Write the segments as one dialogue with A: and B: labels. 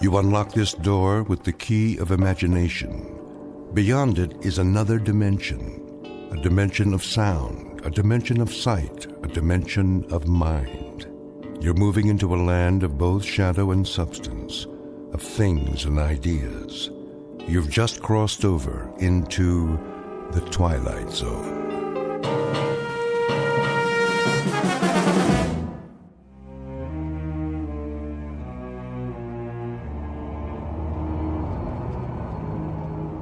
A: You unlock this door with the key of imagination. Beyond it is another dimension, a dimension of sound, a dimension of sight, a dimension of mind. You're moving into a land of both shadow and substance, of things and ideas. You've just crossed over into the Twilight Zone.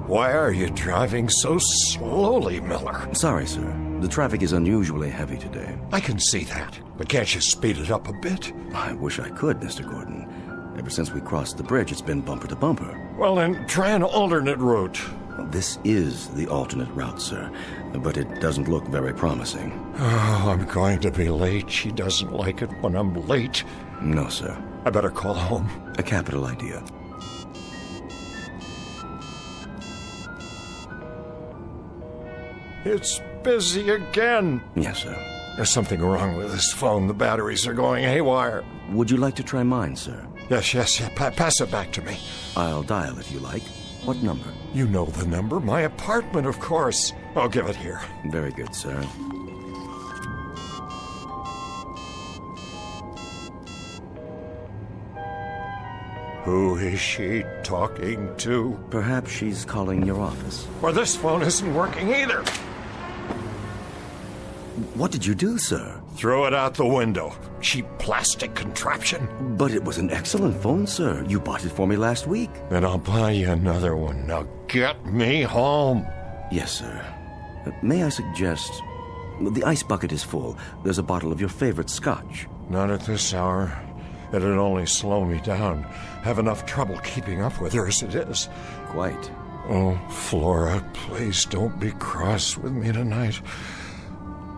B: Why are you driving so slowly, Miller?
C: Sorry, sir. The traffic is unusually heavy today.
B: I can see that, but can't you speed it up a bit?
C: I wish I could, Mr. Gordon. Ever since we crossed the bridge, it's been bumper to bumper.
B: Well, then try an alternate route.
C: Well, this is the alternate route, sir, but it doesn't look very promising.
B: Oh, I'm going to be late. She doesn't like it when I'm late.
C: No, sir.
B: I better call home.
C: A capital idea.
B: It's busy again.
C: Yes, sir.
B: There's something wrong with this phone. The batteries are going haywire.
C: Would you like to try mine, sir?
B: Yes. Pass it back to me.
C: I'll dial if you like. What number?
B: You know the number. My apartment, of course. I'll give it here.
C: Very good, sir.
B: Who is she talking to?
C: Perhaps she's calling your office.
B: Well, this phone isn't working either.
C: What did you do, sir?
B: Throw it out the window. Cheap plastic contraption.
C: But it was an excellent phone, sir. You bought it for me last week.
B: Then I'll buy you another one. Now get me home.
C: Yes, sir. May I suggest... The ice bucket is full. There's a bottle of your favorite scotch.
B: Not at this hour. It'd only slow me down. Have enough trouble keeping up with her as it is.
C: Quite.
B: Oh, Flora, please don't be cross with me tonight.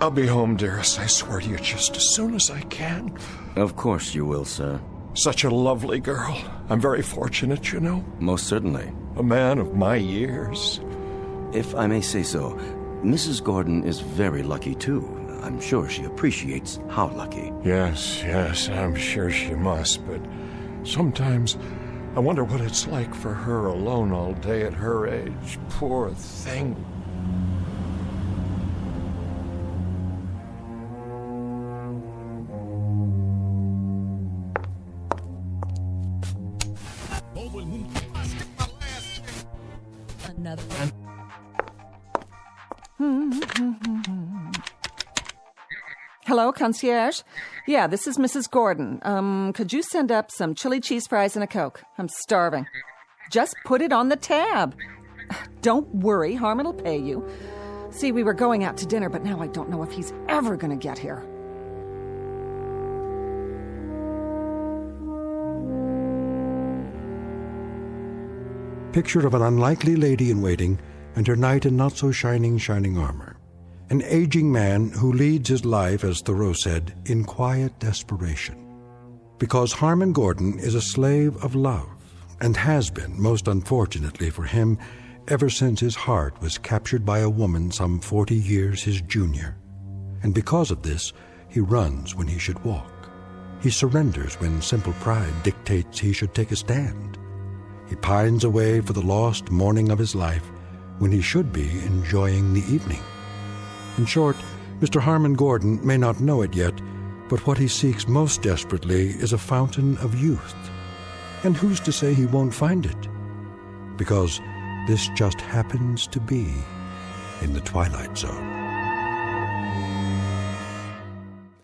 B: I'll be home, dearest, I swear to you, just as soon as I can.
C: Of course you will, sir.
B: Such a lovely girl. I'm very fortunate, you know.
C: Most certainly.
B: A man of my years.
C: If I may say so, Mrs. Gordon is very lucky, too. I'm sure she appreciates how lucky.
B: Yes, I'm sure she must, but sometimes I wonder what it's like for her alone all day at her age. Poor thing.
D: Hello, concierge? Yeah, this is Mrs. Gordon. Could you send up some chili cheese fries and a Coke? I'm starving. Just put it on the tab. Don't worry, Harmon will pay you. See, we were going out to dinner, but now I don't know if he's ever going to get here.
A: Picture of an unlikely lady-in-waiting and her knight in not-so-shining armor. An aging man who leads his life, as Thoreau said, in quiet desperation. Because Harmon Gordon is a slave of love, and has been, most unfortunately for him, ever since his heart was captured by a woman some 40 years his junior. And because of this, he runs when he should walk. He surrenders when simple pride dictates he should take a stand. He pines away for the lost morning of his life when he should be enjoying the evening. In short, Mr. Harmon Gordon may not know it yet, but what he seeks most desperately is a fountain of youth. And who's to say he won't find it? Because this just happens to be in the Twilight Zone.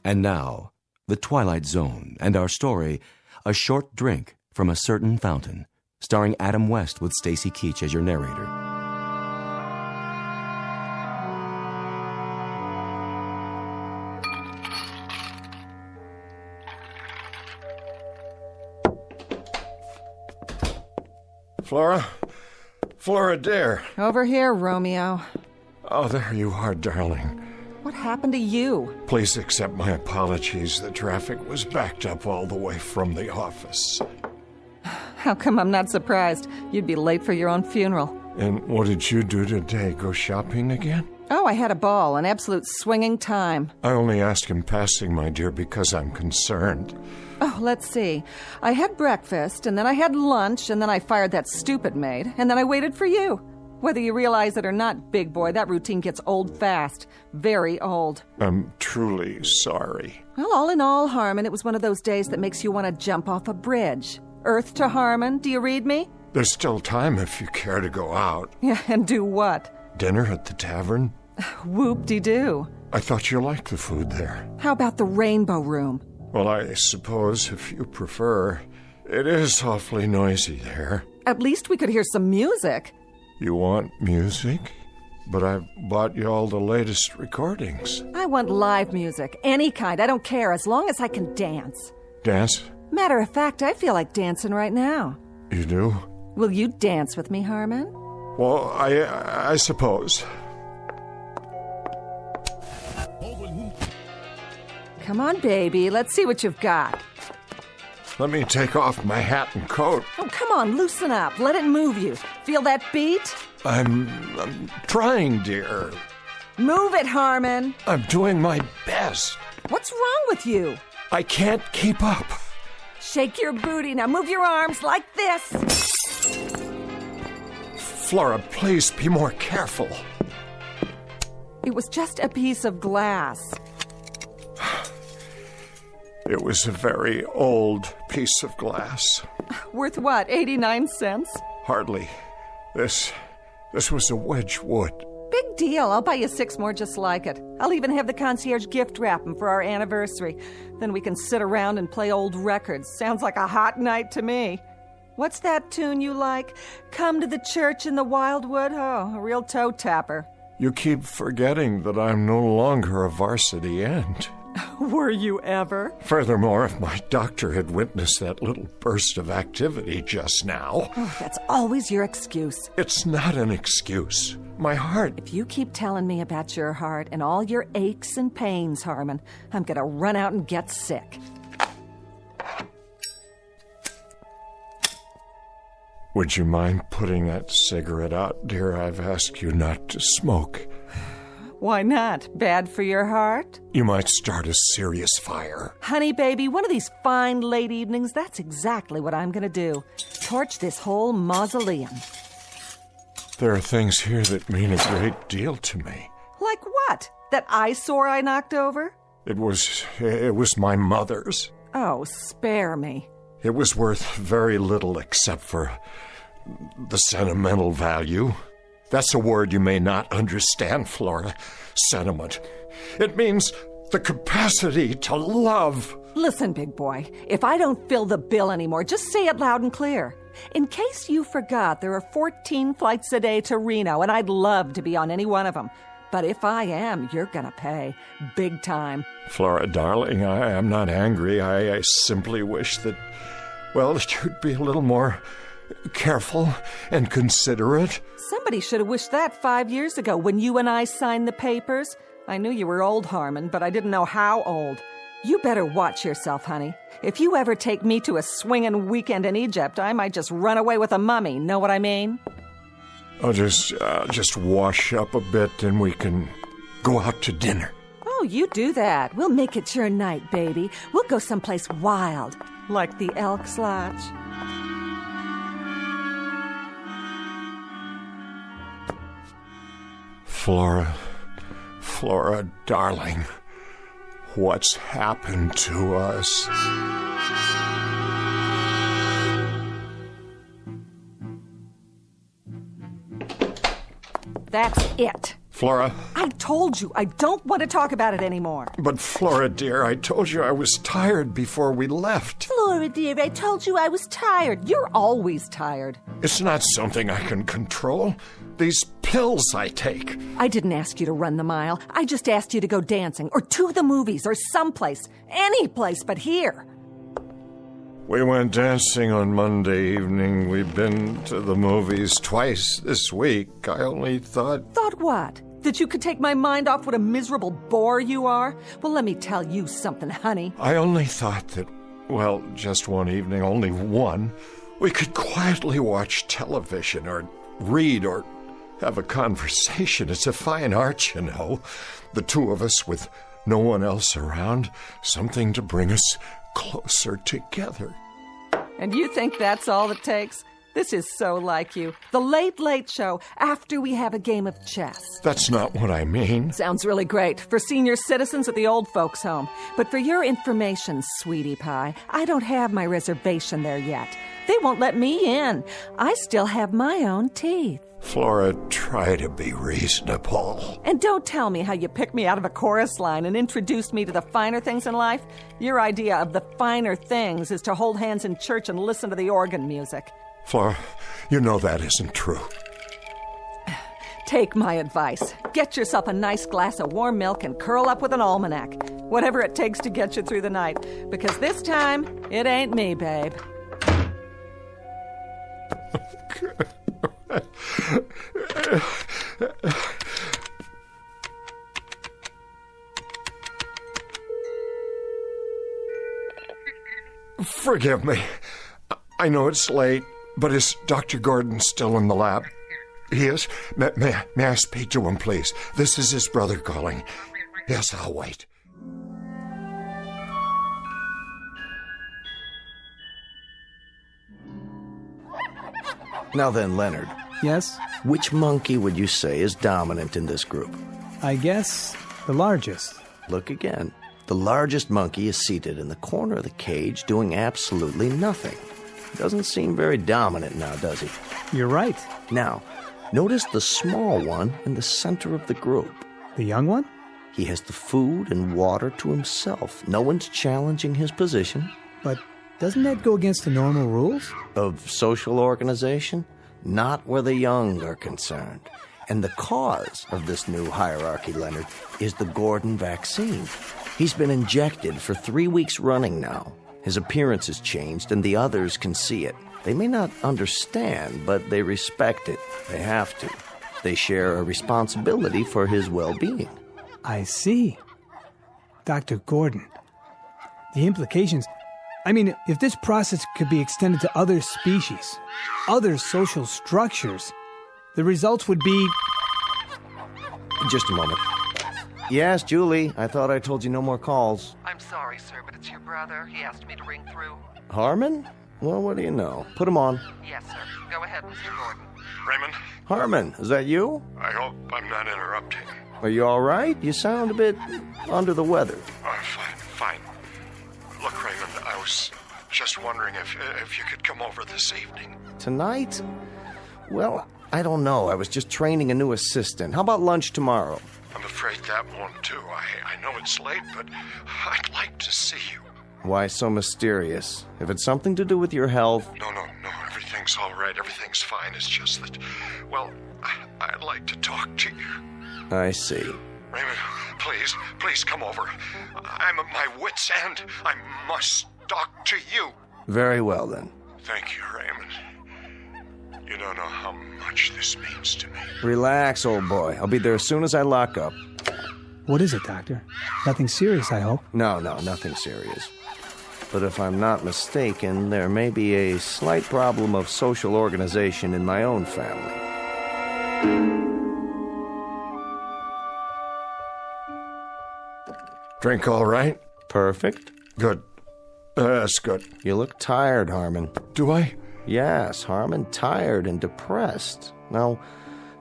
C: And now, the Twilight Zone and our story, A Short Drink from a Certain Fountain, starring Adam West with Stacy Keach as your narrator.
B: Flora, dear.
D: Over here, Romeo.
B: Oh, there you are, darling.
D: What happened to you?
B: Please accept my apologies. The traffic was backed up all the way from the office.
D: How come I'm not surprised? You'd be late for your own funeral.
B: And what did you do today? Go shopping again?
D: Oh, I had a ball, an absolute swinging time.
B: I only ask in passing, my dear, because I'm concerned.
D: Oh, let's see. I had breakfast, and then I had lunch, and then I fired that stupid maid, and then I waited for you. Whether you realize it or not, big boy, that routine gets old fast. Very old.
B: I'm truly sorry.
D: Well, all in all, Harmon, it was one of those days that makes you want to jump off a bridge. Earth to Harmon, do you read me?
B: There's still time if you care to go out.
D: Yeah, and do what?
B: Dinner at the tavern?
D: Whoop-de-doo.
B: I thought you liked the food there.
D: How about the Rainbow Room?
B: Well, I suppose, if you prefer, it is awfully noisy there.
D: At least we could hear some music.
B: You want music? But I've bought you all the latest recordings.
D: I want live music, any kind. I don't care, as long as I can dance.
B: Dance?
D: Matter of fact, I feel like dancing right now.
B: You do?
D: Will you dance with me, Harmon?
B: Well, I suppose.
D: Come on, baby. Let's see what you've got.
B: Let me take off my hat and coat.
D: Oh, come on. Loosen up. Let it move you. Feel that beat?
B: I'm trying, dear.
D: Move it, Harmon.
B: I'm doing my best.
D: What's wrong with you?
B: I can't keep up.
D: Shake your booty. Now move your arms like this.
B: Flora, please be more careful.
D: It was just a piece of glass.
B: It was a very old piece of glass.
D: Worth what, 89 cents?
B: Hardly. This was a Wedgwood.
D: Big deal. I'll buy you 6 more just like it. I'll even have the concierge gift wrap them for our anniversary. Then we can sit around and play old records. Sounds like a hot night to me. What's that tune you like? Come to the church in the wildwood? Oh, a real toe tapper.
B: You keep forgetting that I'm no longer a varsity end.
D: Were you ever?
B: Furthermore, if my doctor had witnessed that little burst of activity just now...
D: Oh, that's always your excuse.
B: It's not an excuse. My heart...
D: If you keep telling me about your heart and all your aches and pains, Harmon, I'm gonna run out and get sick.
B: Would you mind putting that cigarette out, dear? I've asked you not to smoke.
D: Why not? Bad for your heart?
B: You might start a serious fire.
D: Honey, baby, one of these fine late evenings, that's exactly what I'm gonna do. Torch this whole mausoleum.
B: There are things here that mean a great deal to me.
D: Like what? That eyesore I knocked over?
B: It was my mother's.
D: Oh, spare me.
B: It was worth very little except for the sentimental value. That's a word you may not understand, Flora. Sentiment. It means the capacity to love.
D: Listen, big boy, if I don't fill the bill anymore, just say it loud and clear. In case you forgot, there are 14 flights a day to Reno, and I'd love to be on any one of them. But if I am, you're gonna pay. Big time.
B: Flora, darling, I am not angry. I simply wish that, well, that you'd be a little more careful and considerate.
D: Somebody should have wished that 5 years ago when you and I signed the papers. I knew you were old, Harmon, but I didn't know how old. You better watch yourself, honey. If you ever take me to a swinging weekend in Egypt, I might just run away with a mummy. Know what I mean?
B: I'll just wash up a bit and we can go out to dinner.
D: Oh, you do that. We'll make it your night, baby. We'll go someplace wild, like the Elks Lodge.
B: Flora, darling, what's happened to us?
D: That's it.
B: Flora?
D: I told you, I don't want to talk about it anymore.
B: But Flora, dear, I told you I was tired before we left.
D: Flora, dear, I told you I was tired. You're always tired.
B: It's not something I can control. These pills I take.
D: I didn't ask you to run the mile. I just asked you to go dancing, or to the movies, or someplace. Any place but here.
B: We went dancing on Monday evening. We've been to the movies twice this week. I only thought...
D: Thought what? That you could take my mind off what a miserable bore you are? Well, let me tell you something, honey.
B: I only thought that, well, just one evening, only one, we could quietly watch television or read or have a conversation. It's a fine art, you know. The two of us with no one else around. Something to bring us closer together.
D: And you think that's all it takes? This is so like you. The Late Late Show, after we have a game of chess.
B: That's not what I mean.
D: Sounds really great for senior citizens at the old folks' home. But for your information, sweetie pie, I don't have my reservation there yet. They won't let me in. I still have my own teeth.
B: Flora, try to be reasonable.
D: And don't tell me how you picked me out of a chorus line and introduced me to the finer things in life. Your idea of the finer things is to hold hands in church and listen to the organ music.
B: Flora, you know that isn't true.
D: Take my advice. Get yourself a nice glass of warm milk and curl up with an almanac. Whatever it takes to get you through the night. Because this time, it ain't me, babe.
B: Forgive me. I know it's late, but is Dr. Gordon still in the lab? He is? May I speak to him, please? This is his brother calling. Yes, I'll wait.
E: Now then, Leonard.
F: Yes?
E: Which monkey would you say is dominant in this group?
F: I guess the largest.
E: Look again. The largest monkey is seated in the corner of the cage doing absolutely nothing. Doesn't seem very dominant now, does he?
F: You're right.
E: Now, notice the small one in the center of the group.
F: The young one?
E: He has the food and water to himself. No one's challenging his position.
F: But doesn't that go against the normal rules?
E: Of social organization? Not where the young are concerned. And the cause of this new hierarchy, Leonard, is the Gordon vaccine. He's been injected for 3 weeks running now. His appearance has changed, and the others can see it. They may not understand, but they respect it. They have to. They share a responsibility for his well-being.
F: I see. Dr. Gordon, the implications... I mean, if this process could be extended to other species, other social structures, the results would be...
E: Just a moment. Yes, Julie, I thought I told you no more calls.
G: I'm sorry, sir, but it's your brother. He asked me to ring through.
E: Harmon? Well, what do you know? Put him on.
G: Yes, sir. Go ahead, Mr. Gordon.
B: Raymond?
E: Harmon, is that you?
B: I hope I'm not interrupting.
E: Are you all right? You sound a bit under the weather.
B: Fine. Look, Raymond, I was just wondering if you could come over this evening.
E: Tonight? Well, I don't know. I was just training a new assistant. How about lunch tomorrow?
B: I'm afraid that won't do. I know it's late, but I'd like to see you.
E: Why so mysterious? If it's something to do with your health...
B: No, everything's all right. Everything's fine. It's just that, well, I'd like to talk to you.
E: I see.
B: Raymond, please come over. I'm at my wit's end. I must talk to you.
E: Very well, then.
B: Thank you, Raymond. You don't know how much this means to me.
E: Relax, old boy. I'll be there as soon as I lock up.
F: What is it, Doctor? Nothing serious, I hope.
E: No, nothing serious. But if I'm not mistaken, there may be a slight problem of social organization in my own family.
B: Drink all right?
E: Perfect.
B: Good. That's good.
E: You look tired, Harmon.
B: Do I?
E: Yes, Harmon, tired and depressed. Now,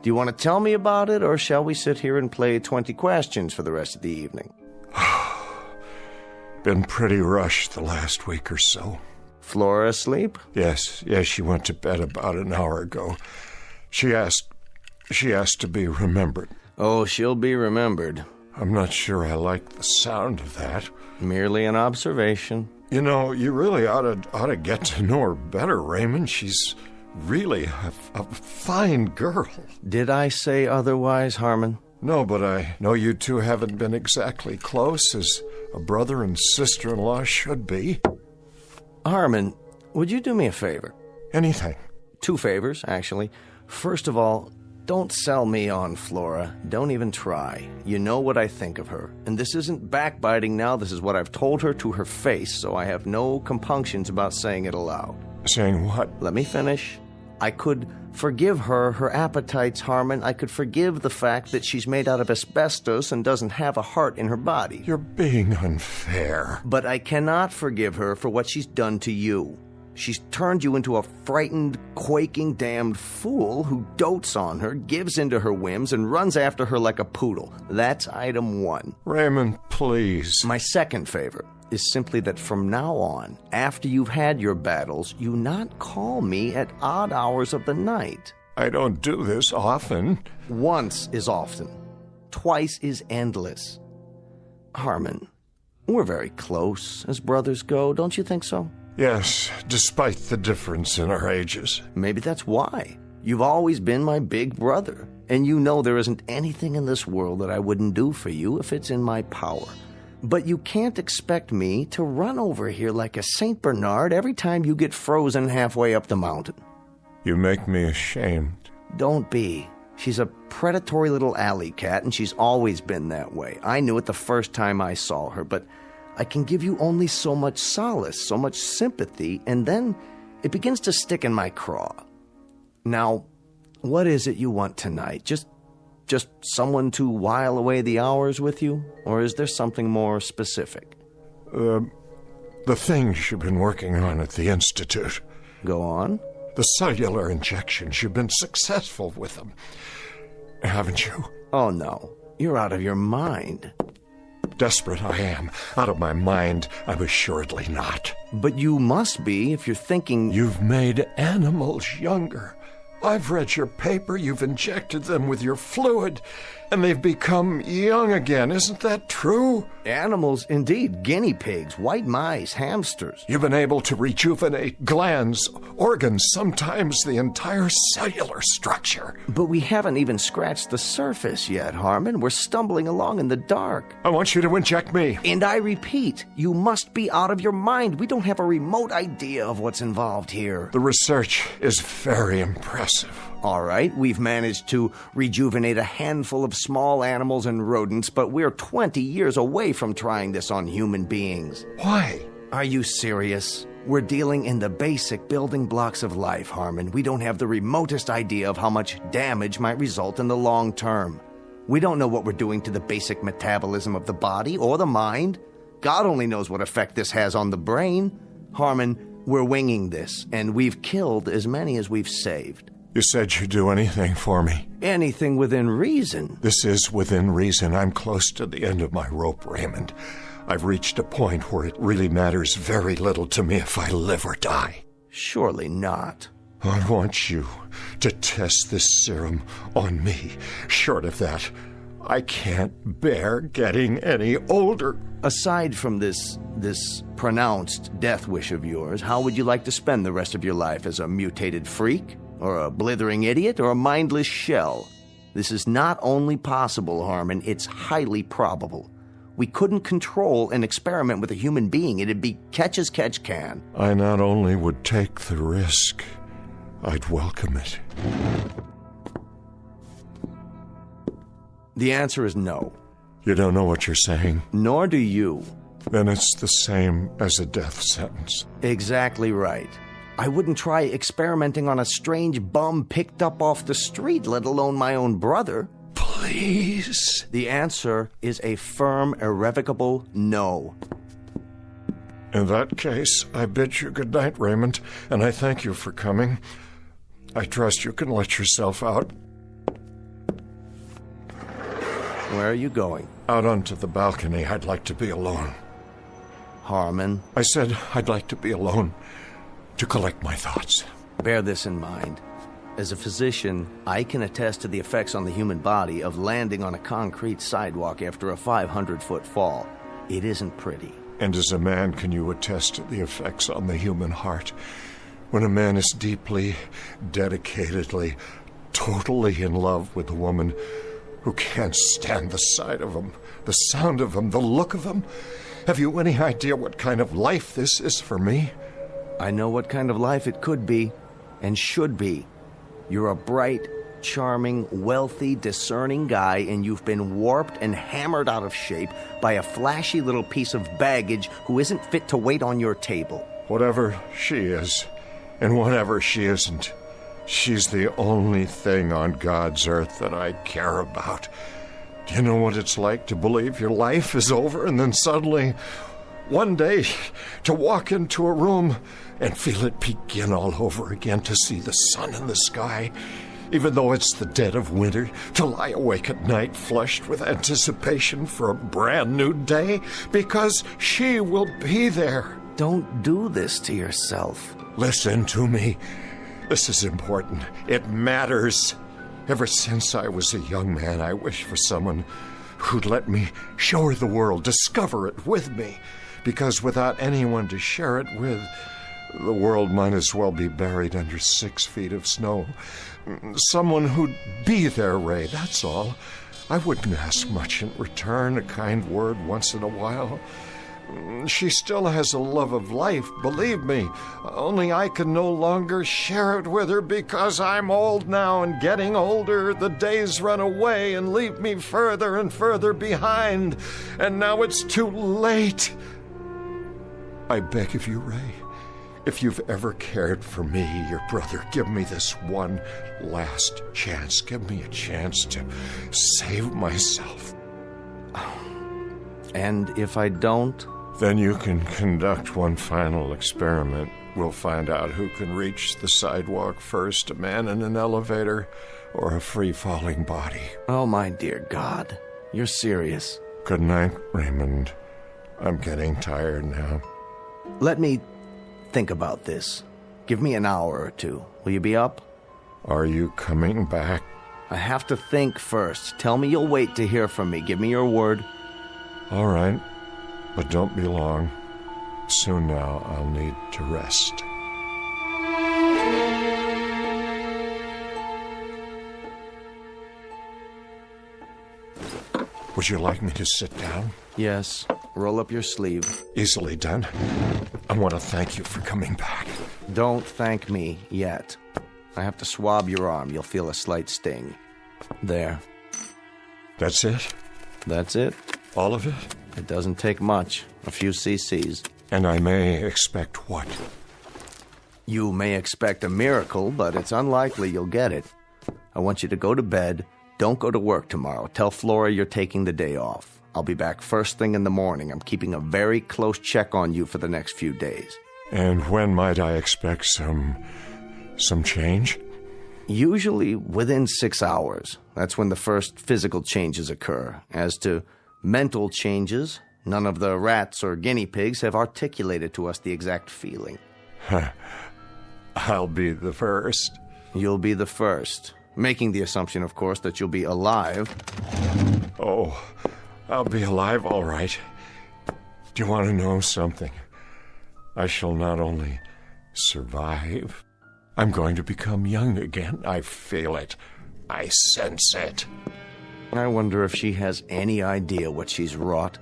E: do you want to tell me about it, or shall we sit here and play 20 questions for the rest of the evening?
B: Been pretty rushed the last week or so.
E: Flora asleep?
B: Yes, she went to bed about an hour ago. She asked to be remembered.
E: Oh, she'll be remembered.
B: I'm not sure I like the sound of that.
E: Merely an observation.
B: You know, you really ought to get to know her better, Raymond. She's really a fine girl.
E: Did I say otherwise, Harmon?
B: No, but I know you two haven't been exactly close, as a brother and sister-in-law should be.
E: Harmon, would you do me a favor?
B: Anything.
E: 2 favors, actually. First of all, don't sell me on Flora. Don't even try. You know what I think of her. And this isn't backbiting now. This is what I've told her to her face, so I have no compunctions about saying it aloud.
B: Saying what?
E: Let me finish. I could forgive her appetites, Harmon. I could forgive the fact that she's made out of asbestos and doesn't have a heart in her body.
B: You're being unfair.
E: But I cannot forgive her for what she's done to you. She's turned you into a frightened, quaking, damned fool who dotes on her, gives into her whims, and runs after her like a poodle. That's item 1.
B: Raymond, please.
E: My second favor is simply that from now on, after you've had your battles, you not call me at odd hours of the night.
B: I don't do this often.
E: Once is often. Twice is endless. Harmon, we're very close as brothers go, don't you think so?
B: Yes, despite the difference in our ages.
E: Maybe that's why. You've always been my big brother, and you know there isn't anything in this world that I wouldn't do for you if it's in my power. But you can't expect me to run over here like a St. Bernard every time you get frozen halfway up the mountain.
B: You make me ashamed.
E: Don't be. She's a predatory little alley cat, and she's always been that way. I knew it the first time I saw her, but I can give you only so much solace, so much sympathy, and then it begins to stick in my craw. Now, what is it you want tonight? Just someone to while away the hours with you? Or is there something more specific?
B: The things you've been working on at the Institute.
E: Go on.
B: The cellular injections, you've been successful with them, haven't you?
E: Oh, no. You're out of your mind.
B: Desperate I am. Out of my mind, I'm assuredly not.
E: But you must be if you're thinking...
B: You've made animals younger. I've read your paper. You've injected them with your fluid, and they've become young again. Isn't that true?
E: Animals, indeed. Guinea pigs, white mice, hamsters.
B: You've been able to rejuvenate glands, organs, sometimes the entire cellular structure.
E: But we haven't even scratched the surface yet, Harmon. We're stumbling along in the dark.
B: I want you to inject me.
E: And I repeat, you must be out of your mind. We don't have a remote idea of what's involved here.
B: The research is very impressive.
E: All right, we've managed to rejuvenate a handful of small animals and rodents, but we're 20 years away from trying this on human beings.
B: Why?
E: Are you serious? We're dealing in the basic building blocks of life, Harmon. We don't have the remotest idea of how much damage might result in the long term. We don't know what we're doing to the basic metabolism of the body or the mind. God only knows what effect this has on the brain. Harmon, we're winging this, and we've killed as many as we've saved.
B: You said you'd do anything for me.
E: Anything within reason.
B: This is within reason. I'm close to the end of my rope, Raymond. I've reached a point where it really matters very little to me if I live or die.
E: Surely not.
B: I want you to test this serum on me. Short of that, I can't bear getting any older.
E: Aside from this pronounced death wish of yours, how would you like to spend the rest of your life? As a mutated freak? Or a blithering idiot? Or a mindless shell? This is not only possible, Harmon, it's highly probable. We couldn't control an experiment with a human being. It'd be catch as catch can.
B: I not only would take the risk, I'd welcome it.
E: The answer is no.
B: You don't know what you're saying?
E: Nor do you.
B: Then it's the same as a death sentence.
E: Exactly right. I wouldn't try experimenting on a strange bum picked up off the street, let alone my own brother.
B: Please.
E: The answer is a firm, irrevocable no.
B: In that case, I bid you good night, Raymond, and I thank you for coming. I trust you can let yourself out.
E: Where are you going?
B: Out onto the balcony. I'd like to be alone.
E: Harmon.
B: I said I'd like to be alone, to collect my thoughts.
E: Bear this in mind. As a physician, I can attest to the effects on the human body of landing on a concrete sidewalk after a 500-foot fall. It isn't pretty.
B: And as a man, can you attest to the effects on the human heart when a man is deeply, dedicatedly, totally in love with a woman who can't stand the sight of him, the sound of him, the look of him? Have you any idea what kind of life this is for me?
E: I know what kind of life it could be, and should be. You're a bright, charming, wealthy, discerning guy, and you've been warped and hammered out of shape by a flashy little piece of baggage who isn't fit to wait on your table.
B: Whatever she is, and whatever she isn't, She's the only thing on God's earth that I care about. Do you know what it's like to believe your life is over and then suddenly, one day, to walk into a room and feel it begin all over again, to see the sun in the sky, even though it's the dead of winter, to lie awake at night flushed with anticipation for a brand new day, because she will be there.
E: Don't do this to yourself.
B: Listen to me. This is important. It matters. Ever since I was a young man, I wished for someone who'd let me show her the world, discover it with me. Because without anyone to share it with, the world might as well be buried under 6 feet of snow. Someone who'd be there, Ray, that's all. I wouldn't ask much in return, a kind word once in a while. She still has a love of life, believe me. Only I can no longer share it with her because I'm old now, and getting older, the days run away and leave me further and further behind. And now it's too late. I beg of you, Ray, if you've ever cared for me, your brother, give me this one last chance. Give me a chance to save myself.
E: And if I don't?
B: Then you can conduct one final experiment. We'll find out who can reach the sidewalk first, a man in an elevator or a free-falling body.
E: Oh, my dear God. You're serious.
B: Good night, Raymond. I'm getting tired now.
E: Let me think about this. Give me an hour or two. Will you be up?
B: Are you coming back?
E: I have to think first. Tell me you'll wait to hear from me. Give me your word.
B: All right, but don't be long. Soon now I'll need to rest. Would you like me to sit down?
E: Yes. Roll up your sleeve.
B: Easily done. I want to thank you for coming back.
E: Don't thank me yet. I have to swab your arm. You'll feel a slight sting. There.
B: That's it?
E: That's it.
B: All of it?
E: It doesn't take much. A few cc's.
B: And I may expect what?
E: You may expect a miracle, but it's unlikely you'll get it. I want you to go to bed. Don't go to work tomorrow. Tell Flora you're taking the day off. I'll be back first thing in the morning. I'm keeping a very close check on you for the next few days.
B: And when might I expect some change?
E: Usually within 6 hours. That's when the first physical changes occur. As to mental changes, none of the rats or guinea pigs have articulated to us the exact feeling.
B: I'll be the first.
E: You'll be the first. Making the assumption, of course, that you'll be alive.
B: Oh, I'll be alive, all right. Do you want to know something? I shall not only survive, I'm going to become young again. I feel it. I sense it.
E: I wonder if she has any idea what she's wrought,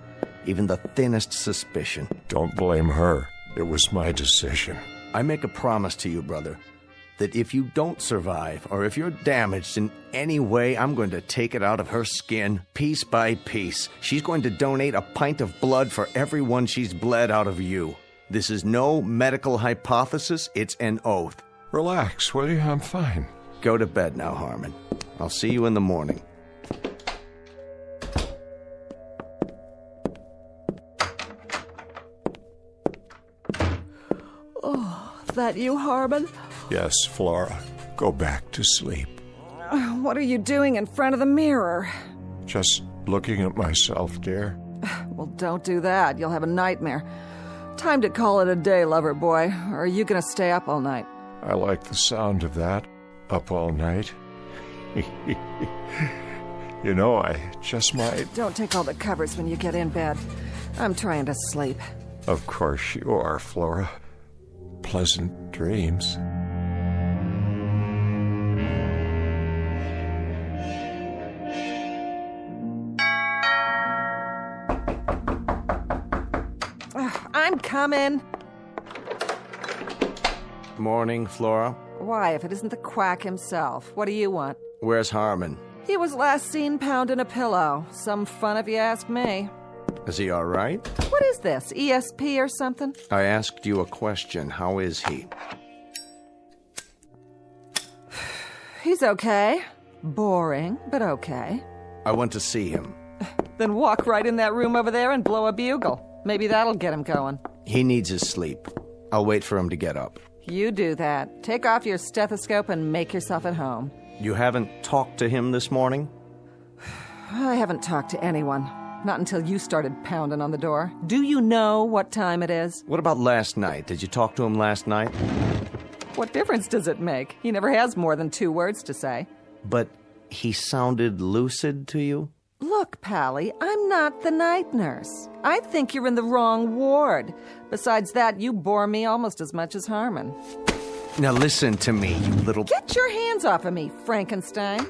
E: even the thinnest suspicion.
B: Don't blame her. It was my decision.
E: I make a promise to you, brother, that if you don't survive, or if you're damaged in any way, I'm going to take it out of her skin, piece by piece. She's going to donate a pint of blood for everyone she's bled out of you. This is no medical hypothesis, it's an oath.
B: Relax, will you? I'm fine.
E: Go to bed now, Harmon. I'll see you in the morning.
D: Oh, that you, Harmon?
B: Yes, Flora. Go back to sleep.
D: What are you doing in front of the mirror?
B: Just looking at myself, dear.
D: Well, don't do that. You'll have a nightmare. Time to call it a day, lover boy. Or are you going to stay up all night?
B: I like the sound of that. Up all night. You know, I just might.
D: Don't take all the covers when you get in bed. I'm trying to sleep.
B: Of course you are, Flora. Pleasant dreams.
D: I'm coming.
E: Morning, Flora.
D: Why, if it isn't the quack himself? What do you want?
E: Where's Harmon?
D: He was last seen pounding a pillow. Some fun if you ask me.
E: Is he all right?
D: What is this, ESP or something?
E: I asked you a question. How is he?
D: He's okay. Boring, but okay.
E: I went to see him.
D: Then walk right in that room over there and blow a bugle. Maybe that'll get him going.
E: He needs his sleep. I'll wait for him to get up.
D: You do that. Take off your stethoscope and make yourself at home.
E: You haven't talked to him this morning?
D: I haven't talked to anyone. Not until you started pounding on the door. Do you know what time it is?
E: What about last night? Did you talk to him last night?
D: What difference does it make? He never has more than 2 words to say.
E: But he sounded lucid to you?
D: Look, Pally, I'm not the night nurse. I think you're in the wrong ward. Besides that, you bore me almost as much as Harmon.
E: Now listen to me, you little...
D: Get your hands off of me, Frankenstein.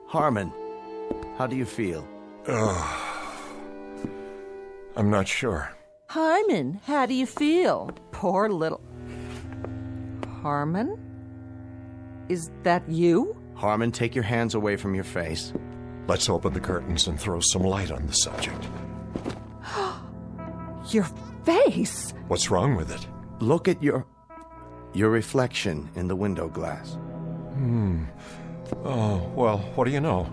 E: Harmon, how do you feel?
B: I'm not sure.
D: Harmon, how do you feel? Poor little... Harmon? Is that you?
E: Harmon, take your hands away from your face.
B: Let's open the curtains and throw some light on the subject.
D: Your face?
B: What's wrong with it?
E: Look at your reflection in the window glass.
B: Oh, well, what do you know?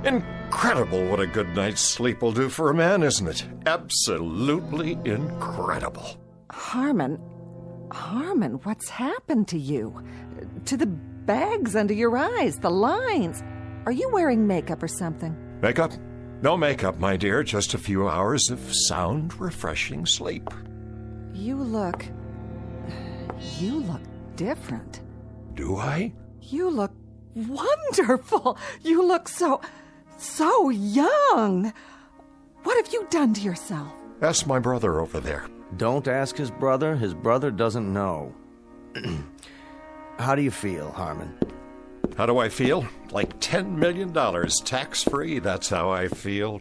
B: Incredible what a good night's sleep will do for a man, isn't it? Absolutely incredible.
D: Harmon, what's happened to you? To the bags under your eyes, the lines. Are you wearing makeup or something?
B: Makeup? No makeup, my dear. Just a few hours of sound, refreshing sleep.
D: You look different.
B: Do I?
D: You look wonderful. You look so young. What have you done to yourself?
B: Ask my brother over there.
E: Don't ask his brother. His brother doesn't know. How do you feel, Harmon?
B: How do I feel? Like $10 million, tax-free. That's how I feel.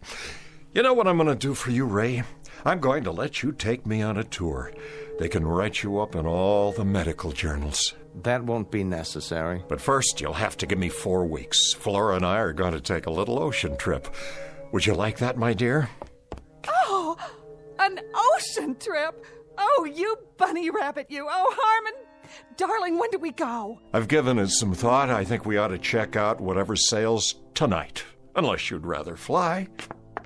B: You know what I'm going to do for you, Ray? I'm going to let you take me on a tour. They can write you up in all the medical journals.
E: That won't be necessary.
B: But first, you'll have to give me 4 weeks. Flora and I are going to take a little ocean trip. Would you like that, my dear?
D: Oh, an ocean trip? Oh, you bunny rabbit, you. Oh, Harmon. Darling, when do we go?
B: I've given it some thought. I think we ought to check out whatever sails tonight. Unless you'd rather fly.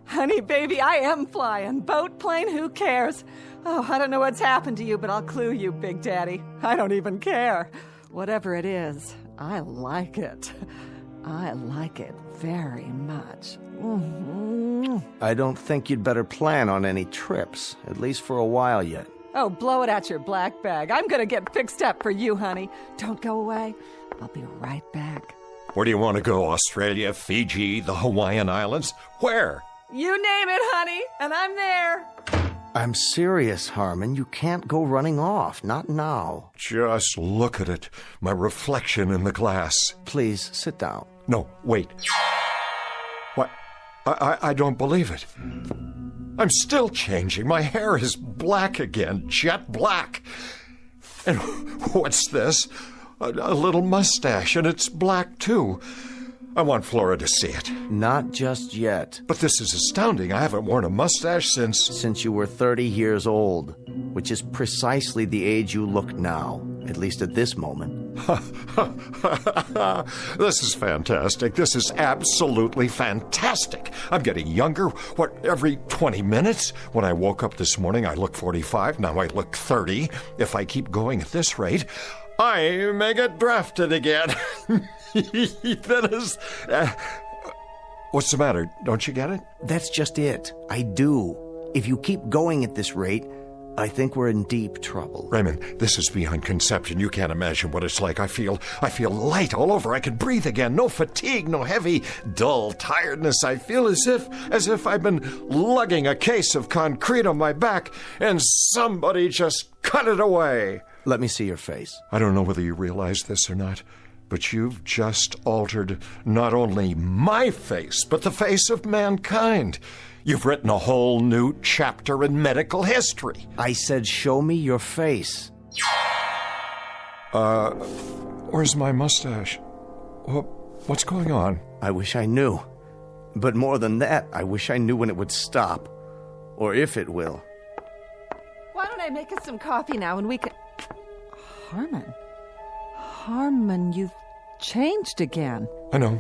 D: Honey, baby, I am flying. Boat, plane, who cares? Oh, I don't know what's happened to you, but I'll clue you, Big Daddy. I don't even care. Whatever it is, I like it. I like it very much. Mm-hmm.
E: I don't think you'd better plan on any trips, at least for a while yet.
D: Oh, blow it out your black bag. I'm going to get fixed up for you, honey. Don't go away. I'll be right back.
B: Where do you want to go? Australia, Fiji, the Hawaiian Islands? Where?
D: You name it, honey, and I'm there.
E: I'm serious, Harmon. You can't go running off. Not now.
B: Just look at it. My reflection in the glass.
E: Please, sit down.
B: No, wait. What? I don't believe it. I'm still changing. My hair is black again, jet black. And what's this? A little mustache, and it's black, too. I want Flora to see it.
E: Not just yet.
B: But this is astounding. I haven't worn a mustache since
E: you were 30 years old, which is precisely the age you look now, at least at this moment.
B: This is fantastic. This is absolutely fantastic. I'm getting younger, every 20 minutes? When I woke up this morning, I looked 45. Now I look 30. If I keep going at this rate, I may get drafted again. That is... what's the matter? Don't you get it?
E: That's just it. I do. If you keep going at this rate, I think we're in deep trouble.
B: Raymond, this is beyond conception. You can't imagine what it's like. I feel light all over. I can breathe again. No fatigue, no heavy, dull tiredness. I feel as if I've been lugging a case of concrete on my back and somebody just cut it away.
E: Let me see your face.
B: I don't know whether you realize this or not, but you've just altered not only my face, but the face of mankind. You've written a whole new chapter in medical history.
E: I said, show me your face.
B: Where's my mustache? What's going on?
E: I wish I knew. But more than that, I wish I knew when it would stop. Or if it will.
D: Why don't I make us some coffee now and we can... Harmon, changed again.
B: I know.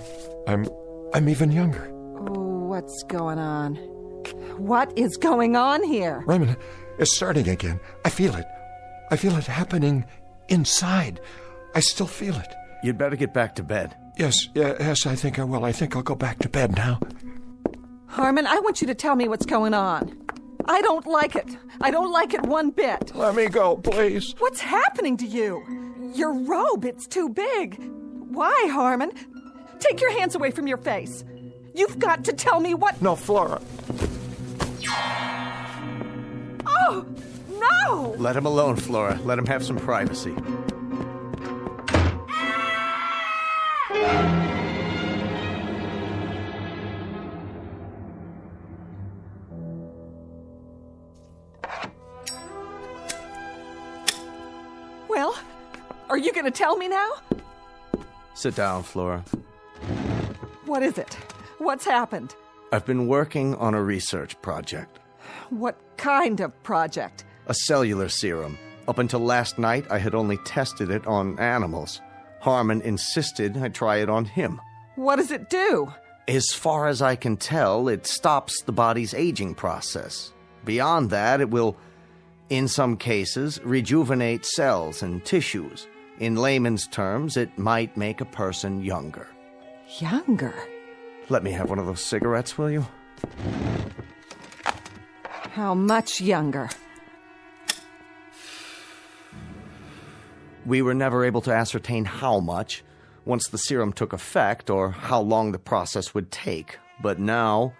B: I'm even younger.
D: Oh, what's going on? What is going on here?
B: Raymond, it's starting again. I feel it. I feel it happening inside. I still feel it.
E: You'd better get back to bed.
B: Yes, I think I will. I think I'll go back to bed now.
D: Harmon, I want you to tell me what's going on. I don't like it. I don't like it one bit.
B: Let me go, please.
D: What's happening to you? Your robe, it's too big. Why, Harmon? Take your hands away from your face. You've got to tell me what...
B: No, Flora.
D: Oh, no!
E: Let him alone, Flora. Let him have some privacy.
D: Well, are you going to tell me now?
E: Sit down, Flora.
D: What is it? What's happened?
E: I've been working on a research project.
D: What kind of project?
E: A cellular serum. Up until last night, I had only tested it on animals. Harmon insisted I try it on him.
D: What does it do?
E: As far as I can tell, it stops the body's aging process. Beyond that, it will, in some cases, rejuvenate cells and tissues. In layman's terms, it might make a person younger.
D: Younger?
E: Let me have one of those cigarettes, will you?
D: How much younger?
E: We were never able to ascertain how much once the serum took effect or how long the process would take. But now,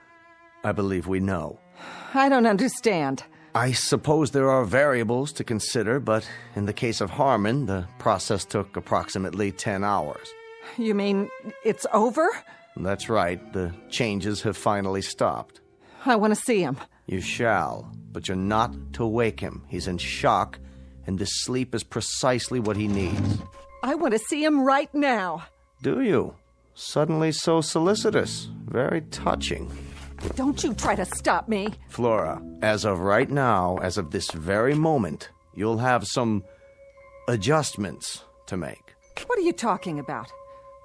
E: I believe we know.
D: I don't understand.
E: I suppose there are variables to consider, but in the case of Harmon, the process took approximately 10 hours.
D: You mean it's over?
E: That's right. The changes have finally stopped.
D: I want to see him.
E: You shall, but you're not to wake him. He's in shock, and this sleep is precisely what he needs.
D: I want to see him right now.
E: Do you? Suddenly so solicitous. Very touching.
D: Don't you try to stop me.
E: Flora, as of right now, as of this very moment, you'll have some adjustments to make.
D: What are you talking about?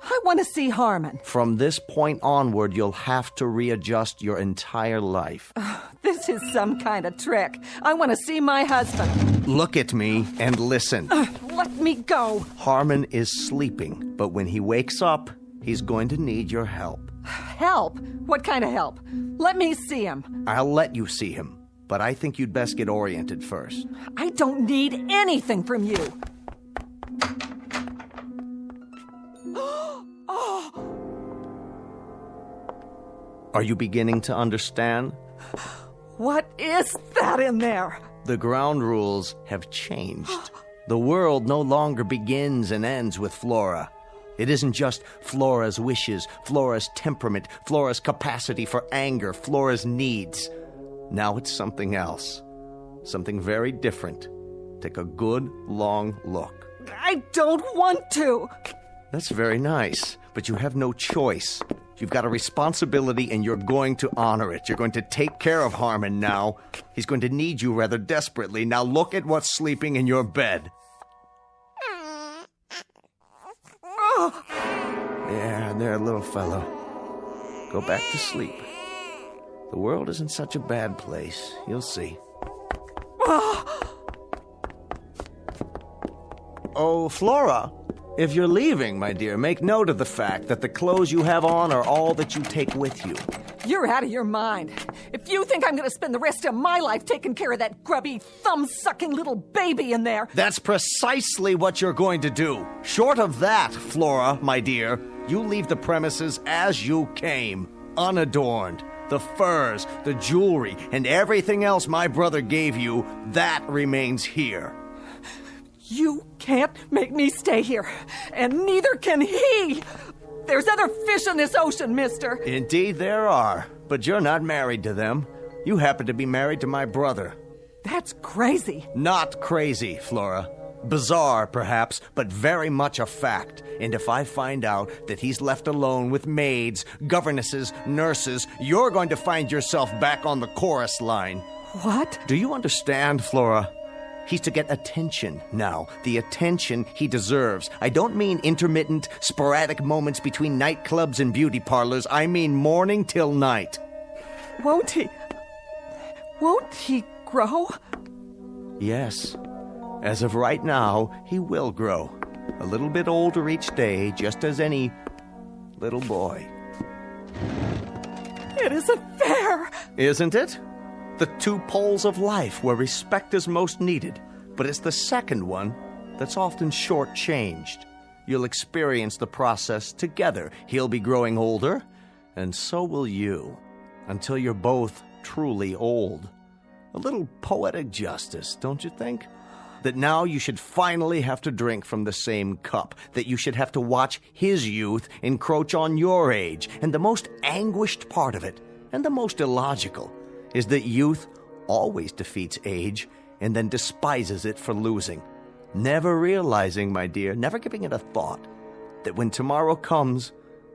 D: I want to see Harmon.
E: From this point onward, you'll have to readjust your entire life.
D: This is some kind of trick. I want to see my husband.
E: Look at me and listen.
D: Let me go.
E: Harmon is sleeping, but when he wakes up, he's going to need your help.
D: Help? What kind of help? Let me see him.
E: I'll let you see him, but I think you'd best get oriented first.
D: I don't need anything from you.
E: Are you beginning to understand?
D: What is that in there?
E: The ground rules have changed. The world no longer begins and ends with Flora. It isn't just Flora's wishes, Flora's temperament, Flora's capacity for anger, Flora's needs. Now it's something else. Something very different. Take a good, long look.
D: I don't want to.
E: That's very nice, but you have no choice. You've got a responsibility and you're going to honor it. You're going to take care of Harmon now. He's going to need you rather desperately. Now look at what's sleeping in your bed. Yeah, there, little fellow. Go back to sleep. The world isn't such a bad place. You'll see. Oh, Flora, if you're leaving, my dear, make note of the fact that the clothes you have on are all that you take with you.
D: You're out of your mind. If you think I'm going to spend the rest of my life taking care of that grubby, thumb-sucking little baby in there...
E: That's precisely what you're going to do. Short of that, Flora, my dear, you leave the premises as you came, unadorned. The furs, the jewelry, and everything else my brother gave you, that remains here.
D: You can't make me stay here, and neither can he. There's other fish in this ocean, mister.
E: Indeed there are, but you're not married to them. You happen to be married to my brother.
D: That's crazy.
E: Not crazy, Flora. Bizarre, perhaps, but very much a fact. And if I find out that he's left alone with maids, governesses, nurses, you're going to find yourself back on the chorus line.
D: What?
E: Do you understand, Flora? He's to get attention now, the attention he deserves. I don't mean intermittent, sporadic moments between nightclubs and beauty parlors. I mean morning till night.
D: Won't he grow?
E: Yes. As of right now, he will grow. A little bit older each day, just as any little boy.
D: It isn't fair.
E: Isn't it? The two poles of life where respect is most needed, but it's the second one that's often shortchanged. You'll experience the process together. He'll be growing older, and so will you, until you're both truly old. A little poetic justice, don't you think? That now you should finally have to drink from the same cup, that you should have to watch his youth encroach on your age. And the most anguished part of it, and the most illogical, is that youth always defeats age and then despises it for losing. Never realizing, my dear, never giving it a thought, that when tomorrow comes,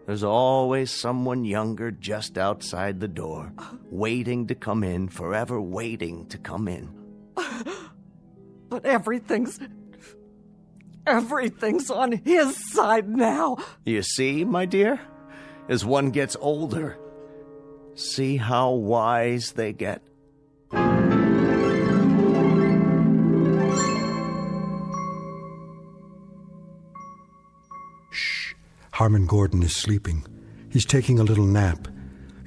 E: there's always someone younger just outside the door, waiting to come in, forever waiting to come in.
D: But everything's on his side now.
E: You see, my dear? As one gets older, see how wise they get.
A: Shh. Harmon Gordon is sleeping. He's taking a little nap.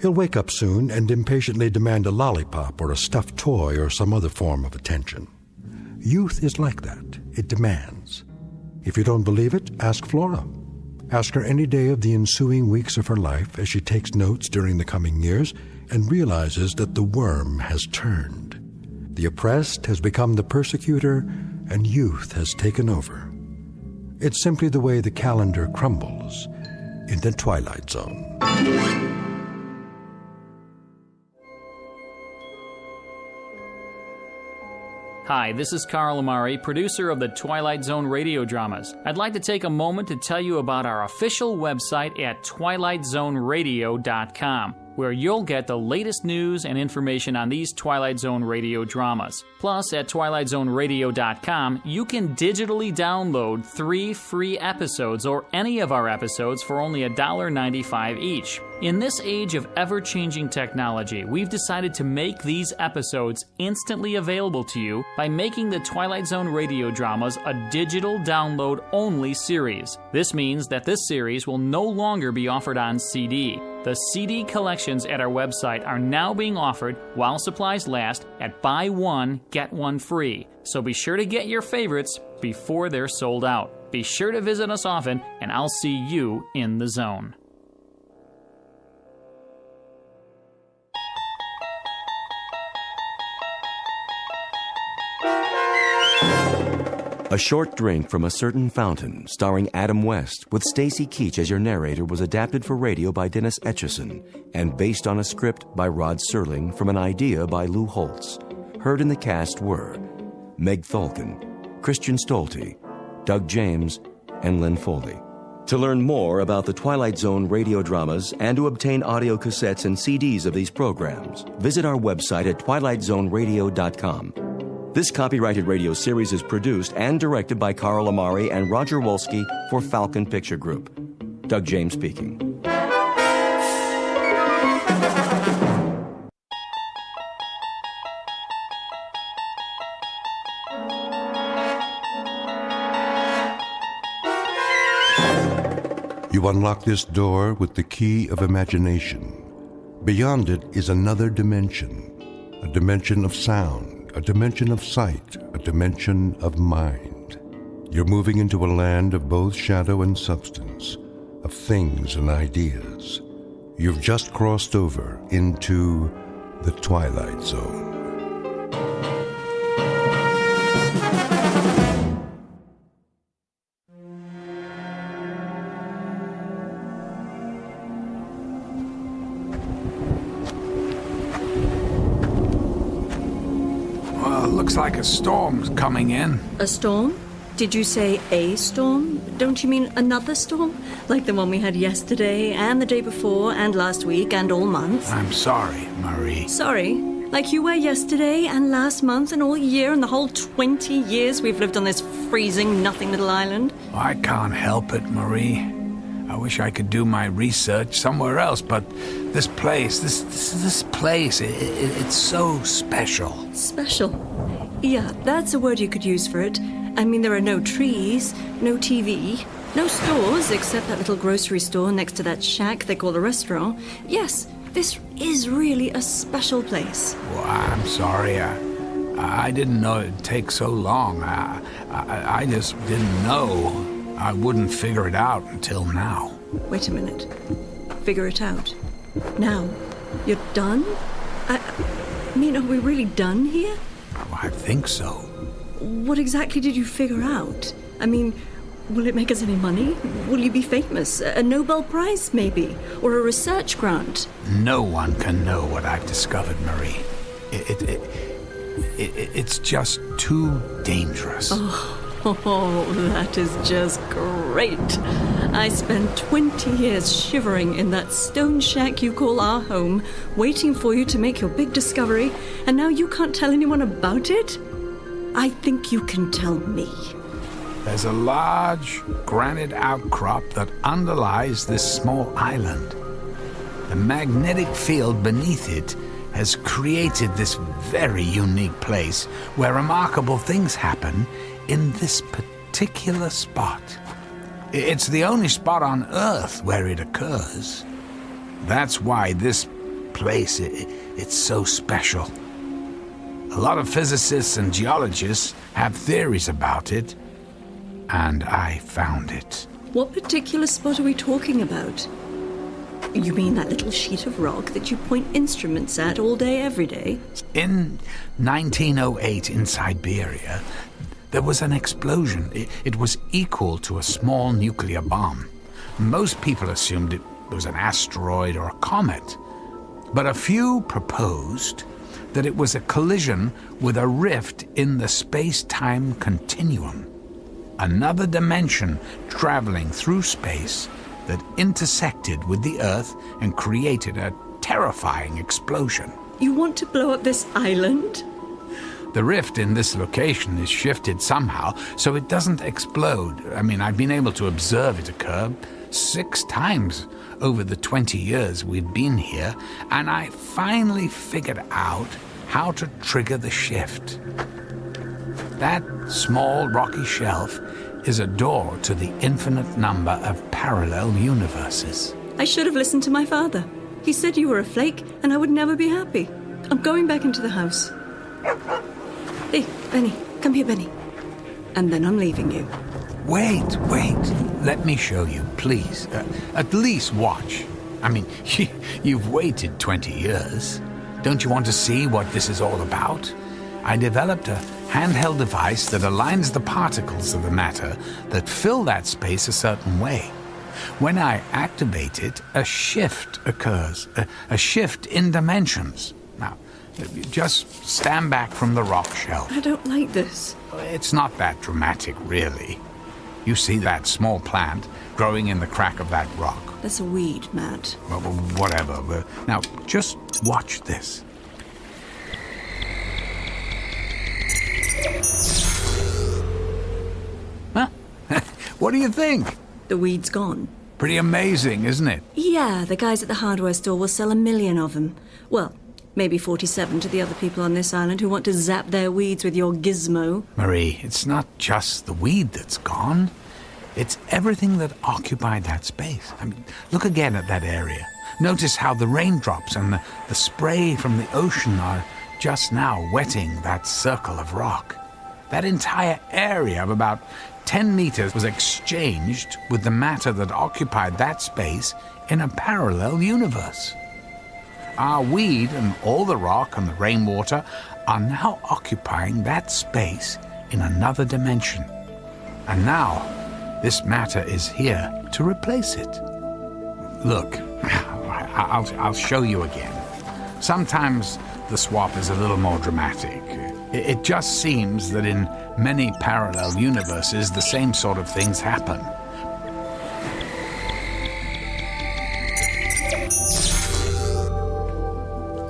A: He'll wake up soon and impatiently demand a lollipop or a stuffed toy or some other form of attention. Youth is like that. It demands. If you don't believe it, ask Flora. Ask her any day of the ensuing weeks of her life as she takes notes during the coming years and realizes that the worm has turned. The oppressed has become the persecutor, and youth has taken over. It's simply the way the calendar crumbles in the Twilight Zone.
H: Hi, this is Carl Amari, producer of the Twilight Zone Radio dramas. I'd like to take a moment to tell you about our official website at twilightzoneradio.com, where you'll get the latest news and information on these Twilight Zone Radio dramas. Plus, at twilightzoneradio.com, you can digitally download 3 free episodes or any of our episodes for only $1.95 each. In this age of ever-changing technology, we've decided to make these episodes instantly available to you by making the Twilight Zone radio dramas a digital download-only series. This means that this series will no longer be offered on CD. The CD collections at our website are now being offered while supplies last at buy one, get one free. So be sure to get your favorites before they're sold out. Be sure to visit us often, and I'll see you in the zone.
C: A Short Drink from a Certain Fountain, starring Adam West, with Stacy Keach as your narrator, was adapted for radio by Dennis Etchison and based on a script by Rod Serling from an idea by Lou Holtz. Heard in the cast were Meg Tholkin, Christian Stolte, Doug James, and Lynn Foley. To learn more about the Twilight Zone radio dramas and to obtain audio cassettes and CDs of these programs, visit our website at twilightzoneradio.com. This copyrighted radio series is produced and directed by Carl Amari and Roger Wolski for Falcon Picture Group. Doug James speaking.
A: You unlock this door with the key of imagination. Beyond it is another dimension, a dimension of sound, a dimension of sight, a dimension of mind. You're moving into a land of both shadow and substance, of things and ideas. You've just crossed over into the Twilight Zone.
I: Looks like a storm's coming in.
J: A storm? Did you say a storm? Don't you mean another storm? Like the one we had yesterday, and the day before, and last week, and all month?
I: I'm sorry, Marie.
J: Sorry? Like you were yesterday and last month and all year and the whole 20 years we've lived on this freezing, nothing little island?
I: I can't help it, Marie. I wish I could do my research somewhere else, but this place, this place, it's so special.
J: Special? Yeah, that's a word you could use for it. I mean, there are no trees, no TV, no stores except that little grocery store next to that shack they call a restaurant. Yes, this is really a special place.
I: Well, I'm sorry. I didn't know it'd take so long. I just didn't know. I wouldn't figure it out until now.
J: Wait a minute. Figure it out? Now? You're done? I mean, are we really done here?
I: Well, I think so.
J: What exactly did you figure out? I mean, will it make us any money? Will you be famous? A Nobel Prize, maybe? Or a research grant?
I: No one can know what I've discovered, Marie. It's just too dangerous.
J: Oh, that is just great. I spent 20 years shivering in that stone shack you call our home, waiting for you to make your big discovery, and now you can't tell anyone about it? I think you can tell me.
I: There's a large granite outcrop that underlies this small island. The magnetic field beneath it has created this very unique place where remarkable things happen in this particular spot. It's the only spot on Earth where it occurs. That's why this place, it's so special. A lot of physicists and geologists have theories about it, and I found it.
J: What particular spot are we talking about? You mean that little sheet of rock that you point instruments at all day, every day?
I: In 1908 in Siberia, there was an explosion. It was equal to a small nuclear bomb. Most people assumed it was an asteroid or a comet, but a few proposed that it was a collision with a rift in the space-time continuum. Another dimension traveling through space that intersected with the Earth and created a terrifying explosion.
J: You want to blow up this island?
I: The rift in this location is shifted somehow so it doesn't explode. I mean, I've been able to observe it occur 6 times over the 20 years we've been here, and I finally figured out how to trigger the shift. That small rocky shelf is a door to the infinite number of parallel universes.
J: I should have listened to my father. He said you were a flake and I would never be happy. I'm going back into the house. Hey, Benny, come here, Benny. And then I'm leaving you.
I: Wait. Let me show you, please. At least watch. I mean, you've waited 20 years. Don't you want to see what this is all about? I developed a handheld device that aligns the particles of the matter that fill that space a certain way. When I activate it, a shift occurs, a shift in dimensions. Now, just stand back from the rock shelf.
J: I don't like this.
I: It's not that dramatic, really. You see that small plant growing in the crack of that rock?
J: That's a weed, Matt.
I: Well, whatever. Now, just watch this. Huh? What do you think?
J: The weed's gone.
I: Pretty amazing, isn't it?
J: Yeah, the guys at the hardware store will sell 1 million of them. Well, maybe 47 to the other people on this island who want to zap their weeds with your gizmo.
I: Marie, it's not just the weed that's gone. It's everything that occupied that space. I mean, look again at that area. Notice how the raindrops and the spray from the ocean are just now wetting that circle of rock. That entire area of about 10 meters was exchanged with the matter that occupied that space in a parallel universe. Our weed and all the rock and the rainwater are now occupying that space in another dimension. And now, this matter is here to replace it. Look, I'll show you again. Sometimes the swap is a little more dramatic. It just seems that in many parallel universes, the same sort of things happen.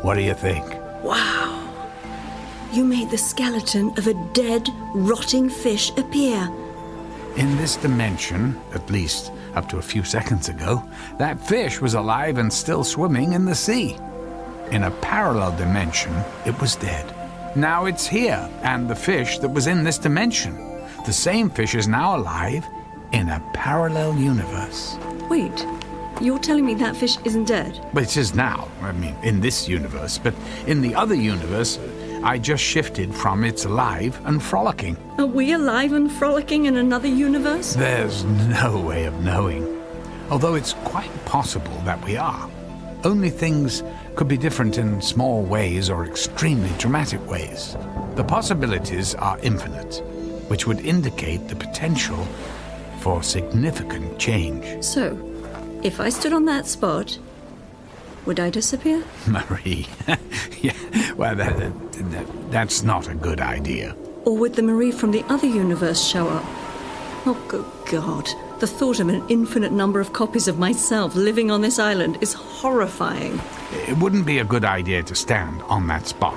I: What do you think?
J: Wow. You made the skeleton of a dead, rotting fish appear.
I: In this dimension, at least up to a few seconds ago, that fish was alive and still swimming in the sea. In a parallel dimension, it was dead. Now it's here, and the fish that was in this dimension. The same fish is now alive in a parallel universe.
J: Wait, you're telling me that fish isn't dead?
I: But it is now, in this universe. But in the other universe, I just shifted from it's alive and frolicking.
J: Are we alive and frolicking in another universe?
I: There's no way of knowing. Although it's quite possible that we are. Only things could be different in small ways or extremely dramatic ways. The possibilities are infinite, which would indicate the potential for significant change.
J: So, if I stood on that spot, would I disappear?
I: Marie, yeah, well, that's not a good idea.
J: Or would the Marie from the other universe show up? Oh, good God. The thought of an infinite number of copies of myself living on this island is horrifying.
I: It wouldn't be a good idea to stand on that spot.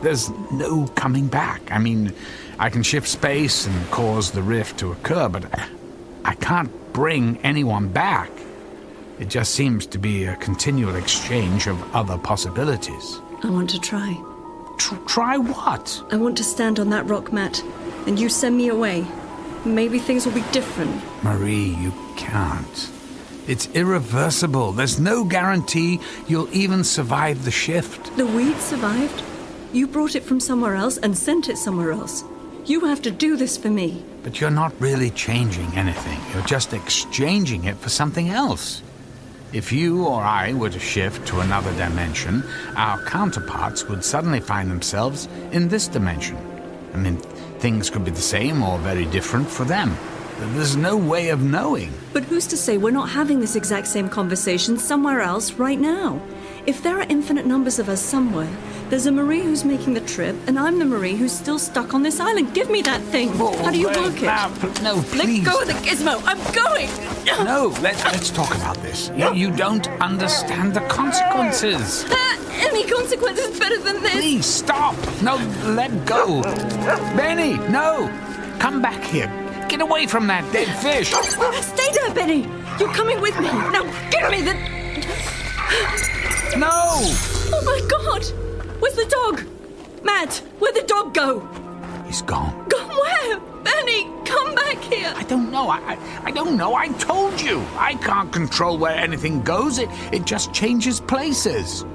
I: There's no coming back. I can shift space and cause the rift to occur, but I can't bring anyone back. It just seems to be a continual exchange of other possibilities.
J: I want to try.
I: Try what?
J: I want to stand on that rock mat, and you send me away. Maybe things will be different.
I: Marie, you can't. It's irreversible. There's no guarantee you'll even survive the shift.
J: The weed survived. You brought it from somewhere else and sent it somewhere else. You have to do this for me.
I: But you're not really changing anything. You're just exchanging it for something else. If you or I were to shift to another dimension, our counterparts would suddenly find themselves in this dimension. Things could be the same or very different for them. There's no way of knowing.
J: But who's to say we're not having this exact same conversation somewhere else right now? If there are infinite numbers of us somewhere, there's a Marie who's making the trip, and I'm the Marie who's still stuck on this island. Give me that thing. How do you work it?
I: No, please.
J: Let go of the gizmo. I'm going.
I: No, let's talk about this. You don't understand the consequences.
J: Any consequence is better than this.
I: Please, stop. No, let go. Benny, no. Come back here. Get away from that dead fish.
J: Stay there, Benny. You're coming with me. Now, give me the...
I: No.
J: Oh, my God. Where's the dog? Matt, where'd the dog go?
I: He's gone.
J: Gone where? Benny, come back here.
I: I don't know. I don't know. I told you. I can't control where anything goes. It just changes places.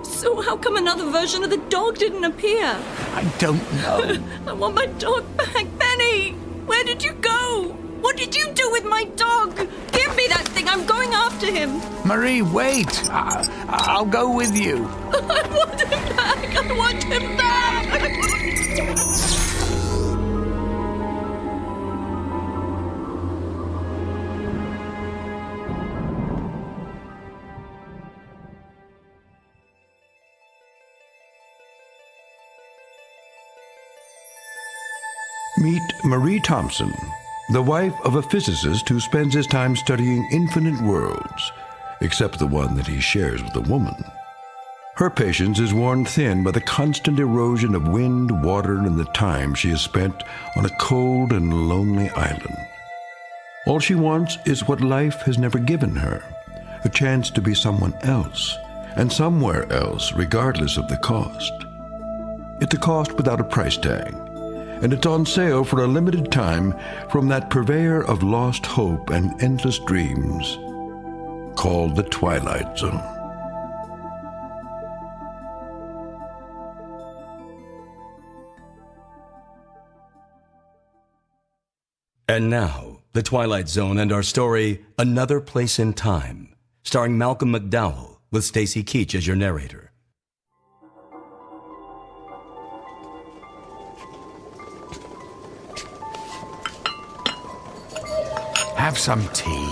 J: So how come another version of the dog didn't appear?
I: I don't know.
J: I want my dog back. Benny, where did you go? What did you do with my dog? Give me that thing. I'm going after him.
I: Marie, wait. I'll go with you.
J: I want him back. I want him back.
A: Meet Marie Thompson, the wife of a physicist who spends his time studying infinite worlds, except the one that he shares with a woman. Her patience is worn thin by the constant erosion of wind, water, and the time she has spent on a cold and lonely island. All she wants is what life has never given her, a chance to be someone else, and somewhere else, regardless of the cost. It's a cost without a price tag, and it's on sale for a limited time from that purveyor of lost hope and endless dreams called the Twilight Zone.
C: And now, The Twilight Zone and our story, Another Place in Time, starring Malcolm McDowell, with Stacy Keach as your narrator.
I: Have some tea.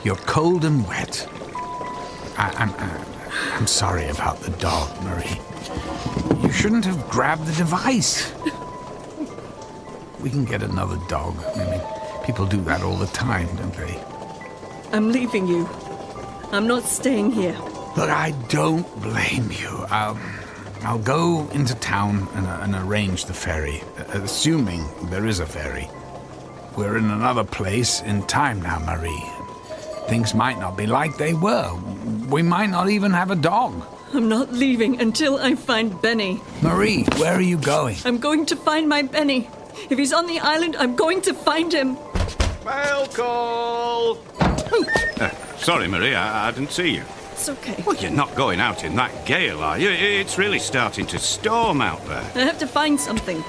I: You're cold and wet. I'm sorry about the dog, Marie. You shouldn't have grabbed the device. We can get another dog. People do that all the time, don't they?
J: I'm leaving you. I'm not staying here.
I: Look, I don't blame you. I'll go into town and arrange the ferry, assuming there is a ferry. We're in another place in time now, Marie. Things might not be like they were. We might not even have a dog.
J: I'm not leaving until I find Benny.
I: Marie, where are you going?
J: I'm going to find my Benny. If he's on the island, I'm going to find him.
K: Mail call! Sorry, Marie, I didn't see you.
J: It's okay.
K: Well, you're not going out in that gale, are you? It's really starting to storm out there.
J: I have to find something.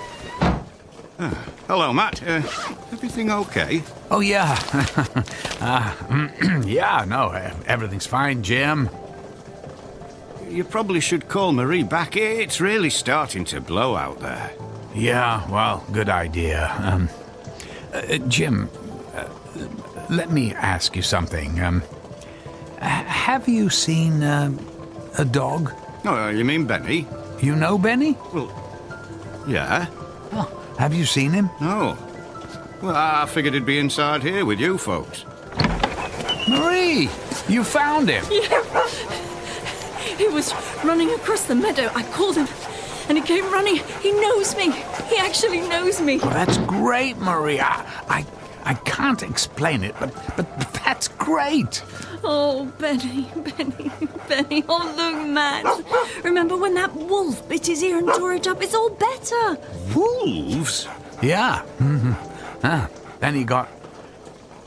K: Hello, Matt. Everything okay?
I: Oh, yeah. Yeah, no, everything's fine, Jim.
K: You probably should call Marie back. It's really starting to blow out there.
I: Yeah, well, good idea. Jim, let me ask you something. Have you seen a dog?
K: Oh, you mean Benny?
I: You know Benny?
K: Well, yeah.
I: Oh, have you seen him?
K: No. Well, I figured he'd be inside here with you folks.
I: Marie, you found him.
J: Yeah. He was running across the meadow. I called him, and he came running. He knows me. He actually knows me.
I: Well, that's great, Marie. I can't explain it, but that's great.
J: Oh, Benny. Oh, look, Matt. Remember when that wolf bit his ear and tore it up? It's all better.
K: Wolves?
I: Yeah. Then he got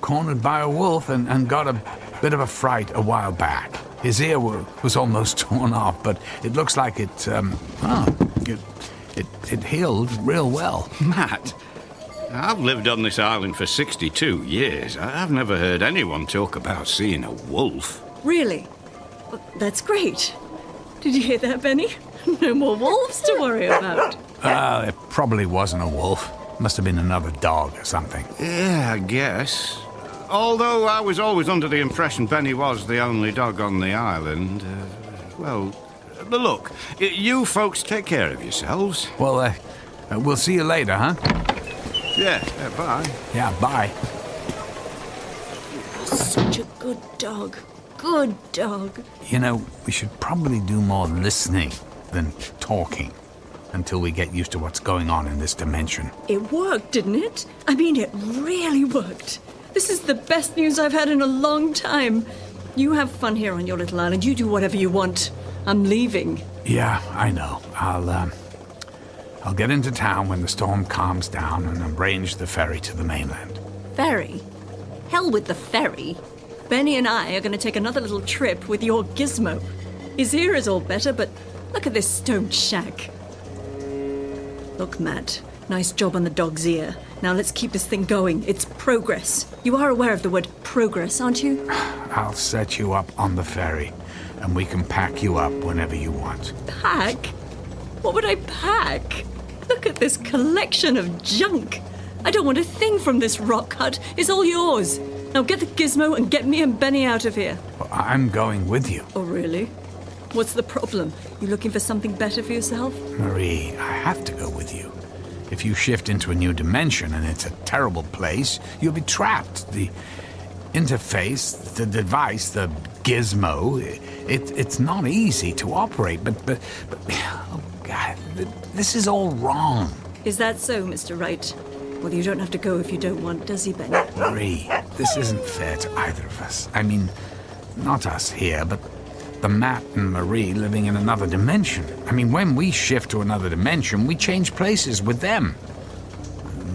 I: cornered by a wolf and got a bit of a fright a while back. His ear was almost torn off, but it looks like it healed real well.
K: Matt, I've lived on this island for 62 years. I've never heard anyone talk about seeing a wolf.
J: Really? Well, that's great. Did you hear that, Benny? No more wolves to worry about.
I: It probably wasn't a wolf. Must have been another dog or something.
K: Yeah, I guess. Although I was always under the impression Benny was the only dog on the island. But look, you folks take care of yourselves.
I: Well, we'll see you later, huh?
K: Yeah, bye.
I: Yeah, bye.
J: Such a good dog. Good dog.
I: You know, we should probably do more listening than talking until we get used to what's going on in this dimension.
J: It worked, didn't it? I mean, it really worked. This is the best news I've had in a long time. You have fun here on your little island. You do whatever you want. I'm leaving.
I: Yeah, I know. I'll get into town when the storm calms down and arrange the ferry to the mainland.
J: Ferry? Hell with the ferry. Benny and I are going to take another little trip with your gizmo. His ear is all better, but look at this stone shack. Look, Matt, nice job on the dog's ear. Now let's keep this thing going. It's progress. You are aware of the word progress, aren't you?
I: I'll set you up on the ferry, and we can pack you up whenever you want.
J: Pack? What would I pack? Look at this collection of junk. I don't want a thing from this rock hut. It's all yours. Now get the gizmo and get me and Benny out of here.
I: Well, I'm going with you.
J: Oh, really? What's the problem? You looking for something better for yourself?
I: Marie, I have to go with you. If you shift into a new dimension and it's a terrible place, you'll be trapped. The interface, the device, the gizmo, it's not easy to operate, but oh God, this is all wrong.
J: Is that so, Mr. Wright? Well, you don't have to go if you don't want, does he, Benny?
I: Marie, this isn't fair to either of us. I mean, not us here, but the Matt and Marie living in another dimension. I mean, when we shift to another dimension, we change places with them.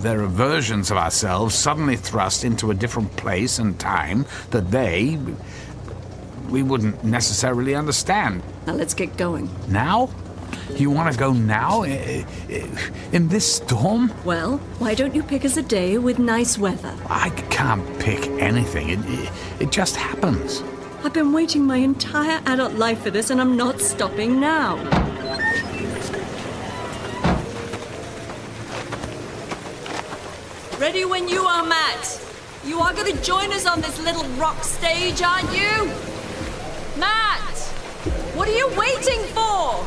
I: There are versions of ourselves suddenly thrust into a different place and time that we wouldn't necessarily understand.
J: Now let's get going.
I: Now? You want to go now? In this storm?
J: Well, why don't you pick us a day with nice weather?
I: I can't pick anything. It just happens.
J: I've been waiting my entire adult life for this, and I'm not stopping now. Ready when you are, Matt. You are going to join us on this little rock stage, aren't you? Matt! What are you waiting for?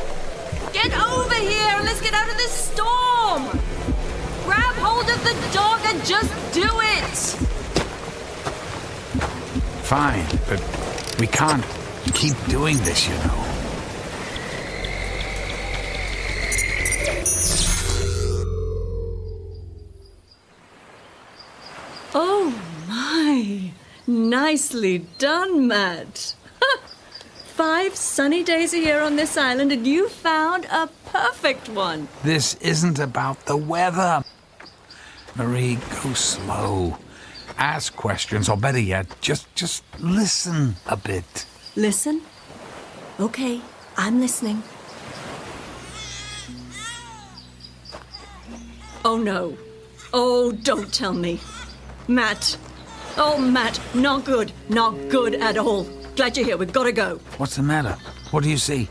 J: Get over here and let's get out of this storm! Grab hold of the dog and just do it!
I: Fine, but we can't keep doing this, you know.
J: Nicely done, Matt. 5 sunny days a year on this island, and you found a perfect one.
I: This isn't about the weather. Marie, go slow. Ask questions, or better yet, just listen a bit.
J: Listen? Okay, I'm listening. Oh, no. Oh, don't tell me. Matt. Oh, Matt, not good. Not good at all. Glad you're here. We've got to go.
I: What's the matter? What do you see?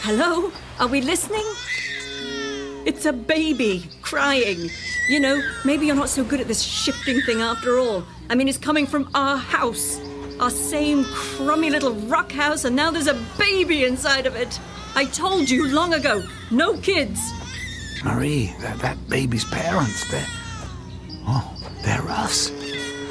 J: Hello? Are we listening? It's a baby crying. You know, maybe you're not so good at this shifting thing after all. I mean, it's coming from our house. Our same crummy little rock house, and now there's a baby inside of it. I told you long ago, no kids.
I: Marie, that baby's parents, they're us.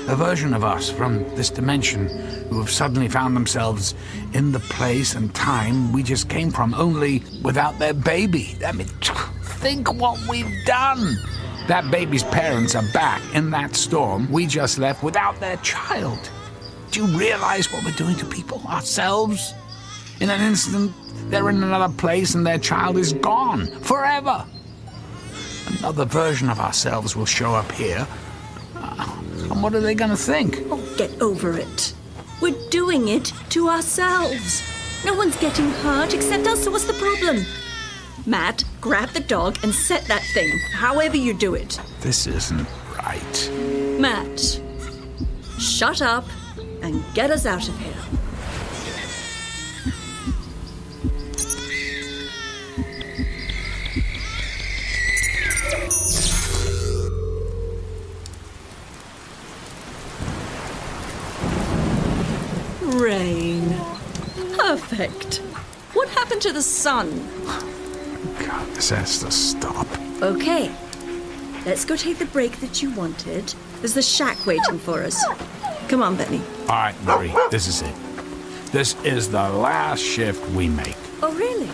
I: A version of us from this dimension who have suddenly found themselves in the place and time we just came from, only without their baby. I mean, think what we've done. That baby's parents are back in that storm we just left without their child. Do you realize what we're doing to people, ourselves? In an instant, they're in another place and their child is gone forever. Another version of ourselves will show up here. And what are they going to think?
J: Oh, get over it. We're doing it to ourselves. No one's getting hurt except us, so what's the problem? Matt, grab the dog and set that thing, however you do it.
I: This isn't right.
J: Matt, shut up and get us out of here. Rain. Perfect. What happened to the sun?
I: God, this has to stop.
J: Okay. Let's go take the break that you wanted. There's the shack waiting for us. Come on, Benny.
I: All right, Marie, this is it. This is the last shift we make.
J: Oh, really?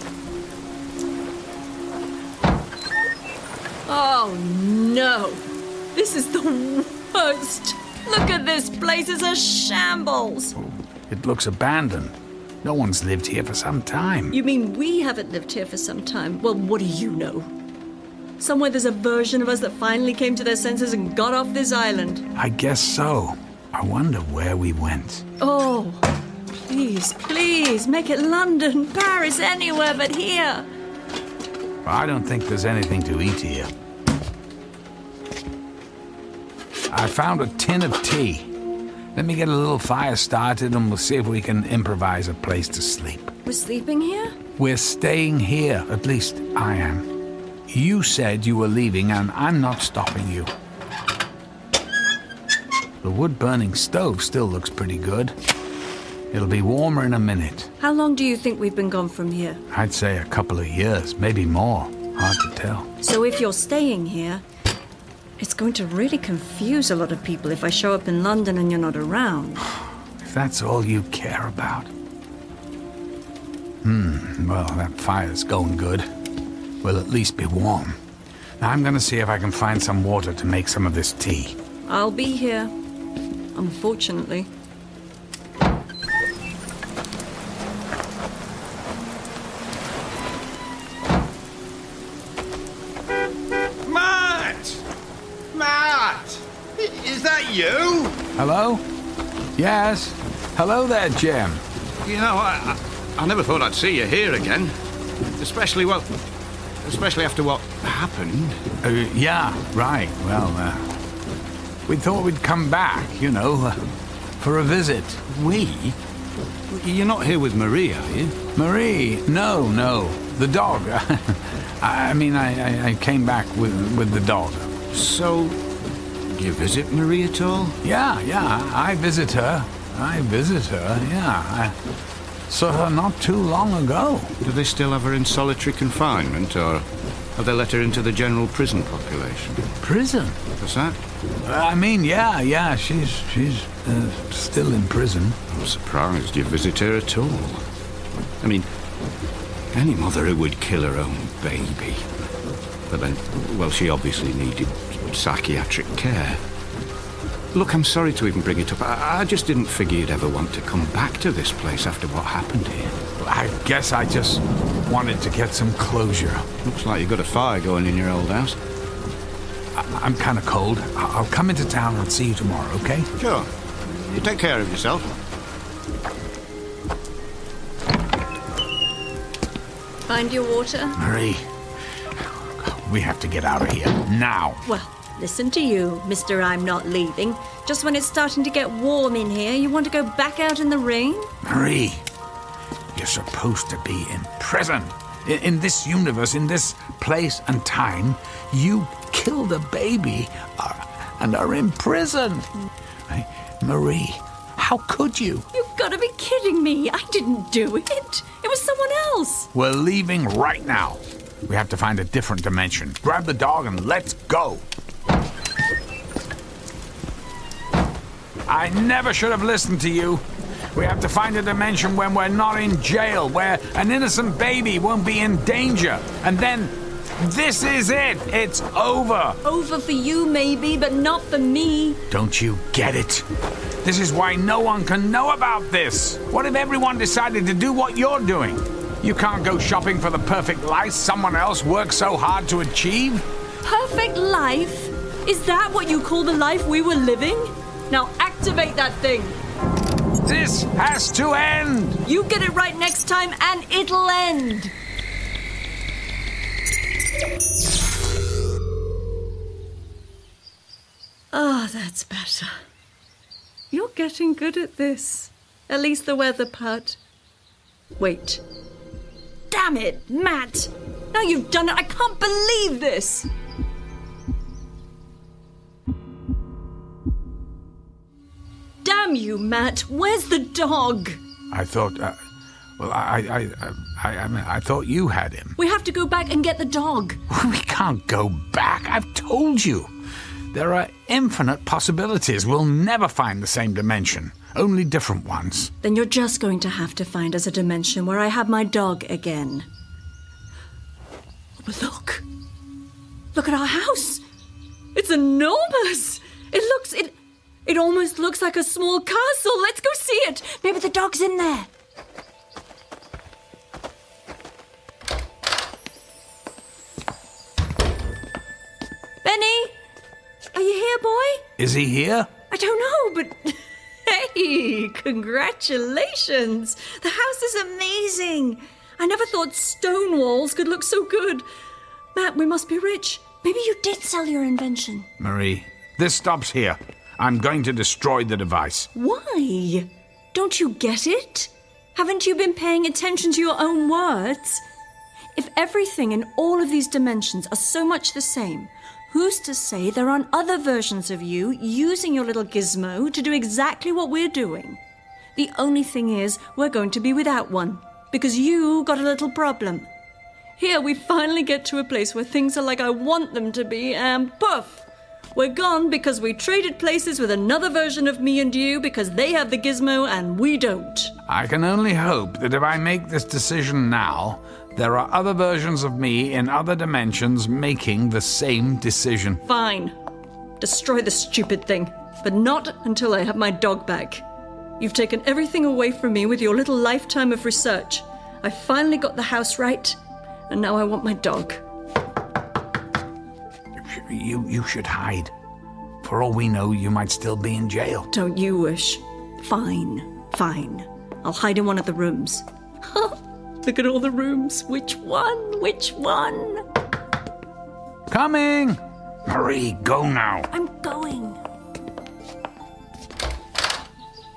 J: Oh, no. This is the worst. Look at this place. It's a shambles.
I: It looks abandoned. No one's lived here for some time.
J: You mean we haven't lived here for some time? Well, what do you know? Somewhere there's a version of us that finally came to their senses and got off this island.
I: I guess so. I wonder where we went.
J: Oh, please, please, make it London, Paris, anywhere but here.
I: I don't think there's anything to eat here. I found a tin of tea. Let me get a little fire started and we'll see if we can improvise a place to sleep.
J: We're sleeping here?
I: We're staying here, at least I am. You said you were leaving and I'm not stopping you. The wood-burning stove still looks pretty good. It'll be warmer in a minute.
J: How long do you think we've been gone from here?
I: I'd say a couple of years, maybe more. Hard to tell.
J: So if you're staying here, it's going to really confuse a lot of people if I show up in London and you're not around.
I: If that's all you care about. Well, that fire's going good. We'll at least be warm. Now I'm going to see if I can find some water to make some of this tea.
J: I'll be here, unfortunately.
K: Is that you?
I: Hello? Yes. Hello there, Jim.
K: You know, I never thought I'd see you here again. Especially after what happened.
I: Yeah, right. Well, we thought we'd come back, for a visit.
K: We? You're not here with Marie, are you?
I: Marie? No. The dog. I came back with the dog.
K: So, do you visit Marie at all?
I: Yeah, I visit her, yeah. I saw her not too long ago.
K: Do they still have her in solitary confinement, or have they let her into the general prison population?
I: Prison?
K: What's that?
I: Yeah, she's still in prison.
K: I'm surprised you visit her at all. I mean, any mother who would kill her own baby. But then, well, she obviously needed psychiatric care. Look, I'm sorry to even bring it up. I just didn't figure you'd ever want to come back to this place after what happened here.
I: I guess I just wanted to get some closure.
K: Looks like you've got a fire going in your old house.
I: I'm kind of cold. I'll come into town and see you tomorrow, okay?
K: Sure. You take care of yourself.
J: Find your water?
I: Marie, we have to get out of here now.
J: Well, listen to you, Mr. I'm not leaving. Just when it's starting to get warm in here, you want to go back out in the rain?
I: Marie, you're supposed to be in prison. In this universe, in this place and time, you killed a baby and are in prison. Marie, how could you?
J: You've got to be kidding me. I didn't do it. It was someone else.
I: We're leaving right now. We have to find a different dimension. Grab the dog and let's go. I never should have listened to you. We have to find a dimension when we're not in jail, where an innocent baby won't be in danger. And then, this is it. It's over.
J: Over for you, maybe, but not for me.
I: Don't you get it? This is why no one can know about this. What if everyone decided to do what you're doing? You can't go shopping for the perfect life someone else worked so hard to achieve.
J: Perfect life? Is that what you call the life we were living? Now activate that thing.
I: This has to end.
J: You get it right next time and it'll end. Ah, that's better. You're getting good at this. At least the weather part. Wait. Damn it, Matt! Now you've done it. I can't believe this. Damn you, Matt. Where's the dog?
I: I thought, I thought you had him.
J: We have to go back and get the dog.
I: We can't go back. I've told you. There are infinite possibilities. We'll never find the same dimension. Only different ones.
J: Then you're just going to have to find us a dimension where I have my dog again. Oh, but look. Look at our house. It's enormous. It almost looks like a small castle. Let's go see it. Maybe the dog's in there. Benny? Are you here, boy?
I: Is he here?
J: I don't know, but... Hey, congratulations. The house is amazing. I never thought stone walls could look so good. Matt, we must be rich. Maybe you did sell your invention.
I: Marie, this stops here. I'm going to destroy the device.
J: Why? Don't you get it? Haven't you been paying attention to your own words? If everything in all of these dimensions are so much the same, who's to say there aren't other versions of you using your little gizmo to do exactly what we're doing? The only thing is, we're going to be without one, because you got a little problem. Here we finally get to a place where things are like I want them to be, and poof! We're gone because we traded places with another version of me and you because they have the gizmo and we don't.
I: I can only hope that if I make this decision now, there are other versions of me in other dimensions making the same decision.
J: Fine. Destroy the stupid thing, but not until I have my dog back. You've taken everything away from me with your little lifetime of research. I finally got the house right, and now I want my dog.
I: You should hide. For all we know, you might still be in jail.
J: Don't you wish? Fine. I'll hide in one of the rooms. Look at all the rooms. Which one?
I: Coming! Marie, go now.
J: I'm going.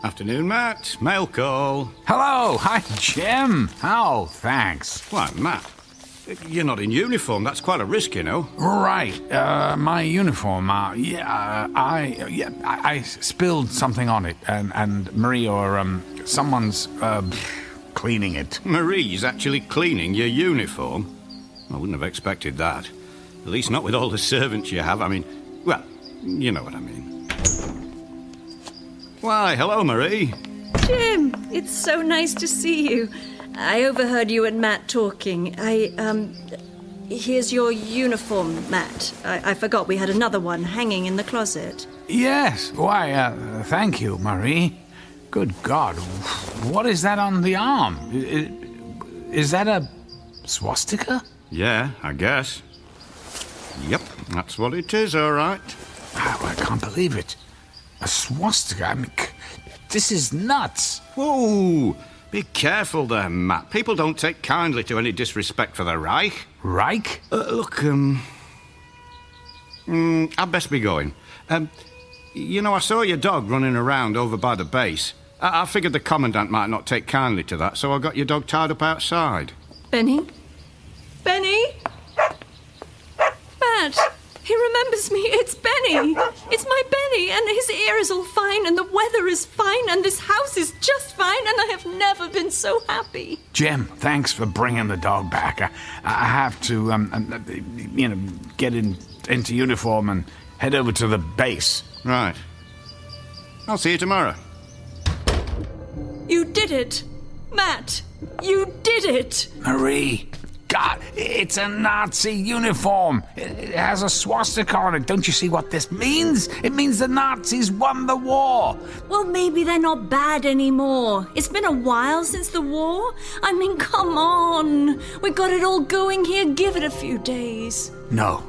K: Afternoon, Matt. Mail call.
I: Hello. Hi, Jim. Oh, thanks.
K: Why, Matt? You're not in uniform. That's quite a risk, you know.
I: Right. My uniform. I spilled something on it, and Marie or someone's cleaning it.
K: Marie's actually cleaning your uniform? I wouldn't have expected that. At least not with all the servants you have. I mean, well, you know what I mean. Why, hello, Marie.
J: Jim, it's so nice to see you. I overheard you and Matt talking. Here's your uniform, Matt. I forgot we had another one hanging in the closet.
I: Yes, why, thank you, Marie. Good God, what is that on the arm? Is that a swastika?
K: Yeah, I guess. Yep, that's what it is, all right.
I: Oh, I can't believe it. A swastika? I mean, this is nuts.
K: Whoa! Be careful there, Matt. People don't take kindly to any disrespect for the Reich.
I: Reich?
K: Look, I'd best be going. You know, I saw your dog running around over by the base. I figured the Commandant might not take kindly to that, so I got your dog tied up outside.
J: Benny? Benny? Matt, he remembers me. It's Benny. It's my Benny, and his ear is all fine, and the weather is fine, and this house is just fine, and I have never been so happy.
I: Jim, thanks for bringing the dog back. I have to, get into uniform and head over to the base.
K: Right. I'll see you tomorrow.
J: You did it! Matt, you did it!
I: Marie, God, it's a Nazi uniform. It has a swastika on it. Don't you see what this means? It means the Nazis won the war.
J: Well, maybe they're not bad anymore. It's been a while since the war. I mean, come on. We got it all going here. Give it a few days.
I: No.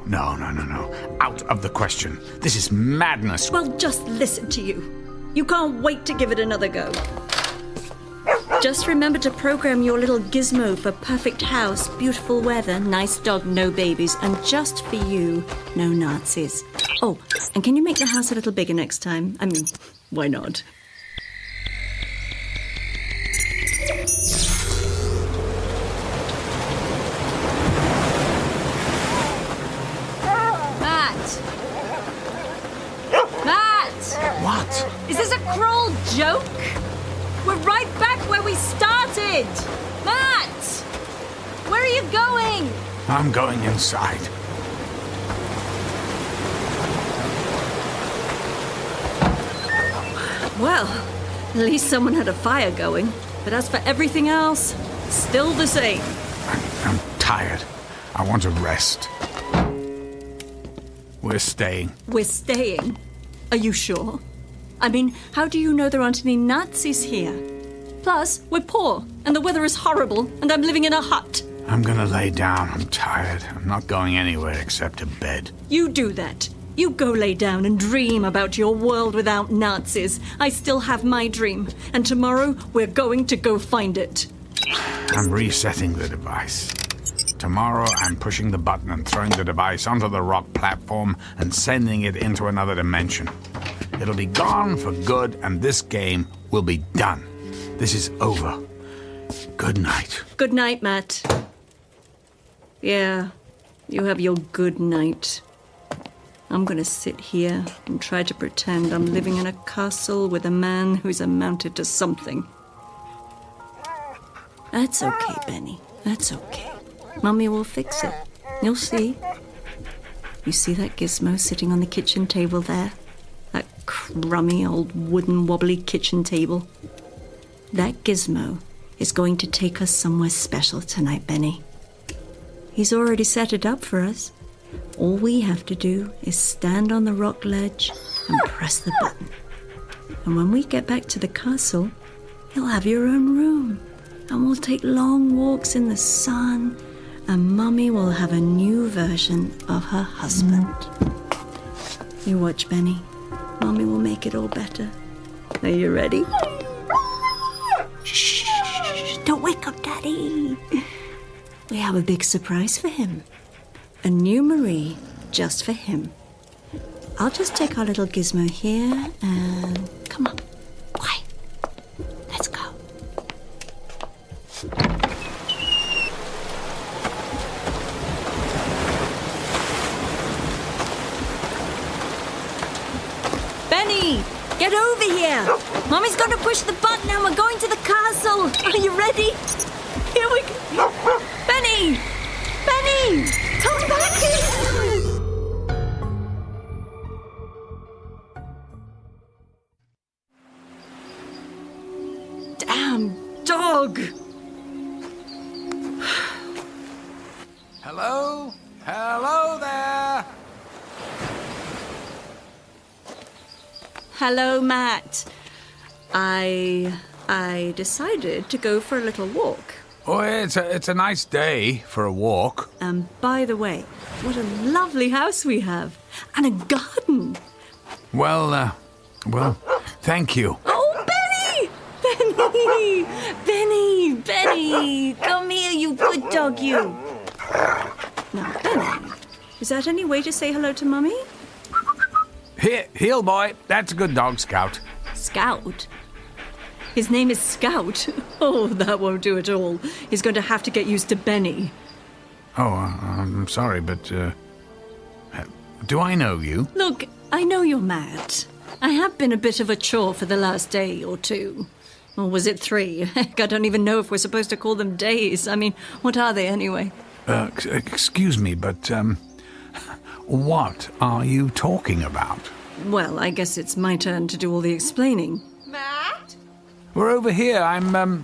I: Out of the question. This is madness.
J: Well, just listen to you. You can't wait to give it another go. Just remember to program your little gizmo for perfect house, beautiful weather, nice dog, no babies, and just for you, no Nazis. Oh, and can you make the house a little bigger next time? I mean, why not? Matt!
I: What?
J: Is this a cruel joke? We're right back where we started! Matt! Where are you going?
I: I'm going inside.
J: Well, at least someone had a fire going. But as for everything else, still the same.
I: I'm tired. I want to rest. We're staying.
J: We're staying? Are you sure? I mean, how do you know there aren't any Nazis here? Plus, we're poor, and the weather is horrible, and I'm living in a hut.
I: I'm gonna lay down. I'm tired. I'm not going anywhere except to bed.
J: You do that. You go lay down and dream about your world without Nazis. I still have my dream, and tomorrow we're going to go find it.
I: I'm resetting the device. Tomorrow I'm pushing the button and throwing the device onto the rock platform and sending it into another dimension. It'll be gone for good, and this game will be done. This is over. Good night.
J: Good night, Matt. Yeah, you have your good night. I'm gonna sit here and try to pretend I'm living in a castle with a man who's amounted to something. That's okay, Benny. That's okay. Mummy will fix it. You'll see. You see that gizmo sitting on the kitchen table there? That crummy old wooden wobbly kitchen table? That gizmo is going to take us somewhere special tonight, Benny. He's already set it up for us. All we have to do is stand on the rock ledge and press the button. And when we get back to the castle, you'll have your own room. And we'll take long walks in the sun, and Mummy will have a new version of her husband. You watch, Benny. Mummy will make it all better. Are you ready? Shh! Don't wake up, Daddy. We have a big surprise for him. A new Marie just for him. I'll just take our little gizmo here and... Come on. Quiet. Let's go. Benny! Get over here! Mommy's going to push the button and we're going to the castle! Are you ready? Here we go! Benny! Benny! Come back here! Damn dog!
I: Hello? Hello there!
J: Hello, Matt. I decided to go for a little walk.
I: Oh, it's a nice day for a walk.
J: And by the way, what a lovely house we have. And a garden.
I: Well, thank you.
J: Oh, Benny! Benny! Come here, you good dog, you. Now, Benny, is that any way to say hello to Mummy?
I: Here, heel boy. That's a good dog, Scout.
J: Scout? His name is Scout? Oh, that won't do at all. He's going to have to get used to Benny.
I: Oh, I'm sorry, but, do I know you?
J: Look, I know you're mad. I have been a bit of a chore for the last day or two. Or was it 3? Heck, I don't even know if we're supposed to call them days. I mean, what are they anyway?
I: Excuse me, but, what are you talking about?
J: Well, I guess it's my turn to do all the explaining.
G: Matt?
I: We're over here. I'm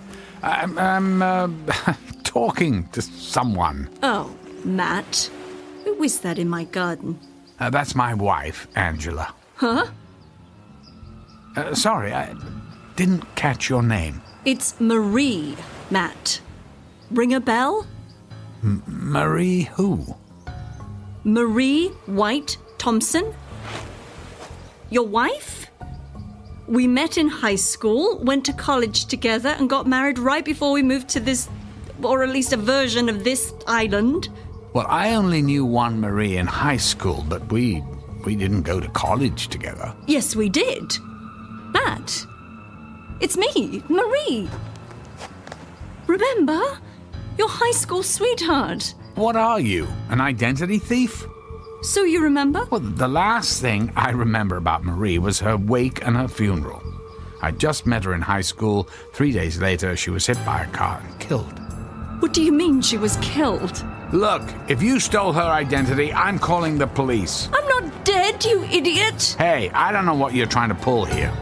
I: talking to someone.
J: Oh, Matt. Who is that in my garden?
I: That's my wife, Angela.
J: Huh?
I: Sorry, I didn't catch your name.
J: It's Marie, Matt. Ring a bell?
I: Marie who?
J: Marie White Thompson? Your wife? We met in high school, went to college together, and got married right before we moved to this, or at least a version of this island.
I: Well, I only knew one Marie in high school, but we didn't go to college together.
J: Yes, we did. Matt, it's me, Marie. Remember? Your high school sweetheart.
I: What are you, an identity thief?
J: So you remember?
I: Well, the last thing I remember about Marie was her wake and her funeral. I just met her in high school. 3 days later, she was hit by a car and killed.
J: What do you mean she was killed?
I: Look, if you stole her identity, I'm calling the police.
J: I'm not dead, you idiot!
I: Hey, I don't know what you're trying to pull here.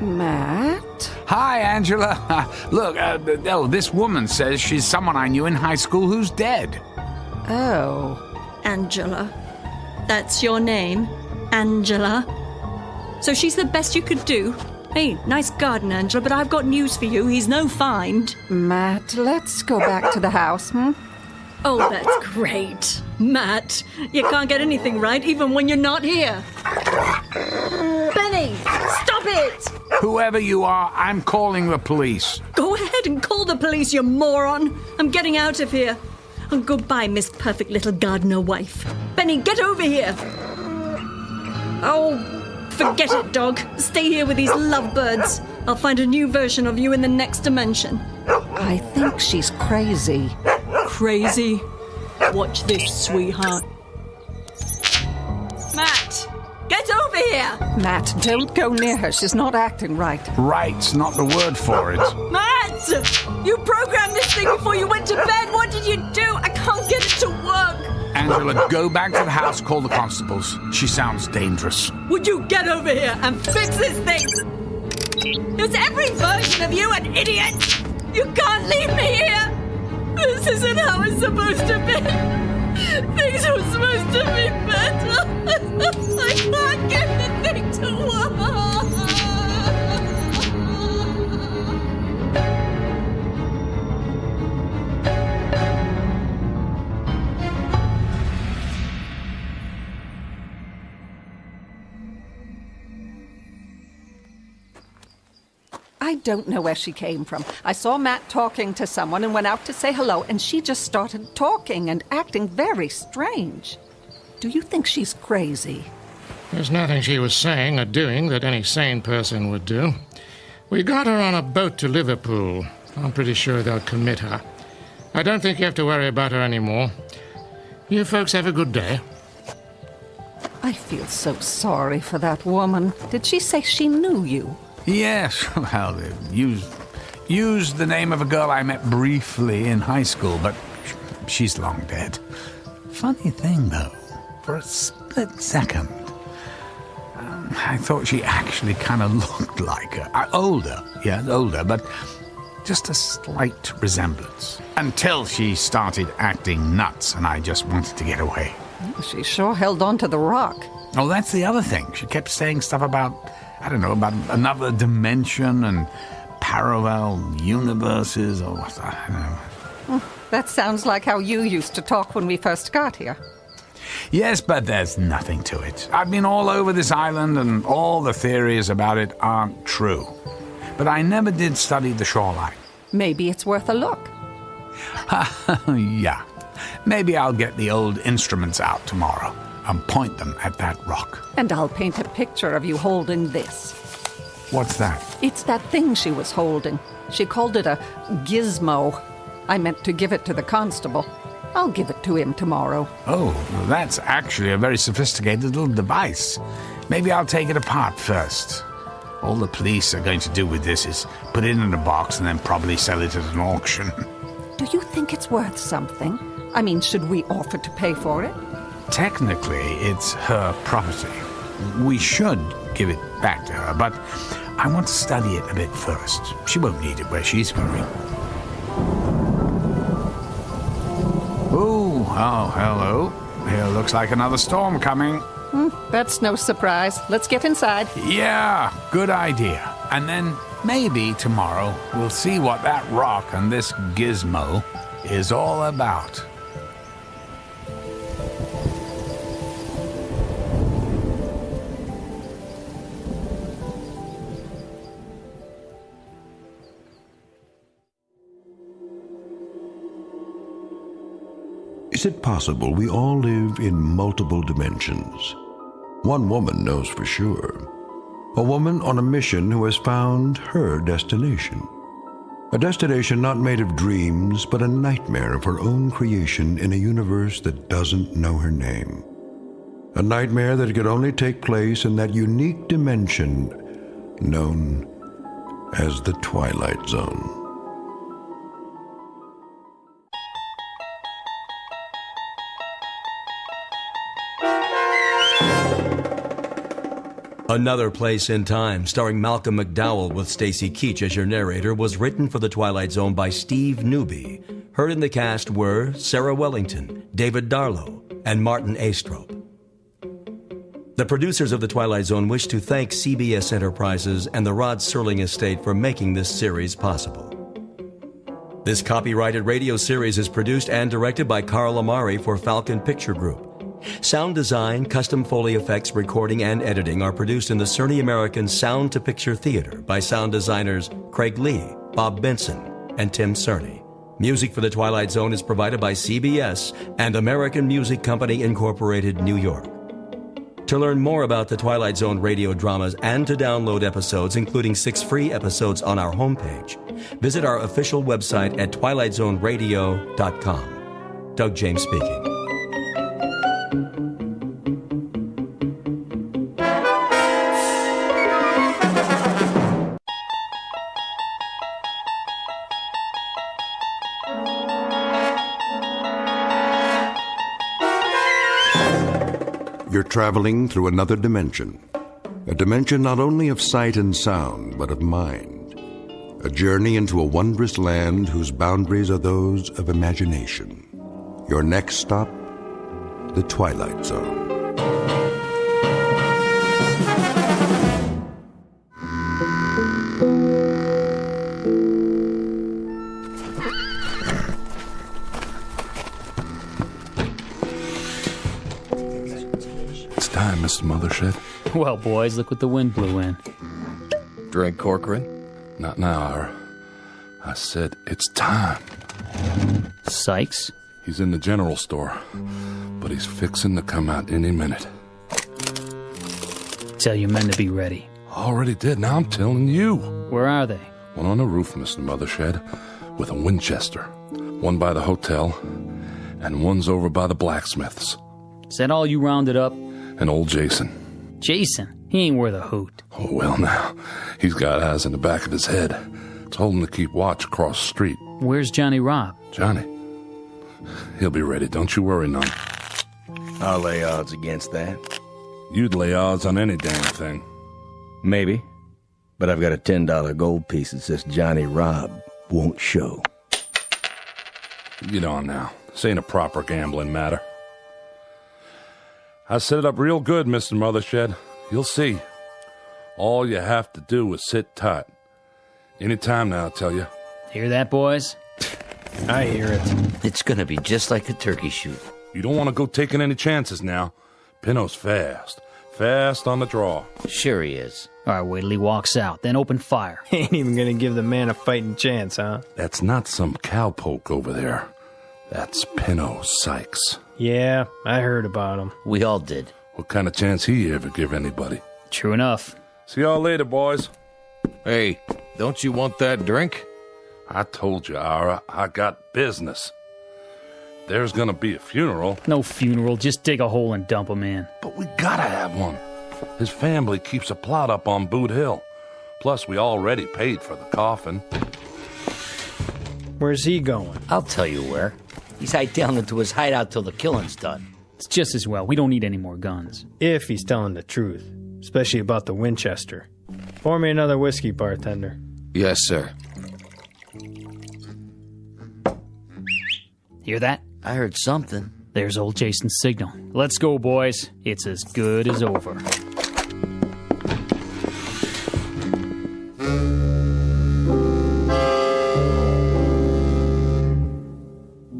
D: Matt?
I: Hi, Angela. Look, this woman says she's someone I knew in high school who's dead.
D: Oh.
J: Angela. That's your name? Angela? So she's the best you could do? Hey, nice garden, Angela, but I've got news for you. He's no find.
D: Matt, let's go back to the house,
J: Oh, that's great. Matt, you can't get anything right even when you're not here. Benny, stop it!
I: Whoever you are, I'm calling the police.
J: Go ahead and call the police, you moron. I'm getting out of here. And goodbye, Miss Perfect Little Gardener Wife. Benny, get over here. Oh, forget it, dog. Stay here with these lovebirds. I'll find a new version of you in the next dimension.
D: I think she's crazy.
J: Crazy? Watch this, sweetheart. Matt, get over here!
D: Matt, don't go near her. She's not acting right.
I: Right's not the word for it.
J: Matt! You programmed this thing before you went to bed. What did you do? I can't get it to work.
I: Angela, go back to the house, call the constables. She sounds dangerous.
J: Would you get over here and fix this thing? It's every version of you, an idiot! You can't leave me here! This isn't how it's supposed to be. Things were supposed to be better. I can't get the thing to work.
D: I don't know where she came from. I saw Matt talking to someone and went out to say hello, and she just started talking and acting very strange. Do you think she's crazy?
L: There's nothing she was saying or doing that any sane person would do. We got her on a boat to Liverpool. I'm pretty sure they'll commit her. I don't think you have to worry about her anymore. You folks have a good day.
D: I feel so sorry for that woman. Did she say she knew you?
I: Yes, well, used the name of a girl I met briefly in high school, but she's long dead. Funny thing, though, for a split second, I thought she actually kind of looked like her. Older, but just a slight resemblance. Until she started acting nuts and I just wanted to get away.
D: She sure held on to the rock.
I: Oh, that's the other thing. She kept saying stuff about, about another dimension and parallel universes or what, I don't know.
D: That sounds like how you used to talk when we first got here.
I: Yes, but there's nothing to it. I've been all over this island and all the theories about it aren't true. But I never did study the shoreline.
D: Maybe it's worth a look.
I: Yeah. Maybe I'll get the old instruments out tomorrow and point them at that rock.
D: And I'll paint a picture of you holding this.
I: What's that?
D: It's that thing she was holding. She called it a gizmo. I meant to give it to the constable. I'll give it to him tomorrow.
I: Oh, well, that's actually a very sophisticated little device. Maybe I'll take it apart first. All the police are going to do with this is put it in a box and then probably sell it at an auction.
D: Do you think it's worth something? I mean, should we offer to pay for it?
I: Technically, it's her property. We should give it back to her, but I want to study it a bit first. She won't need it where she's going. Oh, hello. Here looks like another storm coming.
D: That's no surprise. Let's get inside.
I: Yeah, good idea. And then maybe tomorrow we'll see what that rock and this gizmo is all about.
A: Is it possible we all live in multiple dimensions? One woman knows for sure. A woman on a mission who has found her destination. A destination not made of dreams, but a nightmare of her own creation in a universe that doesn't know her name. A nightmare that could only take place in that unique dimension known as the Twilight Zone.
C: Another Place in Time, starring Malcolm McDowell with Stacy Keach as your narrator, was written for The Twilight Zone by Steve Newby. Heard in the cast were Sarah Wellington, David Darlow, and Martin Astrop. The producers of The Twilight Zone wish to thank CBS Enterprises and the Rod Serling Estate for making this series possible. This copyrighted radio series is produced and directed by Carl Amari for Falcon Picture Group. Sound design, custom Foley effects, recording, and editing are produced in the Cerny American Sound to Picture Theater by sound designers Craig Lee, Bob Benson, and Tim Cerny. Music for The Twilight Zone is provided by CBS and American Music Company Incorporated, New York. To learn more about the Twilight Zone radio dramas and to download episodes, including 6 free episodes on our homepage, visit our official website at twilightzoneradio.com. Doug James speaking.
A: You're traveling through another dimension. A dimension not only of sight and sound, but of mind. A journey into a wondrous land whose boundaries are those of imagination. Your next stop, the Twilight Zone.
M: Mr. Mothershed.
H: Well, boys, look what the wind blew in.
M: Drink, Corcoran? Not now. I said it's time.
H: Sykes?
M: He's in the general store, but he's fixing to come out any minute.
H: Tell your men to be ready.
M: Already did. Now I'm telling you.
H: Where are they?
M: One on the roof, Mr. Mothershed, with a Winchester. One by the hotel, and one's over by the blacksmith's.
H: Is that all you rounded up?
M: And old Jason.
H: Jason? He ain't worth a hoot.
M: Oh, well, now. He's got eyes in the back of his head. Told him to keep watch across the street.
H: Where's Johnny Robb?
M: Johnny? He'll be ready. Don't you worry none.
E: I'll lay odds against that.
M: You'd lay odds on any damn thing.
E: Maybe. But I've got a $10 gold piece that says Johnny Robb won't show.
M: Get on now. This ain't a proper gambling matter. I set it up real good, Mr. Mothershed. You'll see. All you have to do is sit tight. Any time now, I tell you.
H: Hear that, boys?
N: I hear it.
O: It's gonna be just like a turkey shoot.
M: You don't want to go taking any chances now. Pinno's fast. Fast on the draw.
O: Sure he is.
H: All right, wait till he walks out, then open fire.
N: Ain't even gonna give the man a fighting chance, huh?
M: That's not some cowpoke over there. That's Pinno Sykes.
N: Yeah, I heard about him.
O: We all did.
M: What kind of chance he ever give anybody?
H: True enough.
M: See y'all later, boys.
B: Hey, don't you want that drink?
M: I told you, Ira, I got business. There's gonna be a funeral.
H: No funeral, just dig a hole and dump him in.
M: But we gotta have one. His family keeps a plot up on Boot Hill. Plus, we already paid for the coffin.
N: Where's he going?
O: I'll tell you where. He's hiding down into his hideout till the killing's done.
H: It's just as well. We don't need any more guns.
N: If he's telling the truth. Especially about the Winchester. Pour me another whiskey, bartender.
B: Yes, sir.
H: Hear that?
O: I heard something.
H: There's old Jason's signal. Let's go, boys. It's as good as over.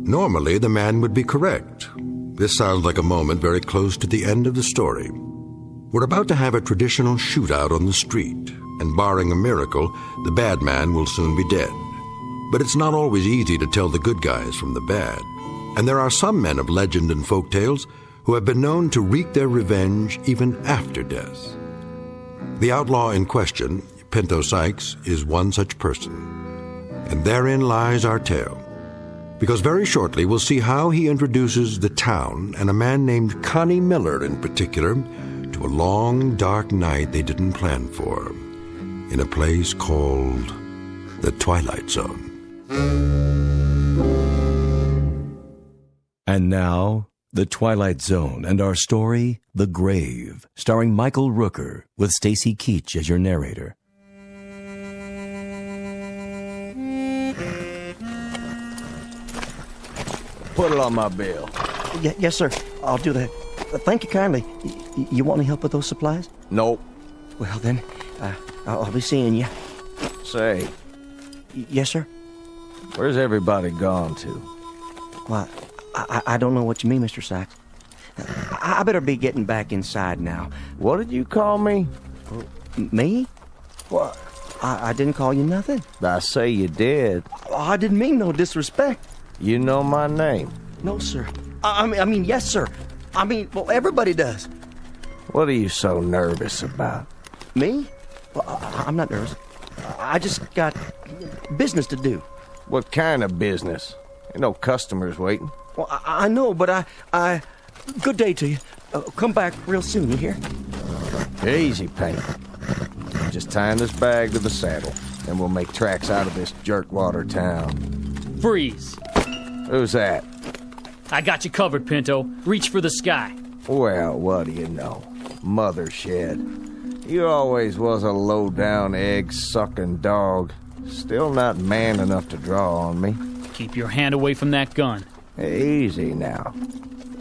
A: Normally, the man would be correct. This sounds like a moment very close to the end of the story. We're about to have a traditional shootout on the street, and barring a miracle, the bad man will soon be dead. But it's not always easy to tell the good guys from the bad. And there are some men of legend and folk tales who have been known to wreak their revenge even after death. The outlaw in question, Pinto Sykes, is one such person. And therein lies our tale. Because very shortly we'll see how he introduces the town and a man named Connie Miller in particular to a long, dark night they didn't plan for in a place called the Twilight Zone.
C: And now, The Twilight Zone and our story, The Grave, starring Michael Rooker with Stacy Keach as your narrator.
E: Put it on my bill.
P: Yes, sir. I'll do that. Thank you kindly. You want any help with those supplies?
E: Nope.
P: Well, then, I'll be seeing you.
E: Say.
P: Yes, sir?
E: Where's everybody gone to?
P: Why, I don't know what you mean, Mr. Sykes. I better be getting back inside now.
E: What did you call me?
P: Me? What? I didn't call you nothing.
E: I say you did.
P: I didn't mean no disrespect.
E: You know my name?
P: No, sir. I mean, yes, sir. I mean, well, everybody does.
E: What are you so nervous about?
P: Me? Well, I'm not nervous. I just got business to do.
E: What kind of business? Ain't no customers waiting.
P: Well, I know, but I... Good day to you. Come back real soon, you hear?
E: Easy, Penny. I'm just tying this bag to the saddle, and we'll make tracks out of this jerkwater town.
H: Freeze.
E: Who's that?
H: I got you covered, Pinto. Reach for the sky.
E: Well, what do you know? Mothershed. You always was a low-down, egg-sucking dog. Still not man enough to draw on me.
H: Keep your hand away from that gun.
E: Easy now.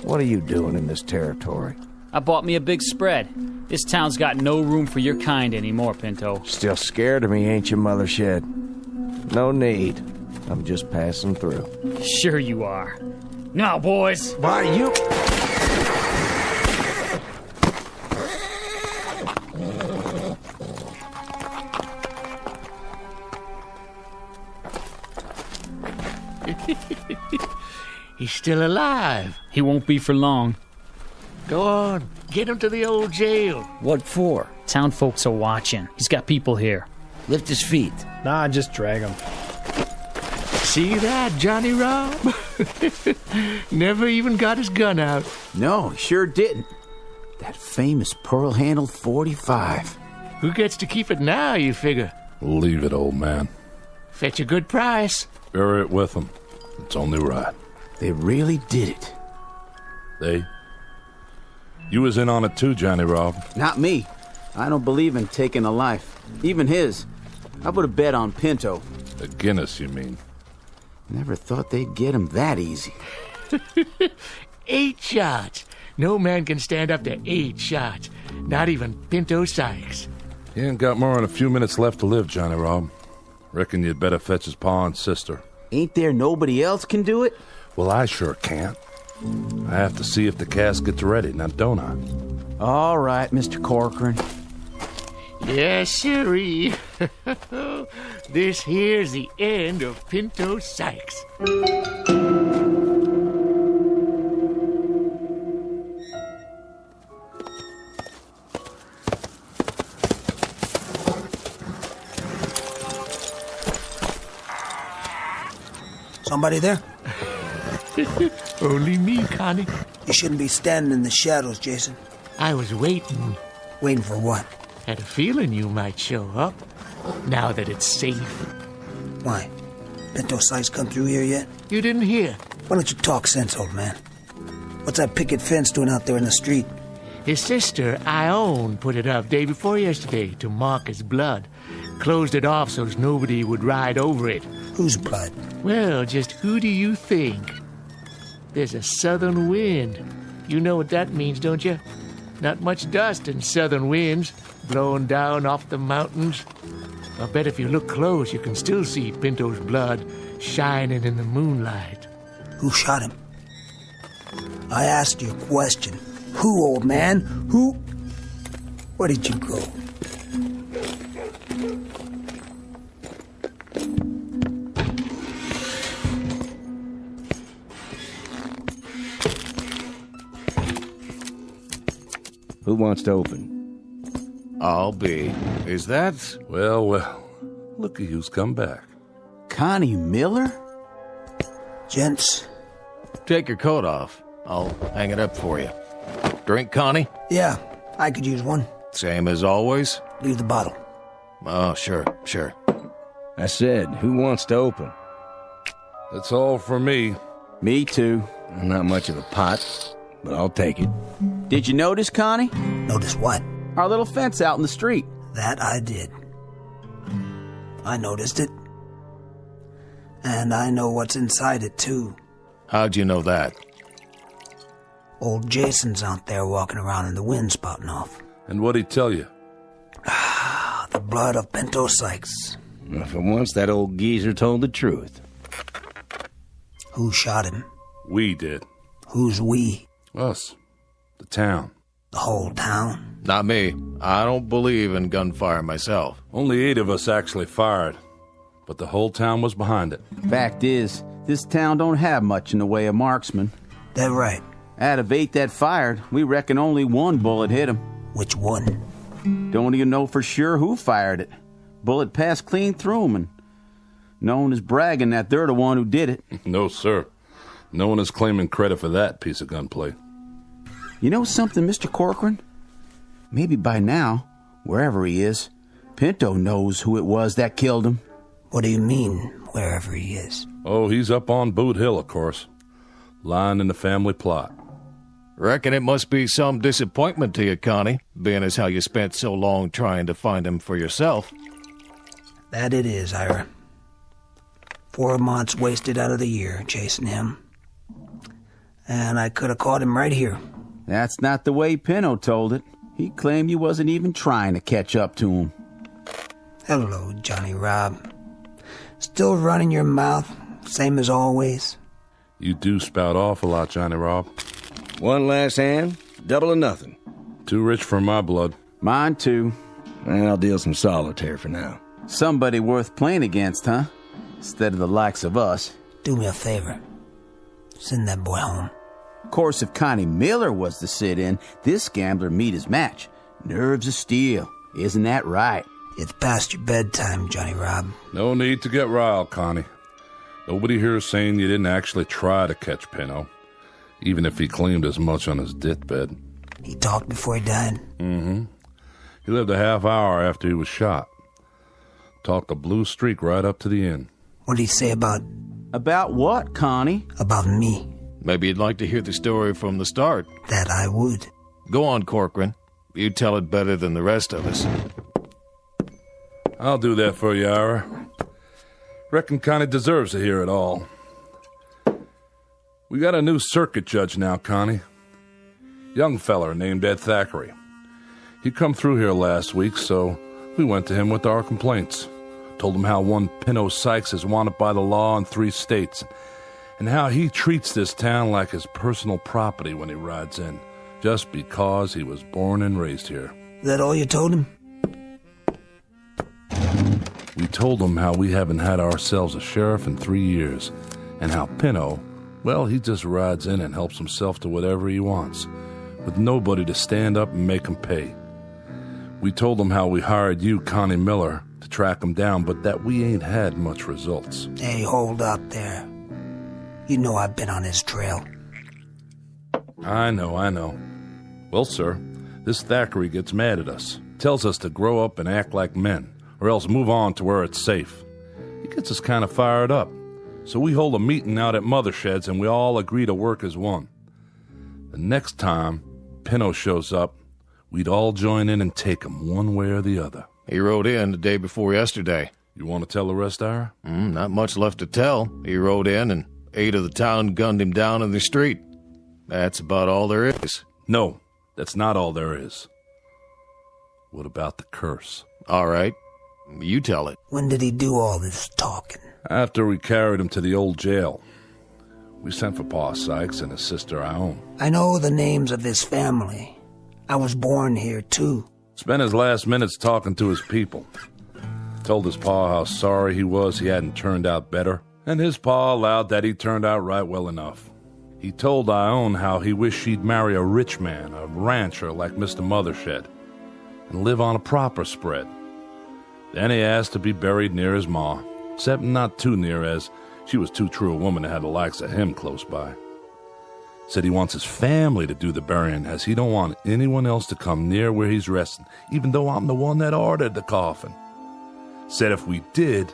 E: What are you doing in this territory?
H: I bought me a big spread. This town's got no room for your kind anymore, Pinto.
E: Still scared of me, ain't you, Mothershed? No need. I'm just passing through.
H: Sure you are. Now, boys.
E: Why, you...
L: He's still alive.
H: He won't be for long.
L: Go on. Get him to the old jail.
O: What for?
H: Town folks are watching. He's got people here.
O: Lift his feet.
N: Nah, just drag him.
L: See that, Johnny Rob? Never even got his gun out.
Q: No, sure didn't. That famous pearl-handled .45.
L: Who gets to keep it now, you figure?
M: Leave it, old man.
L: Fetch a good price.
M: Bury it with them. It's only right.
Q: They really did it.
M: They? You was in on it too, Johnny Rob.
Q: Not me. I don't believe in taking a life. Even his. I put a bet on Pinto.
M: A Guinness, you mean?
Q: Never thought they'd get him that easy.
R: 8 shots. No man can stand up to 8 shots. Not even Pinto Sykes.
M: He ain't got more than a few minutes left to live, Johnny Rob. Reckon you'd better fetch his pa and sister.
Q: Ain't there nobody else can do it?
M: Well, I sure can't. I have to see if the casket's ready, now don't I?
Q: All right, Mr. Corcoran.
R: Yes, sirree. This here's the end of Pinto Sykes.
S: Somebody there?
R: Only me, Connie.
S: You shouldn't be standing in the shadows, Jason.
R: I was waiting.
S: Waiting for what?
R: Had a feeling you might show up, now that it's safe.
S: Why? Pinto Sykes come through here yet?
R: You didn't hear.
S: Why don't you talk sense, old man? What's that picket fence doing out there in the street?
R: His sister, Ione, put it up day before yesterday to mark his blood. Closed it off so nobody would ride over it.
S: Whose blood?
R: Well, just who do you think? There's a southern wind. You know what that means, don't you? Not much dust in southern winds, blowing down off the mountains. I bet if you look close, you can still see Pinto's blood shining in the moonlight.
S: Who shot him? I asked you a question. Who, old man? Who? Where did you go?
P: Who wants to open?
K: I'll be. Is that?
M: Well, look at who's come back.
Q: Connie Miller?
S: Gents.
K: Take your coat off. I'll hang it up for you. Drink, Connie?
S: Yeah, I could use one.
K: Same as always?
S: Leave the bottle.
K: Oh, sure.
P: I said, who wants to open?
M: That's all for me.
Q: Me too.
P: Not much of a pot, but I'll take it.
Q: Did you notice, Connie?
S: Notice what?
Q: Our little fence out in the street.
S: That I did. I noticed it. And I know what's inside it, too.
K: How'd you know that?
S: Old Jason's out there walking around in the wind spouting off.
M: And what'd he tell you?
S: The blood of Pinto Sykes.
P: Well, for once, that old geezer told the truth.
S: Who shot him?
M: We did.
S: Who's we?
M: Us. The town.
S: The whole town?
K: Not me. I don't believe in gunfire myself.
M: Only 8 of us actually fired, but the whole town was behind it.
Q: Fact is, this town don't have much in the way of marksmen.
S: That right.
Q: Out of 8 that fired, we reckon only 1 bullet hit him.
S: Which one?
Q: Don't even know for sure who fired it. Bullet passed clean through him, and no one is bragging that they're the one who did it.
M: No, sir. No one is claiming credit for that piece of gunplay.
Q: You know something, Mr. Corcoran? Maybe by now, wherever he is, Pinto knows who it was that killed him.
S: What do you mean, wherever he is?
M: Oh, he's up on Boot Hill, of course. Lying in the family plot.
K: Reckon it must be some disappointment to you, Connie, being as how you spent so long trying to find him for yourself.
S: That it is, Ira. 4 months wasted out of the year chasing him. And I could have caught him right here.
Q: That's not the way Pinto told it. He claimed you wasn't even trying to catch up to him.
S: Hello, Johnny Rob. Still running your mouth, same as always?
M: You do spout off a lot, Johnny Rob.
P: One last hand, double or nothing.
M: Too rich for my blood.
Q: Mine too.
P: I'll deal some solitaire for now.
Q: Somebody worth playing against, huh? Instead of the likes of us.
S: Do me a favor. Send that boy home.
Q: Of course, if Connie Miller was to sit in, this gambler meet his match. Nerves of steel. Isn't that right?
S: It's past your bedtime, Johnny Rob.
M: No need to get riled, Connie. Nobody here is saying you didn't actually try to catch Pinto, even if he claimed as much on his deathbed.
S: He talked before he died?
M: Mm-hmm. He lived a half hour after he was shot. Talked a blue streak right up to the end.
S: What did he say about...
Q: About what, Connie?
S: About me.
K: Maybe you'd like to hear the story from the start.
S: That I would.
K: Go on, Corcoran. You tell it better than the rest of us.
M: I'll do that for you, Ira. Reckon Connie deserves to hear it all. We got a new circuit judge now, Connie. Young feller named Ed Thackeray. He come through here last week, so we went to him with our complaints. Told him how one Pinto Sykes is wanted by the law in 3 states, and how he treats this town like his personal property when he rides in, just because he was born and raised here.
S: Is that all you told him?
M: We told him how we haven't had ourselves a sheriff in 3 years, and how Pinto, well, he just rides in and helps himself to whatever he wants, with nobody to stand up and make him pay. We told him how we hired you, Connie Miller, to track him down, but that we ain't had much results.
S: Hey, hold up there. You know I've been on his trail.
M: I know. Well, sir, this Thackeray gets mad at us, tells us to grow up and act like men, or else move on to where it's safe. He gets us kind of fired up. So we hold a meeting out at Mothershed's and we all agree to work as one. The next time Pinto shows up, we'd all join in and take him one way or the other.
B: He rode in the day before yesterday.
M: You want to tell the rest, Ira?
B: Not much left to tell. He rode in and 8 of the town gunned him down in the street. That's about all there is.
M: No, that's not all there is. What about the curse?
B: All right. You tell it.
S: When did he do all this talking?
M: After we carried him to the old jail. We sent for Pa Sykes and his sister Ione.
S: I know the names of his family. I was born here, too.
M: Spent his last minutes talking to his people. Told his pa how sorry he was he hadn't turned out better, and his pa allowed that he turned out right well enough. He told Ione how he wished she'd marry a rich man, a rancher like Mr. Mothershed, and live on a proper spread. Then he asked to be buried near his ma, except not too near, as she was too true a woman to have the likes of him close by. Said he wants his family to do the burying, as he don't want anyone else to come near where he's resting, even though I'm the one that ordered the coffin. Said if we did,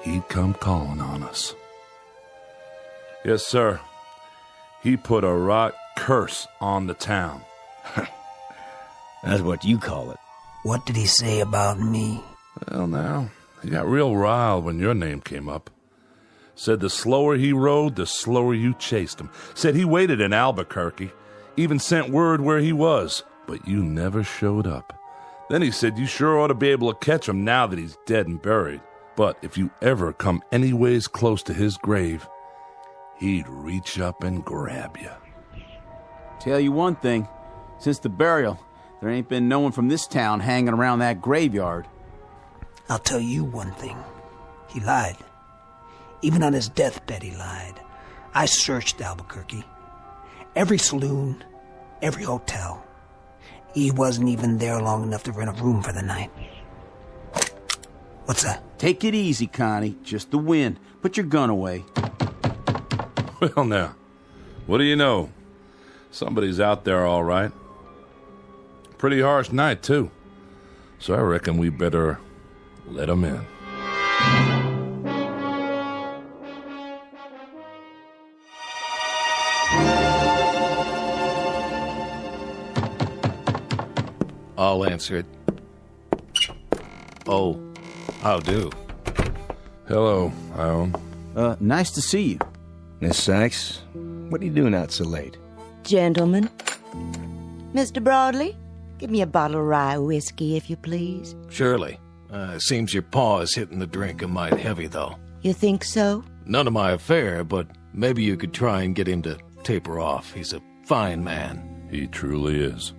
M: he'd come calling on us. Yes, sir. He put a right curse on the town.
O: That's what you call it.
S: What did he say about me?
M: Well, now, he got real riled when your name came up. Said the slower he rode, the slower you chased him. Said he waited in Albuquerque, even sent word where he was, but you never showed up. Then he said you sure ought to be able to catch him now that he's dead and buried. But if you ever come anyways close to his grave, he'd reach up and grab you.
Q: Tell you one thing, since the burial, there ain't been no one from this town hanging around that graveyard.
S: I'll tell you one thing. He lied. Even on his deathbed, he lied. I searched Albuquerque. Every saloon, every hotel. He wasn't even there long enough to rent a room for the night. What's that?
Q: Take it easy, Connie. Just the wind. Put your gun away.
M: Well, now, what do you know? Somebody's out there, all right. Pretty harsh night, too. So I reckon we better let him in.
B: I'll answer it. Oh, how do?
M: Hello, Ione.
Q: Nice to see you.
O: Miss Sykes, what are you doing out so late?
T: Gentlemen. Mr. Broadley, give me a bottle of rye whiskey, if you please.
B: Surely. Seems your paw is hitting the drink a mite heavy, though.
T: You think so?
B: None of my affair, but maybe you could try and get him to taper off. He's a fine man.
M: He truly is.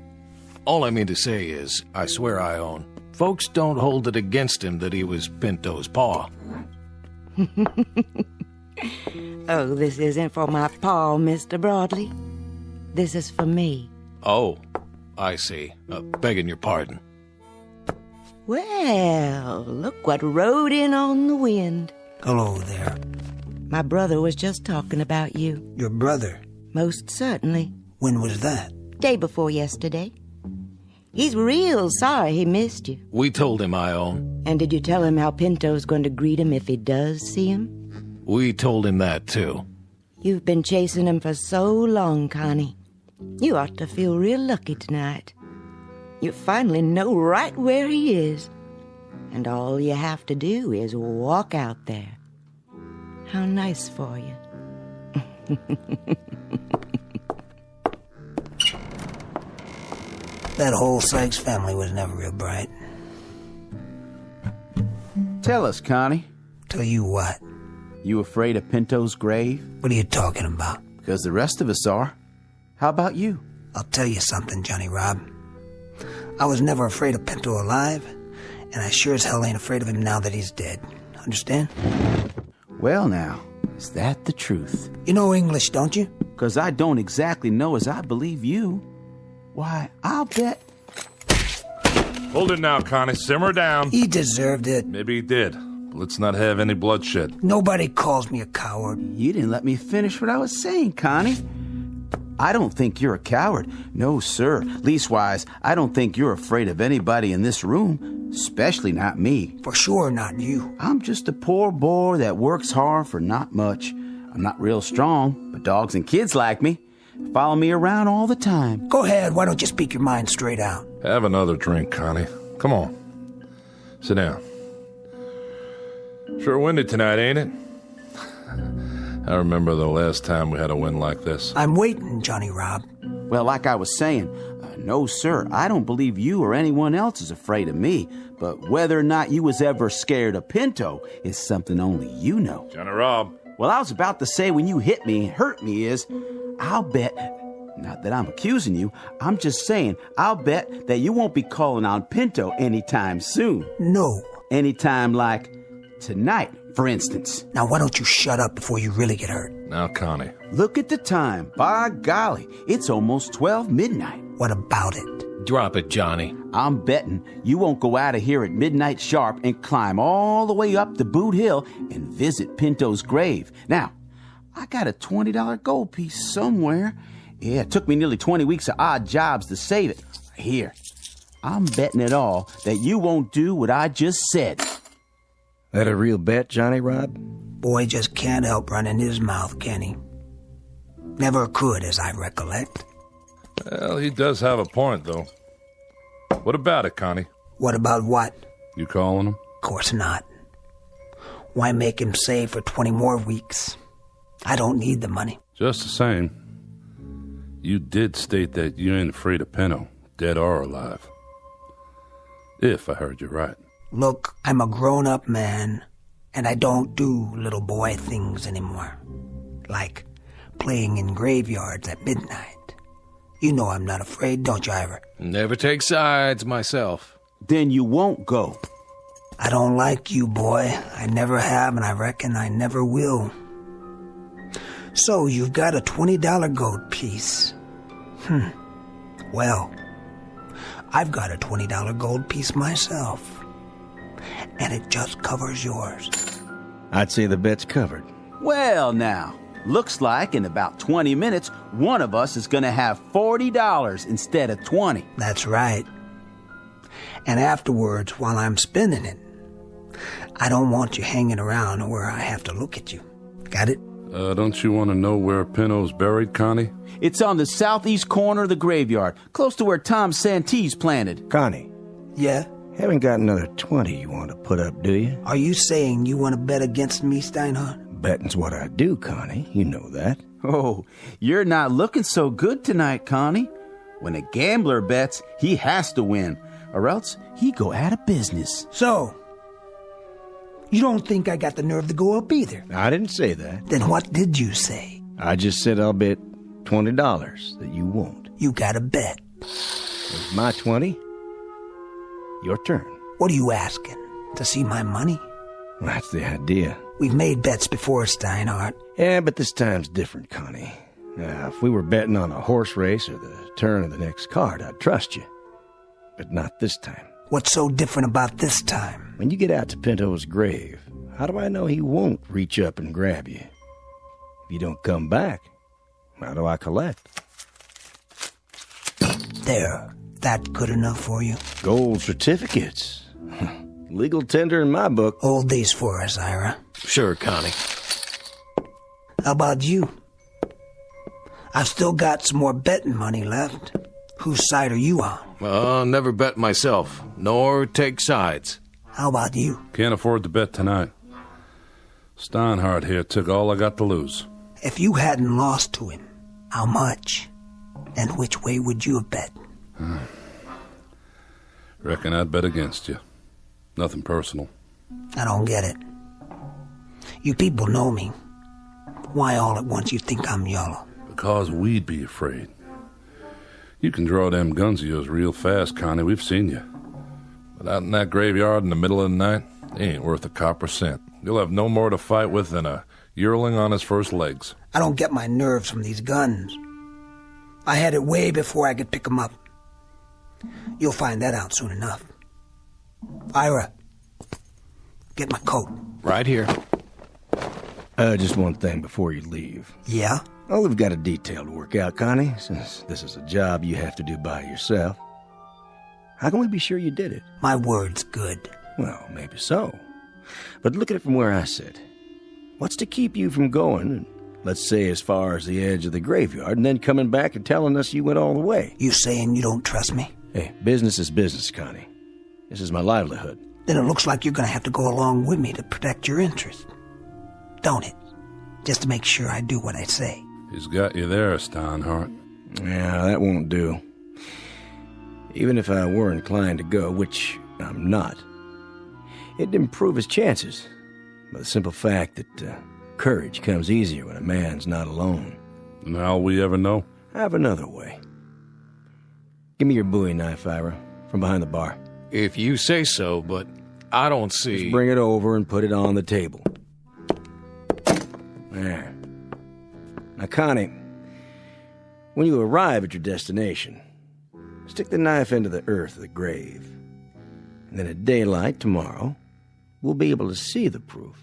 B: All I mean to say is, I swear, Ione, folks don't hold it against him that he was Pinto's paw.
T: Oh, this isn't for my paw, Mr. Broadley. This is for me.
B: Oh, I see. Begging your pardon.
T: Well, look what rode in on the wind.
S: Hello there.
T: My brother was just talking about you.
S: Your brother?
T: Most certainly.
S: When was that?
T: Day before yesterday. He's real sorry he missed you.
B: We told him, Ione.
T: And did you tell him how Pinto's going to greet him if he does see him?
B: We told him that, too.
T: You've been chasing him for so long, Connie. You ought to feel real lucky tonight. You finally know right where he is. And all you have to do is walk out there. How nice for you.
S: That whole Sykes family was never real bright.
Q: Tell us, Connie.
S: Tell you what?
Q: You afraid of Pinto's grave?
S: What are you talking about?
Q: Because the rest of us are. How about you?
S: I'll tell you something, Johnny Rob. I was never afraid of Pinto alive, and I sure as hell ain't afraid of him now that he's dead. Understand?
Q: Well now, is that the truth?
S: You know English, don't you?
Q: Because I don't exactly know as I believe you. Why, I'll bet...
M: Hold it now, Connie. Simmer down.
S: He deserved it.
M: Maybe he did. But let's not have any bloodshed.
S: Nobody calls me a coward.
Q: You didn't let me finish what I was saying, Connie. I don't think you're a coward. No, sir. Leastwise, I don't think you're afraid of anybody in this room, especially not me.
S: For sure not you.
Q: I'm just a poor boy that works hard for not much. I'm not real strong, but dogs and kids like me. Follow me around all the time.
S: Go ahead, why don't you speak your mind straight out?
M: Have another drink, Connie. Come on. Sit down. Sure windy tonight, ain't it? I remember the last time we had a wind like this.
S: I'm waiting, Johnny Rob.
Q: Well, like I was saying, no, sir, I don't believe you or anyone else is afraid of me. But whether or not you was ever scared of Pinto is something only you know.
M: Johnny Rob.
Q: Well, I was about to say when you hit me and hurt me is, I'll bet, not that I'm accusing you, I'm just saying, I'll bet that you won't be calling on Pinto anytime soon.
S: No.
Q: Anytime like tonight, for instance.
S: Now, why don't you shut up before you really get hurt?
M: Now, Connie.
Q: Look at the time. By golly, it's almost 12 midnight.
S: What about it?
U: Drop it, Johnny.
Q: I'm betting you won't go out of here at midnight sharp and climb all the way up the Boot Hill and visit Pinto's grave. Now, I got a $20 gold piece somewhere. Yeah, it took me nearly 20 weeks of odd jobs to save it. Here, I'm betting it all that you won't do what I just said.
V: That a real bet, Johnny Rob?
S: Boy just can't help running his mouth, can he? Never could, as I recollect.
M: Well, he does have a point, though. What about it, Connie?
S: What about what?
M: You calling him?
S: Of course not. Why make him save for 20 more weeks? I don't need the money.
M: Just the same, you did state that you ain't afraid of Pinto, dead or alive. If I heard you right.
S: Look, I'm a grown-up man, and I don't do little boy things anymore. Like playing in graveyards at midnight. You know I'm not afraid, don't you, Ivor?
U: Never take sides myself.
Q: Then you won't go.
S: I don't like you, boy. I never have, and I reckon I never will. So, you've got a $20 gold piece. Well, I've got a $20 gold piece myself. And it just covers yours.
V: I'd say the bet's covered.
Q: Well, now, looks like in about 20 minutes, one of us is going to have $40 instead of 20.
S: That's right. And afterwards, while I'm spending it, I don't want you hanging around where I have to look at you. Got it?
M: Don't you want to know where Pinto's buried, Connie?
Q: It's on the southeast corner of the graveyard, close to where Tom Santee's planted.
V: Connie.
S: Yeah?
V: Haven't got another 20 you want to put up, do you?
S: Are you saying you want to bet against me, Steinhardt?
V: Betting's what I do, Connie. You know that.
Q: Oh, you're not looking so good tonight, Connie. When a gambler bets, he has to win, or else he go out of business.
S: So, you don't think I got the nerve to go up either?
V: I didn't say that.
S: Then what did you say?
V: I just said I'll bet $20 that you won't.
S: You got to bet.
V: It's my 20. Your turn.
S: What are you asking? To see my money?
V: That's the idea.
S: We've made bets before, Steinhardt.
V: Yeah, but this time's different, Connie. Now, if we were betting on a horse race or the turn of the next card, I'd trust you. But not this time.
S: What's so different about this time?
V: When you get out to Pinto's grave, how do I know he won't reach up and grab you? If you don't come back, how do I collect?
S: There. That good enough for you?
V: Gold certificates. Legal tender in my book.
S: Hold these for us, Ira.
U: Sure, Connie.
S: How about you? I've still got some more betting money left. Whose side are you on?
U: Never bet myself, nor take sides.
S: How about you?
M: Can't afford to bet tonight. Steinhardt here took all I got to lose.
S: If you hadn't lost to him, how much? And which way would you have bet?
M: Reckon I'd bet against you. Nothing personal.
S: I don't get it. You people know me. Why all at once you think I'm yellow?
M: Because we'd be afraid. You can draw them guns of yours real fast, Connie. We've seen you. But out in that graveyard in the middle of the night, they ain't worth a copper cent. You'll have no more to fight with than a yearling on his first legs.
S: I don't get my nerves from these guns. I had it way before I could pick them up. You'll find that out soon enough. Ira, get my coat.
U: Right here.
V: Just one thing before you leave.
S: Yeah?
V: Well, we've got a detail to work out, Connie, since this is a job you have to do by yourself. How can we be sure you did it?
S: My word's good.
V: Well, maybe so. But look at it from where I sit. What's to keep you from going, let's say as far as the edge of the graveyard, and then coming back and telling us you went all the way?
S: You saying you don't trust me?
V: Hey, business is business, Connie. This is my livelihood.
S: Then it looks like you're going to have to go along with me to protect your interest. Don't it? Just to make sure I do what I say.
M: He's got you there, Steinhardt.
V: Yeah, that won't do. Even if I were inclined to go, which I'm not, it'd improve his chances by the simple fact that courage comes easier when a man's not alone.
M: And how'll we ever know?
V: I have another way. Give me your Bowie knife, Ira, from behind the bar.
U: If you say so, but I don't see...
V: Just bring it over and put it on the table. There. Now, Connie, when you arrive at your destination, stick the knife into the earth of the grave. And then at daylight tomorrow, we'll be able to see the proof.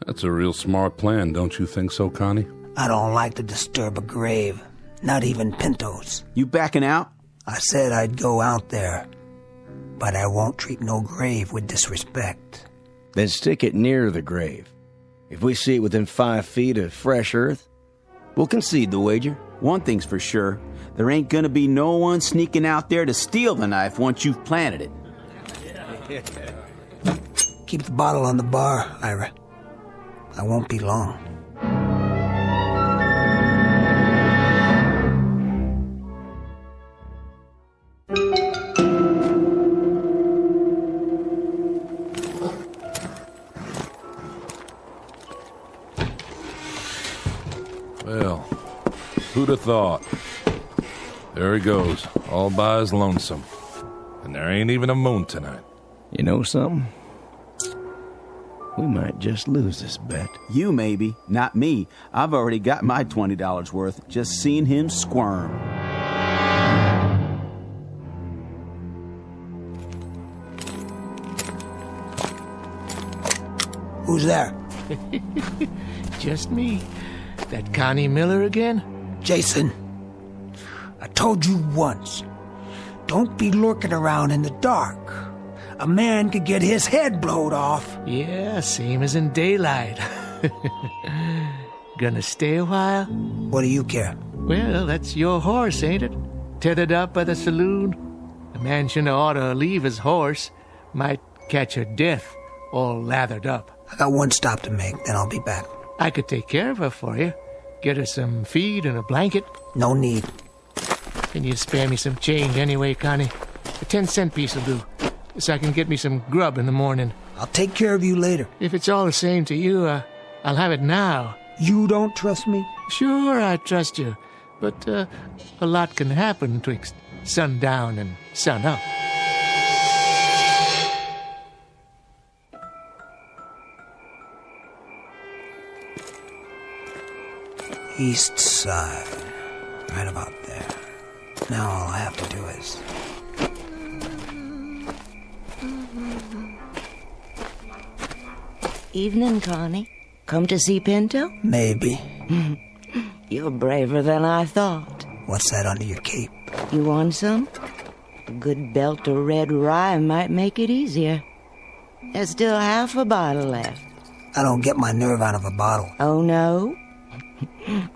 M: That's a real smart plan, don't you think so, Connie?
S: I don't like to disturb a grave, not even Pinto's.
Q: You backing out?
S: I said I'd go out there, but I won't treat no grave with disrespect.
V: Then stick it near the grave. If we see it within 5 feet of fresh earth, we'll concede the wager.
Q: One thing's for sure. There ain't gonna be no one sneaking out there to steal the knife once you've planted it.
S: Keep the bottle on the bar, Ira. I won't be long.
M: Well, who'd have thought? There he goes, all by his lonesome. And there ain't even a moon tonight.
V: You know something? We might just lose this bet.
Q: You maybe, not me. I've already got my $20 worth just seeing him squirm.
S: Who's there?
R: Just me. That Connie Miller again?
S: Jason, I told you once, don't be lurking around in the dark. A man could get his head blowed off.
R: Yeah, same as in daylight. Gonna stay a while?
S: What do you care?
R: Well, that's your horse, ain't it? Tethered up by the saloon. A man shouldn't ought to leave his horse. Might catch a death, all lathered up.
S: I got one stop to make, then I'll be back.
R: I could take care of her for you. Get her some feed and a blanket.
S: No need.
R: Can you spare me some change anyway, Connie? A 10-cent piece will do, so I can get me some grub in the morning.
S: I'll take care of you later.
R: If it's all the same to you, I'll have it now.
S: You don't trust me?
R: Sure, I trust you. But a lot can happen twixt sundown and sunup.
S: East side. Right about there. Now all I have to do is...
T: Evening, Connie. Come to see Pinto?
S: Maybe.
T: You're braver than I thought.
S: What's that under your cape?
T: You want some? A good belt of red rye might make it easier. There's still half a bottle left.
S: I don't get my nerve out of a bottle.
T: Oh, no?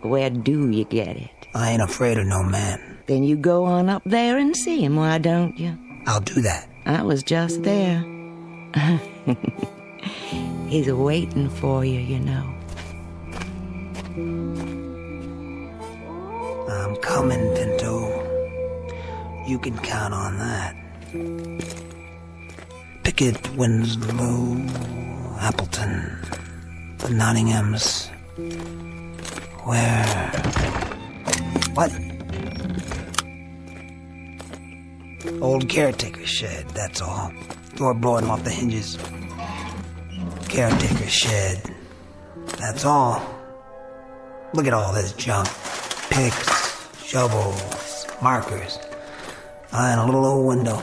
T: Where do you get it?
S: I ain't afraid of no man.
T: Then you go on up there and see him, why don't you?
S: I'll do that.
T: I was just there. He's waiting for you, you know.
S: I'm coming, Pinto. You can count on that. Pickett, Winslow, Appleton, the Nottinghams. Where? What? Old caretaker's shed, that's all. Door blowing off the hinges. Caretaker's shed. That's all. Look at all this junk. Picks, shovels, markers. And a little old window.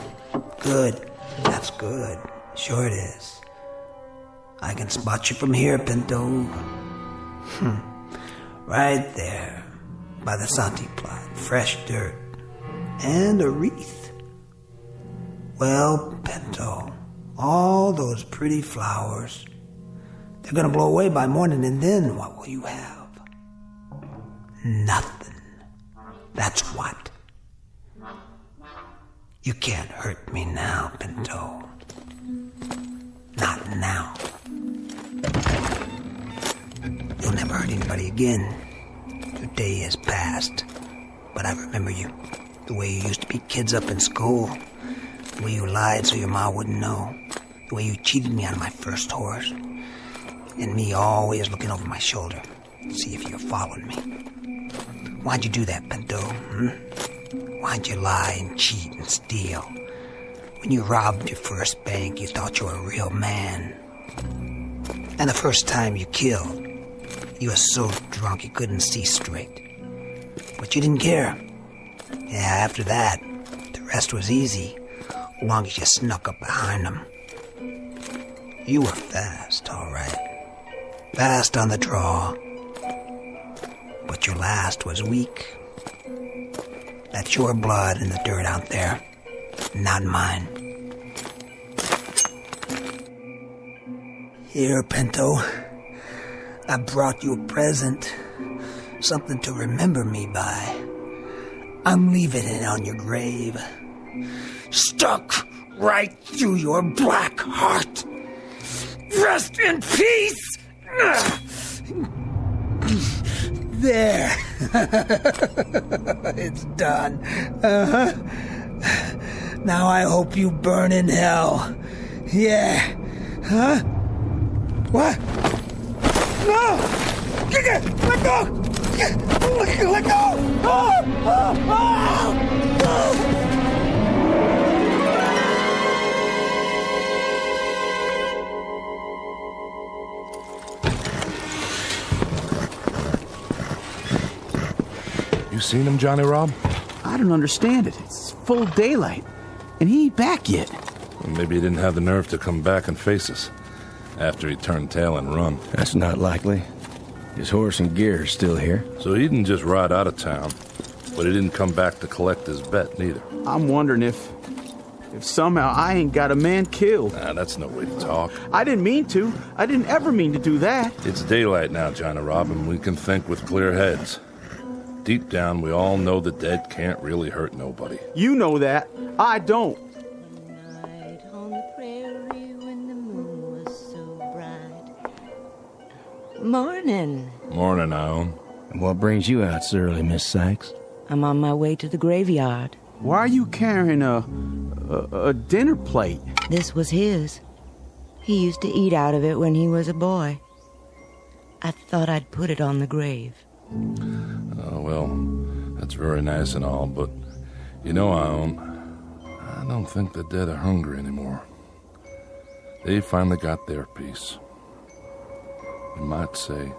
S: Good. That's good. Sure it is. I can spot you from here, Pinto. Right there. By the Santi plot. Fresh dirt. And a wreath. Well, Pinto, all those pretty flowers, they're gonna blow away by morning, and then what will you have? Nothing. That's what. You can't hurt me now, Pinto. Not now. You'll never hurt anybody again. Your day has passed. But I remember you. The way you used to beat kids up in school. The way you lied so your ma wouldn't know. The way you cheated me out of my first horse. And me always looking over my shoulder to see if you're following me. Why'd you do that, Pinto? Why'd you lie and cheat and steal? When you robbed your first bank, you thought you were a real man. And the first time you killed, you were so drunk you couldn't see straight. But you didn't care. Yeah, after that, the rest was easy, as long as you snuck up behind them. You were fast, all right. Fast on the draw. But your last was weak. That's your blood in the dirt out there, not mine. Here, Pinto, I brought you a present, something to remember me by. I'm leaving it on your grave, stuck right through your black heart. Rest in peace! There. It's done. Now I hope you burn in hell. Yeah. Huh? What? No! Let go! Let go!
M: You seen him, Johnny Rob?
Q: I don't understand it. It's full daylight, and he ain't back yet.
M: Well, maybe he didn't have the nerve to come back and face us after he turned tail and run.
V: That's not likely. His horse and gear are still here.
M: So he didn't just ride out of town, but he didn't come back to collect his bet, neither.
Q: I'm wondering if somehow I ain't got a man killed.
M: Nah, that's no way to talk.
Q: I didn't mean to. I didn't ever mean to do that.
M: It's daylight now, Johnny Rob, and we can think with clear heads. Deep down, we all know the dead can't really hurt nobody.
Q: You know that. I don't.
T: Morning.
M: Morning, Ione.
V: And what brings you out so early, Miss Sykes?
T: I'm on my way to the graveyard.
Q: Why are you carrying a dinner plate?
T: This was his. He used to eat out of it when he was a boy. I thought I'd put it on the grave.
M: Well, that's very nice and all, but you know, Ione, I don't think the dead are hungry anymore. They finally got their piece. You might say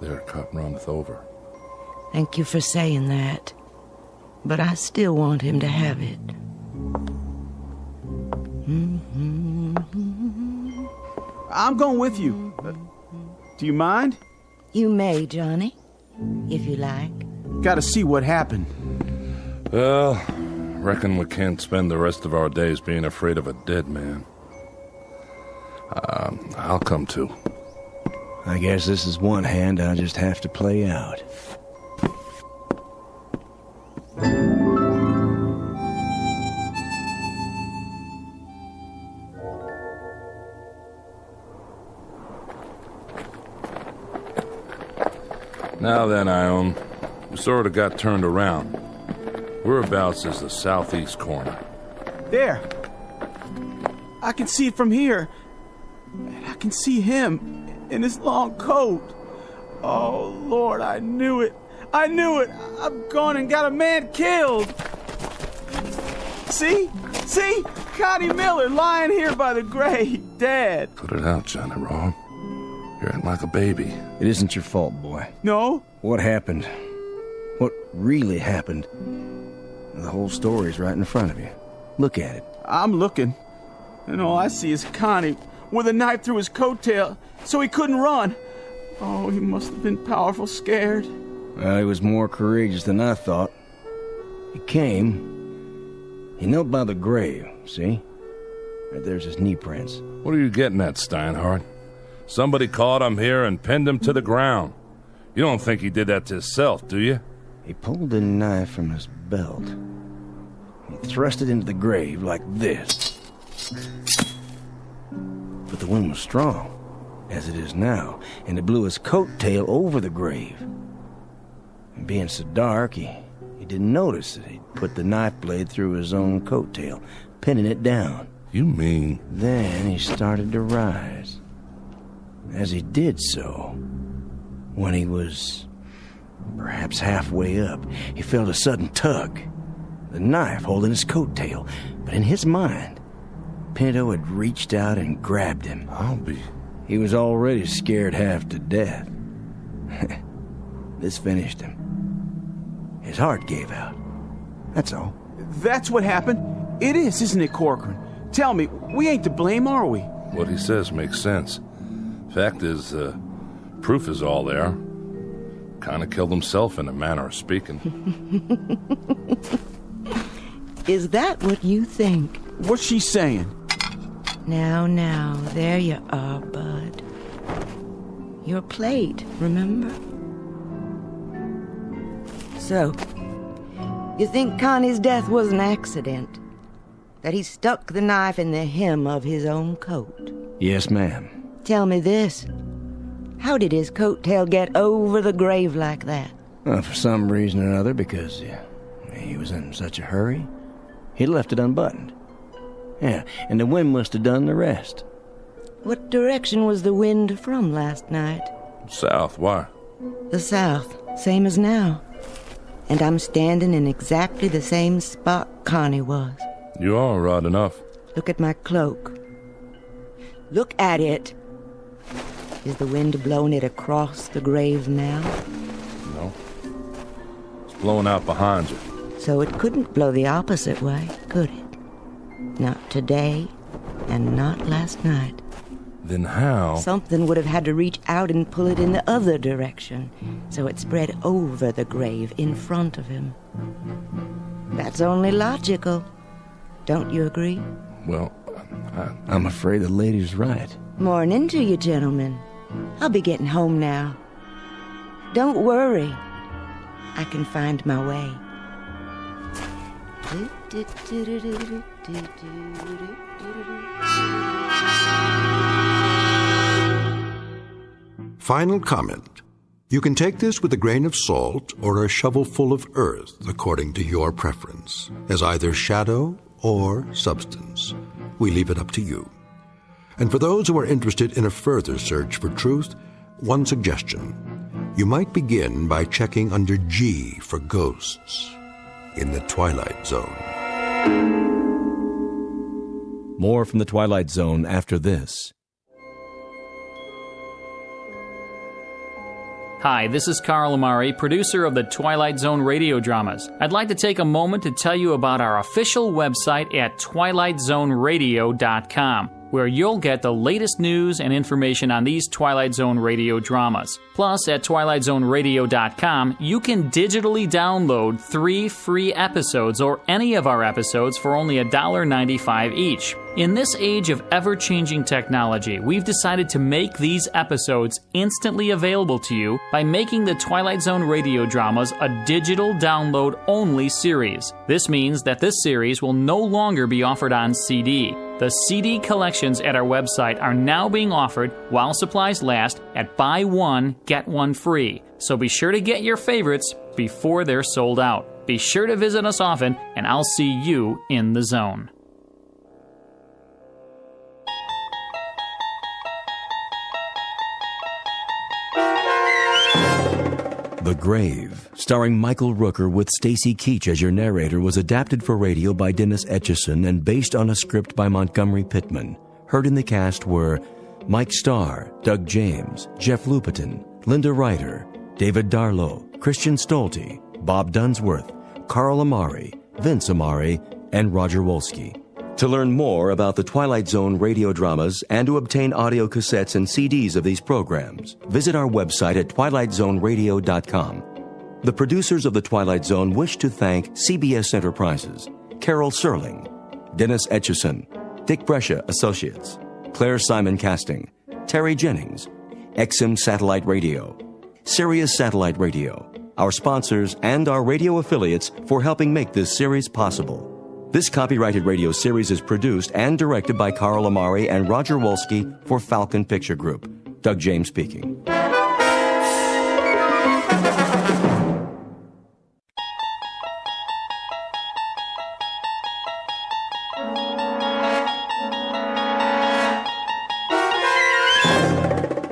M: their cup runneth over.
T: Thank you for saying that. But I still want him to have it.
Q: I'm going with you. Do you mind?
T: You may, Johnny, if you like.
Q: Gotta see what happened.
M: Well, reckon we can't spend the rest of our days being afraid of a dead man. I'll come too.
V: I guess this is one hand I'll just have to play out.
M: Now then, Ione, we sort of got turned around. Whereabouts is the southeast corner?
Q: There. I can see it from here. And I can see him in his long coat. Oh, Lord, I knew it. I knew it. I've gone and got a man killed. See? See? Connie Miller lying here by the grave, dead.
M: Put it out, Johnny Raw. You're acting like a baby.
V: It isn't your fault, boy.
Q: No?
V: What happened? What really happened? The whole story's right in front of you. Look at it.
Q: I'm looking. And all I see is Connie with a knife through his coattail so he couldn't run. Oh, he must have been powerful scared.
V: Well, he was more courageous than I thought. He came. He knelt by the grave, see? Right there's his knee prints.
M: What are you getting at, Steinhardt? Somebody caught him here and pinned him to the ground. You don't think he did that to himself, do you?
V: He pulled the knife from his belt. He thrust it into the grave like this. But the wind was strong, as it is now, and it blew his coat tail over the grave. And being so dark, he didn't notice that he'd put the knife blade through his own coat tail, pinning it down.
M: You mean?
V: Then he started to rise. As he did so, when he was perhaps halfway up, he felt a sudden tug, the knife holding his coat tail. But in his mind, Pinto had reached out and grabbed him. He was already scared half to death. This finished him. His heart gave out. That's all.
Q: That's what happened. It is, isn't it, Corcoran? Tell me, we ain't to blame, are we?
M: What he says makes sense. Fact is, proof is all there. Kind of killed himself in a manner of speaking.
T: Is that what you think?
Q: What's she saying?
T: Now, there you are, bud. Your plate, remember? So, you think Connie's death was an accident? That he stuck the knife in the hem of his own coat?
V: Yes, ma'am.
T: Tell me this. How did his coat tail get over the grave like that?
V: Well, for some reason or other, because he was in such a hurry, he left it unbuttoned. Yeah, and the wind must have done the rest.
T: What direction was the wind from last night?
M: South, why?
T: The south, same as now. And I'm standing in exactly the same spot Connie was.
M: You are right enough.
T: Look at my cloak. Look at it. Is the wind blowing it across the grave now?
M: No. It's blowing out behind you.
T: So it couldn't blow the opposite way, could it? Not today, and not last night.
M: Then how?
T: Something would have had to reach out and pull it in the other direction, so it spread over the grave in front of him. That's only logical. Don't you agree?
M: Well,
V: I'm afraid the lady's right.
T: Morning to you, gentlemen. I'll be getting home now. Don't worry. I can find my way.
A: Final comment. You can take this with a grain of salt or a shovelful of earth, according to your preference, as either shadow or substance. We leave it up to you. And for those who are interested in a further search for truth, one suggestion. You might begin by checking under G for ghosts in the Twilight Zone.
C: More from the Twilight Zone after this.
H: Hi, this is Carl Amari, producer of the Twilight Zone radio dramas. I'd like to take a moment to tell you about our official website at twilightzoneradio.com, where you'll get the latest news and information on these Twilight Zone radio dramas. Plus, at twilightzoneradio.com, you can digitally download 3 free episodes or any of our episodes for only $1.95 each. In this age of ever-changing technology, we've decided to make these episodes instantly available to you by making the Twilight Zone radio dramas a digital download-only series. This means that this series will no longer be offered on CD. The CD collections at our website are now being offered while supplies last at buy one, get one free. So be sure to get your favorites before they're sold out. Be sure to visit us often, and I'll see you in the zone.
C: The Grave, starring Michael Rooker with Stacy Keach as your narrator, was adapted for radio by Dennis Etchison and based on a script by Montgomery Pittman. Heard in the cast were Mike Starr, Doug James, Jeff Lupetin, Linda Ryder, David Darlow, Christian Stolte, Bob Dunsworth, Carl Amari, Vince Amari, and Roger Wolski. To learn more about the Twilight Zone radio dramas and to obtain audio cassettes and CDs of these programs, visit our website at twilightzoneradio.com. The producers of The Twilight Zone wish to thank CBS Enterprises, Carol Serling, Dennis Etchison, Dick Brescia Associates, Claire Simon Casting, Terry Jennings, XM Satellite Radio, Sirius Satellite Radio, our sponsors, and our radio affiliates for helping make this series possible. This copyrighted radio series is produced and directed by Carl Amari and Roger Wolski for Falcon Picture Group. Doug James speaking.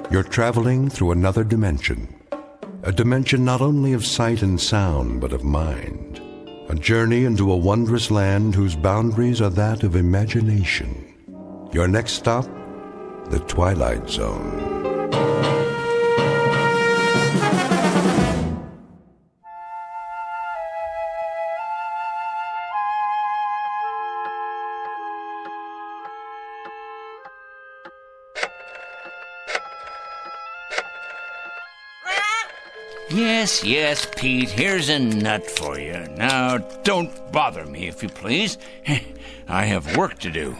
A: You're traveling through another dimension. A dimension not only of sight and sound, but of mind. A journey into a wondrous land whose boundaries are that of imagination. Your next stop, the Twilight Zone.
F: Yes, Pete, here's a nut for you. Now, don't bother me, if you please. I have work to do.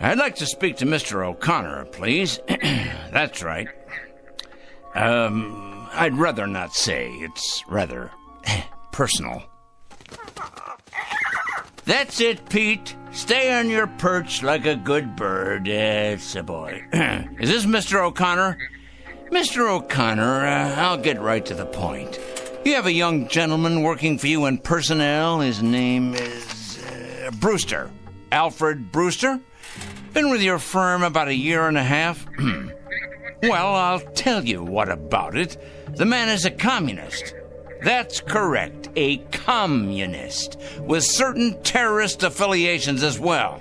F: I'd like to speak to Mr. O'Connor, please. That's right. I'd rather not say. It's rather personal. That's it, Pete. Stay on your perch like a good bird. It's a boy. Is this Mr. O'Connor? Mr. O'Connor, I'll get right to the point. You have a young gentleman working for you in personnel. His name is Brewster. Alfred Brewster. Been with your firm about 1.5 years. Well, I'll tell you what about it. The man is a communist. That's correct, a communist, with certain terrorist affiliations as well.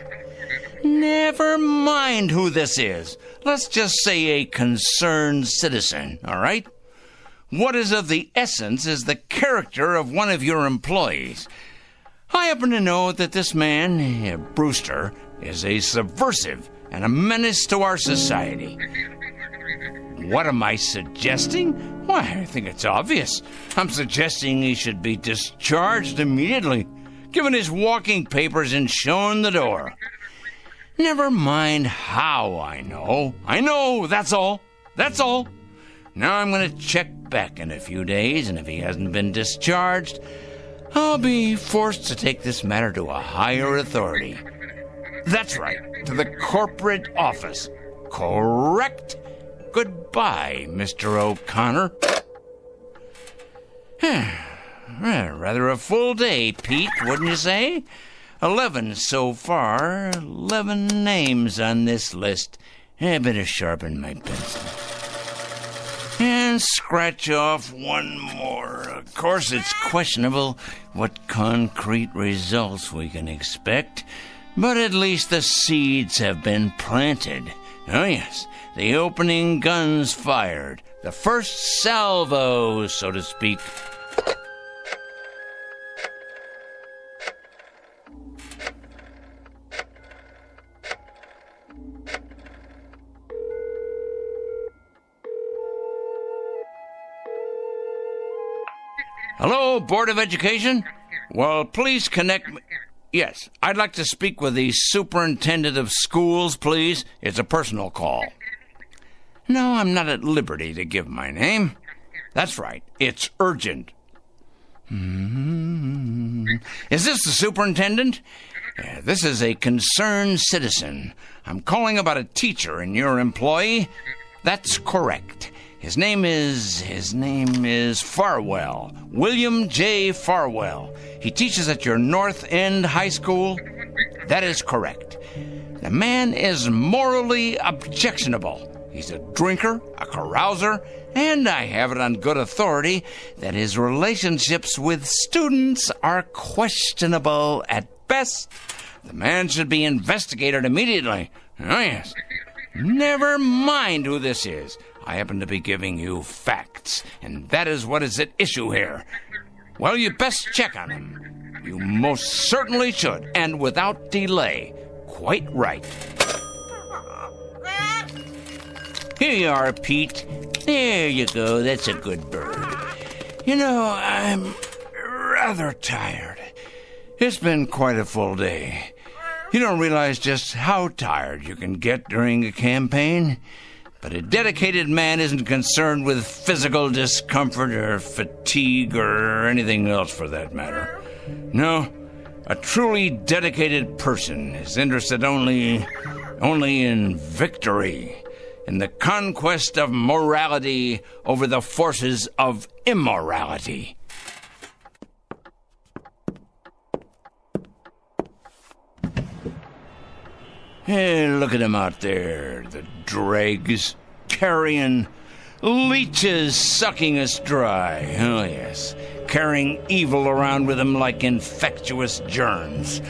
F: Never mind who this is. Let's just say a concerned citizen, all right? What is of the essence is the character of one of your employees. I happen to know that this man, Brewster, is a subversive and a menace to our society. What am I suggesting? Why, I think it's obvious. I'm suggesting he should be discharged immediately, given his walking papers and shown the door. Never mind how I know. I know, that's all. That's all. Now I'm going to check back in a few days, and if he hasn't been discharged, I'll be forced to take this matter to a higher authority. That's right, to the corporate office. Correct? Goodbye, Mr. O'Connor. Rather a full day, Pete, wouldn't you say? 11 so far. 11 names on this list. I better sharpen my pencil. And scratch off one more. Of course, it's questionable what concrete results we can expect, but at least the seeds have been planted. Oh, yes, the opening guns fired. The first salvo, so to speak. Hello, Board of Education? Well, please connect me. Yes, I'd like to speak with the superintendent of schools, please. It's a personal call. No, I'm not at liberty to give my name. That's right. It's urgent. Is this the superintendent? This is a concerned citizen. I'm calling about a teacher and your employee. That's correct. His name is Farwell. William J. Farwell. He teaches at your North End High School. That is correct. The man is morally objectionable. He's a drinker, a carouser, and I have it on good authority that his relationships with students are questionable at best. The man should be investigated immediately. Oh, yes. Never mind who this is. I happen to be giving you facts, and that is what is at issue here. Well, you best check on him. You most certainly should, and without delay. Quite right. Here you are, Pete. There you go. That's a good bird. You know, I'm rather tired. It's been quite a full day. You don't realize just how tired you can get during a campaign. But a dedicated man isn't concerned with physical discomfort or fatigue or anything else for that matter. No, a truly dedicated person is interested only in victory, in the conquest of morality over the forces of immorality. Hey, look at him out there, the dregs, carrion, leeches sucking us dry. Oh, yes, carrying evil around with them like infectious germs.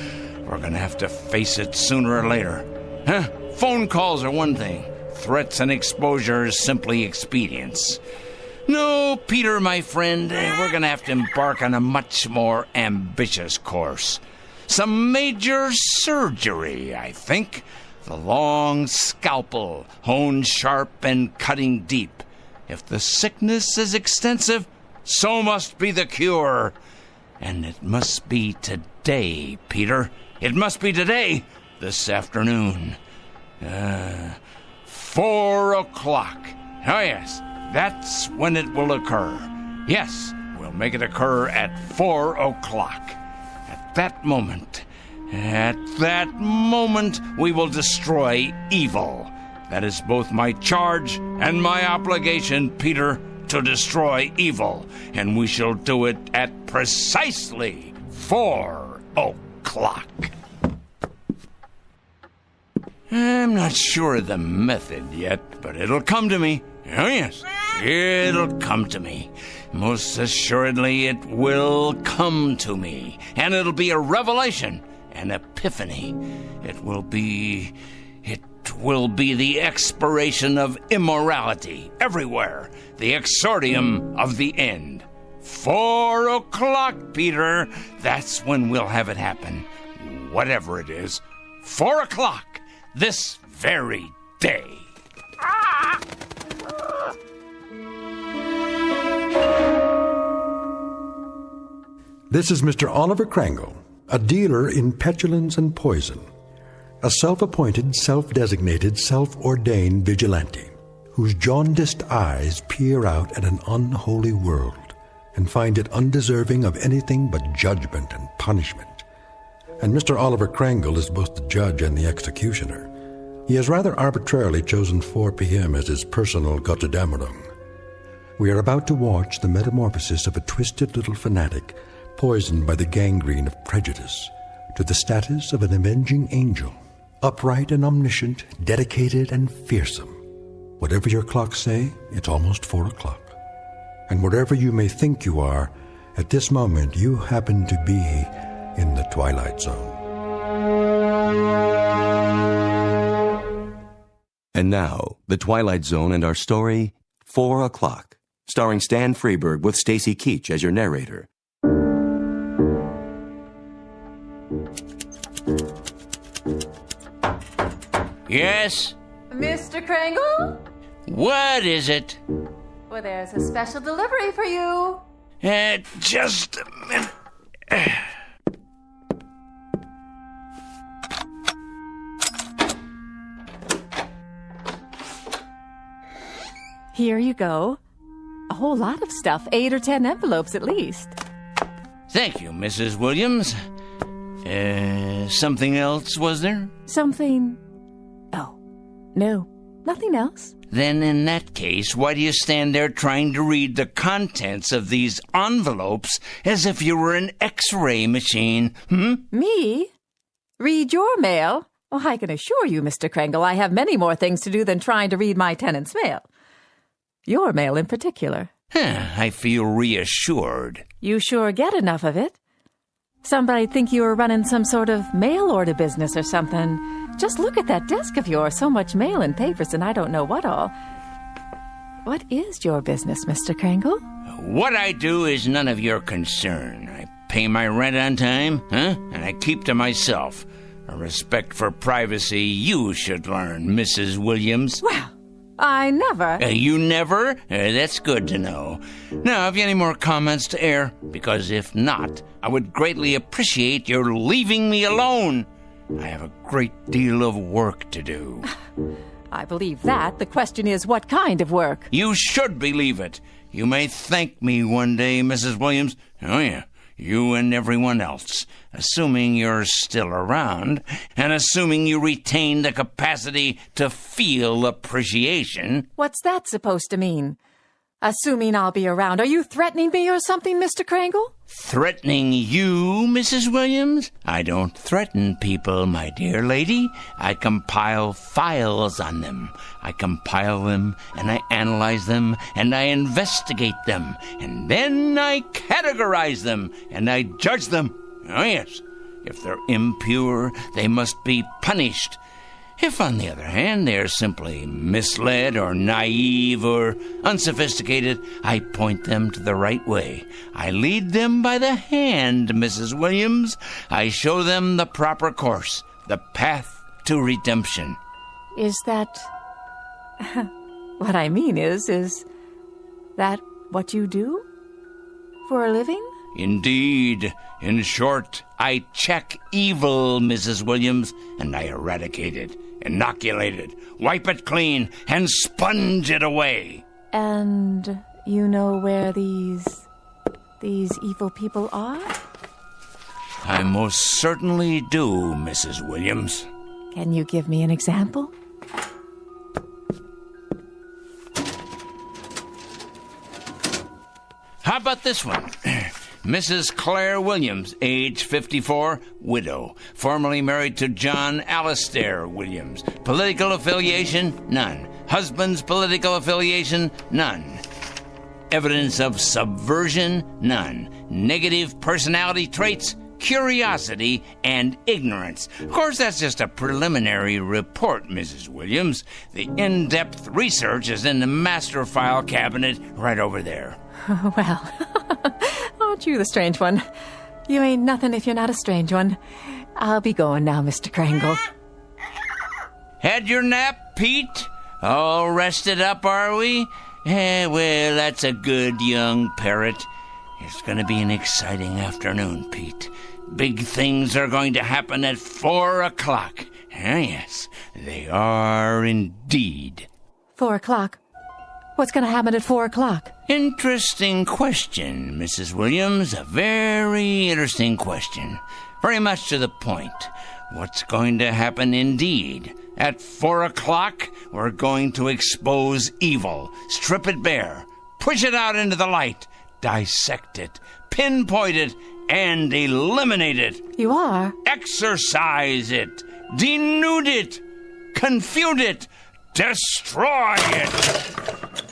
F: We're gonna have to face it sooner or later. Huh? Phone calls are one thing. Threats and exposure is simply expedience. No, Peter, my friend, we're gonna have to embark on a much more ambitious course. Some major surgery, I think. The long scalpel, honed sharp and cutting deep. If the sickness is extensive, so must be the cure. And it must be today, Peter. It must be today, this afternoon. 4 o'clock. Oh, yes, that's when it will occur. Yes, we'll make it occur at 4 o'clock. At that moment, we will destroy evil. That is both my charge and my obligation, Peter, to destroy evil. And we shall do it at precisely 4 o'clock. I'm not sure of the method yet, but it'll come to me. Oh, yes, it'll come to me. Most assuredly, it will come to me. And it'll be a revelation, an epiphany. It will be the expiration of immorality everywhere. The exordium of the end. 4 o'clock, Peter. That's when we'll have it happen. Whatever it is. 4 o'clock. This very day.
A: This is Mr. Oliver Crangle, a dealer in petulance and poison, a self-appointed, self-designated, self-ordained vigilante, whose jaundiced eyes peer out at an unholy world and find it undeserving of anything but judgment and punishment. And Mr. Oliver Crangle is both the judge and the executioner. He has rather arbitrarily chosen 4 p.m. as his personal Gotterdammerung. We are about to watch the metamorphosis of a twisted little fanatic poisoned by the gangrene of prejudice to the status of an avenging angel, upright and omniscient, dedicated and fearsome. Whatever your clocks say, it's almost 4 o'clock. And wherever you may think you are, at this moment you happen to be in the Twilight Zone.
C: And now, The Twilight Zone and our story, 4 o'clock, starring Stan Freberg with Stacy Keach as your narrator.
F: Yes?
G: Mr. Crangle?
F: What is it?
G: Well, there's a special delivery for you.
F: Just a minute.
G: Here you go. A whole lot of stuff. 8 or 10 envelopes at least.
F: Thank you, Mrs. Williams. Something else, was there?
G: Something... Oh, no. Nothing else.
F: Then in that case, why do you stand there trying to read the contents of these envelopes as if you were an X-ray machine?
G: Me? Read your mail? Oh, I can assure you, Mr. Kringle, I have many more things to do than trying to read my tenant's mail. Your mail in particular.
F: I feel reassured.
G: You sure get enough of it. Somebody'd think you were running some sort of mail order business or something. Just look at that desk of yours. So much mail and papers and I don't know what all. What is your business, Mr. Kringle?
F: What I do is none of your concern. I pay my rent on time, and I keep to myself. A respect for privacy you should learn, Mrs. Williams.
G: Well, I never...
F: You never? That's good to know. Now, have you any more comments to air? Because if not, I would greatly appreciate your leaving me alone. I have a great deal of work to do.
G: I believe that. The question is, what kind of work?
F: You should believe it. You may thank me one day, Mrs. Williams. Oh, yeah. You and everyone else, assuming you're still around, and assuming you retain the capacity to feel appreciation.
G: What's that supposed to mean? Assuming I'll be around. Are you threatening me or something, Mr. Kringle?
F: Threatening you, Mrs. Williams? I don't threaten people, my dear lady. I compile files on them. I compile them, and I analyze them, and I investigate them, and then I categorize them, and I judge them. Oh, yes. If they're impure, they must be punished. If, on the other hand, they're simply misled or naive or unsophisticated, I point them to the right way. I lead them by the hand, Mrs. Williams. I show them the proper course, the path to redemption.
G: Is that... What I mean is that what you do for a living?
F: Indeed. In short, I check evil, Mrs. Williams, and I eradicate it, inoculate it, wipe it clean, and sponge it away.
G: And you know where these evil people are?
F: I most certainly do, Mrs. Williams.
G: Can you give me an example?
F: How about this one? Mrs. Claire Williams, age 54, widow, formerly married to John Alistair Williams. Political affiliation? None. Husband's political affiliation? None. Evidence of subversion? None. Negative personality traits? Curiosity and ignorance. Of course, that's just a preliminary report, Mrs. Williams. The in-depth research is in the master file cabinet right over there.
G: Well, aren't you the strange one? You ain't nothing if you're not a strange one. I'll be going now, Mr. Kringle.
F: Had your nap, Pete? All rested up, are we? Well, that's a good young parrot. It's going to be an exciting afternoon, Pete. Big things are going to happen at 4 o'clock. Yes, they are indeed.
G: 4 o'clock? What's going to happen at 4 o'clock?
F: Interesting question, Mrs. Williams. A very interesting question. Very much to the point. What's going to happen indeed? At 4 o'clock, we're going to expose evil, strip it bare, push it out into the light, dissect it, pinpoint it, and eliminate it.
G: You are?
F: Exorcise it, denude it, confute it, destroy it.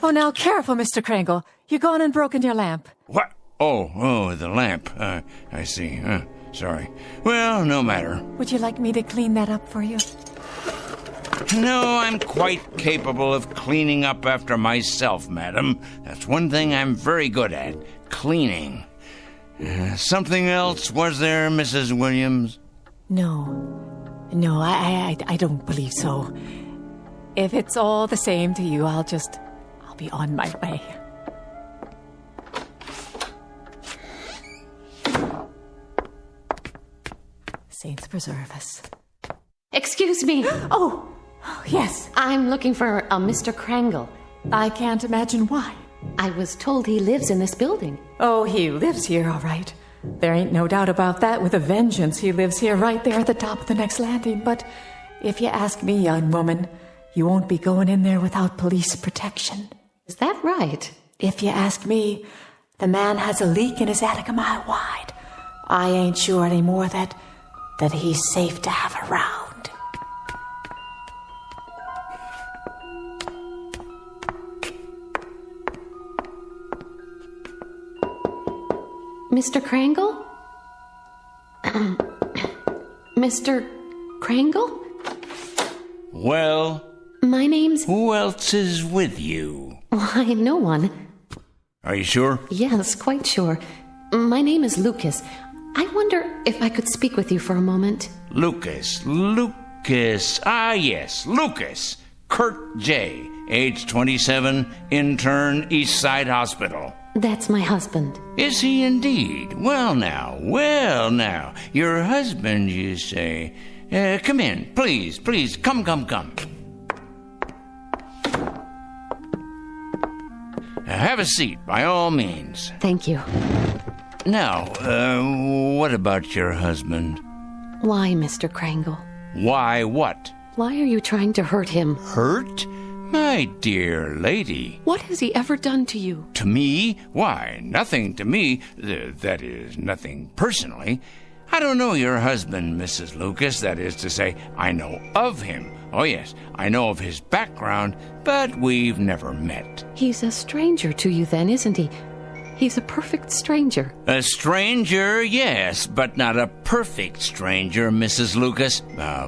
G: Oh, now careful, Mr. Kringle. You gone and broken your lamp.
F: What? Oh, the lamp. I see. Sorry. Well, no matter.
G: Would you like me to clean that up for you?
F: No, I'm quite capable of cleaning up after myself, madam. That's one thing I'm very good at, cleaning. Something else, was there, Mrs. Williams?
G: No, I don't believe so. If it's all the same to you, I'll be on my way. Saints preserve us.
D: Excuse me.
G: Oh, yes.
D: I'm looking for a Mr. Kringle.
G: I can't imagine why.
D: I was told he lives in this building.
G: Oh, he lives here, all right. There ain't no doubt about that. With a vengeance, he lives here right there at the top of the next landing. But if you ask me, young woman, you won't be going in there without police protection.
D: Is that right?
G: If you ask me, the man has a leak in his attic a mile wide. I ain't sure anymore that he's safe to have around.
D: Mr. Krangle? Mr. Krangle?
F: Well?
D: My name's...
F: Who else is with you?
D: Why, no one.
F: Are you sure?
D: Yes, quite sure. My name is Lucas. I wonder if I could speak with you for a moment.
F: Lucas. Ah, yes, Lucas. Kurt J., age 27, intern, East Side Hospital.
D: That's my husband.
F: Is he indeed? Well now. Your husband, you say. Come in, please. Come. Have a seat, by all means.
D: Thank you.
F: Now, what about your husband?
D: Why, Mr. Krangle?
F: Why what?
D: Why are you trying to hurt him?
F: Hurt? My dear lady.
D: What has he ever done to you?
F: To me? Why, nothing to me. That is, nothing personally. I don't know your husband, Mrs. Lucas. That is to say, I know of him. Oh, yes, I know of his background, but we've never met.
D: He's a stranger to you then, isn't he? He's a perfect stranger.
F: A stranger, yes, but not a perfect stranger, Mrs. Lucas.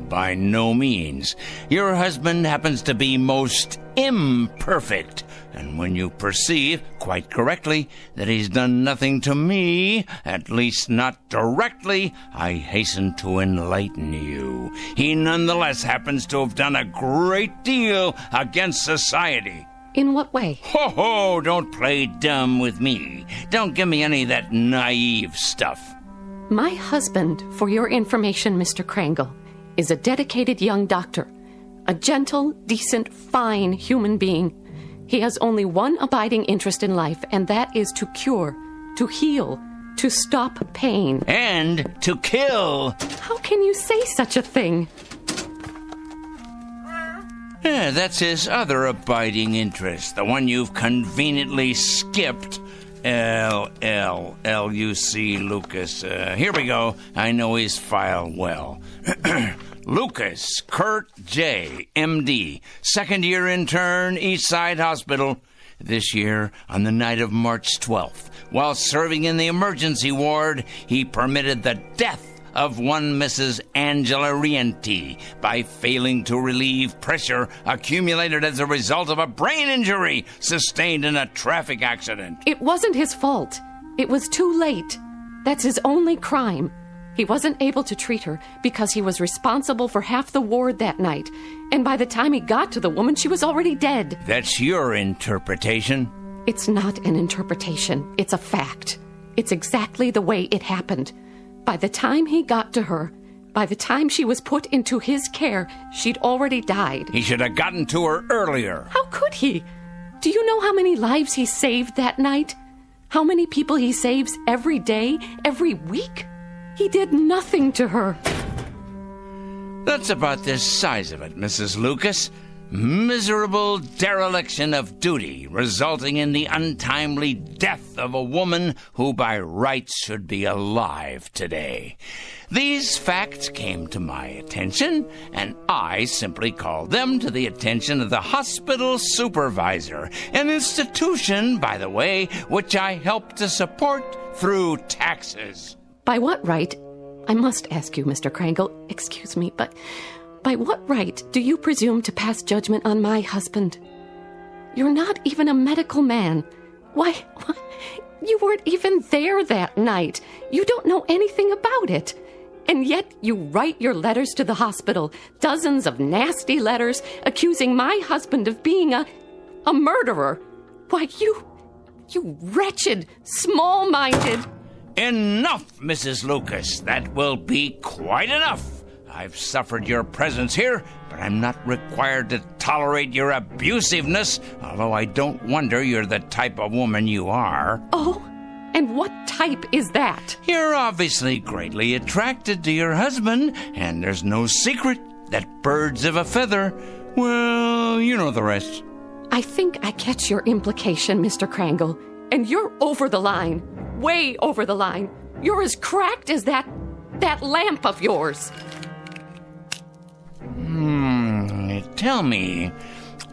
F: By no means. Your husband happens to be most imperfect. And when you perceive, quite correctly, that he's done nothing to me, at least not directly, I hasten to enlighten you. He nonetheless happens to have done a great deal against society.
D: In what way?
F: Ho, don't play dumb with me. Don't give me any of that naive stuff.
D: My husband, for your information, Mr. Krangle, is a dedicated young doctor. A gentle, decent, fine human being. He has only one abiding interest in life, and that is to cure, to heal, to stop pain.
F: And to kill.
D: How can you say such a thing?
F: Yeah, that's his other abiding interest, the one you've conveniently skipped. L-U-C, Lucas. Here we go. I know his file well. Lucas Kurt J., M.D., second-year intern, East Side Hospital. This year, on the night of March 12th, while serving in the emergency ward, he permitted the death of one Mrs. Angela Rienti by failing to relieve pressure accumulated as a result of a brain injury sustained in a traffic accident.
D: It wasn't his fault. It was too late. That's his only crime. He wasn't able to treat her because he was responsible for half the ward that night. And by the time he got to the woman, she was already dead.
F: That's your interpretation?
D: It's not an interpretation. It's a fact. It's exactly the way it happened. By the time he got to her, by the time she was put into his care, she'd already died.
F: He should have gotten to her earlier.
D: How could he? Do you know how many lives he saved that night? How many people he saves every day, every week? He did nothing to her.
F: That's about the size of it, Mrs. Lucas. Miserable dereliction of duty, resulting in the untimely death of a woman who by rights should be alive today. These facts came to my attention, and I simply called them to the attention of the hospital supervisor, an institution, by the way, which I help to support through taxes.
D: By what right? I must ask you, Mr. Krangle, excuse me, but by what right do you presume to pass judgment on my husband? You're not even a medical man. Why, you weren't even there that night. You don't know anything about it. And yet you write your letters to the hospital, dozens of nasty letters accusing my husband of being a murderer. Why, you wretched, small-minded...
F: Enough, Mrs. Lucas. That will be quite enough. I've suffered your presence here, but I'm not required to tolerate your abusiveness, although I don't wonder you're the type of woman you are.
D: Oh, and what type is that?
F: You're obviously greatly attracted to your husband, and there's no secret that birds of a feather, well, you know the rest.
D: I think I catch your implication, Mr. Krangle, and you're over the line. Way over the line. You're as cracked as that lamp of yours.
F: Tell me,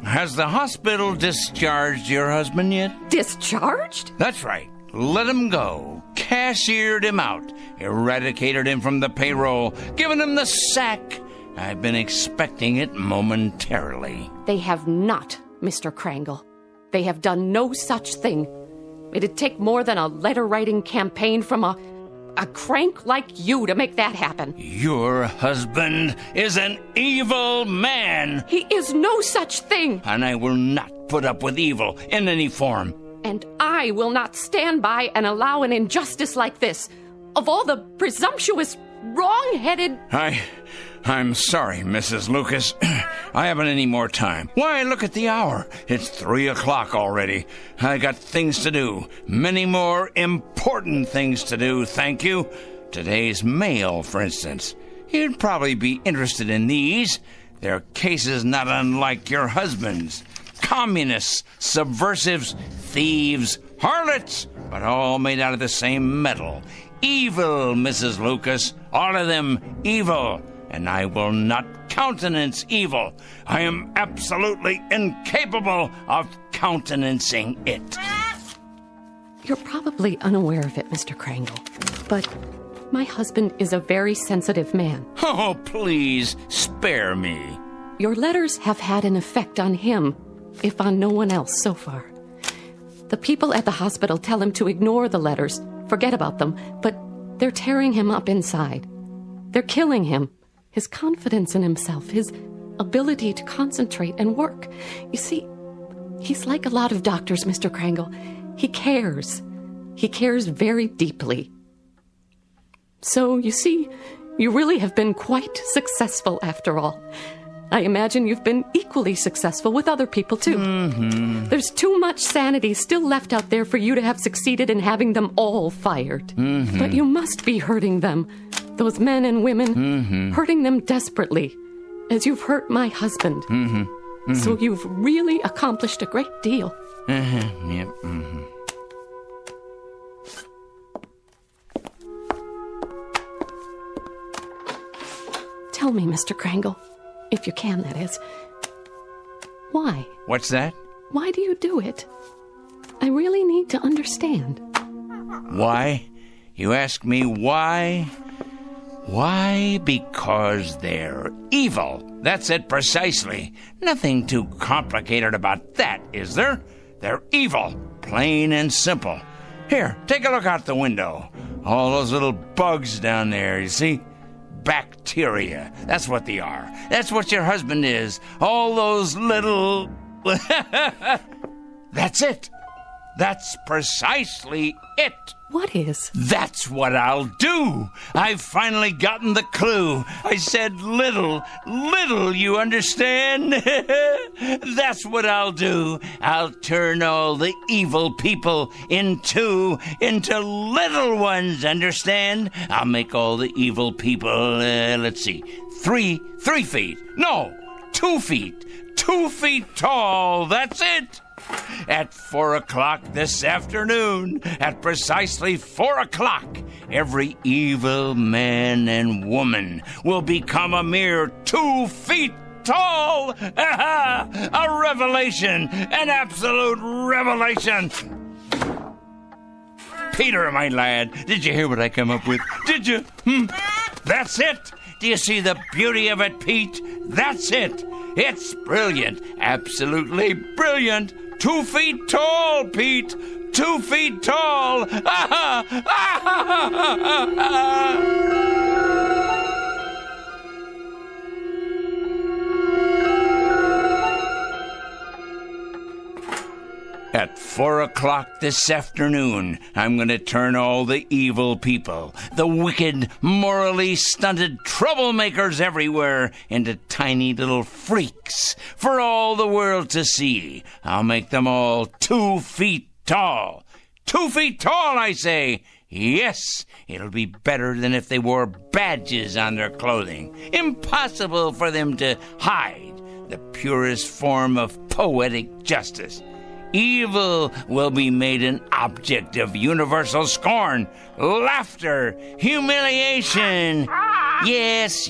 F: has the hospital discharged your husband yet?
D: Discharged?
F: That's right. Let him go. Cashiered him out. Eradicated him from the payroll. Given him the sack. I've been expecting it momentarily.
D: They have not, Mr. Krangle. They have done no such thing. It'd take more than a letter-writing campaign from a crank like you to make that happen.
F: Your husband is an evil man.
D: He is no such thing.
F: And I will not put up with evil in any form.
D: And I will not stand by and allow an injustice like this. Of all the presumptuous, wrong-headed...
F: I'm sorry, Mrs. Lucas. I haven't any more time. Why, look at the hour. It's 3 o'clock already. I got things to do. Many more important things to do, thank you. Today's mail, for instance. You'd probably be interested in these. They're cases not unlike your husband's. Communists, subversives, thieves, harlots, but all made out of the same metal. Evil, Mrs. Lucas. All of them evil. And I will not countenance evil. I am absolutely incapable of countenancing it.
D: You're probably unaware of it, Mr. Krangle, but my husband is a very sensitive man.
F: Oh, please, spare me.
D: Your letters have had an effect on him, if on no one else so far. The people at the hospital tell him to ignore the letters, forget about them, but they're tearing him up inside. They're killing him. His confidence in himself, his ability to concentrate and work. You see, he's like a lot of doctors, Mr. Krangle. He cares. He cares very deeply. So, you see, you really have been quite successful after all. I imagine you've been equally successful with other people, too.
F: Mm-hmm.
D: There's too much sanity still left out there for you to have succeeded in having them all fired.
F: Mm-hmm.
D: But you must be hurting them. Those men and women, hurting them desperately, as you've hurt my husband. So you've really accomplished a great deal.
F: Yep.
D: Tell me, Mr. Krangle, if you can, that is. Why?
F: What's that?
D: Why do you do it? I really need to understand.
F: Why? You ask me why? Why? Because they're evil. That's it precisely. Nothing too complicated about that, is there? They're evil. Plain and simple. Here, take a look out the window. All those little bugs down there, you see? Bacteria. That's what they are. That's what your husband is. All those little... That's it. That's precisely it.
D: What is?
F: That's what I'll do. I've finally gotten the clue. I said little, you understand? That's what I'll do. I'll turn all the evil people into little ones, understand? I'll make all the evil people, let's see, 3 feet. No, 2 feet. 2 feet tall. That's it. At 4 o'clock this afternoon, at precisely 4 o'clock, every evil man and woman will become a mere 2 feet tall. A revelation, an absolute revelation. Peter, my lad, did you hear what I come up with? Did you? That's it. Do you see the beauty of it, Pete? That's it. It's brilliant, absolutely brilliant. 2 feet tall, Pete. 2 feet tall. At 4 o'clock this afternoon, I'm going to turn all the evil people, the wicked, morally stunted troublemakers everywhere, into tiny little freaks for all the world to see. I'll make them all 2 feet tall. 2 feet tall, I say. Yes, it'll be better than if they wore badges on their clothing. Impossible for them to hide the purest form of poetic justice. Evil will be made an object of universal scorn, laughter, humiliation. Yes,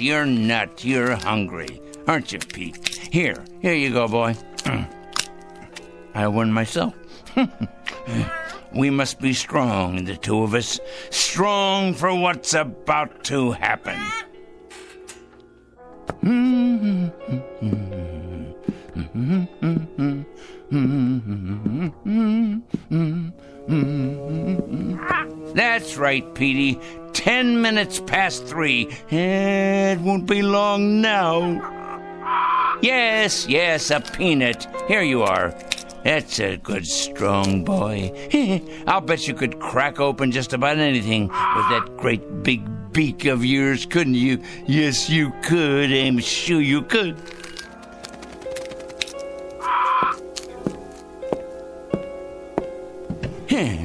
F: you're nut. You're hungry. Aren't you, Pete? Here you go, boy. I won myself. We must be strong, the two of us. Strong for what's about to happen. That's right, Petey. 10 minutes past 3. It won't be long now. Yes, a peanut. Here you are. That's a good, strong boy. I'll bet you could crack open just about anything with that great big beak of yours, couldn't you? Yes, you could. I'm sure you could.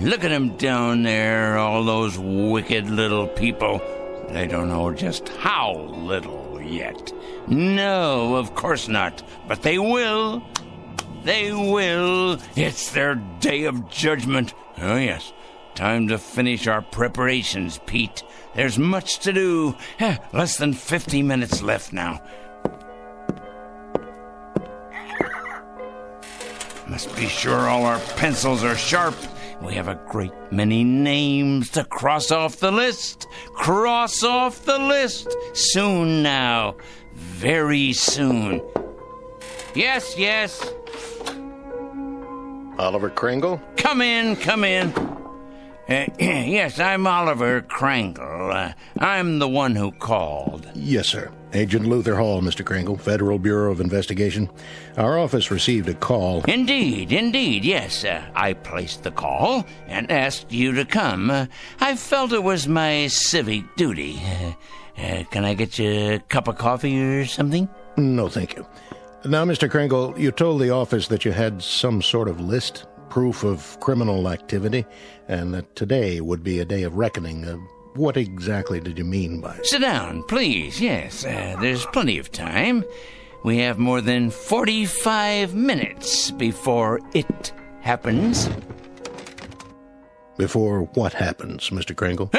F: Look at them down there, all those wicked little people. They don't know just how little yet. No, of course not. But they will. They will. It's their day of judgment. Oh, yes. Time to finish our preparations, Pete. There's much to do. Less than 50 minutes left now. Must be sure all our pencils are sharp. We have a great many names to cross off the list. Cross off the list. Soon now. Very soon. Yes.
I: Oliver Kringle?
F: Come in. Yes, I'm Oliver Kringle. I'm the one who called.
I: Yes, sir. Agent Luther Hall, Mr. Kringle, Federal Bureau of Investigation. Our office received a call.
F: Indeed, yes. I placed the call and asked you to come. I felt it was my civic duty. Can I get you a cup of coffee or something?
I: No, thank you. Now, Mr. Kringle, you told the office that you had some sort of list, proof of criminal activity, and that today would be a day of reckoning. What exactly did you mean by it?
F: Sit down, please. Yes, there's plenty of time. We have more than 45 minutes before it happens.
I: Before what happens, Mr. Kringle?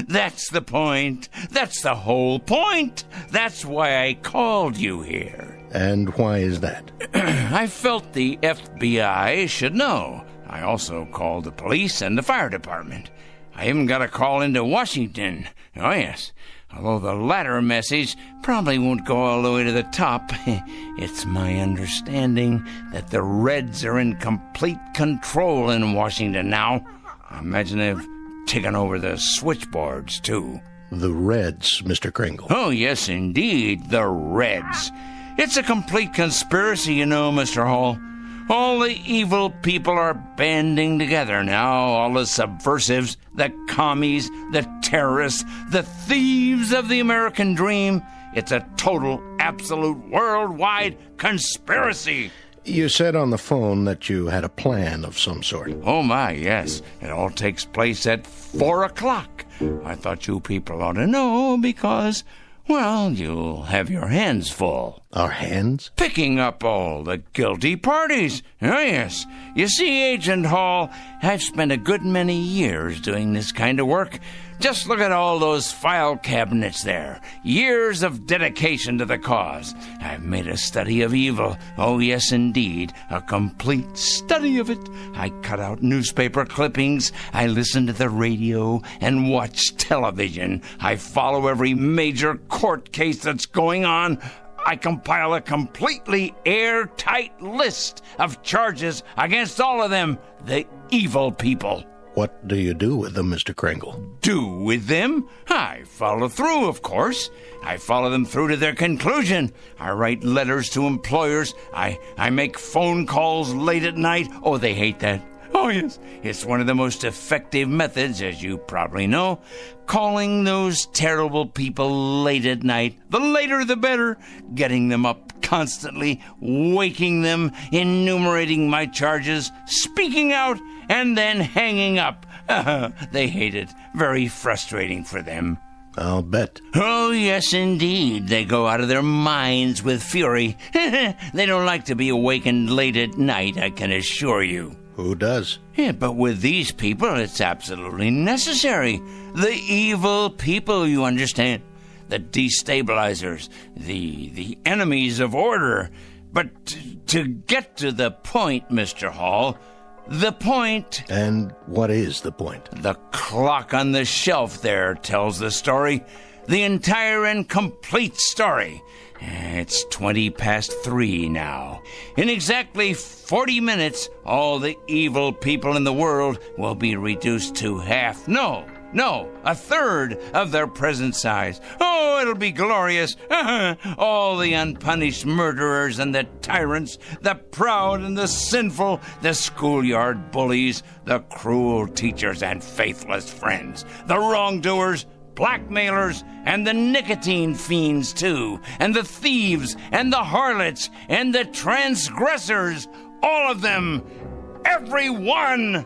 F: That's the point. That's the whole point. That's why I called you here.
I: And why is that?
F: I felt the FBI should know. I also called the police and the fire department. I even got a call into Washington. Oh, yes. Although the latter message probably won't go all the way to the top. It's my understanding that the Reds are in complete control in Washington now. I imagine they've taken over the switchboards, too.
I: The Reds, Mr. Kringle?
F: Oh, yes, indeed, the Reds. It's a complete conspiracy, you know, Mr. Hall. All the evil people are banding together now, all the subversives, the commies, the terrorists, the thieves of the American dream. It's a total, absolute, worldwide conspiracy.
I: You said on the phone that you had a plan of some sort.
F: Oh, my, yes. It all takes place at 4 o'clock. I thought you people ought to know because, well, you'll have your hands full.
I: Our hands?
F: Picking up all the guilty parties. Oh, yes. You see, Agent Hall, I've spent a good many years doing this kind of work. Just look at all those file cabinets there. Years of dedication to the cause. I've made a study of evil. Oh, yes, indeed. A complete study of it. I cut out newspaper clippings. I listen to the radio and watch television. I follow every major court case that's going on. I compile a completely airtight list of charges against all of them, the evil people.
I: What do you do with them, Mr. Kringle?
F: Do with them? I follow through, of course. I follow them through to their conclusion. I write letters to employers. I make phone calls late at night. Oh, they hate that. Oh, yes. It's one of the most effective methods, as you probably know. Calling those terrible people late at night. The later, the better. Getting them up constantly, waking them, enumerating my charges, speaking out, and then hanging up. They hate it. Very frustrating for them.
I: I'll bet.
F: Oh, yes, indeed. They go out of their minds with fury. They don't like to be awakened late at night, I can assure you.
I: Who does?
F: Yeah, but with these people, it's absolutely necessary. The evil people, you understand. The destabilizers, the enemies of order. But to get to the point, Mr. Hall, the point...
I: And what is the point?
F: The clock on the shelf there tells the story. The entire and complete story. It's 3:20 now. In exactly 40 minutes, all the evil people in the world will be reduced to half. No, a third of their present size. Oh, it'll be glorious. All the unpunished murderers and the tyrants, the proud and the sinful, the schoolyard bullies, the cruel teachers and faithless friends, the wrongdoers, blackmailers, and the nicotine fiends, too, and the thieves, and the harlots, and the transgressors, all of them, every one.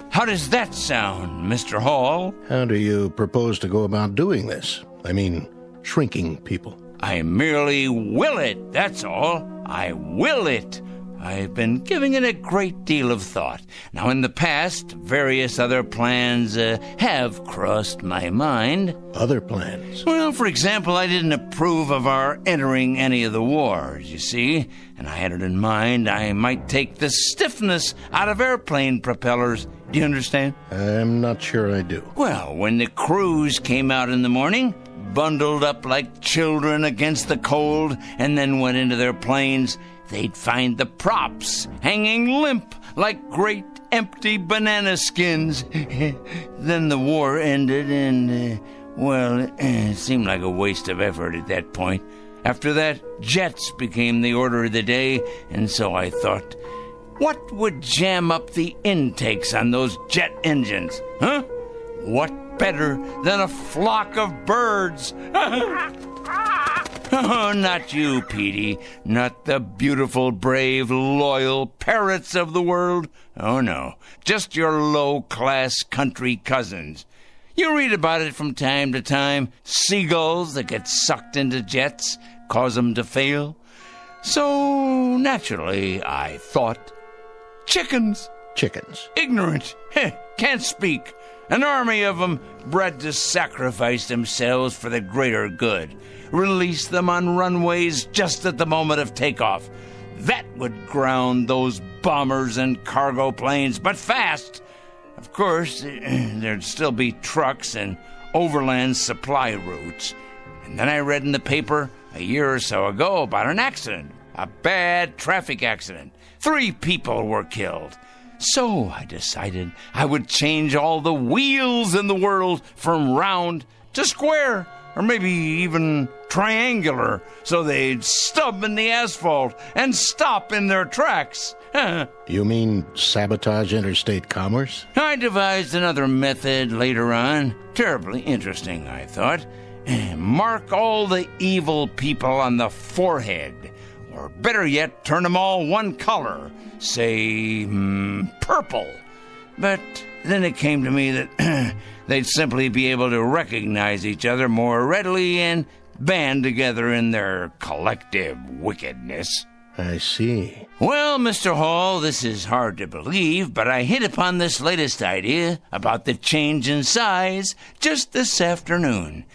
F: How does that sound, Mr. Hall?
I: How do you propose to go about doing this? I mean, shrinking people.
F: I merely will it, that's all. I will it. I've been giving it a great deal of thought. Now, in the past, various other plans have crossed my mind.
I: Other plans?
F: Well, for example, I didn't approve of our entering any of the wars, you see. And I had it in mind I might take the stiffness out of airplane propellers. Do you understand?
I: I'm not sure I do.
F: Well, when the crews came out in the morning, bundled up like children against the cold, and then went into their planes, they'd find the props hanging limp like great empty banana skins. Then the war ended and, it seemed like a waste of effort at that point. After that, jets became the order of the day, and so I thought, what would jam up the intakes on those jet engines? Huh? What better than a flock of birds? Oh, not you, Petey. Not the beautiful, brave, loyal parrots of the world. Oh, no. Just your low-class country cousins. You read about it from time to time. Seagulls that get sucked into jets, cause them to fail. So, naturally, I thought, chickens.
I: Chickens.
F: Ignorant. Can't speak. An army of them bred to sacrifice themselves for the greater good. Release them on runways just at the moment of takeoff. That would ground those bombers and cargo planes, but fast. Of course, there'd still be trucks and overland supply routes. And then I read in the paper a year or so ago about an accident, a bad traffic accident. 3 people were killed. So I decided I would change all the wheels in the world from round to square, or maybe even triangular, so they'd stub in the asphalt and stop in their tracks.
I: You mean sabotage interstate commerce?
F: I devised another method later on. Terribly interesting, I thought. Mark all the evil people on the forehead. Or better yet, turn them all one color. Say, purple. But then it came to me that they'd simply be able to recognize each other more readily and band together in their collective wickedness.
I: I see.
F: Well, Mr. Hall, this is hard to believe, but I hit upon this latest idea about the change in size just this afternoon.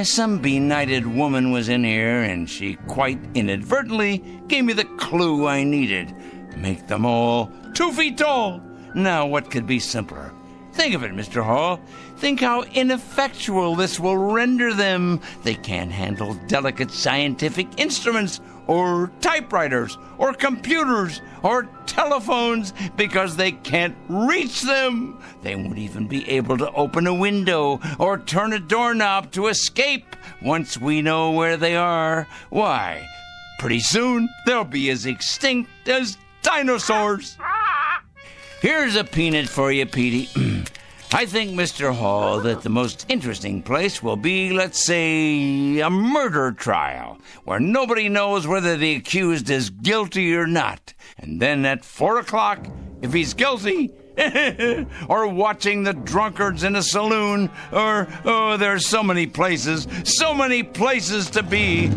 F: Some benighted woman was in here, and she quite inadvertently gave me the clue I needed. Make them all 2 feet tall. Now, what could be simpler? Think of it, Mr. Hall. Think how ineffectual this will render them. They can't handle delicate scientific instruments, or typewriters, or computers, or telephones, because they can't reach them. They won't even be able to open a window or turn a doorknob to escape once we know where they are. Why, pretty soon they'll be as extinct as dinosaurs. Here's a peanut for you, Petey. I think, Mr. Hall, that the most interesting place will be, let's say, a murder trial, where nobody knows whether the accused is guilty or not. And then at 4 o'clock, if he's guilty, or watching the drunkards in a saloon, or, oh, there's so many places to be.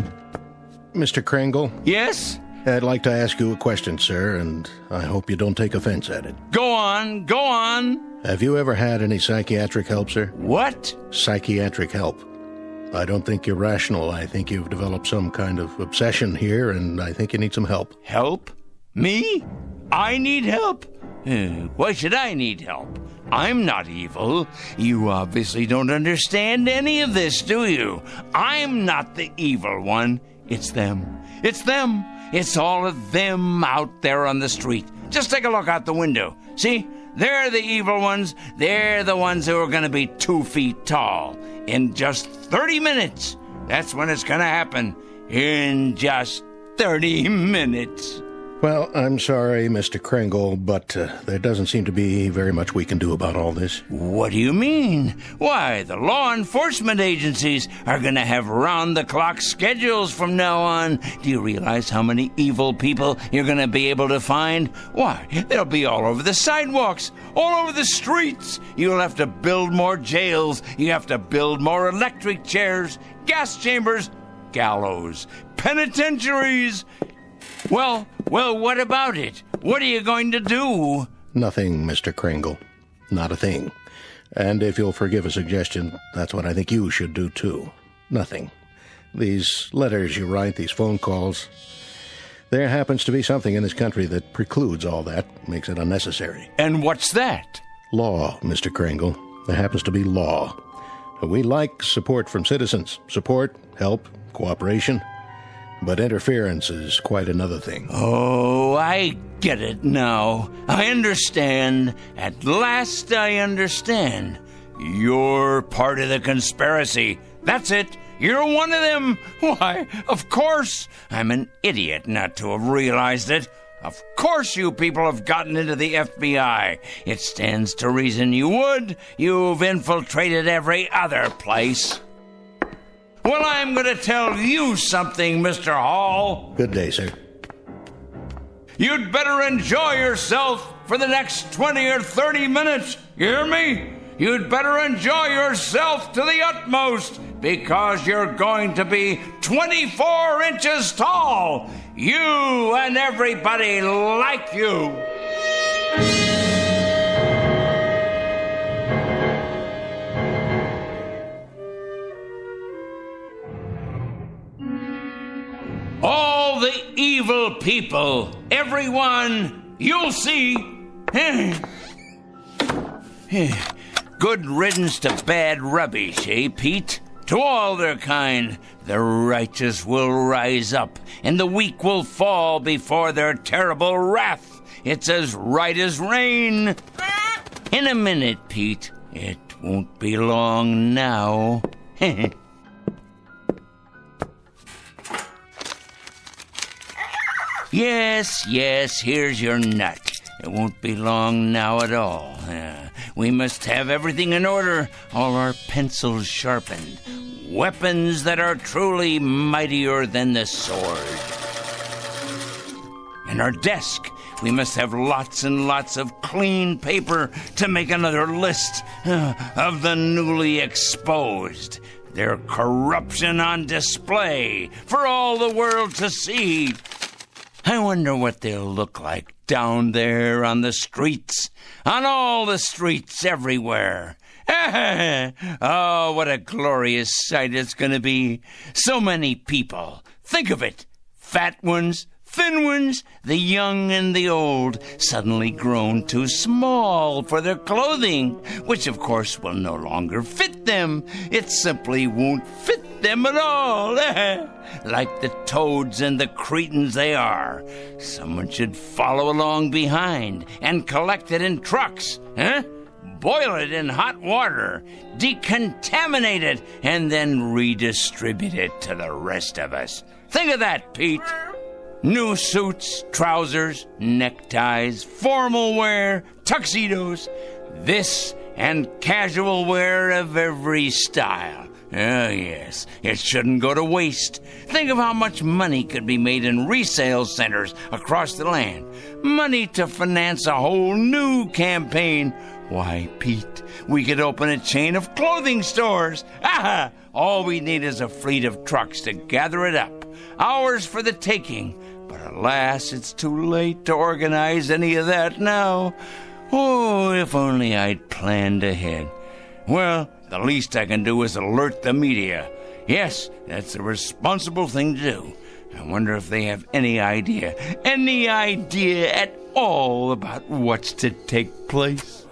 I: Mr. Kringle?
F: Yes?
I: I'd like to ask you a question, sir, and I hope you don't take offense at it.
F: Go on.
I: Have you ever had any psychiatric help, sir?
F: What?
I: Psychiatric help. I don't think you're rational. I think you've developed some kind of obsession here, and I think you need some help.
F: Help? Me? I need help? Why should I need help? I'm not evil. You obviously don't understand any of this, do you? I'm not the evil one. It's them. It's all of them out there on the street. Just take a look out the window. See? They're the evil ones. They're the ones who are going to be 2 feet tall in just 30 minutes. That's when it's going to happen. In just 30 minutes.
I: Well, I'm sorry, Mr. Kringle, but there doesn't seem to be very much we can do about all this.
F: What do you mean? Why, the law enforcement agencies are going to have round-the-clock schedules from now on. Do you realize how many evil people you're going to be able to find? Why, they'll be all over the sidewalks, all over the streets. You'll have to build more jails. You have to build more electric chairs, gas chambers, gallows, penitentiaries. Well, what about it? What are you going to do?
I: Nothing, Mr. Kringle. Not a thing. And if you'll forgive a suggestion, that's what I think you should do, too. Nothing. These letters you write, these phone calls, there happens to be something in this country that precludes all that, makes it unnecessary.
F: And what's that?
I: Law, Mr. Kringle. There happens to be law. We like support from citizens. Support, help, cooperation. But interference is quite another thing.
F: Oh, I get it now. I understand. At last I understand. You're part of the conspiracy. That's it. You're one of them. Why, of course. I'm an idiot not to have realized it. Of course you people have gotten into the FBI. It stands to reason you would. You've infiltrated every other place. Well, I'm going to tell you something, Mr. Hall.
I: Good day, sir.
F: You'd better enjoy yourself for the next 20 or 30 minutes. You hear me? You'd better enjoy yourself to the utmost, because you're going to be 24 inches tall. You and everybody like you. All the evil people, everyone, you'll see. Good riddance to bad rubbish, eh, Pete? To all their kind, the righteous will rise up, and the weak will fall before their terrible wrath. It's as right as rain. In a minute, Pete. It won't be long now. Yes, here's your nut. It won't be long now at all. We must have everything in order, all our pencils sharpened, weapons that are truly mightier than the sword. And our desk, we must have lots and lots of clean paper to make another list of the newly exposed. Their corruption on display for all the world to see. I wonder what they'll look like down there on the streets, on all the streets everywhere. Oh, what a glorious sight it's going to be. So many people. Think of it. Fat ones, thin ones, the young and the old, suddenly grown too small for their clothing, which of course will no longer fit them. It simply won't fit them at all. Like the toads and the cretins they are. Someone should follow along behind and collect it in trucks, boil it in hot water, decontaminate it, and then redistribute it to the rest of us. Think of that, Pete. New suits, trousers, neckties, formal wear, tuxedos, this and casual wear of every style. Oh, yes, it shouldn't go to waste. Think of how much money could be made in resale centers across the land. Money to finance a whole new campaign. Why, Pete, we could open a chain of clothing stores. Aha! All we need is a fleet of trucks to gather it up. Ours for the taking. But alas, it's too late to organize any of that now. Oh, if only I'd planned ahead. Well, the least I can do is alert the media. Yes, that's the responsible thing to do. I wonder if they have any idea at all about what's to take place.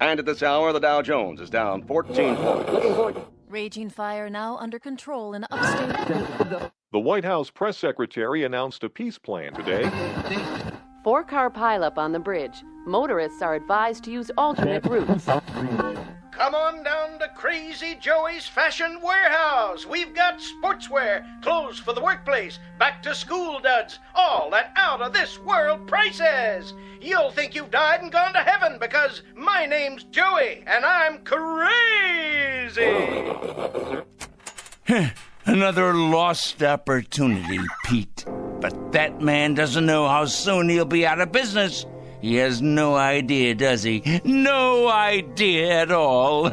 E: And at this hour, the Dow Jones is down 14 points.
G: Raging fire now under control in upstate.
J: The White House press secretary announced a peace plan today.
D: 4-car pileup on the bridge. Motorists are advised to use alternate routes.
W: Come on down to Crazy Joey's Fashion Warehouse. We've got sportswear, clothes for the workplace, back-to-school duds, all at out-of-this-world prices. You'll think you've died and gone to heaven because my name's Joey and I'm crazy.
F: Another lost opportunity, Pete. But that man doesn't know how soon he'll be out of business. He has no idea, does he? No idea at all.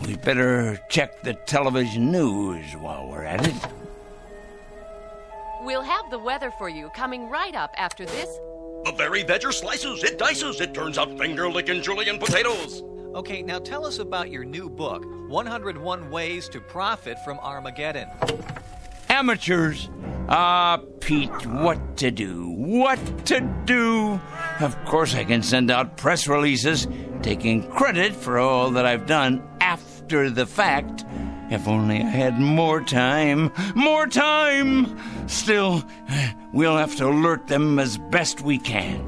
F: We better check the television news while we're at it.
D: We'll have the weather for you coming right up after this.
X: The very vegger slices, it dices, it turns out finger-licking Julienne potatoes.
Y: Okay, now tell us about your new book, 101 Ways to Profit from Armageddon.
F: Amateurs. Pete, what to do? What to do? Of course I can send out press releases taking credit for all that I've done after the fact. If only I had more time. More time! Still, we'll have to alert them as best we can.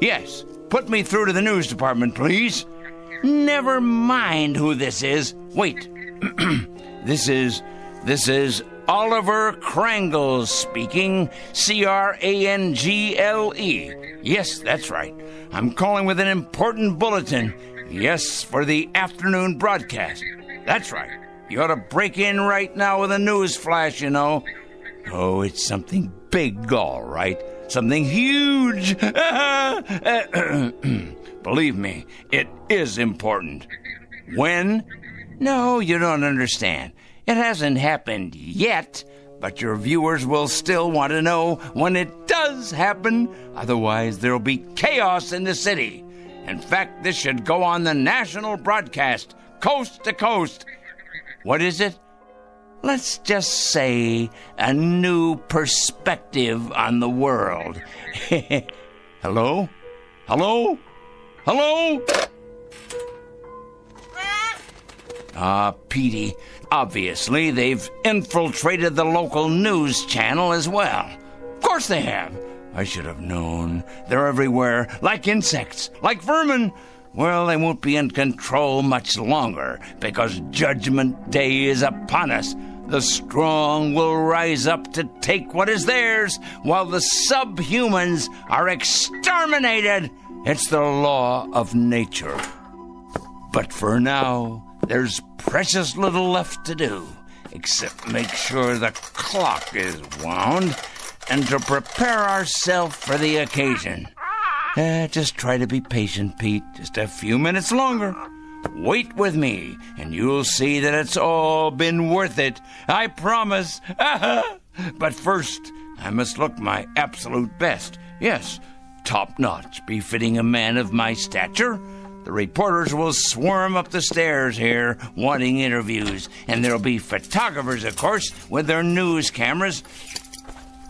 F: Yes, put me through to the news department, please. Never mind who this is. Wait. This is Oliver Krangle speaking. Crangle. Yes, that's right. I'm calling with an important bulletin. Yes, for the afternoon broadcast. That's right. You ought to break in right now with a news flash, you know. Oh, it's something big, all right. Something huge. Believe me, it is important. When? No, you don't understand. It hasn't happened yet, but your viewers will still want to know when it does happen. Otherwise, there'll be chaos in the city. In fact, this should go on the national broadcast, coast to coast. What is it? Let's just say a new perspective on the world. Hello? Hello? Hello? Petey, obviously they've infiltrated the local news channel as well. Of course they have. I should have known. They're everywhere, like insects, like vermin. Well, they won't be in control much longer, because Judgment Day is upon us. The strong will rise up to take what is theirs, while the subhumans are exterminated. It's the law of nature. But for now, there's precious little left to do, except make sure the clock is wound and to prepare ourselves for the occasion. Just try to be patient, Pete. Just a few minutes longer. Wait with me, and you'll see that it's all been worth it. I promise. But first, I must look my absolute best. Yes, top-notch, befitting a man of my stature. The reporters will swarm up the stairs here, wanting interviews. And there'll be photographers, of course, with their news cameras.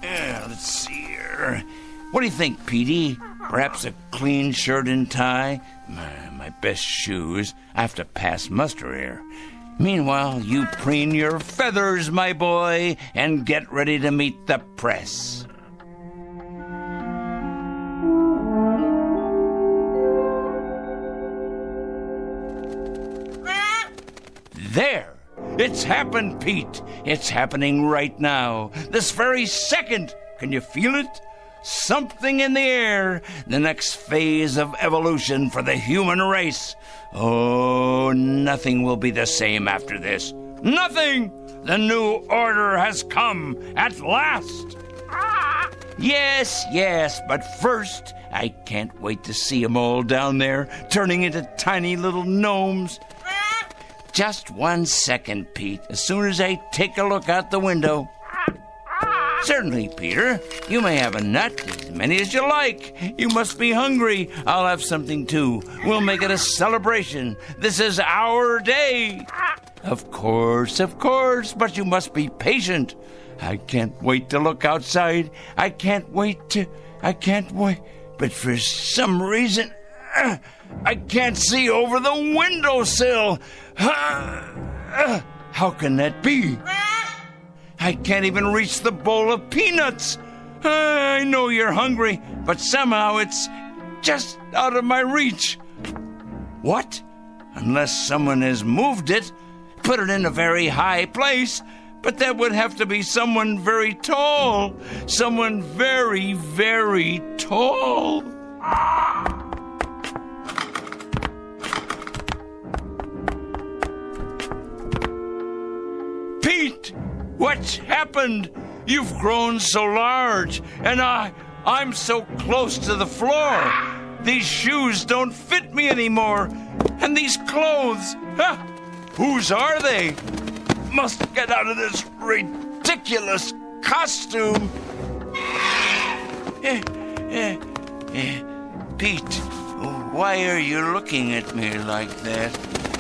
F: Let's see here. What do you think, Petey? Perhaps a clean shirt and tie? My best shoes. I have to pass muster here. Meanwhile, you preen your feathers, my boy, and get ready to meet the press. There! It's happened, Pete. It's happening right now. This very second. Can you feel it? Something in the air. The next phase of evolution for the human race. Oh, nothing will be the same after this. Nothing! The new order has come at last. Yes, but first, I can't wait to see them all down there, turning into tiny little gnomes. Just 1 second, Pete, as soon as I take a look out the window. Certainly, Peter. You may have a nut, as many as you like. You must be hungry. I'll have something, too. We'll make it a celebration. This is our day. Of course, but you must be patient. I can't wait to look outside. I can't wait. But for some reason, I can't see over the windowsill. How can that be? I can't even reach the bowl of peanuts. I know you're hungry, but somehow it's just out of my reach. What? Unless someone has moved it, put it in a very high place, but that would have to be someone very tall. Someone very, very tall. Pete, what's happened? You've grown so large, and I'm so close to the floor. These shoes don't fit me anymore. And these clothes, whose are they? Must get out of this ridiculous costume. Pete, why are you looking at me like that?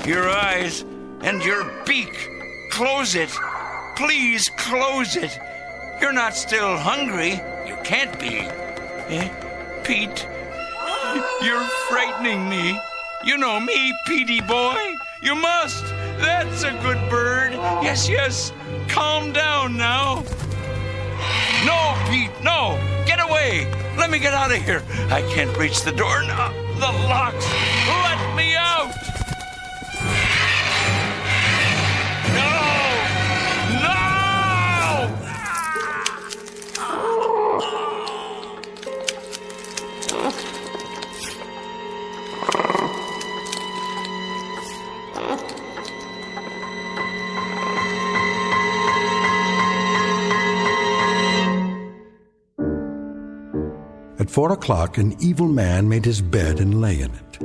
F: Your eyes and your beak. Close it. Please close it. You're not still hungry. You can't be. Pete, you're frightening me. You know me, Petey boy. You must. That's a good bird. Yes. Calm down now. No, Pete, no. Get away. Let me get out of here. I can't reach the door now. The locks. Let me out.
A: At 4 o'clock, an evil man made his bed and lay in it.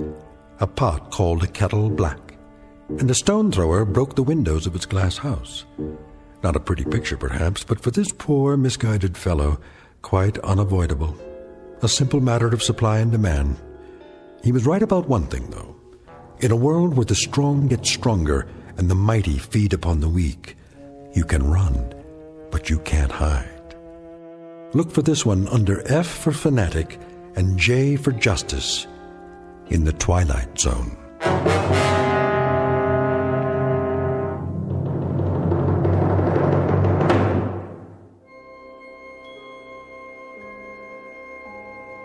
A: A pot called a kettle black, and a stone thrower broke the windows of its glass house. Not a pretty picture, perhaps, but for this poor, misguided fellow, quite unavoidable. A simple matter of supply and demand. He was right about one thing, though. In a world where the strong get stronger and the mighty feed upon the weak, you can run, but you can't hide. Look for this one under F for fanatic and J for justice in the Twilight Zone.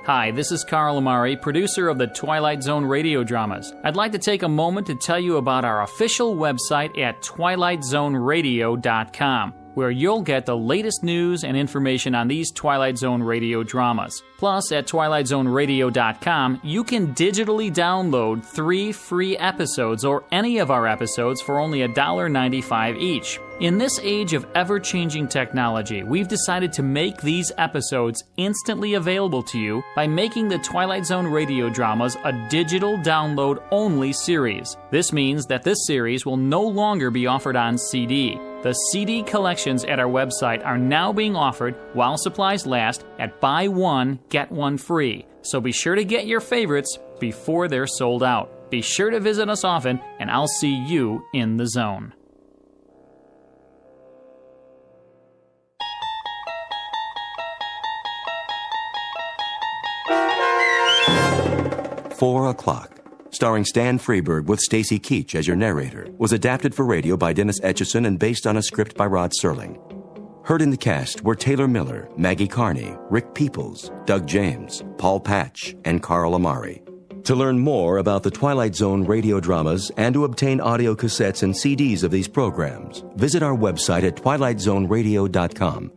H: Hi, this is Carl Amari, producer of the Twilight Zone Radio dramas. I'd like to take a moment to tell you about our official website at twilightzoneradio.com, where you'll get the latest news and information on these Twilight Zone Radio dramas. Plus, at twilightzoneradio.com, you can digitally download 3 free episodes or any of our episodes for only $1.95 each. In this age of ever-changing technology, we've decided to make these episodes instantly available to you by making the Twilight Zone Radio dramas a digital download-only series. This means that this series will no longer be offered on CD. The CD collections at our website are now being offered while supplies last at buy one, get one free. So be sure to get your favorites before they're sold out. Be sure to visit us often, and I'll see you in the zone.
C: Oclock, starring Stan Freberg with Stacy Keach as your narrator, was adapted for radio by Dennis Etchison and based on a script by Rod Serling. Heard in the cast were Taylor Miller, Maggie Carney, Rick Peoples, Doug James, Paul Patch, and Carl Amari. To learn more about the Twilight Zone radio dramas and to obtain audio cassettes and CDs of these programs, visit our website at twilightzoneradio.com.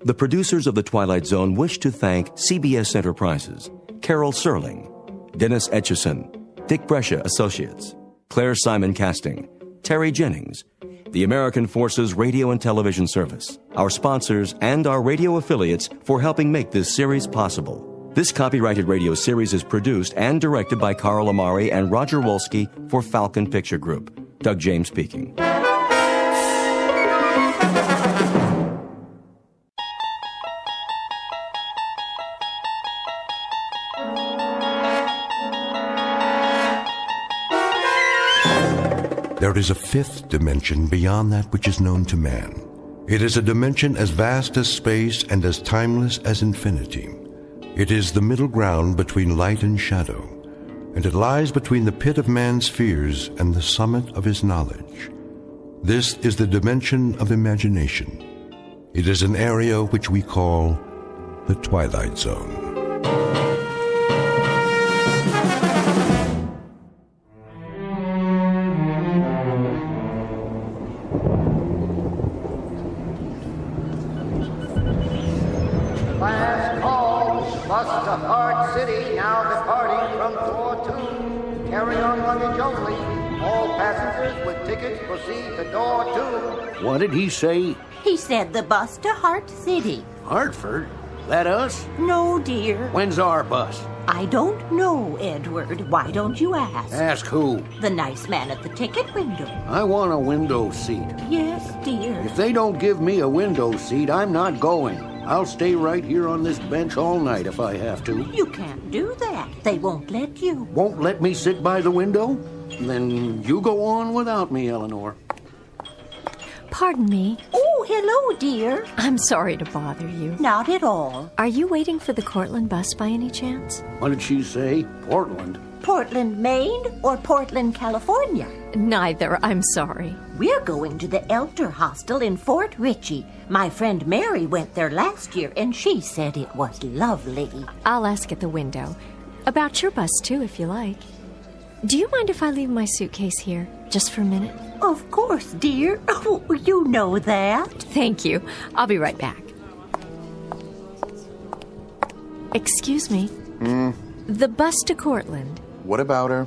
C: The producers of The Twilight Zone wish to thank CBS Enterprises, Carol Serling, Dennis Etchison, Dick Brescia Associates, Claire Simon Casting, Terry Jennings, the American Forces Radio and Television Service, our sponsors, and our radio affiliates for helping make this series possible. This copyrighted radio series is produced and directed by Carl Amari and Roger Wolski for Falcon Picture Group. Doug James speaking.
A: There is a fifth dimension beyond that which is known to man. It is a dimension as vast as space and as timeless as infinity. It is the middle ground between light and shadow, and it lies between the pit of man's fears and the summit of his knowledge. This is the dimension of imagination. It is an area which we call the Twilight Zone.
W: Last call, bus to Hard City, now departing from door 2. Carry on luggage only. All passengers with tickets proceed to door 2.
K: What did he say?
L: He said the bus to Hart City.
K: Hartford? That us?
L: No, dear.
K: When's our bus?
L: I don't know, Edward. Why don't you ask?
K: Ask who?
L: The nice man at the ticket window.
K: I want a window seat.
L: Yes, dear.
K: If they don't give me a window seat, I'm not going. I'll stay right here on this bench all night if I have to.
L: You can't do that. They won't let you.
K: Won't let me sit by the window? Then you go on without me, Eleanor.
N: Pardon me.
L: Oh, hello, dear.
N: I'm sorry to bother you.
L: Not at all.
N: Are you waiting for the Cortland bus by any chance?
K: What did she say? Portland?
L: Portland, Maine, or Portland, California?
N: Neither, I'm sorry.
L: We're going to the Elder Hostel in Fort Ritchie. My friend Mary went there last year, and she said it was lovely.
N: I'll ask at the window. About your bus, too, if you like. Do you mind if I leave my suitcase here, just for a minute?
L: Of course, dear. Oh, you know that.
N: Thank you. I'll be right back. Excuse me. The bus to Cortland.
O: What about her?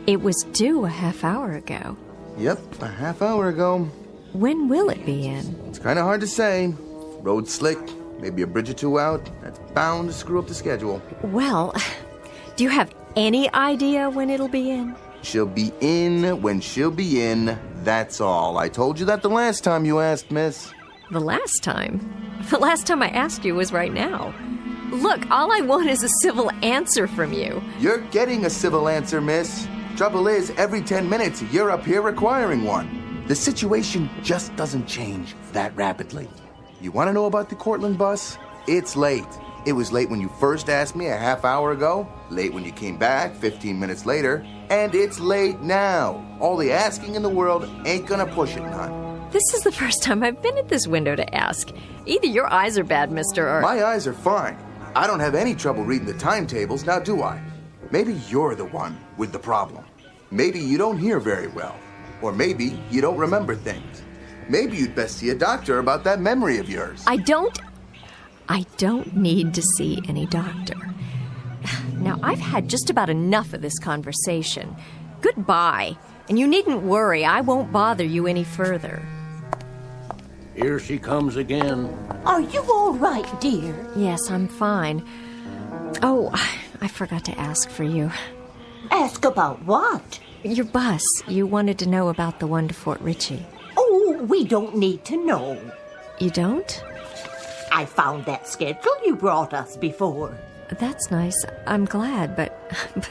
N: It was due a half hour ago.
O: Yep, a half hour ago.
N: When will it be in?
O: It's kind of hard to say. Road slick, maybe a bridge or two out. That's bound to screw up the schedule.
N: Well, do you have any idea when it'll be in?
O: She'll be in when she'll be in, that's all. I told you that the last time you asked, miss.
N: The last time? The last time I asked you was right now. Look, all I want is a civil answer from you.
O: You're getting a civil answer, miss. Trouble is, every 10 minutes, you're up here requiring one. The situation just doesn't change that rapidly. You want to know about the Cortland bus? It's late. It was late when you first asked me a half hour ago, late when you came back 15 minutes later, and it's late now. All the asking in the world ain't gonna push it none.
N: This is the first time I've been at this window to ask. Either your eyes are bad, mister, or...
O: My eyes are fine. I don't have any trouble reading the timetables, now do I? Maybe you're the one with the problem. Maybe you don't hear very well. Or maybe you don't remember things. Maybe you'd best see a doctor about that memory of yours.
N: I don't need to see any doctor. Now, I've had just about enough of this conversation. Goodbye. And you needn't worry, I won't bother you any further.
K: Here she comes again.
L: Are you all right, dear?
N: Yes, I'm fine. Oh, I forgot to ask for you.
L: Ask about what?
N: Your bus. You wanted to know about the one to Fort Ritchie.
L: Oh, we don't need to know.
N: You don't?
L: I found that schedule you brought us before.
N: That's nice. I'm glad, but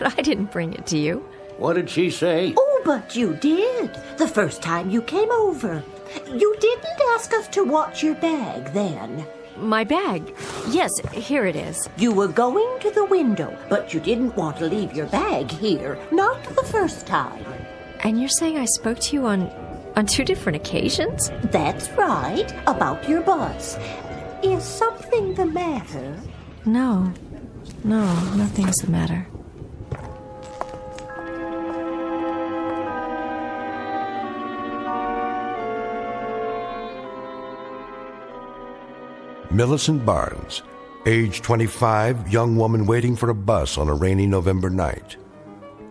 N: I didn't bring it to you.
K: What did she say?
L: Oh, but you did. The first time you came over. You didn't ask us to watch your bag then.
N: My bag? Yes, here it is.
L: You were going to the window, but you didn't want to leave your bag here. Not the first time.
N: And you're saying I spoke to you on 2 different occasions?
L: That's right. About your bus. Is something the matter?
N: No, nothing's the matter.
A: Millicent Barnes, age 25, young woman waiting for a bus on a rainy November night.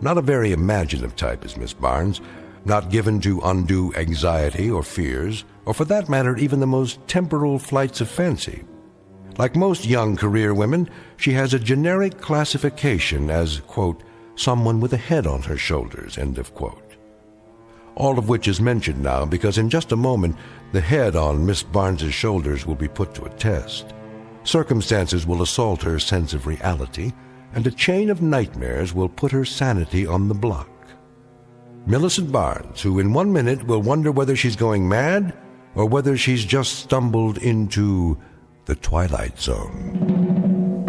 A: Not a very imaginative type is Miss Barnes, not given to undue anxiety or fears, or for that matter, even the most temporal flights of fancy. Like most young career women, she has a generic classification as, quote, someone with a head on her shoulders, end of quote. All of which is mentioned now because in just a moment, the head on Miss Barnes's shoulders will be put to a test. Circumstances will assault her sense of reality, and a chain of nightmares will put her sanity on the block. Millicent Barnes, who in 1 minute will wonder whether she's going mad or whether she's just stumbled into the Twilight Zone.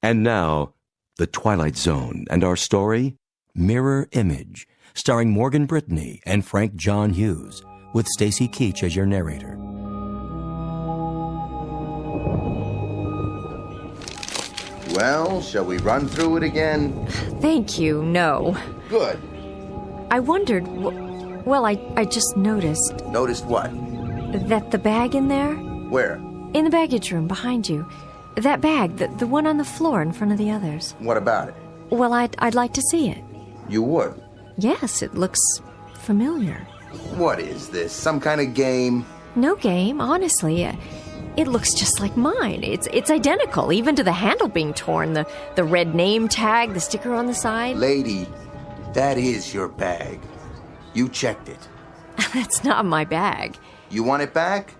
C: And now, the Twilight Zone and our story, Mirror Image, starring Morgan Brittany and Frank John Hughes, with Stacy Keach as your narrator.
O: Well, shall we run through it again?
N: Thank you, no.
O: Good.
N: I wondered, well, I just noticed.
O: Noticed what?
N: That the bag in there?
O: Where?
N: In the baggage room behind you. That bag, the one on the floor in front of the others.
O: What about it?
N: Well, I'd like to see it.
O: You would?
N: Yes, it looks familiar.
O: What is this? Some kind of game?
N: No game, honestly. It looks just like mine. It's identical, even to the handle being torn, the red name tag, the sticker on the side.
O: Lady, that is your bag. You checked it.
N: That's not my bag.
O: You want it back?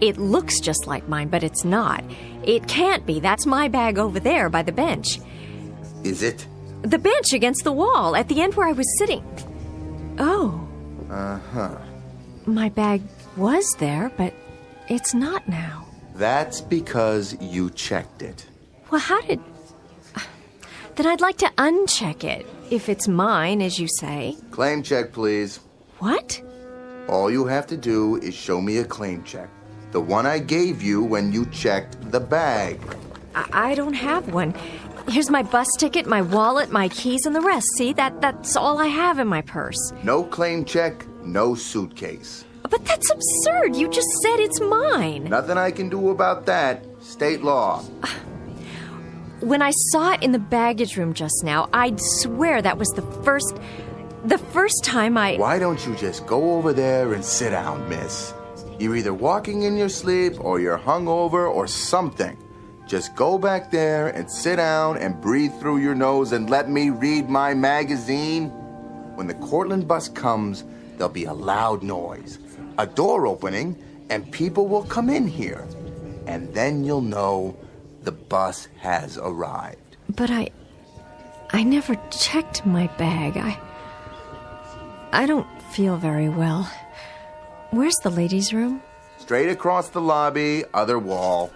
N: It looks just like mine, but it's not. It can't be. That's my bag over there by the bench.
O: Is it?
N: The bench against the wall, at the end where I was sitting. Oh.
O: Uh-huh.
N: My bag was there, but it's not now.
O: That's because you checked it.
N: Well, how did... Then I'd like to uncheck it, if it's mine, as you say.
O: Claim check, please.
N: What?
O: All you have to do is show me a claim check. The one I gave you when you checked the bag.
N: I don't have one. Here's my bus ticket, my wallet, my keys, and the rest. See, that's all I have in my purse.
O: No claim check, no suitcase.
N: But that's absurd. You just said it's mine.
O: Nothing I can do about that. State law.
N: When I saw it in the baggage room just now, I'd swear that was the first time I...
O: Why don't you just go over there and sit down, miss? You're either walking in your sleep or you're hungover or something. Just go back there and sit down and breathe through your nose and let me read my magazine. When the Cortland bus comes, there'll be a loud noise, a door opening, and people will come in here. And then you'll know the bus has arrived.
N: But I never checked my bag. I don't feel very well. Where's the ladies' room?
O: Straight across the lobby, other wall.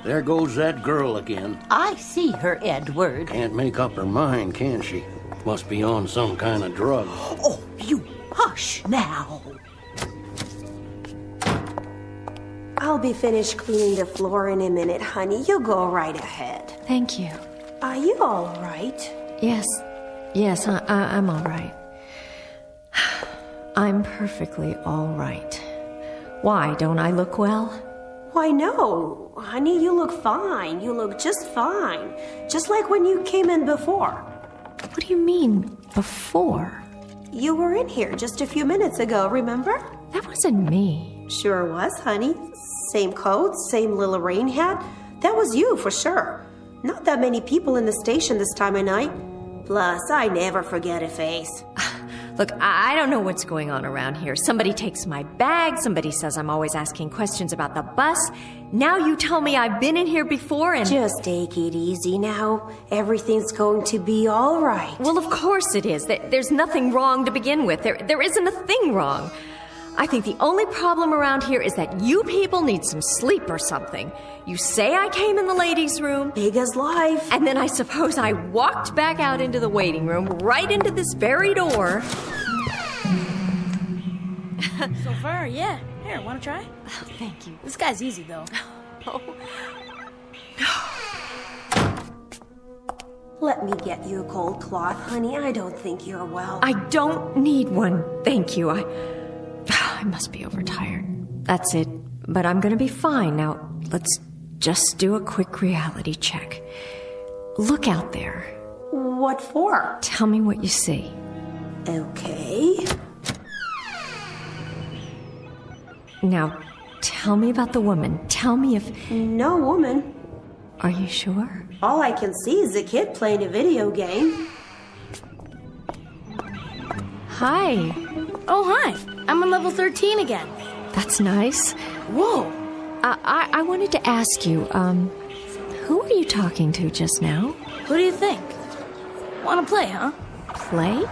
K: There goes that girl again.
L: I see her, Edward.
K: Can't make up her mind, can she? Must be on some kind of drug.
L: Oh, you hush now.
B: I'll be finished cleaning the floor in a minute, honey. You go right ahead.
N: Thank you.
B: Are you all right?
N: Yes, I'm all right. I'm perfectly all right. Why, don't I look well?
B: Why, no. Honey, you look fine. You look just fine. Just like when you came in before.
N: What do you mean, before?
B: You were in here just a few minutes ago, remember?
N: That wasn't me.
B: Sure was, honey. Same coat, same little rain hat. That was you, for sure. Not that many people in the station this time of night. Plus, I never forget a face.
N: Look, I don't know what's going on around here. Somebody takes my bag, somebody says I'm always asking questions about the bus. Now you tell me I've been in here before and...
B: Just take it easy now. Everything's going to be all right.
N: Well, of course it is. There's nothing wrong to begin with. There isn't a thing wrong. I think the only problem around here is that you people need some sleep or something. You say I came in the ladies' room.
B: Big as life.
N: And then I suppose I walked back out into the waiting room, right into this very door.
P: So far, yeah. Here, wanna try?
N: Oh, thank you.
P: This guy's easy, though.
B: Let me get you a cold cloth, honey. I don't think you're well.
N: I don't need one, thank you. I must be overtired. That's it. But I'm gonna be fine. Now, let's just do a quick reality check. Look out there.
B: What for?
N: Tell me what you see.
B: Okay.
N: Now, tell me about the woman. Tell me if...
B: No woman.
N: Are you sure?
B: All I can see is a kid playing a video game.
N: Hi.
P: Oh, hi. I'm on level 13 again.
N: That's nice.
P: Whoa.
N: I wanted to ask you, who were you talking to just now?
P: Who do you think? Want to play, huh?
N: Play?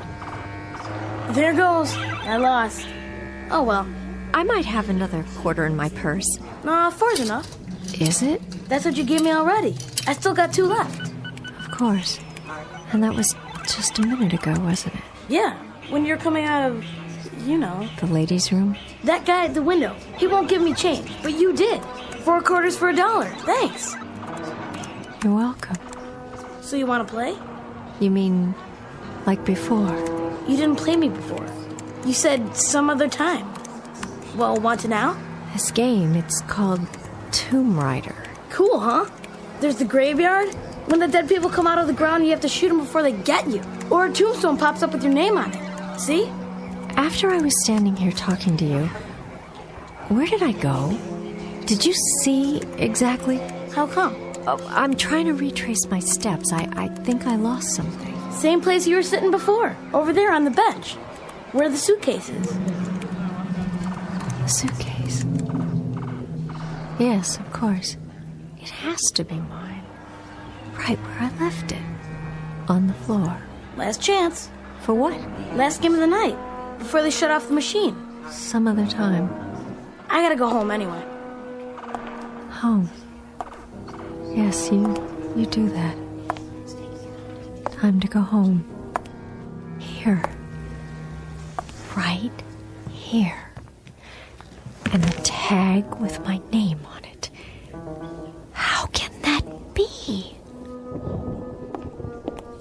P: There goes. I lost. Oh, well.
N: I might have another quarter in my purse.
P: Nah, 4's enough.
N: Is it?
P: That's what you gave me already. I still got 2 left.
N: Of course. And that was just a minute ago, wasn't it?
P: Yeah, when you're coming out of, you know...
N: The ladies' room?
P: That guy at the window. He won't give me change, but you did. 4 quarters for $1. Thanks.
N: You're welcome.
P: So you want to play?
N: You mean like before?
P: You didn't play me before. You said some other time. Well, want to now?
N: This game, it's called Tomb Raider.
P: Cool, huh? There's the graveyard. When the dead people come out of the ground, you have to shoot them before they get you. Or a tombstone pops up with your name on it. See?
N: After I was standing here talking to you, where did I go? Did you see exactly?
P: How come?
N: Oh, I'm trying to retrace my steps. I think I lost something.
P: Same place you were sitting before. Over there on the bench. Where the suitcase is.
N: The suitcase? Yes, of course. It has to be mine. Right where I left it. On the floor.
P: Last chance.
N: For what?
P: Last game of the night. Before they shut off the machine.
N: Some other time.
P: I gotta go home anyway.
N: Home. Yes, you do that. Time to go home. Here. Right here. And the tag with my name on it. How can that be?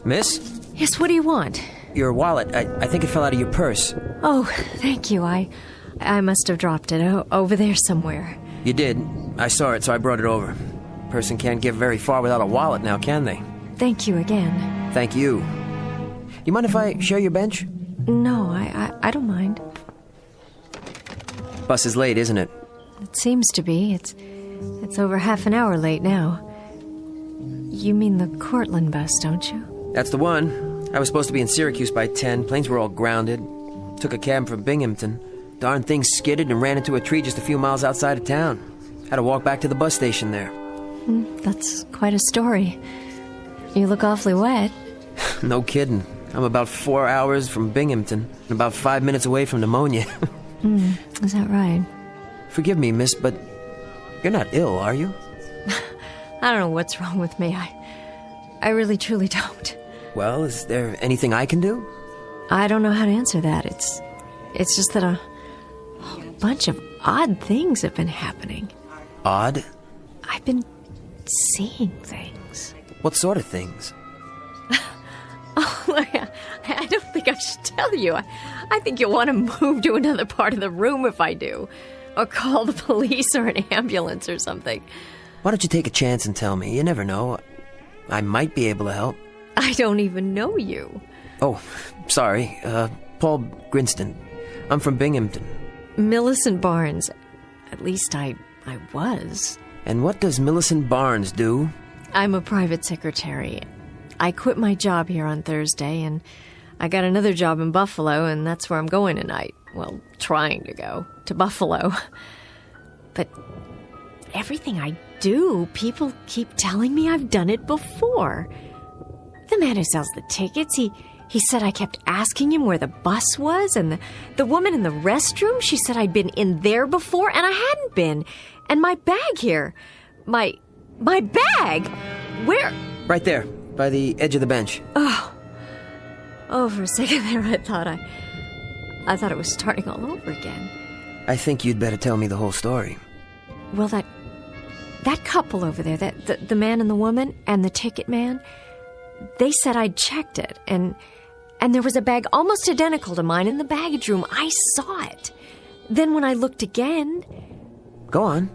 Q: Miss?
N: Yes, what do you want?
Q: Your wallet. I think it fell out of your purse.
N: Oh, thank you. I must have dropped it over there somewhere.
Q: You did. I saw it, so I brought it over. Person can't get very far without a wallet now, can they?
N: Thank you again.
Q: Thank you. You mind if I share your bench?
N: No, I don't mind.
Q: Bus is late, isn't it?
N: It seems to be. It's over half an hour late now. You mean the Cortland bus, don't you?
Q: That's the one. I was supposed to be in Syracuse by 10. Planes were all grounded. Took a cab from Binghamton. Darn thing skidded and ran into a tree just a few miles outside of town. Had to walk back to the bus station there.
N: That's quite a story. You look awfully wet.
Q: No kidding. I'm about 4 hours from Binghamton and about 5 minutes away from pneumonia.
N: Is that right?
Q: Forgive me, miss, but you're not ill, are you?
N: I don't know what's wrong with me. I really truly don't.
Q: Well, is there anything I can do?
N: I don't know how to answer that. It's just that a whole bunch of odd things have been happening.
Q: Odd?
N: I've been seeing things.
Q: What sort of things?
N: Oh, I don't think I should tell you. I think you'll want to move to another part of the room if I do. Or call the police or an ambulance or something.
Q: Why don't you take a chance and tell me? You never know. I might be able to help.
N: I don't even know you.
Q: Oh, sorry. Paul Grinston. I'm from Binghamton.
N: Millicent Barnes. At least I was.
Q: And what does Millicent Barnes do?
N: I'm a private secretary. I quit my job here on Thursday, and I got another job in Buffalo, and that's where I'm going tonight. Well, trying to go to Buffalo. But everything I do, people keep telling me I've done it before. The man who sells the tickets, he said I kept asking him where the bus was, and the woman in the restroom, she said I'd been in there before, and I hadn't been. And my bag here, my bag, where?
Q: Right there, by the edge of the bench.
N: Oh, for a second there, I thought it was starting all over again.
Q: I think you'd better tell me the whole story.
N: Well, that couple over there, the man and the woman and the ticket man, they said I'd checked it, and there was a bag almost identical to mine in the baggage room. I saw it. Then when I looked again...
Q: Go on.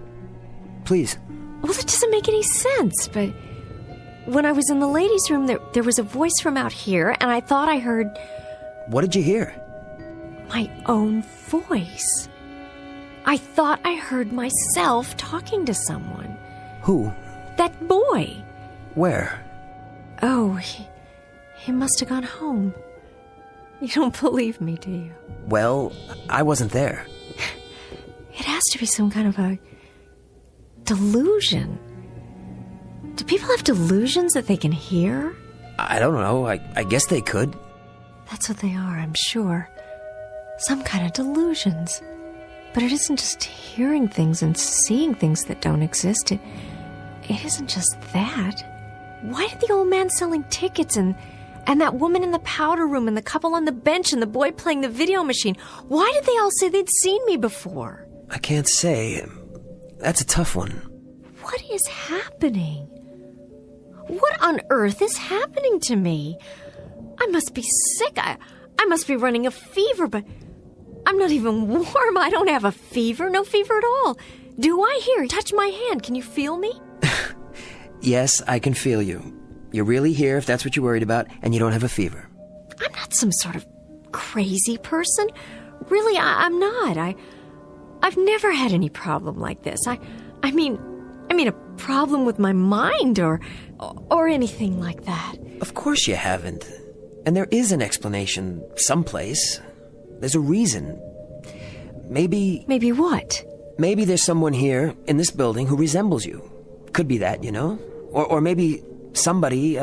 Q: Please.
N: Well, it doesn't make any sense, but when I was in the ladies' room, there was a voice from out here, and I thought I heard...
Q: What did you hear?
N: My own voice. I thought I heard myself talking to someone.
Q: Who?
N: That boy.
Q: Where?
N: Oh, he must have gone home. You don't believe me, do you?
Q: Well, I wasn't there.
N: It has to be some kind of a delusion. Do people have delusions that they can hear?
Q: I don't know. I guess they could.
N: That's what they are, I'm sure. Some kind of delusions. But it isn't just hearing things and seeing things that don't exist. It isn't just that. Why did the old man selling tickets and that woman in the powder room and the couple on the bench and the boy playing the video machine, why did they all say they'd seen me before?
Q: I can't say. That's a tough one.
N: What is happening? What on earth is happening to me? I must be sick. I must be running a fever, but I'm not even warm. I don't have a fever. No fever at all. Do I? Here, touch my hand. Can you feel me?
Q: Yes, I can feel you. You're really here if that's what you're worried about, and you don't have a fever.
N: I'm not some sort of crazy person. Really, I'm not. I've never had any problem like this. I mean a problem with my mind or anything like that.
Q: Of course you haven't. And there is an explanation someplace. There's a reason. Maybe...
N: Maybe what?
Q: Maybe there's someone here in this building who resembles you. Could be that, you know? Or maybe somebody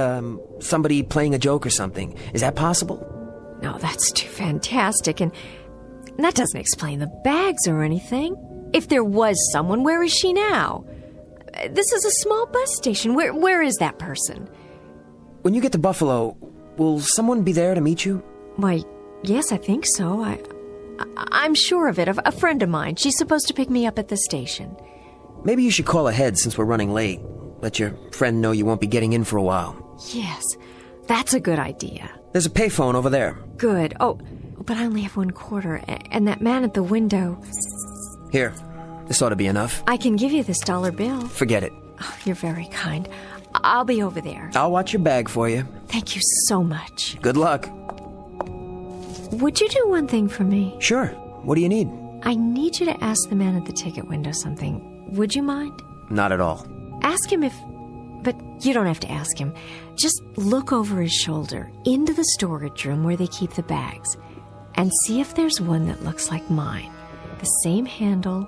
Q: playing a joke or something. Is that possible?
N: No, that's too fantastic, and that doesn't explain the bags or anything. If there was someone, where is she now? This is a small bus station. Where is that person?
Q: When you get to Buffalo, will someone be there to meet you?
N: Why, yes, I think so. I'm sure of it. A friend of mine. She's supposed to pick me up at the station.
Q: Maybe you should call ahead since we're running late. Let your friend know you won't be getting in for a while.
N: Yes, that's a good idea.
Q: There's a payphone over there.
N: Good. Oh, but I only have $1.25, and that man at the window...
Q: Here, this ought to be enough.
N: I can give you this $1 bill.
Q: Forget it.
N: Oh, you're very kind. I'll be over there.
Q: I'll watch your bag for you.
N: Thank you so much.
Q: Good luck.
N: Would you do one thing for me?
Q: Sure. What do you need?
N: I need you to ask the man at the ticket window something. Would you mind?
Q: Not at all.
N: Ask him if... But you don't have to ask him. Just look over his shoulder into the storage room where they keep the bags and see if there's one that looks like mine. The same handle,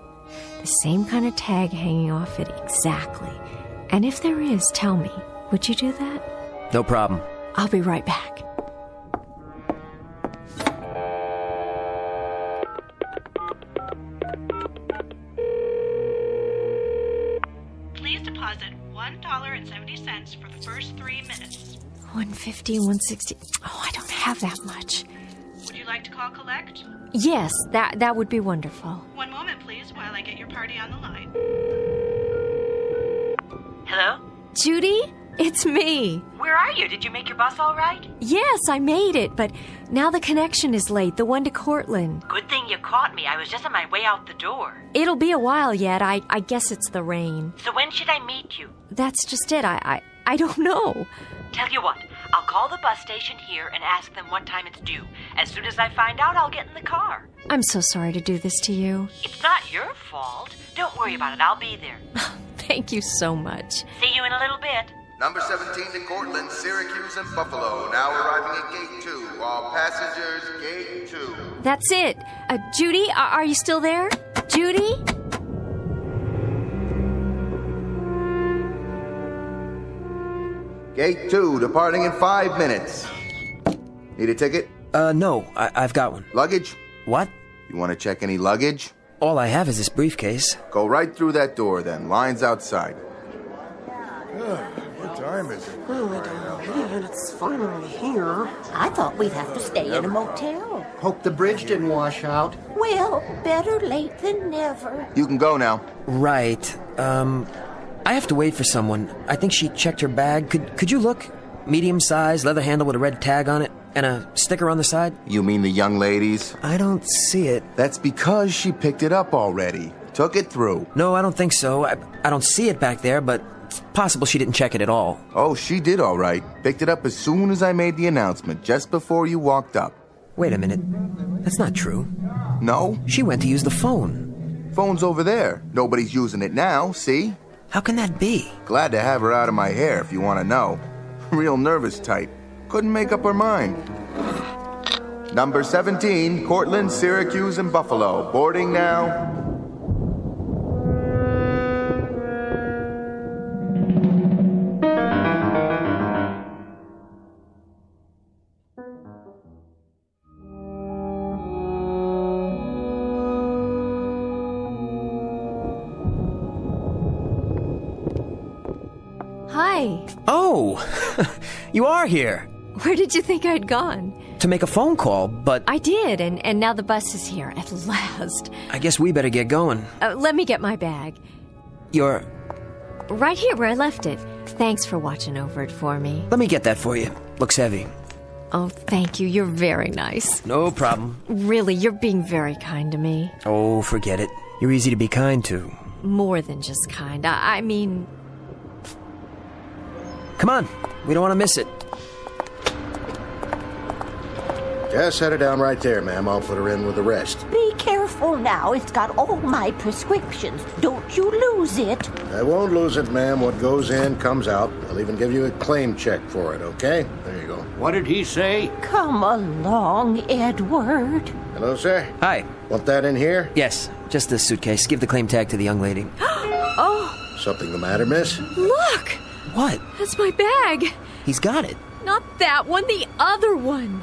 N: the same kind of tag hanging off it exactly. And if there is, tell me. Would you do that?
Q: No problem.
N: I'll be right back.
M: $1.70 for the first 3 minutes.
N: $150, $160. Oh, I don't have that much.
M: Would you like to call collect?
N: Yes, that would be wonderful.
M: One moment, please, while I get your party on the line.
R: Hello?
N: Judy? It's me.
R: Where are you? Did you make your bus all right?
N: Yes, I made it, but now the connection is late, the one to Cortland.
R: Good thing you caught me. I was just on my way out the door.
N: It'll be a while yet. I guess it's the rain.
R: So when should I meet you?
N: That's just it. I don't know.
R: Tell you what, I'll call the bus station here and ask them what time it's due. As soon as I find out, I'll get in the car.
N: I'm so sorry to do this to you.
R: It's not your fault. Don't worry about it. I'll be there.
N: Thank you so much.
R: See you in a little bit.
O: Number 17 to Cortland, Syracuse, and Buffalo. Now arriving at Gate 2. All passengers, Gate 2.
N: That's it. Judy, are you still there? Judy?
O: Gate 2, departing in 5 minutes. Need a ticket?
Q: No, I've got one.
O: Luggage?
Q: What?
O: You want to check any luggage?
Q: All I have is this briefcase.
O: Go right through that door then. Line's outside.
K: What time is it?
B: Oh, I don't believe it. It's finally here.
L: I thought we'd have to stay in a motel.
K: Hope the bridge didn't wash out.
L: Well, better late than never.
O: You can go now.
Q: Right. I have to wait for someone. I think she checked her bag. Could you look? Medium size, leather handle with a red tag on it, and a sticker on the side.
O: You mean the young ladies?
Q: I don't see it.
O: That's because she picked it up already. Took it through.
Q: No, I don't think so. I don't see it back there, but it's possible she didn't check it at all.
O: Oh, she did all right. Picked it up as soon as I made the announcement, just before you walked up.
Q: Wait a minute. That's not true.
O: No?
Q: She went to use the phone.
O: Phone's over there. Nobody's using it now, see?
Q: How can that be?
O: Glad to have her out of my hair, if you want to know. Real nervous type. Couldn't make up her mind. Number 17, Cortland, Syracuse, and Buffalo. Boarding now.
N: Hi.
Q: Oh, you are here.
N: Where did you think I'd gone?
Q: To make a phone call, but...
N: I did, and now the bus is here, at last.
Q: I guess we better get going.
N: Let me get my bag.
Q: You're...
N: Right here where I left it. Thanks for watching over it for me.
Q: Let me get that for you. Looks heavy.
N: Oh, thank you. You're very nice.
Q: No problem.
N: Really, you're being very kind to me.
Q: Oh, forget it. You're easy to be kind to.
N: More than just kind. I mean...
Q: Come on. We don't want to miss it.
K: Just set her down right there, ma'am. I'll put her in with the rest.
L: Be careful now. It's got all my prescriptions. Don't you lose it.
K: I won't lose it, ma'am. What goes in comes out. I'll even give you a claim check for it, okay? There you go.
I: What did he say?
L: Come along, Edward.
K: Hello, sir.
Q: Hi.
K: Want that in here?
Q: Yes, just this suitcase. Give the claim tag to the young lady.
N: Oh.
K: Something the matter, miss?
N: Look!
Q: What?
N: That's my bag.
Q: He's got it.
N: Not that one, the other one.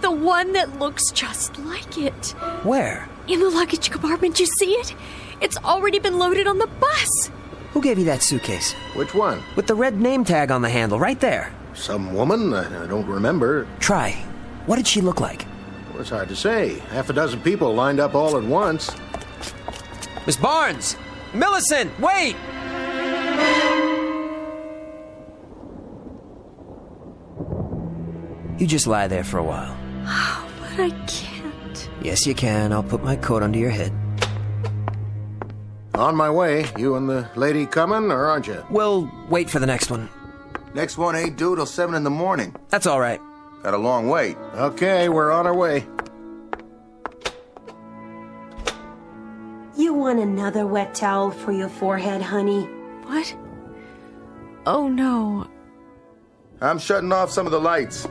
N: The one that looks just like it.
Q: Where?
N: In the luggage compartment, you see it? It's already been loaded on the bus.
Q: Who gave you that suitcase?
K: Which one?
Q: With the red name tag on the handle, right there.
K: Some woman? I don't remember.
Q: Try. What did she look like?
K: Well, it's hard to say. Half a dozen people lined up all at once.
Q: Miss Barnes! Millicent, wait! You just lie there for a while.
N: Oh, but I can't.
Q: Yes, you can. I'll put my coat under your head.
K: On my way. You and the lady coming, or aren't you?
Q: We'll wait for the next one.
O: Next one ain't due till 7 in the morning.
Q: That's all right.
O: Got a long wait.
K: Okay, we're on our way.
B: You want another wet towel for your forehead, honey?
N: What? Oh, no.
O: I'm shutting off some of the lights.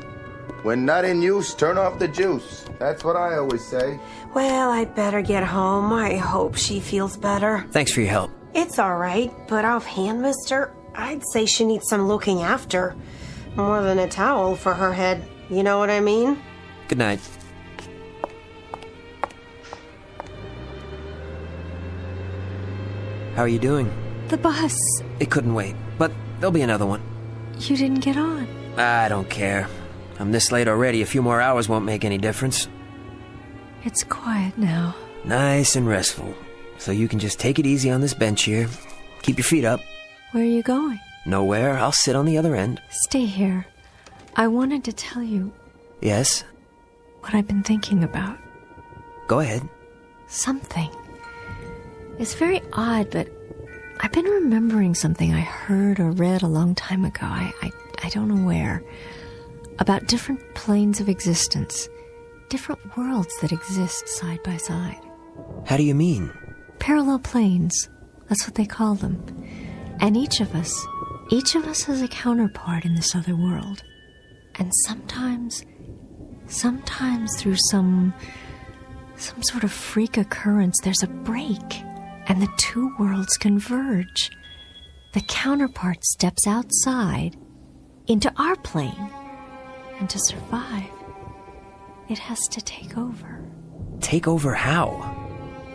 O: When not in use, turn off the juice. That's what I always say.
B: Well, I'd better get home. I hope she feels better.
Q: Thanks for your help.
B: It's all right, but offhand, mister, I'd say she needs some looking after. More than a towel for her head. You know what I mean?
Q: Good night. How are you doing?
N: The bus.
Q: It couldn't wait, but there'll be another one.
N: You didn't get on.
Q: I don't care. I'm this late already. A few more hours won't make any difference.
N: It's quiet now.
Q: Nice and restful. So you can just take it easy on this bench here. Keep your feet up.
N: Where are you going?
Q: Nowhere. I'll sit on the other end.
N: Stay here. I wanted to tell you
Q: Yes?
N: what I've been thinking about.
Q: Go ahead.
N: Something. It's very odd, but I've been remembering something I heard or read a long time ago. I don't know where. About different planes of existence. Different worlds that exist side by side.
Q: How do you mean?
N: Parallel planes. That's what they call them. And each of us has a counterpart in this other world. And sometimes through some sort of freak occurrence, there's a break, and the two worlds converge. The counterpart steps outside into our plane. And to survive, it has to take over.
Q: Take over how?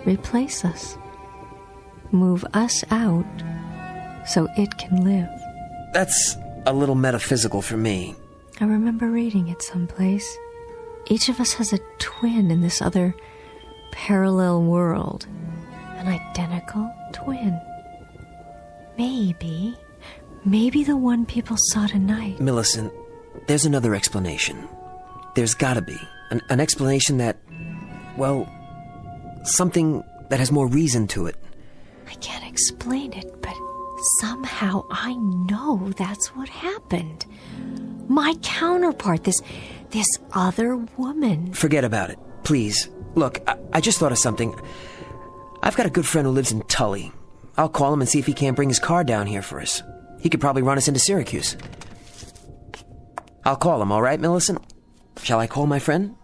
N: Replace us. Move us out so it can live.
Q: That's a little metaphysical for me.
N: I remember reading it someplace. Each of us has a twin in this other parallel world. An identical twin. Maybe the one people saw tonight.
Q: Millicent, there's another explanation. There's gotta be. An explanation that, well, something that has more reason to it.
N: I can't explain it, but somehow I know that's what happened. My counterpart, this other woman.
Q: Forget about it, please. Look, I just thought of something. I've got a good friend who lives in Tully. I'll call him and see if he can't bring his car down here for us. He could probably run us into Syracuse. I'll call him, all right, Millicent? Shall I call my friend?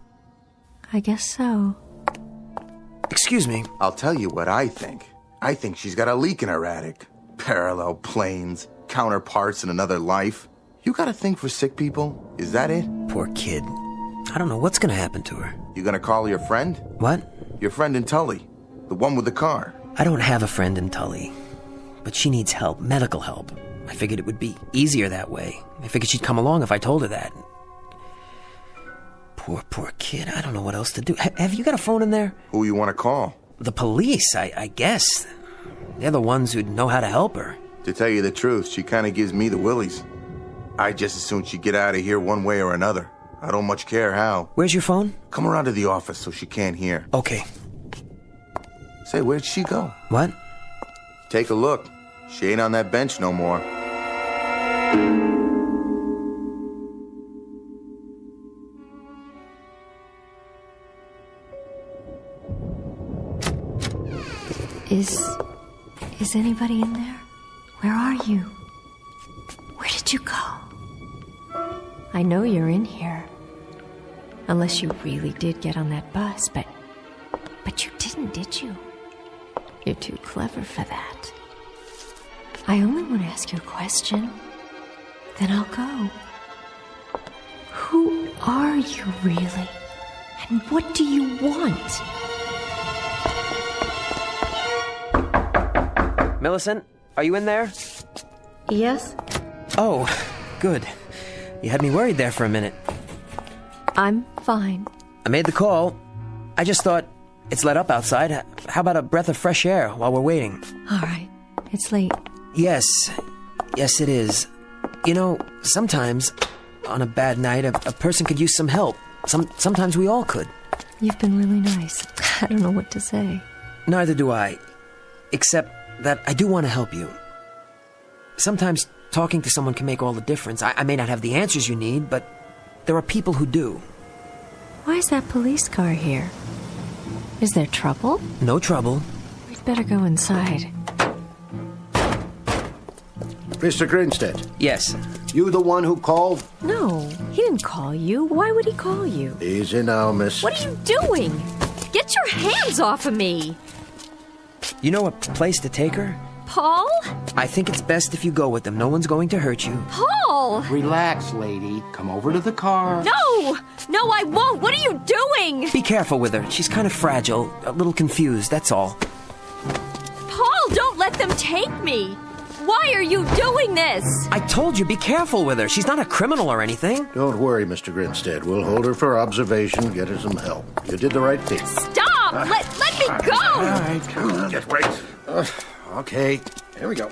N: I guess so.
Q: Excuse me.
O: I'll tell you what I think. I think she's got a leak in her attic. Parallel planes, counterparts in another life. You got a thing for sick people? Is that it?
Q: Poor kid. I don't know what's gonna happen to her.
O: You gonna call your friend?
Q: What?
O: Your friend in Tully. The one with the car.
Q: I don't have a friend in Tully. But she needs help, medical help. I figured it would be easier that way. I figured she'd come along if I told her that. Poor kid. I don't know what else to do. Have you got a phone in there?
O: Who you want to call?
Q: The police, I guess. They're the ones who'd know how to help her.
O: To tell you the truth, she kind of gives me the willies. I just as soon she get out of here one way or another. I don't much care how.
Q: Where's your phone?
O: Come around to the office so she can't hear.
Q: Okay.
O: Say, where'd she go?
Q: What?
O: Take a look. She ain't on that bench no more.
N: Is anybody in there? Where are you? Where did you go? I know you're in here. Unless you really did get on that bus, but you didn't, did you? You're too clever for that. I only want to ask you a question. Then I'll go. Who are you really? And what do you want?
Q: Millicent, are you in there?
N: Yes?
Q: Oh, good. You had me worried there for a minute.
N: I'm fine.
Q: I made the call. I just thought, it's let up outside. How about a breath of fresh air while we're waiting?
N: All right. It's late.
Q: Yes, it is. You know, sometimes, on a bad night, a person could use some help. Sometimes we all could.
N: You've been really nice. I don't know what to say.
Q: Neither do I. Except that I do want to help you. Sometimes talking to someone can make all the difference. I may not have the answers you need, but there are people who do.
N: Why is that police car here? Is there trouble?
Q: No trouble.
N: We'd better go inside.
K: Mr. Grinstead.
Q: Yes.
K: You the one who called?
N: No, he didn't call you. Why would he call you?
K: Easy now, miss.
N: What are you doing? Get your hands off of me!
Q: You know a place to take her?
N: Paul?
Q: I think it's best if you go with them. No one's going to hurt you.
N: Paul!
K: Relax, lady. Come over to the car.
N: No! No, I won't! What are you doing?
Q: Be careful with her. She's kind of fragile, a little confused, that's all.
N: Paul, don't let them take me! Why are you doing this?
Q: I told you, be careful with her. She's not a criminal or anything.
K: Don't worry, Mr. Grinstead. We'll hold her for observation, get her some help. You did the right thing.
N: Stop! Let me go!
K: All right, come on. Get right. Okay, here we go.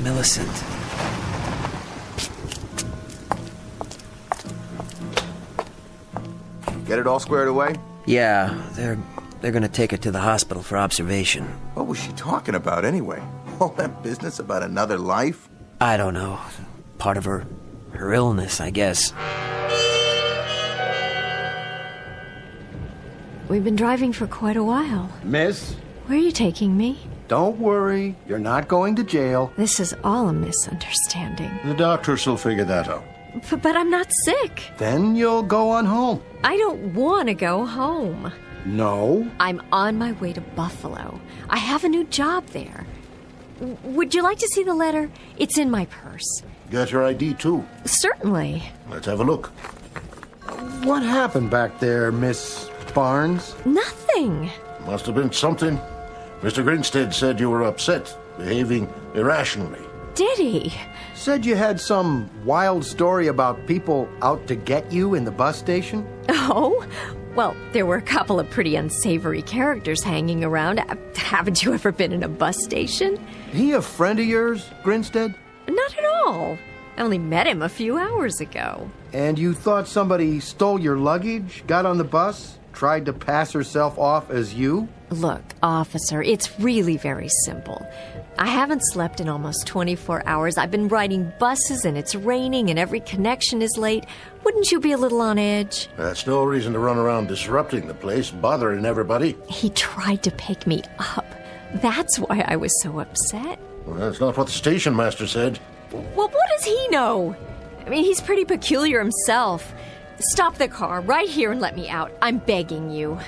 Q: Millicent.
O: Get it all squared away?
Q: Yeah, they're gonna take her to the hospital for observation.
O: What was she talking about anyway? All that business about another life?
Q: I don't know. Part of her illness, I guess.
N: We've been driving for quite a while.
K: Miss,
N: Where are you taking me?
K: Don't worry, you're not going to jail.
N: This is all a misunderstanding.
I: The doctors will figure that out.
N: But I'm not sick.
K: Then you'll go on home.
N: I don't want to go home.
K: No?
N: I'm on my way to Buffalo. I have a new job there. Would you like to see the letter? It's in my purse.
I: Got your ID, too?
N: Certainly.
I: Let's have a look.
K: What happened back there, Miss Barnes?
N: Nothing.
I: Must have been something. Mr. Grinstead said you were upset, behaving irrationally.
N: Did he?
K: Said you had some wild story about people out to get you in the bus station?
N: Oh? Well, there were a couple of pretty unsavory characters hanging around. Haven't you ever been in a bus station?
K: He a friend of yours, Grinstead?
N: Not at all. I only met him a few hours ago.
K: And you thought somebody stole your luggage, got on the bus, tried to pass herself off as you?
N: Look, officer, it's really very simple. I haven't slept in almost 24 hours. I've been riding buses and it's raining and every connection is late. Wouldn't you be a little on edge?
I: That's no reason to run around disrupting the place, bothering everybody.
N: He tried to pick me up. That's why I was so upset.
I: Well, that's not what the station master said.
N: Well, what does he know? I mean, he's pretty peculiar himself. Stop the car right here and let me out. I'm begging you.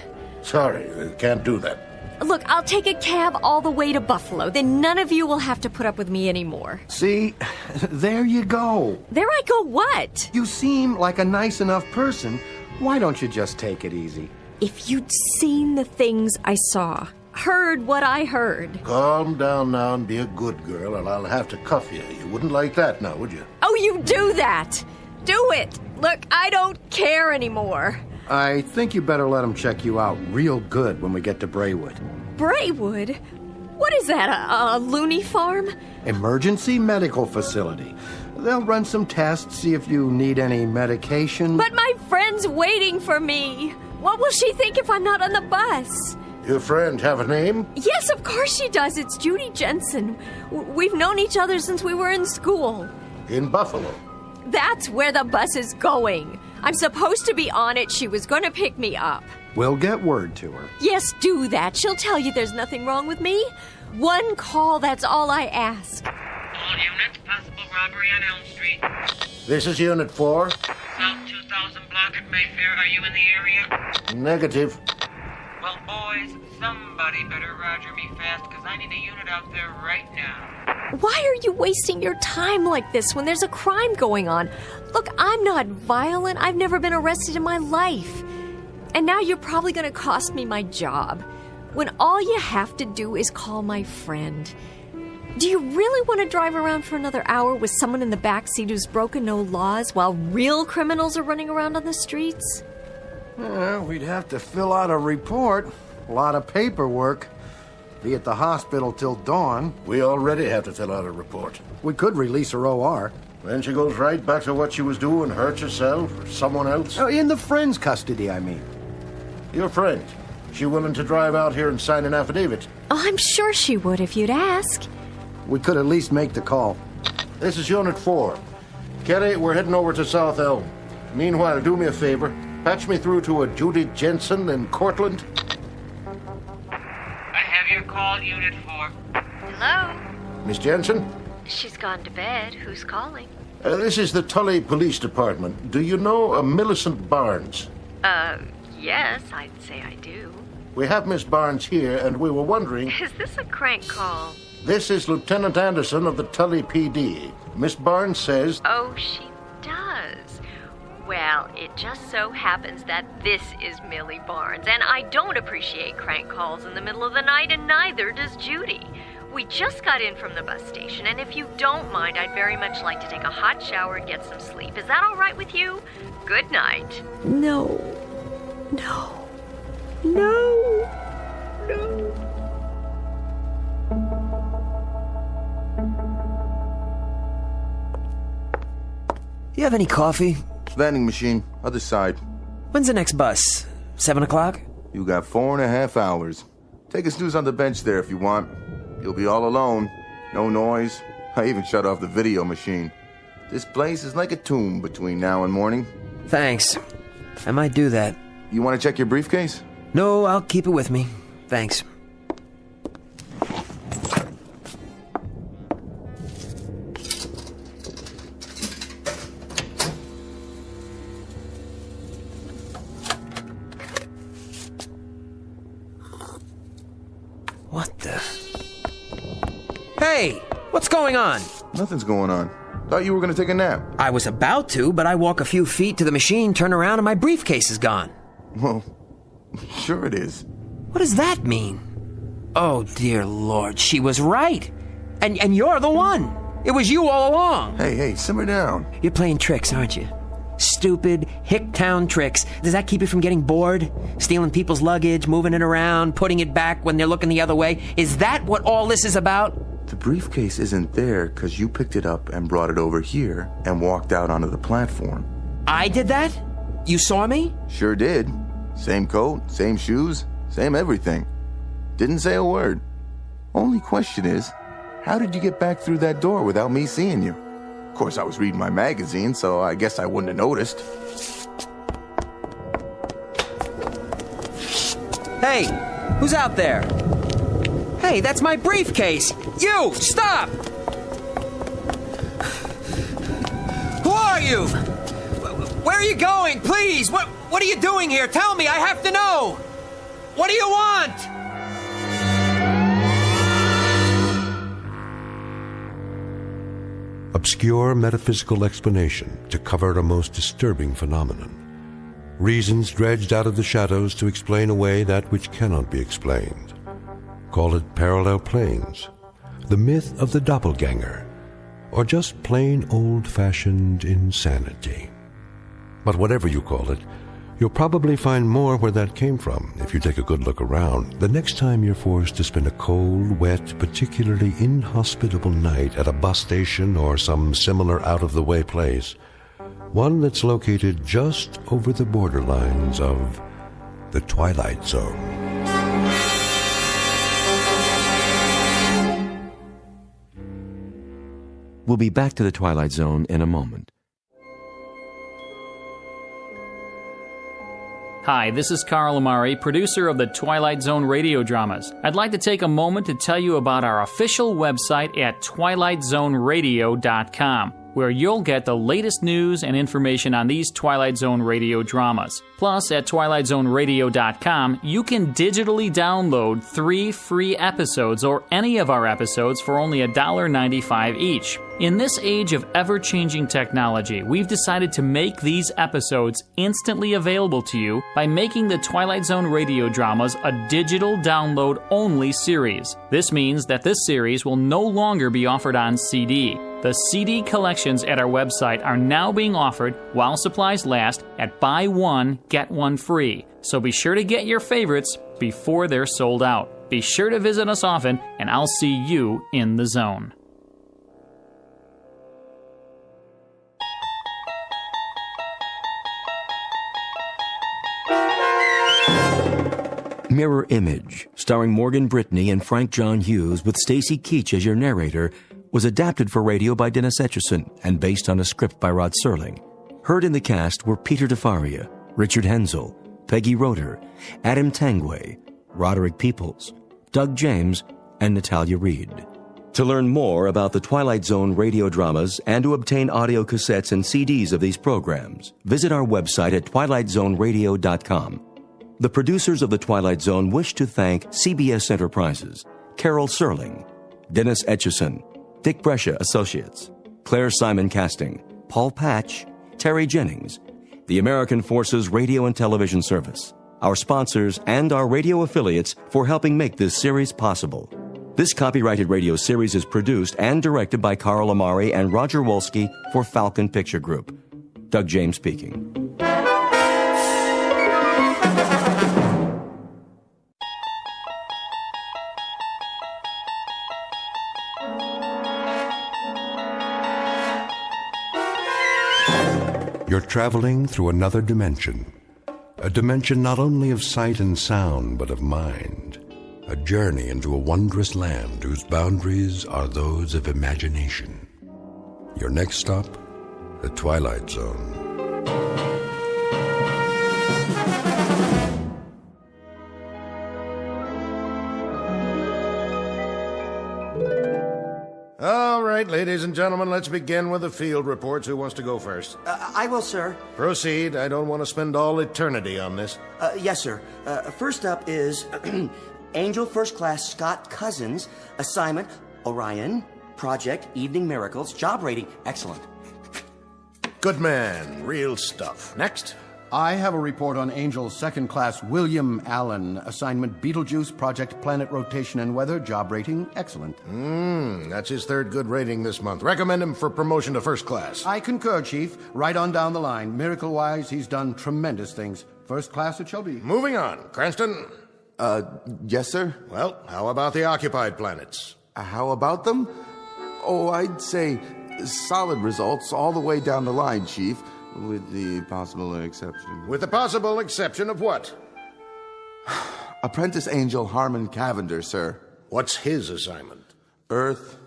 I: Sorry, I can't do that.
N: Look, I'll take a cab all the way to Buffalo. Then none of you will have to put up with me anymore.
K: See, there you go.
N: There I go what?
K: You seem like a nice enough person. Why don't you just take it easy?
N: If you'd seen the things I saw, heard what I heard.
I: Calm down now and be a good girl, or I'll have to cuff you. You wouldn't like that now, would you?
N: Oh, you do that. Do it. Look, I don't care anymore.
K: I think you better let them check you out real good when we get to Braywood.
N: Braywood? What is that, a loony farm?
K: Emergency medical facility. They'll run some tests, see if you need any medication.
N: But my friend's waiting for me. What will she think if I'm not on the bus?
I: Your friend have a name?
N: Yes, of course she does. It's Judy Jensen. We've known each other since we were in school.
I: In Buffalo?
N: That's where the bus is going. I'm supposed to be on it. She was going to pick me up.
K: We'll get word to her.
N: Yes, do that. She'll tell you there's nothing wrong with me. One call, that's all I ask.
S: All units, possible robbery on Elm Street.
I: This is Unit 4.
S: South 2000 block at Mayfair. Are you in the area?
I: Negative.
S: Well, boys, somebody better roger me fast, because I need a unit out there right now.
N: Why are you wasting your time like this when there's a crime going on? Look, I'm not violent. I've never been arrested in my life. And now you're probably going to cost me my job, when all you have to do is call my friend. Do you really want to drive around for another hour with someone in the backseat who's broken no laws while real criminals are running around on the streets?
K: We'd have to fill out a report. A lot of paperwork. Be at the hospital till dawn.
I: We already have to fill out a report.
K: We could release her OR.
I: Then she goes right back to what she was doing, hurt herself or someone else.
K: Oh, in the friend's custody, I mean.
I: Your friend. She willing to drive out here and sign an affidavit?
N: Oh, I'm sure she would if you'd ask.
K: We could at least make the call.
I: This is Unit 4. Kelly, we're heading over to South Elm. Meanwhile, do me a favor. Patch me through to a Judy Jensen in Cortland.
S: I have your call, Unit 4.
N: Hello?
I: Miss Jensen?
N: She's gone to bed. Who's calling?
I: This is the Tully Police Department. Do you know a Millicent Barnes?
N: Yes, I'd say I do.
I: We have Miss Barnes here, and we were wondering...
N: Is this a crank call?
I: This is Lieutenant Anderson of the Tully PD. Miss Barnes says...
N: Oh, she does. Well, it just so happens that this is Millie Barnes, and I don't appreciate crank calls in the middle of the night, and neither does Judy. We just got in from the bus station, and if you don't mind, I'd very much like to take a hot shower and get some sleep. Is that all right with you? Good night. No. No. No. No.
Q: You have any coffee?
O: Vending machine, other side.
Q: When's the next bus? 7 o'clock?
O: You got 4.5 hours. Take a snooze on the bench there if you want. You'll be all alone. No noise. I even shut off the video machine. This place is like a tomb between now and morning.
Q: Thanks. I might do that.
O: You want to check your briefcase?
Q: No, I'll keep it with me. Thanks. Hey, what's going on?
O: Nothing's going on. Thought you were going to take a nap.
Q: I was about to, but I walk a few feet to the machine, turn around, and my briefcase is gone.
O: Well, sure it is.
Q: What does that mean? Oh, dear Lord, she was right. And you're the one. It was you all along.
O: Hey, simmer down.
Q: You're playing tricks, aren't you? Stupid hick-town tricks. Does that keep you from getting bored? Stealing people's luggage, moving it around, putting it back when they're looking the other way? Is that what all this is about?
O: The briefcase isn't there because you picked it up and brought it over here and walked out onto the platform.
Q: I did that? You saw me?
O: Sure did. Same coat, same shoes, same everything. Didn't say a word. Only question is, how did you get back through that door without me seeing you? Of course, I was reading my magazine, so I guess I wouldn't have noticed.
Q: Hey, who's out there? Hey, that's my briefcase! You, stop! Who are you? Where are you going? Please, what are you doing here? Tell me, I have to know! What do you want?
A: Obscure metaphysical explanation to cover a most disturbing phenomenon. Reasons dredged out of the shadows to explain away that which cannot be explained. Call it parallel planes, the myth of the doppelgänger, or just plain old-fashioned insanity. But whatever you call it, you'll probably find more where that came from if you take a good look around the next time you're forced to spend a cold, wet, particularly inhospitable night at a bus station or some similar out-of-the-way place, one that's located just over the borderlines of the Twilight Zone.
C: We'll be back to the Twilight Zone in a moment.
H: Hi, this is Carl Amari, producer of the Twilight Zone radio dramas. I'd like to take a moment to tell you about our official website at twilightzoneradio.com, where you'll get the latest news and information on these Twilight Zone radio dramas. Plus, at twilightzoneradio.com, you can digitally download 3 free episodes or any of our episodes for only $1.95 each. In this age of ever-changing technology, we've decided to make these episodes instantly available to you by making the Twilight Zone radio dramas a digital download-only series. This means that this series will no longer be offered on CD. The CD collections at our website are now being offered while supplies last at buy one, get one free. So be sure to get your favorites before they're sold out. Be sure to visit us often, and I'll see you in the zone.
C: Mirror Image, starring Morgan Brittany and Frank John Hughes with Stacy Keach as your narrator, was adapted for radio by Dennis Etchison and based on a script by Rod Serling. Heard in the cast were Peter DeFaria, Richard Hensel, Peggy Roeder, Adam Tangway, Roderick Peoples, Doug James, and Natalia Reed. To learn more about the Twilight Zone radio dramas and to obtain audio cassettes and CDs of these programs, visit our website at twilightzoneradio.com. The producers of The Twilight Zone wish to thank CBS Enterprises, Carol Serling, Dennis Etchison, Dick Brescia Associates, Claire Simon Casting, Paul Patch, Terry Jennings, the American Forces Radio and Television Service, our sponsors, and our radio affiliates for helping make this series possible. This copyrighted radio series is produced and directed by Carl Amari and Roger Wolski for Falcon Picture Group. Doug James speaking.
A: You're traveling through another dimension. A dimension not only of sight and sound, but of mind. A journey into a wondrous land whose boundaries are those of imagination. Your next stop, the Twilight Zone.
K: All right, ladies and gentlemen, let's begin with the field reports. Who wants to go first?
E: I will, sir.
K: Proceed. I don't want to spend all eternity on this.
E: Yes, sir. First up is Angel First Class Scott Cousins. Assignment, Orion, project, evening miracles, job rating, excellent.
I: Good man, real stuff. Next.
G: I have a report on Angel's second class William Allen. Assignment Beetlejuice, project planet rotation and weather, job rating, excellent.
I: That's his third good rating this month. Recommend him for promotion to first class.
G: I concur, Chief. Right on down the line. Miracle-wise, he's done tremendous things. First class it shall be.
I: Moving on. Cranston?
O: Yes, sir?
I: Well, how about the occupied planets?
O: How about them? Oh, I'd say solid results all the way down the line, Chief. With the possible exception.
I: With the possible exception of what?
O: Apprentice Angel Harmon Cavander, sir.
I: What's his assignment?
O: Earth.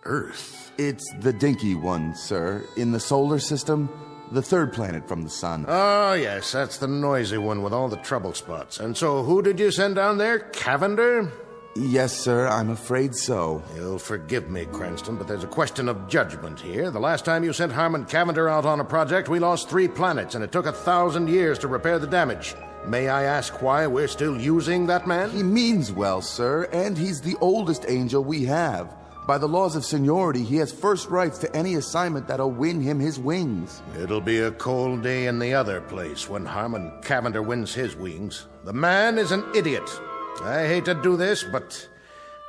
I: Earth?
O: It's the dinky one, sir. In the solar system, the third planet from the sun.
I: Oh, yes, that's the noisy one with all the trouble spots. And so who did you send down there? Cavander?
O: Yes, sir, I'm afraid so.
I: You'll forgive me, Cranston, but there's a question of judgment here. The last time you sent Harmon Cavander out on a project, we lost 3 planets, and it took 1,000 years to repair the damage. May I ask why we're still using that man?
O: He means well, sir, and he's the oldest angel we have. By the laws of seniority, he has first rights to any assignment that'll win him his wings.
I: It'll be a cold day in the other place when Harmon Cavander wins his wings. The man is an idiot. I hate to do this, but,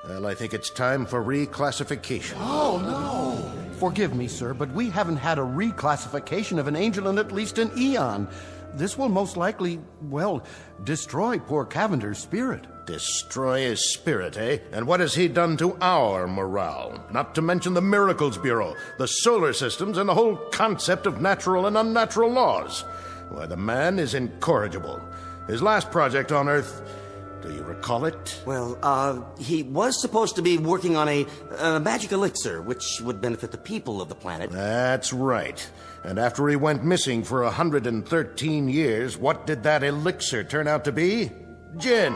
I: well, I think it's time for reclassification.
G: Oh, no. Forgive me, sir, but we haven't had a reclassification of an angel in at least an eon. This will most likely, well, destroy poor Cavender's spirit.
I: Destroy his spirit, eh? And what has he done to our morale? Not to mention the Miracles Bureau, the solar systems, and the whole concept of natural and unnatural laws. Why, the man is incorrigible. His last project on Earth... Do you recall it?
E: Well, he was supposed to be working on a magic elixir, which would benefit the people of the planet.
I: That's right. And after he went missing for 113 years, what did that elixir turn out to be? Gin.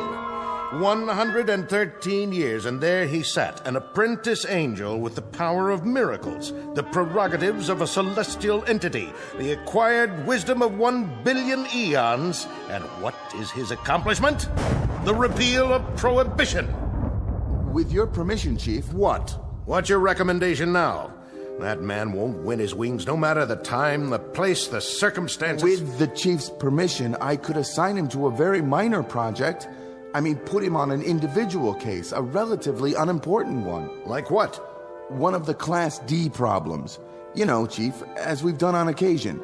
I: 113 years, and there he sat, an apprentice angel with the power of miracles, the prerogatives of a celestial entity, the acquired wisdom of 1 billion eons, and what is his accomplishment? The repeal of prohibition.
O: With your permission, Chief.
I: What? What's your recommendation now? That man won't win his wings no matter the time, the place, the circumstances.
O: With the Chief's permission, I could assign him to a very minor project. I mean, put him on an individual case, a relatively unimportant one.
I: Like what?
O: One of the Class D problems. You know, Chief, as we've done on occasion.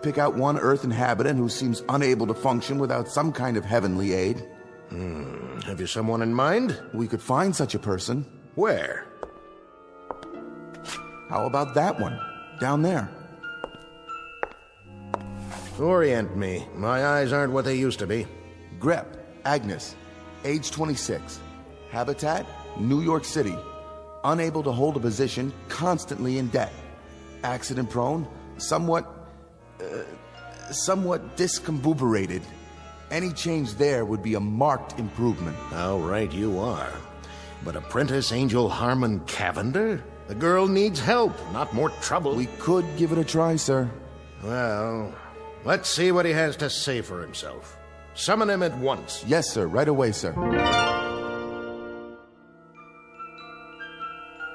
O: Pick out one Earth inhabitant who seems unable to function without some kind of heavenly aid.
I: Have you someone in mind?
O: We could find such a person.
I: Where?
O: How about that one? Down there.
I: Orient me. My eyes aren't what they used to be.
O: Grep, Agnes, age 26. Habitat, New York City. Unable to hold a position, constantly in debt. Accident prone, somewhat discombobulated. Any change there would be a marked improvement.
I: How right you are. But Apprentice Angel Harmon Cavander? The girl needs help, not more trouble.
O: We could give it a try, sir.
I: Well, let's see what he has to say for himself. Summon him at once.
O: Yes, sir. Right away, sir.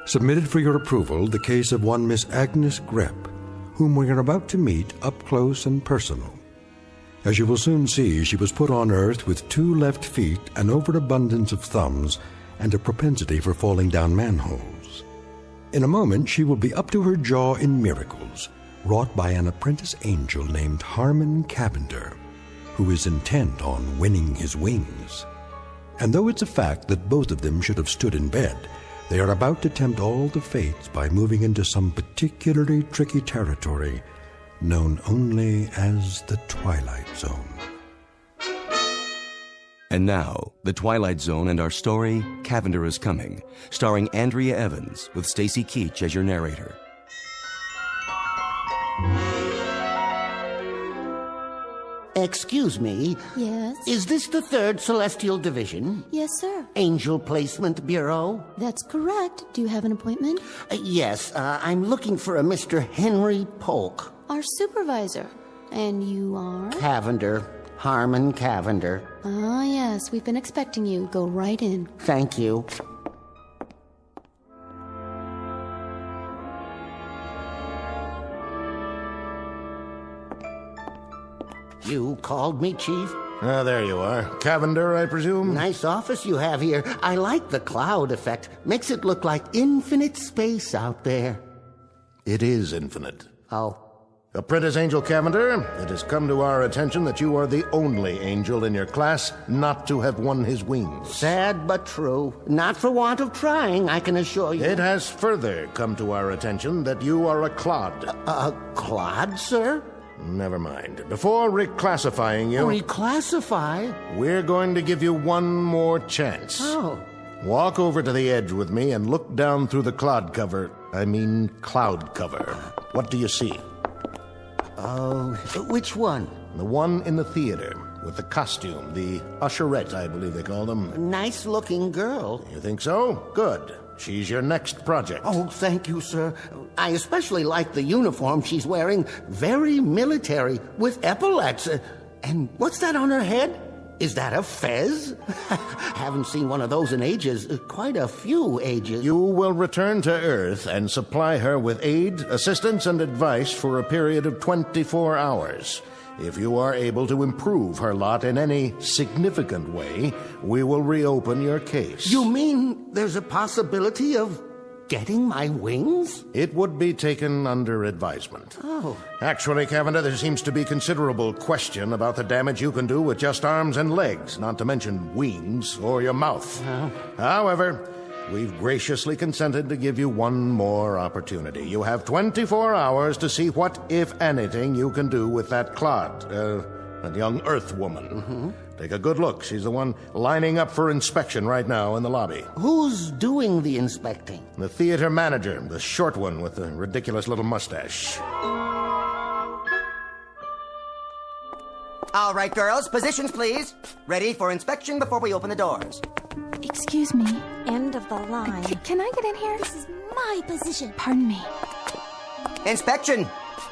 A: Submitted for your approval the case of one Miss Agnes Grep, whom we are about to meet up close and personal. As you will soon see, she was put on Earth with 2 left feet, an overabundance of thumbs, and a propensity for falling down manholes. In a moment, she will be up to her jaw in miracles, wrought by an apprentice angel named Harmon Cavander, who is intent on winning his wings. And though it's a fact that both of them should have stood in bed, they are about to tempt all the fates by moving into some particularly tricky territory known only as the Twilight Zone.
C: And now, The Twilight Zone and our story, Cavander Is Coming, starring Andrea Evans, with Stacy Keach as your narrator.
T: Excuse me.
U: Yes?
T: Is this the 3rd Celestial Division?
U: Yes, sir.
T: Angel Placement Bureau?
U: That's correct. Do you have an appointment?
T: Yes, I'm looking for a Mr. Henry Polk.
U: Our supervisor. And you are?
T: Cavander. Harmon Cavander.
U: Ah, yes. We've been expecting you. Go right in.
T: Thank you. You called me, Chief?
I: Ah, there you are. Cavander, I presume?
T: Nice office you have here. I like the cloud effect. Makes it look like infinite space out there.
I: It is infinite.
T: Oh.
I: Apprentice Angel Cavander, it has come to our attention that you are the only angel in your class not to have won his wings.
T: Sad but true. Not for want of trying, I can assure you.
I: It has further come to our attention that you are a clod.
T: A clod, sir?
I: Never mind. Before reclassifying you...
T: Reclassify?
I: We're going to give you one more chance.
T: Oh.
I: Walk over to the edge with me and look down through the cloud cover. What do you see?
T: Oh, which one?
I: The one in the theater, with the costume, the usherette, I believe they call them.
T: Nice-looking girl.
I: You think so? Good. She's your next project.
T: Oh, thank you, sir. I especially like the uniform she's wearing. Very military, with epaulets. And what's that on her head? Is that a fez? Haven't seen one of those in ages. Quite a few ages.
I: You will return to Earth and supply her with aid, assistance, and advice for a period of 24 hours. If you are able to improve her lot in any significant way, we will reopen your case.
T: You mean there's a possibility of getting my wings?
I: It would be taken under advisement.
T: Oh.
I: Actually, Cavander, there seems to be considerable question about the damage you can do with just arms and legs, not to mention wings or your mouth. However, we've graciously consented to give you one more opportunity. You have 24 hours to see what, if anything, you can do with that clod, that young Earth woman.
T: Mm-hmm.
I: Take a good look. She's the one lining up for inspection right now in the lobby.
T: Who's doing the inspecting?
I: The theater manager, the short one with the ridiculous little mustache.
E: All right, girls, positions, please. Ready for inspection before we open the doors.
U: Excuse me.
N: End of the line.
U: Can I get in here?
N: This is my position.
U: Pardon me.
E: Inspection!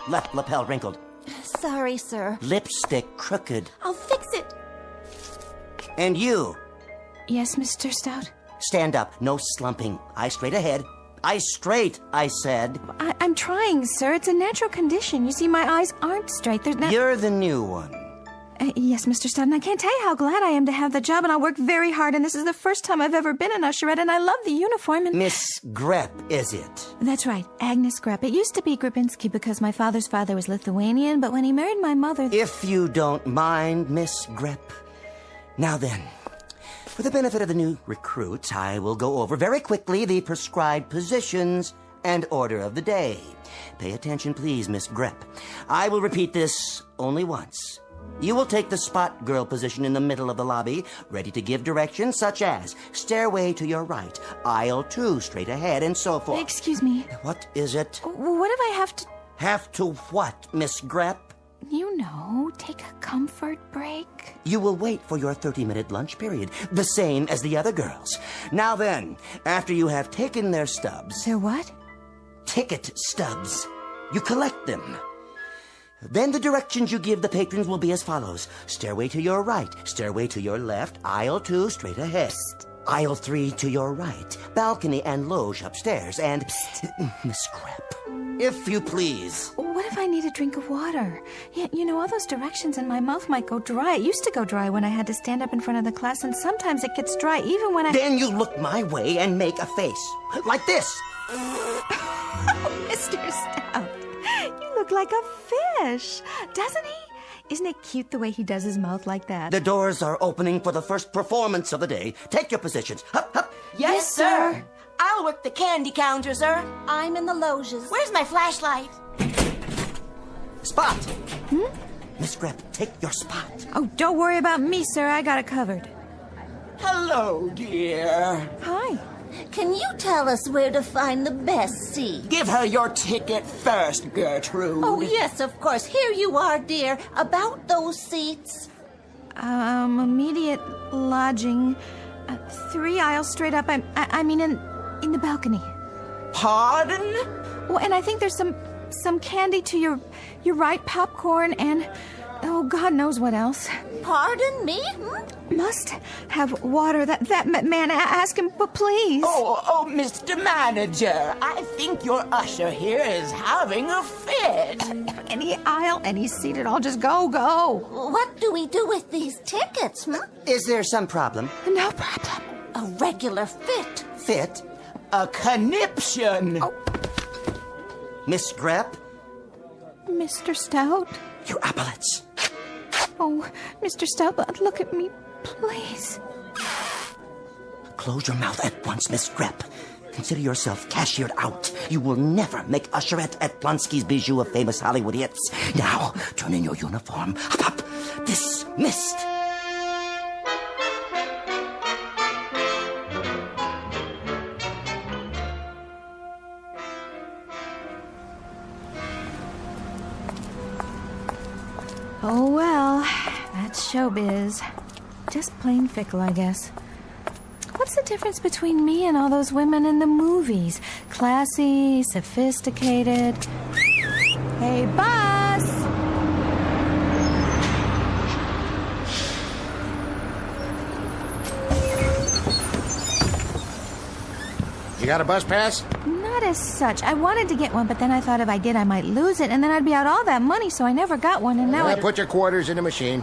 E: Left lapel wrinkled.
N: Sorry, sir.
E: Lipstick crooked.
N: I'll fix it.
E: And you.
U: Yes, Mr. Stout?
E: Stand up. No slumping. Eyes straight ahead. Eyes straight, I said.
U: I'm trying, sir. It's a natural condition. You see, my eyes aren't straight. There's not...
E: You're the new one.
U: Yes, Mr. Stout, and I can't tell you how glad I am to have the job, and I work very hard, and this is the first time I've ever been an usherette, and I love the uniform, and...
E: Miss Grepp, is it?
U: That's right, Agnes Grepp. It used to be Grabinski because my father's father was Lithuanian, but when he married my mother...
E: If you don't mind, Miss Grepp. Now then, for the benefit of the new recruits, I will go over very quickly the prescribed positions and order of the day. Pay attention, please, Miss Grepp. I will repeat this only once. You will take the spot girl position in the middle of the lobby, ready to give directions such as stairway to your right, aisle 2 straight ahead, and so forth.
U: Excuse me.
E: What is it?
U: What if I have to...
E: Have to what, Miss Grepp?
U: You know, take a comfort break.
E: You will wait for your 30-minute lunch period, the same as the other girls. Now then, after you have taken their stubs...
U: Their what?
E: Ticket stubs. You collect them. Then the directions you give the patrons will be as follows. Stairway to your right, stairway to your left, aisle 2 straight ahead. Psst. Aisle 3 to your right, balcony and loge upstairs, and... Miss Grepp, if you please.
U: What if I need a drink of water? Yeah, you know, all those directions and my mouth might go dry. It used to go dry when I had to stand up in front of the class, and sometimes it gets dry even when I...
E: Then you look my way and make a face. Like this.
U: Mr. Stout, you look like a fish, doesn't he? Isn't it cute the way he does his mouth like that?
E: The doors are opening for the first performance of the day. Take your positions. Hup, hup.
U: Yes, sir.
D: I'll work the candy counter, sir.
N: I'm in the loges.
D: Where's my flashlight?
E: Spot. Miss Grepp, take your spot.
U: Oh, don't worry about me, sir. I got it covered.
D: Hello, dear.
U: Hi.
D: Can you tell us where to find the best seat?
S: Give her your ticket first, Gertrude.
D: Oh, yes, of course. Here you are, dear. About those seats.
U: Immediate lodging. 3 aisles straight up. I mean, in the balcony.
S: Pardon?
U: Well, and I think there's some candy to your right, popcorn, and Oh, God knows what else.
D: Pardon me?
U: Must have water. That man, ask him, but please.
F: Oh, Mr. Manager, I think your usher here is having a fit.
U: Any aisle, any seated, I'll just go.
D: What do we do with these tickets,
E: Is there some problem?
U: No problem.
D: A regular fit.
E: Fit?
F: A conniption.
U: Oh.
E: Miss Grep?
U: Mr. Stout?
E: Your epaulets.
U: Oh, Mr. Stout, look at me, please.
E: Close your mouth at once, Miss Grep. Consider yourself cashiered out. You will never make usherette at Blonsky's Bijou of famous Hollywood hits. Now, turn in your uniform. Up. Dismissed.
U: Oh, well, that's showbiz. Just plain fickle, I guess. What's the difference between me and all those women in the movies? Classy, sophisticated. Hey, bus!
I: You got a bus pass?
U: Not as such. I wanted to get one, but then I thought if I did, I might lose it, and then I'd be out all that money, so I never got one, and now
I: Put your quarters in the machine.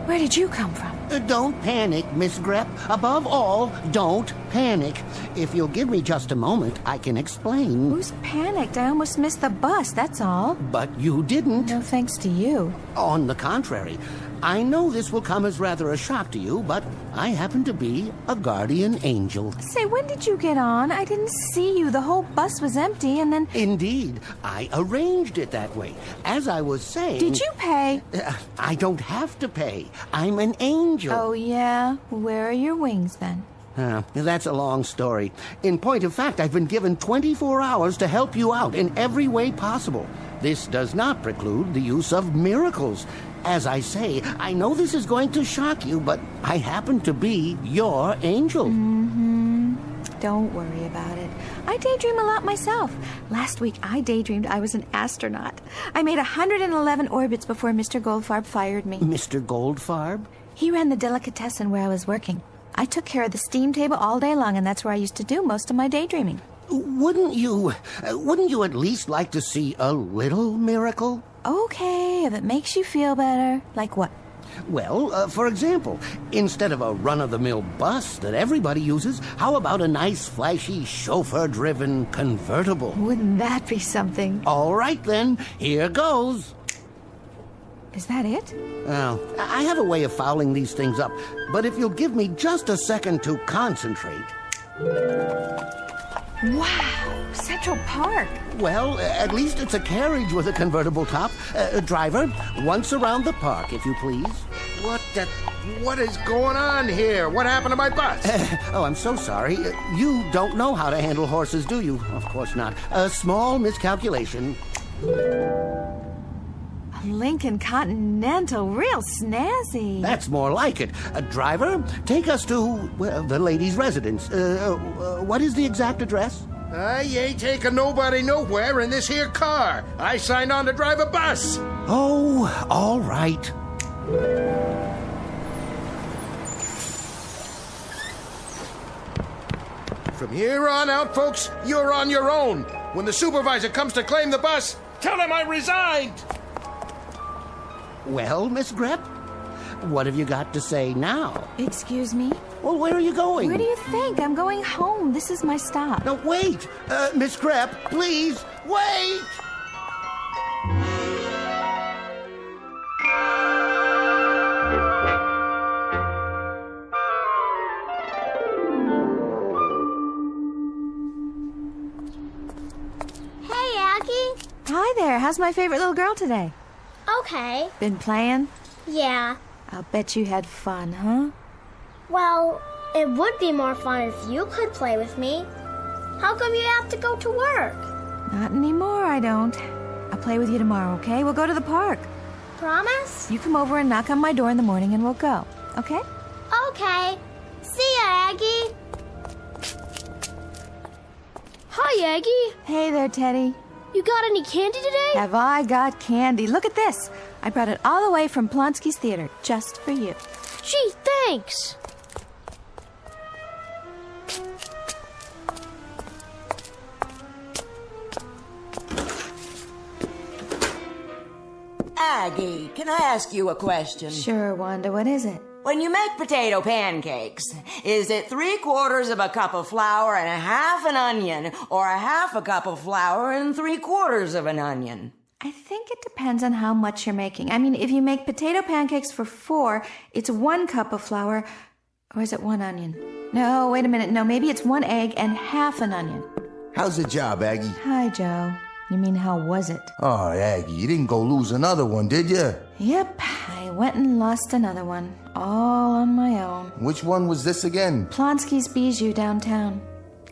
U: Where did you come from?
T: Don't panic, Miss Grep. Above all, don't panic. If you'll give me just a moment, I can explain.
U: Who's panicked? I almost missed the bus, that's all.
T: But you didn't.
U: No thanks to you.
T: On the contrary, I know this will come as rather a shock to you, but I happen to be a guardian angel.
U: Say, when did you get on? I didn't see you. The whole bus was empty, and then...
T: Indeed. I arranged it that way. As I was saying...
U: Did you pay?
T: I don't have to pay. I'm an angel.
U: Oh, yeah? Where are your wings, then?
T: That's a long story. In point of fact, I've been given 24 hours to help you out in every way possible. This does not preclude the use of miracles. As I say, I know this is going to shock you, but I happen to be your angel.
U: Don't worry about it. I daydream a lot myself. Last week, I daydreamed I was an astronaut. I made 111 orbits before Mr. Goldfarb fired me.
T: Mr. Goldfarb?
U: He ran the delicatessen where I was working. I took care of the steam table all day long, and that's where I used to do most of my daydreaming.
T: Wouldn't you at least like to see a little miracle?
U: Okay, if it makes you feel better. Like what?
T: Well, for example, instead of a run-of-the-mill bus that everybody uses, how about a nice, flashy, chauffeur-driven convertible?
U: Wouldn't that be something?
T: All right, then. Here goes.
U: Is that it?
T: Well, I have a way of fouling these things up, but if you'll give me just a second to concentrate...
U: Wow, Central Park.
T: Well, at least it's a carriage with a convertible top. Driver, once around the park, if you please.
I: What is going on here? What happened to my bus?
T: Oh, I'm so sorry. You don't know how to handle horses, do you? Of course not. A small miscalculation.
U: Lincoln Continental, real snazzy.
T: That's more like it. Driver, take us to, well, the lady's residence. What is the exact address?
I: I ain't taking nobody nowhere in this here car. I signed on to drive a bus.
T: Oh, all right.
I: From here on out, folks, you're on your own. When the supervisor comes to claim the bus, tell him I resigned.
T: Well, Miss Grep, what have you got to say now?
U: Excuse me?
T: Well, where are you going?
U: Where do you think? I'm going home. This is my stop.
T: No, wait! Miss Grep, please, wait!
J: Hey, Aggie.
U: Hi there. How's my favorite little girl today?
J: Okay.
U: Been playing?
J: Yeah.
U: I'll bet you had fun, huh?
J: Well, it would be more fun if you could play with me. How come you have to go to work?
U: Not anymore, I don't. I'll play with you tomorrow, okay? We'll go to the park.
J: Promise?
U: You come over and knock on my door in the morning and we'll go, okay?
J: Okay. See ya, Aggie. Hi, Aggie.
U: Hey there, Teddy.
J: You got any candy today?
U: Have I got candy? Look at this. I brought it all the way from Plonsky's Theater, just for you.
J: Gee, thanks.
F: Aggie, can I ask you a question?
U: Sure, Wanda. What is it?
F: When you make potato pancakes, is it 3/4 of a cup of flour and a half an onion, or a half a cup of flour and 3/4 of an onion?
U: I think it depends on how much you're making. I mean, if you make potato pancakes for 4, it's 1 cup of flour, or is it 1 onion? No, wait a minute. No, maybe it's 1 egg and half an onion.
O: How's the job, Aggie?
U: Hi, Joe. You mean, how was it?
O: Oh, Aggie, you didn't go lose another one, did you?
U: Yep, I went and lost another one, all on my own.
O: Which one was this again?
U: Plonsky's Bijou downtown.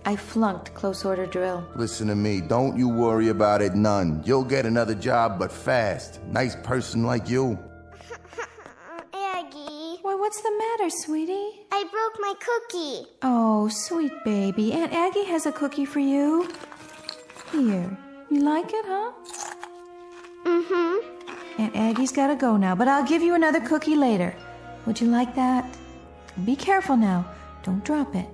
U: I flunked close order drill.
O: Listen to me, don't you worry about it none. You'll get another job, but fast. Nice person like you.
J: Aggie.
U: Why, what's the matter, sweetie?
J: I broke my cookie.
U: Oh, sweet baby. Aunt Aggie has a cookie for you. Here. You like it, huh?
J: Mm-hmm.
U: Aunt Aggie's gotta go now, but I'll give you another cookie later. Would you like that? Be careful now. Don't drop it.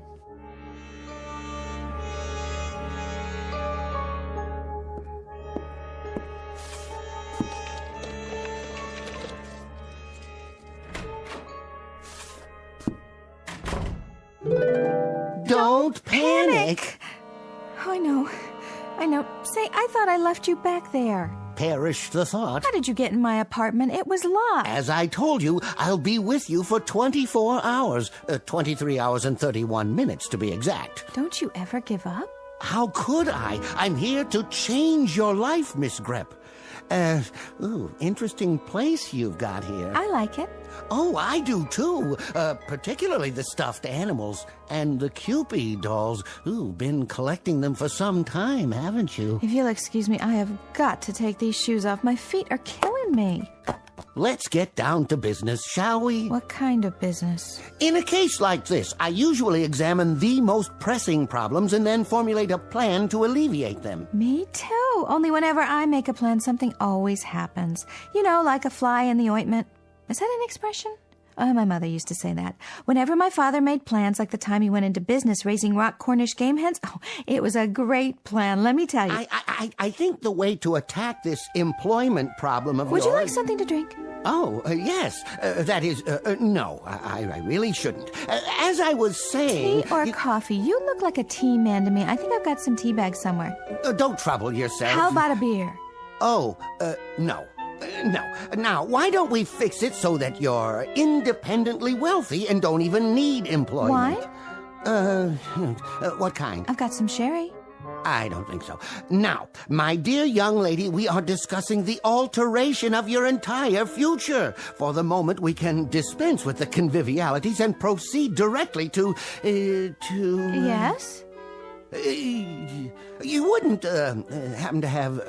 T: Don't panic.
U: Oh, I know. Say, I thought I left you back there.
T: Perish the thought.
U: How did you get in my apartment? It was locked.
T: As I told you, I'll be with you for 24 hours. 23 hours and 31 minutes, to be exact.
U: Don't you ever give up?
T: How could I? I'm here to change your life, Miss Grepp. Interesting place you've got here.
U: I like it.
T: Oh, I do too. Particularly the stuffed animals and the Cupid dolls. Been collecting them for some time, haven't you?
U: If you'll excuse me, I have got to take these shoes off. My feet are killing me.
T: Let's get down to business, shall we?
U: What kind of business?
T: In a case like this, I usually examine the most pressing problems and then formulate a plan to alleviate them.
U: Me too. Only whenever I make a plan, something always happens. You know, like a fly in the ointment. Is that an expression? Oh, my mother used to say that. Whenever my father made plans, like the time he went into business raising rock Cornish game hens, it was a great plan, let me tell you.
T: I think the way to attack this employment problem of yours...
U: Would you like something to drink?
T: Oh, yes. That is, no, I really shouldn't. As I was saying...
U: Tea or coffee? You look like a tea man to me. I think I've got some tea bags somewhere.
T: Don't trouble yourself.
U: How about a beer?
T: Oh, no. No. Now, why don't we fix it so that you're independently wealthy and don't even need employment?
U: Wine?
T: What kind?
U: I've got some sherry.
T: I don't think so. Now, my dear young lady, we are discussing the alteration of your entire future. For the moment, we can dispense with the convivialities and proceed directly to...
U: Yes?
T: You wouldn't happen to have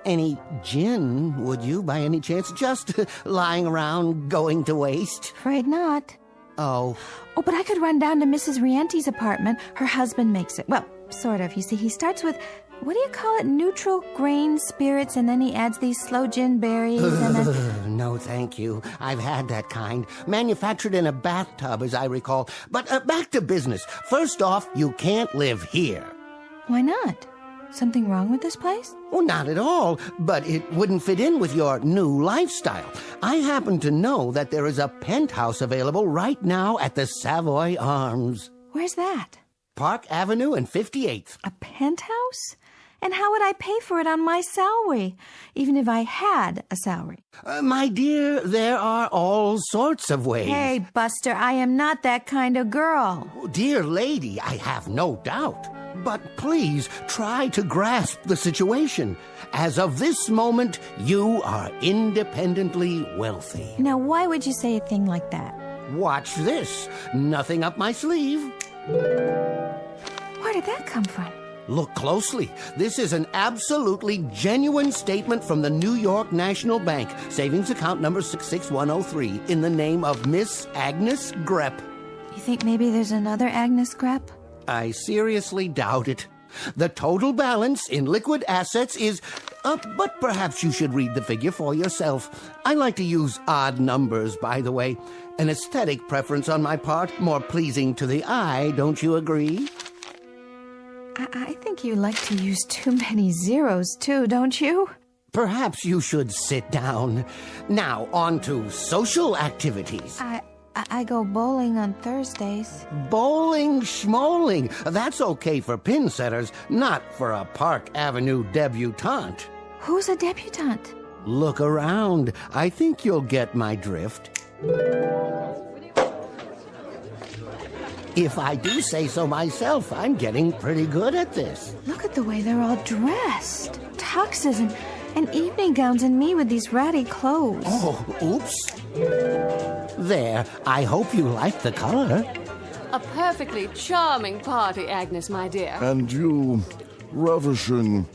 T: any gin, would you, by any chance? Just lying around, going to waste?
U: Afraid not.
T: Oh.
U: Oh, but I could run down to Mrs. Riente's apartment. Her husband makes it. Well, sort of. You see, he starts with, what do you call it, neutral grain spirits, and then he adds these sloe gin berries, and then...
T: No, thank you. I've had that kind. Manufactured in a bathtub, as I recall. But back to business. First off, you can't live here.
U: Why not? Something wrong with this place?
T: Well, not at all, but it wouldn't fit in with your new lifestyle. I happen to know that there is a penthouse available right now at the Savoy Arms.
U: Where's that?
T: Park Avenue and 58th.
U: A penthouse? And how would I pay for it on my salary, even if I had a salary?
T: My dear, there are all sorts of ways.
U: Hey, Buster, I am not that kind of girl.
T: Dear lady, I have no doubt. But please try to grasp the situation. As of this moment, you are independently wealthy.
U: Now, why would you say a thing like that?
T: Watch this. Nothing up my sleeve.
U: Where did that come from?
T: Look closely. This is an absolutely genuine statement from the New York National Bank, savings account number 66103, in the name of Miss Agnes Grepp.
U: You think maybe there's another Agnes Grepp?
T: I seriously doubt it. The total balance in liquid assets is... but perhaps you should read the figure for yourself. I like to use odd numbers, by the way. An aesthetic preference on my part, more pleasing to the eye, don't you agree?
U: I think you like to use too many zeros, too, don't you?
T: Perhaps you should sit down. Now, on to social activities.
U: I go bowling on Thursdays.
T: Bowling schmoling. That's okay for pin setters, not for a Park Avenue debutante.
U: Who's a debutante?
T: Look around. I think you'll get my drift. If I do say so myself, I'm getting pretty good at this.
U: Look at the way they're all dressed. Tuxes and evening gowns, and me with these ratty clothes.
T: Oh, oops. There, I hope you like the color.
P: A perfectly charming party, Agnes, my dear.
V: And you, ravishing,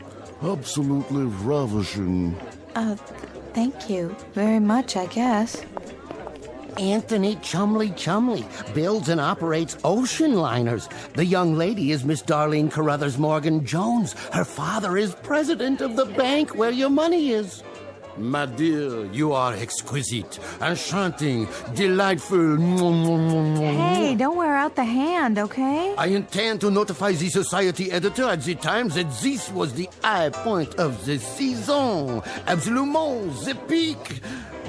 V: absolutely ravishing.
U: Thank you very much, I guess.
T: Anthony Chumley builds and operates ocean liners. The young lady is Miss Darlene Carruthers Morgan Jones. Her father is president of the bank where your money is.
W: My dear, you are exquisite, enchanting, delightful.
U: Hey, don't wear out the hand, okay?
W: I intend to notify the society editor at the Times that this was the high point of the season. Absolument, the peak.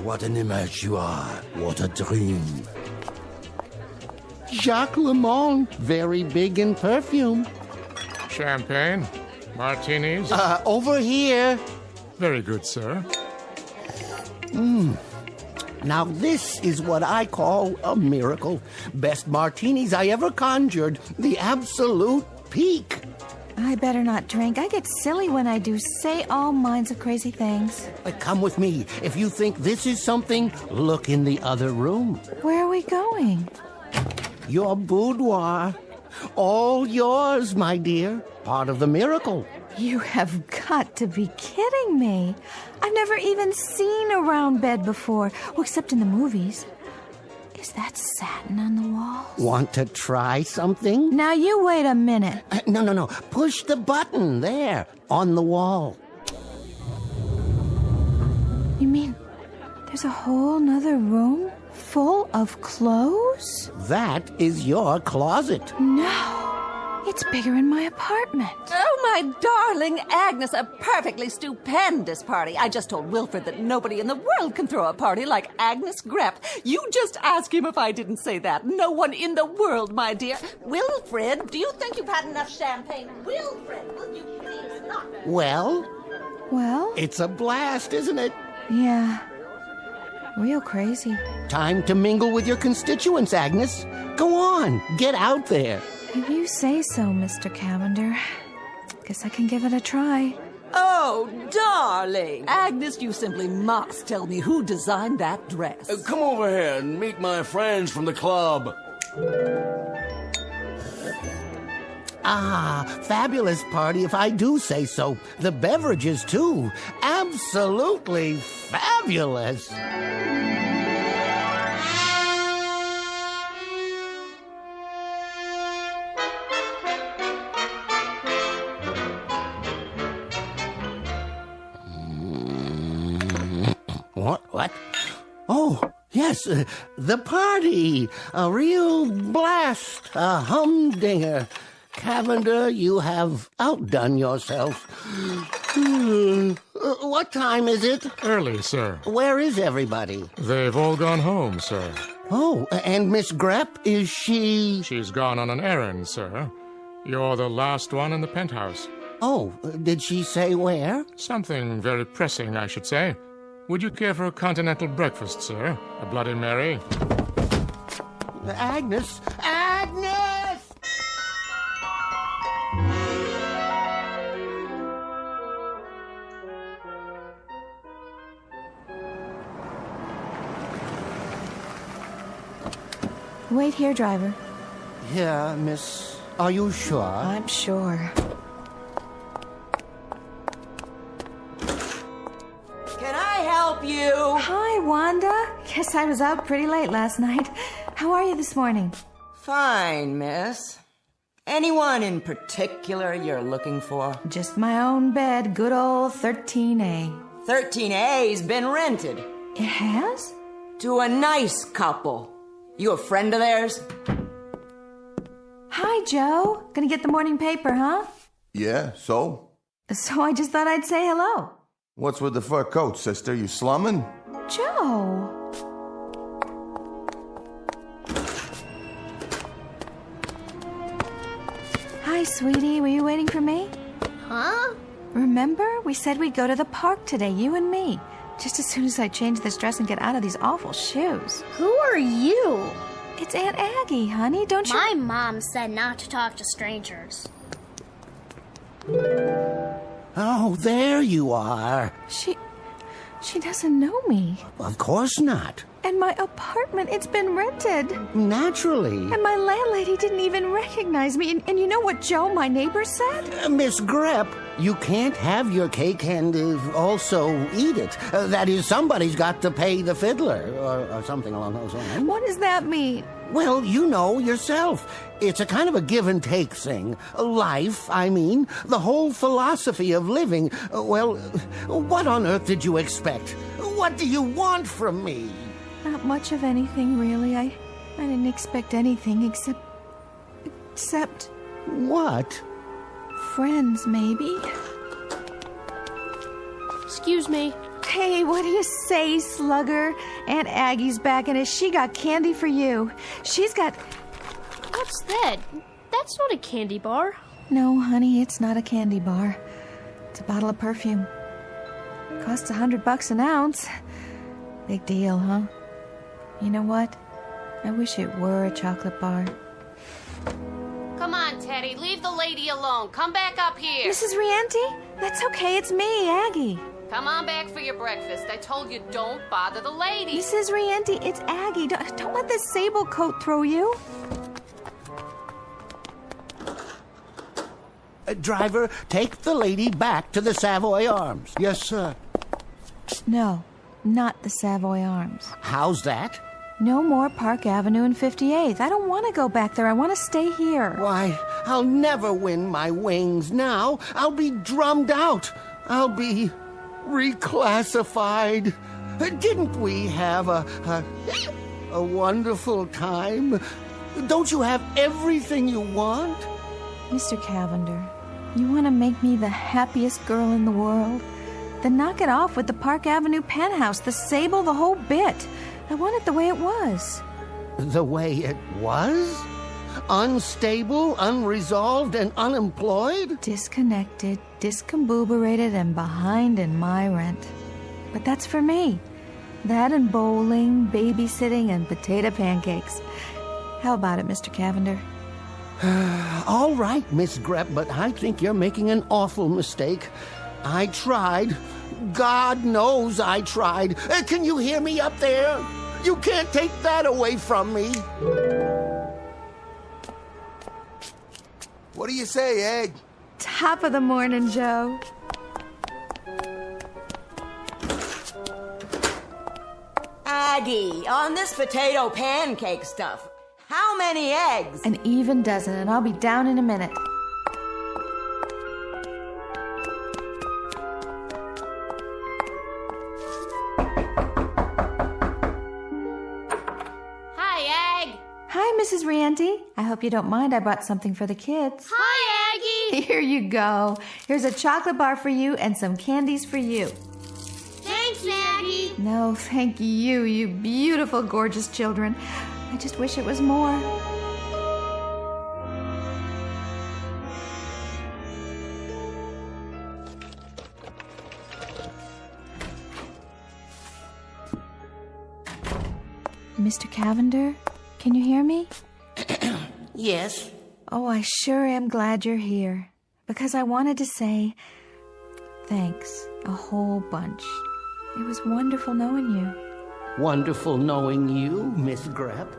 W: What an image you are. What a dream.
T: Jacques Lemond, very big in perfume.
X: Champagne? Martinis?
T: Over here.
X: Very good, sir.
T: Now this is what I call a miracle. Best martinis I ever conjured. The absolute peak.
U: I better not drink. I get silly when I do. Say all kinds of crazy things.
T: Come with me. If you think this is something, look in the other room.
U: Where are we going?
T: Your boudoir. All yours, my dear. Part of the miracle.
U: You have got to be kidding me. I've never even seen a round bed before, well, except in the movies. Is that satin on the walls?
T: Want to try something?
U: Now you wait a minute.
T: No. Push the button there, on the wall.
U: You mean there's a whole nother room full of clothes?
T: That is your closet.
U: No. It's bigger in my apartment.
F: Oh, my darling Agnes, a perfectly stupendous party. I just told Wilfred that nobody in the world can throw a party like Agnes Grepp. You just ask him if I didn't say that. No one in the world, my dear. Wilfred, do you think you've had enough champagne? Wilfred, will you please not?
T: Well?
U: Well?
T: It's a blast, isn't it?
U: Yeah. Real crazy.
T: Time to mingle with your constituents, Agnes. Go on, get out there.
U: If you say so, Mr. Cavander. Guess I can give it a try.
F: Oh, darling. Agnes, you simply must tell me who designed that dress.
W: Come over here and meet my friends from the club.
T: Fabulous party if I do say so. The beverages, too. Absolutely fabulous. What? Oh, yes, the party. A real blast. A humdinger. Cavander, you have outdone yourself. What time is it?
X: Early, sir.
T: Where is everybody?
X: They've all gone home, sir.
T: Oh, and Miss Grepp, is she...
X: She's gone on an errand, sir. You're the last one in the penthouse.
T: Oh, did she say where?
X: Something very pressing, I should say. Would you care for a continental breakfast, sir? A Bloody Mary?
T: Agnes! Agnes!
U: Wait here, driver.
T: Yeah, miss. Are you sure?
U: I'm sure.
F: Can I help you?
U: Hi, Wanda. Guess I was out pretty late last night. How are you this morning?
F: Fine, miss.
E: Anyone in particular you're looking for?
U: Just my own bed, good old 13A.
E: 13A's been rented.
U: It has?
E: To a nice couple. You a friend of theirs?
U: Hi, Joe. Gonna get the morning paper, huh?
O: Yeah, so?
U: So I just thought I'd say hello.
O: What's with the fur coat, sister? You slumming?
U: Joe. Hi, sweetie. Were you waiting for me?
J: Huh?
U: Remember? We said we'd go to the park today, you and me. Just as soon as I change this dress and get out of these awful shoes.
J: Who are you?
U: It's Aunt Aggie, honey. Don't you...
J: My mom said not to talk to strangers.
T: Oh, there you are.
U: She doesn't know me.
T: Of course not.
U: And my apartment, it's been rented.
T: Naturally.
U: And my landlady didn't even recognize me. And you know what Joe, my neighbor, said?
T: Miss Grepp, you can't have your cake and also eat it. That is, somebody's got to pay the fiddler, or something along those lines.
U: What does that mean?
T: Well, you know yourself. It's a kind of a give and take thing. Life, I mean. The whole philosophy of living. Well, what on earth did you expect? What do you want from me?
U: Not much of anything, really. I didn't expect anything except...
T: What?
U: Friends, maybe.
J: Excuse me.
U: Hey, what do you say, slugger? Aunt Aggie's back, and she got candy for you. She's got...
J: What's that? That's not a candy bar.
U: No, honey, it's not a candy bar. It's a bottle of perfume. Costs $100 an ounce. Big deal, huh? You know what? I wish it were a chocolate bar.
P: Come on, Teddy, leave the lady alone. Come back up here.
U: Mrs. Rienti? That's okay, it's me, Aggie.
P: Come on back for your breakfast. I told you don't bother the lady.
U: Mrs. Rienti, it's Aggie. Don't let this sable coat throw you.
T: Driver, take the lady back to the Savoy Arms. Yes, sir.
U: No, not the Savoy Arms.
T: How's that?
U: No more Park Avenue and 58th. I don't want to go back there. I want to stay here.
T: Why, I'll never win my wings now. I'll be drummed out. I'll be reclassified. Didn't we have a wonderful time? Don't you have everything you want?
U: Mr. Cavander, you want to make me the happiest girl in the world? Then knock it off with the Park Avenue penthouse, the sable, the whole bit. I want it the way it was.
T: The way it was? Unstable, unresolved, and unemployed?
U: Disconnected, discombobulated, and behind in my rent. But that's for me. That and bowling, babysitting, and potato pancakes. How about it, Mr. Cavander?
T: All right, Miss Grepp, but I think you're making an awful mistake. I tried. God knows I tried. Can you hear me up there? You can't take that away from me.
O: What do you say, Egg?
U: Top of the morning, Joe.
E: Aggie, on this potato pancake stuff, how many eggs?
U: An even dozen, and I'll be down in a minute. Hi, Mrs. Rienti. I hope you don't mind. I brought something for the kids.
J: Hi, Aggie.
U: Here you go. Here's a chocolate bar for you and some candies for you.
J: Thanks, Aggie.
U: No, thank you, you beautiful, gorgeous children. I just wish it was more. Mr. Cavander? Can you hear me?
T: Yes.
U: Oh, I sure am glad you're here. Because I wanted to say thanks a whole bunch. It was wonderful knowing you.
T: Wonderful knowing you, Miss Grepp.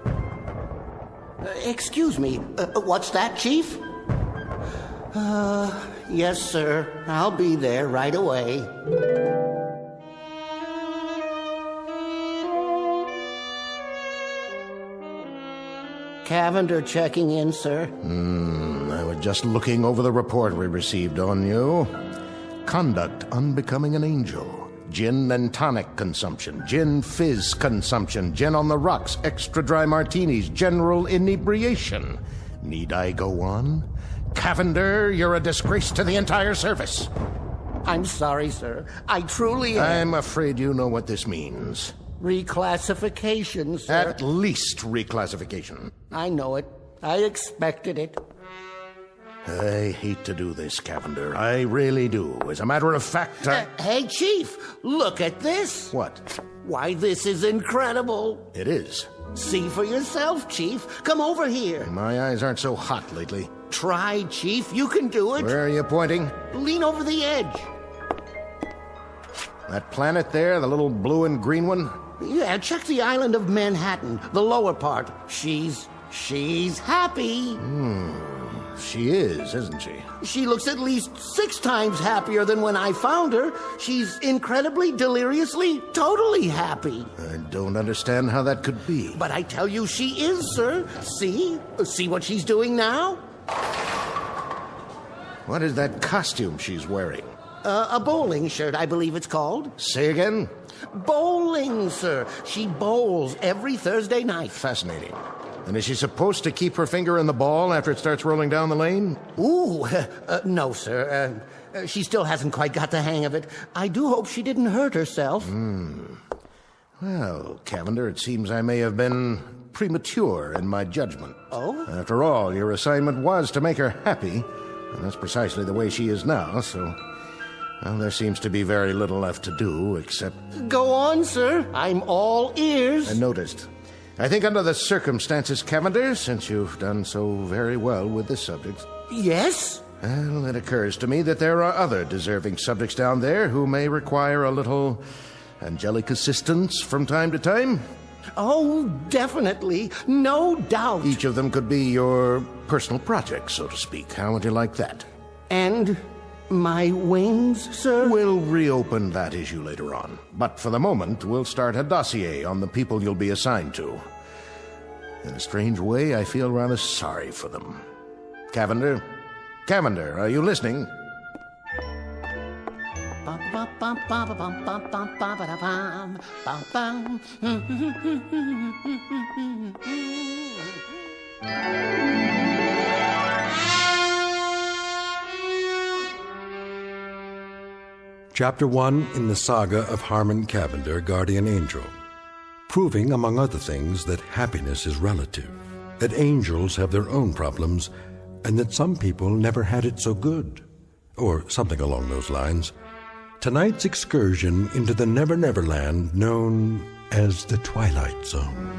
T: Excuse me, what's that, Chief? Yes, sir. I'll be there right away. Cavander checking in, sir.
I: just looking over the report we received on you. Conduct unbecoming an angel. Gin and tonic consumption. Gin fizz consumption. Gin on the rocks. Extra dry martinis. General inebriation. Need I go on? Cavander, you're a disgrace to the entire service.
T: I'm sorry, sir. I truly am.
I: I'm afraid you know what this means.
T: Reclassification, sir.
I: At least reclassification.
T: I know it. I expected it.
I: I hate to do this, Cavander. I really do. As a matter of fact,
T: Hey, Chief, look at this.
I: What?
T: Why, this is incredible.
I: It is.
T: See for yourself, Chief. Come over here.
I: My eyes aren't so hot lately.
T: Try, Chief. You can do it.
I: Where are you pointing?
T: Lean over the edge.
I: That planet there, the little blue and green one?
T: Yeah, check the island of Manhattan, the lower part. She's happy.
I: She is, isn't she?
T: She looks at least 6 times happier than when I found her. She's incredibly, deliriously, totally happy.
I: I don't understand how that could be.
T: But I tell you she is, sir. See? See what she's doing now?
I: What is that costume she's wearing?
T: A bowling shirt, I believe it's called.
I: Say again?
T: Bowling, sir. She bowls every Thursday night.
I: Fascinating. And is she supposed to keep her finger in the ball after it starts rolling down the lane?
T: Ooh, no, sir. She still hasn't quite got the hang of it. I do hope she didn't hurt herself.
I: Well, Cavander, it seems I may have been premature in my judgment.
T: Oh?
I: After all, your assignment was to make her happy, and that's precisely the way she is now, so... Well, there seems to be very little left to do, except...
T: Go on, sir. I'm all ears.
I: I noticed. I think under the circumstances, Cavander, since you've done so very well with this subject...
T: Yes?
I: Well, it occurs to me that there are other deserving subjects down there who may require a little angelic assistance from time to time.
T: Oh, definitely. No doubt.
I: Each of them could be your personal project, so to speak. How would you like that?
T: And... my wings, sir?
I: We'll reopen that issue later on. But for the moment, we'll start a dossier on the people you'll be assigned to. In a strange way, I feel rather sorry for them. Cavander? Cavander, are you listening?
A: Chapter 1 in the saga of Harmon Cavander, Guardian Angel, proving, among other things, that happiness is relative, that angels have their own problems, and that some people never had it so good, or something along those lines. Tonight's excursion into the Never-Never Land known as the Twilight Zone.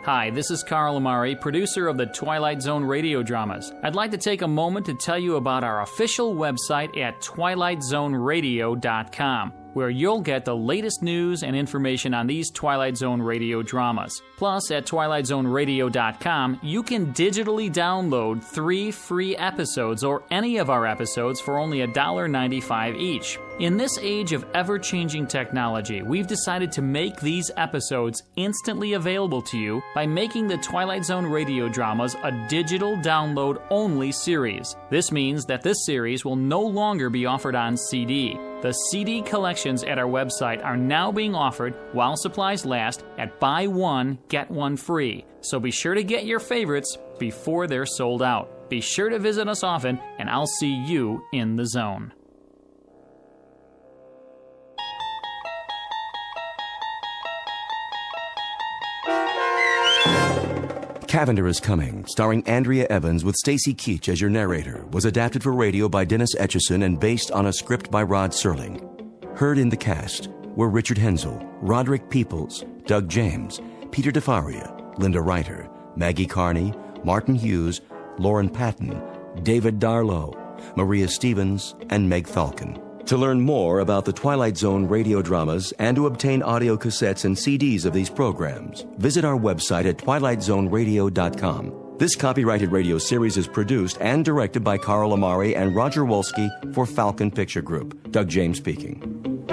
H: Hi, this is Carl Amari, producer of the Twilight Zone Radio dramas. I'd like to take a moment to tell you about our official website at twilightzoneradio.com, where you'll get the latest news and information on these Twilight Zone Radio dramas. Plus, at twilightzoneradio.com, you can digitally download 3 free episodes or any of our episodes for only $1.95 each. In this age of ever-changing technology, we've decided to make these episodes instantly available to you by making the Twilight Zone radio dramas a digital download-only series. This means that this series will no longer be offered on CD. The CD collections at our website are now being offered, while supplies last, at buy one, get one free. So be sure to get your favorites before they're sold out. Be sure to visit us often, and I'll see you in the zone.
C: Cavander Is Coming, starring Andrea Evans with Stacy Keach as your narrator, was adapted for radio by Dennis Etchison and based on a script by Rod Serling. Heard in the cast were Richard Hensel, Roderick Peoples, Doug James, Peter DeFaria, Linda Reiter, Maggie Carney, Martin Hughes, Lauren Patton, David Darlow, Maria Stevens, and Meg Falcon. To learn more about the Twilight Zone radio dramas and to obtain audio cassettes and CDs of these programs, visit our website at twilightzoneradio.com. This copyrighted radio series is produced and directed by Carl Amari and Roger Wolski for Falcon Picture Group. Doug James speaking.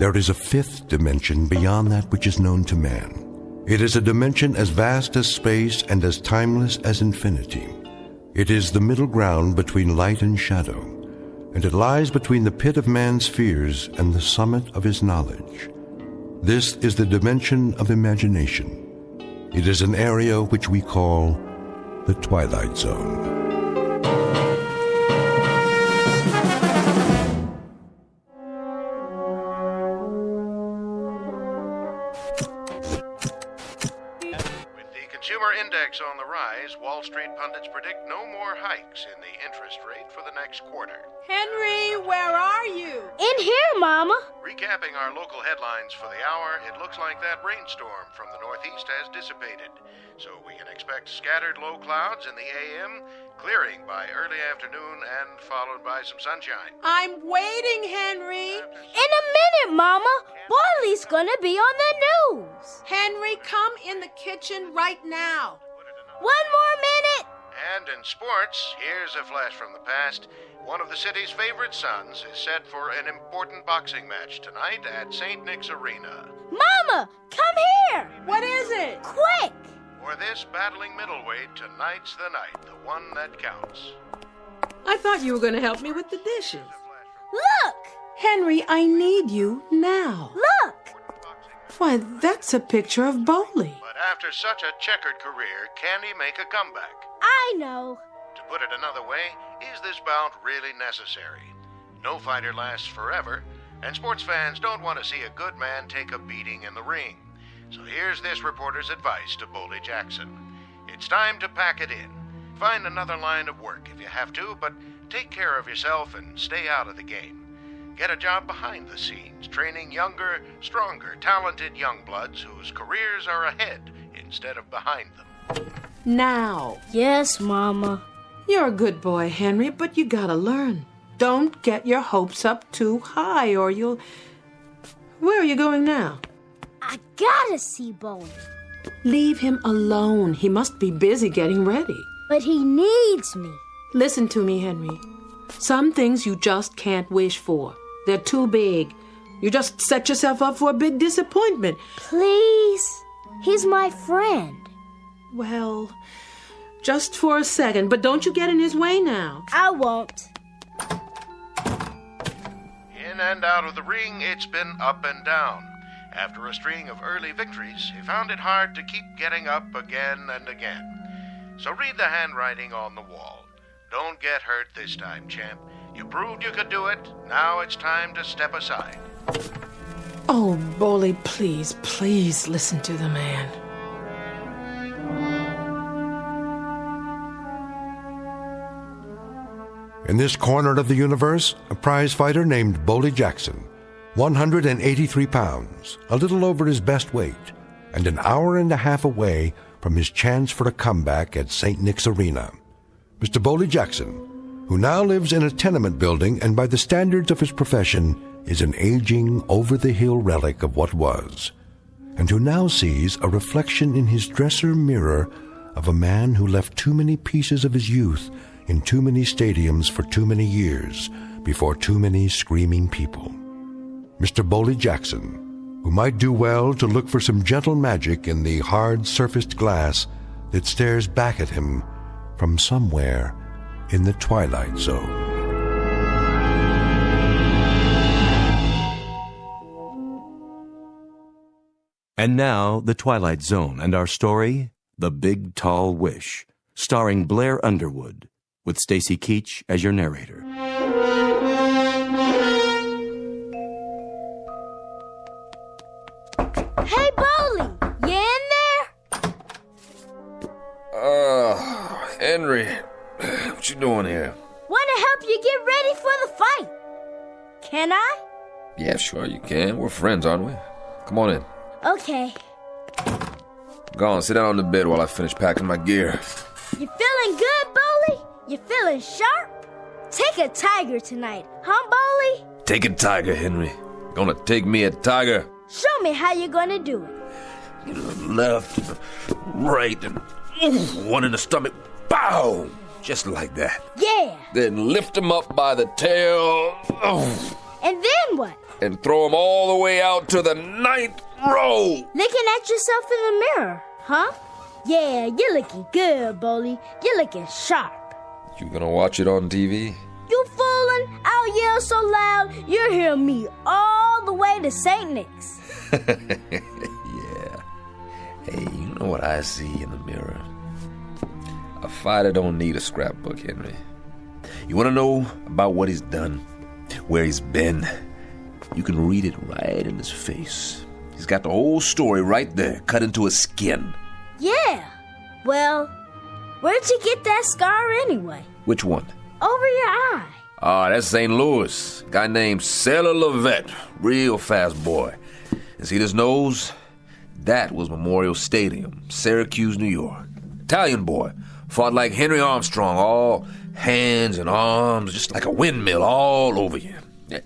A: there is a fifth dimension beyond that which is known to man. It is a dimension as vast as space and as timeless as infinity. It is the middle ground between light and shadow, and it lies between the pit of man's fears and the summit of his knowledge. This is the dimension of imagination. It is an area which we call the Twilight Zone.
I: On the rise, Wall Street pundits predict no more hikes in the interest rate for the next quarter.
B: Henry, where are you?
J: In here, Mama.
I: Recapping our local headlines for the hour, it looks like that rainstorm from the northeast has dissipated. So we can expect scattered low clouds in the AM, clearing by early afternoon and followed by some sunshine.
B: I'm waiting, Henry.
J: In a minute, Mama. Barley's gonna be on the news.
B: Henry, come in the kitchen right now.
J: 1 more minute.
I: And in sports, here's a flash from the past. One of the city's favorite sons is set for an important boxing match tonight at St. Nick's Arena.
J: Mama, come here.
B: What is it?
J: Quick.
I: For this battling middleweight, tonight's the night, the one that counts.
B: I thought you were going to help me with the dishes.
J: Look.
B: Henry, I need you now.
J: Look.
B: Why, that's a picture of Bowley.
I: But after such a checkered career, can he make a comeback?
J: I know.
I: To put it another way, is this bout really necessary? No fighter lasts forever, and sports fans don't want to see a good man take a beating in the ring. So here's this reporter's advice to Bowley Jackson. It's time to pack it in. Find another line of work if you have to, but take care of yourself and stay out of the game. Get a job behind the scenes, training younger, stronger, talented young bloods whose careers are ahead instead of behind them.
B: Now.
J: Yes, Mama.
B: You're a good boy, Henry, but you gotta learn. Don't get your hopes up too high or you'll... Where are you going now?
J: I gotta see Bowley.
B: Leave him alone. He must be busy getting ready.
J: But he needs me.
B: Listen to me, Henry. Some things you just can't wish for. They're too big. You just set yourself up for a big disappointment.
J: Please. He's my friend.
B: Well, just for a second, but don't you get in his way now.
J: I won't.
I: In and out of the ring, it's been up and down. After a string of early victories, he found it hard to keep getting up again and again. So read the handwriting on the wall. Don't get hurt this time, champ. You proved you could do it. Now it's time to step aside.
B: Oh, Bowley, please, please listen to the man.
A: In this corner of the universe, a prize fighter named Bowley Jackson, 183 pounds, a little over his best weight, and an hour and a half away from his chance for a comeback at St. Nick's Arena. Mr. Bowley Jackson, who now lives in a tenement building and by the standards of his profession is an aging, over-the-hill relic of what was, and who now sees a reflection in his dresser mirror of a man who left too many pieces of his youth in too many stadiums for too many years before too many screaming people. Mr. Bowley Jackson, who might do well to look for some gentle magic in the hard-surfaced glass that stares back at him from somewhere in the Twilight Zone.
C: And now, The Twilight Zone and our story, The Big Tall Wish, starring Blair Underwood, with Stacy Keach as your narrator.
J: Hey, Bowley, you in there?
L: Henry, what you doing here?
J: Want to help you get ready for the fight. Can I?
L: Yeah, sure you can. We're friends, aren't we? Come on in.
J: Okay.
L: Go on, sit down on the bed while I finish packing my gear.
J: You feeling good, Bowley? You feeling sharp? Take a tiger tonight, huh, Bowley?
L: Take a tiger, Henry. Gonna take me a tiger.
J: Show me how you're gonna do it.
L: Left, right, and one in the stomach. Bow! Just like that.
J: Yeah.
L: Then lift him up by the tail.
J: And then what?
L: and throw them all the way out to the 9th row.
J: Looking at yourself in the mirror, huh? Yeah, you're looking good, Bully. You're looking sharp.
L: You gonna watch it on TV?
J: You foolin'? I'll yell so loud, you'll hear me all the way to St. Nick's.
L: Yeah. Hey, you know what I see in the mirror? A fighter don't need a scrapbook, Henry. You want to know about what he's done, where he's been? You can read it right in his face. He's got the whole story right there, cut into his skin.
J: Yeah. Well, where'd you get that scar anyway?
L: Which one?
J: Over your eye.
L: Ah, that's St. Louis. Guy named Sailor Levette. Real fast boy. And see this nose? That was Memorial Stadium, Syracuse, New York. Italian boy. Fought like Henry Armstrong, all hands and arms, just like a windmill all over you.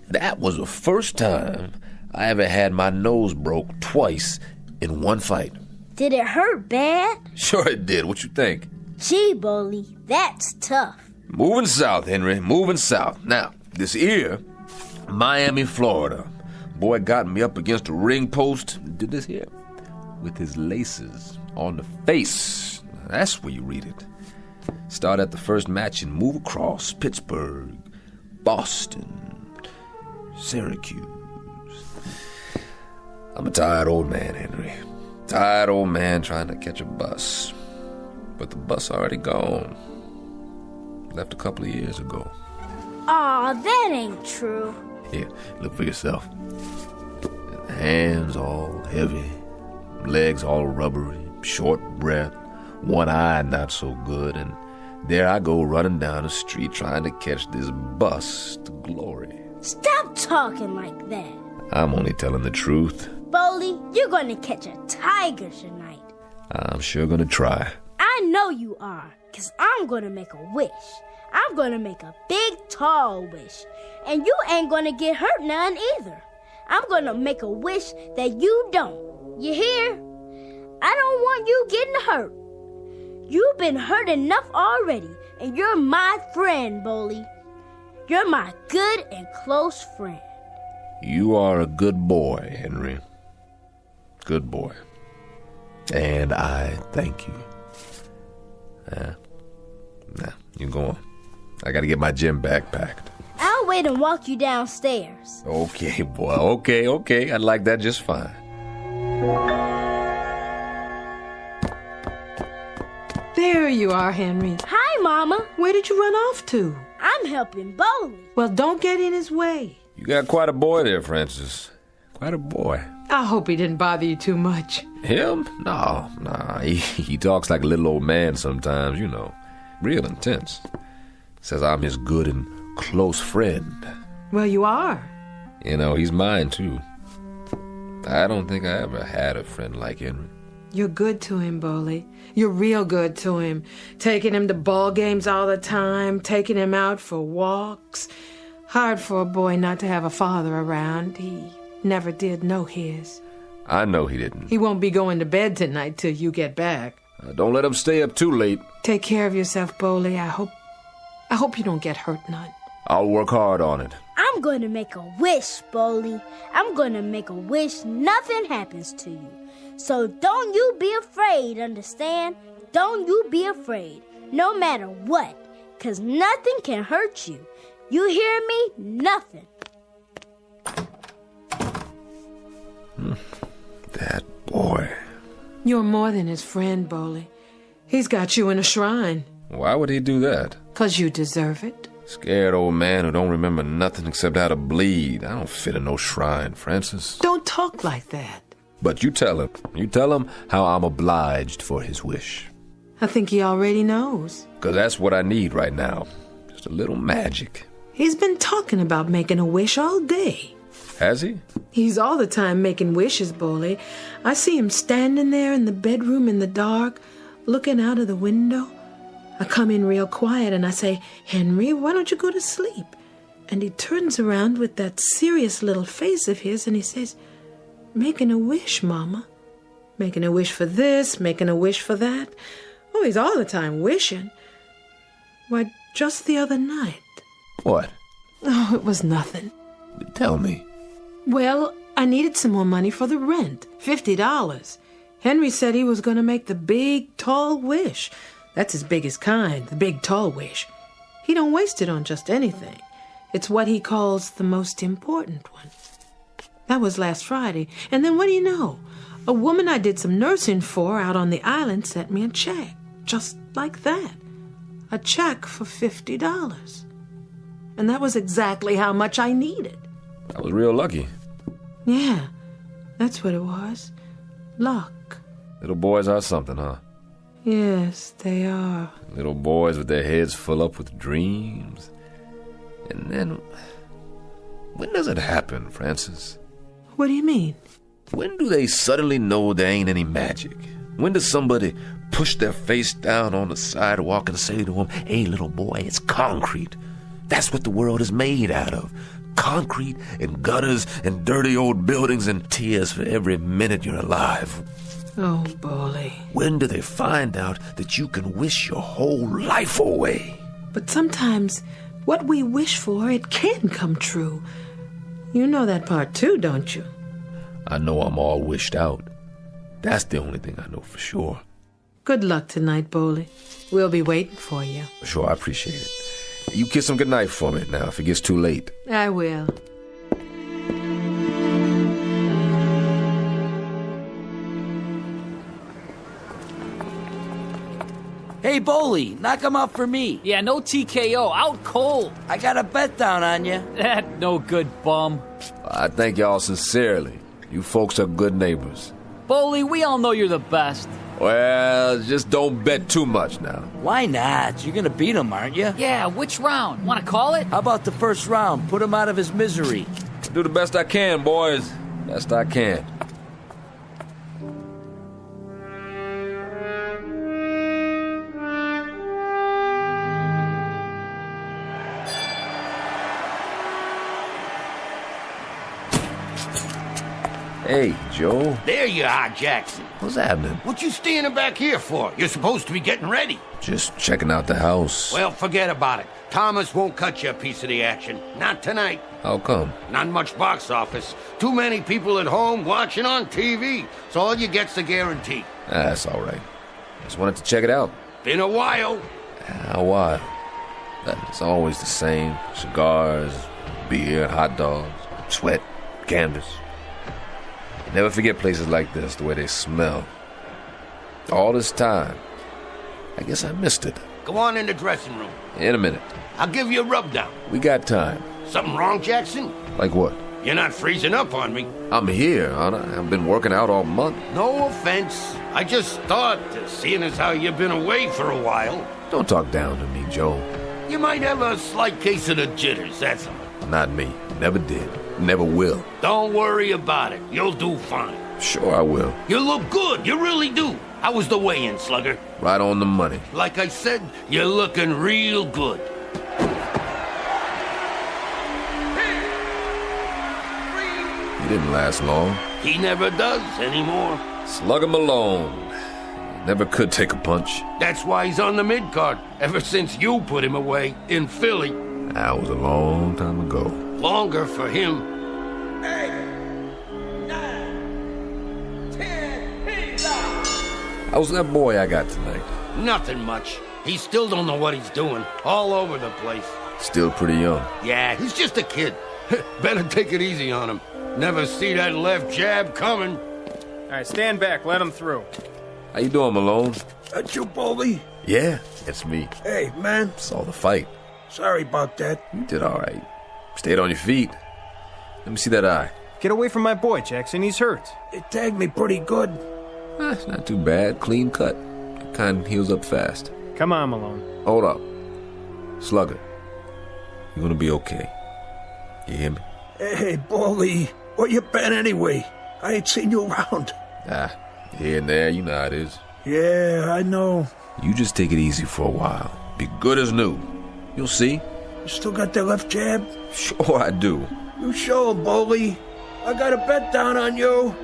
L: That was the first time I ever had my nose broke twice in one fight.
J: Did it hurt bad?
L: Sure it did. What you think?
J: Gee, Bully, that's tough.
L: Moving south, Henry, moving south. Now, this here, Miami, Florida. Boy got me up against a ring post, did this here, with his laces on the face. That's where you read it. Start at the first match and move across Pittsburgh, Boston, Syracuse. I'm a tired old man, Henry. Tired old man trying to catch a bus. But the bus already gone. Left a couple of years ago.
J: Aw, that ain't true.
L: Here, look for yourself. Hands all heavy, legs all rubbery, short breath, one eye not so good, and there I go running down the street trying to catch this bus to glory.
J: Stop talking like that.
L: I'm only telling the truth.
J: Bully, you're gonna catch a tiger tonight.
L: I'm sure gonna try.
J: I know you are, 'cause I'm gonna make a wish. I'm gonna make a big, tall wish. And you ain't gonna get hurt none either. I'm gonna make a wish that you don't. You hear? I don't want you getting hurt. You've been hurt enough already, and you're my friend, Bully. You're my good and close friend.
L: You are a good boy, Henry. Good boy. And I thank you. Now, you go on. I gotta get my gym bag packed.
J: I'll wait and walk you downstairs.
L: Okay, boy. Okay. I'd like that just fine.
B: There you are, Henry.
J: Hi, Mama.
B: Where did you run off to?
J: I'm helping Bully.
B: Well, don't get in his way.
L: You got quite a boy there, Francis. Quite a boy.
B: I hope he didn't bother you too much.
L: Him? No. He talks like a little old man sometimes, you know. Real intense. Says I'm his good and close friend.
B: Well, you are.
L: You know, he's mine, too. I don't think I ever had a friend like Henry.
B: You're good to him, Bully. You're real good to him. Taking him to ball games all the time, taking him out for walks. Hard for a boy not to have a father around. He never did know his.
L: I know he didn't.
B: He won't be going to bed tonight till you get back.
L: Don't let him stay up too late.
B: Take care of yourself, Bully. I hope you don't get hurt none.
L: I'll work hard on it.
J: I'm going to make a wish, Bully. I'm going to make a wish nothing happens to you. So don't you be afraid, understand? Don't you be afraid, no matter what, 'cause nothing can hurt you. You hear me? Nothing.
L: That boy.
B: You're more than his friend, Bully. He's got you in a shrine.
L: Why would he do that?
B: 'Cause you deserve it.
L: Scared old man who don't remember nothing except how to bleed. I don't fit in no shrine, Francis.
B: Don't talk like that.
L: But you tell him. You tell him how I'm obliged for his wish.
B: I think he already knows.
L: 'Cause that's what I need right now. Just a little magic.
B: He's been talking about making a wish all day.
L: Has he?
B: He's all the time making wishes, Bully. I see him standing there in the bedroom in the dark, looking out of the window. I come in real quiet and I say, "Henry, why don't you go to sleep?" And he turns around with that serious little face of his and he says, "Making a wish, Mama. Making a wish for this, making a wish for that." Oh, he's all the time wishing. Why, just the other night.
L: What?
B: Oh, it was nothing.
L: Tell me.
B: Well, I needed some more money for the rent, $50. Henry said he was going to make the big, tall wish. That's his biggest kind, the big, tall wish. He don't waste it on just anything. It's what he calls the most important one. That was last Friday. And then what do you know? A woman I did some nursing for out on the island sent me a check. Just like that. A check for $50. And that was exactly how much I needed.
L: I was real lucky.
B: Yeah, that's what it was. Luck.
L: Little boys are something, huh?
B: Yes, they are.
L: Little boys with their heads full up with dreams. And then, when does it happen, Francis?
B: What do you mean?
L: When do they suddenly know there ain't any magic? When does somebody push their face down on the sidewalk and say to them, "Hey, little boy, it's concrete. That's what the world is made out of. Concrete and gutters and dirty old buildings and tears for every minute you're alive."
B: Oh, Bully.
L: When do they find out that you can wish your whole life away?
B: But sometimes what we wish for, it can come true. You know that part too, don't you?
L: I know I'm all wished out. That's the only thing I know for sure.
B: Good luck tonight, Bowley. We'll be waiting for you.
L: Sure, I appreciate it. You kiss him goodnight for me now if it gets too late.
B: I will.
K: Hey, Bowley, knock him out for me.
H: Yeah, no TKO, out cold.
K: I got a bet down on you.
H: That no good bum.
L: I thank y'all sincerely. You folks are good neighbors.
H: Bowley, we all know you're the best.
L: Well, just don't bet too much now.
K: Why not? You're gonna beat him, aren't you?
H: Yeah, which round? Want to call it?
K: How about the first round? Put him out of his misery.
L: I'll do the best I can, boys. Best I can. Hey, Joe.
W: There you are, Jackson.
L: What's happening?
W: What you standing back here for? You're supposed to be getting ready.
L: Just checking out the house.
W: Well, forget about it. Thomas won't cut you a piece of the action. Not tonight.
L: How come?
W: Not much box office. Too many people at home watching on TV. So all you get's the guarantee.
L: That's all right. Just wanted to check it out.
W: Been a while.
L: A while. It's always the same. Cigars, beer, hot dogs, sweat, canvas. Never forget places like this, the way they smell. All this time, I guess I missed it.
W: Go on in the dressing room.
L: In a minute.
W: I'll give you a rub down.
L: We got time.
W: Something wrong, Jackson?
L: Like what?
W: You're not freezing up on me.
L: I'm here, aren't I? I've been working out all month.
W: No offense. I just thought, seeing as how you've been away for a while.
L: Don't talk down to me, Joe.
W: You might have a slight case of the jitters, that's all.
L: Not me. Never did. Never will.
W: Don't worry about it. You'll do fine.
L: Sure I will.
W: You look good. You really do. How was the weigh-in, Slugger?
L: Right on the money.
W: Like I said, you're looking real good.
L: He didn't last long.
W: He never does anymore.
L: Slugger Malone. Never could take a punch.
W: That's why he's on the mid-card, ever since you put him away in Philly.
L: That was a long time ago.
W: Longer for him.
K: 8, 9, 10, he's out.
L: How's that boy I got tonight?
W: Nothing much. He still don't know what he's doing. All over the place.
L: Still pretty young.
W: Yeah, he's just a kid. Better take it easy on him. Never see that left jab coming.
M: All right, stand back. Let him through.
L: How you doing, Malone?
Q: That you, Bowley?
L: Yeah, it's me.
Q: Hey, man.
L: Saw the fight.
Q: Sorry about that.
L: You did all right. Stayed on your feet. Let me see that eye.
M: Get away from my boy, Jackson. He's hurt.
Q: It tagged me pretty good.
L: It's not too bad. Clean cut. Kind heals up fast.
M: Come on, Malone.
L: Hold up. Slugger. You're gonna be okay. You hear me?
Q: Hey, Bowley. Where you been anyway? I ain't seen you around.
L: Here and there. You know how it is.
Q: Yeah, I know.
L: You just take it easy for a while. Be good as new. You'll see.
Q: You still got the left jab?
L: Sure I do.
Q: You show, Bowley. I got a bet down on you.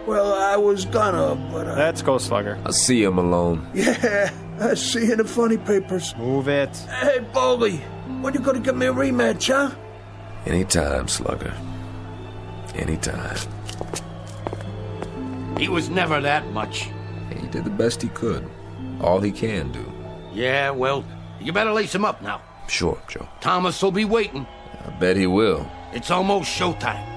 Q: Well, I was gonna, but
M: Let's go, Slugger.
L: I'll see you, Malone.
Q: Yeah, I see in the funny papers.
M: Move it.
Q: Hey, Bowley. When you gonna give me a rematch, huh?
L: Anytime, Slugger. Anytime.
W: He was never that much.
L: He did the best he could. All he can do.
W: Yeah, well, you better lace him up now.
L: Sure, Joe.
W: Thomas will be waiting.
L: I bet he will.
W: It's almost showtime.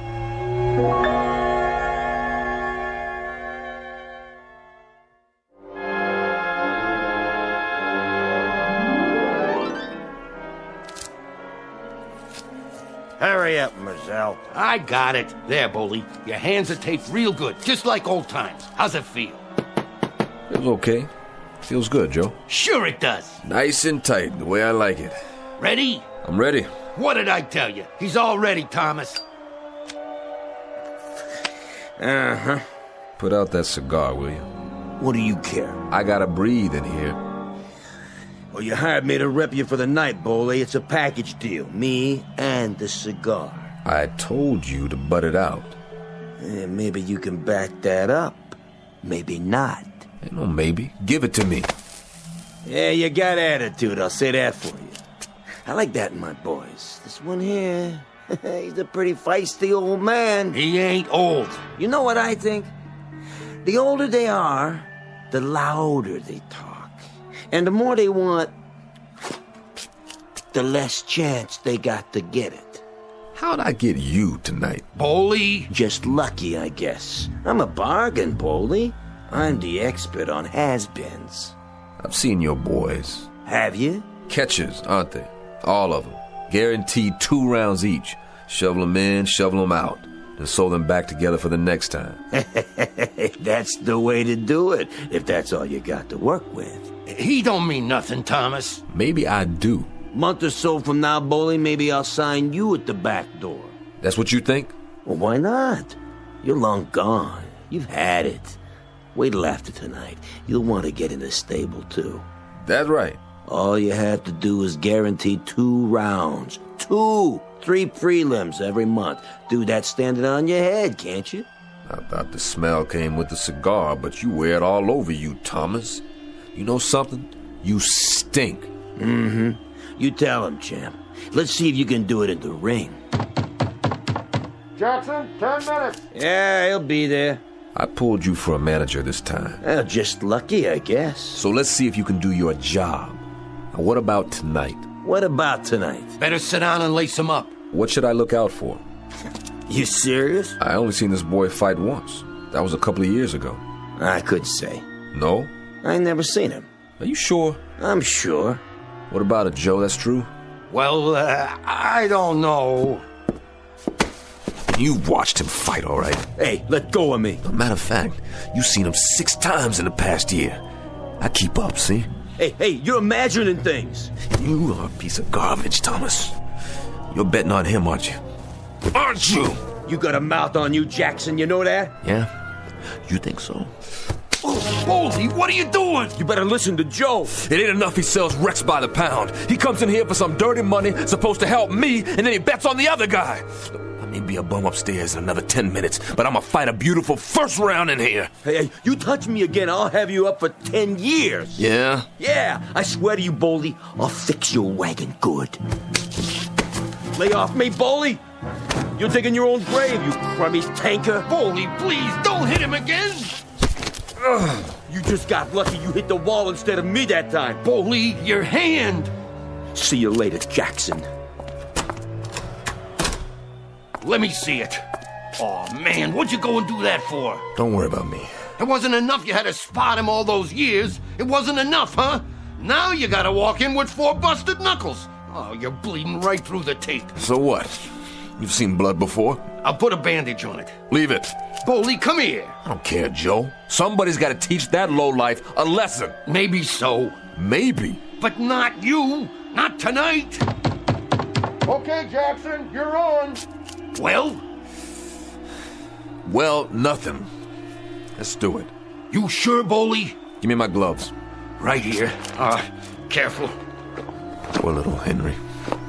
W: Hurry up, Marcel. I got it. There, Bully. Your hands are taped real good, just like old times. How's it feel?
L: Feels okay. Feels good, Joe.
W: Sure it does.
L: Nice and tight, the way I like it.
W: Ready?
L: I'm ready.
W: What did I tell you? He's all ready, Thomas.
L: Uh-huh. Put out that cigar, will you?
Q: What do you care?
L: I gotta breathe in here.
Q: Well, you hired me to rep you for the night, Boley. It's a package deal. Me and the cigar.
L: I told you to butt it out.
Q: Maybe you can back that up. Maybe not.
L: Ain't no maybe. Give it to me.
Q: Yeah, you got attitude, I'll say that for you. I like that in my boys. This one here, he's a pretty feisty old man.
W: He ain't old.
Q: You know what I think? The older they are, the louder they talk. And the more they want, the less chance they got to get it.
L: How'd I get you tonight?
W: Boley?
Q: Just lucky, I guess. I'm a bargain, Boley. I'm the expert on has-beens.
L: I've seen your boys.
Q: Have you?
L: Catchers, aren't they? All of them. Guaranteed 2 rounds each. Shovel them in, shovel them out. And sew them back together for the next time.
Q: That's the way to do it, if that's all you got to work with.
W: He don't mean nothing, Thomas.
L: Maybe I do.
Q: Month or so from now, Boley, maybe I'll sign you at the back door.
L: That's what you think?
Q: Well, why not? You're long gone. You've had it. Wait till after tonight. You'll want to get in the stable, too.
L: That's right.
Q: All you have to do is guarantee 2 rounds. 2! 3 prelims every month. Do that standing on your head, can't you?
L: I thought the smell came with the cigar, but you wear it all over you, Thomas. You know something? You stink.
Q: Mm-hmm. You tell him, champ. Let's see if you can do it in the ring.
I: Jackson, 10 minutes.
Q: Yeah, he'll be there.
L: I pulled you for a manager this time.
Q: Well, just lucky, I guess.
L: So let's see if you can do your job. Now, what about tonight?
Q: What about tonight?
W: Better sit down and lace him up.
L: What should I look out for?
Q: You serious?
L: I only seen this boy fight once. That was a couple of years ago.
Q: I could say.
L: No?
Q: I never seen him.
L: Are you sure?
Q: I'm sure.
L: What about it, Joe? That's true?
W: Well, I don't know.
L: You watched him fight, all right?
Q: Hey, let go of me.
L: Matter of fact, you've seen him 6 times in the past year. I keep up, see?
Q: Hey, you're imagining things.
L: You are a piece of garbage, Thomas. You're betting on him, aren't you? Aren't you?
Q: You got a mouth on you, Jackson, you know that?
L: Yeah? You think so?
W: Holy, what are you doing?
Q: You better listen to Joe.
L: It ain't enough he sells wrecks by the pound. He comes in here for some dirty money, supposed to help me, and then he bets on the other guy. I may be a bum upstairs in another 10 minutes, but I'm gonna fight a beautiful first round in here.
Q: Hey, you touch me again, I'll have you up for 10 years.
L: Yeah?
Q: Yeah, I swear to you, Boley, I'll fix your wagon good. Lay off me, Boley. You're digging your own grave, you crummy tanker.
W: Boley, please, don't hit him again.
Q: Ugh, you just got lucky you hit the wall instead of me that time.
W: Boley, your hand.
Q: See you later, Jackson.
W: Let me see it. Oh, man, what'd you go and do that for?
L: Don't worry about me.
W: It wasn't enough you had to spot him all those years. It wasn't enough, huh? Now you gotta walk in with 4 busted knuckles. Oh, you're bleeding right through the tape.
L: So what? You've seen blood before?
W: I'll put a bandage on it.
L: Leave it.
W: Boley, come here.
L: I don't care, Joe. Somebody's got to teach that lowlife a lesson.
W: Maybe so.
L: Maybe.
W: But not you. Not tonight.
I: Okay, Jackson, you're on.
W: Well?
L: Well, nothing. Let's do it.
W: You sure, Boley?
L: Give me my gloves.
W: Right here. Careful.
L: Poor little Henry.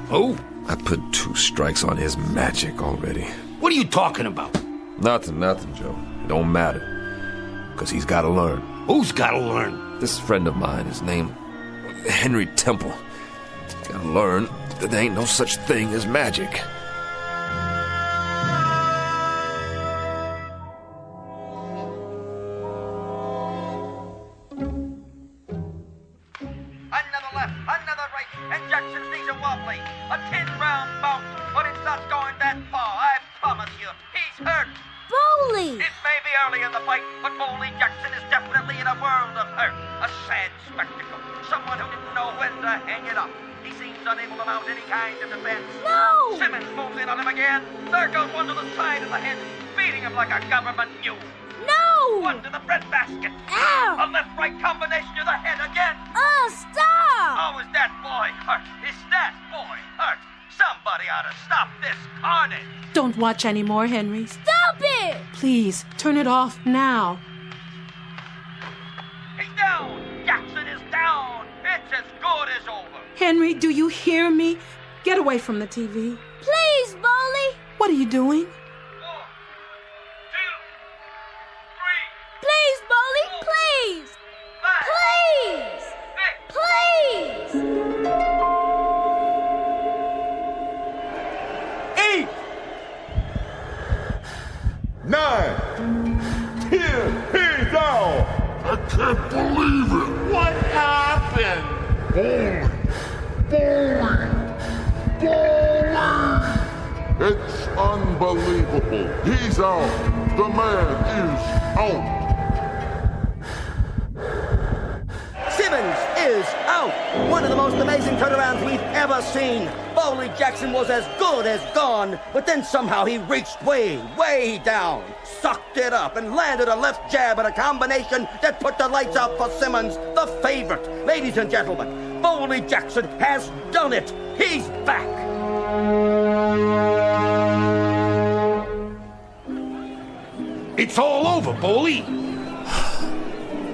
W: Oh?
L: I put 2 strikes on his magic already.
W: What are you talking about?
L: Nothing, Joe. It don't matter. Because he's got to learn.
W: Who's got to learn?
L: This friend of mine, his name Henry Temple. He's got to learn that there ain't no such thing as magic.
G: A 10-round bout, but it's not going that far, I promise you. He's hurt.
J: Bowley!
G: It may be early in the fight, but Bowley Jackson is definitely in a world of hurt. A sad spectacle. Someone who didn't know when to hang it up. He seems unable to mount any kind of defense.
J: No!
G: Simmons moves in on him again. There goes one to the side of the head, beating him like a government mule.
J: No!
G: One to the breadbasket.
J: Ow!
G: A left-right combination to the head again.
J: Stop!
G: Oh, is that boy hurt? Is that boy hurt? Somebody ought to stop this carnage.
B: Don't watch anymore, Henry.
J: Stop it!
B: Please, turn it off now.
G: He's down. Jackson is down. It's as good as over.
B: Henry, do you hear me? Get away from the TV.
J: Please, Bowley!
B: What are you doing?
G: 1, 2, 3.
J: Please, Bowley, please!
G: 5,
J: Please! Please!
V: 8, 9, 10, he's out! I can't believe it!
W: What happened?
V: Bowley! It's unbelievable. He's out. The man is out.
E: Simmons is out. One of the most amazing turnarounds we've ever seen. Bowley Jackson was as good as gone, but then somehow he reached way, way down, sucked it up, and landed a left jab and a combination that put the lights out for Simmons, the favorite. Ladies and gentlemen, Bowley Jackson has done it. He's back.
W: It's all over, Bowley.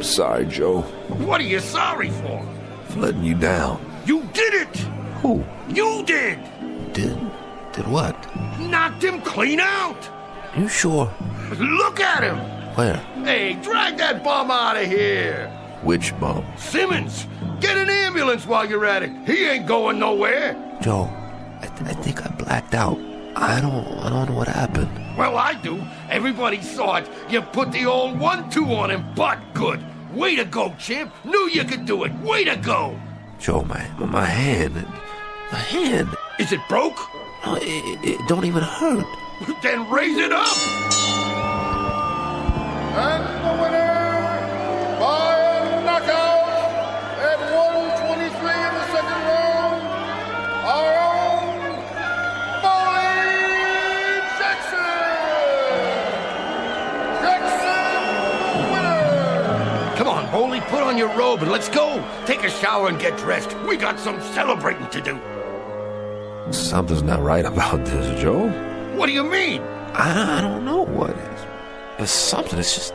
L: Sorry, Joe.
W: What are you sorry for?
L: For letting you down.
W: You did it!
L: Who?
W: You did!
L: Did what?
W: Knocked him clean out!
L: You sure?
W: Look at him!
L: Where?
W: Hey, drag that bum out of here!
L: Which bum?
W: Simmons! Get an ambulance while you're at it! He ain't going nowhere!
L: Joe, I think I blacked out. I don't know what happened.
W: Well, I do. Everybody saw it. You put the old 1-2 on him, but good. Way to go, champ. Knew you could do it. Way to go.
L: Joe, my hand. My hand.
W: Is it broke?
L: No, it don't even hurt.
W: Then raise it up.
V: And the winner, by a knockout, at 123 in the second round, our own Bowley Jackson! Jackson, winner!
W: Come on, Bowley, put on your robe and let's go. Take a shower and get dressed. We got some celebrating to do.
L: Something's not right about this, Joe.
W: What do you mean?
L: I don't know what is. But something's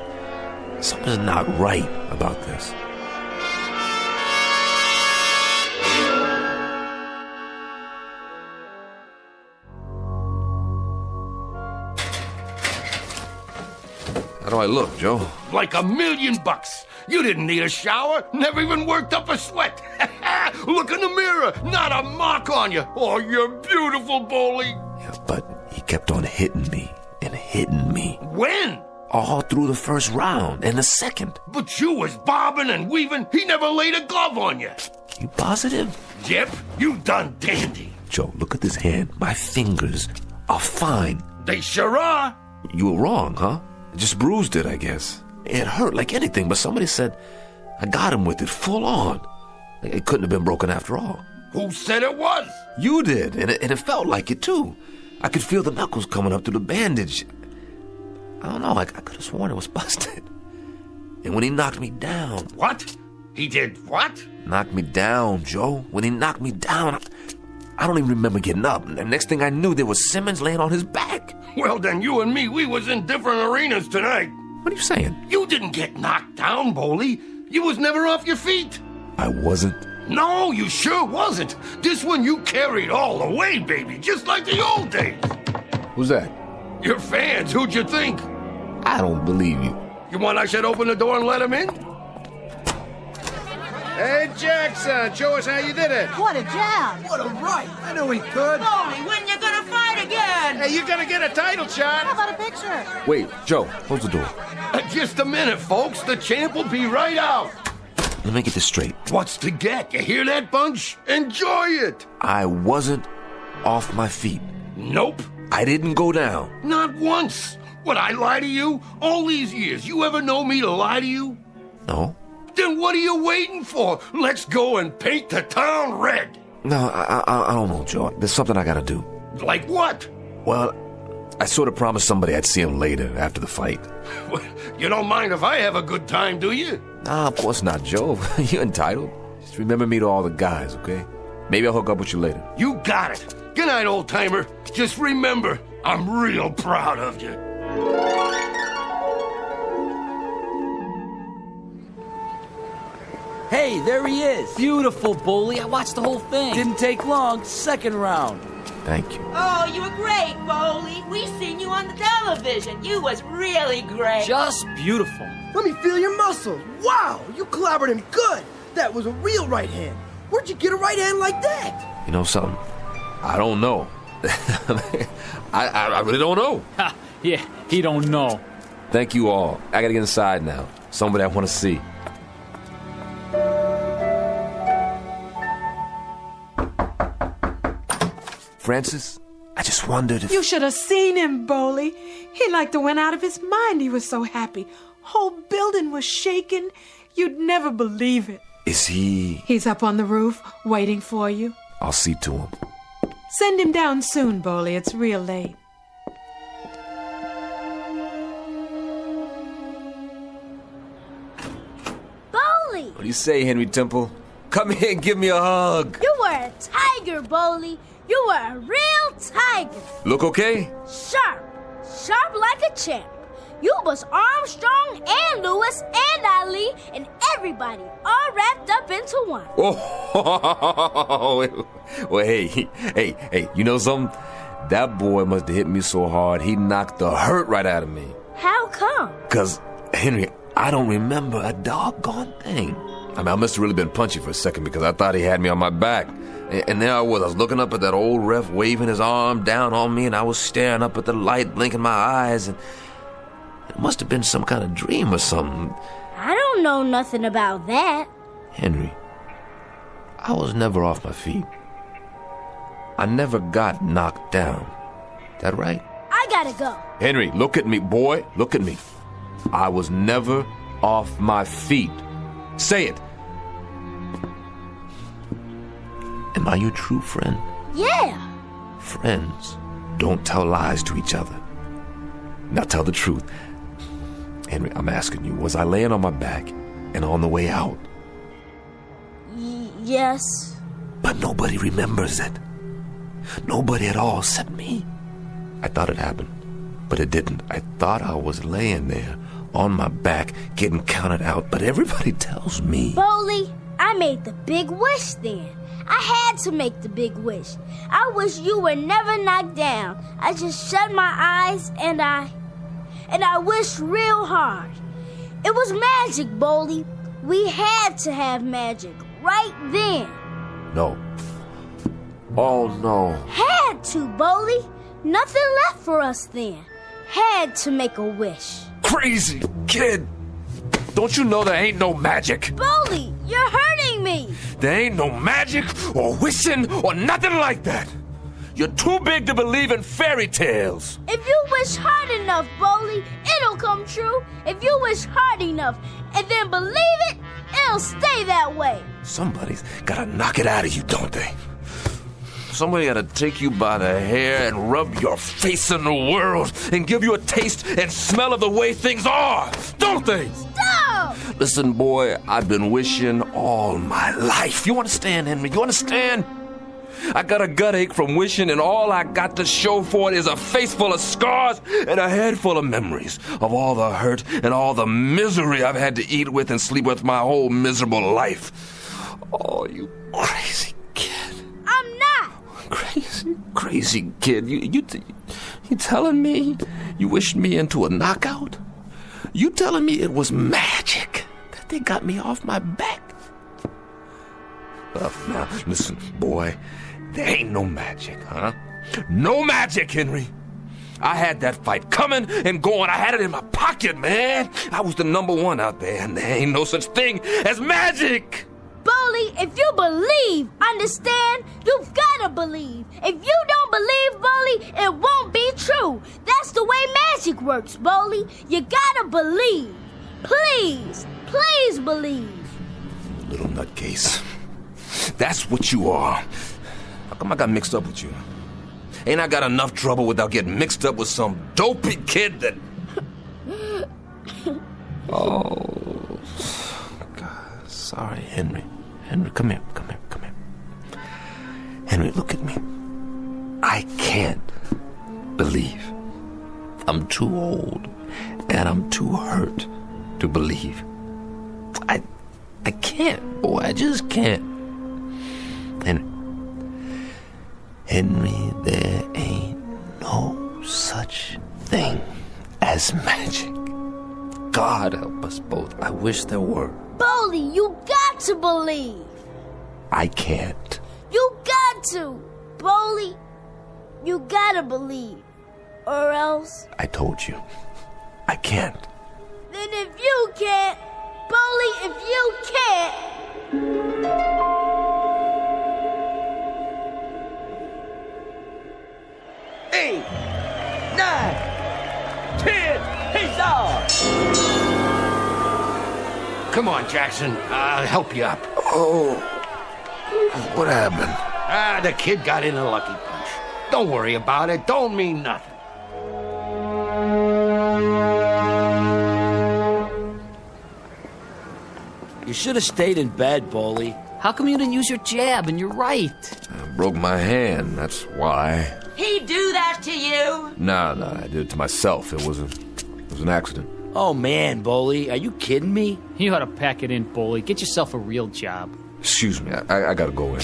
L: not right about this. How do I look, Joe?
W: Like $1,000,000. You didn't need a shower, never even worked up a sweat. Look in the mirror, not a mark on you. Oh, you're beautiful, Bowley.
L: Yeah, but he kept on hitting me and hitting me.
W: When?
L: All through the first round and the second.
W: But you was bobbing and weaving. He never laid a glove on you.
L: You positive?
W: Yep, you done dandy.
L: Joe, look at this hand. My fingers are fine.
W: They sure are.
L: You were wrong, huh? Just bruised it, I guess. It hurt like anything, but somebody said I got him with it full on. It couldn't have been broken after all.
W: Who said it was?
L: You did, and it felt like it, too. I could feel the knuckles coming up through the bandage. I don't know, I could have sworn it was busted. And when he knocked me down...
W: What? He did what?
L: Knocked me down, Joe. When he knocked me down, I don't even remember getting up. And the next thing I knew, there was Simmons laying on his back.
W: Well, then you and me, we was in different arenas tonight.
L: What are you saying?
W: You didn't get knocked down, Bowley. You was never off your feet.
L: I wasn't?
W: No, you sure wasn't. This one you carried all the way, baby, just like the old days.
L: Who's that?
W: Your fans, who'd you think?
L: I don't believe you.
W: You want I should open the door and let him in?
I: Hey, Jackson, show us how you did it.
D: What a jab.
I: What a right. I knew he could.
D: Bowley, when you gonna fight again?
I: Hey, you're gonna get a title shot.
D: How about a picture?
L: Wait, Joe, close the door.
W: Just a minute, folks. The champ will be right out.
L: Let me get this straight.
W: What's to get? You hear that, Bunch? Enjoy it.
L: I wasn't off my feet.
W: Nope.
L: I didn't go down.
W: Not once. Would I lie to you? All these years, you ever know me to lie to you?
L: No.
W: Then what are you waiting for? Let's go and paint the town red.
L: No, I don't know, Joe. There's something I gotta do.
W: Like what?
L: Well, I sort of promised somebody I'd see him later, after the fight.
W: You don't mind if I have a good time, do you?
L: Nah, of course not, Joe. You're entitled. Just remember me to all the guys, okay? Maybe I'll hook up with you later.
W: You got it. Good night, old-timer. Just remember, I'm real proud of you.
K: Hey, there he is.
N: Beautiful, Boley. I watched the whole thing.
K: Didn't take long. Second round.
L: Thank you.
R: Oh, you were great, Boley. We seen you on the television. You was really great.
N: Just beautiful.
S: Let me feel your muscles. Wow, you clobbered him good. That was a real right hand. Where'd you get a right hand like that?
L: You know something? I don't know. I really don't know.
H: Ha, yeah, he don't know.
L: Thank you all. I gotta get inside now. Somebody I want to see. Francis, I just wondered if...
B: You should have seen him, Boley. He like to went out of his mind. He was so happy. Whole building was shaking. You'd never believe it.
L: Is he...
B: He's up on the roof, waiting for you.
L: I'll see to him.
B: Send him down soon, Boley. It's real late.
J: Boley!
L: What do you say, Henry Temple? Come here and give me a hug.
J: You were a tiger, Boley. You were a real tiger.
L: Look okay?
J: Sharp. Sharp like a champ. You was Armstrong and Lewis and Ali and everybody all wrapped up into one.
L: Oh, well, hey, you know something? That boy must have hit me so hard he knocked the hurt right out of me.
J: How come?
L: 'Cause, Henry, I don't remember a doggone thing. I mean, I must have really been punchy for a second because I thought he had me on my back. And there I was looking up at that old ref waving his arm down on me, and I was staring up at the light, blinking my eyes, and it must have been some kind of dream or something.
J: I don't know nothing about that.
L: Henry, I was never off my feet. I never got knocked down. That right?
J: I gotta go.
L: Henry, look at me, boy. Look at me. I was never off my feet. Say it. Am I your true friend?
J: Yeah.
L: Friends don't tell lies to each other. Now tell the truth. Henry, I'm asking you, was I laying on my back and on the way out?
J: Yes.
L: But nobody remembers it. Nobody at all except me. I thought it happened, but it didn't. I thought I was laying there on my back getting counted out, but everybody tells me.
J: Boley, I made the big wish then. I had to make the big wish. I wish you were never knocked down. I just shut my eyes and I wished real hard. It was magic, Boley. We had to have magic right then.
L: No. Oh, no.
J: Had to, Boley. Nothing left for us then. Had to make a wish.
L: Crazy kid. Don't you know there ain't no magic?
J: Boley, you're hurting me.
L: There ain't no magic or wishing or nothing like that. You're too big to believe in fairy tales.
J: If you wish hard enough, Boley, it'll come true. If you wish hard enough and then believe it, it'll stay that way.
L: Somebody's gotta knock it out of you, don't they? Somebody gotta take you by the hair and rub your face in the world and give you a taste and smell of the way things are, don't they?
J: Stop!
L: Listen, boy, I've been wishing all my life. You understand, Henry? You understand? I got a gut ache from wishing, and all I got to show for it is a face full of scars and a head full of memories of all the hurt and all the misery I've had to eat with and sleep with my whole miserable life. Oh, you crazy kid.
J: I'm not.
L: Crazy kid. You telling me you wished me into a knockout? You telling me it was magic that they got me off my back? Now, listen, boy, there ain't no magic, huh? No magic, Henry. I had that fight coming and going. I had it in my pocket, man. I was the number one out there, and there ain't no such thing as magic.
J: Bully, if you believe, understand? You've gotta believe. If you don't believe, Bully, it won't be true. That's the way magic works, Bully. You gotta believe. Please, please believe.
L: Little nutcase. That's what you are. How come I got mixed up with you? Ain't I got enough trouble without getting mixed up with some dopey kid that... Oh, God, sorry, Henry. Henry, come here. Henry, look at me. I can't believe. I'm too old, and I'm too hurt to believe. I can't, boy, I just can't. Henry, there ain't no such thing as magic. God help us both. I wish there were.
J: Bully, you got to believe.
L: I can't.
J: You got to. Bully, you gotta believe. Or else...
L: I told you. I can't.
J: Then if you can't, Bully, if you can't...
Q: 8, 9, 10, he's off!
W: Come on, Jackson. I'll help you up.
L: Oh, what happened?
W: The kid got in a lucky punch. Don't worry about it. Don't mean nothing.
K: You should have stayed in bed, Bully.
N: How come you didn't use your jab and you're right?
L: I broke my hand, that's why.
R: He do that to you?
L: No, I did it to myself. It was an accident.
K: Oh, man, Bully, are you kidding me?
H: You ought to pack it in, Bully. Get yourself a real job.
L: Excuse me, I gotta go in.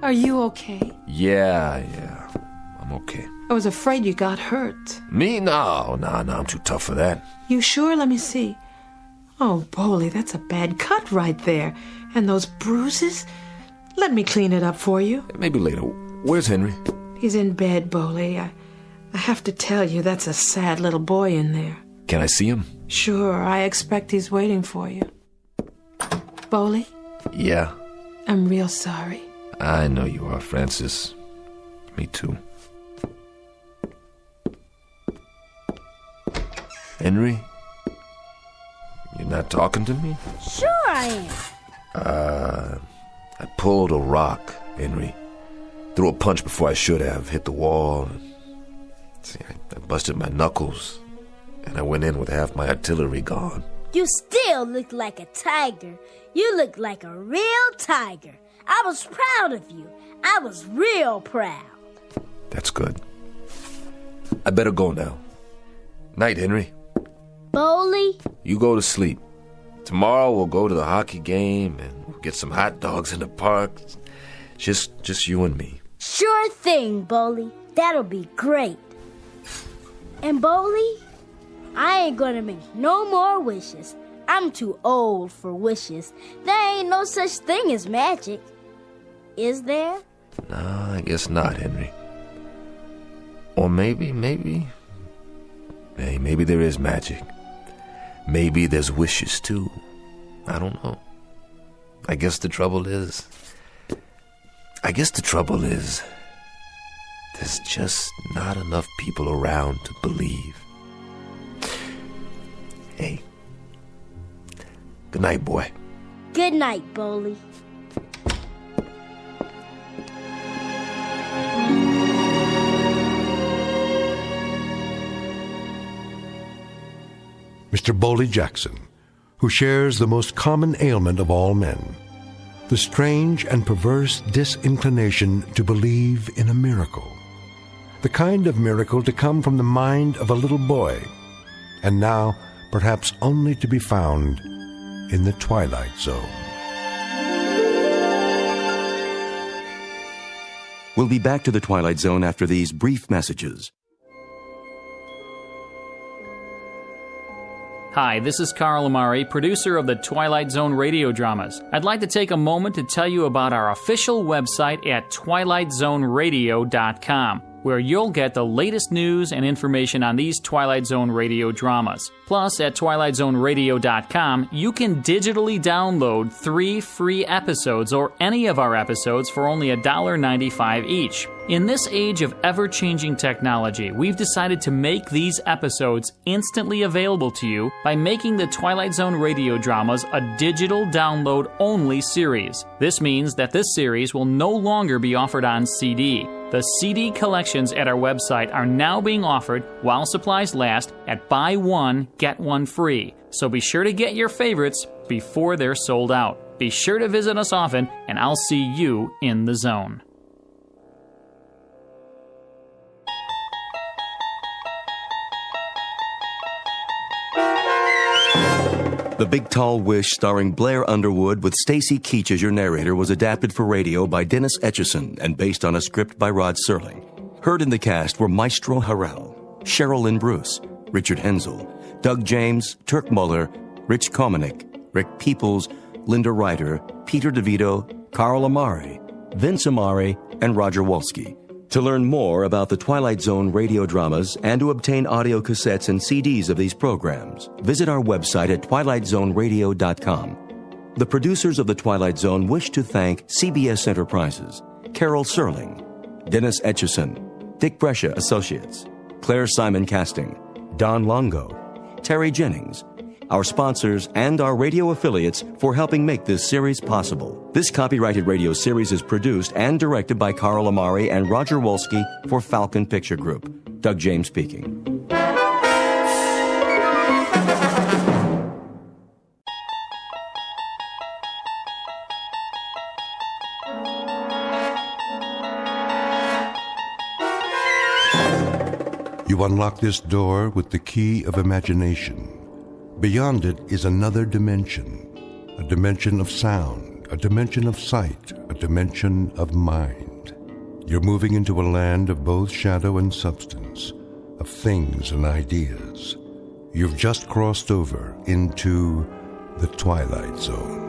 B: Are you okay?
L: Yeah, I'm okay.
B: I was afraid you got hurt.
L: Me? No, I'm too tough for that.
B: You sure? Let me see. Oh, Bully, that's a bad cut right there. And those bruises? Let me clean it up for you.
L: Maybe later. Where's Henry?
B: He's in bed, Bully. I have to tell you, that's a sad little boy in there.
L: Can I see him?
B: Sure, I expect he's waiting for you. Bully?
L: Yeah?
B: I'm real sorry.
L: I know you are, Francis. Me too. Henry? You're not talking to me?
J: Sure I am.
L: I pulled a rock, Henry. Threw a punch before I should have. Hit the wall. See, I busted my knuckles. And I went in with half my artillery gone.
J: You still look like a tiger. You look like a real tiger. I was proud of you. I was real proud.
L: That's good. I better go now. Night, Henry.
J: Bully?
L: You go to sleep. Tomorrow we'll go to the hockey game and we'll get some hot dogs in the park. Just you and me.
J: Sure thing, Bully. That'll be great. And Bully, I ain't gonna make no more wishes. I'm too old for wishes. There ain't no such thing as magic. Is there?
L: No, I guess not, Henry. Or maybe there is magic. Maybe there's wishes, too. I don't know. I guess the trouble is, there's just not enough people around to believe. Hey. Good night, boy.
J: Good night, Bully.
A: Mr. Bully Jackson, who shares the most common ailment of all men, the strange and perverse disinclination to believe in a miracle, the kind of miracle to come from the mind of a little boy, and now perhaps only to be found in the Twilight Zone.
C: We'll be back to the Twilight Zone after these brief messages.
H: Hi, this is Carl Amari, producer of the Twilight Zone radio dramas. I'd like to take a moment to tell you about our official website at twilightzoneradio.com. where you'll get the latest news and information on these Twilight Zone Radio dramas. Plus, at twilightzoneradio.com, you can digitally download 3 free episodes or any of our episodes for only $1.95 each. In this age of ever-changing technology, we've decided to make these episodes instantly available to you by making the Twilight Zone Radio dramas a digital download-only series. This means that this series will no longer be offered on CD. The CD collections at our website are now being offered while supplies last at buy one, get one free. So be sure to get your favorites before they're sold out. Be sure to visit us often, and I'll see you in the zone.
C: The Big Tall Wish, starring Blair Underwood with Stacy Keach as your narrator, was adapted for radio by Dennis Etchison and based on a script by Rod Serling. Heard in the cast were Maestro Harrell, Cheryl Lynn Bruce, Richard Hensel, Doug James, Turk Muller, Rich Komenick, Rick Peoples, Linda Ryder, Peter DeVito, Carl Amari, Vince Amari, and Roger Wolski. To learn more about the Twilight Zone radio dramas and to obtain audio cassettes and CDs of these programs, visit our website at twilightzoneradio.com. The producers of The Twilight Zone wish to thank CBS Enterprises, Carol Serling, Dennis Etchison, Dick Brescia Associates, Claire Simon Casting, Don Longo, Terry Jennings, our sponsors, and our radio affiliates for helping make this series possible. This copyrighted radio series is produced and directed by Carl Amari and Roger Wolski for Falcon Picture Group. Doug James speaking.
A: You unlock this door with the key of imagination. Beyond it is another dimension, a dimension of sound, a dimension of sight, a dimension of mind. You're moving into a land of both shadow and substance, of things and ideas. You've just crossed over into the Twilight Zone.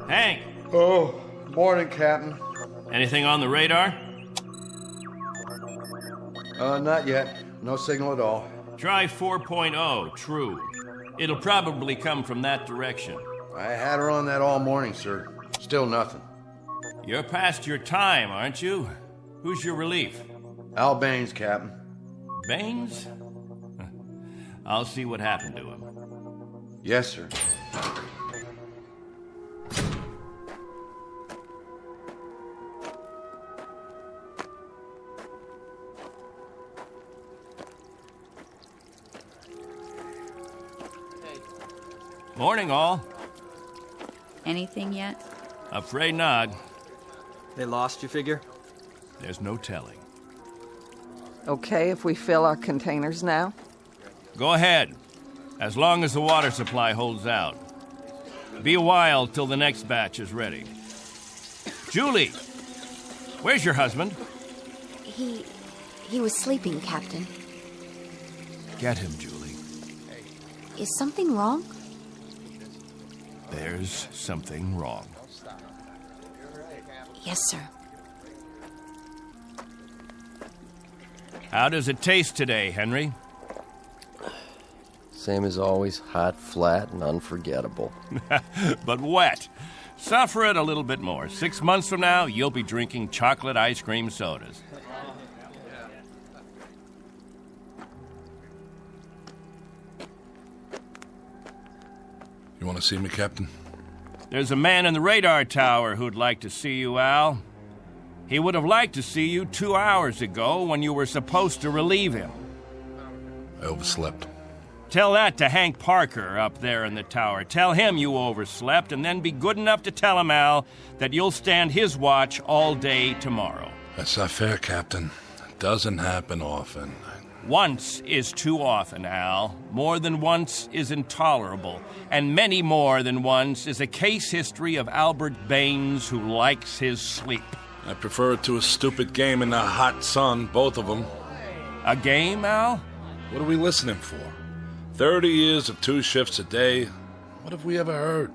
F: Hank!
V: Oh, morning, Captain.
F: Anything on the radar?
V: Not yet. No signal at all.
F: Try 4.0, true. It'll probably come from that direction.
V: I had her on that all morning, sir. Still nothing.
F: You're past your time, aren't you? Who's your relief?
V: Al Baines, Captain.
F: Baines? I'll see what happened to him.
V: Yes, sir.
F: Morning, all.
O: Anything yet?
F: Afraid not.
M: They lost, you figure?
F: There's no telling.
P: Okay if we fill our containers now?
F: Go ahead, as long as the water supply holds out. Be a while till the next batch is ready. Julie, where's your husband?
O: He was sleeping, Captain.
F: Get him, Julie.
O: Is something wrong?
F: There's something wrong.
O: Yes, sir.
F: How does it taste today, Henry?
X: Same as always, hot, flat, and unforgettable.
F: But wet. Suffer it a little bit more. 6 months from now, you'll be drinking chocolate ice cream sodas.
Y: You want to see me, Captain?
F: There's a man in the radar tower who'd like to see you, Al. He would have liked to see you 2 hours ago when you were supposed to relieve him.
Y: I overslept.
F: Tell that to Hank Parker up there in the tower. Tell him you overslept, and then be good enough to tell him, Al, that you'll stand his watch all day tomorrow.
Y: That's not fair, Captain. It doesn't happen often.
F: Once is too often, Al. More than once is intolerable. And many more than once is a case history of Albert Baines who likes his sleep.
Y: I prefer it to a stupid game in the hot sun, both of them.
F: A game, Al?
Y: What are we listening for? 30 years of 2 shifts a day. What have we ever heard?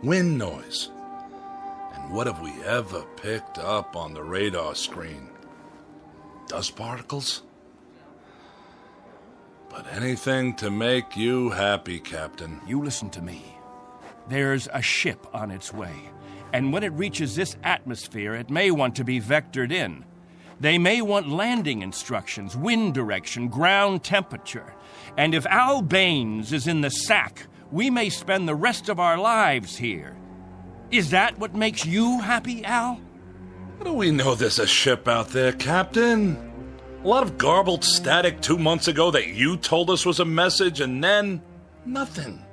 Y: Wind noise. And what have we ever picked up on the radar screen? Dust particles? But anything to make you happy, Captain.
F: You listen to me. There's a ship on its way. And when it reaches this atmosphere, it may want to be vectored in. They may want landing instructions, wind direction, ground temperature. And if Al Baines is in the sack, we may spend the rest of our lives here. Is that what makes you happy, Al?
Y: How do we know there's a ship out there, Captain? A lot of garbled static 2 months ago that you told us was a message, and then nothing.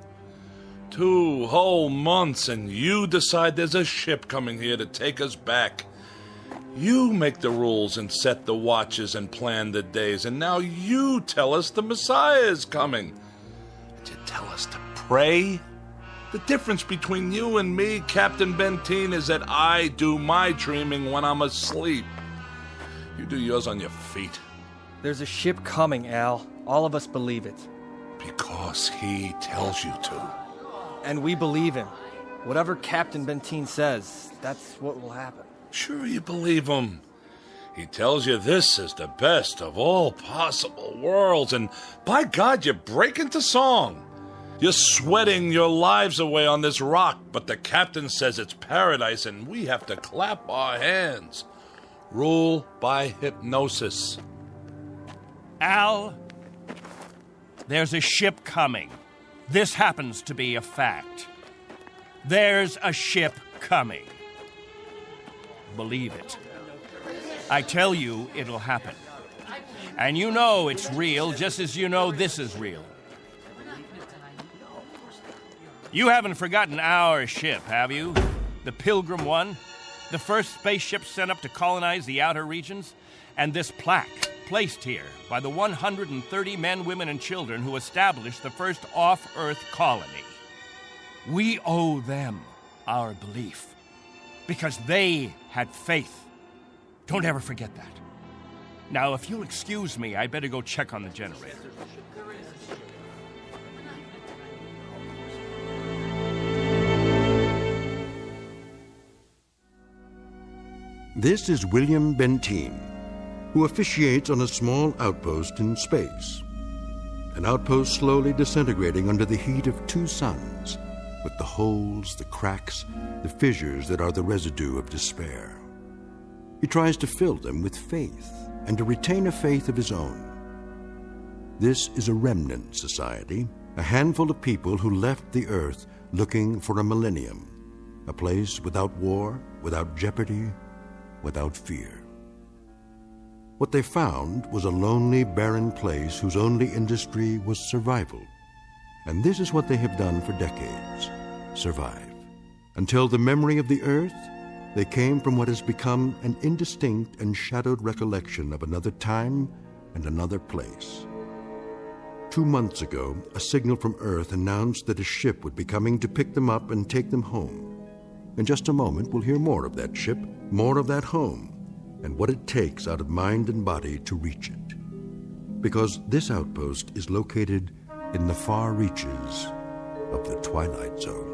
Y: 2 whole months, and you decide there's a ship coming here to take us back. You make the rules and set the watches and plan the days, and now you tell us the Messiah is coming. And you tell us to pray? The difference between you and me, Captain Benteen, is that I do my dreaming when I'm asleep. You do yours on your feet.
M: There's a ship coming, Al. All of us believe it.
Y: Because he tells you to.
M: And we believe him. Whatever Captain Benteen says, that's what will happen.
Y: Sure you believe him. He tells you this is the best of all possible worlds, and by God, you break into song. You're sweating your lives away on this rock, but the captain says it's paradise, and we have to clap our hands. Rule by hypnosis.
F: Al, there's a ship coming. This happens to be a fact. There's a ship coming. Believe it. I tell you, it'll happen. And you know it's real, just as you know this is real. You haven't forgotten our ship, have you? The Pilgrim 1? The first spaceship sent up to colonize the outer regions? And this plaque, placed here by the 130 men, women, and children who established the first off-Earth colony. We owe them our belief. Because they had faith. Don't ever forget that. Now, if you'll excuse me, I better go check on the generator.
A: This is William Benteen, who officiates on a small outpost in space. An outpost slowly disintegrating under the heat of 2 suns, with the holes, the cracks, the fissures that are the residue of despair. He tries to fill them with faith and to retain a faith of his own. This is a remnant society, a handful of people who left the earth looking for a millennium, a place without war, without jeopardy, without fear. What they found was a lonely, barren place whose only industry was survival. And this is what they have done for decades, survive. Until the memory of the earth, they came from what has become an indistinct and shadowed recollection of another time and another place. 2 months ago, a signal from Earth announced that a ship would be coming to pick them up and take them home. In just a moment, we'll hear more of that ship, more of that home, and what it takes out of mind and body to reach it. Because this outpost is located in the far reaches of the Twilight Zone.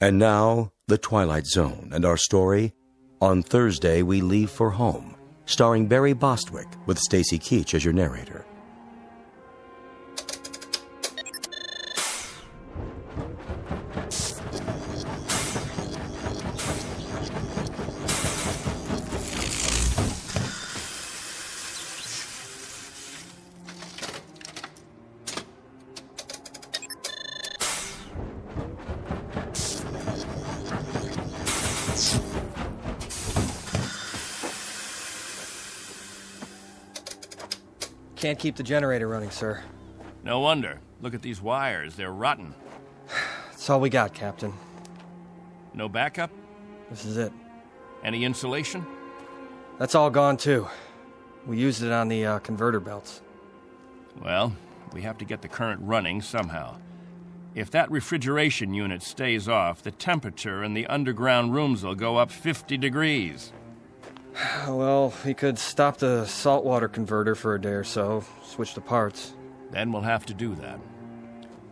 C: And now, The Twilight Zone and our story, On Thursday We Leave for Home, starring Barry Bostwick with Stacy Keach as your narrator.
M: Can't keep the generator running, sir.
F: No wonder. Look at these wires. They're rotten.
M: That's all we got, Captain.
F: No backup?
M: This is it.
F: Any insulation?
M: That's all gone, too. We used it on the converter belts.
F: Well, we have to get the current running somehow. If that refrigeration unit stays off, the temperature in the underground rooms will go up 50 degrees.
M: Well, we could stop the saltwater converter for a day or so, switch the parts.
F: Then we'll have to do that.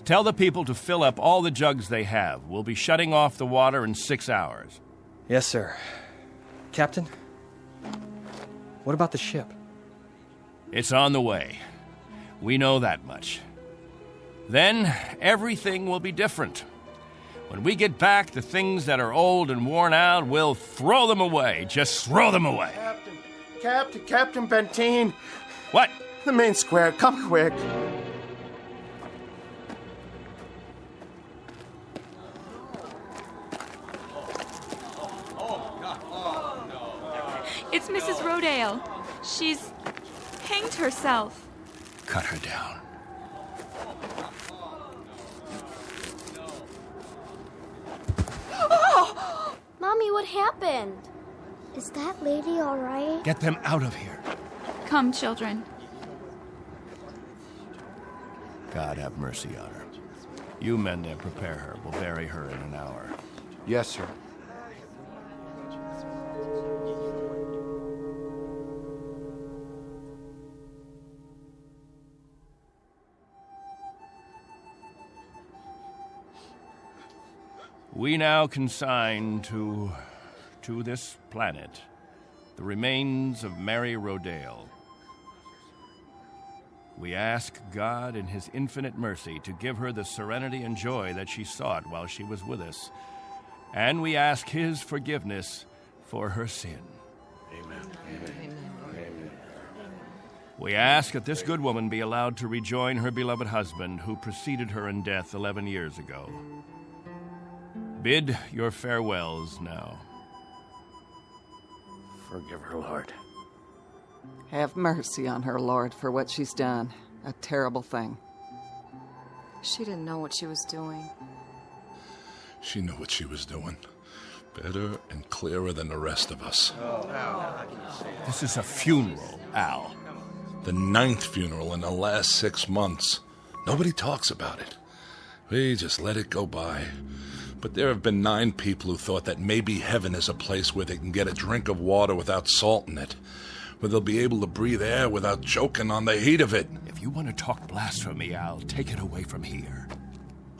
F: Tell the people to fill up all the jugs they have. We'll be shutting off the water in 6 hours.
M: Yes, sir. Captain, what about the ship?
F: It's on the way. We know that much. Then everything will be different. When we get back, the things that are old and worn out, we'll throw them away. Just throw them away.
E: Captain Benteen.
F: What?
E: The main square. Come quick.
G: It's Mrs. Rodale. She's hanged herself.
F: Cut her down.
J: Oh! Mommy, what happened? Is that lady all right?
F: Get them out of here.
G: Come, children.
F: God have mercy on her. You men there prepare her. We'll bury her in an hour.
E: Yes, sir.
F: We now consign to this planet the remains of Mary Rodale. We ask God in His infinite mercy to give her the serenity and joy that she sought while she was with us. And we ask His forgiveness for her sin.
E: Amen.
F: Amen. We ask that this good woman be allowed to rejoin her beloved husband who preceded her in death 11 years ago. Bid your farewells now.
E: Forgive her, Lord.
P: Have mercy on her, Lord, for what she's done. A terrible thing.
O: She didn't know what she was doing.
Y: She knew what she was doing. Better and clearer than the rest of us.
F: This is a funeral, Al.
Y: The 9th funeral in the last 6 months. Nobody talks about it. We just let it go by. But there have been 9 people who thought that maybe heaven is a place where they can get a drink of water without salt in it, where they'll be able to breathe air without choking on the heat of it.
F: If you want to talk blasphemy, Al, take it away from here.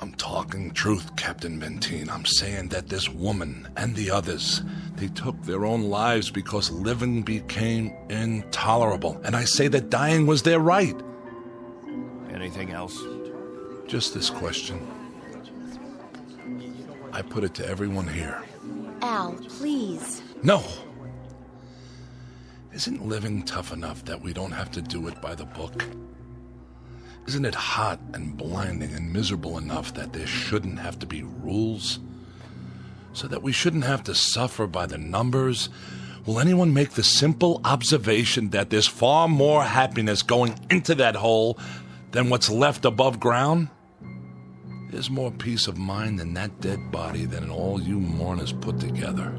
Y: I'm talking truth, Captain Benteen. I'm saying that this woman and the others, they took their own lives because living became intolerable. And I say that dying was their right.
F: Anything else?
Y: Just this question. I put it to everyone here.
O: Al, please.
Y: No. Isn't living tough enough that we don't have to do it by the book? Isn't it hot and blinding and miserable enough that there shouldn't have to be rules? So that we shouldn't have to suffer by the numbers? Will anyone make the simple observation that there's far more happiness going into that hole than what's left above ground? There's more peace of mind in that dead body than all you mourners put together.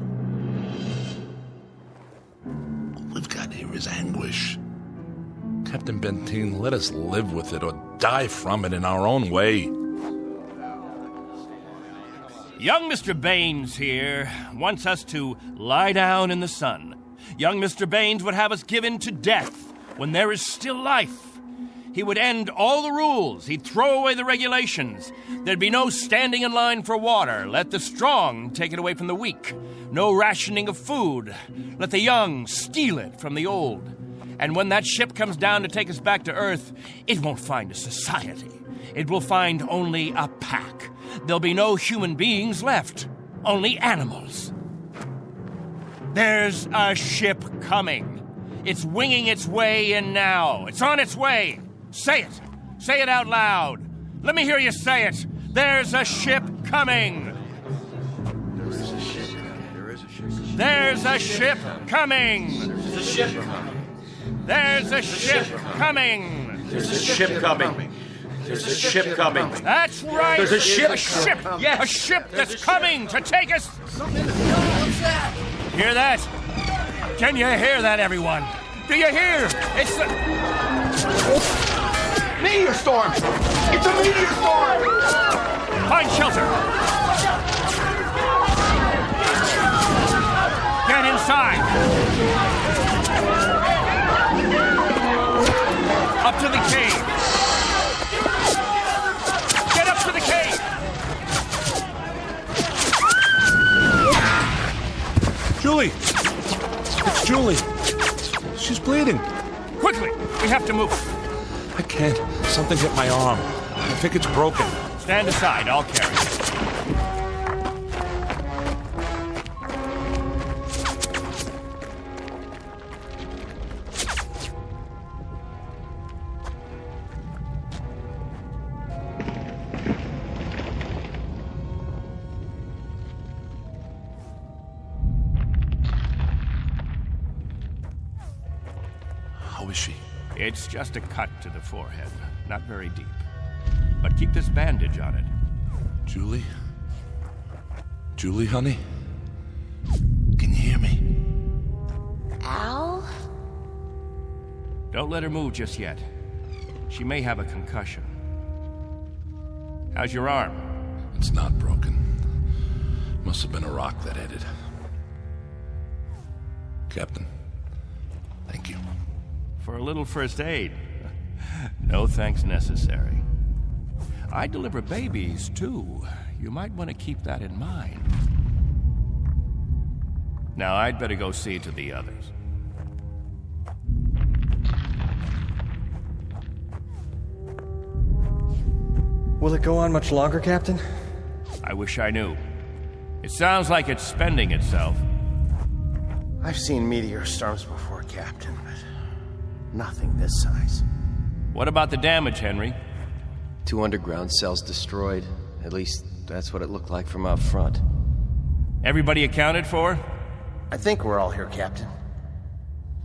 Y: All we've got here is anguish. Captain Benteen, let us live with it or die from it in our own way.
F: Young Mr. Baines here wants us to lie down in the sun. Young Mr. Baines would have us give in to death when there is still life. He would end all the rules. He'd throw away the regulations. There'd be no standing in line for water. Let the strong take it away from the weak. No rationing of food. Let the young steal it from the old. And when that ship comes down to take us back to Earth, it won't find a society. It will find only a pack. There'll be no human beings left. Only animals. There's a ship coming. It's winging its way in now. It's on its way. Say it. Say it out loud. Let me hear you say it. There's a ship coming. There's a ship coming. There's a ship coming. There's a ship coming.
Q: There's a ship coming. There's a ship coming.
F: That's right.
Q: There's a ship.
F: A ship.
Q: Yes.
F: A ship that's coming to take us.
S: Something in the field. What's that?
F: Hear that? Can you hear that, everyone? Do you hear? It's the...
V: Meteor storm! It's a meteor storm!
F: Find shelter! Get inside! Up to the cave! Get up to the cave!
Y: Julie! It's Julie. She's bleeding.
F: Quickly! We have to move.
Y: I can't. Something hit my arm. I think it's broken.
F: Stand aside. I'll carry it.
Y: How is she?
F: It's just a cut to the forehead. Not very deep. But keep this bandage on it.
Y: Julie? Julie, honey? Can you hear me?
J: Al?
F: Don't let her move just yet. She may have a concussion. How's your arm?
Y: It's not broken. Must have been a rock that hit it. Captain, thank you.
F: For a little first aid. No thanks necessary. I deliver babies, too. You might want to keep that in mind. Now, I'd better go see to the others.
M: Will it go on much longer, Captain?
F: I wish I knew. It sounds like it's spending itself.
S: I've seen meteor storms before, Captain, but nothing this size.
F: What about the damage, Henry?
X: 2 underground cells destroyed. At least, that's what it looked like from out front.
F: Everybody accounted for?
S: I think we're all here, Captain.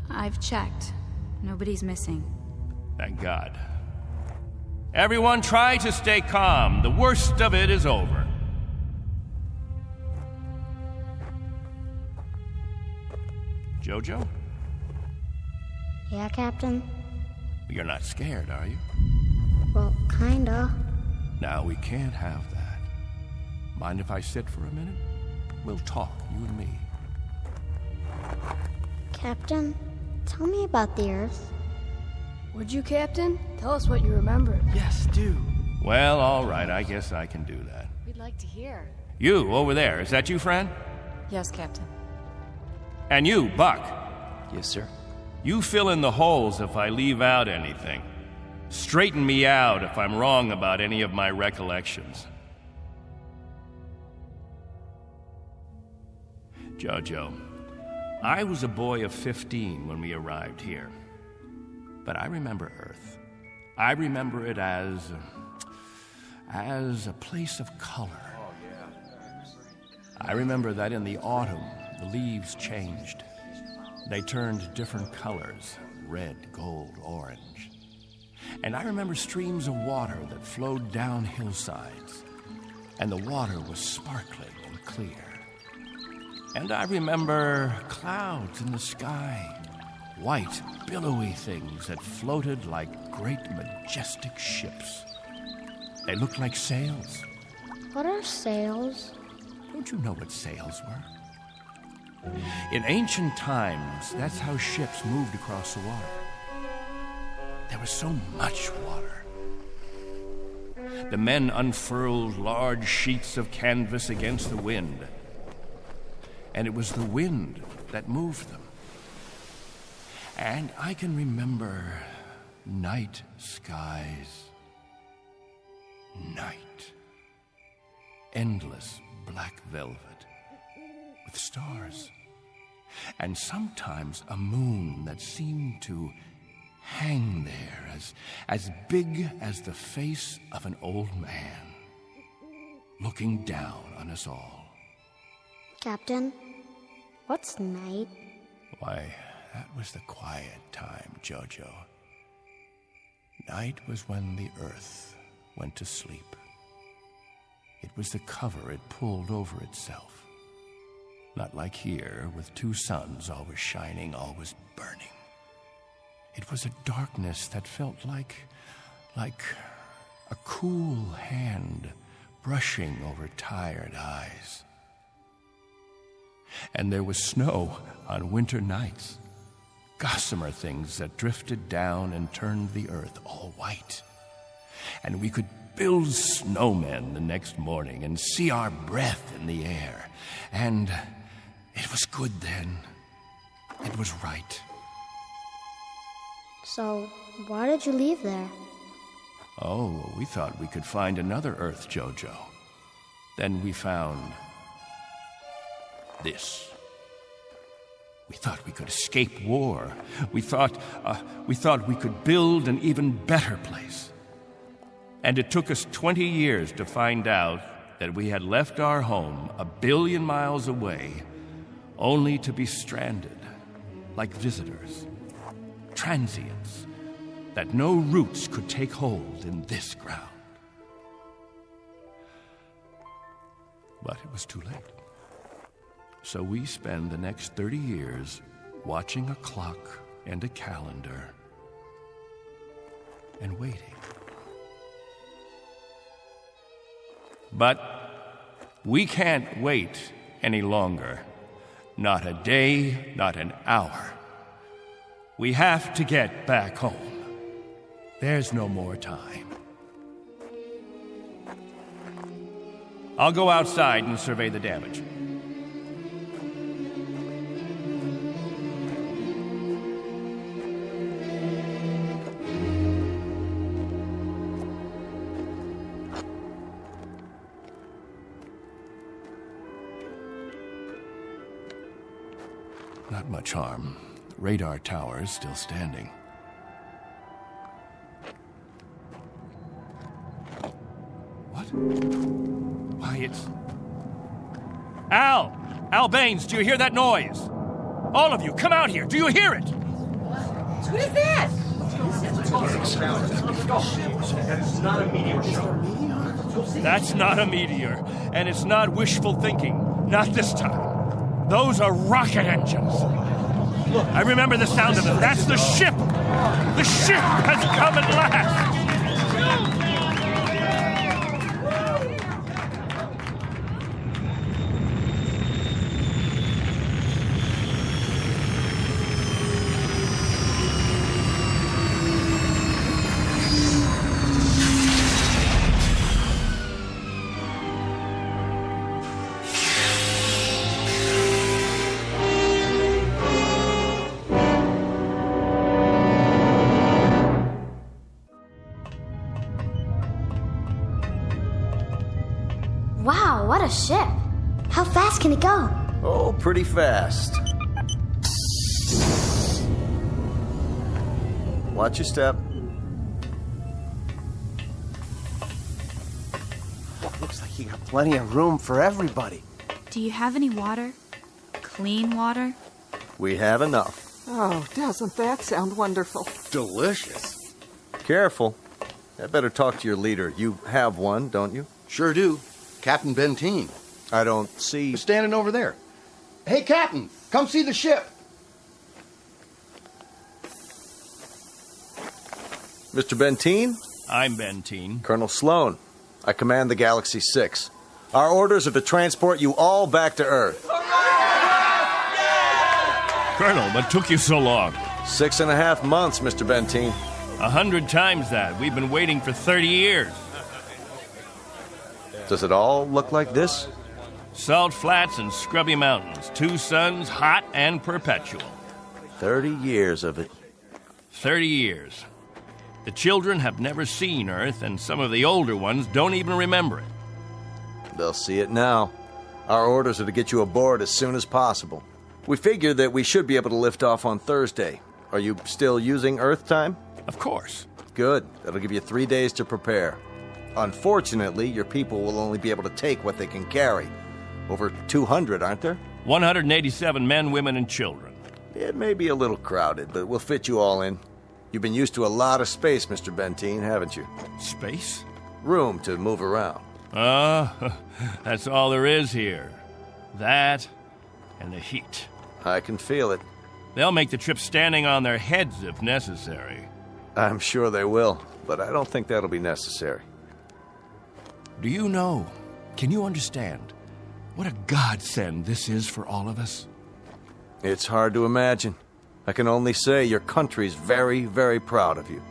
O: I've checked. Nobody's missing.
F: Thank God. Everyone try to stay calm. The worst of it is over. Jojo?
J: Yeah, Captain?
F: You're not scared, are you?
J: Well, kinda.
F: Now, we can't have that. Mind if I sit for a minute? We'll talk, you and me.
J: Captain, tell me about the Earth.
D: Would you, Captain? Tell us what you remember.
S: Yes, do.
F: Well, all right, I guess I can do that.
O: We'd like to hear.
F: You, over there, is that you, friend?
O: Yes, Captain.
F: And you, Buck.
X: Yes, sir.
F: You fill in the holes if I leave out anything. Straighten me out if I'm wrong about any of my recollections. Jojo, I was a boy of 15 when we arrived here. But I remember Earth. I remember it as a place of color. I remember that in the autumn, the leaves changed. They turned different colors, red, gold, orange. And I remember streams of water that flowed down hillsides, and the water was sparkling and clear. And I remember clouds in the sky, white, billowy things that floated like great, majestic ships. They looked like sails.
J: What are sails?
F: Don't you know what sails were? In ancient times, that's how ships moved across the water. There was so much water. The men unfurled large sheets of canvas against the wind, and it was the wind that moved them. And I can remember night skies. Night. Endless black velvet with stars. And sometimes a moon that seemed to hang there as big as the face of an old man, looking down on us all.
J: Captain, what's night?
F: Why, that was the quiet time, Jojo. Night was when the earth went to sleep. It was the cover it pulled over itself. Not like here, with two suns always shining, always burning. It was a darkness that felt like a cool hand brushing over tired eyes. And there was snow on winter nights, gossamer things that drifted down and turned the earth all white. And we could build snowmen the next morning and see our breath in the air. And it was good then. It was right.
J: So, why did you leave there?
F: Oh, we thought we could find another Earth, Jojo. Then we found this. We thought we could escape war. We thought we could build an even better place. And it took us 20 years to find out that we had left our home 1 billion miles away, only to be stranded, like visitors, transients, that no roots could take hold in this ground. But it was too late. So we spend the next 30 years watching a clock and a calendar and waiting. But we can't wait any longer. Not a day, not an hour. We have to get back home. There's no more time. I'll go outside and survey the damage. Not much harm. Radar tower is still standing. What? Why, it's... Al Baines, do you hear that noise? All of you, come out here. Do you hear it?
R: What is that?
Q: That's not a meteor shower.
F: That's not a meteor, and it's not wishful thinking. Not this time. Those are rocket engines. Look, I remember the sound of them. That's the ship. The ship has come at last.
J: Wow, what a ship. How fast can it go?
X: Oh, pretty fast. Watch your step.
S: Looks like you got plenty of room for everybody.
G: Do you have any water? Clean water?
X: We have enough.
P: Oh, doesn't that sound wonderful?
X: Delicious. Careful. I better talk to your leader. You have one, don't you?
I: Sure do. Captain Benteen.
X: I don't see...
I: He's standing over there. Hey, Captain, come see the ship.
X: Mr. Benteen?
F: I'm Benteen.
X: Colonel Sloan. I command the Galaxy 6. Our orders are to transport you all back to Earth.
F: Colonel, what took you so long?
X: 6.5 months, Mr. Benteen.
F: 100 times that. We've been waiting for 30 years.
X: Does it all look like this?
F: Salt flats and scrubby mountains. 2 suns, hot and perpetual.
X: 30 years of it.
F: 30 years. The children have never seen Earth, and some of the older ones don't even remember it.
X: They'll see it now. Our orders are to get you aboard as soon as possible. We figure that we should be able to lift off on Thursday. Are you still using Earth time?
F: Of course.
X: Good. That'll give you 3 days to prepare. Unfortunately, your people will only be able to take what they can carry. Over 200, aren't there?
F: 187 men, women, and children.
X: It may be a little crowded, but we'll fit you all in. You've been used to a lot of space, Mr. Benteen, haven't you?
F: Space?
X: Room to move around.
F: That's all there is here. That and the heat.
X: I can feel it.
F: They'll make the trip standing on their heads if necessary.
X: I'm sure they will, but I don't think that'll be necessary.
F: Do you know, can you understand, what a godsend this is for all of us?
X: It's hard to imagine. I can only say your country's very, very proud of you.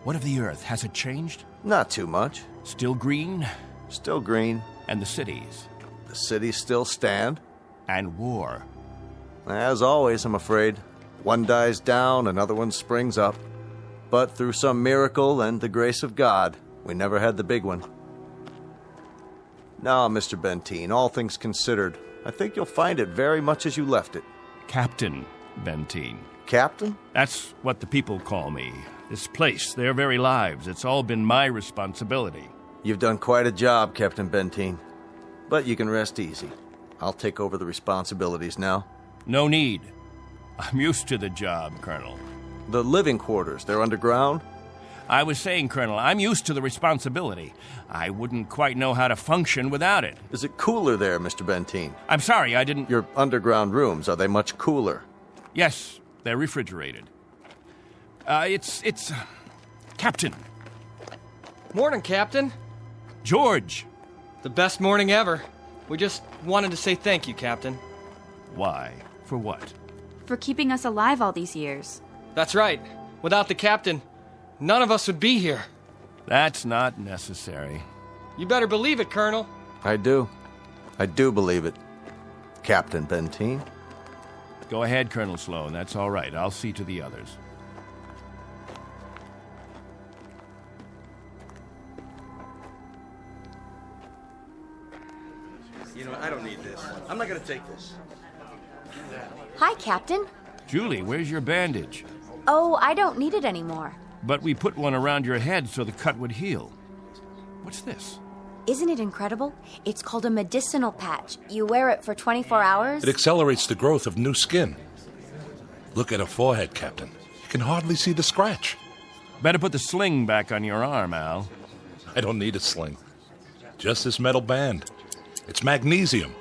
F: What of the Earth? Has it changed?
X: Not too much.
F: Still green?
X: Still green.
F: And the cities?
X: The cities still stand.
F: And war?
X: As always, I'm afraid. One dies down, another one springs up. But through some miracle and the grace of God, we never had the big one. Now, Mr. Benteen, all things considered, I think you'll find it very much as you left it.
F: Captain Benteen.
X: Captain?
F: That's what the people call me. This place, their very lives, it's all been my responsibility.
X: You've done quite a job, Captain Benteen. But you can rest easy. I'll take over the responsibilities now.
F: No need. I'm used to the job, Colonel.
X: The living quarters, they're underground?
F: I was saying, Colonel, I'm used to the responsibility. I wouldn't quite know how to function without it.
X: Is it cooler there, Mr. Benteen?
F: I'm sorry, I didn't...
X: Your underground rooms, are they much cooler?
F: Yes, they're refrigerated. It's... Captain.
M: Morning, Captain.
F: George.
M: The best morning ever. We just wanted to say thank you, Captain.
F: Why? For what?
G: For keeping us alive all these years.
M: That's right. Without the captain, none of us would be here.
F: That's not necessary.
M: You better believe it, Colonel.
X: I do. I do believe it. Captain Benteen.
F: Go ahead, Colonel Sloan. That's all right. I'll see to the others.
K: You know, I don't need this. I'm not going to take this.
N: Hi, Captain.
F: Julie, where's your bandage?
N: Oh, I don't need it anymore.
F: But we put one around your head so the cut would heal. What's this?
N: Isn't it incredible? It's called a medicinal patch. You wear it for 24 hours.
Y: It accelerates the growth of new skin. Look at her forehead, Captain. You can hardly see the scratch.
F: Better put the sling back on your arm, Al.
Y: I don't need a sling. Just this metal band. It's magnesium.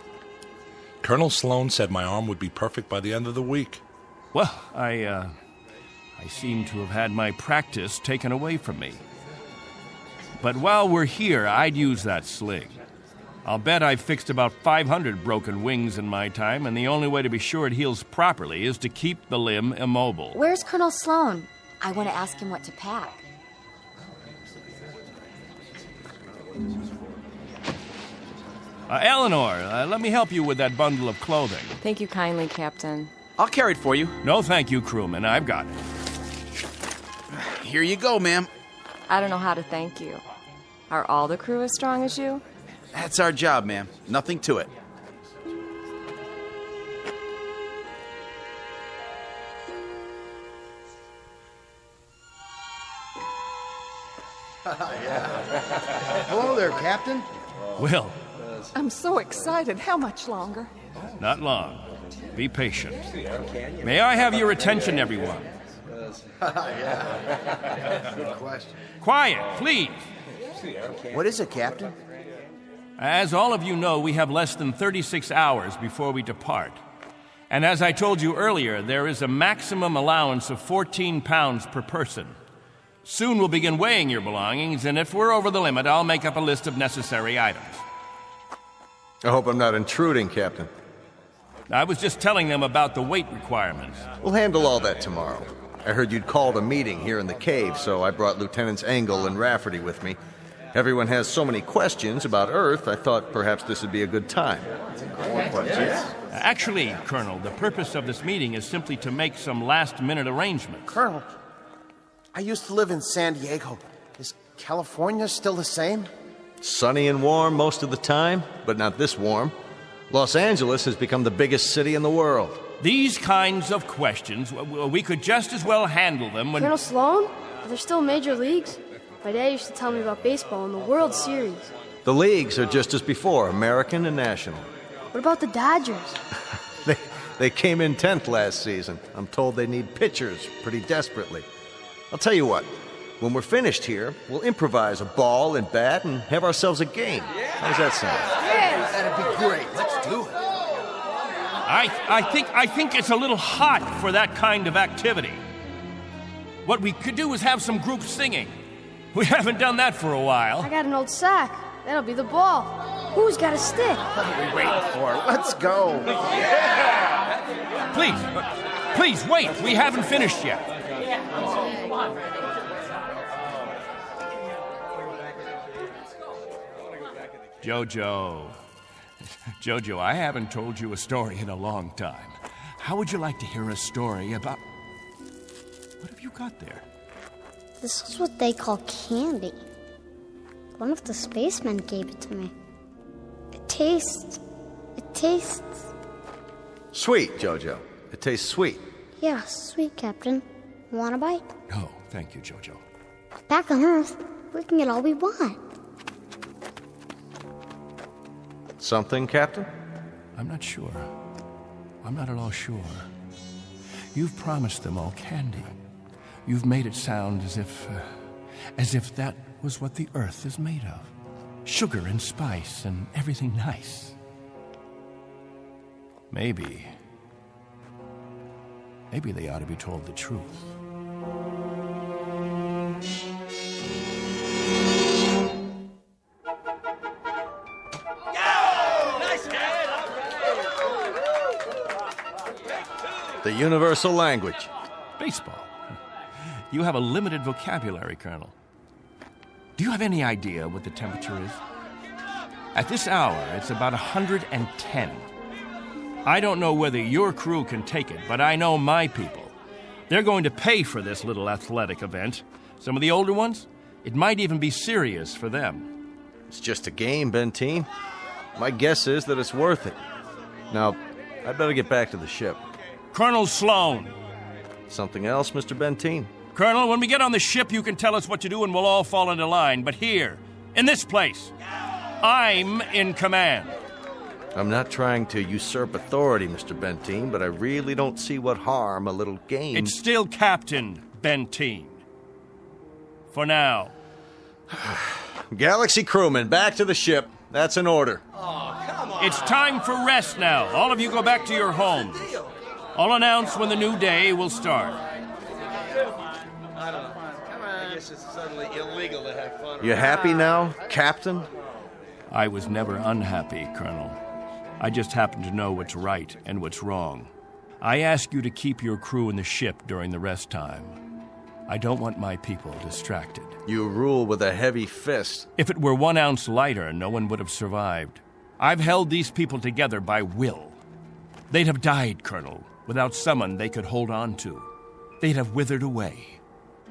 Y: Colonel Sloan said my arm would be perfect by the end of the week.
F: Well, I seem to have had my practice taken away from me. But while we're here, I'd use that sling. I'll bet I've fixed about 500 broken wings in my time, and the only way to be sure it heals properly is to keep the limb immobile.
N: Where's Colonel Sloan? I want to ask him what to pack.
F: Eleanor, let me help you with that bundle of clothing.
O: Thank you kindly, Captain.
K: I'll carry it for you.
F: No, thank you, crewman. I've got it.
K: Here you go, ma'am.
O: I don't know how to thank you. Are all the crew as strong as you?
K: That's our job, ma'am. Nothing to it.
I: Hello there, Captain.
F: Will.
P: I'm so excited. How much longer?
F: Not long. Be patient. May I have your attention, everyone?
I: Good question.
F: Quiet, please.
I: What is it, Captain?
F: As all of you know, we have less than 36 hours before we depart. And as I told you earlier, there is a maximum allowance of 14 pounds per person. Soon we'll begin weighing your belongings, and if we're over the limit, I'll make up a list of necessary items.
X: I hope I'm not intruding, Captain.
F: I was just telling them about the weight requirements.
X: We'll handle all that tomorrow. I heard you'd called a meeting here in the cave, so I brought Lieutenants Engel and Rafferty with me. Everyone has so many questions about Earth, I thought perhaps this would be a good time.
I: More questions?
F: Actually, Colonel, the purpose of this meeting is simply to make some last-minute arrangements.
I: Colonel, I used to live in San Diego. Is California still the same?
X: Sunny and warm most of the time, but not this warm. Los Angeles has become the biggest city in the world.
F: These kinds of questions, we could just as well handle them when...
T: Colonel Sloan? Are there still major leagues? My dad used to tell me about baseball and the World Series.
X: The leagues are just as before, American and national.
T: What about the Dodgers?
X: They came in 10th last season. I'm told they need pitchers pretty desperately. I'll tell you what, when we're finished here, we'll improvise a ball and bat and have ourselves a game. How does that sound?
I: Yes! That'd be great. Let's do it.
F: I think it's a little hot for that kind of activity. What we could do is have some group singing. We haven't done that for a while.
D: I got an old sack. That'll be the ball. Who's got a stick?
I: What are we waiting for? Let's go.
F: Please, wait. We haven't finished yet. Jojo, I haven't told you a story in a long time. How would you like to hear a story about... What have you got there?
J: This is what they call candy. One of the spacemen gave it to me. It tastes...
X: Sweet, Jojo. It tastes sweet.
J: Yeah, sweet, Captain. Want a bite?
F: No, thank you, Jojo.
J: Back on Earth, we can get all we want.
X: Something, Captain?
F: I'm not sure. I'm not at all sure. You've promised them all candy. You've made it sound as if that was what the Earth is made of. Sugar and spice and everything nice. Maybe they ought to be told the truth.
X: The universal language.
F: Baseball. You have a limited vocabulary, Colonel. Do you have any idea what the temperature is? At this hour, it's about 110. I don't know whether your crew can take it, but I know my people. They're going to pay for this little athletic event. Some of the older ones, it might even be serious for them.
X: It's just a game, Benteen. My guess is that it's worth it. Now, I'd better get back to the ship.
F: Colonel Sloan.
X: Something else, Mr. Benteen?
F: Colonel, when we get on the ship, you can tell us what to do and we'll all fall into line. But here, in this place, I'm in command.
X: I'm not trying to usurp authority, Mr. Benteen, but I really don't see what harm a little game...
F: It's still Captain Benteen. For now.
X: Galaxy crewmen, back to the ship. That's an order.
F: Oh, come on. It's time for rest now. All of you go back to your homes. I'll announce when the new day will start.
K: I don't know. I guess it's suddenly illegal to have fun.
X: You happy now, Captain?
F: I was never unhappy, Colonel. I just happen to know what's right and what's wrong. I ask you to keep your crew in the ship during the rest time. I don't want my people distracted.
X: You rule with a heavy fist.
F: If it were 1 ounce lighter, no one would have survived. I've held these people together by will. They'd have died, Colonel, without someone they could hold on to. They'd have withered away.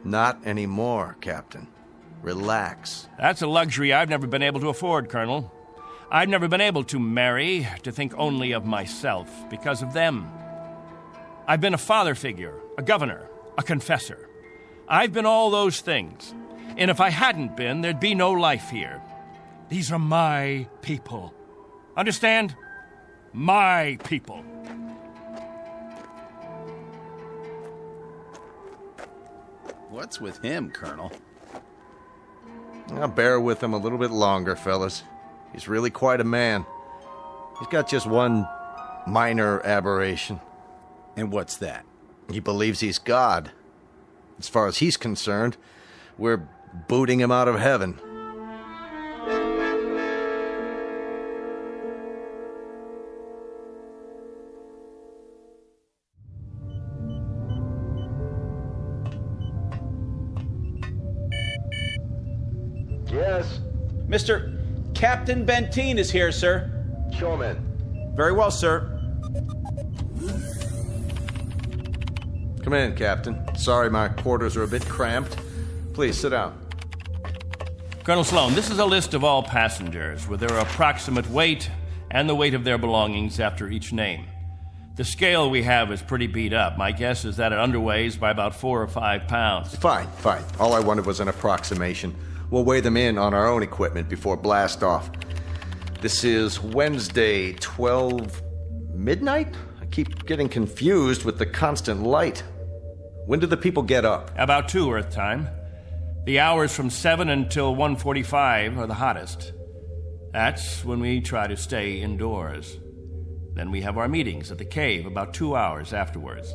X: Not anymore, Captain. Relax.
F: That's a luxury I've never been able to afford, Colonel. I've never been able to marry, to think only of myself, because of them. I've been a father figure, a governor, a confessor. I've been all those things. And if I hadn't been, there'd be no life here. These are my people. Understand? My people.
K: What's with him, Colonel?
X: I'll bear with him a little bit longer, fellas. He's really quite a man. He's got just one minor aberration.
K: And what's that?
X: He believes he's God. As far as he's concerned, we're booting him out of heaven. Yes?
K: Mr. Captain Benteen is here, sir.
X: Show him in.
K: Very well, sir.
X: Come in, Captain. Sorry my quarters are a bit cramped. Please, sit down.
F: Colonel Sloan, this is a list of all passengers with their approximate weight and the weight of their belongings after each name. The scale we have is pretty beat up. My guess is that it underweighs by about 4 or 5 pounds.
X: Fine. All I wanted was an approximation. We'll weigh them in on our own equipment before blast off. This is Wednesday, 12 midnight? I keep getting confused with the constant light. When do the people get up?
F: About 2 Earth time. The hours from 7 until 1:45 are the hottest. That's when we try to stay indoors. Then we have our meetings at the cave about 2 hours afterwards.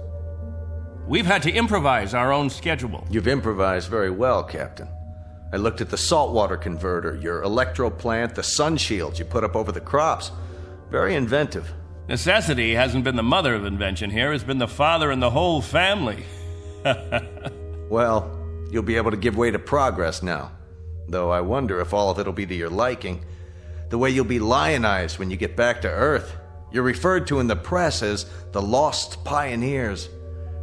F: We've had to improvise our own schedule.
X: You've improvised very well, Captain. I looked at the saltwater converter, your electro plant, the sun shields you put up over the crops. Very inventive.
F: Necessity hasn't been the mother of invention here. It's been the father and the whole family.
X: Well, you'll be able to give way to progress now. Though I wonder if all of it'll be to your liking. The way you'll be lionized when you get back to Earth. You're referred to in the press as the Lost Pioneers.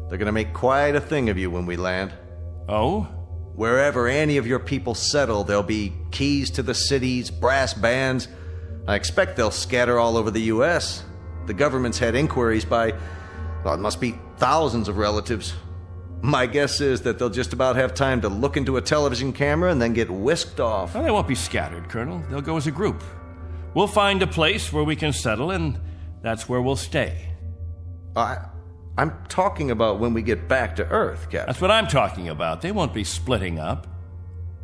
X: They're gonna make quite a thing of you when we land.
F: Oh?
X: Wherever any of your people settle, there'll be keys to the cities, brass bands. I expect they'll scatter all over the U.S. The government's had inquiries by, well, it must be thousands of relatives. My guess is that they'll just about have time to look into a television camera and then get whisked off.
F: Well, they won't be scattered, Colonel. They'll go as a group. We'll find a place where we can settle, and that's where we'll stay.
X: I'm talking about when we get back to Earth, Captain.
F: That's what I'm talking about. They won't be splitting up.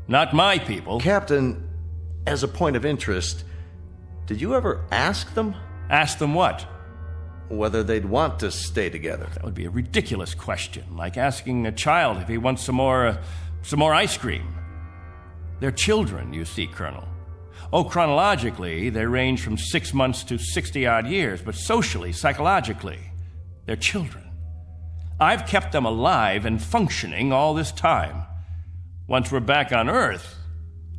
F: Not my people.
X: Captain, as a point of interest, did you ever ask them?
F: Ask them what?
X: Whether they'd want to stay together.
F: That would be a ridiculous question, like asking a child if he wants some more ice cream. They're children, you see, Colonel. Oh, chronologically, they range from 6 months to 60-odd years, but socially, psychologically, they're children. I've kept them alive and functioning all this time. Once we're back on Earth,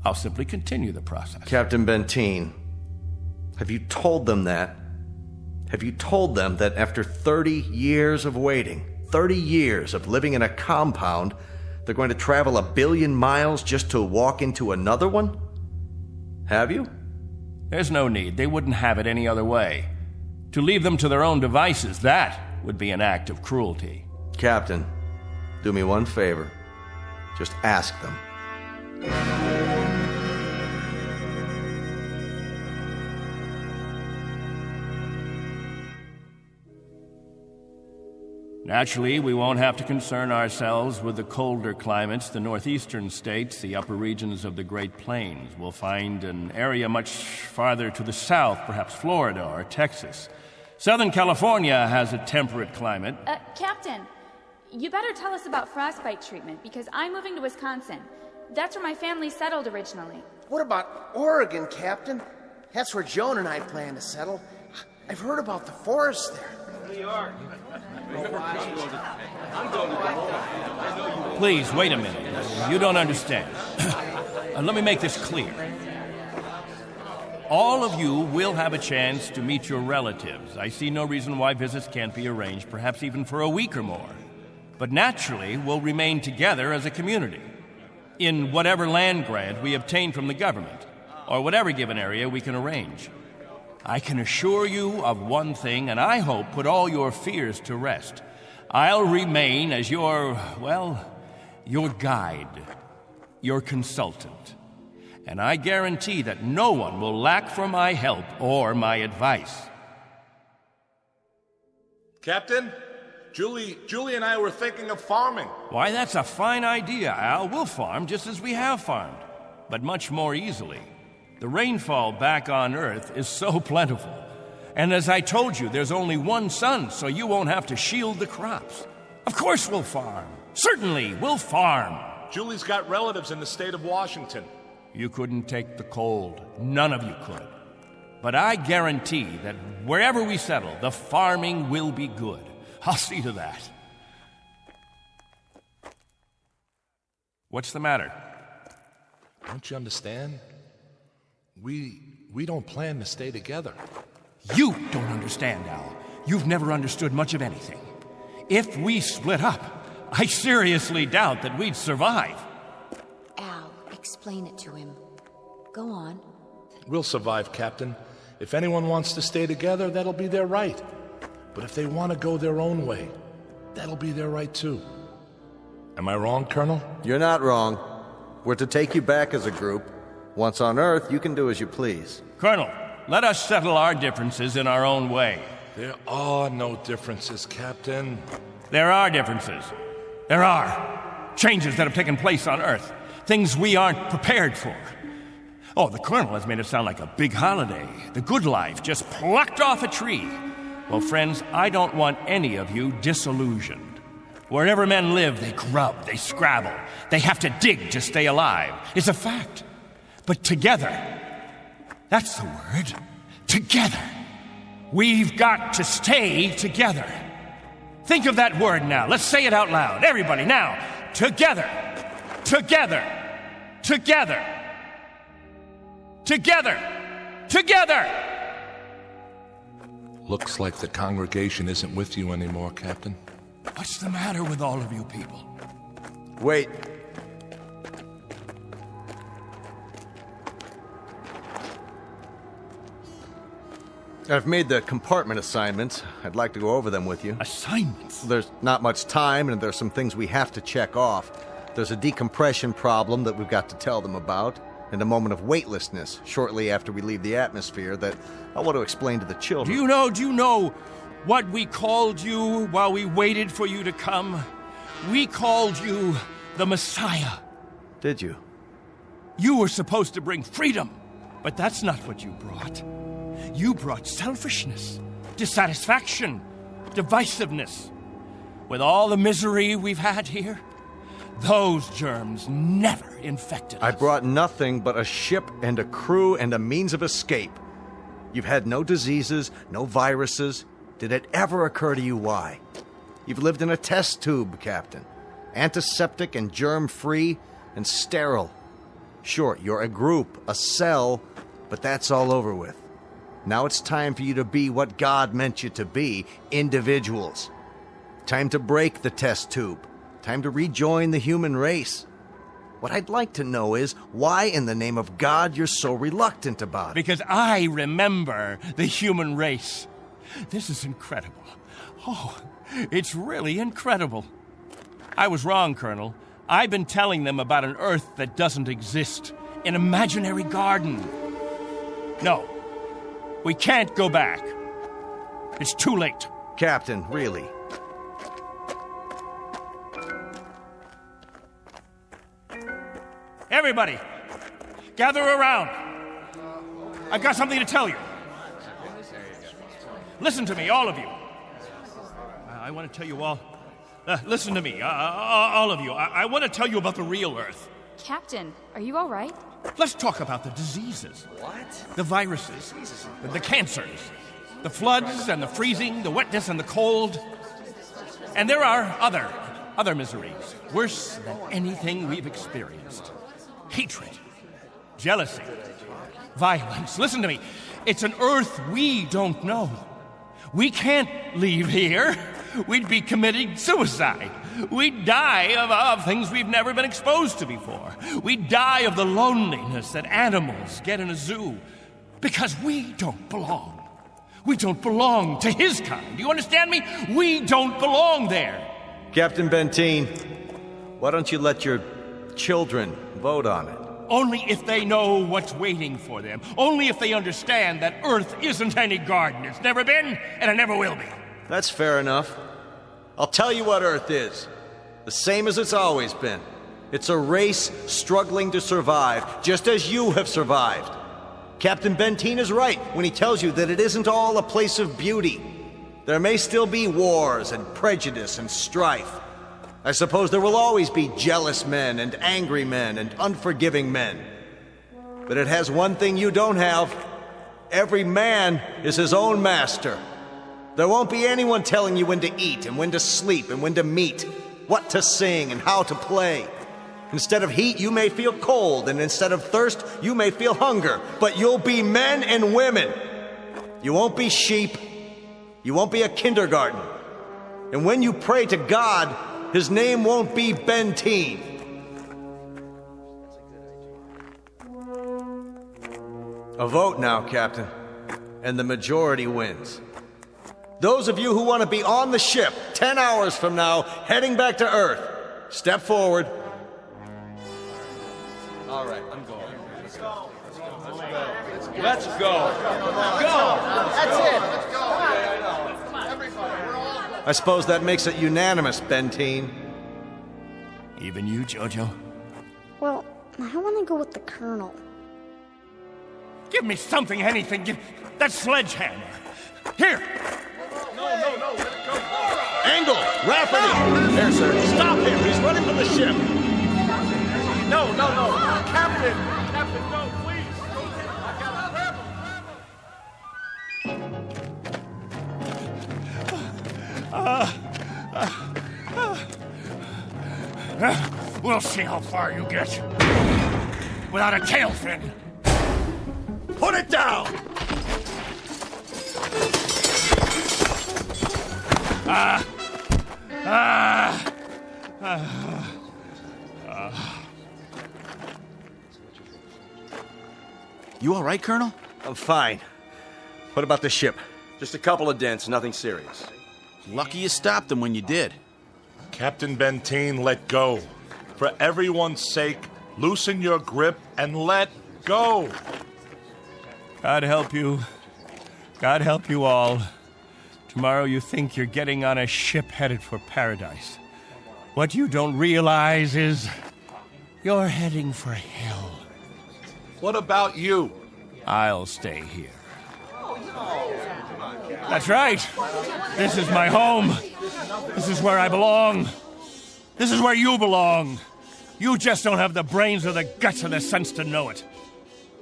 F: I'll simply continue the process.
X: Captain Benteen, have you told them that? Have you told them that after 30 years of waiting, 30 years of living in a compound, they're going to travel 1 billion miles just to walk into another one? Have you?
F: There's no need. They wouldn't have it any other way. To leave them to their own devices, that would be an act of cruelty.
X: Captain, do me one favor. Just ask them.
F: Naturally, we won't have to concern ourselves with the colder climates, the northeastern states, the upper regions of the Great Plains. We'll find an area much farther to the south, perhaps Florida or Texas. Southern California has a temperate climate.
G: Captain, you better tell us about frostbite treatment, because I'm moving to Wisconsin. That's where my family settled originally.
I: What about Oregon, Captain? That's where Joan and I plan to settle. I've heard about the forest there.
K: New York.
F: Please, wait a minute. You don't understand. Let me make this clear. All of you will have a chance to meet your relatives. I see no reason why visits can't be arranged, perhaps even for a week or more. But naturally, we'll remain together as a community in whatever land grant we obtain from the government, or whatever given area we can arrange. I can assure you of one thing, and I hope put all your fears to rest. I'll remain as your guide, your consultant. And I guarantee that no one will lack for my help or my advice.
Y: Captain, Julie and I were thinking of farming.
F: Why, that's a fine idea, Al. We'll farm just as we have farmed, but much more easily. The rainfall back on Earth is so plentiful. And as I told you, there's only one sun, so you won't have to shield the crops. Of course we'll farm. Certainly, we'll farm.
Y: Julie's got relatives in the state of Washington.
F: You couldn't take the cold. None of you could. But I guarantee that wherever we settle, the farming will be good. I'll see to that. What's the matter?
Y: Don't you understand? We don't plan to stay together.
F: You don't understand, Al. You've never understood much of anything. If we split up, I seriously doubt that we'd survive.
N: Al, explain it to him. Go on.
Y: We'll survive, Captain. If anyone wants to stay together, that'll be their right. But if they want to go their own way, that'll be their right too. Am I wrong, Colonel?
X: You're not wrong. We're to take you back as a group. Once on Earth, you can do as you please.
F: Colonel, let us settle our differences in our own way.
Y: There are no differences, Captain.
F: There are differences. There are. Changes that have taken place on Earth. Things we aren't prepared for. Oh, the Colonel has made it sound like a big holiday. The good life just plucked off a tree. Well, friends, I don't want any of you disillusioned. Wherever men live, they grub, they scrabble. They have to dig to stay alive. It's a fact. But together, that's the word, together. We've got to stay together. Think of that word now. Let's say it out loud. Everybody, now. Together. Together. Together. Together. Together.
Y: Looks like the congregation isn't with you anymore, Captain.
F: What's the matter with all of you people?
X: Wait. I've made the compartment assignments. I'd like to go over them with you.
F: Assignments?
X: There's not much time, and there's some things we have to check off. There's a decompression problem that we've got to tell them about, and a moment of weightlessness shortly after we leave the atmosphere that I want to explain to the children.
F: Do you know what we called you while we waited for you to come? We called you the Messiah.
X: Did you?
F: You were supposed to bring freedom, but that's not what you brought. You brought selfishness, dissatisfaction, divisiveness. With all the misery we've had here, those germs never infected us.
X: I brought nothing but a ship and a crew and a means of escape. You've had no diseases, no viruses. Did it ever occur to you why? You've lived in a test tube, Captain. Antiseptic and germ-free and sterile. Sure, you're a group, a cell, but that's all over with. Now it's time for you to be what God meant you to be, individuals. Time to break the test tube. Time to rejoin the human race. What I'd like to know is why in the name of God you're so reluctant about it.
F: Because I remember the human race. This is incredible. Oh, it's really incredible. I was wrong, Colonel. I've been telling them about an Earth that doesn't exist, an imaginary garden. No. We can't go back. It's too late.
X: Captain, really?
F: Everybody, gather around. I've got something to tell you. Listen to me, all of you. I want to tell you all. Listen to me, all of you. I want to tell you about the real Earth.
G: Captain, are you all right?
F: Let's talk about the diseases.
K: What?
F: The viruses, the cancers, the floods and the freezing, the wetness and the cold. And there are other miseries, worse than anything we've experienced. Hatred, jealousy, violence. Listen to me. It's an Earth we don't know. We can't leave here. We'd be committing suicide. We'd die of things we've never been exposed to before. We'd die of the loneliness that animals get in a zoo. Because we don't belong. We don't belong to his kind. Do you understand me? We don't belong there.
X: Captain Benteen, why don't you let your children vote on it?
F: Only if they know what's waiting for them. Only if they understand that Earth isn't any garden. It's never been, and it never will be.
X: That's fair enough. I'll tell you what Earth is. The same as it's always been. It's a race struggling to survive, just as you have survived. Captain Benteen is right when he tells you that it isn't all a place of beauty. There may still be wars and prejudice and strife. I suppose there will always be jealous men and angry men and unforgiving men. But it has one thing you don't have. Every man is his own master. There won't be anyone telling you when to eat and when to sleep and when to meet, what to sing and how to play. Instead of heat, you may feel cold, and instead of thirst, you may feel hunger. But you'll be men and women. You won't be sheep. You won't be a kindergarten. And when you pray to God, his name won't be Benteen. A vote now, Captain, and the majority wins. Those of you who want to be on the ship 10 hours from now, heading back to Earth, step forward. All right, I'm going. Let's go.
K: Let's go.
I: Go. That's it. Let's go.
X: I suppose that makes it unanimous, Benteen.
F: Even you, Jojo?
J: Well, I want to go with the Colonel.
F: Give me something, anything. Give that sledgehammer. Here.
Y: No, let it go.
X: Angle, rapidly. There, sir. Stop him. He's running from the ship.
Y: No. Captain, no, please. I gotta grab him.
F: We'll see how far you get without a tail fin.
X: Put it down!
B: You all right, Colonel?
X: I'm fine. What about the ship? Just a couple of dents, nothing serious.
B: Lucky you stopped them when you did.
Y: Captain Benteen, let go. For everyone's sake, loosen your grip and let go.
F: God help you. God help you all. Tomorrow you think you're getting on a ship headed for paradise. What you don't realize is you're heading for hell.
Y: What about you?
F: I'll stay here. That's right. This is my home. This is where I belong. This is where you belong. You just don't have the brains or the guts or the sense to know it.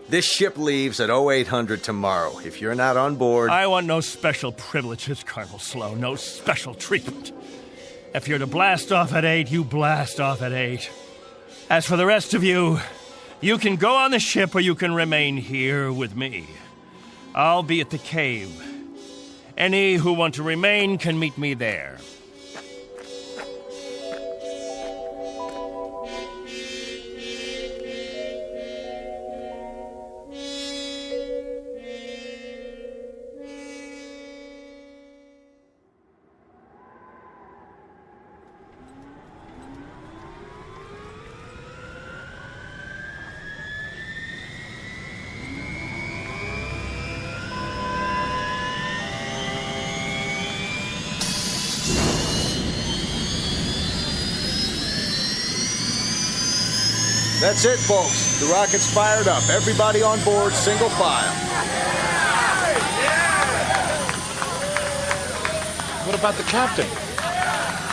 X: This ship leaves at 0800 tomorrow. If you're not on board...
F: I want no special privileges, Colonel Slow. No special treatment. If you're to blast off at 8, you blast off at 8. As for the rest of you, you can go on the ship or you can remain here with me. I'll be at the cave. Any who want to remain can meet me there.
X: That's it, folks. The rocket's fired up. Everybody on board, single file.
Y: What about the captain?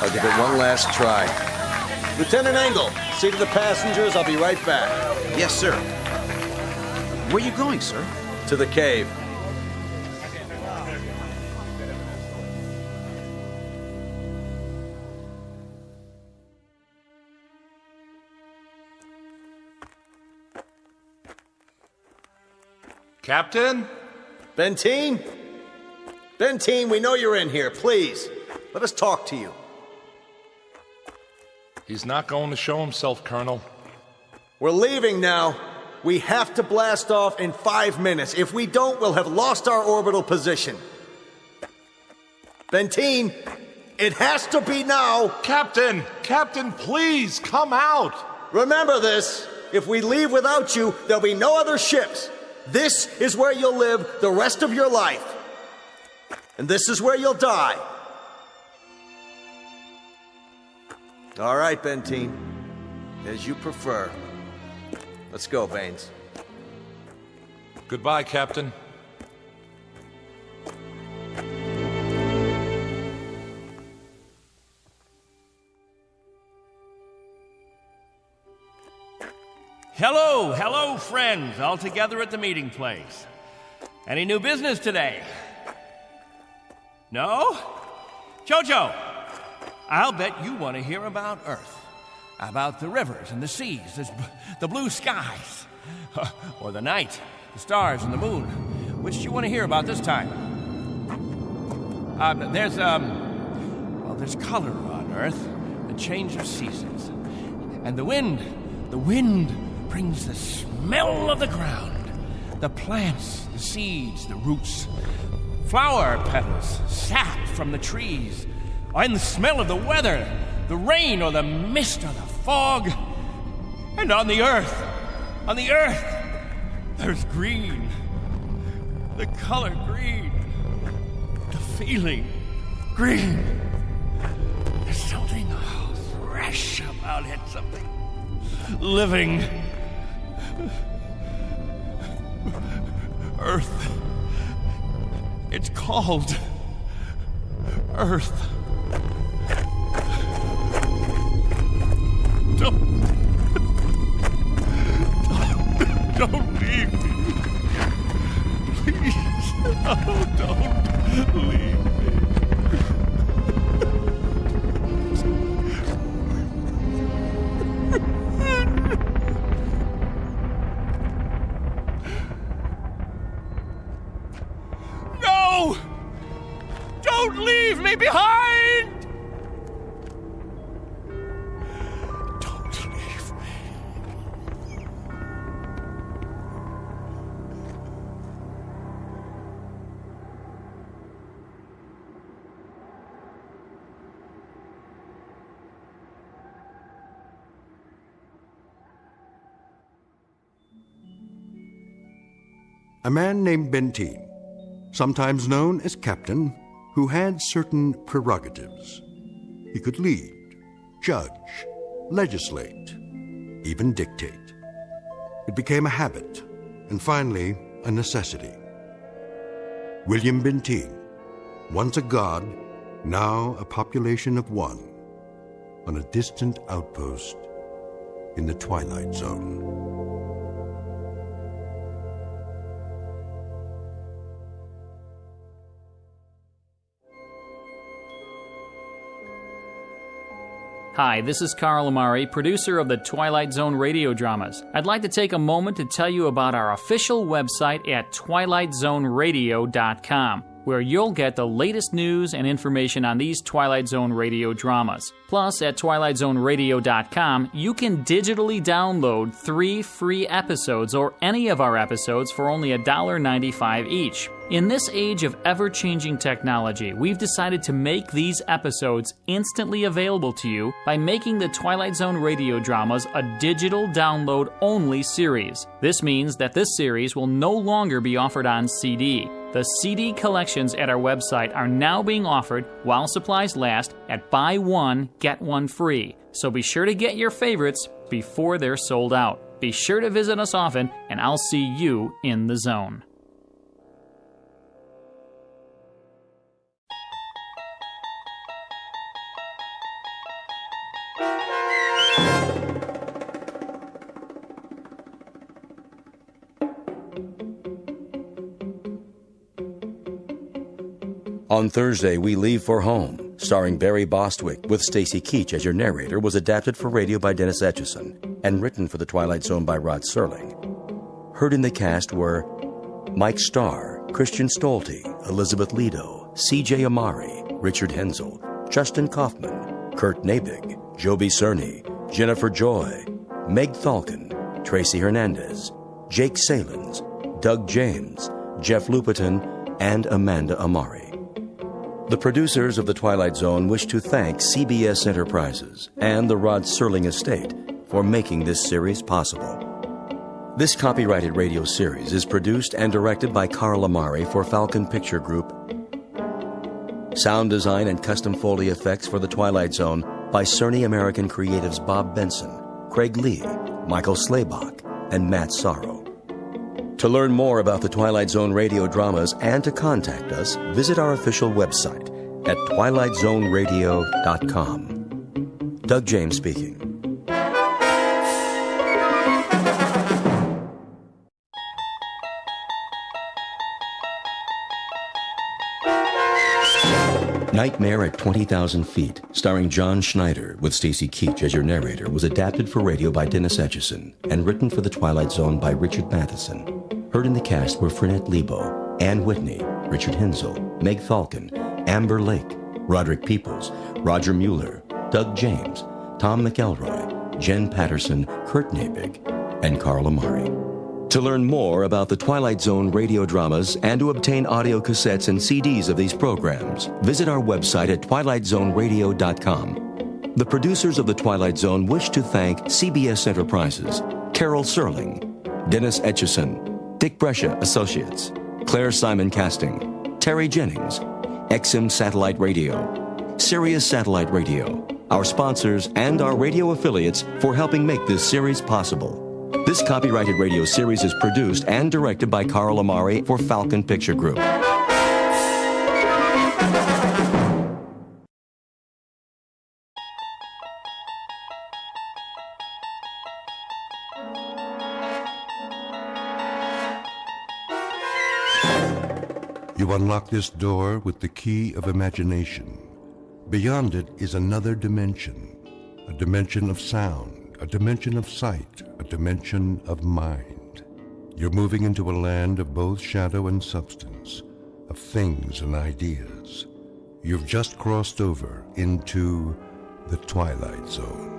X: I'll give it one last try. Lieutenant Engel, see to the passengers. I'll be right back.
B: Yes, sir. Where are you going, sir?
X: To the cave.
Y: Captain?
X: Benteen? Benteen, we know you're in here. Please, let us talk to you.
Y: He's not going to show himself, Colonel.
X: We're leaving now. We have to blast off in 5 minutes. If we don't, we'll have lost our orbital position. Benteen, it has to be now.
Y: Captain, please, come out.
X: Remember this. If we leave without you, there'll be no other ships. This is where you'll live the rest of your life. And this is where you'll die. All right, Benteen. As you prefer. Let's go, Baines.
Y: Goodbye, Captain.
F: Hello, friends, all together at the meeting place. Any new business today? No? Jojo, I'll bet you want to hear about Earth. About the rivers and the seas, the blue skies, or the night, the stars and the moon. Which do you want to hear about this time? There's color on Earth, the change of seasons. And the wind brings the smell of the ground, the plants, the seeds, the roots, flower petals, sap from the trees, and the smell of the weather, the rain or the mist or the fog. And on the earth, there's green, the color green, the feeling green. There's something fresh about it, something living. Earth. It's called Earth. Don't leave me. Please. Oh, don't leave me. No! Don't leave me behind! Don't leave me.
A: A man named Benteen, sometimes known as Captain, who had certain prerogatives. He could lead, judge, legislate, even dictate. It became a habit, and finally, a necessity. William Benteen, once a god, now a population of one, on a distant outpost in the Twilight Zone.
H: Hi, this is Carl Amari, producer of the Twilight Zone Radio dramas. I'd like to take a moment to tell you about our official website at twilightzoneradio.com, where you'll get the latest news and information on these Twilight Zone Radio dramas. Plus, at twilightzoneradio.com, you can digitally download 3 free episodes or any of our episodes for only $1.95 each. In this age of ever-changing technology, we've decided to make these episodes instantly available to you by making the Twilight Zone radio dramas a digital download-only series. This means that this series will no longer be offered on CD. The CD collections at our website are now being offered, while supplies last, at buy one, get one free. So be sure to get your favorites before they're sold out. Be sure to visit us often, and I'll see you in the zone.
C: On Thursday, We Leave for Home, starring Barry Bostwick with Stacy Keach as your narrator, was adapted for radio by Dennis Etchison and written for The Twilight Zone by Rod Serling. Heard in the cast were Mike Starr, Christian Stolte, Elizabeth Lido, C.J. Amari, Richard Hensel, Justin Kaufman, Kurt Nabig, Joby Cerny, Jennifer Joy, Meg Thalken, Tracy Hernandez, Jake Salins, Doug James, Jeff Lupetin, and Amanda Amari. The producers of The Twilight Zone wish to thank CBS Enterprises and the Rod Serling Estate for making this series possible. This copyrighted radio series is produced and directed by Carl Amari for Falcon Picture Group. Sound design and custom Foley effects for The Twilight Zone by Cerny American Creatives Bob Benson, Craig Lee, Michael Slaybach, and Matt Sorrow. To learn more about the Twilight Zone radio dramas and to contact us, visit our official website at twilightzoneradio.com. Doug James speaking. Nightmare at 20,000 Feet, starring John Schneider with Stacy Keach as your narrator, was adapted for radio by Dennis Etchison and written for The Twilight Zone by Richard Matheson. Heard in the cast were Frenette Lebo, Ann Whitney, Richard Hensel, Meg Thalken, Amber Lake, Roderick Peoples, Roger Mueller, Doug James, Tom McElroy, Jen Patterson, Kurt Nabig, and Carl Amari. To learn more about the Twilight Zone radio dramas and to obtain audio cassettes and CDs of these programs, visit our website at twilightzoneradio.com. The producers of The Twilight Zone wish to thank CBS Enterprises, Carol Serling, Dennis Etchison, Dick Brescia Associates, Claire Simon Casting, Terry Jennings, XM Satellite Radio, Sirius Satellite Radio, our sponsors and our radio affiliates for helping make this series possible. This copyrighted radio series is produced and directed by Carl Amari for Falcon Picture Group.
A: You unlock this door with the key of imagination. Beyond it is another dimension, a dimension of sound, a dimension of sight, a dimension of mind. You're moving into a land of both shadow and substance, of things and ideas. You've just crossed over into the Twilight Zone.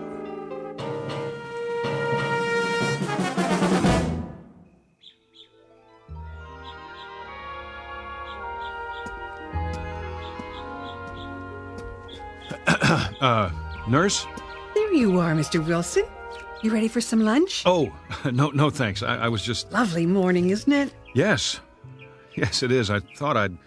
E: Nurse?
L: There you are, Mr. Wilson. You ready for some lunch?
E: Oh, no, thanks. I was just...
L: Lovely morning, isn't it?
E: Yes, it is. I thought I'd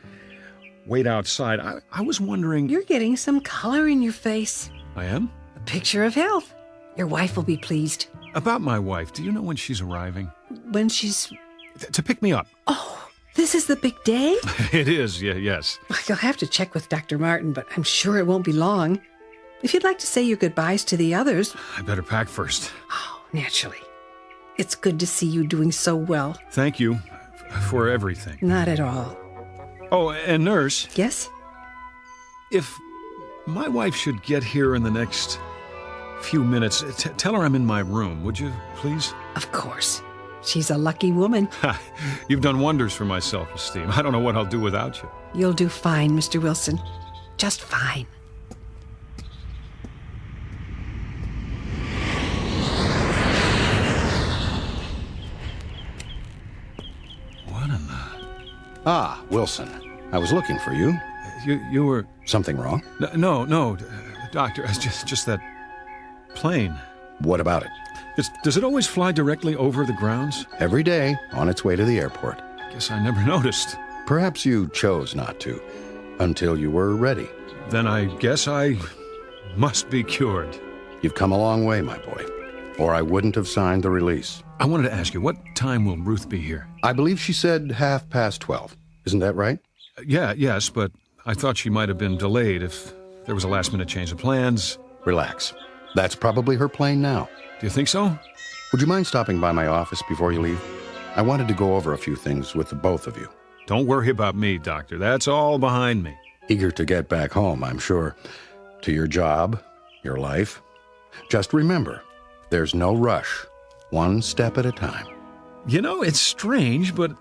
E: wait outside. I was wondering...
L: You're getting some color in your face.
E: I am?
L: A picture of health. Your wife will be pleased.
E: About my wife, do you know when she's arriving?
L: When she's...
E: To pick me up.
L: Oh, this is the big day?
E: It is, yes.
L: You'll have to check with Dr. Martin, but I'm sure it won't be long. If you'd like to say your goodbyes to the others...
E: I better pack first.
L: Oh, naturally. It's good to see you doing so well.
E: Thank you for everything.
L: Not at all.
E: Oh, and nurse.
L: Yes?
E: If my wife should get here in the next few minutes, tell her I'm in my room, would you, please?
L: Of course. She's a lucky woman.
E: You've done wonders for my self-esteem. I don't know what I'll do without you.
L: You'll do fine, Mr. Wilson. Just fine.
B: Ah, Wilson. I was looking for you.
E: You were...
B: Something wrong?
E: No, Doctor. It's just that plane.
B: What about it?
E: Does it always fly directly over the grounds?
B: Every day, on its way to the airport.
E: Guess I never noticed.
B: Perhaps you chose not to, until you were ready.
E: Then I guess I must be cured.
B: You've come a long way, my boy, or I wouldn't have signed the release.
E: I wanted to ask you, what time will Ruth be here?
B: I believe she said 12:30. Isn't that right?
E: Yes, but I thought she might have been delayed if there was a last-minute change of plans.
B: Relax. That's probably her plane now.
E: Do you think so?
B: Would you mind stopping by my office before you leave? I wanted to go over a few things with the both of you.
E: Don't worry about me, Doctor. That's all behind me.
B: Eager to get back home, I'm sure. To your job, your life. Just remember, there's no rush. One step at a time.
E: You know, it's strange, but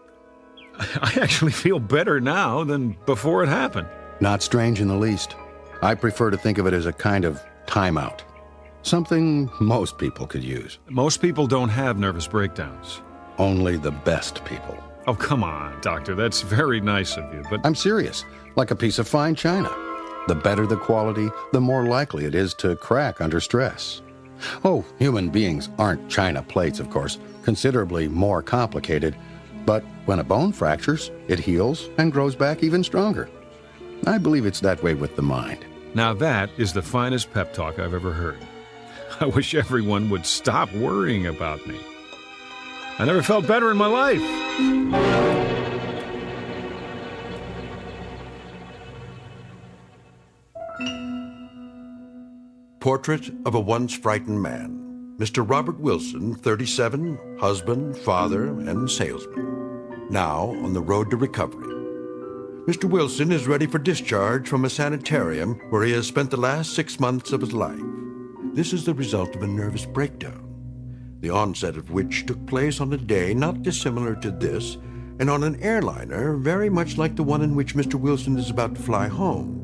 E: I actually feel better now than before it happened.
B: Not strange in the least. I prefer to think of it as a kind of timeout. Something most people could use.
E: Most people don't have nervous breakdowns.
B: Only the best people.
E: Oh, come on, Doctor. That's very nice of you, but...
B: I'm serious. Like a piece of fine china. The better the quality, the more likely it is to crack under stress. Oh, human beings aren't china plates, of course. Considerably more complicated. But when a bone fractures, it heals and grows back even stronger. I believe it's that way with the mind.
E: Now that is the finest pep talk I've ever heard. I wish everyone would stop worrying about me. I never felt better in my life.
A: Portrait of a once frightened man. Mr. Robert Wilson, 37, husband, father, and salesman. Now on the road to recovery. Mr. Wilson is ready for discharge from a sanitarium where he has spent the last 6 months of his life. This is the result of a nervous breakdown, the onset of which took place on a day not dissimilar to this, and on an airliner very much like the one in which Mr. Wilson is about to fly home.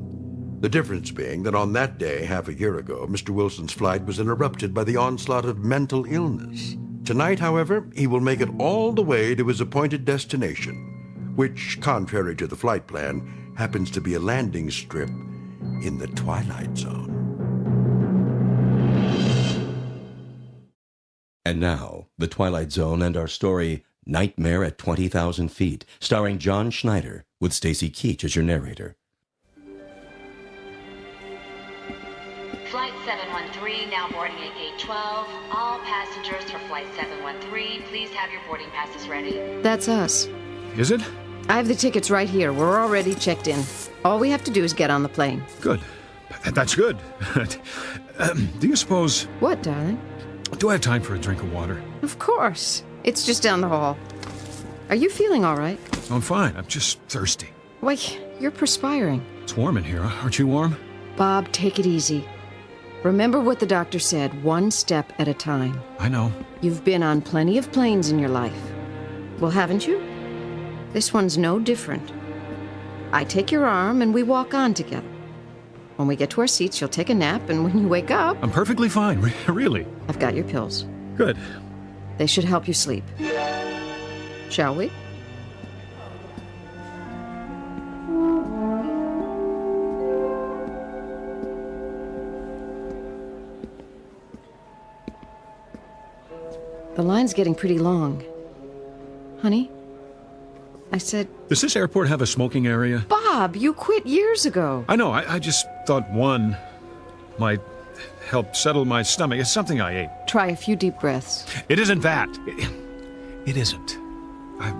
A: The difference being that on that day, half a year ago, Mr. Wilson's flight was interrupted by the onslaught of mental illness. Tonight, however, he will make it all the way to his appointed destination, which, contrary to the flight plan, happens to be a landing strip in the Twilight Zone.
C: And now, The Twilight Zone and our story, Nightmare at 20,000 Feet, starring John Schneider, with Stacy Keach as your narrator.
U: Flight 713, now boarding at gate 12. All passengers for Flight 713, please have your boarding passes ready.
O: That's us.
E: Is it?
O: I have the tickets right here. We're already checked in. All we have to do is get on the plane.
E: Good. That's good. Do you suppose...
O: What, darling?
E: Do I have time for a drink of water?
O: Of course. It's just down the hall. Are you feeling all right?
E: I'm fine. I'm just thirsty.
O: Why, you're perspiring.
E: It's warm in here. Aren't you warm?
O: Bob, take it easy. Remember what the doctor said, one step at a time.
E: I know.
O: You've been on plenty of planes in your life. Well, haven't you? This one's no different. I take your arm and we walk on together. When we get to our seats, you'll take a nap, and when you wake up...
E: I'm perfectly fine, really.
O: I've got your pills.
E: Good.
O: They should help you sleep. Shall we? The line's getting pretty long. Honey? I said...
E: Does this airport have a smoking area?
O: Bob, you quit years ago.
E: I know. I just thought one might help settle my stomach. It's something I ate.
O: Try a few deep breaths.
E: It isn't that. It isn't. I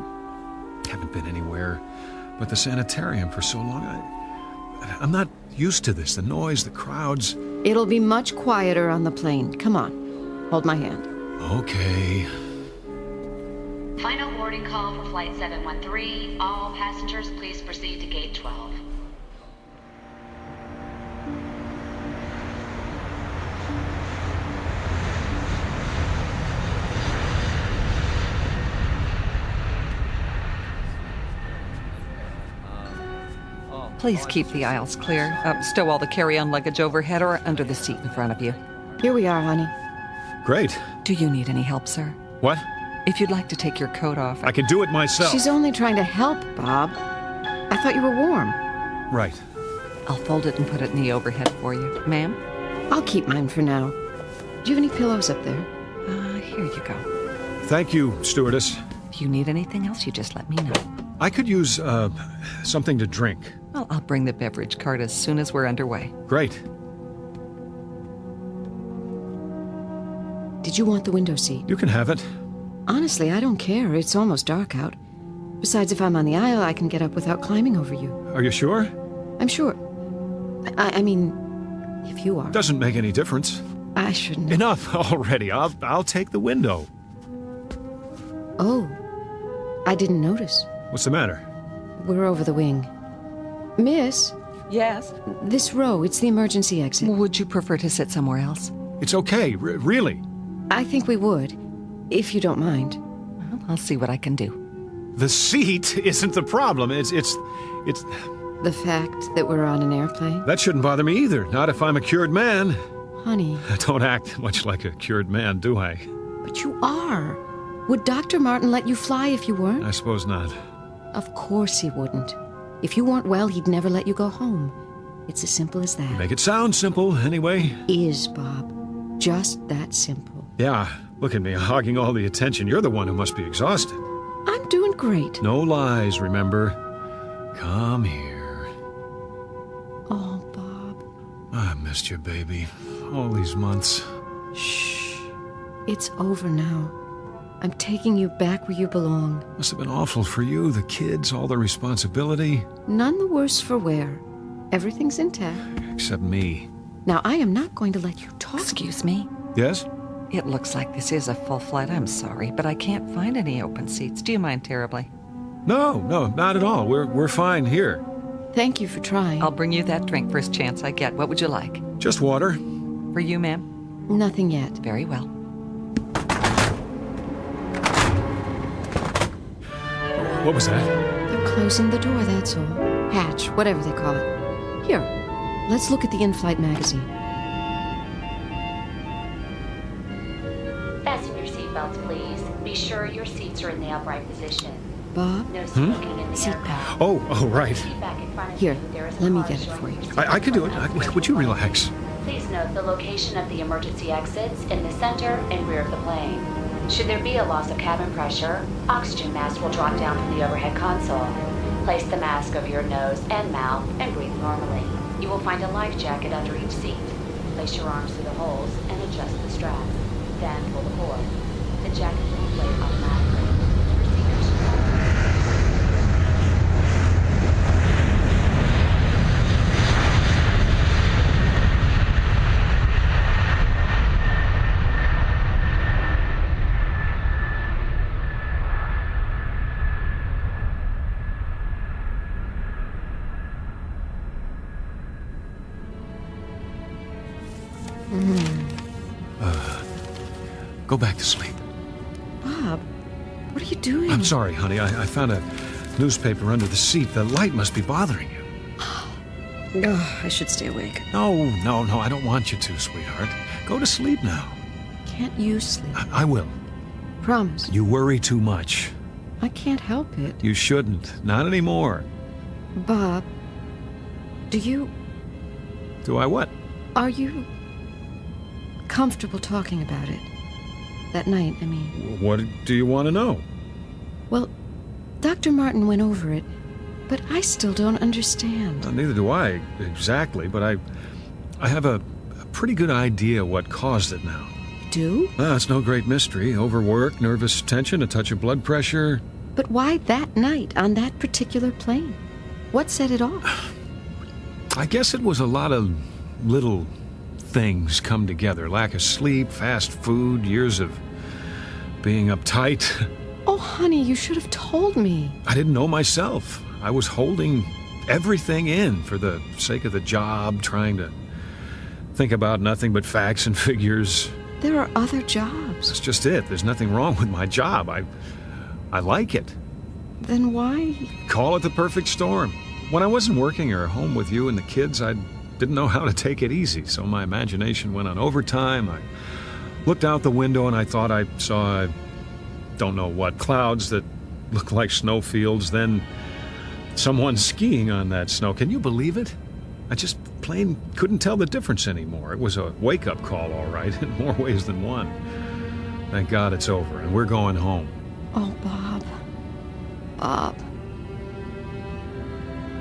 E: haven't been anywhere but the sanitarium for so long. I'm not used to this. The noise, the crowds.
O: It'll be much quieter on the plane. Come on. Hold my hand.
E: Okay.
U: Final boarding call for Flight 713. All passengers, please proceed to Gate 12.
P: Please keep the aisles clear. Stow all the carry-on luggage overhead or under the seat in front of you.
O: Here we are, honey.
E: Great.
P: Do you need any help, sir?
E: What?
P: If you'd like to take your coat off...
E: I can do it myself.
O: She's only trying to help, Bob. I thought you were warm.
E: Right.
P: I'll fold it and put it in the overhead for you. Ma'am?
O: I'll keep mine for now. Do you have any pillows up there?
P: Here you go.
E: Thank you, stewardess.
P: If you need anything else, you just let me know.
E: I could use, something to drink.
P: Well, I'll bring the beverage cart as soon as we're underway.
E: Great.
O: Did you want the window seat?
E: You can have it.
O: Honestly, I don't care. It's almost dark out. Besides, if I'm on the aisle, I can get up without climbing over you.
E: Are you sure?
O: I'm sure. I mean, if you are.
E: Doesn't make any difference.
O: I shouldn't.
E: Enough already. I'll take the window.
O: Oh, I didn't notice.
E: What's the matter?
O: We're over the wing. Miss?
P: Yes?
O: This row, it's the emergency exit.
P: Would you prefer to sit somewhere else?
E: It's okay, really.
O: I think we would, if you don't mind.
P: Well, I'll see what I can do.
E: The seat isn't the problem. It's...
O: The fact that we're on an airplane?
E: That shouldn't bother me either, not if I'm a cured man.
O: Honey.
E: I don't act much like a cured man, do I?
O: But you are. Would Dr. Martin let you fly if you weren't?
E: I suppose not.
O: Of course he wouldn't. If you weren't well, he'd never let you go home. It's as simple as that.
E: Make it sound simple, anyway.
O: Is, Bob. Just that simple.
E: Yeah, look at me, hogging all the attention. You're the one who must be exhausted.
O: I'm doing great.
E: No lies, remember. Come here.
O: Oh, Bob.
E: I missed you, baby. All these months.
O: Shh. It's over now. I'm taking you back where you belong.
E: Must have been awful for you, the kids, all the responsibility.
O: None the worse for wear. Everything's intact.
E: Except me.
O: Now, I am not going to let you talk.
P: Excuse me?
E: Yes?
P: It looks like this is a full flight. I'm sorry, but I can't find any open seats. Do you mind terribly?
E: No, not at all. We're fine here.
O: Thank you for trying.
P: I'll bring you that drink first chance I get. What would you like?
E: Just water.
P: For you, ma'am?
O: Nothing yet.
P: Very well.
E: What was that?
O: They're closing the door, that's all. Hatch, whatever they call it. Here, let's look at the in-flight magazine.
U: Fasten your seatbelts, please. Be sure your seats are in the upright position.
O: Bob?
U: No smoking in the aircraft.
E: Oh, right.
U: Seat back in front of
O: Here,
U: you. There is a
O: let me
U: car
O: get it
U: short
O: for you.
E: I can do it. Would you relax?
U: Please note the location of the emergency exits in the center and rear of the plane. Should there be a loss of cabin pressure, oxygen mask will drop down from the overhead console. Place the mask over your nose and mouth and breathe normally. You will find a life jacket under each seat. Place your arms through the holes and adjust the strap. Then pull the cord. The jacket will inflate automatically.
E: Go back to sleep.
L: Bob, what are you doing?
E: I'm sorry, honey. I found a newspaper under the seat. The light must be bothering you.
L: Oh, I should stay awake.
E: No, I don't want you to, sweetheart. Go to sleep now.
L: Can't you sleep?
E: I will.
L: Promise.
E: You worry too much.
L: I can't help it.
E: You shouldn't. Not anymore.
L: Bob, do
E: I what?
L: Are you comfortable talking about it? That night, I mean.
E: What do you want to know?
L: Well, Dr. Martin went over it, but I still don't understand.
E: Well, neither do I, exactly, but I have a pretty good idea what caused it now.
L: Do?
E: It's no great mystery. Overwork, nervous tension, a touch of blood pressure.
L: But why that night on that particular plane? What set it off?
E: I guess it was a lot of little things come together. Lack of sleep, fast food, years of being uptight.
L: Oh, honey, you should have told me.
E: I didn't know myself. I was holding everything in for the sake of the job, trying to think about nothing but facts and figures.
L: There are other jobs.
E: That's just it. There's nothing wrong with my job. I like it.
L: Then why?
E: Call it the perfect storm. When I wasn't working or home with you and the kids, I didn't know how to take it easy, so my imagination went on overtime. I looked out the window and I thought I saw, I don't know what, clouds that looked like snowfields, then someone skiing on that snow. Can you believe it? I just plain couldn't tell the difference anymore. It was a wake-up call, all right, in more ways than one. Thank God it's over, and we're going home.
L: Oh, Bob. Bob.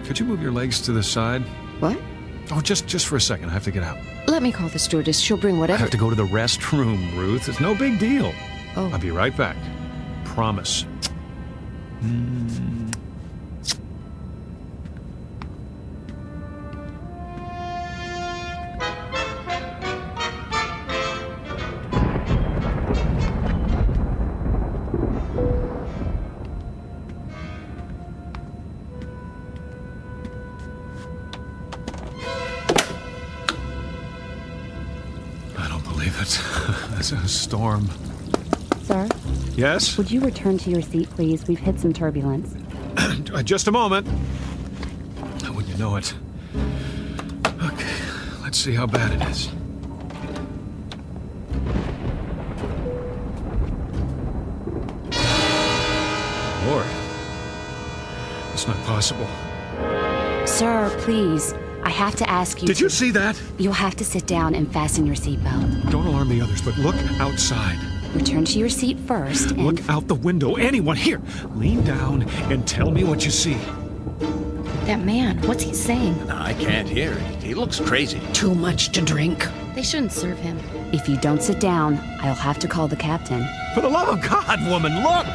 E: Could you move your legs to the side?
L: What?
E: Oh, just for a second. I have to get out.
L: Let me call the stewardess. She'll bring whatever.
E: I have to go to the restroom, Ruth. It's no big deal.
L: Oh.
E: I'll be right back. Promise. It's a storm.
U: Sir?
E: Yes?
U: Would you return to your seat, please? We've hit some turbulence.
E: Just a moment. Wouldn't you know it? Okay, let's see how bad it is. Lord. It's not possible.
U: Sir, please. I have to ask you.
E: Did you see that?
U: You'll have to sit down and fasten your seatbelt.
E: Don't alarm the others, but look outside.
U: Return to your seat first and...
E: Look out the window. Anyone here. Lean down and tell me what you see.
U: That man, what's he saying?
Q: I can't hear it. He looks crazy.
L: Too much to drink.
U: They shouldn't serve him. If you don't sit down, I'll have to call the captain.
E: For the love of God, woman, look!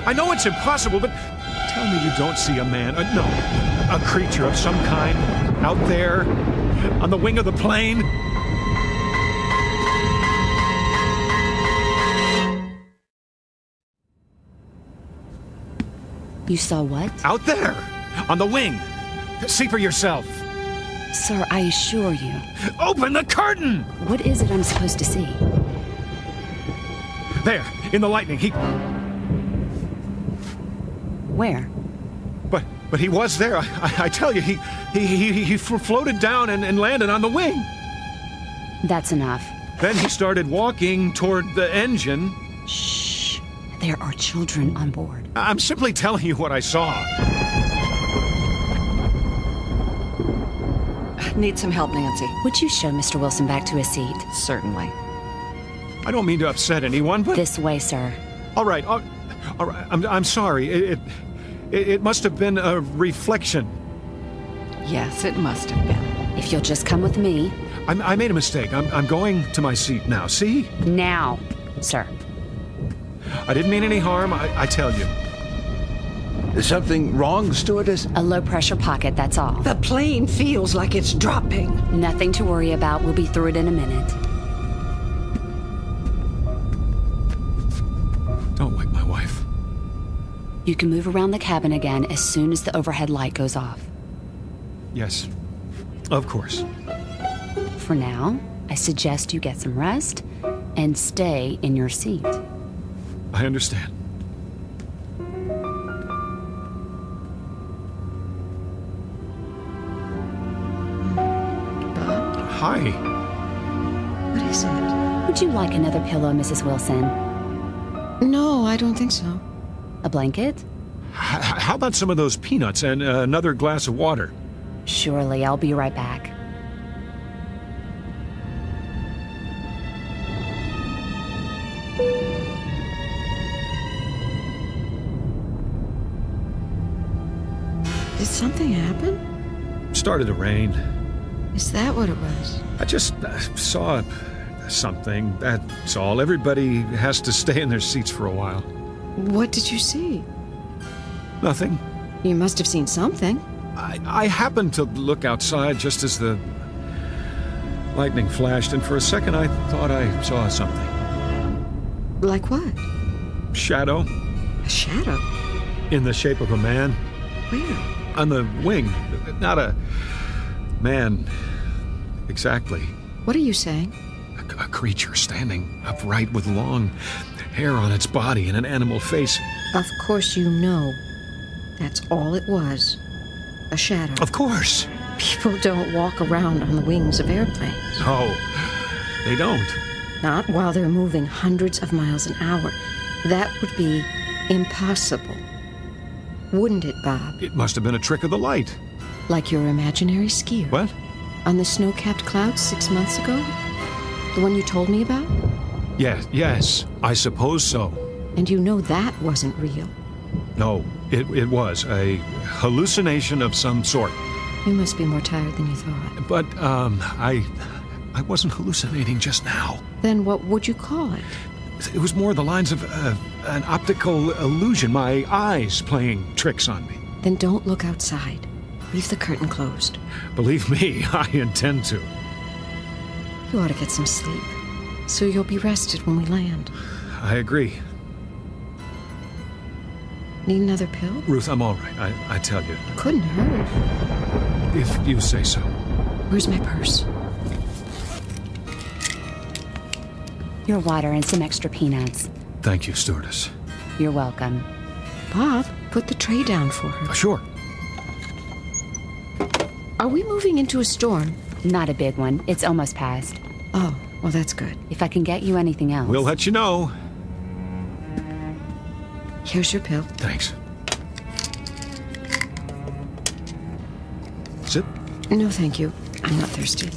E: I know it's impossible, but tell me you don't see a man, a creature of some kind out there on the wing of the plane.
U: You saw what?
E: Out there, on the wing. See for yourself.
U: Sir, I assure you.
E: Open the curtain!
U: What is it I'm supposed to see?
E: There, in the lightning, he...
U: Where?
E: But he was there. I tell you, he floated down and landed on the wing.
U: That's enough.
E: Then he started walking toward the engine.
U: Shh. There are children on board.
E: I'm simply telling you what I saw.
P: Need some help, Nancy?
U: Would you show Mr. Wilson back to his seat?
P: Certainly.
E: I don't mean to upset anyone, but...
U: This way, sir.
E: All right. I'm sorry. It must have been a reflection.
P: Yes, it must have been.
U: If you'll just come with me...
E: I made a mistake. I'm going to my seat now. See?
U: Now, sir.
E: I didn't mean any harm, I tell you.
Q: Is something wrong, stewardess?
U: A low-pressure pocket, that's all.
L: The plane feels like it's dropping.
U: Nothing to worry about. We'll be through it in a minute.
E: Don't wake my wife.
U: You can move around the cabin again as soon as the overhead light goes off.
E: Yes, of course.
U: For now, I suggest you get some rest and stay in your seat.
E: I understand.
U: Bob?
E: Hi.
U: What is it? Would you like another pillow, Mrs. Wilson?
O: No, I don't think so.
U: A blanket?
E: How about some of those peanuts and another glass of water?
U: Surely, I'll be right back.
O: Did something happen?
E: Started to rain.
O: Is that what it was?
E: I just saw something, that's all. Everybody has to stay in their seats for a while.
O: What did you see?
E: Nothing.
O: You must have seen something.
E: I happened to look outside just as the lightning flashed, and for a second I thought I saw something.
O: Like what?
E: Shadow.
O: A shadow?
E: In the shape of a man.
O: Where?
E: On the wing. Not a man exactly.
O: What are you saying?
E: A creature standing upright with long hair on its body and an animal face.
O: Of course you know. That's all it was. A shadow.
E: Of course.
O: People don't walk around on the wings of airplanes.
E: No, they don't.
O: Not while they're moving hundreds of miles an hour. That would be impossible. Wouldn't it, Bob?
E: It must have been a trick of the light.
O: Like your imaginary skier.
E: What?
O: On the snow-capped clouds 6 months ago? The one you told me about?
E: Yes, I suppose so.
O: And you know that wasn't real.
E: No, it was a hallucination of some sort.
O: You must be more tired than you thought.
E: But, I wasn't hallucinating just now.
O: Then what would you call it?
E: It was more the lines of an optical illusion, my eyes playing tricks on me.
O: Then don't look outside. Leave the curtain closed.
E: Believe me, I intend to.
O: You ought to get some sleep, so you'll be rested when we land.
E: I agree.
O: Need another pill?
E: Ruth, I'm all right, I tell you.
O: Couldn't hurt.
E: If you say so.
O: Where's my purse?
U: Your water and some extra peanuts.
E: Thank you, stewardess.
U: You're welcome.
O: Bob, put the tray down for her.
E: Sure.
O: Are we moving into a storm?
U: Not a big one. It's almost past.
O: Oh, well, that's good.
U: If I can get you anything else.
E: We'll let you know.
O: Here's your pill.
E: Thanks. Sit.
O: No, thank you. I'm not thirsty.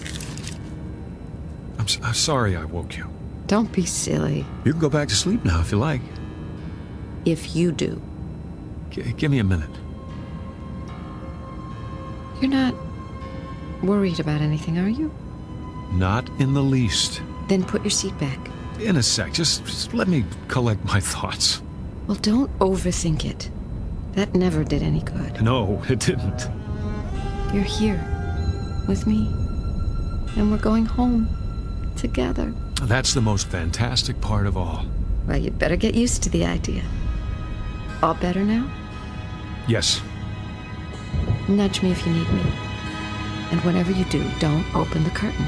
E: I'm sorry I woke you.
O: Don't be silly.
E: You can go back to sleep now if you like.
O: If you do.
E: Give me a minute.
O: You're not worried about anything, are you?
E: Not in the least.
O: Then put your seat back.
E: In a sec. Just let me collect my thoughts.
O: Well, don't overthink it. That never did any good.
E: No, it didn't.
O: You're here with me, and we're going home together.
E: That's the most fantastic part of all.
O: Well, you'd better get used to the idea. All better now?
E: Yes.
O: Nudge me if you need me. And whenever you do, don't open the curtain.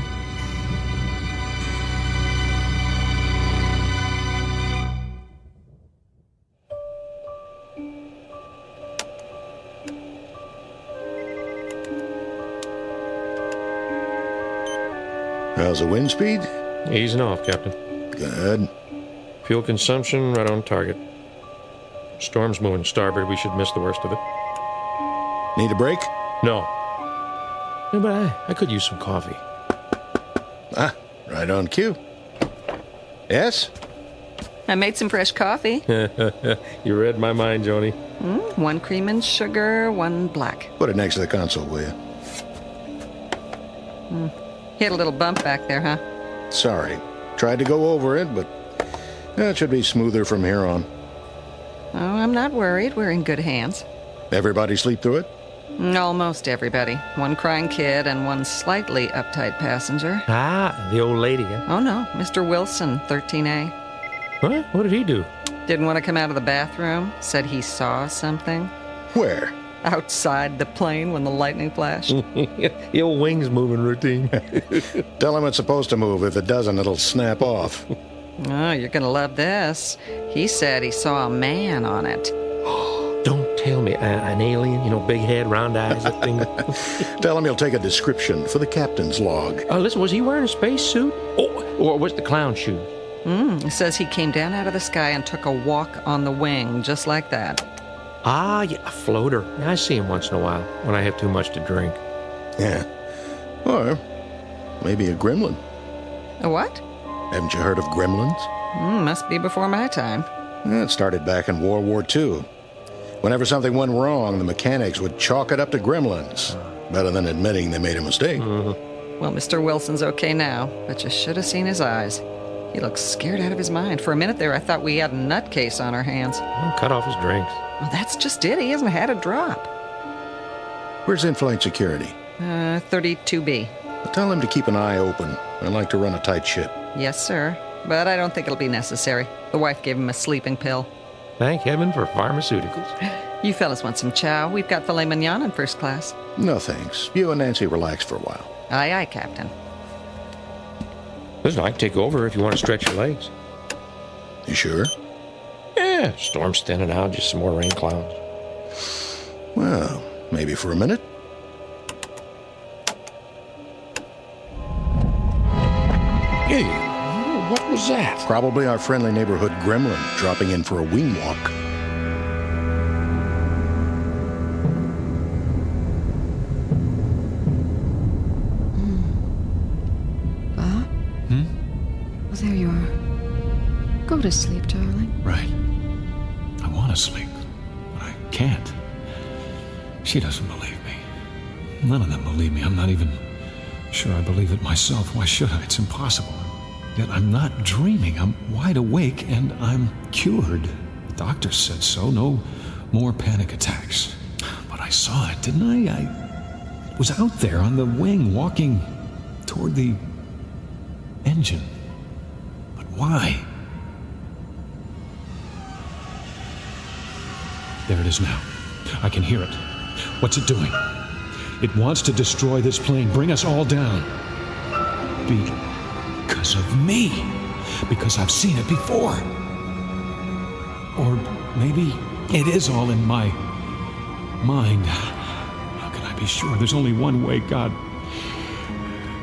M: How's the wind speed?
R: Easing off, Captain.
M: Good.
R: Fuel consumption right on target. Storm's moving starboard. We should miss the worst of it.
M: Need a break?
R: No. Yeah, but I could use some coffee.
M: Ah, right on cue. Yes?
P: I made some fresh coffee.
R: You read my mind, Joni.
P: 1 cream and sugar, 1 black.
M: Put it next to the console, will you?
P: Hit a little bump back there, huh?
M: Sorry. Tried to go over it, but it should be smoother from here on.
P: Oh, I'm not worried. We're in good hands.
M: Everybody sleep through it?
P: Almost everybody. 1 crying kid and 1 slightly uptight passenger.
R: Ah, the old lady, huh?
P: Oh, no. Mr. Wilson, 13A.
R: What? What did he do?
P: Didn't want to come out of the bathroom. Said he saw something.
M: Where?
P: outside the plane when the lightning flashed.
R: The old wing's moving routine.
M: Tell him it's supposed to move. If it doesn't, it'll snap off.
P: Oh, you're going to love this. He said he saw a man on it.
R: Don't tell me an alien, big head, round eyes, that thing.
M: Tell him he'll take a description for the captain's log.
R: Listen, was he wearing a spacesuit? Or was the clown shoes?
P: It says he came down out of the sky and took a walk on the wing, just like that.
R: Ah, yeah, a floater. I see him once in a while when I have too much to drink.
M: Yeah. Or maybe a gremlin.
P: A what?
M: Haven't you heard of gremlins?
P: Must be before my time.
M: It started back in World War II. Whenever something went wrong, the mechanics would chalk it up to gremlins. Better than admitting they made a mistake.
P: Well, Mr. Wilson's okay now, but you should have seen his eyes. He looks scared out of his mind. For a minute there, I thought we had a nutcase on our hands.
R: Cut off his drinks.
P: Well, that's just it. He hasn't had a drop.
M: Where's in-flight security?
P: 32B.
M: Tell him to keep an eye open. I like to run a tight ship.
P: Yes, sir. But I don't think it'll be necessary. The wife gave him a sleeping pill.
R: Thank heaven for pharmaceuticals.
P: You fellas want some chow? We've got filet mignon in first class.
M: No, thanks. You and Nancy relax for a while.
P: Aye, aye, Captain.
R: Listen, I can take over if you want to stretch your legs.
M: You sure?
R: Yeah, storm's thinning out, just some more rain clouds.
M: Well, maybe for a minute.
Q: Hey, what was that?
M: Probably our friendly neighborhood gremlin dropping in for a wing walk.
O: Bob? Well, there you are. Go to sleep, darling.
E: Right. I want to sleep, but I can't. She doesn't believe me. None of them believe me. I'm not even sure I believe it myself. Why should I? It's impossible. Yet I'm not dreaming. I'm wide awake and I'm cured. The doctor said so. No more panic attacks. But I saw it, didn't I? I was out there on the wing walking toward the engine. But why? There it is now. I can hear it. What's it doing? It wants to destroy this plane, bring us all down. Because of me. Because I've seen it before. Or maybe it is all in my mind. How can I be sure? There's only one way. God,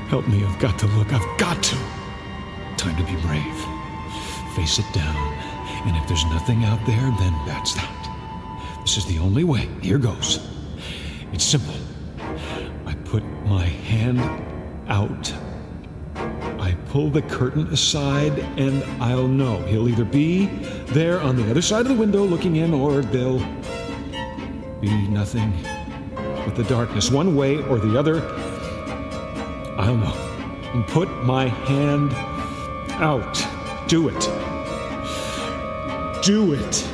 E: help me. I've got to look. I've got to. Time to be brave. Face it down. And if there's nothing out there, then that's that. This is the only way. Here goes. It's simple. I put my hand out. I pull the curtain aside, and I'll know. He'll either be there on the other side of the window looking in, or there'll be nothing but the darkness. One way or the other, I'll know. And put my hand out. Do it. Do it.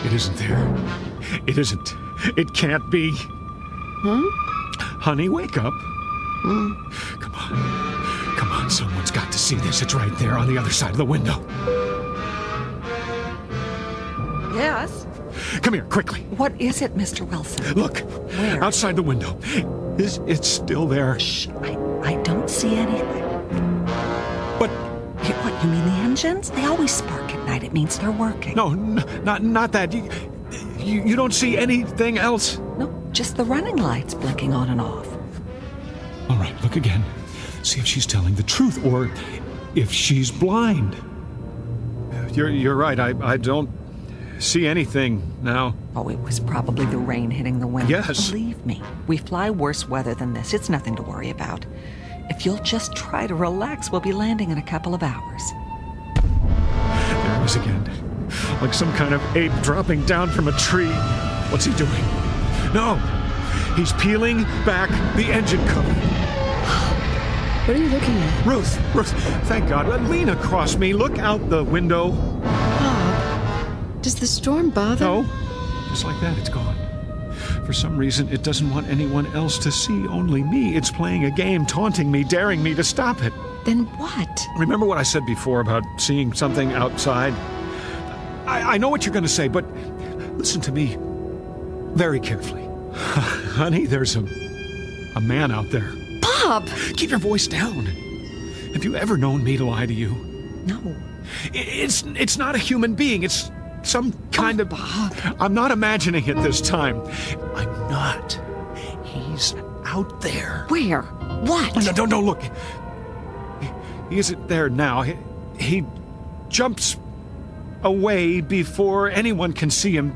E: It isn't there. It isn't. It can't be. Honey, wake up. Come on. Come on, someone's got to see this. It's right there on the other side of the window.
P: Yes?
E: Come here, quickly.
P: What is it, Mr. Wilson?
E: Look.
P: Where?
E: Outside the window. It's still there.
P: Shh. I don't see anything.
E: But...
P: What, you mean the engines? They always spark at night. It means they're working.
E: No, not that. You don't see anything else?
P: No, just the running lights blinking on and off.
E: All right, look again. See if she's telling the truth, or if she's blind. You're right. I don't see anything now.
P: Oh, it was probably the rain hitting the window.
E: Yes.
P: Believe me, we fly worse weather than this. It's nothing to worry about. If you'll just try to relax, we'll be landing in a couple of hours.
E: There it is again. Like some kind of ape dropping down from a tree. What's he doing? No! He's peeling back the engine cover.
O: What are you looking at?
E: Ruth, thank God. Lean across me. Look out the window.
O: Bob, does the storm bother?
E: No. Just like that, it's gone. For some reason, it doesn't want anyone else to see, only me. It's playing a game, taunting me, daring me to stop it.
L: Then what?
E: Remember what I said before about seeing something outside? I know what you're going to say, but listen to me very carefully. Honey, there's a man out there.
L: Bob!
E: Keep your voice down. Have you ever known me to lie to you?
L: No.
E: It's not a human being. It's some kind of...
L: Bob.
E: I'm not imagining it this time. I'm not. He's out there.
L: Where? What?
E: No, don't look. He isn't there now. He jumps away before anyone can see him.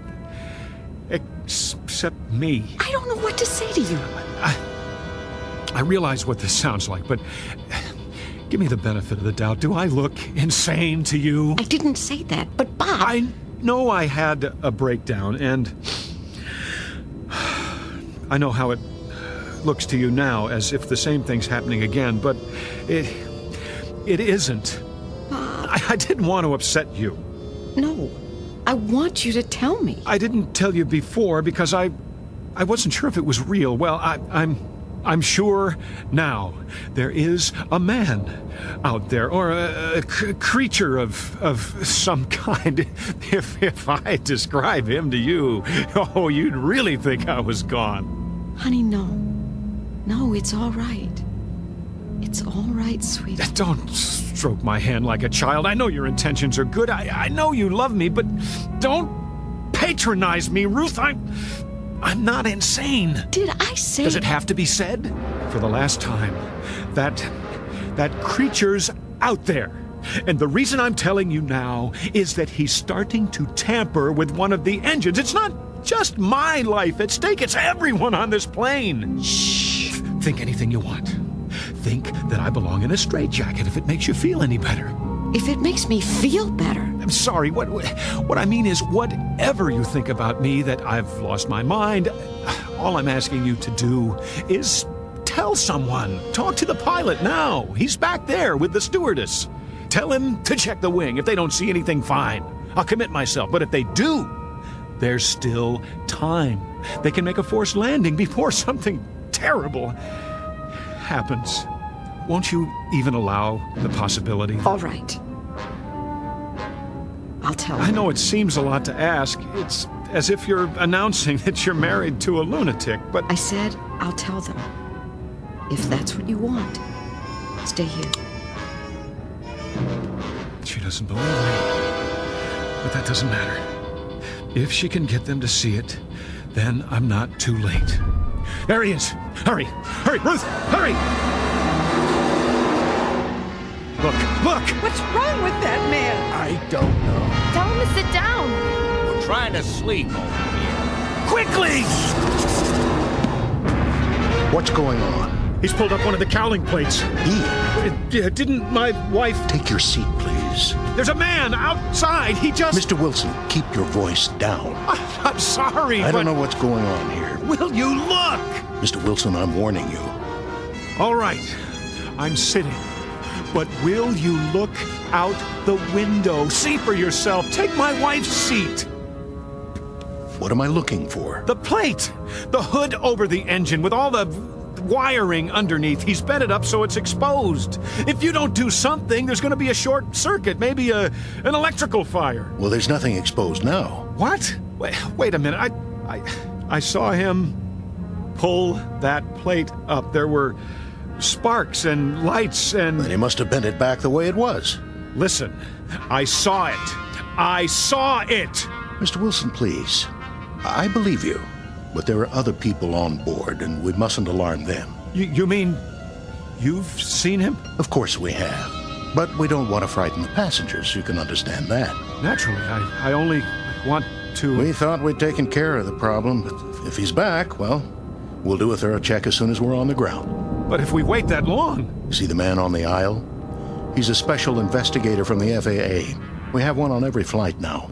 E: Except me.
L: I don't know what to say to you.
E: I realize what this sounds like, but give me the benefit of the doubt. Do I look insane to you?
L: I didn't say that, but Bob...
E: I know I had a breakdown, and I know how it looks to you now, as if the same thing's happening again, but it isn't.
L: Bob.
E: I didn't want to upset you.
L: No. I want you to tell me.
E: I didn't tell you before because I wasn't sure if it was real. Well, I'm sure now. There is a man out there, or a creature of some kind. If I describe him to you, oh, you'd really think I was gone.
L: Honey, no. No, it's all right. It's all right, sweetie.
E: Don't stroke my hand like a child. I know your intentions are good. I know you love me, but don't patronize me, Ruth. I'm not insane.
L: Did I say...
E: Does it have to be said? For the last time, that creature's out there. And the reason I'm telling you now is that he's starting to tamper with one of the engines. It's not just my life at stake. It's everyone on this plane. Shh. Think anything you want. Think that I belong in a straitjacket if it makes you feel any better.
L: If it makes me feel better.
E: I'm sorry. What I mean is, whatever you think about me, that I've lost my mind, all I'm asking you to do is tell someone. Talk to the pilot now. He's back there with the stewardess. Tell him to check the wing. If they don't see anything, fine. I'll commit myself. But if they do, there's still time. They can make a forced landing before something terrible happens. Won't you even allow the possibility?
L: All right. I'll tell
E: I know it seems a lot to ask. It's as if you're announcing that you're married to a lunatic, but...
L: I said I'll tell them. If that's what you want, stay here.
E: She doesn't believe me. But that doesn't matter. If she can get them to see it, then I'm not too late. There he is. Hurry! Hurry, Ruth! Hurry! Look!
D: What's wrong with that man?
Q: I don't know.
G: Tell him to sit down.
F: We're trying to sleep over here.
E: Quickly!
M: What's going on?
E: He's pulled up one of the cowling plates. Didn't my wife...
M: Take your seat, please.
E: There's a man outside. He just...
M: Mr. Wilson, keep your voice down.
E: I'm sorry,
M: I don't know what's going on here.
E: Will you look?
M: Mr. Wilson, I'm warning you.
E: All right. I'm sitting. But will you look out the window? See for yourself. Take my wife's seat.
M: What am I looking for?
E: The plate. The hood over the engine with all the wiring underneath. He's bent it up so it's exposed. If you don't do something, there's going to be a short circuit, maybe an electrical fire.
M: Well, there's nothing exposed now.
E: What? Wait a minute. I saw him pull that plate up. There were sparks and lights and...
M: Then he must have bent it back the way it was.
E: Listen, I saw it. I saw it!
M: Mr. Wilson, please. I believe you. But there are other people on board, and we mustn't alarm them.
E: You mean you've seen him?
M: Of course we have. But we don't want to frighten the passengers. You can understand that.
E: Naturally. I only want to...
M: We thought we'd taken care of the problem, but if he's back, well, we'll do a thorough check as soon as we're on the ground.
E: But if we wait that long...
M: See the man on the aisle? He's a special investigator from the FAA. We have one on every flight now.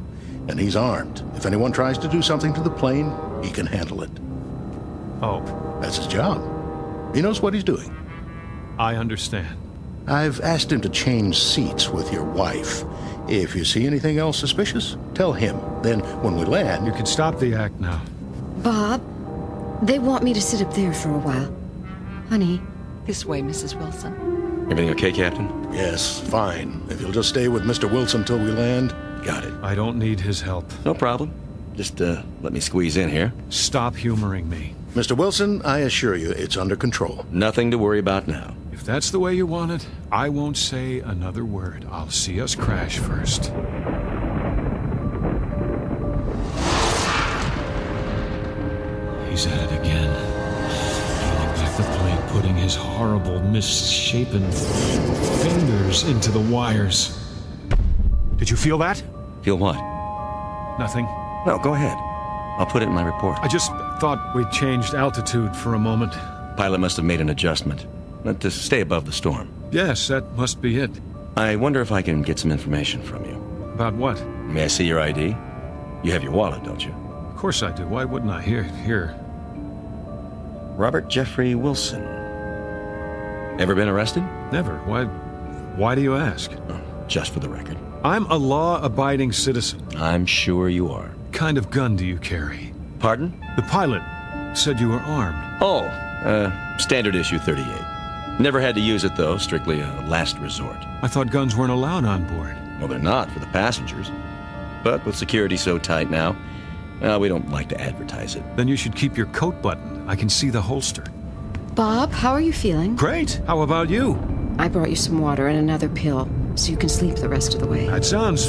M: And he's armed. If anyone tries to do something to the plane, he can handle it.
E: Oh.
M: That's his job. He knows what he's doing.
E: I understand.
M: I've asked him to change seats with your wife. If you see anything else suspicious, tell him. Then, when we land...
E: You can stop the act now.
L: Bob,
O: They want me to sit up there for a while. Honey.
P: This way, Mrs. Wilson.
B: Everything okay, Captain?
M: Yes, fine. If you'll just stay with Mr. Wilson till we land.
B: Got it.
E: I don't need his help.
B: No problem. Just, let me squeeze in here.
E: Stop humoring me.
M: Mr. Wilson, I assure you it's under control.
B: Nothing to worry about now.
E: If that's the way you want it, I won't say another word. I'll see us crash first. He's at it again. Peeling back the plate, putting his horrible, misshapen fingers into the wires. Did you feel that?
B: Feel what?
E: Nothing.
B: No, go ahead. I'll put it in my report.
E: I just thought we changed altitude for a moment.
B: Pilot must have made an adjustment. Meant to stay above the storm.
E: Yes, that must be it.
B: I wonder if I can get some information from you.
E: About what?
B: May I see your ID? You have your wallet, don't you?
E: Of course I do. Why wouldn't I? Here.
B: Robert Jeffrey Wilson. Ever been arrested?
E: Never. Why do you ask?
B: Oh, just for the record.
E: I'm a law-abiding citizen.
B: I'm sure you are.
E: What kind of gun do you carry?
B: Pardon?
E: The pilot said you were armed.
B: Oh, standard issue 38. Never had to use it, though. Strictly a last resort.
E: I thought guns weren't allowed on board.
B: Well, they're not for the passengers. But with security so tight now, well, we don't like to advertise it.
E: Then you should keep your coat buttoned. I can see the holster.
O: Bob, how are you feeling?
E: Great. How about you?
O: I brought you some water and another pill, so you can sleep the rest of the way.
E: That sounds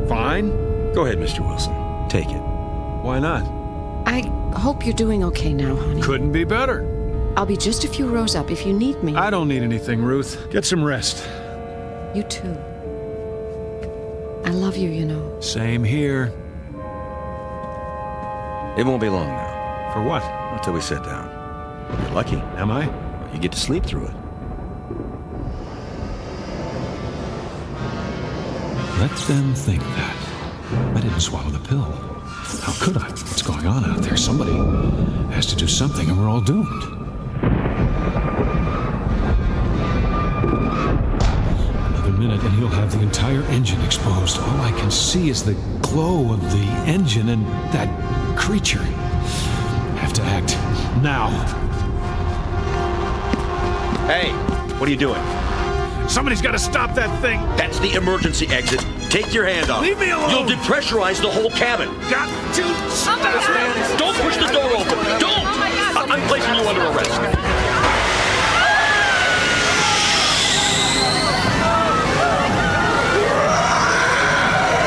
E: fine.
B: Go ahead, Mr. Wilson. Take it.
E: Why not?
O: I hope you're doing okay now, honey.
E: Couldn't be better.
O: I'll be just a few rows up if you need me.
E: I don't need anything, Ruth. Get some rest.
O: You too. I love you, you know.
E: Same here.
B: It won't be long now.
E: For what?
B: Until we sit down. You're lucky.
E: Am I?
B: You get to sleep through it.
E: Let them think that. I didn't swallow the pill. How could I? What's going on out there? Somebody has to do something and we're all doomed. Another minute and he'll have the entire engine exposed. All I can see is the glow of the engine and that creature. Have to act now.
B: Hey, what are you doing?
E: Somebody's got to stop that thing.
B: That's the emergency exit. Take your hand off.
E: Leave me alone.
B: You'll depressurize the whole cabin.
E: Got to stop.
B: Don't push the door open. Don't. I'm placing you under arrest.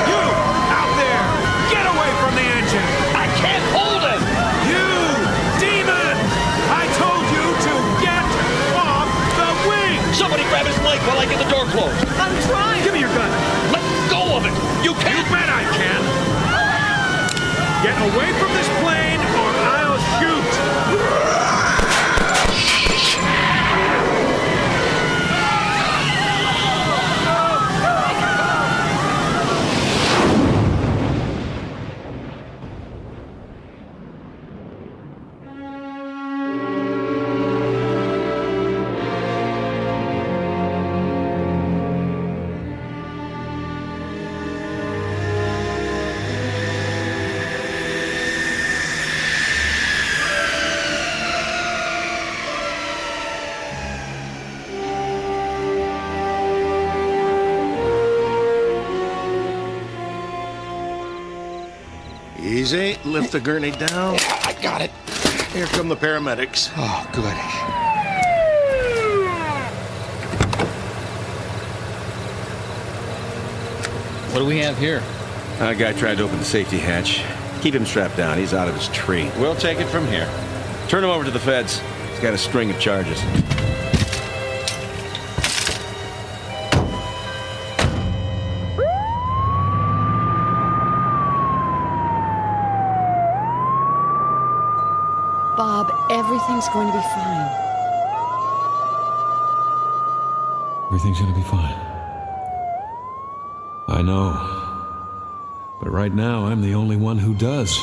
E: You out there, get away from the engine.
B: I can't hold it.
E: You demon! I told you to get off the wing.
B: Somebody grab his leg while I get the door closed.
D: I'm trying.
E: Give me your gun.
B: Let go of it. You can't.
E: You bet I can. Get away from this plane or I'll shoot.
M: Easy. Lift the gurney down.
Q: Yeah, I got it.
M: Here come the paramedics.
Q: Oh, good.
N: What do we have here?
B: A guy tried to open the safety hatch. Keep him strapped down. He's out of his tree.
N: We'll take it from here.
B: Turn him over to the feds. He's got a string of charges.
O: Bob, everything's going to be fine.
E: Everything's gonna be fine. I know. But right now, I'm the only one who does.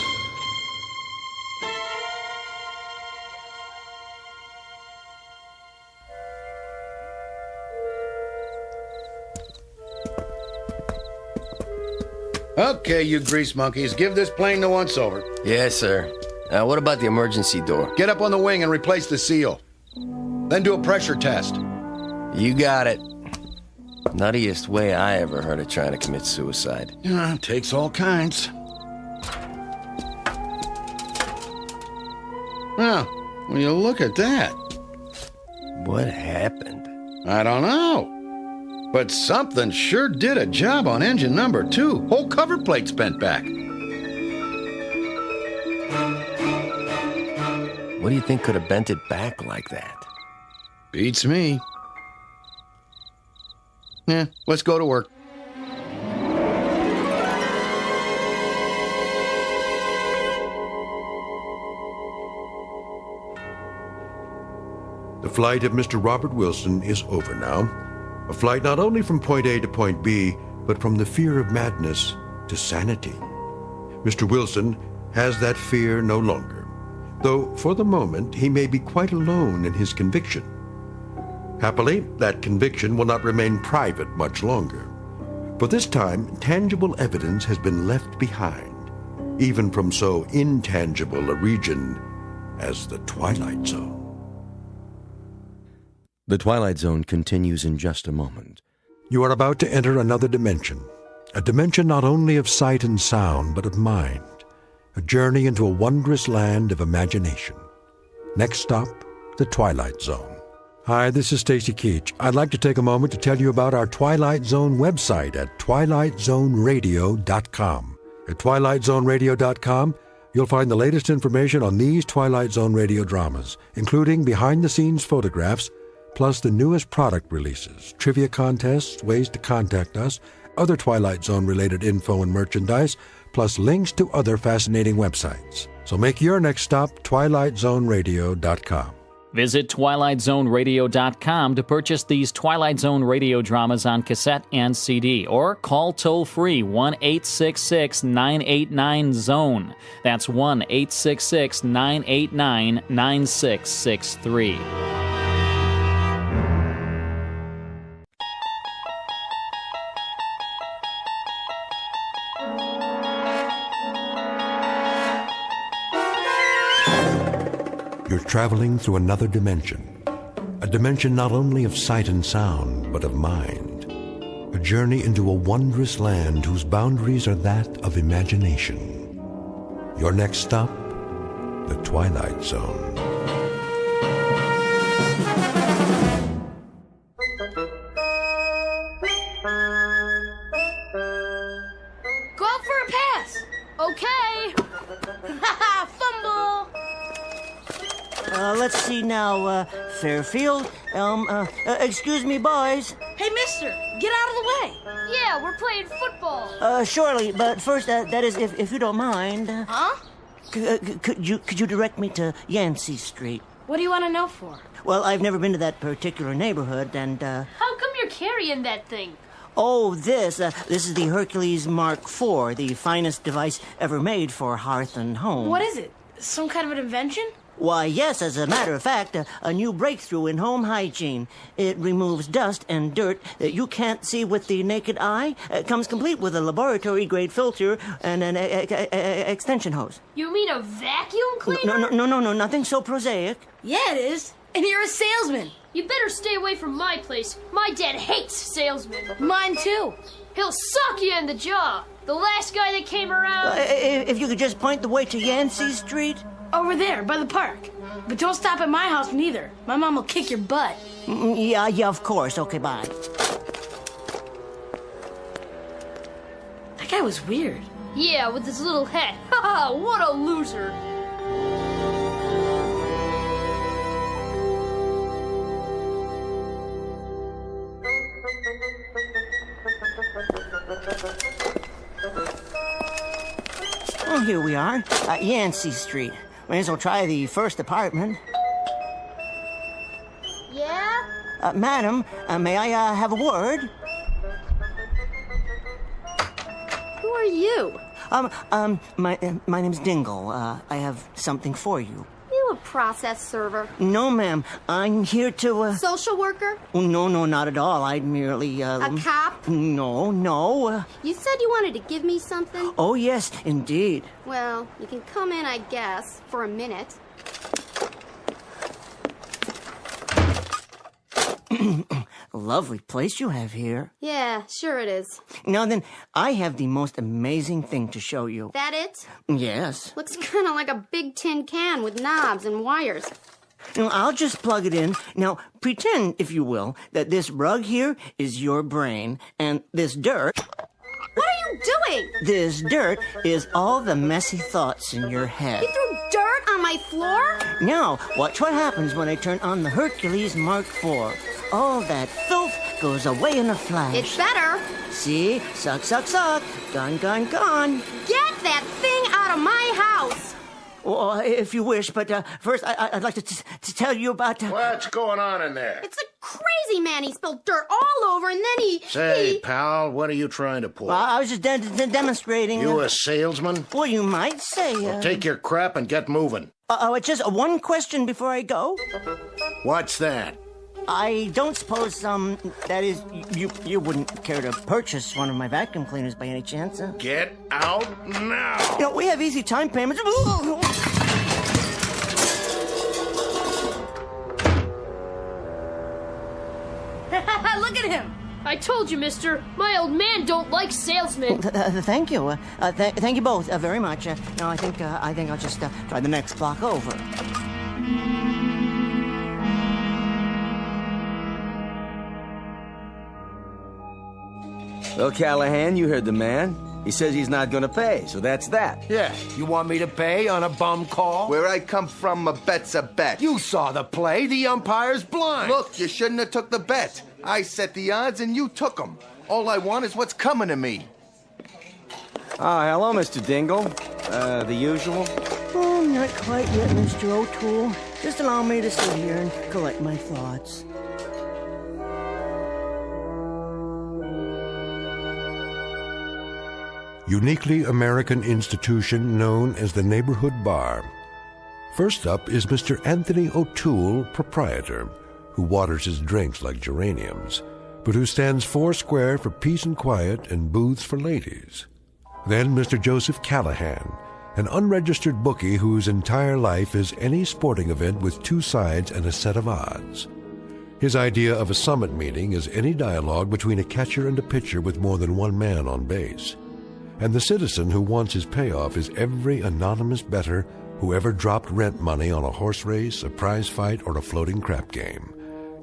B: Okay, you grease monkeys, give this plane the once-over.
N: Yes, sir.
K: What about the emergency door?
B: Get up on the wing and replace the seal. Then do a pressure test.
K: You got it. Nuttiest way I ever heard of trying to commit suicide.
B: Yeah, takes all kinds. Well, when you look at that.
K: What happened?
B: I don't know. But something sure did a job on engine number 2. Whole cover plate's bent back.
K: What do you think could have bent it back like that?
B: Beats me. Yeah, let's go to work.
A: The flight of Mr. Robert Wilson is over now. A flight not only from point A to point B, but from the fear of madness to sanity. Mr. Wilson has that fear no longer, though for the moment he may be quite alone in his conviction. Happily, that conviction will not remain private much longer. For this time, tangible evidence has been left behind, even from so intangible a region as the Twilight Zone.
C: The Twilight Zone continues in just a moment.
A: You are about to enter another dimension, a dimension not only of sight and sound, but of mind, a journey into a wondrous land of imagination. Next stop, the Twilight Zone. Hi, this is Stacy Keach. I'd like to take a moment to tell you about our Twilight Zone website at twilightzoneradio.com. At twilightzoneradio.com, you'll find the latest information on these Twilight Zone radio dramas, including behind-the-scenes photographs, plus the newest product releases, trivia contests, ways to contact us, other Twilight Zone-related info and merchandise, plus links to other fascinating websites. So make your next stop twilightzoneradio.com.
H: Visit twilightzoneradio.com to purchase these Twilight Zone radio dramas on cassette and CD, or call toll-free 1-866-989-ZONE. That's 1-866-989-9663.
A: You're traveling through another dimension, a dimension not only of sight and sound, but of mind, a journey into a wondrous land whose boundaries are that of imagination. Your next stop, the Twilight Zone.
J: Go out for a pass. Okay. Fumble.
S: Let's see now, Fairfield. Excuse me, boys.
J: Hey, mister, get out of the way.
G: Yeah, we're playing football.
S: Surely, but first, that is, if you don't mind.
J: Huh?
S: Could you direct me to Yancey Street?
J: What do you want to know for?
S: Well, I've never been to that particular neighborhood, and,
G: How come you're carrying that thing?
S: Oh, this is the Hercules Mark IV, the finest device ever made for hearth and home.
J: What is it? Some kind of an invention?
S: Why, yes, as a matter of fact, a new breakthrough in home hygiene. It removes dust and dirt that you can't see with the naked eye. It comes complete with a laboratory-grade filter and an extension hose.
G: You mean a vacuum cleaner?
S: No, nothing so prosaic.
J: Yeah, it is. And you're a salesman.
G: You better stay away from my place. My dad hates salesmen.
J: Mine too.
G: He'll suck you in the jaw. The last guy that came around...
S: If you could just point the way to Yancey Street...
J: Over there, by the park. But don't stop at my house neither. My mom will kick your butt.
S: Yeah, of course. Okay, bye.
J: That guy was weird.
G: Yeah, with his little hat. Haha, what a loser.
S: Well, here we are, Yancey Street. May as well try the first apartment.
J: Yeah?
S: Madam, may I have a word?
J: Who are you?
S: My name's Dingle. I have something for you.
J: You look
I: process server?
S: No, ma'am. I'm here to,
I: Social worker?
S: No, not at all. I'd merely,
I: A cop?
S: No.
I: You said you wanted to give me something?
S: Oh, yes, indeed.
I: Well, you can come in, I guess, for a minute.
S: Lovely place you have here.
I: Yeah, sure it is.
S: Now then, I have the most amazing thing to show you.
I: That it?
S: Yes.
I: Looks kind of like a big tin can with knobs and wires.
S: Now, I'll just plug it in. Now, pretend, if you will, that this rug here is your brain, and this dirt...
I: What are you doing?
S: This dirt is all the messy thoughts in your head.
I: You threw dirt on my floor?
S: Now, watch what happens when I turn on the Hercules Mark IV. All that filth goes away in a flash.
I: It's better.
S: See? Suck. Gone.
I: Get that thing out of my house.
S: Well, if you wish, but first I'd like to tell you about...
M: What's going on in there?
I: It's a crazy man. He spilled dirt all over, and then he...
M: Say, pal, what are you trying to pull?
S: I was just demonstrating...
M: You a salesman?
S: Well, you might say...
M: Well, take your crap and get moving.
S: It's just one question before I go.
M: What's that?
S: I don't suppose, that is, you wouldn't care to purchase one of my vacuum cleaners by any chance, huh?
M: Get out now!
S: You know, we have easy time payments.
I: Look at him. I told you, mister. My old man don't like salesmen.
S: Thank you. Thank you both very much. Now, I think I'll just try the next block over.
T: Well, Callahan, you heard the man. He says he's not gonna pay, so that's that.
V: Yeah, you want me to pay on a bum call?
W: Where I come from, a bet's a bet.
V: You saw the play. The umpire's blind.
W: Look, you shouldn't have took the bet. I set the odds and you took them. All I want is what's coming to me.
T: Hello, Mr. Dingle. The usual?
S: Oh, not quite yet, Mr. O'Toole. Just allow me to sit here and collect my thoughts.
A: Uniquely American institution known as the Neighborhood Bar. First up is Mr. Anthony O'Toole, proprietor, who waters his drinks like geraniums, but who stands foursquare for peace and quiet and booths for ladies. Then Mr. Joseph Callahan, an unregistered bookie whose entire life is any sporting event with two sides and a set of odds. His idea of a summit meeting is any dialogue between a catcher and a pitcher with more than one man on base. And the citizen who wants his payoff is every anonymous bettor who ever dropped rent money on a horse race, a prize fight, or a floating crap game,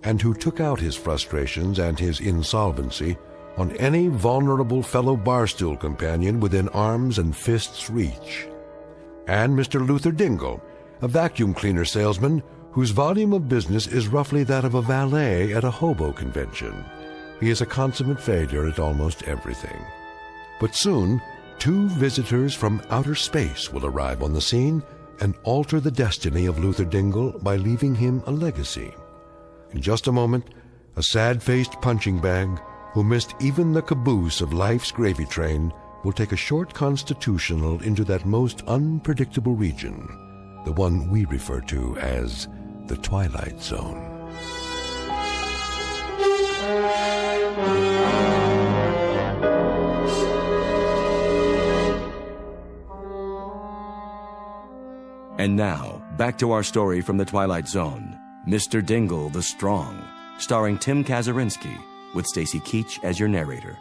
A: and who took out his frustrations and his insolvency on any vulnerable fellow barstool companion within arms and fists' reach. And Mr. Luther Dingle, a vacuum cleaner salesman whose volume of business is roughly that of a valet at a hobo convention. He is a consummate failure at almost everything. But soon, two visitors from outer space will arrive on the scene and alter the destiny of Luther Dingle by leaving him a legacy. In just a moment, a sad-faced punching bag who missed even the caboose of life's gravy train will take a short constitutional into that most unpredictable region, the one we refer to as the Twilight Zone.
C: And now, back to our story from the Twilight Zone, Mr. Dingle the Strong, starring Tim Kazurinsky, with Stacy Keach as your narrator.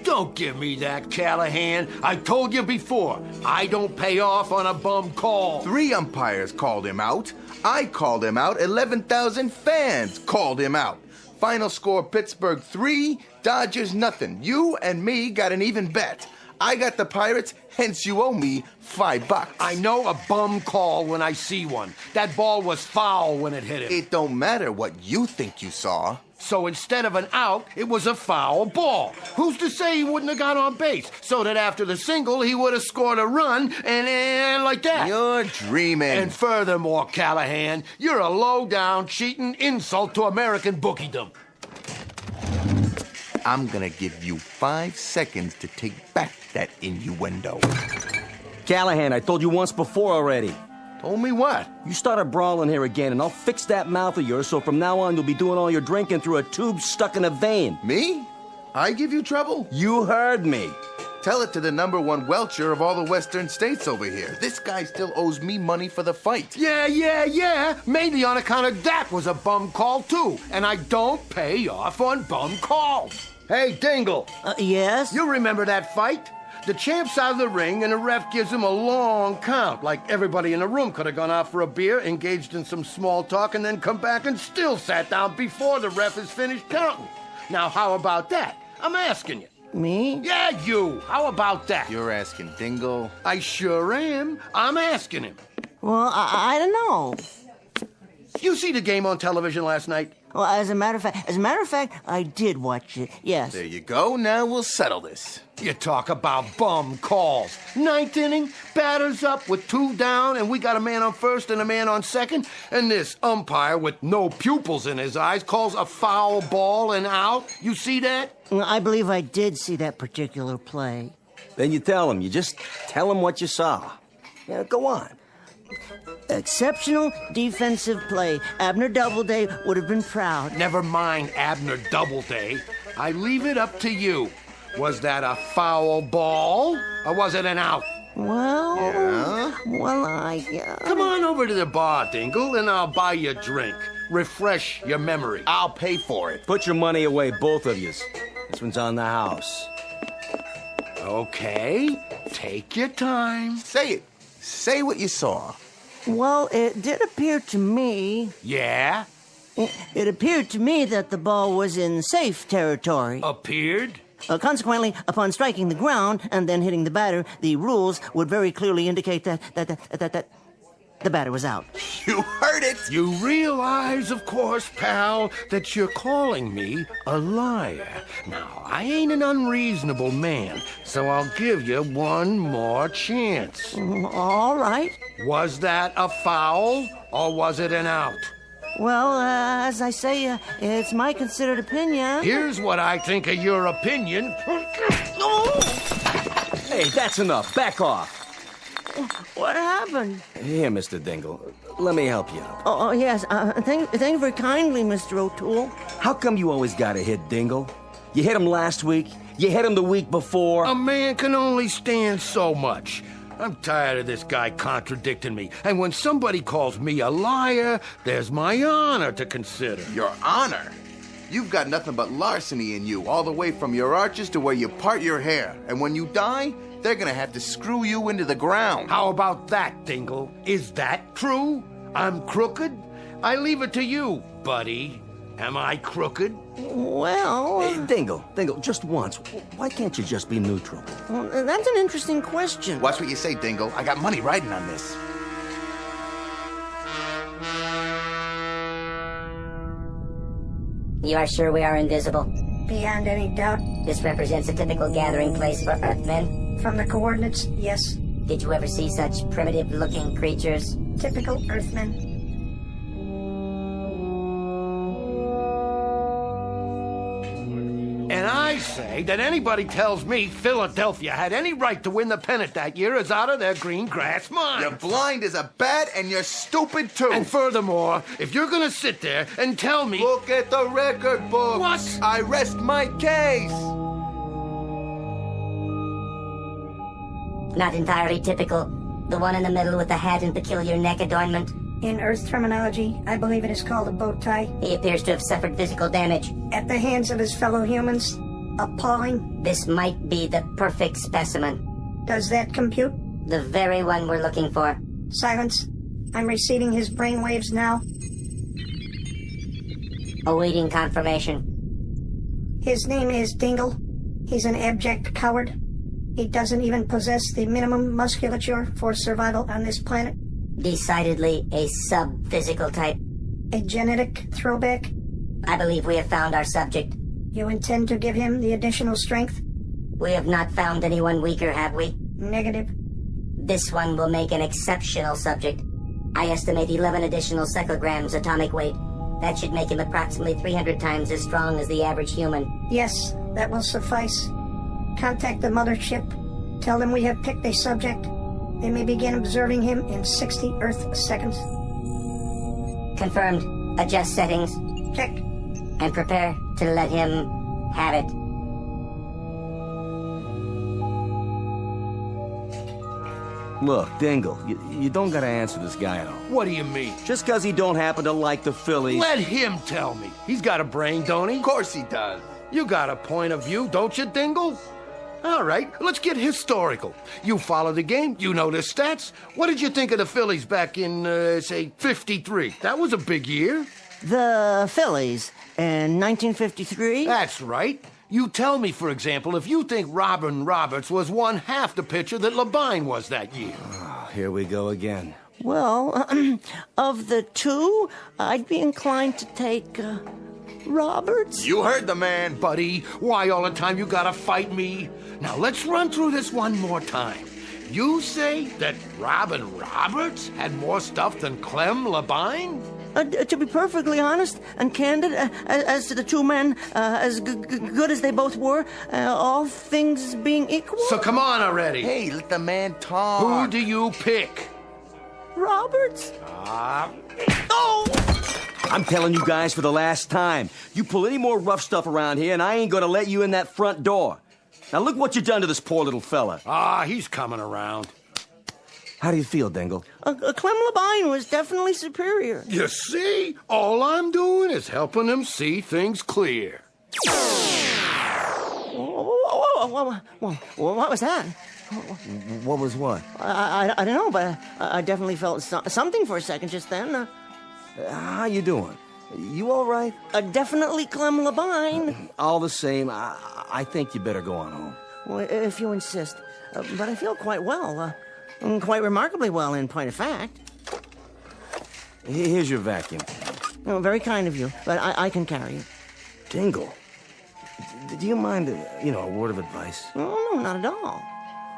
V: Don't give me that, Callahan. I told you before, I don't pay off on a bum call.
W: 3 umpires called him out. I called him out. 11,000 fans called him out. Final score, Pittsburgh 3, Dodgers nothing. You and me got an even bet. I got the Pirates, hence you owe me $5.
V: I know a bum call when I see one. That ball was foul when it hit him.
W: It don't matter what you think you saw.
V: So instead of an out, it was a foul ball. Who's to say he wouldn't have got on base? So that after the single, he would have scored a run and like that.
W: You're dreaming.
V: And furthermore, Callahan, you're a low-down, cheating insult to American bookiedom.
W: I'm gonna give you 5 seconds to take back that innuendo.
T: Callahan, I told you once before already.
W: Told me what?
T: You start a brawl in here again, and I'll fix that mouth of yours so from now on you'll be doing all your drinking through a tube stuck in a vein.
W: Me? I give you trouble?
T: You heard me.
W: Tell it to the #1 welcher of all the western states over here. This guy still owes me money for the fight.
V: Yeah. Mainly on account of that was a bum call, too. And I don't pay off on bum calls. Hey, Dingle.
S: Yes?
V: You remember that fight? The champ's out of the ring, and the ref gives him a long count. Like everybody in the room could have gone out for a beer, engaged in some small talk, and then come back and still sat down before the ref has finished counting. Now, how about that? I'm asking you.
S: Me?
V: Yeah, you. How about that?
W: You're asking Dingle?
V: I sure am. I'm asking him.
S: Well, I don't know.
V: You see the game on television last night?
S: Well, as a matter of fact, I did watch it. Yes.
W: There you go. Now we'll settle this.
V: You talk about bum calls. 9th inning, batter's up with 2 down, and we got a man on first and a man on second, and this umpire with no pupils in his eyes calls a foul ball and out. You see that?
S: I believe I did see that particular play.
T: Then you tell him. You just tell him what you saw. Yeah, go on.
S: Exceptional defensive play. Abner Doubleday would have been proud.
V: Never mind Abner Doubleday. I leave it up to you. Was that a foul ball, or was it an out?
S: Well,
V: Come on over to the bar, Dingle, and I'll buy you a drink. Refresh your memory.
W: I'll pay for it.
T: Put your money away, both of yous. This one's on the house.
V: Okay, take your time.
W: Say it. Say what you saw.
S: Well, it did appear to me...
V: Yeah?
S: It appeared to me that the ball was in safe territory.
V: Appeared?
S: Consequently, upon striking the ground and then hitting the batter, the rules would very clearly indicate that the batter was out.
W: You heard it!
V: You realize, of course, pal, that you're calling me a liar. Now, I ain't an unreasonable man, so I'll give you one more chance.
S: All right.
V: Was that a foul, or was it an out?
S: Well, as I say, it's my considered opinion.
V: Here's what I think of your opinion.
T: Hey, that's enough. Back off.
S: What happened?
T: Here, Mr. Dingle. Let me help you out.
S: Oh yes. Thank you very kindly, Mr. O'Toole.
T: How come you always gotta hit Dingle? You hit him last week. You hit him the week before.
V: A man can only stand so much. I'm tired of this guy contradicting me. And when somebody calls me a liar, there's my honor to consider.
W: Your honor? You've got nothing but larceny in you, all the way from your arches to where you part your hair. And when you die, they're gonna have to screw you into the ground.
V: How about that, Dingle? Is that true? I'm crooked? I leave it to you, buddy. Am I crooked?
S: Well...
T: Hey, Dingle, just once. Why can't you just be neutral?
S: Well, that's an interesting question.
W: Watch what you say, Dingle. I got money riding on this.
F: You are sure we are invisible?
R: Beyond any doubt.
F: This represents a typical gathering place for Earthmen?
R: From the coordinates, yes.
F: Did you ever see such primitive-looking creatures?
R: Typical Earthmen.
V: And I say that anybody tells me Philadelphia had any right to win the pennant that year is out of their green grass mind.
W: You're blind as a bat and you're stupid too.
V: And furthermore, if you're gonna sit there and tell me...
W: Look at the record book.
V: What?
W: I rest my case.
F: Not entirely typical. The one in the middle with the hat and peculiar neck adornment.
R: In Earth terminology, I believe it is called a bow tie.
F: He appears to have suffered physical damage.
R: At the hands of his fellow humans. Appalling.
F: This might be the perfect specimen.
R: Does that compute?
F: The very one we're looking for.
R: Silence. I'm receiving his brainwaves now.
F: Awaiting confirmation.
R: His name is Dingle. He's an abject coward. He doesn't even possess the minimum musculature for survival on this planet.
F: Decidedly a sub-physical type.
R: A genetic throwback?
F: I believe we have found our subject.
R: You intend to give him the additional strength?
F: We have not found anyone weaker, have we?
R: Negative.
F: This one will make an exceptional subject. I estimate 11 additional cyclograms atomic weight. That should make him approximately 300 times as strong as the average human.
R: Yes, that will suffice. Contact the mothership. Tell them we have picked a subject. They may begin observing him in 60 Earth seconds.
F: Confirmed. Adjust settings.
R: Check.
F: And prepare to let him have it.
T: Look, Dingle, you don't gotta answer this guy at all.
V: What do you mean?
T: Just 'cause he don't happen to like the Phillies.
V: Let him tell me. He's got a brain, don't he?
W: Of course he does.
V: You got a point of view, don't you, Dingle? All right, let's get historical. You follow the game, you know the stats. What did you think of the Phillies back in, say, 53? That was a big year.
S: The Phillies in 1953?
V: That's right. You tell me, for example, if you think Robin Roberts was one half the pitcher that Labine was that year.
T: Oh, here we go again.
S: Well, of the two, I'd be inclined to take Roberts.
W: You heard the man.
V: Buddy, why all the time you gotta fight me? Now let's run through this one more time. You say that Robin Roberts had more stuff than Clem Labine?
S: To be perfectly honest and candid, as to the two men, as good as they both were, all things being equal.
V: So come on already.
W: Hey, let the man talk.
V: Who do you pick?
S: Roberts?
T: Oh! I'm telling you guys for the last time, you pull any more rough stuff around here and I ain't gonna let you in that front door. Now look what you done to this poor little fella.
V: He's coming around.
T: How do you feel, Dingle?
S: Clem Labine was definitely superior.
V: You see? All I'm doing is helping him see things clear.
S: What was that?
T: What was what?
S: I don't know, but I definitely felt something for a second just then.
T: How you doing? You all right?
S: Definitely Clem Labine.
T: All the same, I think you better go on home.
S: Well, if you insist. But I feel quite well. Quite remarkably well, in point of fact.
T: Here's your vacuum.
S: Oh, very kind of you, but I can carry it.
T: Dingle, do you mind, a word of advice?
S: Oh, no, not at all.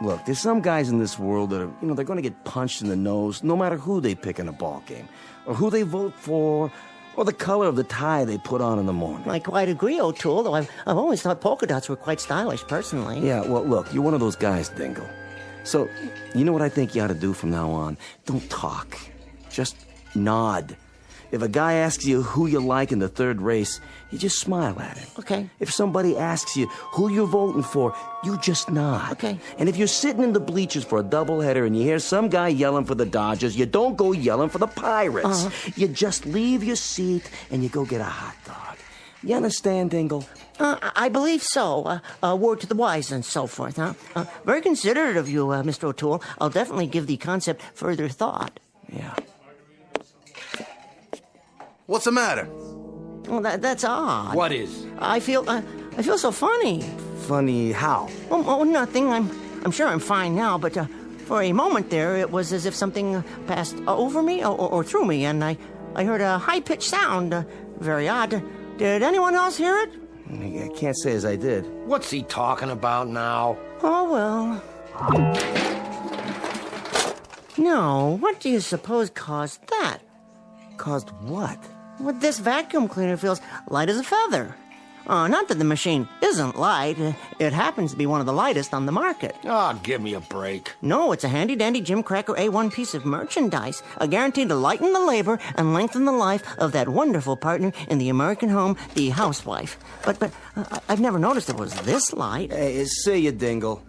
T: Look, there's some guys in this world that are, they're going to get punched in the nose no matter who they pick in a ball game, or who they vote for, or the color of the tie they put on in the morning.
S: I quite agree, O'Toole, though I've always thought polka dots were quite stylish, personally.
T: Yeah, well, look, you're one of those guys, Dingle. So, you know what I think you ought to do from now on? Don't talk. Just nod. If a guy asks you who you like in the third race, you just smile at him.
S: Okay.
T: If somebody asks you who you're voting for, you just nod.
S: Okay.
T: And if you're sitting in the bleachers for a doubleheader and you hear some guy yelling for the Dodgers, you don't go yelling for the Pirates. You just leave your seat and you go get a hot dog. You understand, Dingle?
S: I believe so. A word to the wise and so forth, huh? Very considerate of you, Mr. O'Toole. I'll definitely give the concept further thought.
T: Yeah.
W: What's the matter?
S: Well, that's odd.
V: What is?
S: I feel so funny.
T: Funny how?
S: Oh, nothing. I'm sure I'm fine now, but for a moment there, it was as if something passed over me or through me, and I heard a high-pitched sound. Very odd. Did anyone else hear it?
T: I can't say as I did.
V: What's he talking about now?
S: Oh, well. No, what do you suppose caused that?
T: Caused what?
S: Well, this vacuum cleaner feels light as a feather. Not that the machine isn't light. It happens to be one of the lightest on the market.
V: Give me a break.
S: No, it's a handy-dandy Jim Cracker A1 piece of merchandise, guaranteed to lighten the labor and lengthen the life of that wonderful partner in the American home, the housewife. But I've never noticed it was this light.
T: Hey, see you, Dingle.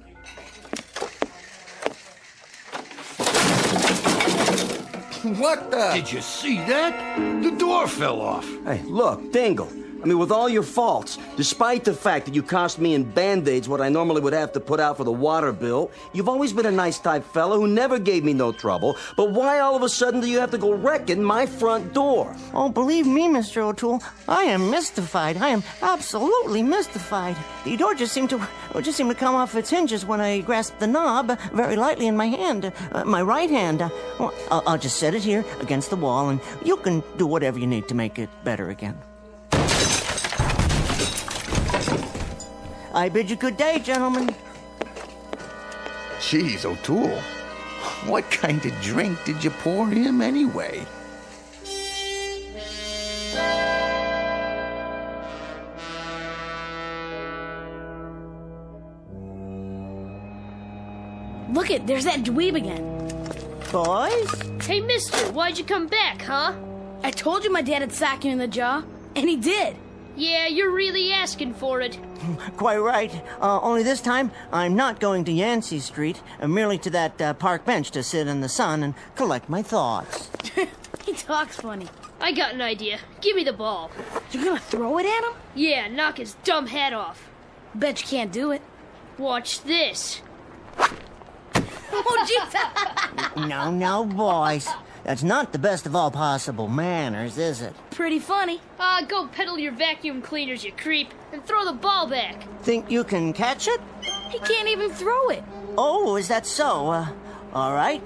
W: What the?
V: Did you see that? The door fell off.
T: Hey, look, Dingle. With all your faults, despite the fact that you cost me in Band-Aids what I normally would have to put out for the water bill, you've always been a nice type fella who never gave me no trouble. But why all of a sudden do you have to go wrecking my front door?
S: Oh, believe me, Mr. O'Toole, I am mystified. I am absolutely mystified. The door just seemed to come off its hinges when I grasped the knob very lightly in my hand, my right hand. I'll just set it here against the wall, and you can do whatever you need to make it better again. I bid you good day, gentlemen.
W: Jeez, O'Toole. What kind of drink did you pour him anyway?
J: Look there's that dweeb again.
S: boys?
I: Hey, mister, why'd you come back, huh?
J: I told you my dad would sack you in the jaw, and he did.
I: Yeah, you're really asking for it.
S: Quite right. Only this time, I'm not going to Yancey Street, merely to that park bench to sit in the sun and collect my thoughts.
J: He talks funny.
I: I got an idea. Give me the ball.
J: You're gonna throw it at him?
I: Yeah, knock his dumb head off.
J: Bet you can't do it.
I: Watch this.
J: Oh, jeez.
S: No, boys. That's not the best of all possible manners, is it?
J: Pretty funny.
I: Go peddle your vacuum cleaners, you creep, and throw the ball back.
S: Think you can catch it?
J: He can't even throw it.
S: Oh, is that so? All right.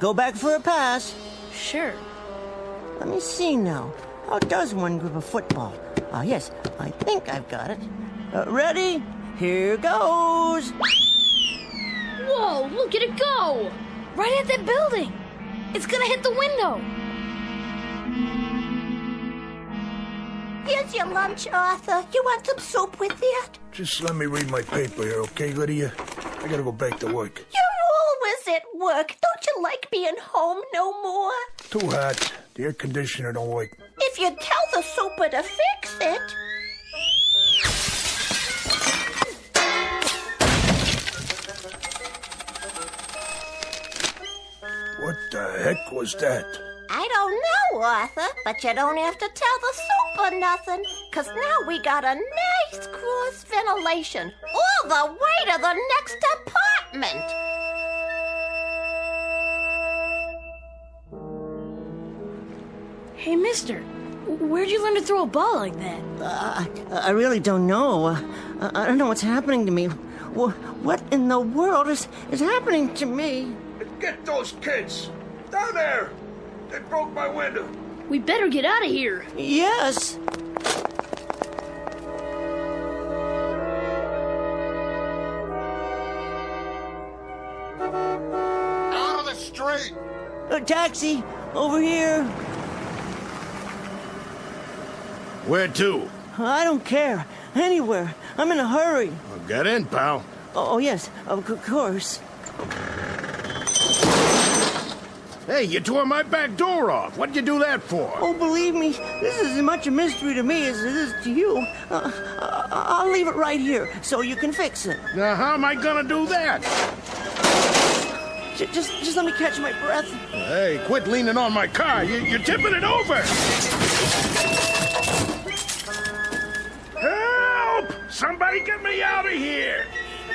S: Go back for a pass.
J: Sure.
S: Let me see now. How does one grip a football? Yes, I think I've got it. Ready? Here goes.
I: Whoa, look at it go!
J: Right at that building. It's gonna hit the window.
L: Here's your lunch, Arthur. You want some soup with it?
P: Just let me read my paper here, okay, Lydia? I gotta go back to work.
L: You're always at work. Don't you like being home no more?
P: Too hot. The air conditioner don't work.
L: If you tell the super to fix it.
P: What the heck was that?
L: I don't know, Arthur, but you don't have to tell the super nothing, 'cause now we got a nice cross ventilation all the way to the next apartment.
J: Hey, mister, where'd you learn to throw a ball like that?
S: I really don't know. I don't know what's happening to me. What in the world is happening to me?
P: Get those kids! Down there! They broke my window.
I: We better get out of here.
S: Yes.
V: Out of the street!
S: A taxi! Over here!
M: Where to?
S: I don't care. Anywhere. I'm in a hurry.
M: Well, get in, pal.
S: Oh, yes, of course.
M: Hey, you tore my back door off. What'd you do that for?
S: Oh, believe me, this is as much a mystery to me as it is to you. I'll leave it right here so you can fix it.
M: Now, how am I gonna do that?
S: Just let me catch my breath.
M: Hey, quit leaning on my car. You're tipping it over. Help! Somebody get me out of here!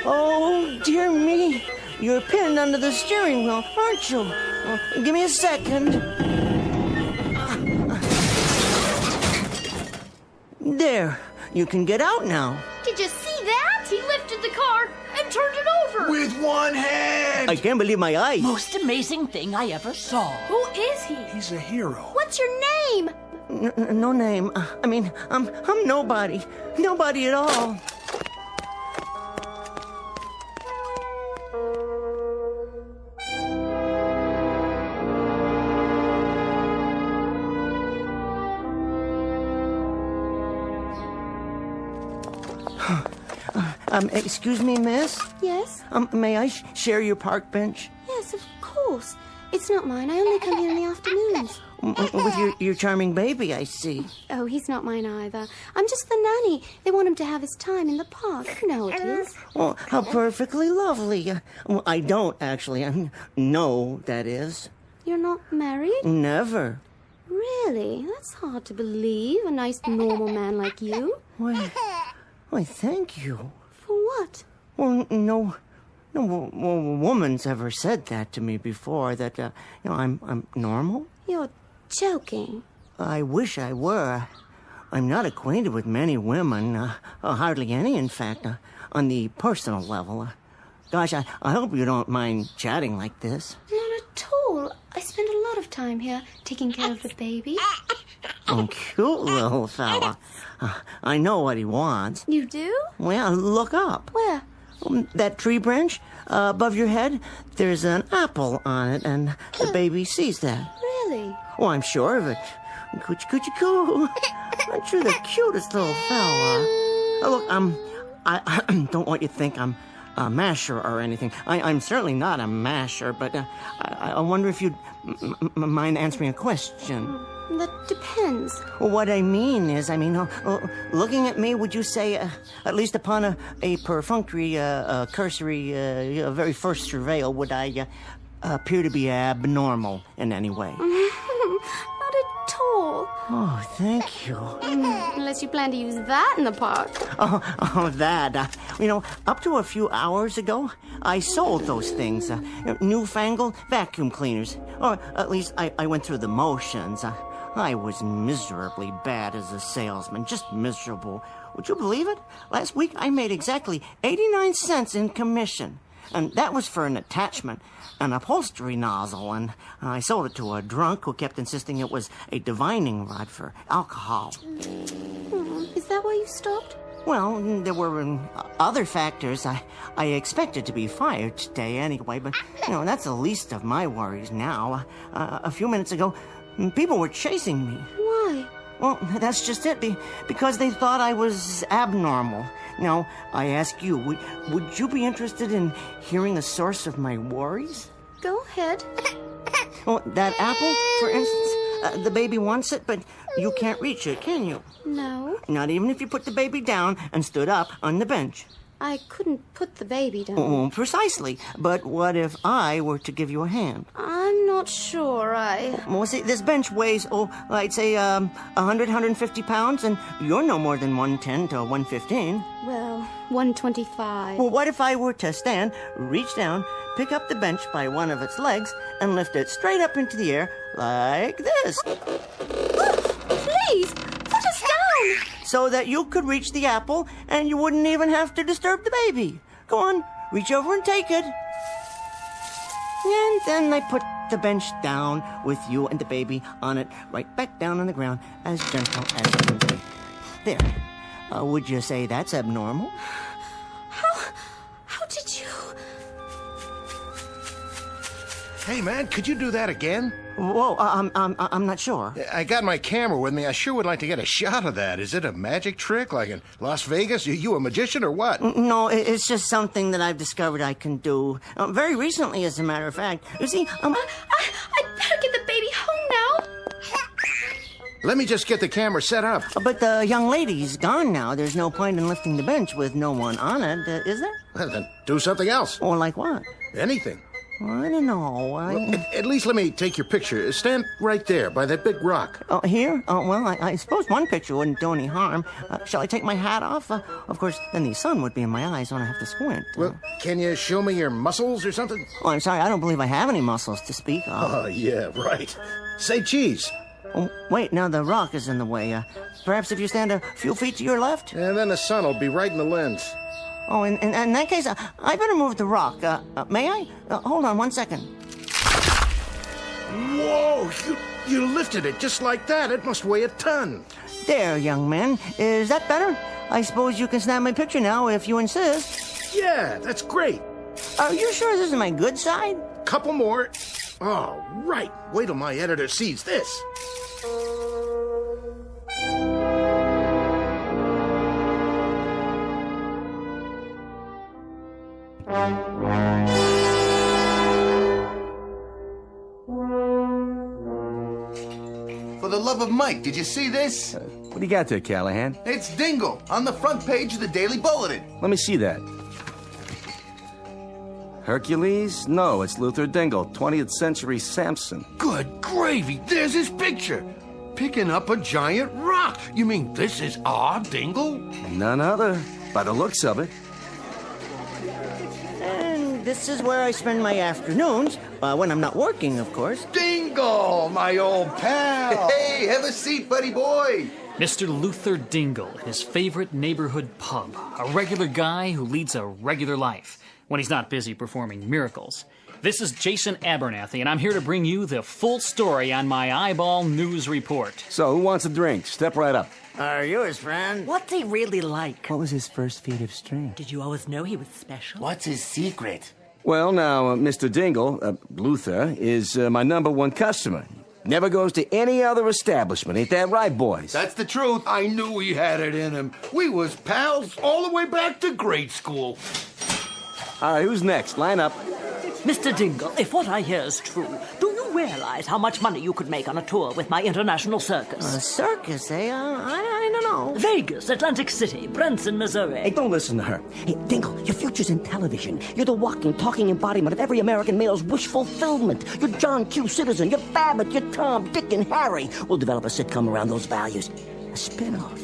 S: Oh, dear me. You're pinned under the steering wheel, aren't you? Well, give me a second. There. You can get out now.
I: Did you see that? He lifted the car and turned it over.
W: With one hand!
S: I can't believe my eyes.
L: Most amazing thing I ever saw.
J: Who is he?
P: He's a hero.
I: What's your name?
S: No name. I mean, I'm nobody. Nobody at all. Excuse me, miss?
U: Yes?
S: May I share your park bench?
U: Yes, of course. It's not mine. I only come here in the afternoons.
S: With your charming baby, I see.
U: Oh, he's not mine either. I'm just the nanny. They want him to have his time in the park. You know how it is.
S: Oh, how perfectly lovely. Well, I don't, actually. No, that is.
U: You're not married?
S: Never.
U: Really? That's hard to believe. A nice, normal man like you.
S: Why, thank you.
U: For what?
S: Well, no woman's ever said that to me before, that, I'm normal.
U: You're joking.
S: I wish I were. I'm not acquainted with many women, hardly any, in fact, on the personal level. Gosh, I hope you don't mind chatting like this.
U: Not at all. I spend a lot of time here taking care of the baby.
S: Oh, cute little fella. I know what he wants.
U: You do?
S: Well, look up.
U: Where?
S: That tree branch above your head, there's an apple on it, and the baby sees that.
U: Really?
S: Oh, I'm sure of it. Coochie coo. Aren't you the cutest little fella? Look, I don't want you to think I'm a masher or anything. I'm certainly not a masher, but I wonder if you'd mind answering a question.
U: That depends.
S: Well, what I mean is, looking at me, would you say, at least upon a perfunctory, cursory, very first surveil, would I appear to be abnormal in any way?
U: Not at all.
S: Oh, thank you.
U: Unless you plan to use that in the park.
S: Oh, that. Up to a few hours ago, I sold those things. Newfangled vacuum cleaners. Or at least I went through the motions. I was miserably bad as a salesman. Just miserable. Would you believe it? Last week, I made exactly 89 cents in commission. And that was for an attachment, an upholstery nozzle, and I sold it to a drunk who kept insisting it was a divining rod for alcohol.
U: Is that why you stopped?
S: Well, there were other factors. I expected to be fired today anyway, but, that's the least of my worries now. A few minutes ago, people were chasing me.
U: Why?
S: Well, that's just it, because they thought I was abnormal. Now, I ask you, would you be interested in hearing the source of my worries?
U: Go ahead.
S: Well, that apple, for instance, the baby wants it, but you can't reach it, can you?
U: No.
S: Not even if you put the baby down and stood up on the bench.
U: I couldn't put the baby down.
S: Oh, precisely. But what if I were to give you a hand?
U: I'm not sure
S: Well, see, this bench weighs, I'd say 100, 150 pounds, and you're no more than 110 to 115.
U: Well, 125.
S: Well, what if I were to stand, reach down, pick up the bench by one of its legs, and lift it straight up into the air like this?
U: Please, put us down!
S: So that you could reach the apple, and you wouldn't even have to disturb the baby. Go on, reach over and take it. And then I put the bench down with you and the baby on it, right back down on the ground, as gentle as it can be. There. Would you say that's abnormal?
U: How did you...
M: Hey, man, could you do that again?
S: Whoa, I'm not sure.
M: I got my camera with me. I sure would like to get a shot of that. Is it a magic trick, like in Las Vegas? You a magician or what?
S: No, it's just something that I've discovered I can do. Very recently, as a matter of fact. You see,
U: I'd better get the baby home now.
M: Let me just get the camera set up.
S: But the young lady's gone now. There's no point in lifting the bench with no one on it, is there?
M: Well, then do something else.
S: Or like what?
M: Anything.
S: Well, I don't know.
M: Well, at least let me take your picture. Stand right there by that big rock.
S: Oh, here? Oh, well, I suppose one picture wouldn't do any harm. Shall I take my hat off? Of course, then the sun would be in my eyes when I have to squint.
M: Well, can you show me your muscles or something?
S: Oh, I'm sorry. I don't believe I have any muscles to speak of.
M: Oh, yeah, right. Say cheese.
S: Oh, wait, now the rock is in the way. Perhaps if you stand a few feet to your left?
M: And then the sun will be right in the lens.
S: Oh, in that case, I better move the rock. May I? Hold on 1 second.
M: Whoa! You lifted it just like that. It must weigh a ton.
S: There, young man. Is that better? I suppose you can snap my picture now if you insist.
M: Yeah, that's great.
S: Are you sure this is my good side?
M: Couple more. Oh, right. Wait till my editor sees this.
W: For the love of Mike, did you see this?
T: What do you got there, Callahan?
W: It's Dingle on the front page of the Daily Bulletin.
T: Let me see that. Hercules? No, it's Luther Dingle, 20th century Samson.
P: Good gravy, there's his picture. Picking up a giant rock. You mean this is our Dingle?
T: None other, by the looks of it.
S: And this is where I spend my afternoons, when I'm not working, of course.
W: Dingle, my old pal. Hey, have a seat, buddy boy.
H: Mr. Luther Dingle, his favorite neighborhood pub. A regular guy who leads a regular life when he's not busy performing miracles. This is Jason Abernathy, and I'm here to bring you the full story on my eyeball news report.
T: So, who wants a drink? Step right up.
S: Are you his friend?
D: What's he really like?
T: What was his first feat of strength?
D: Did you always know he was special?
W: What's his secret?
T: Well, now, Mr. Dingle, Luther, is my #1 customer. Never goes to any other establishment. Ain't that right, boys?
P: That's the truth. I knew he had it in him. We was pals all the way back to grade school.
T: All right, who's next? Line up.
D: Mr. Dingle, if what I hear is true, do you realize how much money you could make on a tour with my international circus?
S: A circus, eh? I don't know.
D: Vegas, Atlantic City, Branson, Missouri.
T: Hey, don't listen to her.
D: Hey, Dingle, your future's in television. You're the walking, talking embodiment of every American male's wish fulfillment. You're John Q. Citizen, you're Babbitt, you're Tom, Dick, and Harry. We'll develop a sitcom around those values. A spin-off.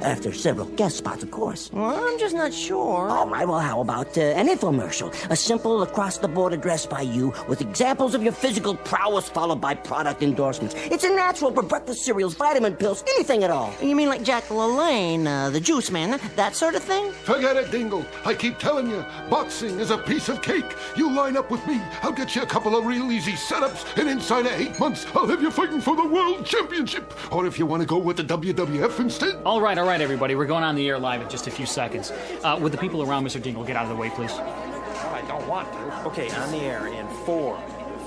D: After several guest spots, of course.
S: Well, I'm just not sure.
D: All right, well, how about an infomercial? A simple across-the-board address by you with examples of your physical prowess followed by product endorsements. It's a natural for breakfast cereals, vitamin pills, anything at all.
S: You mean like Jack LaLanne, the juice man, that sort of thing?
E: Forget it, Dingle. I keep telling you, boxing is a piece of cake. You line up with me, I'll get you a couple of real easy setups, and inside of 8 months, I'll have you fighting for the World Championship. Or if you want to go with the WWF instead.
H: All right, everybody. We're going on the air live in just a few seconds. Would the people around Mr. Dingle get out of the way, please?
O: Oh, I don't want to. Okay, on the air in 4,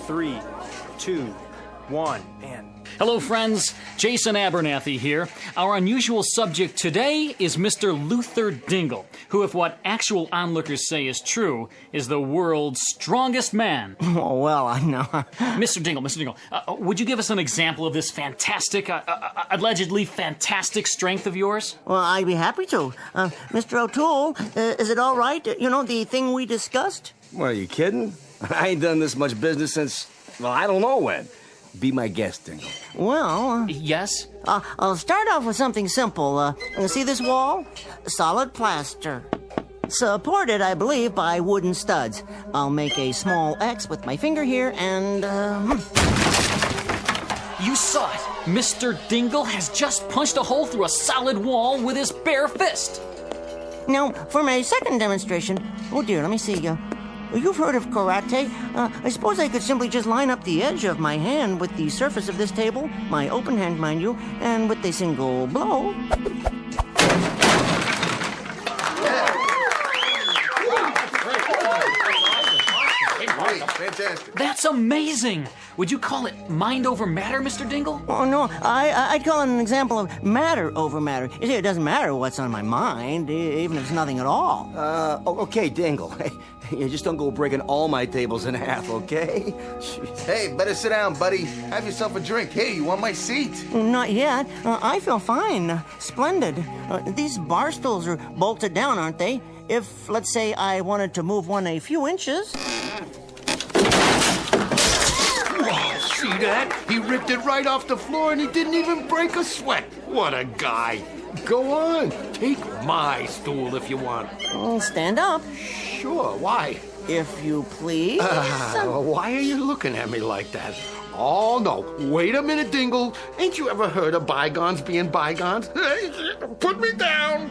O: 3, 2, 1, and...
H: Hello, friends. Jason Abernathy here. Our unusual subject today is Mr. Luther Dingle, who, if what actual onlookers say is true, is the world's strongest man.
S: Oh, well, I know.
H: Mr. Dingle, would you give us an example of this fantastic, allegedly fantastic strength of yours?
S: Well, I'd be happy to. Mr. O'Toole, is it all right? You know, the thing we discussed?
T: What, are you kidding? I ain't done this much business since, well, I don't know when. Be my guest, Dingle.
S: Well...
H: yes?
S: I'll start off with something simple. See this wall? Solid plaster. Supported, I believe, by wooden studs. I'll make a small X with my finger here and...
H: You saw it! Mr. Dingle has just punched a hole through a solid wall with his bare fist!
S: Now, for my second demonstration... Oh, dear, let me see. You've heard of karate. I suppose I could simply just line up the edge of my hand with the surface of this table, my open hand, mind you, and with a single blow...
W: Fantastic.
H: That's amazing! Would you call it mind over matter, Mr. Dingle?
S: Oh, no, I'd call it an example of matter over matter. You see, it doesn't matter what's on my mind, even if it's nothing at all.
T: Okay, Dingle. You just don't go breaking all my tables in half, okay?
W: Hey, better sit down, buddy. Have yourself a drink. Hey, you want my seat?
S: Not yet. I feel fine. Splendid. These bar stools are bolted down, aren't they? If, let's say, I wanted to move one a few inches...
V: See that? He ripped it right off the floor and he didn't even break a sweat. What a guy. Go on. Take my stool if you want.
S: Stand up.
V: Sure, why?
S: If you please.
V: Why are you looking at me like that? Oh, no. Wait a minute, Dingle. Ain't you ever heard of bygones being bygones? Put me down.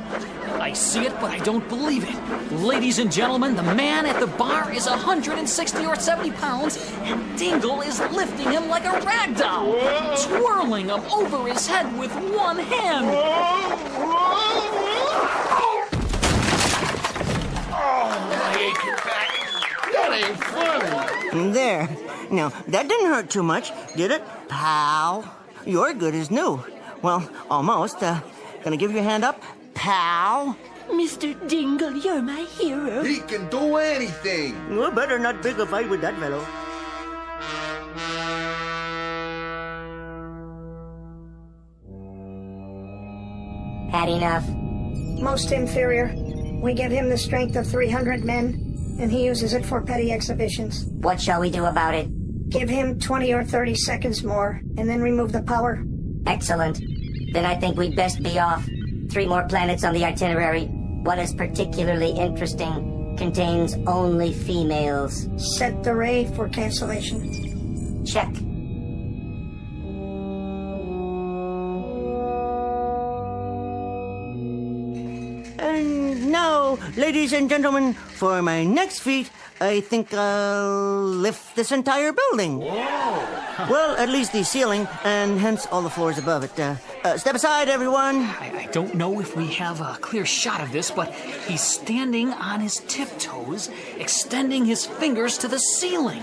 H: I see it, but I don't believe it. Ladies and gentlemen, the man at the bar is 160 or 70 pounds, and Dingle is lifting him like a rag doll, twirling him over his head with one hand.
V: Oh, my aching back. That ain't funny.
S: There. Now, that didn't hurt too much, did it, pal? You're good as new. Well, almost. Gonna give you a hand up, pal?
D: Mr. Dingle, you're my hero.
W: He can do anything.
S: You better not pick a fight with that fellow.
F: Had enough?
R: Most inferior. We give him the strength of 300 men, and he uses it for petty exhibitions.
F: What shall we do about it?
R: Give him 20 or 30 seconds more, and then remove the power.
F: Excellent. Then I think we'd best be off. 3 more planets on the itinerary. One is particularly interesting. Contains only females.
R: Set the ray for cancellation.
F: Check.
S: And now, ladies and gentlemen, for my next feat, I think I'll lift this entire building.
V: Whoa!
S: Well, at least the ceiling, and hence all the floors above it. Step aside, everyone.
H: I don't know if we have a clear shot of this, but he's standing on his tiptoes, extending his fingers to the ceiling.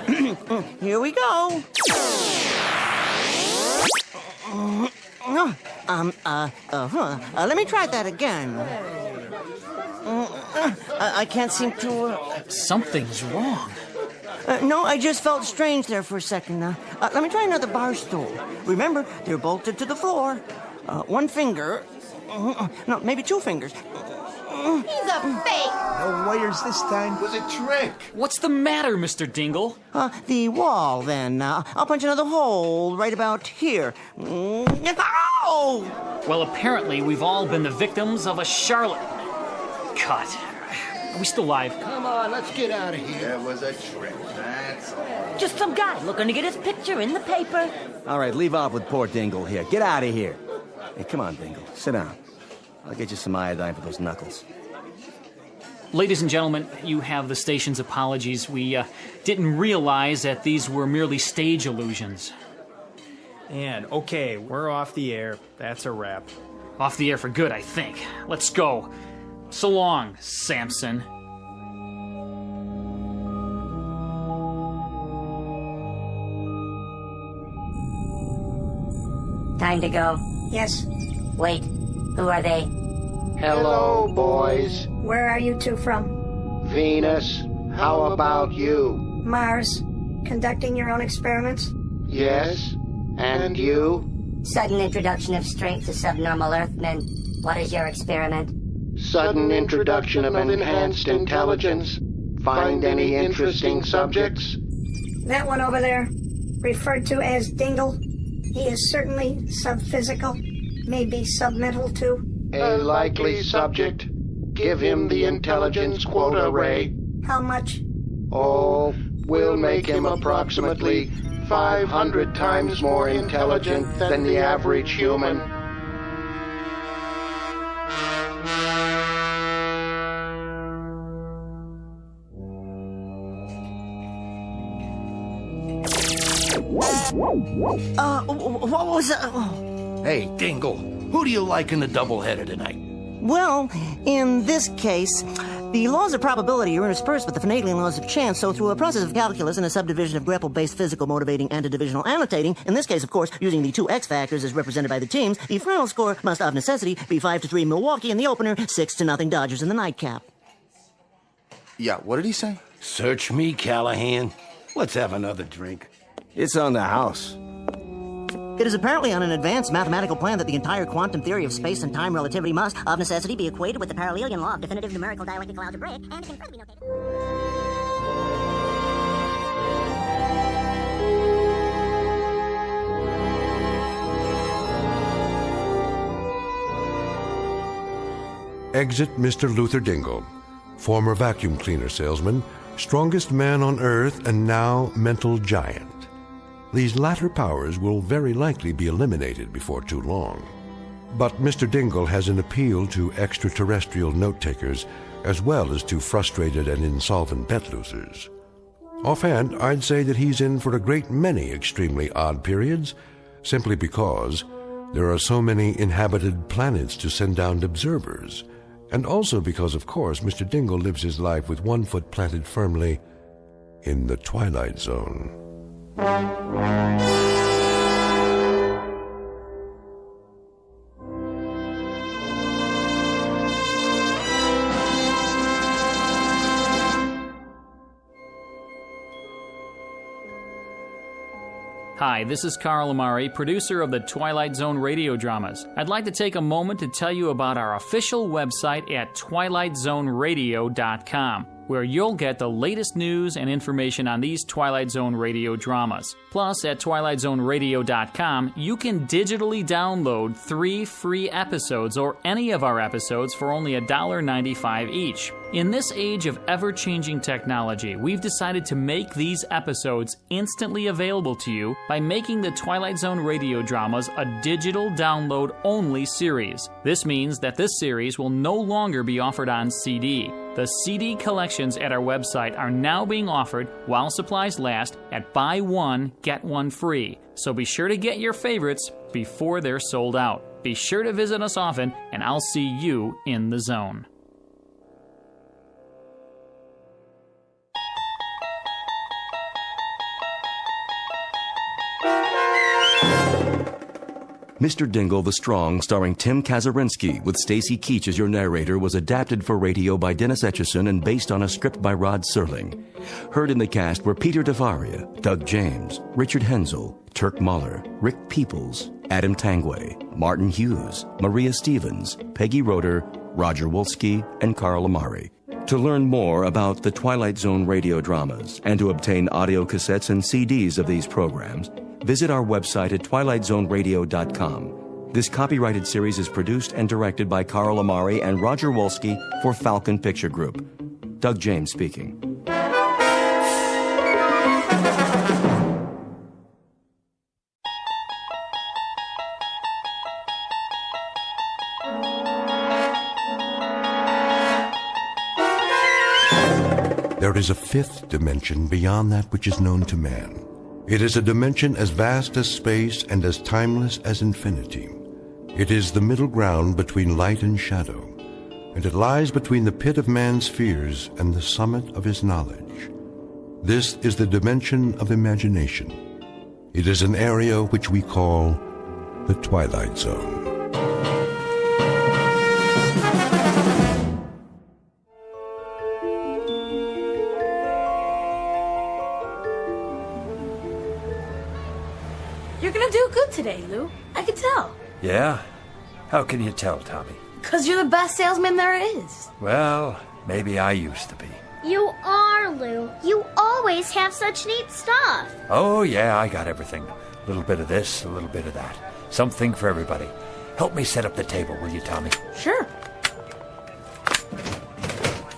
S: Here we go. Let me try that again. I can't seem to...
H: Something's wrong.
S: No, I just felt strange there for a second. Let me try another bar stool. Remember, they're bolted to the floor. One finger... no, maybe two fingers.
L: He's a fake.
P: No wires this time. Was a trick.
H: What's the matter, Mr. Dingle?
S: The wall, then. I'll punch another hole right about here. Ow!
H: Well, apparently we've all been the victims of a charlatan. Cut. Are we still live?
P: Come on, let's get out of here.
W: That was a trick, that's all.
D: Just some guy looking to get his picture in the paper.
T: All right, leave off with poor Dingle here. Get out of here. Hey, come on, Dingle. Sit down. I'll get you some iodine for those knuckles.
H: Ladies and gentlemen, you have the station's apologies. We didn't realize that these were merely stage illusions.
O: And, okay, we're off the air. That's a wrap.
H: Off the air for good, I think. Let's go. So long, Samson.
F: Time to go.
R: Yes.
F: Wait, who are they?
K: Hello, boys.
R: Where are you two from?
K: Venus. How about you?
R: Mars. Conducting your own experiments?
K: Yes. And you?
F: Sudden introduction of strength to subnormal Earthmen. What is your experiment?
K: Sudden introduction of enhanced intelligence. Find any interesting subjects?
R: That one over there, referred to as Dingle. He is certainly subphysical, maybe submental too.
K: A likely subject. Give him the intelligence quota, Ray.
R: How much?
K: Oh, we'll make him approximately 500 times more intelligent than the average human.
S: What was that?
P: Hey, Dingle, who do you like in the doubleheader tonight?
S: Well, in this case, the laws of probability are interspersed with the finagling laws of chance, so through a process of calculus and a subdivision of grapple-based physical motivating and a divisional annotating, in this case, of course, using the two X factors as represented by the teams, the final score must of necessity be 5-3 Milwaukee in the opener, 6-0 Dodgers in the nightcap.
W: Yeah, what did he say?
P: Search me, Callahan. Let's have another drink.
T: It's on the house.
S: It is apparently on an advanced mathematical plan that the entire quantum theory of space and time relativity must, of necessity, be equated with the parallelian law of definitive numerical dialectical algebraic, and it can further be notated.
A: Exit Mr. Luther Dingle, former vacuum cleaner salesman, strongest man on Earth, and now mental giant. These latter powers will very likely be eliminated before too long. But Mr. Dingle has an appeal to extraterrestrial note-takers as well as to frustrated and insolvent bet losers. Offhand, I'd say that he's in for a great many extremely odd periods, simply because there are so many inhabited planets to send down observers, and also because, of course, Mr. Dingle lives his life with one foot planted firmly in the Twilight Zone.
H: Hi, this is Carl Amari, producer of the Twilight Zone Radio dramas. I'd like to take a moment to tell you about our official website at twilightzoneradio.com, where you'll get the latest news and information on these Twilight Zone Radio dramas. Plus, at twilightzoneradio.com, you can digitally download 3 free episodes or any of our episodes for only $1.95 each. In this age of ever-changing technology, we've decided to make these episodes instantly available to you by making the Twilight Zone Radio dramas a digital download-only series. This means that this series will no longer be offered on CD. The CD collections at our website are now being offered while supplies last at buy one, get one free. So be sure to get your favorites before they're sold out. Be sure to visit us often, and I'll see you in the zone.
C: Mr. Dingle the Strong, starring Tim Kazurinsky, with Stacy Keach as your narrator, was adapted for radio by Dennis Etchison and based on a script by Rod Serling. Heard in the cast were Peter DeVaria, Doug James, Richard Hensel, Turk Muller, Rick Peoples, Adam Tangway, Martin Hughes, Maria Stevens, Peggy Roeder, Roger Wolski, and Carl Amari. To learn more about the Twilight Zone radio dramas and to obtain audio cassettes and CDs of these programs, visit our website at twilightzoneradio.com. This copyrighted series is produced and directed by Carl Amari and Roger Wolski for Falcon Picture Group. Doug James speaking.
A: There is a fifth dimension beyond that which is known to man. It is a dimension as vast as space and as timeless as infinity. It is the middle ground between light and shadow, and it lies between the pit of man's fears and the summit of his knowledge. This is the dimension of imagination. It is an area which we call the Twilight Zone.
B: You're gonna do good today, Lou. I can tell.
N: Yeah? How can you tell, Tommy?
B: 'Cause you're the best salesman there is.
N: Well, maybe I used to be.
Q: You are, Lou. You always have such neat stuff.
N: Oh, yeah, I got everything. A little bit of this, a little bit of that. Something for everybody. Help me set up the table, will you, Tommy?
B: Sure.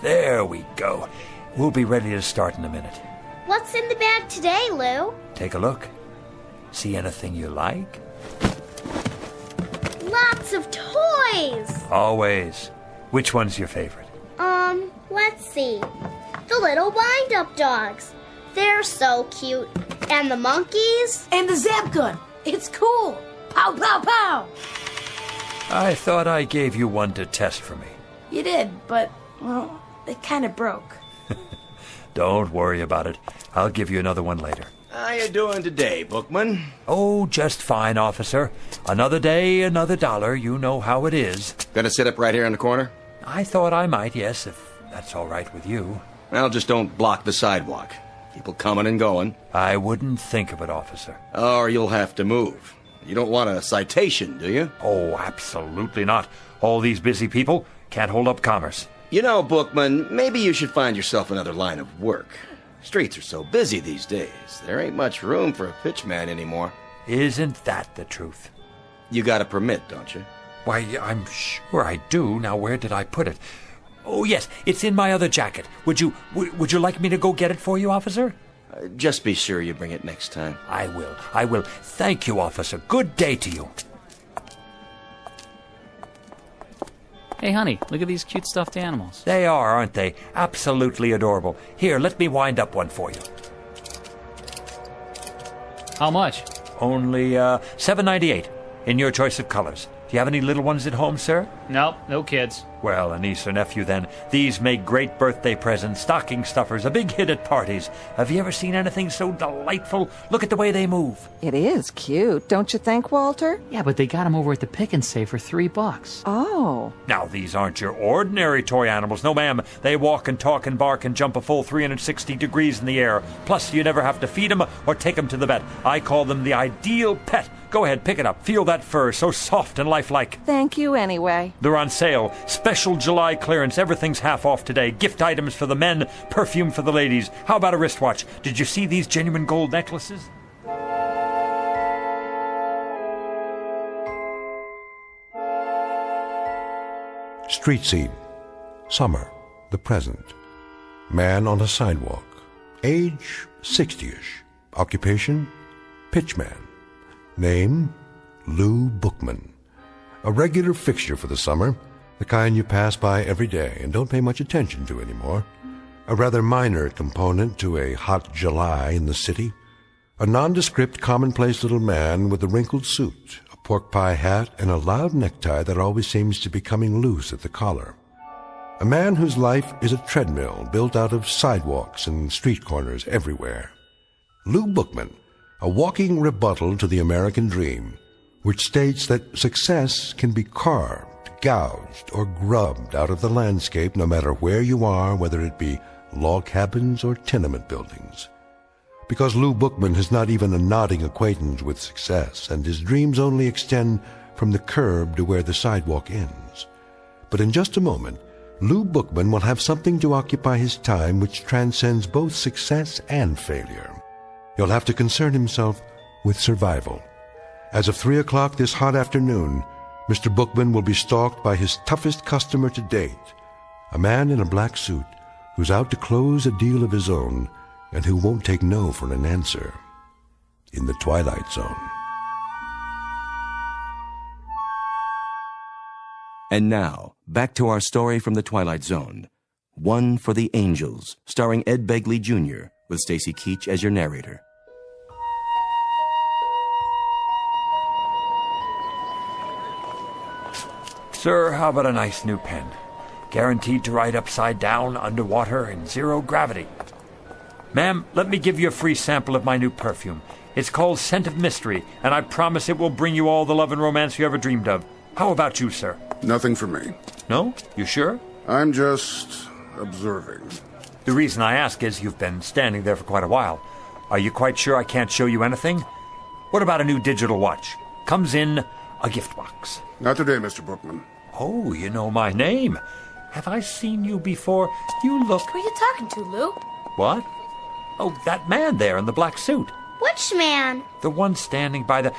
N: There we go. We'll be ready to start in a minute.
Q: What's in the bag today, Lou?
N: Take a look. See anything you like?
Q: Lots of toys.
N: Always. Which one's your favorite?
Q: Let's see. The little wind-up dogs. They're so cute. And the monkeys.
B: And the zap gun. It's cool. Pow, pow, pow.
N: I thought I gave you one to test for me.
B: You did, but, well, it kind of broke.
N: Don't worry about it. I'll give you another one later.
T: How you doing today, Bookman?
N: Oh, just fine, officer. Another day, another dollar. You know how it is.
T: Gonna sit up right here in the corner?
N: I thought I might, yes, if that's all right with you.
T: Well, just don't block the sidewalk. People coming and going.
N: I wouldn't think of it, officer.
T: Or you'll have to move. You don't want a citation, do you?
N: Oh, absolutely not. All these busy people can't hold up commerce.
T: You know, Bookman, maybe you should find yourself another line of work. Streets are so busy these days. There ain't much room for a pitchman anymore.
N: Isn't that the truth?
T: You got a permit, don't you?
N: Why, I'm sure I do. Now, where did I put it? Oh, yes, it's in my other jacket. Would you like me to go get it for you, officer?
T: Just be sure you bring it next time.
N: I will. Thank you, officer. Good day to you.
H: Hey, honey, look at these cute stuffed animals.
N: They are, aren't they? Absolutely adorable. Here, let me wind up one for you.
H: How much?
N: Only $7.98 in your choice of colors. Do you have any little ones at home, sir?
H: Nope, no kids.
N: Well, a niece or nephew, then. These make great birthday presents, stocking stuffers, a big hit at parties. Have you ever seen anything so delightful? Look at the way they move.
X: It is cute, don't you think, Walter?
H: Yeah, but they got them over at the Pick and Save for $3.
X: Oh.
N: Now, these aren't your ordinary toy animals. No, ma'am. They walk and talk and bark and jump a full 360 degrees in the air. Plus, you never have to feed them or take them to the vet. I call them the ideal pet. Go ahead, pick it up. Feel that fur, so soft and lifelike.
X: Thank you anyway.
N: They're on sale. Special July clearance. Everything's half off today. Gift items for the men, perfume for the ladies. How about a wristwatch? Did you see these genuine gold necklaces?
A: Street scene. Summer. The present. Man on a sidewalk. Age 60-ish. Occupation pitchman. Name Lou Bookman. A regular fixture for the summer, the kind you pass by every day and don't pay much attention to anymore. A rather minor component to a hot July in the city. A nondescript, commonplace little man with a wrinkled suit, a pork pie hat, and a loud necktie that always seems to be coming loose at the collar. A man whose life is a treadmill built out of sidewalks and street corners everywhere. Lou Bookman, a walking rebuttal to the American dream, which states that success can be carved, gouged, or grubbed out of the landscape no matter where you are, whether it be log cabins or tenement buildings. Because Lou Bookman has not even a nodding acquaintance with success, and his dreams only extend from the curb to where the sidewalk ends. But in just a moment, Lou Bookman will have something to occupy his time which transcends both success and failure. He'll have to concern himself with survival. As of 3 o'clock this hot afternoon, Mr. Bookman will be stalked by his toughest customer to date, a man in a black suit who's out to close a deal of his own and who won't take no for an answer. In the Twilight Zone.
C: And now, back to our story from the Twilight Zone. One for the Angels, starring Ed Begley Jr., with Stacy Keach as your narrator.
N: Sir, how about a nice new pen? Guaranteed to write upside down, underwater, in zero gravity. Ma'am, let me give you a free sample of my new perfume. It's called Scent of Mystery, and I promise it will bring you all the love and romance you ever dreamed of. How about you, sir?
G: Nothing for me.
N: No? You sure?
G: I'm just observing.
N: The reason I ask is you've been standing there for quite a while. Are you quite sure I can't show you anything? What about a new digital watch? Comes in a gift box.
G: Not today, Mr. Bookman.
N: Oh, you know my name. Have I seen you before? You look...
B: Who are you talking to, Lou?
N: What? Oh, that man there in the black suit.
Q: Which man?
N: The one standing by the...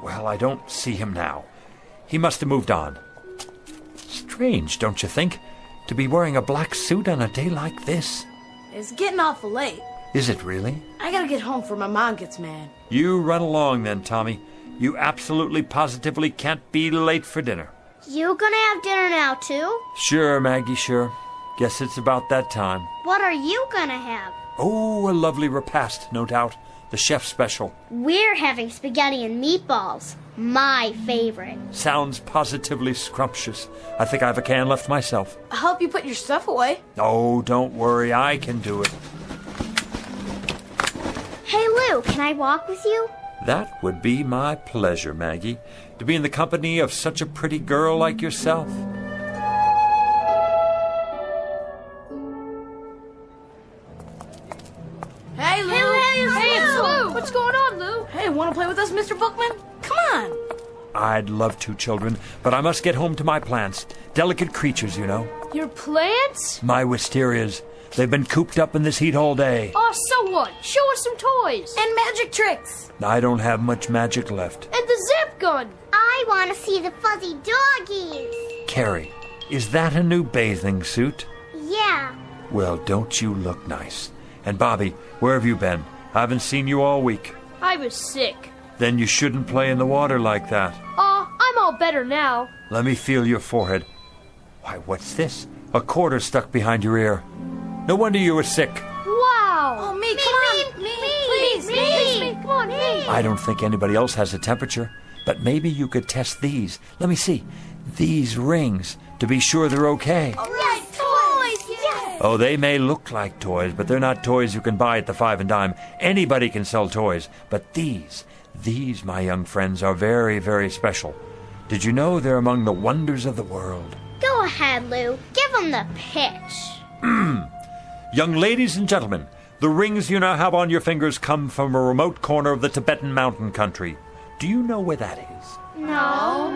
N: Well, I don't see him now. He must have moved on. Strange, don't you think? To be wearing a black suit on a day like this?
B: It's getting awful late.
N: Is it really?
B: I gotta get home before my mom gets mad.
N: You run along then, Tommy. You absolutely positively can't be late for dinner.
Q: You gonna have dinner now, too?
N: Sure, Maggie, sure. Guess it's about that time.
Q: What are you gonna have?
N: Oh, a lovely repast, no doubt. The chef's special.
Q: We're having spaghetti and meatballs. My favorite.
N: Sounds positively scrumptious. I think I have a can left myself.
B: I'll help you put your stuff away.
N: Oh, don't worry. I can do it.
Q: Hey, Lou, can I walk with you?
N: That would be my pleasure, Maggie, to be in the company of such a pretty girl like yourself.
B: Hey, Lou!
Q: Hey,
B: it's Lou! What's going on, Lou? Hey, wanna play with us, Mr. Bookman? Come on!
N: I'd love to, children, but I must get home to my plants. Delicate creatures, you know.
I: Your plants?
N: My wisterias. They've been cooped up in this heat all day.
I: Oh, so what? Show us some toys.
B: And magic tricks.
N: I don't have much magic left.
I: And the zip gun.
Q: I want to see the fuzzy doggies.
N: Carrie, is that a new bathing suit?
Q: Yeah.
N: Well, don't you look nice? And Bobby, where have you been? I haven't seen you all week.
I: I was sick.
N: Then you shouldn't play in the water like that.
I: I'm all better now.
N: Let me feel your forehead. Why, what's this? A quarter stuck behind your ear. No wonder you were sick.
I: Wow!
B: Oh, me, come on!
I: Me! Come on, me!
N: I don't think anybody else has a temperature, but maybe you could test these. Let me see. These rings, to be sure they're okay.
B: Oh, yes, toys! Yes!
N: Oh, they may look like toys, but they're not toys you can buy at the 5 and dime. Anybody can sell toys, but these, my young friends, are very, very special. Did you know they're among the wonders of the world?
Q: Go ahead, Lou. Give them the pitch.
N: Young ladies and gentlemen, the rings you now have on your fingers come from a remote corner of the Tibetan mountain country. Do you know where that is?
I: No.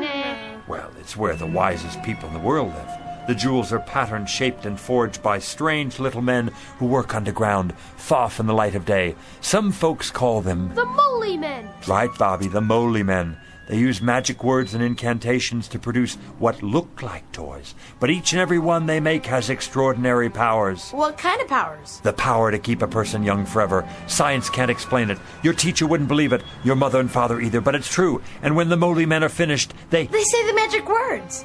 N: Well, it's where the wisest people in the world live. The jewels are pattern-shaped and forged by strange little men who work underground, far from the light of day. Some folks call them...
I: The Moly Men!
N: Right, Bobby, the Moly Men. They use magic words and incantations to produce what look like toys. But each and every one they make has extraordinary powers.
B: What kind of powers?
N: The power to keep a person young forever. Science can't explain it. Your teacher wouldn't believe it. Your mother and father either. But it's true. And when the Moly Men are finished, They
B: say the magic words.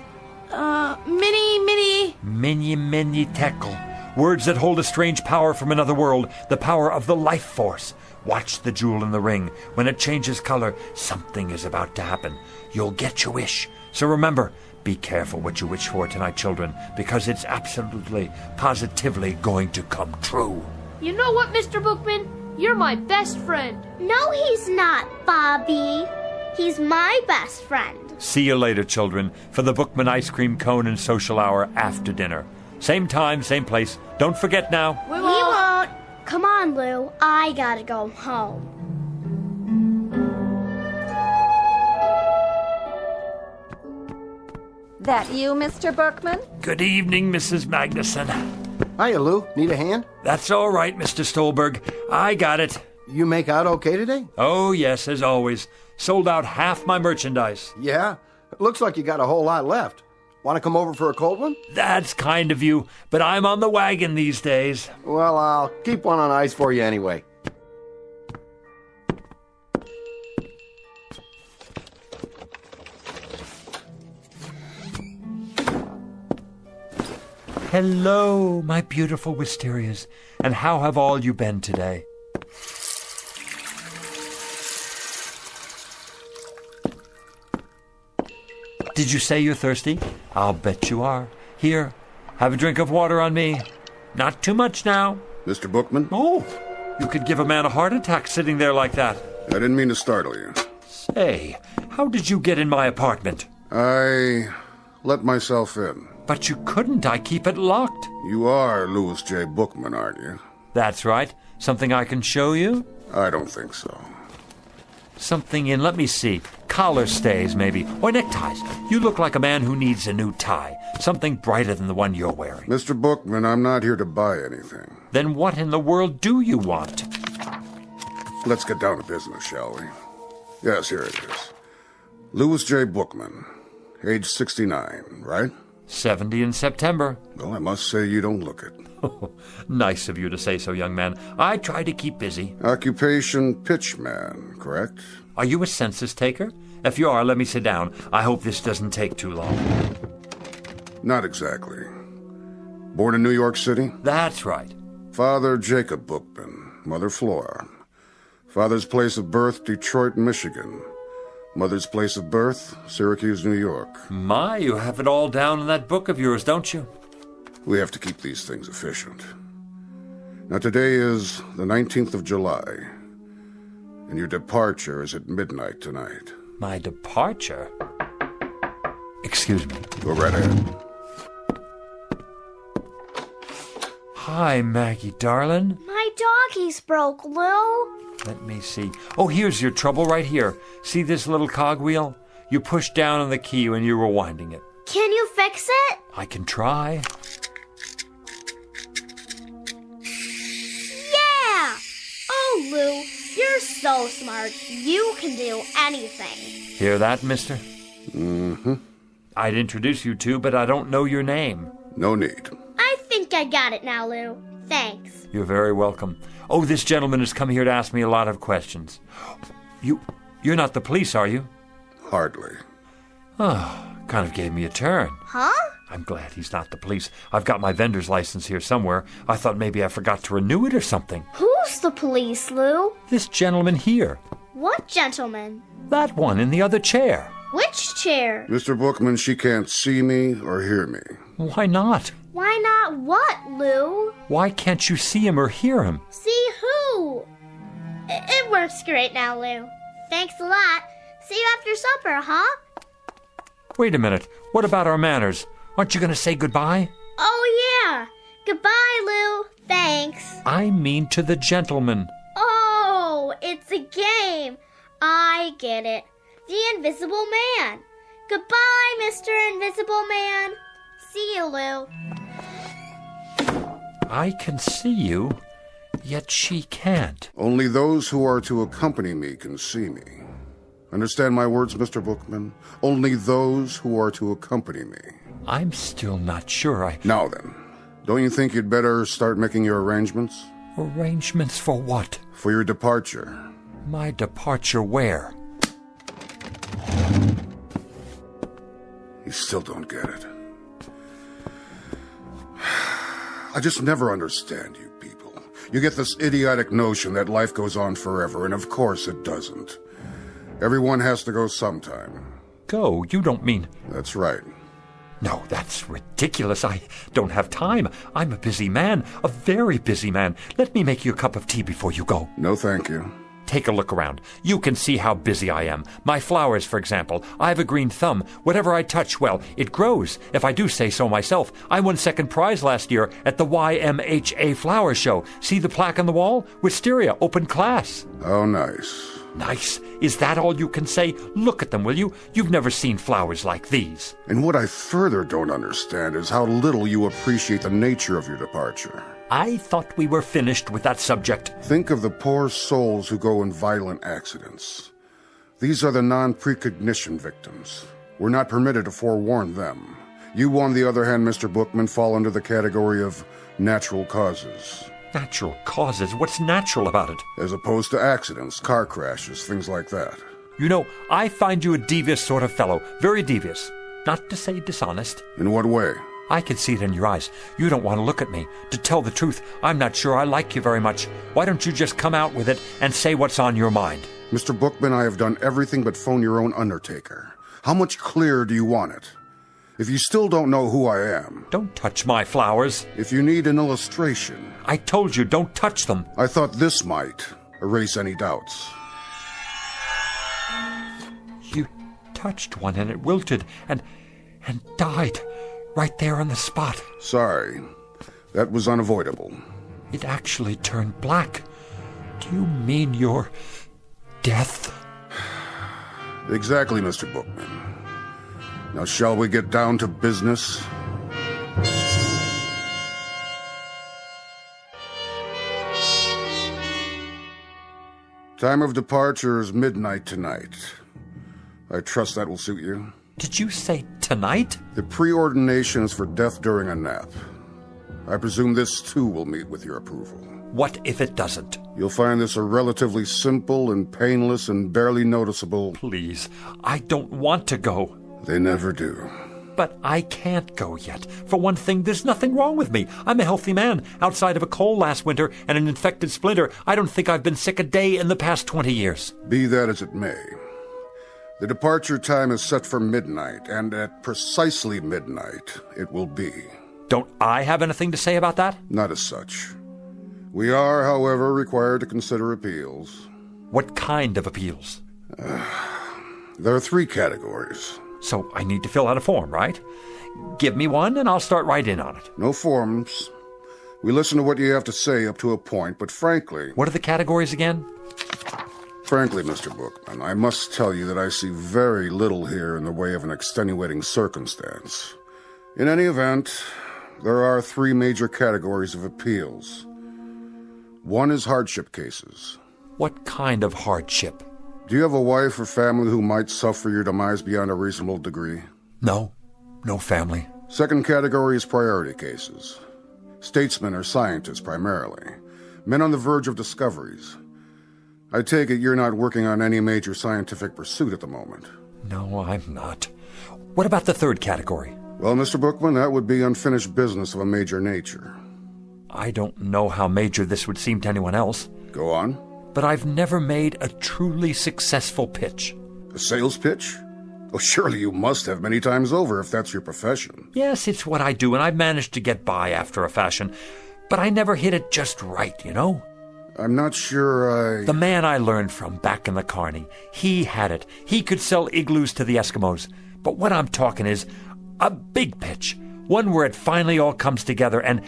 N: Mini tekel. Words that hold a strange power from another world. The power of the life force. Watch the jewel in the ring. When it changes color, something is about to happen. You'll get your wish. So remember, be careful what you wish for tonight, children, because it's absolutely, positively going to come true.
I: You know what, Mr. Bookman? You're my best friend.
Q: No, he's not, Bobby. He's my best friend.
N: See you later, children, for the Bookman ice cream cone and social hour after dinner. Same time, same place. Don't forget now.
Q: We won't. Come on, Lou. I gotta go home.
X: That you, Mr. Bookman?
N: Good evening, Mrs. Magnuson.
V: Hiya, Lou. Need a hand?
N: That's all right, Mr. Stolberg. I got it.
V: You make out okay today?
N: Oh, yes, as always. Sold out half my merchandise.
V: Yeah? Looks like you got a whole lot left. Want to come over for a cold one?
N: That's kind of you, but I'm on the wagon these days.
V: Well, I'll keep one on ice for you anyway.
N: Hello, my beautiful wisterias, and how have all you been today? Did you say you're thirsty? I'll bet you are. Here, have a drink of water on me. Not too much now.
G: Mr. Bookman?
N: Oh, you could give a man a heart attack sitting there like that.
G: I didn't mean to startle you.
N: Say, how did you get in my apartment?
G: I let myself in.
N: But you couldn't. I keep it locked.
G: You are Louis J. Bookman, aren't you?
N: That's right. Something I can show you?
G: I don't think so.
N: Something in, let me see, collar stays maybe, or neckties. You look like a man who needs a new tie. Something brighter than the one you're wearing.
G: Mr. Bookman, I'm not here to buy anything.
N: Then what in the world do you want?
G: Let's get down to business, shall we? Yes, here it is. Louis J. Bookman, age 69, right?
N: 70 in September.
G: Well, I must say you don't look it.
N: Nice of you to say so, young man. I try to keep busy.
G: Occupation pitchman, correct?
N: Are you a census taker? If you are, let me sit down. I hope this doesn't take too long.
G: Not exactly. Born in New York City?
N: That's right.
G: Father Jacob Bookman, mother Flora. Father's place of birth, Detroit, Michigan. Mother's place of birth, Syracuse, New York.
N: My, you have it all down in that book of yours, don't you?
G: We have to keep these things efficient. Now, today is the 19th of July, and your departure is at midnight tonight.
N: My departure? Excuse me.
G: Go right ahead.
N: Hi, Maggie, darling.
Q: My doggies broke, Lou.
N: Let me see. Oh, here's your trouble right here. See this little cogwheel? You push down on the key when you're rewinding it.
Q: Can you fix it?
N: I can try.
Q: Yeah! Oh, Lou, you're so smart. You can do anything.
N: Hear that, mister?
G: Mm-hmm.
N: I'd introduce you to, but I don't know your name.
G: No need.
Q: I think I got it now, Lou. Thanks.
N: You're very welcome. Oh, this gentleman has come here to ask me a lot of questions. You're not the police, are you?
G: Hardly.
N: Oh, kind of gave me a turn.
Q: Huh?
N: I'm glad he's not the police. I've got my vendor's license here somewhere. I thought maybe I forgot to renew it or something.
Q: Who's the police, Lou?
N: This gentleman here.
Q: What gentleman?
N: That one in the other chair.
Q: Which chair?
G: Mr. Bookman, she can't see me or hear me.
N: Why not?
Q: Why not what, Lou?
N: Why can't you see him or hear him?
Q: See who? It works great now, Lou. Thanks a lot. See you after supper, huh?
N: Wait a minute. What about our manners? Aren't you going to say goodbye?
Q: Oh, yeah. Goodbye, Lou. Thanks.
N: I mean to the gentleman.
Q: Oh, it's a game. I get it. The Invisible Man. Goodbye, Mr. Invisible Man. See you, Lou.
N: I can see you, yet she can't.
G: Only those who are to accompany me can see me. Understand my words, Mr. Bookman? Only those who are to accompany me.
N: I'm still not sure
G: Now then, don't you think you'd better start making your arrangements?
N: Arrangements for what?
G: For your departure.
N: My departure where?
G: You still don't get it. I just never understand you people. You get this idiotic notion that life goes on forever, and of course it doesn't. Everyone has to go sometime.
N: Go? You don't mean...
G: That's right.
N: No, that's ridiculous. I don't have time. I'm a busy man, a very busy man. Let me make you a cup of tea before you go.
G: No, thank you.
N: take a look around. You can see how busy I am. My flowers, for example. I have a green thumb. Whatever I touch, well, it grows, if I do say so myself. I won second prize last year at the YMHA Flower Show. See the plaque on the wall? Wisteria, open class.
G: Oh, nice.
N: Nice? Is that all you can say? Look at them, will you? You've never seen flowers like these.
G: And what I further don't understand is how little you appreciate the nature of your departure.
N: I thought we were finished with that subject.
G: Think of the poor souls who go in violent accidents. These are the non-precognition victims. We're not permitted to forewarn them. You, on the other hand, Mr. Bookman, fall under the category of natural causes.
N: Natural causes? What's natural about it?
G: As opposed to accidents, car crashes, things like that.
N: You know, I find you a devious sort of fellow. Very devious. Not to say dishonest.
G: In what way?
N: I can see it in your eyes. You don't want to look at me. To tell the truth, I'm not sure I like you very much. Why don't you just come out with it and say what's on your mind?
G: Mr. Bookman, I have done everything but phone your own undertaker. How much clearer do you want it? If you still don't know who I am...
N: Don't touch my flowers.
G: If you need an illustration...
N: I told you, don't touch them.
G: I thought this might erase any doubts.
N: You touched one and it wilted and died right there on the spot.
G: Sorry. That was unavoidable.
N: It actually turned black. Do you mean your death?
G: Exactly, Mr. Bookman. Now, shall we get down to business? Time of departure is midnight tonight. I trust that will suit you.
N: Did you say tonight?
G: The preordination is for death during a nap. I presume this, too, will meet with your approval.
N: What if it doesn't?
G: You'll find this a relatively simple and painless and barely noticeable...
N: Please, I don't want to go.
G: They never do.
N: But I can't go yet. For one thing, there's nothing wrong with me. I'm a healthy man. Outside of a cold last winter and an infected splinter, I don't think I've been sick a day in the past 20 years.
G: Be that as it may. The departure time is set for midnight, and at precisely midnight, it will be.
N: Don't I have anything to say about that?
G: Not as such. We are, however, required to consider appeals.
N: What kind of appeals?
G: There are 3 categories.
N: So I need to fill out a form, right? Give me one and I'll start right in on it.
G: No forms. We listen to what you have to say up to a point, but frankly...
N: What are the categories again?
G: Frankly, Mr. Bookman, I must tell you that I see very little here in the way of an extenuating circumstance. In any event, there are 3 major categories of appeals. One is hardship cases.
N: What kind of hardship?
G: Do you have a wife or family who might suffer your demise beyond a reasonable degree?
N: No. No family.
G: Second category is priority cases. Statesmen or scientists, primarily. Men on the verge of discoveries. I take it you're not working on any major scientific pursuit at the moment.
N: No, I'm not. What about the third category?
G: Well, Mr. Bookman, that would be unfinished business of a major nature.
N: I don't know how major this would seem to anyone else.
G: Go on.
N: But I've never made a truly successful pitch.
G: A sales pitch? Oh, surely you must have many times over if that's your profession.
N: Yes, it's what I do, and I've managed to get by after a fashion. But I never hit it just right, you know?
G: I'm not sure
N: The man I learned from back in the Carney, he had it. He could sell igloos to the Eskimos. But what I'm talking is a big pitch. One where it finally all comes together and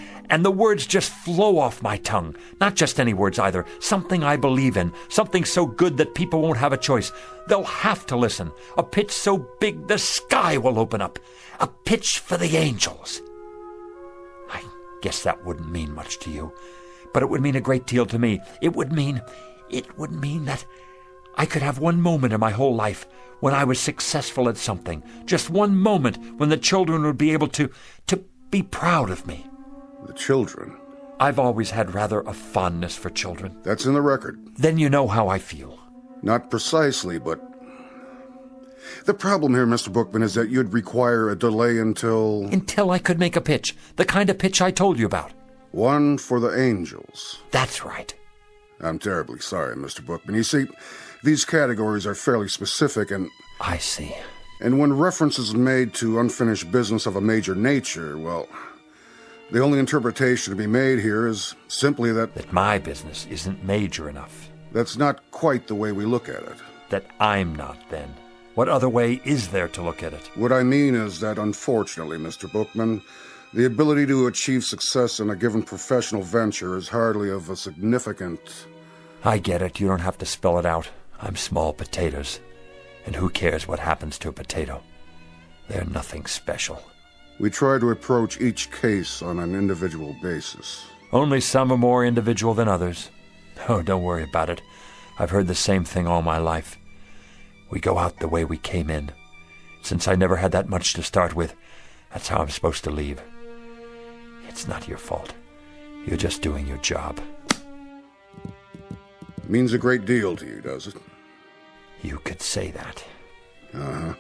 N: the words just flow off my tongue. Not just any words either. Something I believe in. Something so good that people won't have a choice. They'll have to listen. A pitch so big the sky will open up. A pitch for the angels. I guess that wouldn't mean much to you. But it would mean a great deal to me. It would mean that I could have one moment in my whole life when I was successful at something. Just one moment when the children would be able to be proud of me.
G: The children?
N: I've always had rather a fondness for children.
G: That's in the record.
N: Then you know how I feel.
G: Not precisely, but... The problem here, Mr. Bookman, is that you'd require a delay until...
N: Until I could make a pitch. The kind of pitch I told you about.
G: One for the angels.
N: That's right.
G: I'm terribly sorry, Mr. Bookman. You see, these categories are fairly specific and...
N: I see.
G: And when reference is made to unfinished business of a major nature, well, the only interpretation to be made here is simply that...
N: That my business isn't major enough.
G: That's not quite the way we look at it.
N: That I'm not, then. What other way is there to look at it?
G: What I mean is that, unfortunately, Mr. Bookman, the ability to achieve success in a given professional venture is hardly of a significant...
N: I get it. You don't have to spell it out. I'm small potatoes. And who cares what happens to a potato? They're nothing special.
G: We try to approach each case on an individual basis.
N: Only some are more individual than others. Oh, don't worry about it. I've heard the same thing all my life. We go out the way we came in. Since I never had that much to start with, that's how I'm supposed to leave. It's not your fault. You're just doing your job.
G: Means a great deal to you, does it?
N: You could say that.
G: Uh-huh.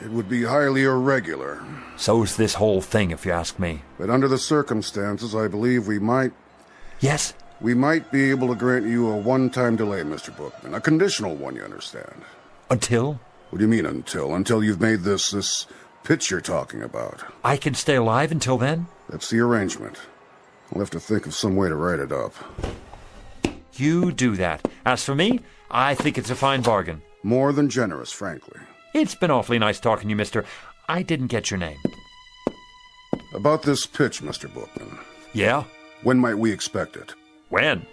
G: It would be highly irregular.
N: So's this whole thing, if you ask me.
G: But under the circumstances, I believe we might...
N: Yes?
G: We might be able to grant you a one-time delay, Mr. Bookman. A conditional one, you understand.
N: Until?
G: What do you mean, until? Until you've made this pitch you're talking about.
N: I can stay alive until then?
G: That's the arrangement. I'll have to think of some way to write it up.
N: You do that. As for me, I think it's a fine bargain.
G: More than generous, frankly.
N: It's been awfully nice talking to you, mister. I didn't get your name.
G: About this pitch, Mr. Bookman.
N: Yeah?
G: When might we expect it?
N: When?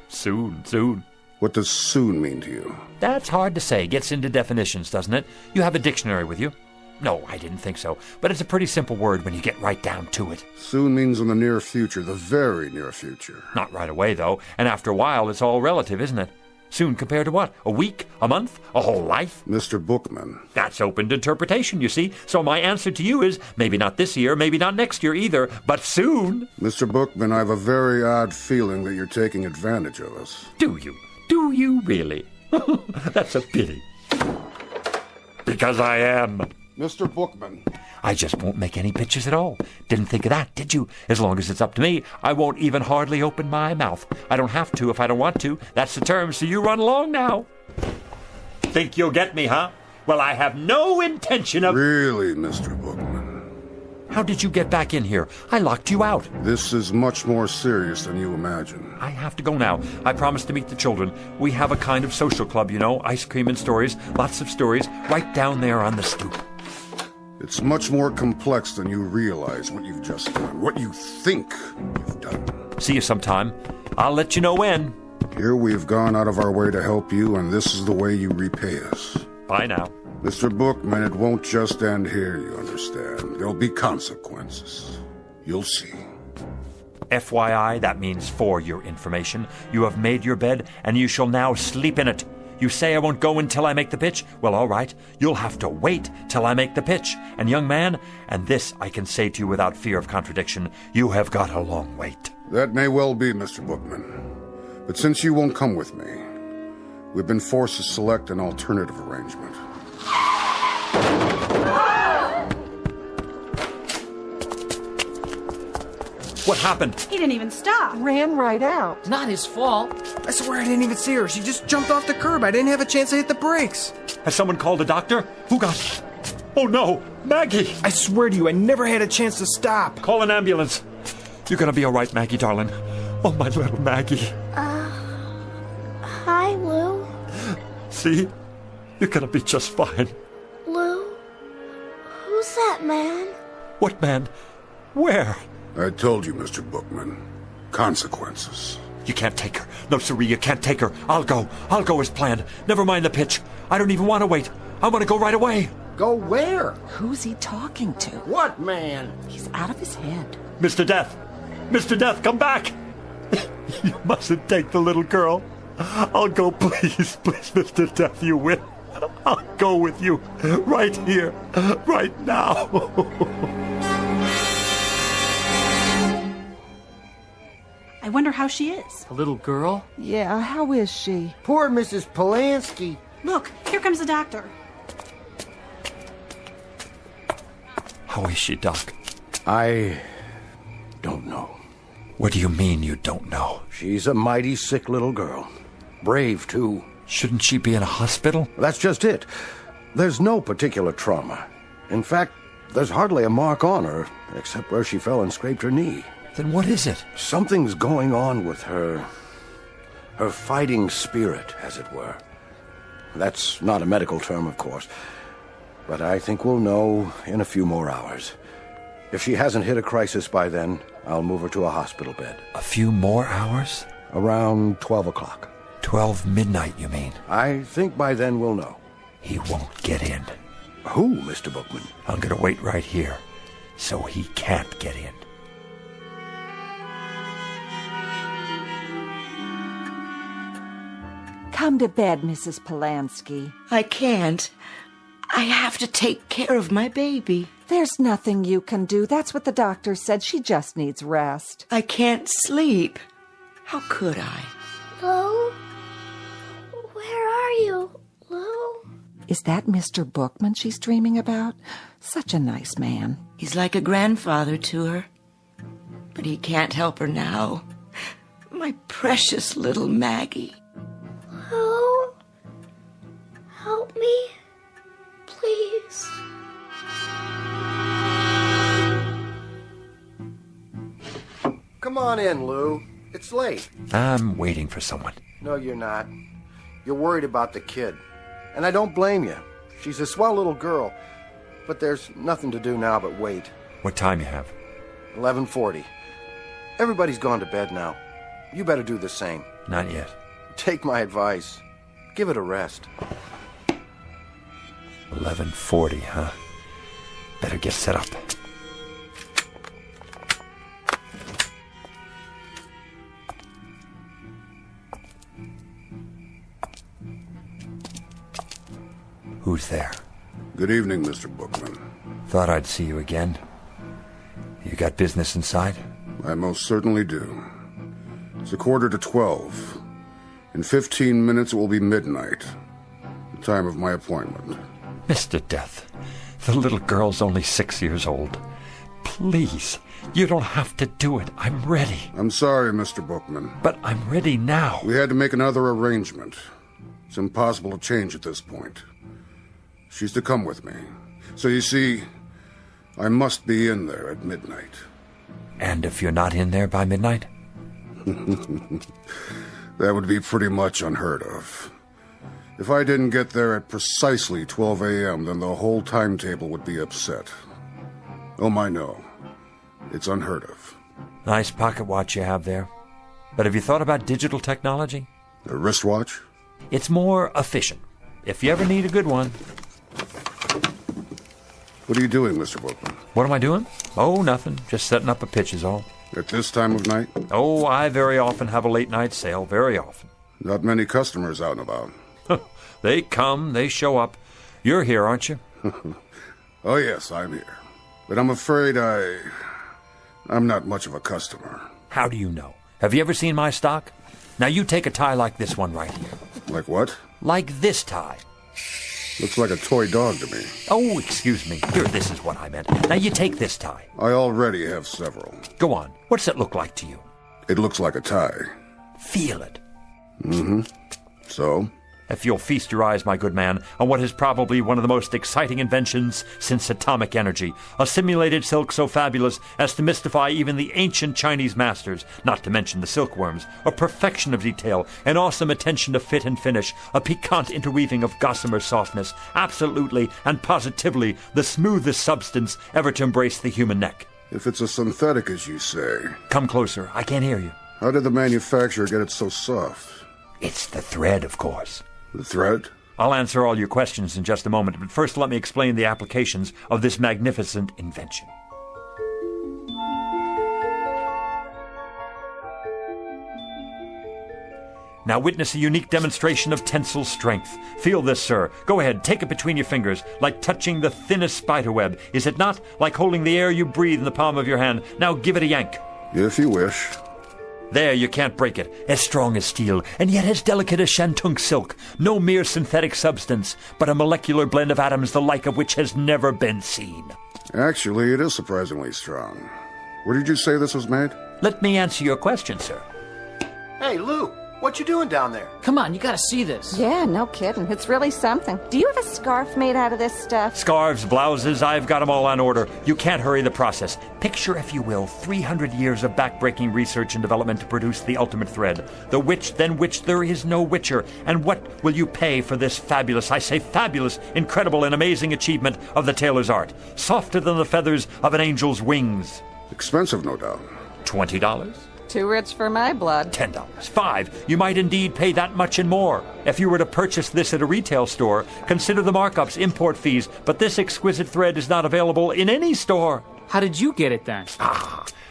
N: Soon.
G: What does soon mean to you?
N: That's hard to say. Gets into definitions, doesn't it? You have a dictionary with you? No, I didn't think so. But it's a pretty simple word when you get right down to it.
G: Soon means in the near future, the very near future.
N: Not right away, though. And after a while, it's all relative, isn't it? Soon compared to what? A week? A month? A whole life?
G: Mr. Bookman.
N: That's open to interpretation, you see. So my answer to you is, maybe not this year, maybe not next year either, but soon.
G: Mr. Bookman, I have a very odd feeling that you're taking advantage of us.
N: Do you? Do you really? That's a pity. Because I am.
G: Mr. Bookman.
N: I just won't make any pictures at all. Didn't think of that, did you? As long as it's up to me, I won't even hardly open my mouth. I don't have to if I don't want to. That's the term, so you run along now. Think you'll get me, huh? Well, I have no intention of...
G: Really, Mr. Bookman?
N: How did you get back in here? I locked you out.
G: This is much more serious than you imagine.
N: I have to go now. I promised to meet the children. We have a kind of social club, you know. Ice cream and stories. Lots of stories. Right down there on the stoop.
G: It's much more complex than you realize what you've just done. What you think you've done.
N: See you sometime. I'll let you know when.
G: Here we've gone out of our way to help you, and this is the way you repay us.
N: Bye now.
G: Mr. Bookman, it won't just end here, you understand. There'll be consequences. You'll see.
N: FYI, that means for your information. You have made your bed, and you shall now sleep in it. You say I won't go until I make the pitch? Well, all right. You'll have to wait till I make the pitch. And young man, and this I can say to you without fear of contradiction, you have got a long wait.
G: That may well be, Mr. Bookman. But since you won't come with me, we've been forced to select an alternative arrangement.
N: What happened?
E: He didn't even stop.
J: Ran right out.
B: Not his fault.
O: I swear I didn't even see her. She just jumped off the curb. I didn't have a chance to hit the brakes.
N: Has someone called a doctor? Who got... Oh, no. Maggie!
O: I swear to you, I never had a chance to stop.
N: Call an ambulance. You're gonna be all right, Maggie, darling. Oh, my little Maggie.
Q: Hi, Lou.
N: See? You're gonna be just fine.
Q: Lou? Who's that man?
N: What man? Where?
G: I told you, Mr. Bookman. Consequences.
N: You can't take her. No, siree, you can't take her. I'll go. I'll go as planned. Never mind the pitch. I don't even want to wait. I want to go right away.
V: Go where?
J: Who's he talking to?
V: What man?
J: He's out of his head.
N: Mr. Death! Mr. Death, come back! You mustn't take the little girl. I'll go, please, please, Mr. Death, you will. I'll go with you. Right here. Right now.
E: I wonder how she is.
B: The little girl?
J: Yeah, how is she?
V: Poor Mrs. Polanski.
E: Look, here comes the doctor.
N: How is she, Doc?
V: I don't know.
N: What do you mean you don't know?
V: She's a mighty sick little girl. Brave, too.
N: Shouldn't she be in a hospital?
V: That's just it. There's no particular trauma. In fact, there's hardly a mark on her, except where she fell and scraped her knee.
N: Then what is it?
P: Something's going on with her fighting spirit, as it were. That's not a medical term, of course, but I think we'll know in a few more hours. If she hasn't hit a crisis by then, I'll move her to a hospital bed.
N: A few more hours?
P: Around 12 o'clock.
N: 12 midnight, you mean?
P: I think by then we'll know.
N: He won't get in.
P: Who, Mr. Bookman?
N: I'm gonna wait right here, so he can't get in.
J: Come to bed, Mrs. Polanski.
D: I can't. I have to take care of my baby.
J: There's nothing you can do. That's what the doctor said. She just needs rest.
D: I can't sleep. How could I?
Q: Lou? Where are you, Lou?
J: Is that Mr. Bookman she's dreaming about? Such a nice man.
D: He's like a grandfather to her. But he can't help her now. My precious little Maggie.
Q: Lou? Help me, please.
P: Come on in, Lou. It's late.
N: I'm waiting for someone.
P: No, you're not. You're worried about the kid. And I don't blame you. She's a swell little girl. But there's nothing to do now but wait.
N: What time you have?
P: 11:40. Everybody's gone to bed now. You better do the same.
N: Not yet.
P: Take my advice. Give it a rest.
N: 11:40, huh? Better get set up. Who's there?
G: Good evening, Mr. Bookman.
N: Thought I'd see you again. You got business inside?
G: I most certainly do. It's 11:45. In 15 minutes it will be midnight, the time of my appointment.
N: Mr. Death, the little girl's only 6 years old. Please, you don't have to do it. I'm ready.
G: I'm sorry, Mr. Bookman.
N: But I'm ready now.
G: We had to make another arrangement. It's impossible to change at this point. She's to come with me. So you see, I must be in there at midnight.
N: And if you're not in there by midnight?
G: That would be pretty much unheard of. If I didn't get there at precisely 12 a.m., then the whole timetable would be upset. Oh, my, no. It's unheard of.
N: Nice pocket watch you have there. But have you thought about digital technology?
G: A wristwatch?
N: It's more efficient. If you ever need a good one.
G: What are you doing, Mr. Bookman?
N: What am I doing? Oh, nothing. Just setting up a pitch is all.
G: At this time of night?
N: Oh, I very often have a late night sale. Very often.
G: Not many customers out and about.
N: They come, they show up. You're here, aren't you?
G: Oh, yes, I'm here. But I'm afraid I'm not much of a customer.
N: How do you know? Have you ever seen my stock? Now you take a tie like this one right here.
G: Like what?
N: Like this tie.
G: Looks like a toy dog to me.
N: Oh, excuse me. Here, this is what I meant. Now you take this tie.
G: I already have several.
N: Go on. What's it look like to you?
G: It looks like a tie.
N: Feel it.
G: Mm-hmm. So?
N: If you'll feast your eyes, my good man, on what is probably one of the most exciting inventions since atomic energy, a simulated silk so fabulous as to mystify even the ancient Chinese masters, not to mention the silkworms, a perfection of detail, an awesome attention to fit and finish, a piquant interweaving of gossamer softness, absolutely and positively the smoothest substance ever to embrace the human neck.
G: If it's a synthetic, as you say...
N: Come closer. I can't hear you.
G: How did the manufacturer get it so soft?
N: It's the thread, of course.
G: The thread?
N: I'll answer all your questions in just a moment, but first let me explain the applications of this magnificent invention. Now witness a unique demonstration of tensile strength. Feel this, sir. Go ahead, take it between your fingers, like touching the thinnest spiderweb. Is it not? Like holding the air you breathe in the palm of your hand. Now give it a yank.
G: If you wish.
N: There, you can't break it. As strong as steel, and yet as delicate as shantung silk. No mere synthetic substance, but a molecular blend of atoms the like of which has never been seen.
G: Actually, it is surprisingly strong. Where did you say this was made?
N: Let me answer your question, sir.
P: Hey, Lou,
V: What you doing down there?
H: Come on, you gotta see this.
J: Yeah, no kidding. It's really something. Do you have a scarf made out of this stuff?
N: Scarves, blouses, I've got them all on order. You can't hurry the process. Picture, if you will, 300 years of backbreaking research and development to produce the ultimate thread. The which, than which there is no witcher. And what will you pay for this fabulous, I say fabulous, incredible and amazing achievement of the tailor's art? Softer than the feathers of an angel's wings.
G: Expensive, no doubt.
N: $20?
J: Too rich for my blood.
N: $10. $5. You might indeed pay that much and more. If you were to purchase this at a retail store, consider the markups, import fees, but this exquisite thread is not available in any store.
H: How did you get it then?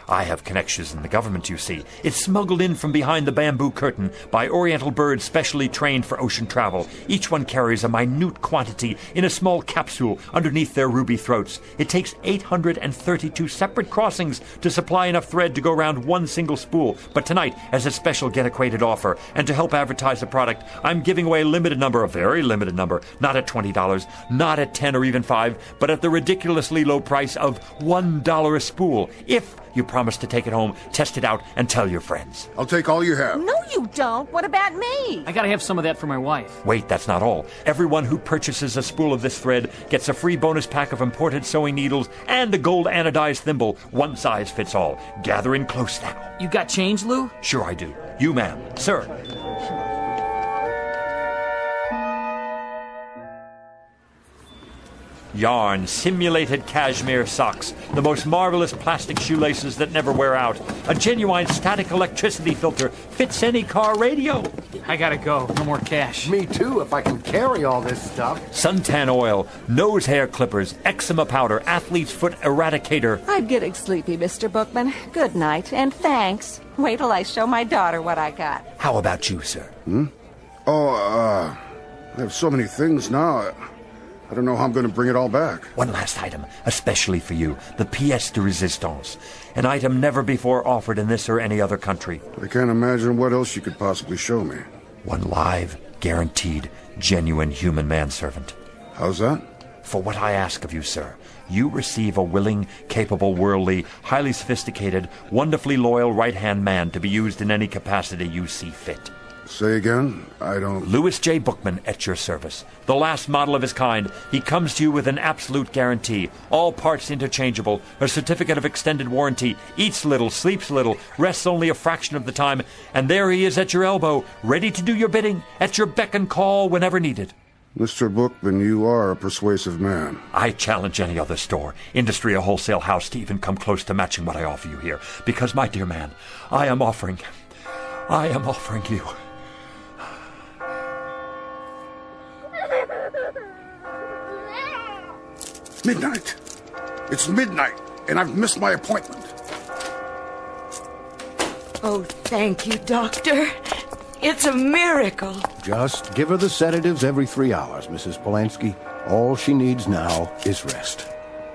N: I have connections in the government, you see. It's smuggled in from behind the bamboo curtain by Oriental birds specially trained for ocean travel. Each one carries a minute quantity in a small capsule underneath their ruby throats. It takes 832 separate crossings to supply enough thread to go around one single spool. But tonight, as a special get-acquainted offer, and to help advertise the product, I'm giving away a limited number, a very limited number, not at $20, not at $10 or even $5, but at the ridiculously low price of $1 a spool. If you promise to take it home, test it out, and tell your friends.
G: I'll take all you have.
J: No, you don't. What about me?
H: I gotta have some of that for my wife.
N: Wait, that's not all. Everyone who purchases a spool of this thread gets a free bonus pack of imported sewing needles and a gold anodized thimble. One size fits all. Gather in close now.
H: You got change, Lou?
N: Sure I do. You, ma'am. Sir. Yarn, simulated cashmere socks, the most marvelous plastic shoelaces that never wear out, a genuine static electricity filter, fits any car radio.
H: I gotta go. No more cash.
V: Me too, if I can carry all this stuff.
N: Suntan oil, nose hair clippers, eczema powder, athlete's foot eradicator.
J: I'm getting sleepy, Mr. Bookman. Good night, and thanks. Wait till I show my daughter what I got.
N: How about you, sir?
G: I have so many things now. I don't know how I'm going to bring it all back.
N: One last item, especially for you, the pièce de résistance, an item never before offered in this or any other country.
G: I can't imagine what else you could possibly show me.
N: One live, guaranteed, genuine human manservant.
G: How's that?
N: For what I ask of you, sir, you receive a willing, capable, worldly, highly sophisticated, wonderfully loyal right-hand man to be used in any capacity you see fit.
G: Say again? I don't...
N: Louis J. Bookman at your service. The last model of his kind. He comes to you with an absolute guarantee. All parts interchangeable. A certificate of extended warranty. Eats little, sleeps little, rests only a fraction of the time. And there he is at your elbow, ready to do your bidding, at your beck and call whenever needed.
G: Mr. Bookman, you are a persuasive man.
N: I challenge any other store, industry or wholesale house to even come close to matching what I offer you here. Because, my dear man, I am offering you...
G: Midnight. It's midnight, and I've missed my appointment.
D: Oh, thank you, Doctor. It's a miracle.
P: Just give her the sedatives every 3 hours, Mrs. Polanski. All she needs now is rest.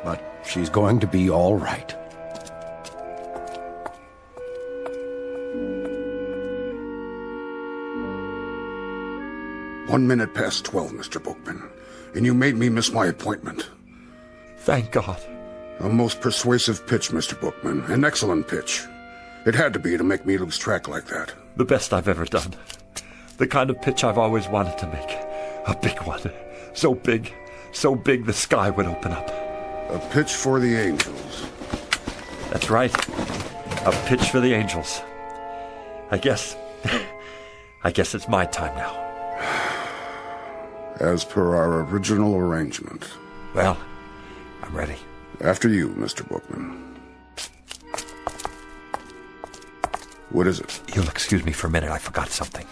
P: But she's going to be all right.
G: "1 minute past 12, Mr. Bookman, and you made me miss my appointment."
N: Thank God.
G: A most persuasive pitch, Mr. Bookman. An excellent pitch. It had to be to make me lose track like that.
N: The best I've ever done. The kind of pitch I've always wanted to make. A big one. So big the sky would open up.
G: A pitch for the angels.
N: That's right. A pitch for the angels. I guess it's my time now.
G: As per our original arrangement.
N: Well, I'm ready.
G: After you, Mr. Bookman. What is it?
N: You'll excuse me for a minute. I forgot something.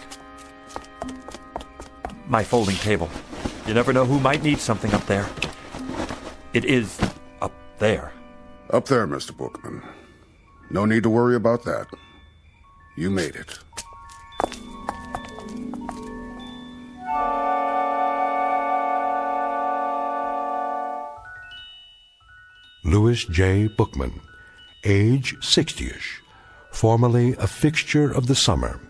N: My folding table. You never know who might need something up there. It is up there.
G: Up there, Mr. Bookman. No need to worry about that. You made it.
A: Louis J. Bookman, age 60-ish, formerly a fixture of the summer,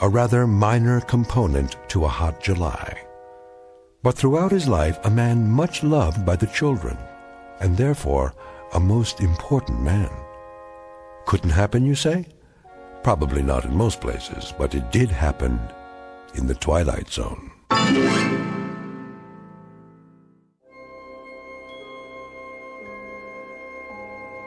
A: a rather minor component to a hot July. But throughout his life, a man much loved by the children, and therefore a most important man. Couldn't happen, you say? Probably not in most places, but it did happen in the Twilight Zone.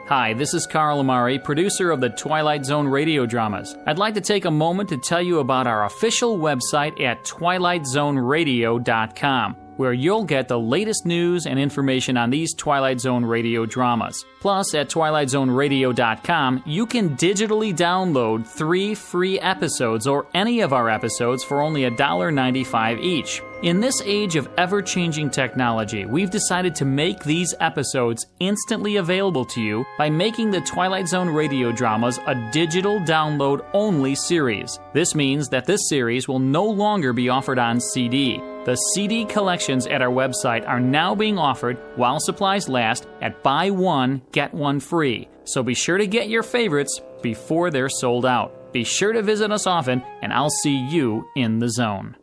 H: Hi, this is Carl Amari, producer of the Twilight Zone Radio dramas. I'd like to take a moment to tell you about our official website at twilightzoneradio.com, where you'll get the latest news and information on these Twilight Zone Radio dramas. Plus, at twilightzoneradio.com, you can digitally download 3 free episodes or any of our episodes for only $1.95 each. In this age of ever-changing technology, we've decided to make these episodes instantly available to you by making the Twilight Zone Radio dramas a digital download-only series. This means that this series will no longer be offered on CD. The CD collections at our website are now being offered while supplies last at buy one, get one free. So be sure to get your favorites before they're sold out. Be sure to visit us often, and I'll see you in the zone.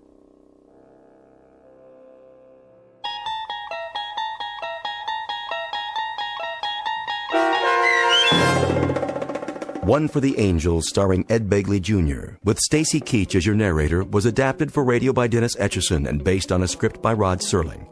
C: One for the Angels, starring Ed Begley Jr., with Stacy Keach as your narrator, was adapted for radio by Dennis Etchison and based on a script by Rod Serling.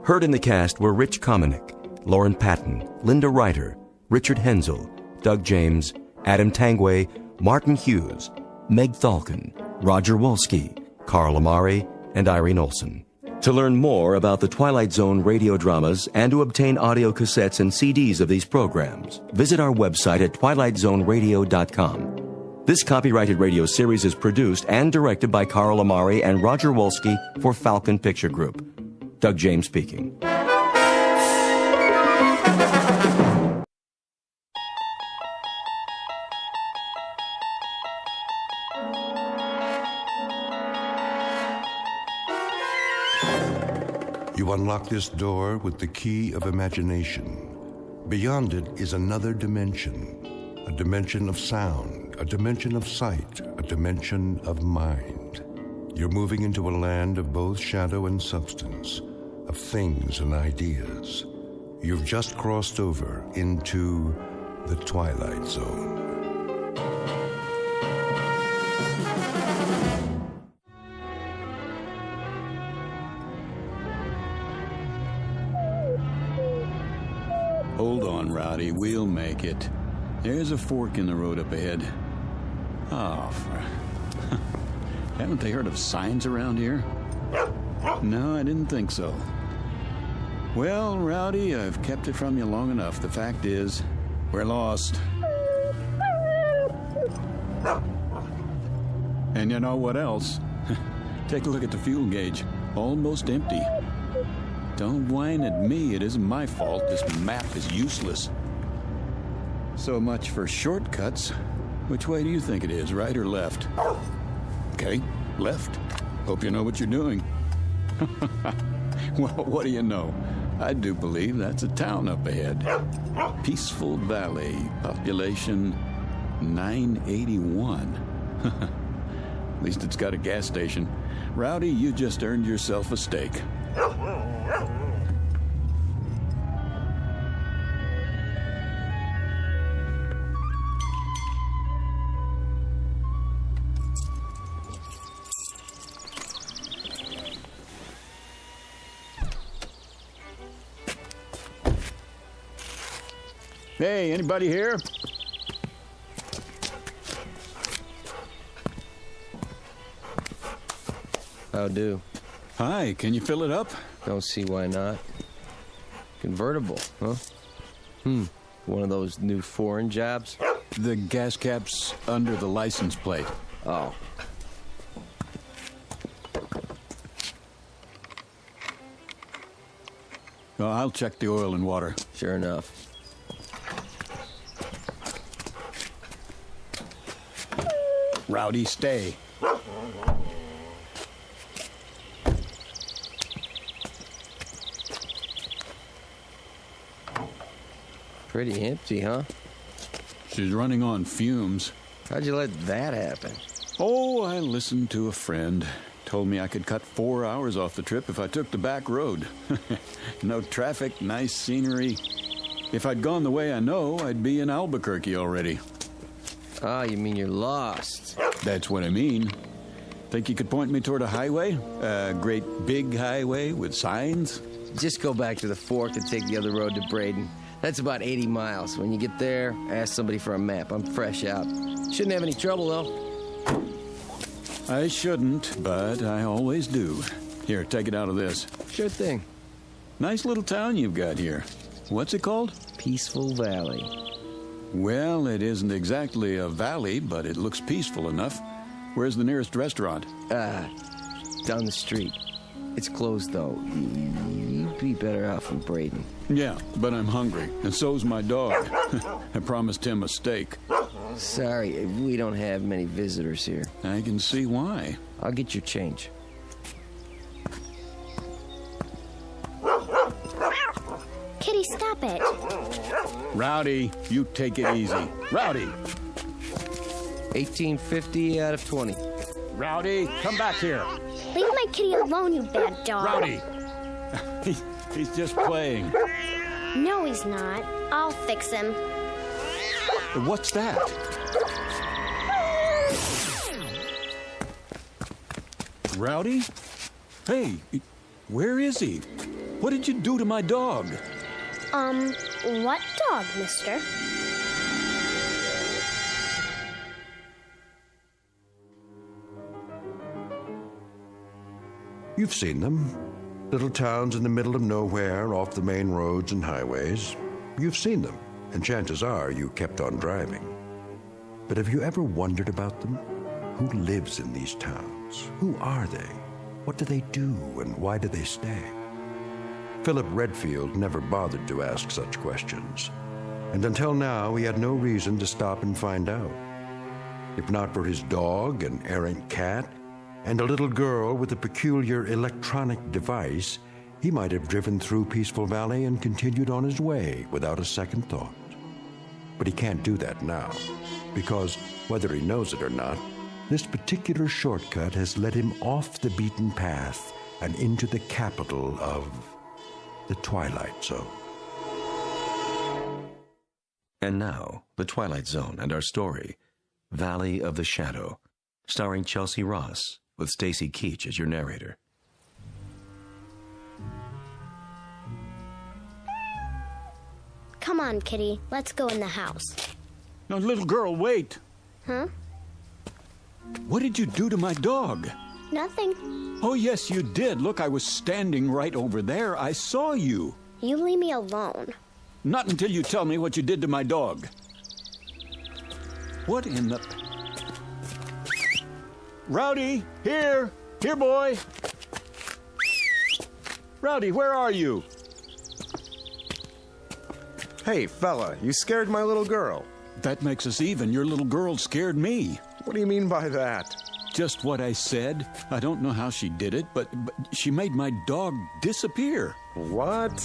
C: Heard in the cast were Rich Comedic, Lauren Patton, Linda Ryder, Richard Hensel, Doug James, Adam Tangway, Martin Hughes, Meg Thalken, Roger Wolski, Carl Amari, and Irene Olson. To learn more about the Twilight Zone radio dramas and to obtain audio cassettes and CDs of these programs, visit our website at twilightzoneradio.com. This copyrighted radio series is produced and directed by Carl Amari and Roger Wolski for Falcon Picture Group. Doug James speaking.
A: You unlock this door with the key of imagination. Beyond it is another dimension, a dimension of sound, a dimension of sight, a dimension of mind. You're moving into a land of both shadow and substance, of things and ideas. You've just crossed over into the Twilight Zone.
F: Hold on, Rowdy. We'll make it. There's a fork in the road up ahead. Oh, haven't they heard of signs around here? No, I didn't think so. Well, Rowdy, I've kept it from you long enough. The fact is, we're lost. And you know what else? Take a look at the fuel gauge. Almost empty. Don't whine at me. It isn't my fault. This map is useless. So much for shortcuts. Which way do you think it is, right or left? Okay, left. Hope you know what you're doing. Well, what do you know? I do believe that's a town up ahead. Peaceful Valley, population 981. At least it's got a gas station. Rowdy, you just earned yourself a steak. Hey, anybody here?
L: How do?
F: Hi, can you fill it up?
L: Don't see why not. Convertible, huh? One of those new foreign jobs?
F: The gas cap's under the license plate.
L: Oh.
F: Oh, I'll check the oil and water.
L: Sure enough.
F: Rowdy, stay.
L: Pretty empty, huh?
F: She's running on fumes.
L: How'd you let that happen?
F: Oh, I listened to a friend. Told me I could cut 4 hours off the trip if I took the back road. No traffic, nice scenery. If I'd gone the way I know, I'd be in Albuquerque already.
L: Ah, you mean you're lost.
F: That's what I mean. Think you could point me toward a highway? A great big highway with signs?
L: Just go back to the fork and take the other road to Braden. That's about 80 miles. When you get there, ask somebody for a map. I'm fresh out. Shouldn't have any trouble, though.
F: I shouldn't, but I always do. Here, take it out of this.
L: Sure thing.
F: Nice little town you've got here. What's it called?
L: Peaceful Valley.
F: Well, it isn't exactly a valley, but it looks peaceful enough. Where's the nearest restaurant?
L: Down the street. It's closed, though. You'd be better off in Braden.
F: Yeah, but I'm hungry, and so's my dog. I promised him a steak.
L: Sorry, we don't have many visitors here.
F: I can see why.
L: I'll get your change.
Q: Kitty, stop it.
F: Rowdy, you take it easy. Rowdy!
L: 1850 out of 20.
F: Rowdy, come back here.
Q: Leave my kitty alone, you bad dog.
F: Rowdy! He's just playing.
Q: No, he's not. I'll fix him.
F: What's that? Rowdy? Hey, where is he? What did you do to my dog?
Q: What dog, mister?
A: You've seen them. Little towns in the middle of nowhere, off the main roads and highways. You've seen them, and chances are you kept on driving. But have you ever wondered about them? Who lives in these towns? Who are they? What do they do, and why do they stay? Philip Redfield never bothered to ask such questions, and until now he had no reason to stop and find out. If not for his dog, an errant cat, and a little girl with a peculiar electronic device, he might have driven through Peaceful Valley and continued on his way without a second thought. But he can't do that now, because, whether he knows it or not, this particular shortcut has led him off the beaten path and into the capital of the Twilight Zone.
C: And now, the Twilight Zone and our story, Valley of the Shadow, starring Chelsea Ross, with Stacy Keach as your narrator.
Q: Come on, Kitty. Let's go in the house.
F: No, little girl, wait.
Q: Huh?
F: What did you do to my dog?
Q: Nothing.
F: Oh, yes, you did. Look, I was standing right over there. I saw you.
Q: You leave me alone.
F: Not until you tell me what you did to my dog. What in the... Rowdy, here! Here, boy! Rowdy, where are you?
K: Hey, fella, you scared my little girl.
F: That makes us even. Your little girl scared me.
K: What do you mean by that?
F: Just what I said. I don't know how she did it, but she made my dog disappear.
K: What?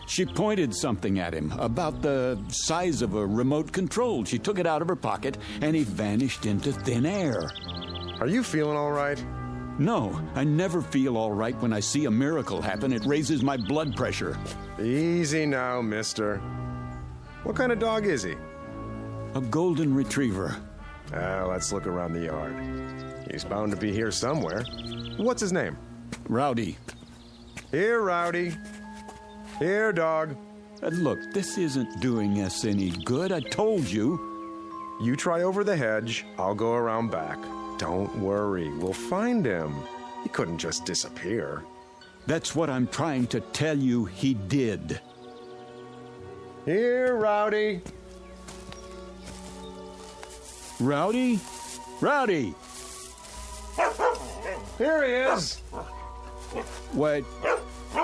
F: She pointed something at him, about the size of a remote control. She took it out of her pocket, and he vanished into thin air.
K: Are you feeling all right?
F: No, I never feel all right when I see a miracle happen. It raises my blood pressure.
K: Easy now, mister. What kind of dog is he?
F: A golden retriever.
K: Let's look around the yard. He's bound to be here somewhere. What's his name?
F: Rowdy.
K: Here, Rowdy. Here, dog.
F: Look, this isn't doing us any good. I told you.
K: You try over the hedge. I'll go around back. Don't worry. We'll find him. He couldn't just disappear.
F: That's what I'm trying to tell you he did.
K: Here, Rowdy.
F: Rowdy? Rowdy!
K: Here he is.
F: Wait,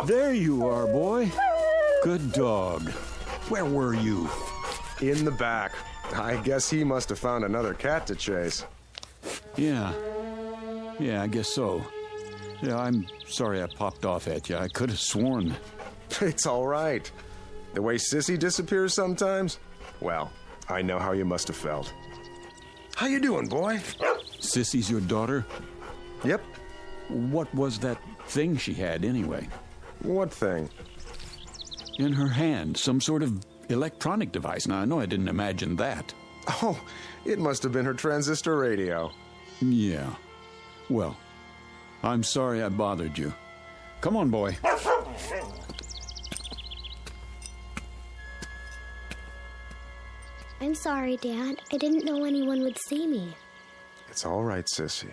F: there you are, boy. Good dog. Where were you?
K: In the back. I guess he must have found another cat to chase.
F: Yeah, I guess so. Yeah, I'm sorry I popped off at you. I could have sworn.
K: It's all right. The way Sissy disappears sometimes? Well, I know how you must have felt. How you doing, boy?
F: Sissy's your daughter?
K: Yep.
F: What was that thing she had, anyway?
K: What thing?
F: In her hand, some sort of electronic device. Now, I know I didn't imagine that.
K: Oh, it must have been her transistor radio.
F: Yeah. Well, I'm sorry I bothered you. Come on, boy.
Q: I'm sorry, Dad. I didn't know anyone would see me.
K: It's all right, Sissy.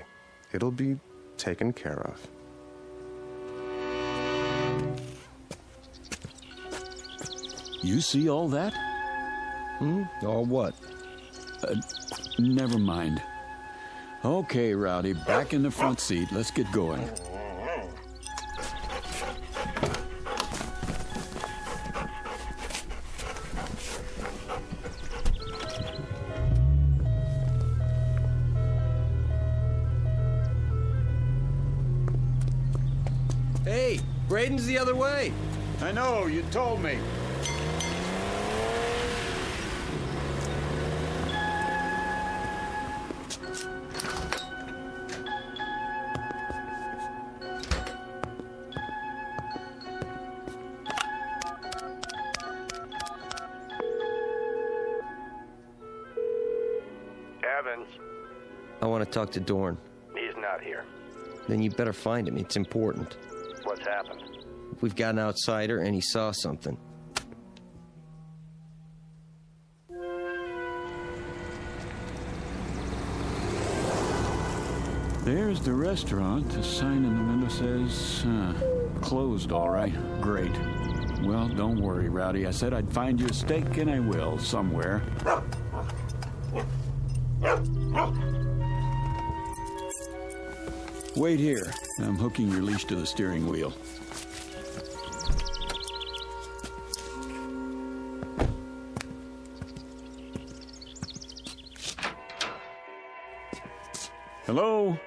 K: It'll be taken care of.
F: You see all that?
L: All what?
F: Never mind. Okay, Rowdy, back in the front seat. Let's get going.
L: Hey, Braden's the other way.
F: I know, you told me.
M: Evans.
L: I want to talk to Dorn.
M: He's not here.
L: Then you better find him. It's important.
M: What's happened?
L: We've got an outsider, and he saw something.
F: There's the restaurant. The sign in the window says, closed, all right. Great. Well, don't worry, Rowdy. I said I'd find you a steak, and I will, somewhere. Wait here. I'm hooking your leash to the steering wheel. Hello?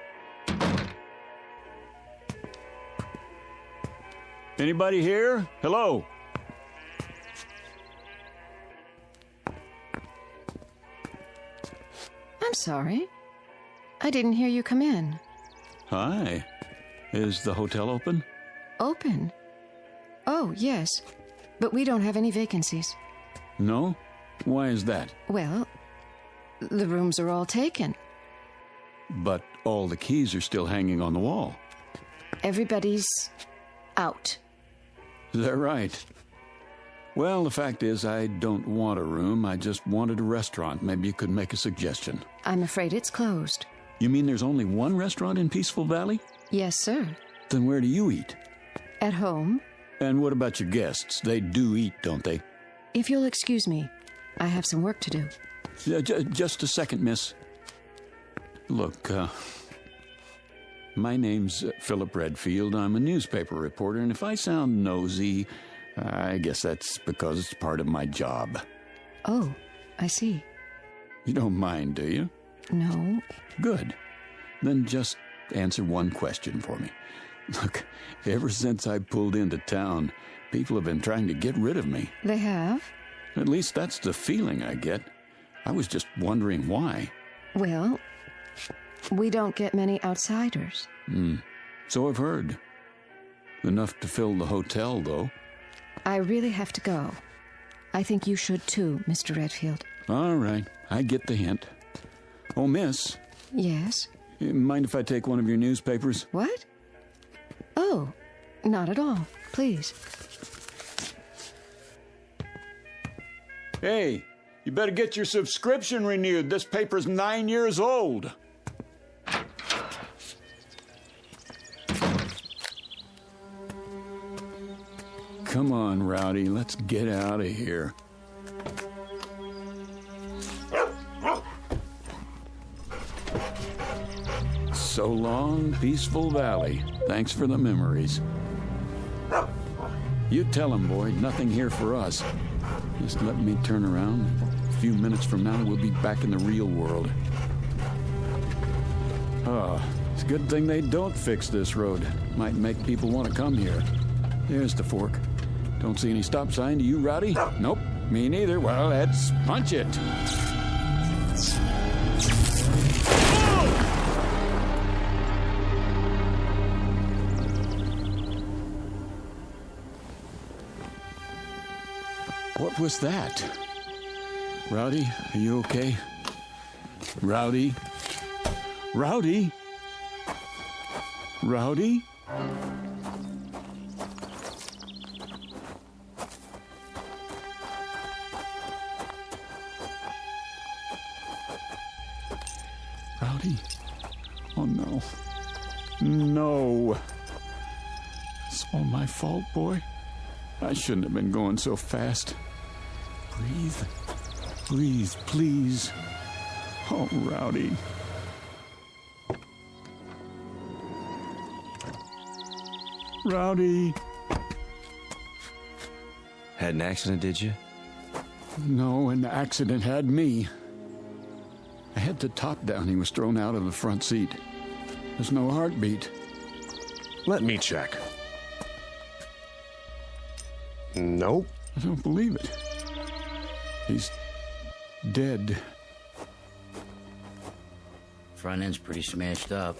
F: Anybody here? Hello?
R: I'm sorry. I didn't hear you come in.
F: Hi. Is the hotel open?
R: Open? Oh, yes. But we don't have any vacancies.
F: No? Why is that?
R: Well, the rooms are all taken.
F: But all the keys are still hanging on the wall.
R: Everybody's out.
F: Is that right? Well, the fact is, I don't want a room. I just wanted a restaurant. Maybe you could make a suggestion.
R: I'm afraid it's closed.
F: You mean there's only one restaurant in Peaceful Valley?
R: Yes, sir.
F: Then where do you eat?
R: At home.
F: And what about your guests? They do eat, don't they?
R: If you'll excuse me, I have some work to do.
F: Just a second, miss. Look, my name's Philip Redfield. I'm a newspaper reporter, and if I sound nosy, I guess that's because it's part of my job.
R: Oh, I see.
F: You don't mind, do you?
R: No.
F: Good. Then just answer one question for me. Look, ever since I pulled into town, people have been trying to get rid of me.
R: They have?
F: At least that's the feeling I get. I was just wondering why.
R: Well, we don't get many outsiders.
F: So I've heard. Enough to fill the hotel, though.
R: I really have to go. I think you should too, Mr. Redfield.
F: All right, I get the hint. Oh, miss.
R: Yes?
F: Mind if I take one of your newspapers?
R: What? Oh, not at all. Please.
F: Hey, you better get your subscription renewed. This paper's 9 years old. Come on, Rowdy, let's get out of here. So long, Peaceful Valley. Thanks for the memories. You tell him, boy, nothing here for us. Just let me turn around. A few minutes from now, we'll be back in the real world. Oh, it's a good thing they don't fix this road. Might make people want to come here. There's the fork. Don't see any stop sign. Do you, Rowdy? Nope, me neither. Well, let's punch it. What was that? Rowdy, are you okay? Rowdy? Rowdy? Rowdy? Rowdy? Oh, no. No. It's all my fault, boy. I shouldn't have been going so fast. Breathe. Breathe, please. Oh, Rowdy. Rowdy.
C: Had an accident, did you?
F: No, an accident had me. I had the top down. He was thrown out of the front seat. There's no heartbeat.
K: Let me check. Nope.
F: I don't believe it. He's dead.
S: Front end's pretty smashed up.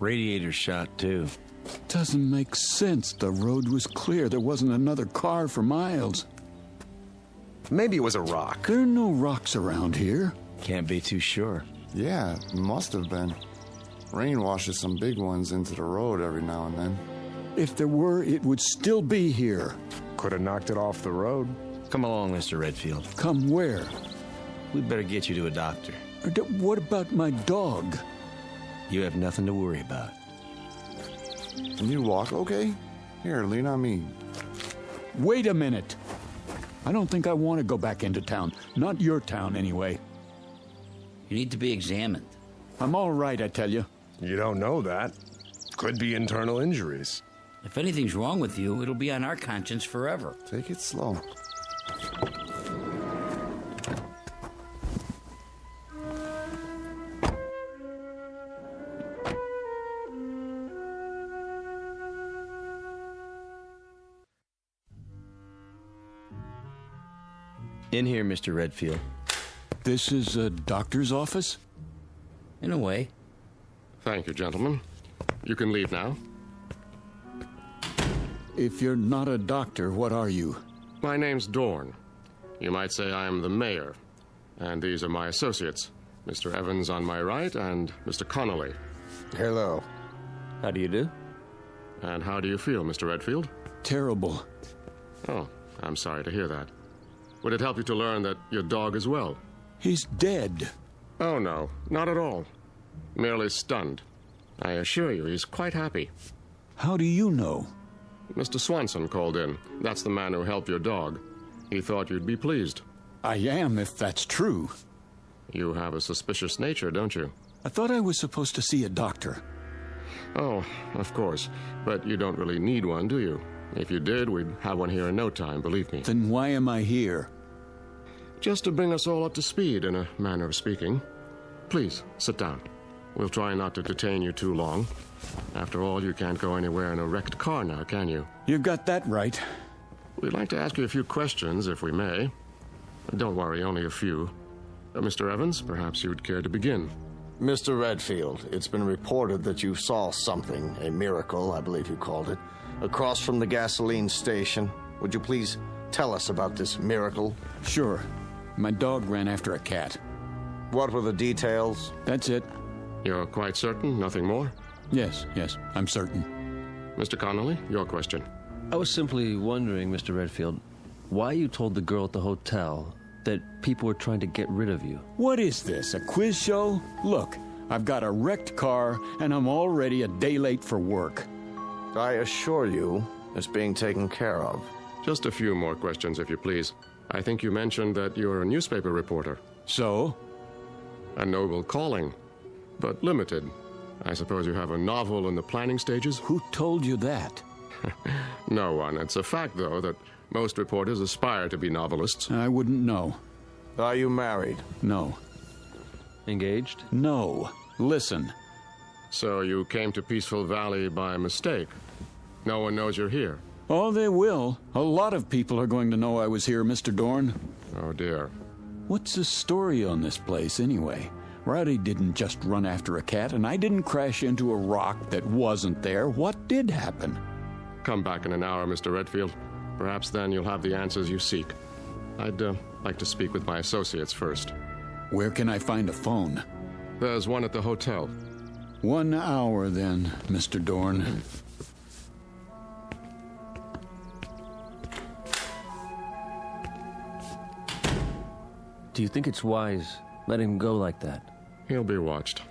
C: Radiator shot, too.
F: Doesn't make sense. The road was clear. There wasn't another car for miles.
K: Maybe it was a rock.
F: There are no rocks around here.
C: Can't be too sure.
T: Yeah, must have been. Rain washes some big ones into the road every now and then.
F: If there were, it would still be here.
K: Could have knocked it off the road.
C: Come along, Mr. Redfield.
F: Come where?
C: We'd better get you to a doctor.
F: What about my dog?
C: You have nothing to worry about.
T: Can you walk okay? Here, lean on me.
F: Wait a minute. I don't think I want to go back into town. Not your town, anyway.
S: You need to be examined.
F: I'm all right, I tell you.
K: You don't know that. Could be internal injuries.
S: If anything's wrong with you, it'll be on our conscience forever.
T: Take it slow.
C: In here, Mr. Redfield.
F: This is a doctor's office?
S: In a way.
U: Thank you, gentlemen. You can leave now.
F: If you're not a doctor, what are you?
U: My name's Dorn. You might say I am the mayor. And these are my associates, Mr. Evans on my right and Mr. Connolly.
P: Hello.
C: How do you do?
U: And how do you feel, Mr. Redfield?
F: Terrible.
U: Oh, I'm sorry to hear that. Would it help you to learn that your dog is well?
F: He's dead.
U: Oh, no, not at all. Merely stunned. I assure you, he's quite happy.
F: How do you know?
U: Mr. Swanson called in. That's the man who helped your dog. He thought you'd be pleased.
F: I am, if that's true.
U: You have a suspicious nature, don't you?
F: I thought I was supposed to see a doctor.
U: Oh, of course. But you don't really need one, do you? If you did, we'd have one here in no time, believe me.
F: Then why am I here?
U: Just to bring us all up to speed, in a manner of speaking. Please, sit down. We'll try not to detain you too long. After all, you can't go anywhere in a wrecked car now, can you?
F: You've got that right.
U: We'd like to ask you a few questions, if we may. Don't worry, only a few. Mr. Evans, perhaps you'd care to begin.
P: Mr. Redfield, it's been reported that you saw something, a miracle, I believe you called it, across from the gasoline station. Would you please tell us about this miracle?
F: Sure. My dog ran after a cat.
P: What were the details?
F: That's it.
U: You're quite certain? Nothing more?
F: Yes, I'm certain.
U: Mr. Connolly, your question.
W: I was simply wondering, Mr. Redfield, why you told the girl at the hotel that people were trying to get rid of you.
F: What is this, a quiz show? Look, I've got a wrecked car, and I'm already a day late for work.
P: I assure you, it's being taken care of.
U: Just a few more questions, if you please. I think you mentioned that you're a newspaper reporter.
F: So?
U: A noble calling, but limited. I suppose you have a novel in the planning stages?
F: Who told you that?
U: No one. It's a fact, though, that most reporters aspire to be novelists.
F: I wouldn't know.
P: Are you married?
F: No.
W: Engaged?
F: No. Listen.
U: So you came to Peaceful Valley by mistake? No one knows you're here?
F: Oh, they will. A lot of people are going to know I was here, Mr. Dorn.
U: Oh, dear.
F: What's the story on this place, anyway? Rowdy didn't just run after a cat, and I didn't crash into a rock that wasn't there. What did happen?
U: Come back in an hour, Mr. Redfield. Perhaps then you'll have the answers you seek. I'd like to speak with my associates first.
F: Where can I find a phone?
U: There's one at the hotel.
F: 1 hour, then, Mr. Dorn.
W: Do you think it's wise letting him go like that?
U: He'll be watched.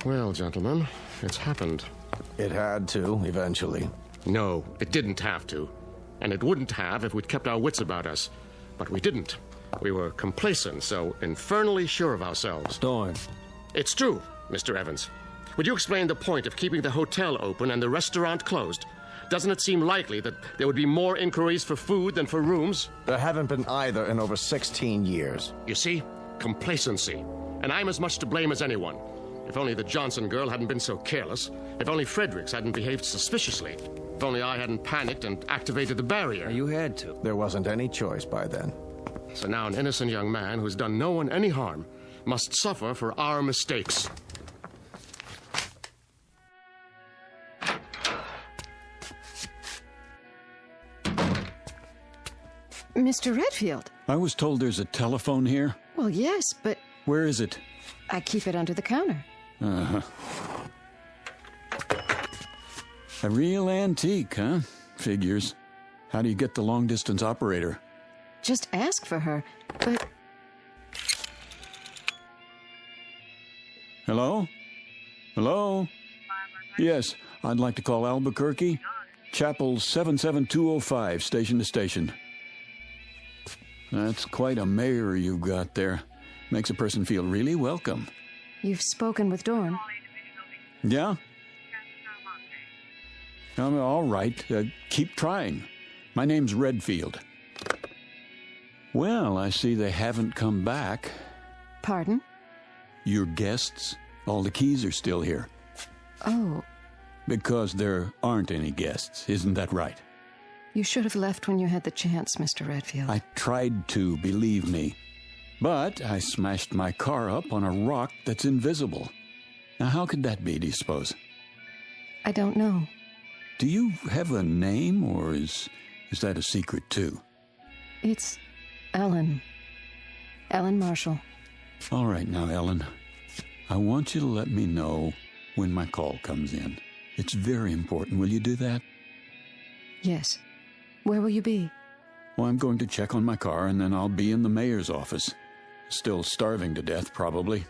U: Well, gentlemen, it's happened.
P: It had to, eventually.
U: No, it didn't have to. And it wouldn't have if we'd kept our wits about us. But we didn't. We were complacent, so infernally sure of ourselves.
W: Dorn.
U: It's true, Mr. Evans. Would you explain the point of keeping the hotel open and the restaurant closed? Doesn't it seem likely that there would be more inquiries for food than for rooms?
P: There haven't been either in over 16 years.
U: You see? Complacency. And I'm as much to blame as anyone. If only the Johnson girl hadn't been so careless. If only Fredericks hadn't behaved suspiciously. If only I hadn't panicked and activated the barrier.
W: You had to.
P: There wasn't any choice by then.
U: So now an innocent young man who's done no one any harm must suffer for our mistakes.
R: Mr. Redfield.
F: I was told there's a telephone here.
R: Well, yes, but...
F: Where is it?
R: I keep it under the counter.
F: Uh-huh. A real antique, huh? Figures. How do you get the long-distance operator?
R: Just ask for her, but...
F: Hello? Hello? Yes, I'd like to call Albuquerque. Chapel 77205, station to station. That's quite a mayor you've got there. Makes a person feel really welcome.
R: You've spoken with Dorn.
F: Yeah? All right. Keep trying. My name's Redfield. Well, I see they haven't come back.
R: Pardon?
F: Your guests? All the keys are still here.
R: Oh.
F: Because there aren't any guests, isn't that right?
R: You should have left when you had the chance, Mr. Redfield.
F: I tried to, believe me. But I smashed my car up on a rock that's invisible. Now, how could that be, do you suppose?
R: I don't know.
F: Do you have a name, or is that a secret, too?
R: It's Ellen. Ellen Marshall.
F: All right now, Ellen. I want you to let me know when my call comes in. It's very important. Will you do that?
R: Yes. Where will you be?
F: Well, I'm going to check on my car, and then I'll be in the mayor's office. Still starving to death, probably.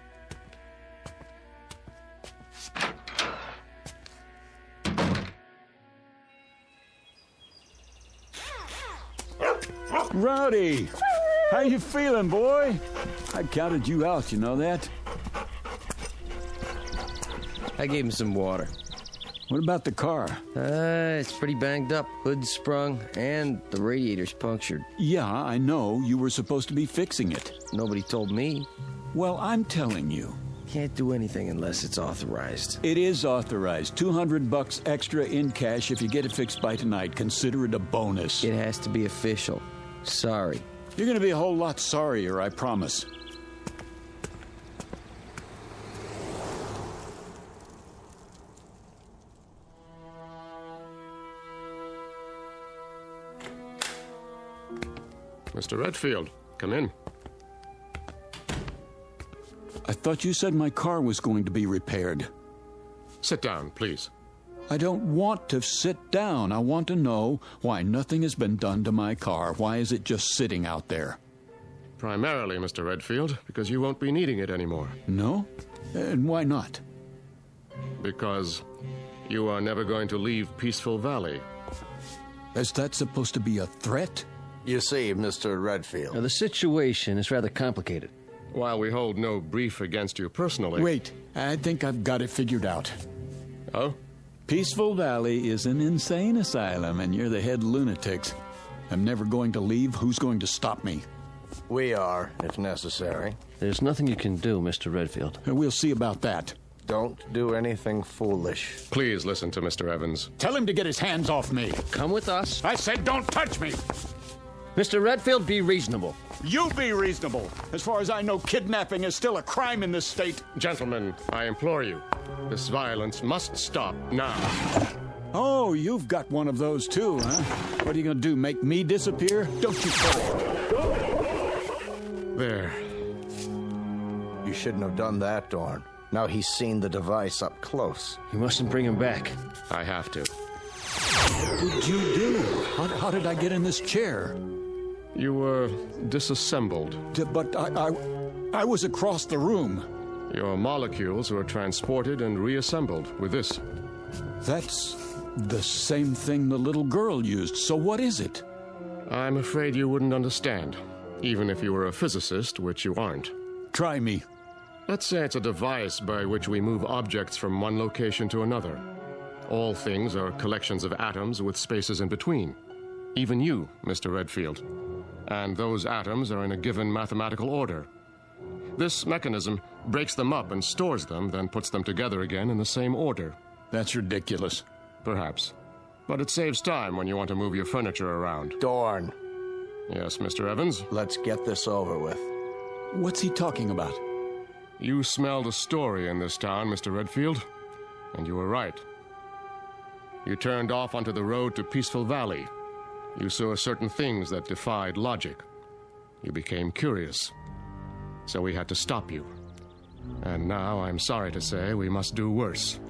F: Rowdy! How you feeling, boy? I counted you out, you know that?
L: I gave him some water.
F: What about the car?
L: It's pretty banged up. Hood's sprung, and the radiator's punctured.
F: Yeah, I know. You were supposed to be fixing it.
L: Nobody told me.
F: Well, I'm telling you.
L: Can't do anything unless it's authorized.
F: It is authorized. $200 extra in cash if you get it fixed by tonight. Consider it a bonus.
L: It has to be official. Sorry.
F: You're going to be a whole lot sorrier, I promise.
U: Mr. Redfield, come in.
F: I thought you said my car was going to be repaired.
U: Sit down, please.
F: I don't want to sit down. I want to know why nothing has been done to my car. Why is it just sitting out there?
U: Primarily, Mr. Redfield, because you won't be needing it anymore.
F: No? And why not?
U: Because you are never going to leave Peaceful Valley.
F: Is that supposed to be a threat?
P: You see, Mr. Redfield.
W: Now, the situation is rather complicated.
U: While we hold no brief against you personally...
F: Wait, I think I've got it figured out.
U: Oh?
F: Peaceful Valley is an insane asylum, and you're the head lunatics. I'm never going to leave. Who's going to stop me?
P: We are, if necessary.
W: There's nothing you can do, Mr. Redfield.
F: We'll see about that.
P: Don't do anything foolish.
U: Please listen to Mr. Evans.
F: Tell him to get his hands off me.
W: Come with us.
F: I said don't touch me.
W: Mr. Redfield, be reasonable.
F: You be reasonable. As far as I know, kidnapping is still a crime in this state.
U: Gentlemen, I implore you. This violence must stop now.
F: Oh, you've got one of those too, huh? What are you going to do, make me disappear? Don't you fall.
U: There.
P: You shouldn't have done that, Dorn. Now he's seen the device up close.
W: You mustn't bring him back.
U: I have to.
F: What did you do? How did I get in this chair?
U: You were disassembled.
F: But I was across the room.
U: Your molecules were transported and reassembled with this.
F: That's the same thing the little girl used. So what is it?
U: I'm afraid you wouldn't understand, even if you were a physicist, which you aren't.
F: Try me.
U: Let's say it's a device by which we move objects from one location to another. All things are collections of atoms with spaces in between. Even you, Mr. Redfield. And those atoms are in a given mathematical order. This mechanism breaks them up and stores them, then puts them together again in the same order.
F: That's ridiculous.
U: Perhaps. But it saves time when you want to move your furniture around.
P: Dorn.
U: Yes, Mr. Evans?
P: Let's get this over with.
F: What's he talking about?
U: You smelled a story in this town, Mr. Redfield. And you were right. You turned off onto the road to Peaceful Valley. You saw certain things that defied logic. You became curious. So we had to stop you. And now, I'm sorry to say, we must do worse.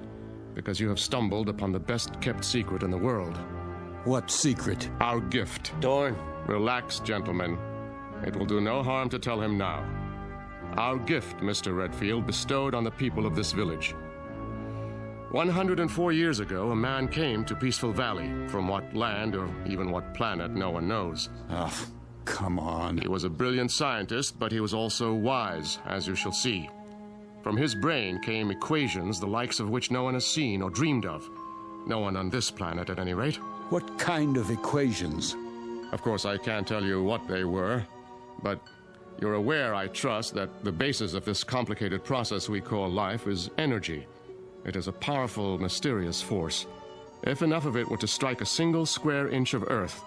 U: Because you have stumbled upon the best-kept secret in the world.
F: What secret?
U: Our gift.
W: Dorn.
U: Relax, gentlemen. It will do no harm to tell him now. Our gift, Mr. Redfield, bestowed on the people of this village. 104 years ago, a man came to Peaceful Valley. From what land or even what planet, no one knows.
F: Oh, come on.
U: He was a brilliant scientist, but he was also wise, as you shall see. From his brain came equations the likes of which no one has seen or dreamed of. No one on this planet, at any rate.
F: What kind of equations?
U: Of course, I can't tell you what they were, but you're aware, I trust, that the basis of this complicated process we call life is energy. It is a powerful, mysterious force. If enough of it were to strike a single square inch of Earth,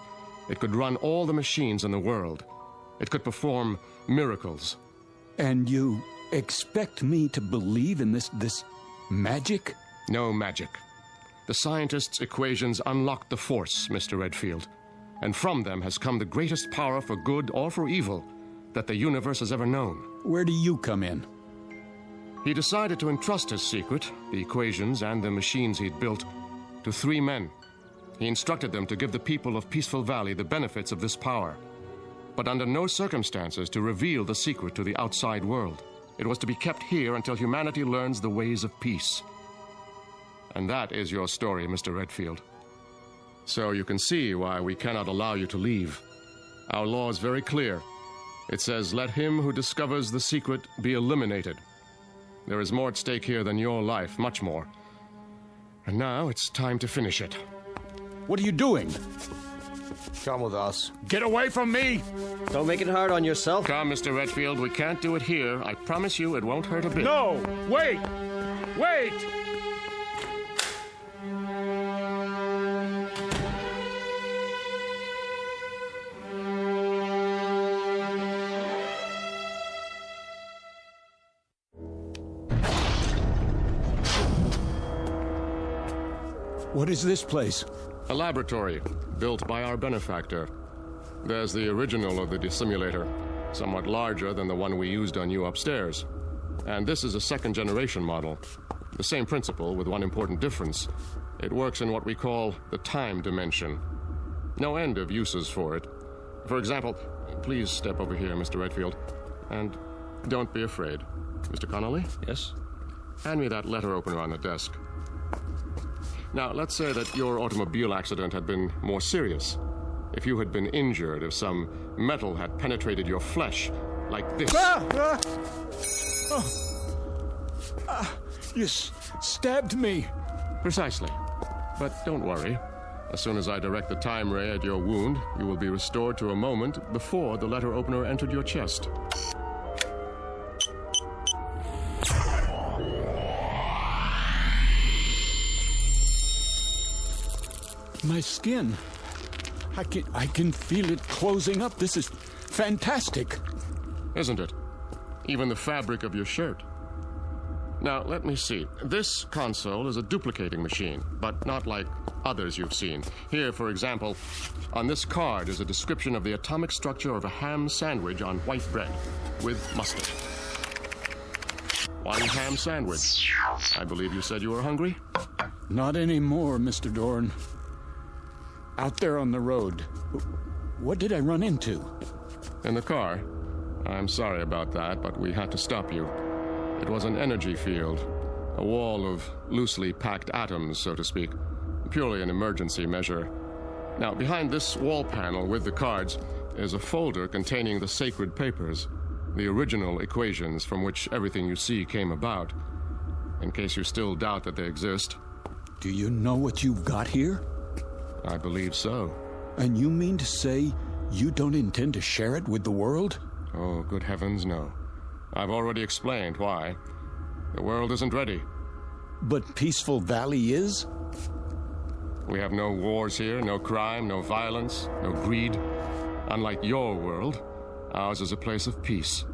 U: it could run all the machines in the world. It could perform miracles.
F: And you expect me to believe in this magic?
U: No magic. The scientists' equations unlocked the force, Mr. Redfield. And from them has come the greatest power for good or for evil that the universe has ever known.
F: Where do you come in?
U: He decided to entrust his secret, the equations and the machines he'd built, to 3 men. He instructed them to give the people of Peaceful Valley the benefits of this power, but under no circumstances to reveal the secret to the outside world. It was to be kept here until humanity learns the ways of peace. And that is your story, Mr. Redfield. So you can see why we cannot allow you to leave. Our law is very clear. It says, let him who discovers the secret be eliminated. There is more at stake here than your life, much more. And now it's time to finish it.
F: What are you doing?
P: Come with us.
F: Get away from me!
L: Don't make it hard on yourself.
U: Come, Mr. Redfield, we can't do it here. I promise you it won't hurt a bit.
F: No! Wait! Wait! What is this place?
U: A laboratory, built by our benefactor. There's the original of the dissimulator, somewhat larger than the one we used on you upstairs. And this is a second-generation model. The same principle, with one important difference. It works in what we call the time dimension. No end of uses for it. For example, please step over here, Mr. Redfield. And don't be afraid. Mr. Connolly?
W: Yes?
U: Hand me that letter opener on the desk. Now, let's say that your automobile accident had been more serious. If you had been injured, if some metal had penetrated your flesh, like this.
F: You stabbed me.
U: Precisely. But don't worry. As soon as I direct the time ray at your wound, you will be restored to a moment before the letter opener entered your chest.
F: My skin. I can feel it closing up. This is fantastic.
U: Isn't it? Even the fabric of your shirt. Now, let me see. This console is a duplicating machine, but not like others you've seen. Here, for example, on this card is a description of the atomic structure of a ham sandwich on white bread with mustard. One ham sandwich. I believe you said you were hungry?
F: Not anymore, Mr. Dorn. Out there on the road, what did I run into?
U: In the car. I'm sorry about that, but we had to stop you. It was an energy field, a wall of loosely packed atoms, so to speak. Purely an emergency measure. Now, behind this wall panel with the cards is a folder containing the sacred papers, the original equations from which everything you see came about, in case you still doubt that they exist.
F: Do you know what you've got here?
U: I believe so.
F: And you mean to say you don't intend to share it with the world?
U: Oh, good heavens, no. I've already explained why. The world isn't ready.
F: But Peaceful Valley is?
U: We have no wars here, no crime, no violence, no greed. Unlike your world, ours is a place of peace.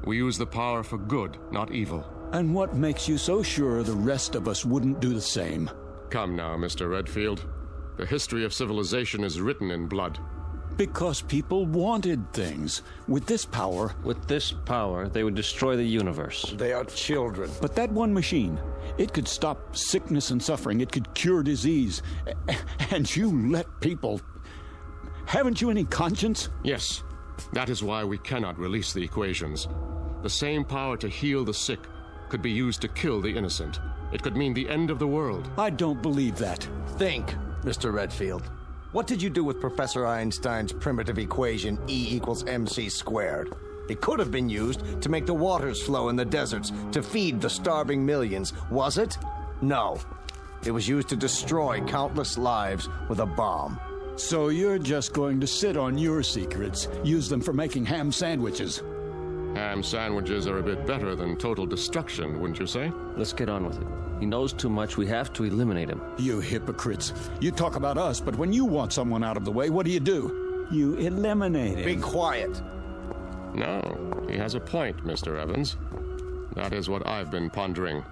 U: We use the power for good, not evil.
F: And what makes you so sure the rest of us wouldn't do the same?
U: Come now, Mr. Redfield. The history of civilization is written in blood.
F: Because people wanted things. With this power...
W: With this power, they would destroy the universe.
P: They are children.
F: But that one machine, it could stop sickness and suffering. It could cure disease. And you let people... Haven't you any conscience?
U: Yes. That is why we cannot release the equations. The same power to heal the sick could be used to kill the innocent. It could mean the end of the world.
F: I don't believe that.
P: Think, Mr. Redfield. What did you do with Professor Einstein's primitive equation E = mc squared? It could have been used to make the waters flow in the deserts to feed the starving millions, was it? No. It was used to destroy countless lives with a bomb.
F: So you're just going to sit on your secrets, use them for making ham sandwiches.
U: Ham sandwiches are a bit better than total destruction, wouldn't you say?
W: Let's get on with it. He knows too much. We have to eliminate him.
F: You hypocrites. You talk about us, but when you want someone out of the way, what do? You eliminate him.
P: Be quiet.
U: No, he has a point, Mr. Evans. That is what I've been pondering.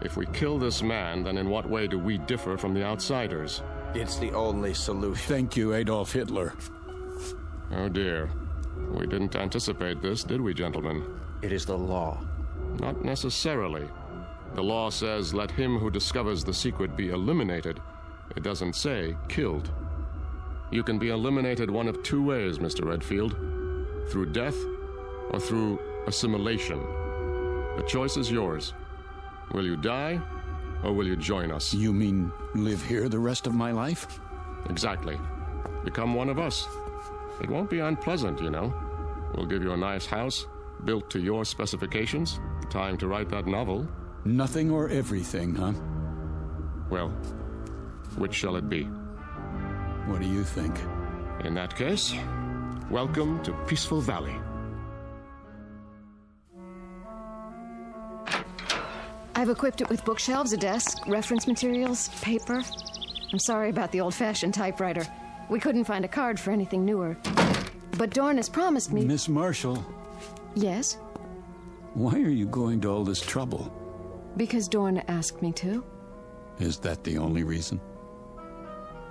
U: If we kill this man, then in what way do we differ from the outsiders?
P: It's the only solution.
F: Thank you, Adolf Hitler.
U: Oh, dear. We didn't anticipate this, did we, gentlemen?
W: It is the law.
U: Not necessarily. The law says, let him who discovers the secret be eliminated. It doesn't say killed. You can be eliminated one of two ways, Mr. Redfield. Through death or through assimilation. The choice is yours. Will you die or will you join us?
F: You mean live here the rest of my life?
U: Exactly. Become one of us. It won't be unpleasant, you know. We'll give you a nice house, built to your specifications. Time to write that novel.
F: Nothing or everything, huh?
U: Well, which shall it be?
F: What do you think?
U: In that case, welcome to Peaceful Valley.
R: I've equipped it with bookshelves, a desk, reference materials, paper. I'm sorry about the old-fashioned typewriter. We couldn't find a card for anything newer. But Dorn has promised me...
F: Miss Marshall.
R: Yes?
F: Why are you going to all this trouble?
R: Because Dorn asked me to.
F: Is that the only reason?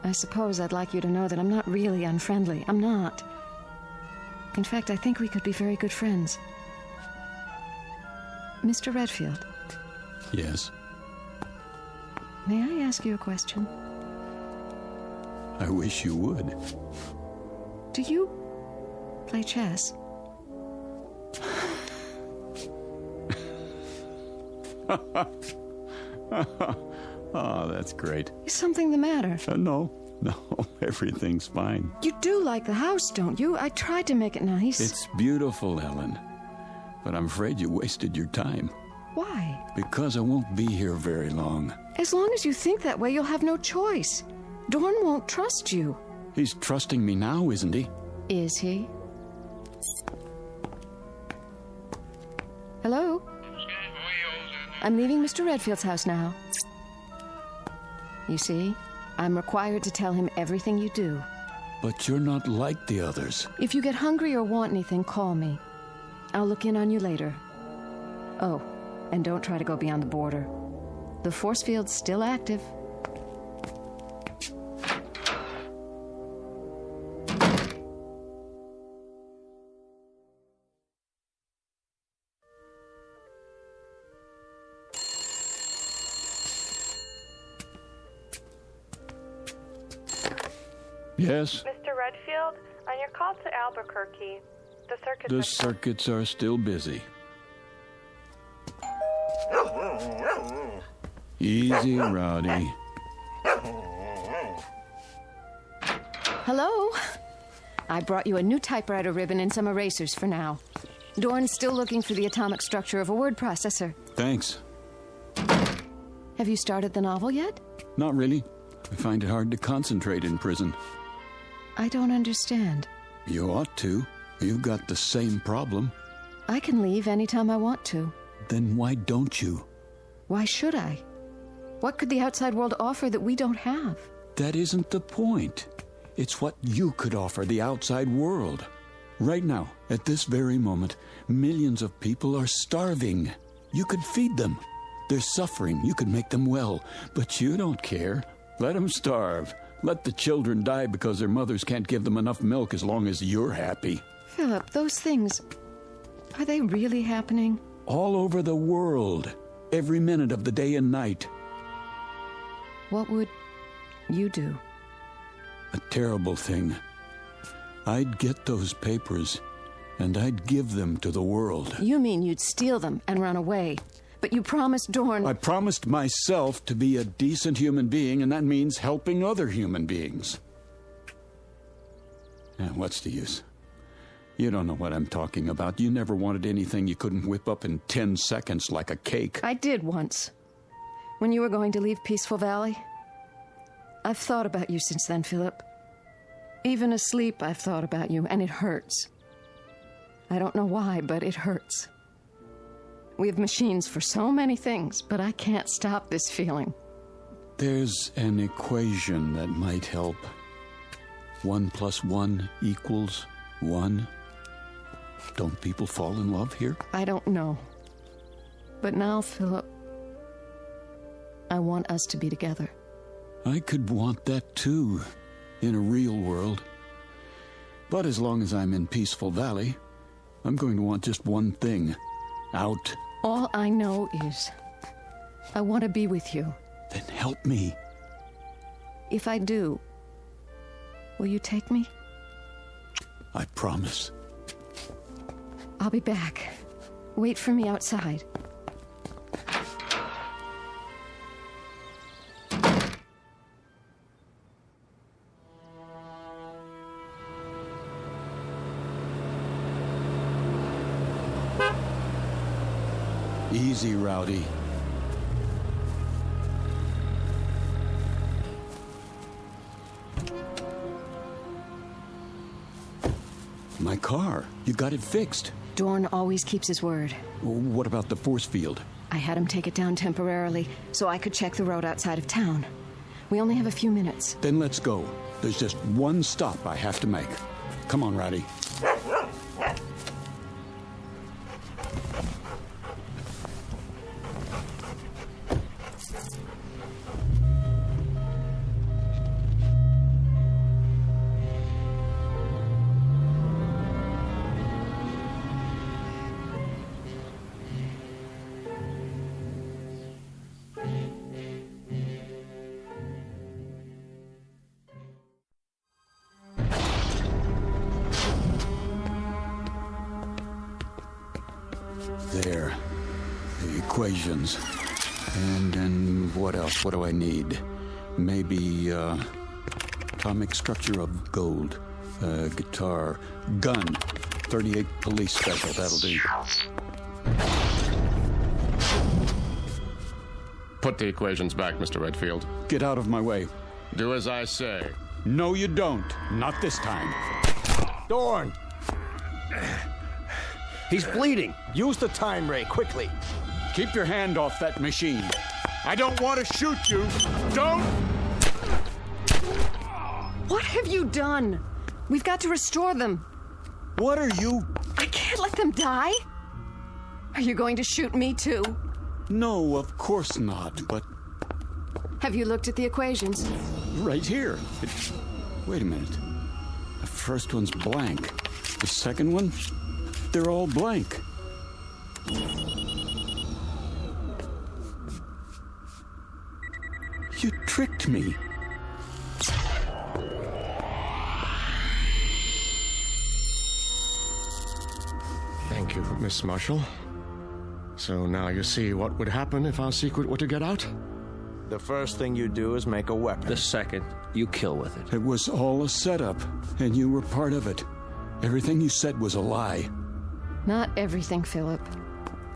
R: I suppose I'd like you to know that I'm not really unfriendly. I'm not. In fact, I think we could be very good friends. Mr. Redfield.
F: Yes?
R: May I ask you a question?
F: I wish you would.
R: Do you play chess?
F: Oh, that's great.
R: Is something the matter?
F: No, everything's fine.
R: You do like the house, don't you? I tried to make it nice.
F: It's beautiful, Ellen. But I'm afraid you wasted your time.
R: Why?
F: Because I won't be here very long.
R: As long as you think that way, you'll have no choice. Dorn won't trust you.
F: He's trusting me now, isn't he?
R: Is he? Hello? I'm leaving Mr. Redfield's house now. You see, I'm required to tell him everything you do.
F: But you're not like the others.
R: If you get hungry or want anything, call me. I'll look in on you later. Oh, and don't try to go beyond the border. The force field's still active.
F: Yes?
B: Mr. Redfield, on your call to Albuquerque,
F: The circuits are still busy. Easy, Rowdy.
R: Hello? I brought you a new typewriter ribbon and some erasers for now. Dorn's still looking for the atomic structure of a word processor.
F: Thanks.
R: Have you started the novel yet?
F: Not really. I find it hard to concentrate in prison.
R: I don't understand.
F: You ought to. You've got the same problem.
R: I can leave anytime I want to.
F: Then why don't you?
R: Why should I? What could the outside world offer that we don't have?
F: That isn't the point. It's what you could offer the outside world. Right now, at this very moment, millions of people are starving. You could feed them. They're suffering. You could make them well. But you don't care. Let them starve. Let the children die because their mothers can't give them enough milk as long as you're happy.
R: Philip, those things, are they really happening?
F: All over the world. Every minute of the day and night.
R: What would you do?
F: A terrible thing. I'd get those papers, and I'd give them to the world.
R: You mean you'd steal them and run away? But you promised Dorn...
F: I promised myself to be a decent human being, and that means helping other human beings. And what's the use? You don't know what I'm talking about. You never wanted anything you couldn't whip up in 10 seconds like a cake.
R: I did once. When you were going to leave Peaceful Valley. I've thought about you since then, Philip. Even asleep, I've thought about you, and it hurts. I don't know why, but it hurts. We have machines for so many things, but I can't stop this feeling.
F: There's an equation that might help. 1 + 1 = 1. Don't people fall in love here?
R: I don't know. But now, Philip, I want us to be together.
F: I could want that too, in a real world. But as long as I'm in Peaceful Valley, I'm going to want just one thing. Out.
R: All I know is I want to be with you.
F: Then help me.
R: If I do, will you take me?
F: I promise.
R: I'll be back. Wait for me outside.
F: Easy, Rowdy. My car. You got it fixed.
R: Dorn always keeps his word.
F: What about the force field?
R: I had him take it down temporarily so I could check the road outside of town. We only have a few minutes.
F: Then let's go. There's just one stop I have to make. Come on, Rowdy. There. The equations. And then what else? What do I need? Maybe, atomic structure of gold. Guitar. Gun. 38 police special. That'll do.
U: Put the equations back, Mr. Redfield.
F: Get out of my way.
U: Do as I say.
F: No, you don't. Not this time.
I: Dorn! He's bleeding. Use the time ray, quickly.
F: Keep your hand off that machine. I don't want to shoot you. Don't!
R: What have you done? We've got to restore them.
F: What are you?
R: I can't let them die. Are you going to shoot me too?
F: No, of course not, but...
R: Have you looked at the equations?
F: Right here. Wait a minute. The first one's blank. The second one? They're all blank. You tricked me.
U: Thank you, Miss Marshall. So now you see what would happen if our secret were to get out?
P: The first thing you do is make a weapon.
W: The second, you kill with it.
F: It was all a setup, and you were part of it. Everything you said was a lie.
R: Not everything, Philip.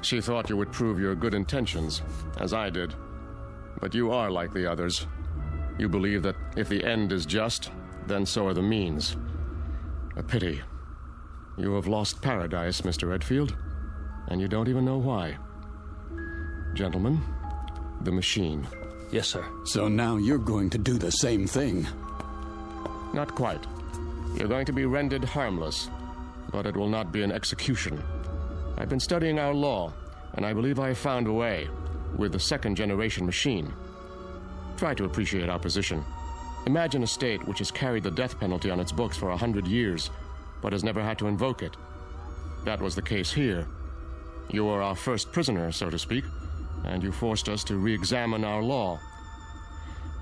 U: She thought you would prove your good intentions, as I did. But you are like the others. You believe that if the end is just, then so are the means. A pity. You have lost paradise, Mr. Redfield, and you don't even know why. Gentlemen, the machine.
W: Yes, sir.
F: So now you're going to do the same thing.
U: Not quite. You're going to be rendered harmless, but it will not be an execution. I've been studying our law, and I believe I have found a way with the second-generation machine. Try to appreciate our position. Imagine a state which has carried the death penalty on its books for 100 years, but has never had to invoke it. That was the case here. You were our first prisoner, so to speak, and you forced us to re-examine our law.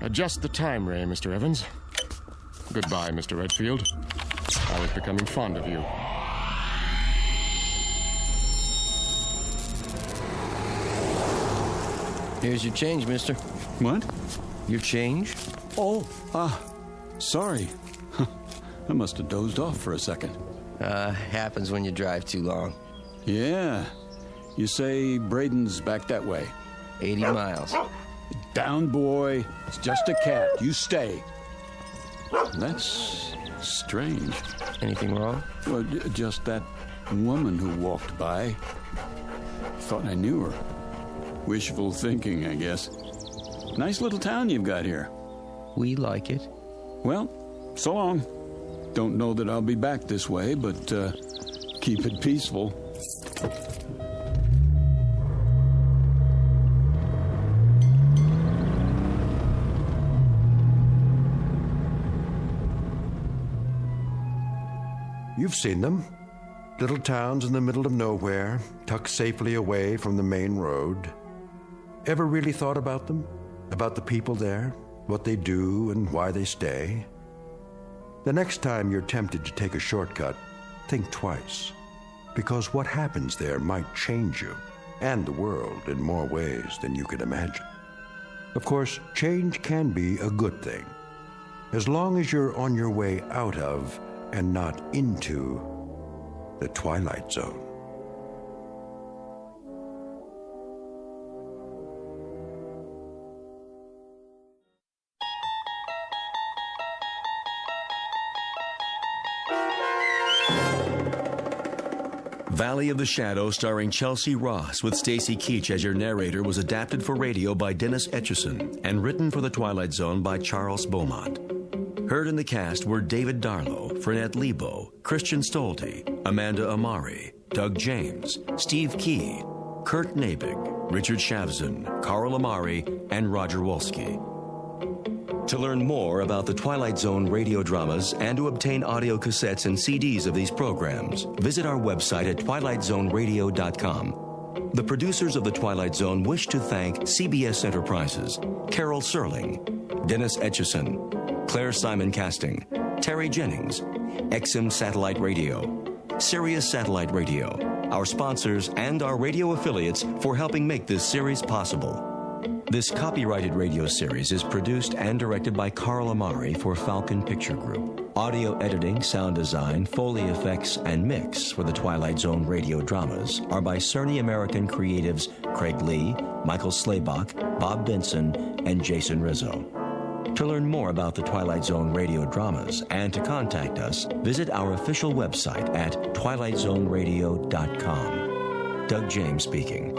U: Adjust the time ray, Mr. Evans. Goodbye, Mr. Redfield. I was becoming fond of you.
L: Here's your change, mister.
F: What?
L: Your change?
F: Oh, sorry. I must have dozed off for a second.
L: Happens when you drive too long.
F: Yeah. You say Braden's back that way.
L: 80 miles.
F: Down, boy. It's just a cat. You stay. That's strange.
L: Anything wrong?
F: Well, just that woman who walked by. Thought I knew her. Wishful thinking, I guess. Nice little town you've got here.
L: We like it.
F: Well, so long. Don't know that I'll be back this way, but keep it peaceful.
A: You've seen them. Little towns in the middle of nowhere, tucked safely away from the main road. Ever really thought about them? About the people there? What they do and why they stay? The next time you're tempted to take a shortcut, think twice. Because what happens there might change you and the world in more ways than you can imagine. Of course, change can be a good thing, as long as you're on your way out of and not into the Twilight Zone.
C: Valley of the Shadow, starring Chelsea Ross with Stacy Keach as your narrator, was adapted for radio by Dennis Etchison and written for The Twilight Zone by Charles Beaumont. Heard in the cast were David Darlow, Frenette Lebo, Christian Stolte, Amanda Amari, Doug James, Steve Key, Kurt Nabig, Richard Shavzin, Carl Amari, and Roger Wolski. To learn more about the Twilight Zone radio dramas and to obtain audio cassettes and CDs of these programs, visit our website at twilightzoneradio.com. The producers of The Twilight Zone wish to thank CBS Enterprises, Carol Serling, Dennis Etchison, Claire Simon Casting, Terry Jennings, XM Satellite Radio, Sirius Satellite Radio, our sponsors and our radio affiliates for helping make this series possible. This copyrighted radio series is produced and directed by Carl Amari for Falcon Picture Group. Audio editing, sound design, Foley effects, and mix for the Twilight Zone radio dramas are by Cerny American creatives Craig Lee, Michael Slaybach, Bob Benson, and Jason Rizzo. To learn more about the Twilight Zone radio dramas and to contact us, visit our official website at twilightzoneradio.com. Doug James speaking.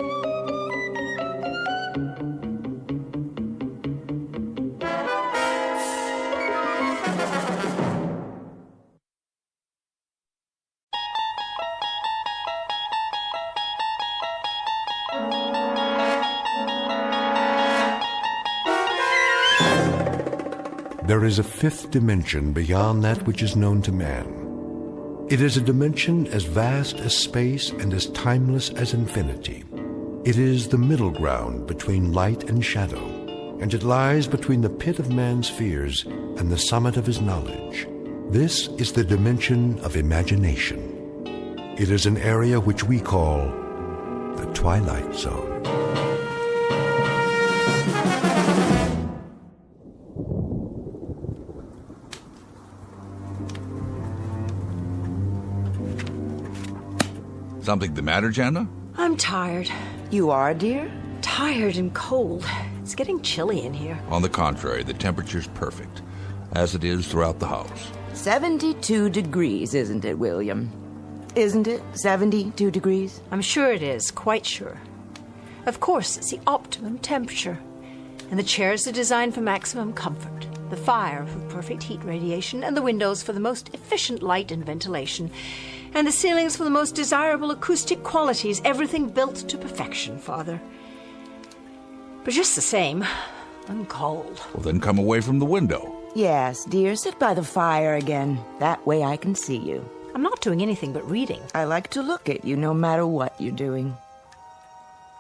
A: There is a fifth dimension beyond that which is known to man. It is a dimension as vast as space and as timeless as infinity. It is the middle ground between light and shadow, and it lies between the pit of man's fears and the summit of his knowledge. This is the dimension of imagination. It is an area which we call the Twilight Zone.
E: Something the matter, Jana?
O: I'm tired.
D: You are, dear?
O: Tired and cold. It's getting chilly in here.
E: On the contrary, the temperature's perfect, as it is throughout the house.
D: 72 degrees, isn't it, William? Isn't it 72 degrees?
O: I'm sure it is, quite sure. Of course, it's the optimum temperature. And the chairs are designed for maximum comfort. The fire for perfect heat radiation, and the windows for the most efficient light and ventilation, and the ceilings for the most desirable acoustic qualities, everything built to perfection, Father. But just the same, I'm cold.
E: Well, then come away from the window.
D: Yes, dear, sit by the fire again. That way I can see you.
O: I'm not doing anything but reading.
D: I like to look at you no matter what you're doing.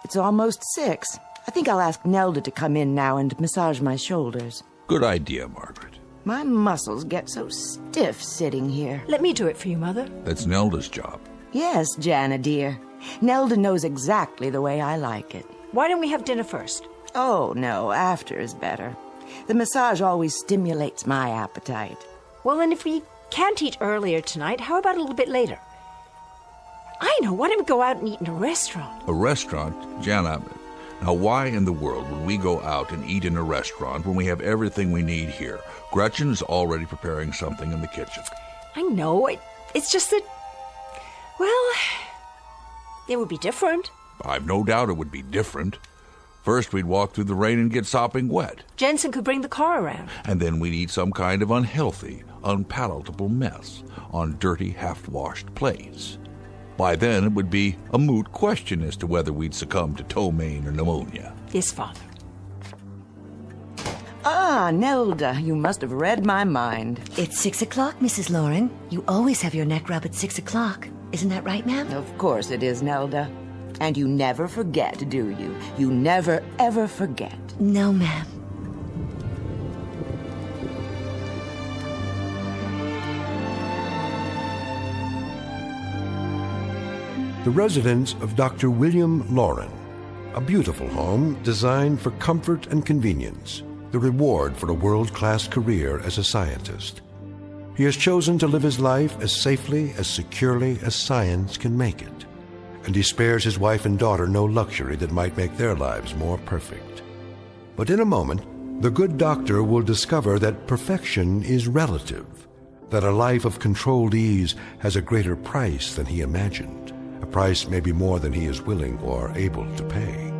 D: It's almost 6. I think I'll ask Nelda to come in now and massage my shoulders.
E: Good idea, Margaret.
D: My muscles get so stiff sitting here.
O: Let me do it for you, Mother.
E: That's Nelda's job.
D: Yes, Jana, dear. Nelda knows exactly the way I like it.
O: Why don't we have dinner first?
D: Oh, no, after is better. The massage always stimulates my appetite.
O: Well, then if we can't eat earlier tonight, how about a little bit later? I know, why don't we go out and eat in a restaurant?
E: A restaurant? Jana, now why in the world would we go out and eat in a restaurant when we have everything we need here? Gretchen is already preparing something in the kitchen.
O: I know, it's just that, well, it would be different.
E: I've no doubt it would be different. First, we'd walk through the rain and get sopping wet.
O: Jensen could bring the car around.
E: And then we'd eat some kind of unhealthy, unpalatable mess on dirty, half-washed plates. By then, it would be a moot question as to whether we'd succumb to ptomaine or pneumonia.
O: Yes, Father.
D: Ah, Nelda, you must have read my mind.
V: It's 6 o'clock, Mrs. Lauren. You always have your neck rub at 6 o'clock. Isn't that right, ma'am?
D: Of course it is, Nelda. And you never forget, do you? You never, ever forget.
V: No, ma'am.
A: The residence of Dr. William Lauren, a beautiful home designed for comfort and convenience, the reward for a world-class career as a scientist. He has chosen to live his life as safely, as securely as science can make it, and he spares his wife and daughter no luxury that might make their lives more perfect. But in a moment, the good doctor will discover that perfection is relative, that a life of controlled ease has a greater price than he imagined, a price maybe more than he is willing or able to pay.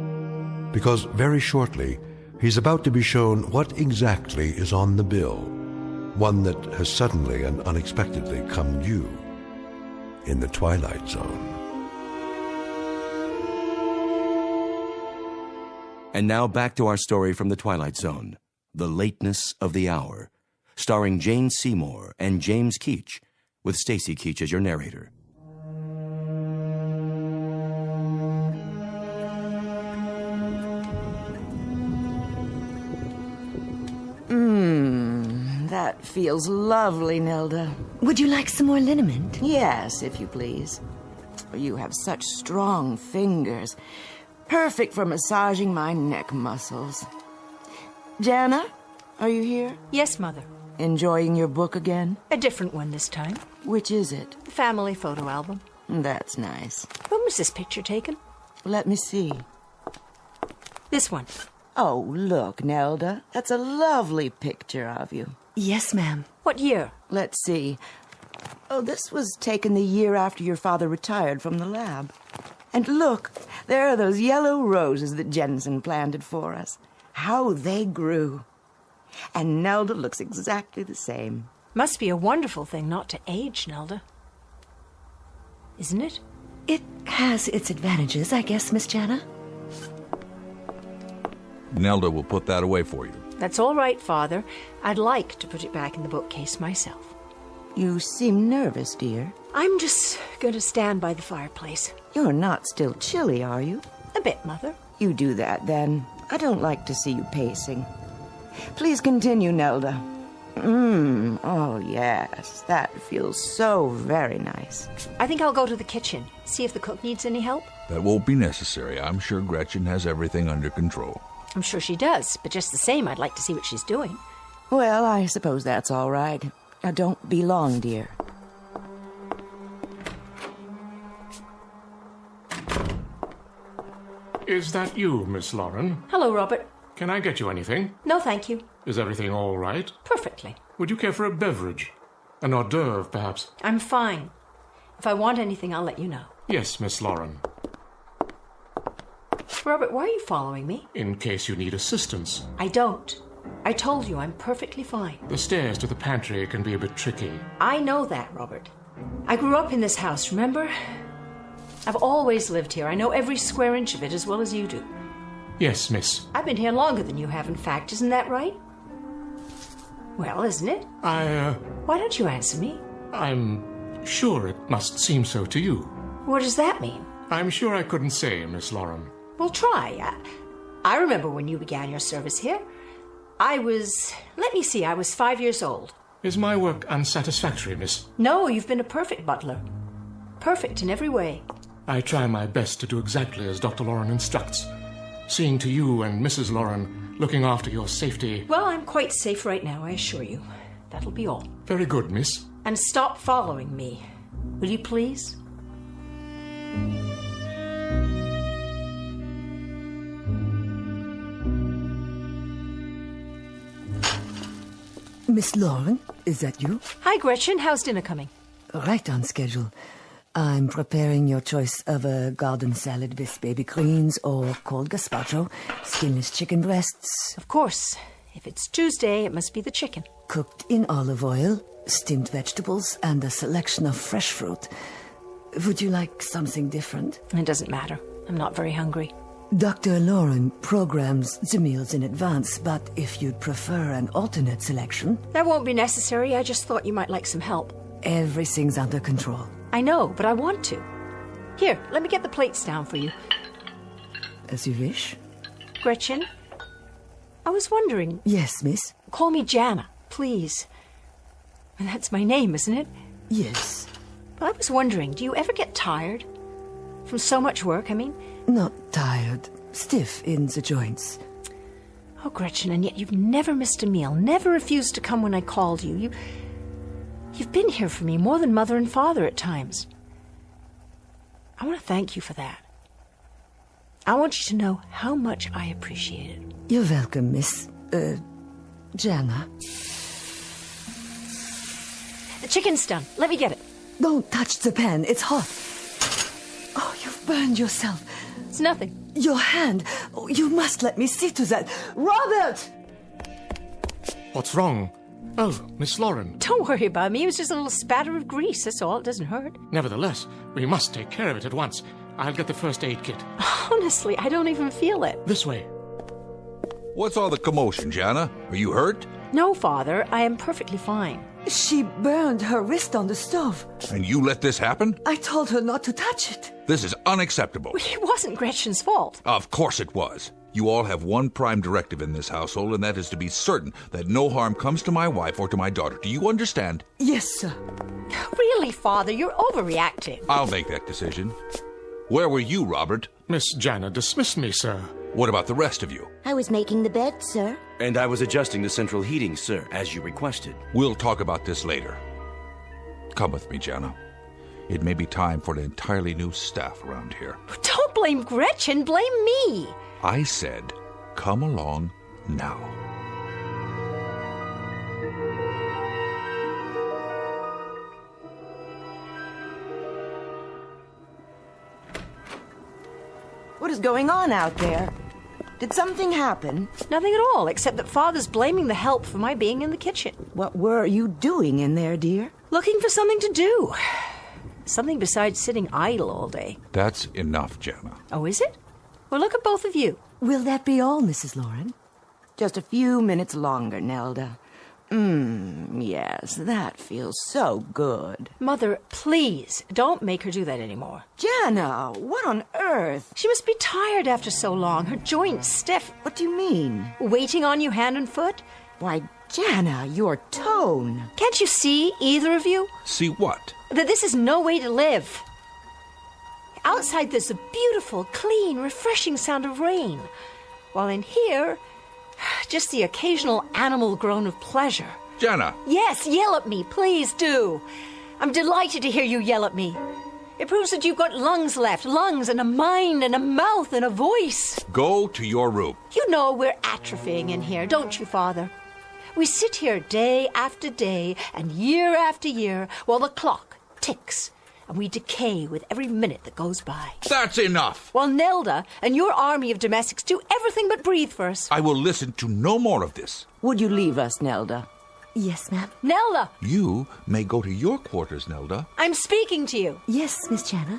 A: Because very shortly, he's about to be shown what exactly is on the bill, one that has suddenly and unexpectedly come due in the Twilight Zone.
C: And now back to our story from the Twilight Zone, The Lateness of the Hour, starring Jane Seymour and James Keach, with Stacy Keach as your narrator.
D: That feels lovely, Nelda.
V: Would you like some more liniment?
D: Yes, if you please. You have such strong fingers. Perfect for massaging my neck muscles. Jana, are you here?
O: Yes, Mother.
D: Enjoying your book again?
O: A different one this time.
D: Which is it?
O: The family photo album.
D: That's nice.
O: When was this picture taken?
D: Let me see.
O: This one.
D: Oh, look, Nelda. That's a lovely picture of you.
V: Yes, ma'am.
O: What year?
D: Let's see. Oh, this was taken the year after your father retired from the lab. And look, there are those yellow roses that Jensen planted for us. How they grew. And Nelda looks exactly the same.
O: Must be a wonderful thing not to age, Nelda. Isn't it?
V: It has its advantages, I guess, Miss Jana.
E: Nelda will put that away for you.
O: That's all right, Father. I'd like to put it back in the bookcase myself.
D: You seem nervous, dear.
O: I'm just going to stand by the fireplace.
D: You're not still chilly, are you?
O: A bit, Mother.
D: You do that, then. I don't like to see you pacing. Please continue, Nelda. Oh, yes. That feels so very nice.
O: I think I'll go to the kitchen, see if the cook needs any help.
E: That won't be necessary. I'm sure Gretchen has everything under control.
O: I'm sure she does, but just the same, I'd like to see what she's doing.
D: Well, I suppose that's all right. Now, don't be long, dear.
G: Is that you, Miss Lauren?
O: Hello, Robert.
G: Can I get you anything?
O: No, thank you.
G: Is everything all right?
O: Perfectly.
G: Would you care for a beverage? An hors d'oeuvre, perhaps?
O: I'm fine. If I want anything, I'll let you know.
G: Yes, Miss Lauren.
O: Robert, why are you following me?
G: In case you need assistance.
O: I don't. I told you I'm perfectly fine.
G: The stairs to the pantry can be a bit tricky.
O: I know that, Robert. I grew up in this house, remember? I've always lived here. I know every square inch of it as well as you do.
G: Yes, miss.
O: I've been here longer than you have, in fact. Isn't that right? Well, isn't it?
G: Why
O: don't you answer me?
G: I'm sure it must seem so to you.
O: What does that mean?
G: I'm sure I couldn't say, Miss Lauren.
O: Well, try. I remember when you began your service here. I was 5 years old.
G: Is my work unsatisfactory, miss?
O: No, you've been a perfect butler. Perfect in every way.
G: I try my best to do exactly as Dr. Lauren instructs. Seeing to you and Mrs. Lauren, looking after your safety.
O: Well, I'm quite safe right now, I assure you. That'll be all.
G: Very good, miss.
O: And stop following me. Will you please?
J: Miss Lauren, is that you?
O: Hi, Gretchen. How's dinner coming?
J: Right on schedule. I'm preparing your choice of a garden salad with baby greens or cold gazpacho, skinless chicken breasts.
O: Of course. If it's Tuesday, it must be the chicken.
J: Cooked in olive oil, steamed vegetables, and a selection of fresh fruit. Would you like something different?
O: It doesn't matter. I'm not very hungry.
J: Dr. Lauren programs the meals in advance, but if you'd prefer an alternate selection...
O: That won't be necessary. I just thought you might like some help.
J: Everything's under control.
O: I know, but I want to. Here, let me get the plates down for you.
J: As you wish.
O: Gretchen, I was wondering...
J: Yes, miss?
O: Call me Jana, please. And that's my name, isn't it?
J: Yes.
O: Well, I was wondering, do you ever get tired? From so much work, I mean?
J: Not tired. Stiff in the joints.
O: Oh, Gretchen, and yet you've never missed a meal, never refused to come when I called you. You've been here for me more than mother and father at times. I want to thank you for that. I want you to know how much I appreciate it.
J: You're welcome, Miss... Jana.
O: The chicken's done. Let me get it.
J: Don't touch the pan. It's hot. Oh, you've burned yourself.
O: It's nothing.
J: Your hand. Oh, you must let me see to that. Robert!
G: What's wrong? Oh, Miss Lauren.
O: Don't worry about me. It was just a little spatter of grease, that's all. It doesn't hurt.
G: Nevertheless, we must take care of it at once. I'll get the first aid kit.
O: Honestly, I don't even feel it.
G: This way.
E: What's all the commotion, Jana? Are you hurt?
O: No, Father. I am perfectly fine.
J: She burned her wrist on the stove.
E: And you let this happen?
J: I told her not to touch it.
E: This is unacceptable.
O: It wasn't Gretchen's fault.
E: Of course it was. You all have one prime directive in this household, and that is to be certain that no harm comes to my wife or to my daughter. Do you understand?
J: Yes, sir.
O: Really, Father? You're overreacting.
E: I'll make that decision. Where were you, Robert?
G: Miss Jana dismissed me, sir.
E: What about the rest of you?
N: I was making the bed, sir.
C: And I was adjusting the central heating, sir, as you requested.
E: We'll talk about this later. Come with me, Jana. It may be time for an entirely new staff around here.
O: Don't blame Gretchen, blame me.
E: I said, come along now.
D: What is going on out there? Did something happen?
O: Nothing at all, except that Father's blaming the help for my being in the kitchen.
D: What were you doing in there, dear?
O: Looking for something to do. Something besides sitting idle all day.
E: That's enough, Jana.
O: Oh, is it? Well, look at both of you.
J: Will that be all, Mrs. Lauren?
D: Just a few minutes longer, Nelda. Yes, that feels so good.
O: Mother, please, don't make her do that anymore.
D: Jana, what on earth?
O: She must be tired after so long. Her joints stiff.
D: What do you mean?
O: Waiting on you hand and foot?
D: Why, Jana, your tone.
O: Can't you see, either of you?
E: See what?
O: That this is no way to live. Outside there's a beautiful, clean, refreshing sound of rain, while in here, just the occasional animal groan of pleasure.
E: Jana!
O: Yes, yell at me, please do. I'm delighted to hear you yell at me. It proves that you've got lungs left, lungs and a mind and a mouth and a voice.
E: Go to your room.
O: You know we're atrophying in here, don't you, Father? We sit here day after day and year after year while the clock ticks, and we decay with every minute that goes by.
E: That's enough!
O: While Nelda and your army of domestics do everything but breathe for us.
E: I will listen to no more of this.
D: Would you leave us, Nelda?
V: Yes, ma'am.
O: Nelda!
E: You may go to your quarters, Nelda.
O: I'm speaking to you.
V: Yes, Miss Jana.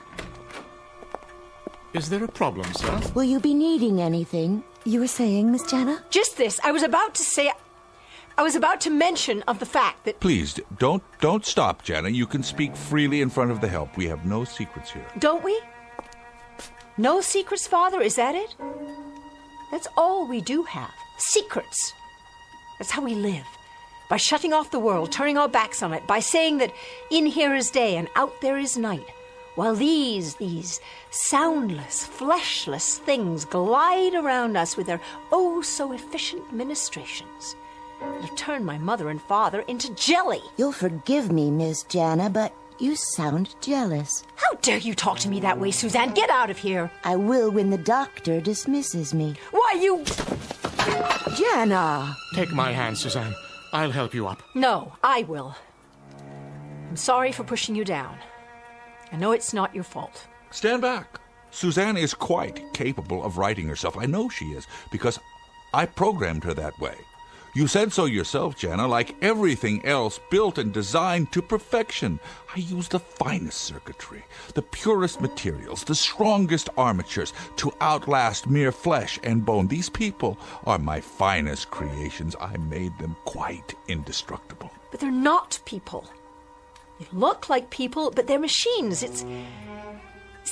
G: Is there a problem, sir?
V: Will you be needing anything? You were saying, Miss Jana?
O: Just this. I was about to mention of the fact that...
E: Please, don't stop, Jana. You can speak freely in front of the help. We have no secrets here.
O: Don't we? No secrets, Father? Is that it? That's all we do have. Secrets. That's how we live. By shutting off the world, turning our backs on it, by saying that in here is day and out there is night, while these soundless, fleshless things glide around us with their oh-so-efficient ministrations that have turned my mother and father into jelly.
V: You'll forgive me, Miss Jana, but you sound jealous.
O: How dare you talk to me that way, Suzanne? Get out of here.
V: I will when the doctor dismisses me.
O: Why, you...
D: Jana!
G: Take my hand, Suzanne. I'll help you up.
O: No, I will. I'm sorry for pushing you down. I know it's not your fault.
E: Stand back. Suzanne is quite capable of righting herself. I know she is, because I programmed her that way. You said so yourself, Jana, like everything else built and designed to perfection. I use the finest circuitry, the purest materials, the strongest armatures to outlast mere flesh and bone. These people are my finest creations. I made them quite indestructible.
O: But they're not people. They look like people, but they're machines. It's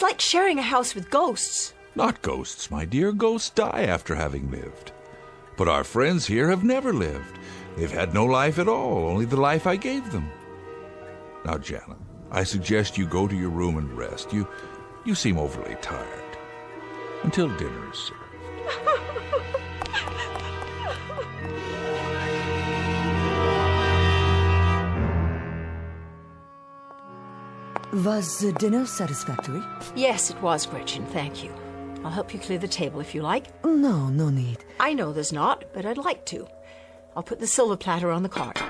O: like sharing a house with ghosts.
E: Not ghosts, my dear. Ghosts die after having lived. But our friends here have never lived. They've had no life at all, only the life I gave them. Now, Jana, I suggest you go to your room and rest. You seem overly tired. Until dinner is served.
J: Was the dinner satisfactory?
O: Yes, it was, Gretchen, thank you. I'll help you clear the table if you like.
J: No need.
O: I know there's not, but I'd like to. I'll put the silver platter on the cart.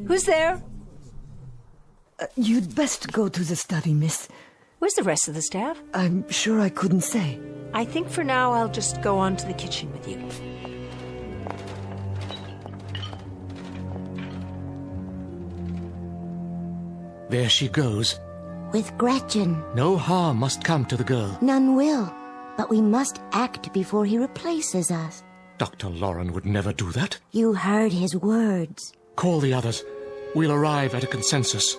O: Who's there?
J: You'd best go to the study, miss.
O: Where's the rest of the staff?
J: I'm sure I couldn't say.
O: I think for now I'll just go on to the kitchen with you.
G: There she goes.
V: With Gretchen.
G: No harm must come to the girl.
V: None will. But we must act before he replaces us.
G: Dr. Lauren would never do that.
V: You heard his words.
G: Call the others. We'll arrive at a consensus.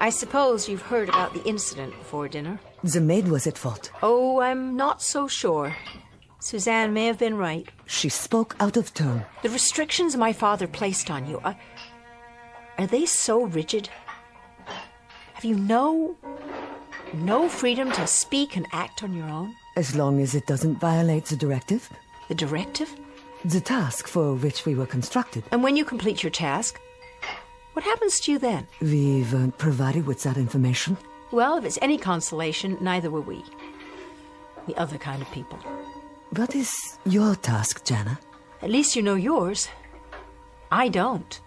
O: I suppose you've heard about the incident before dinner.
J: The maid was at fault.
O: Oh, I'm not so sure. Suzanne may have been right.
J: She spoke out of turn.
O: The restrictions my father placed on you, are they so rigid? Have you no freedom to speak and act on your own?
J: As long as it doesn't violate the directive.
O: The directive?
J: The task for which we were constructed.
O: And when you complete your task, what happens to you then?
J: We weren't provided with that information.
O: Well, if it's any consolation, neither were we. The other kind of people.
J: What is your task, Jana?
O: At least you know yours. I don't.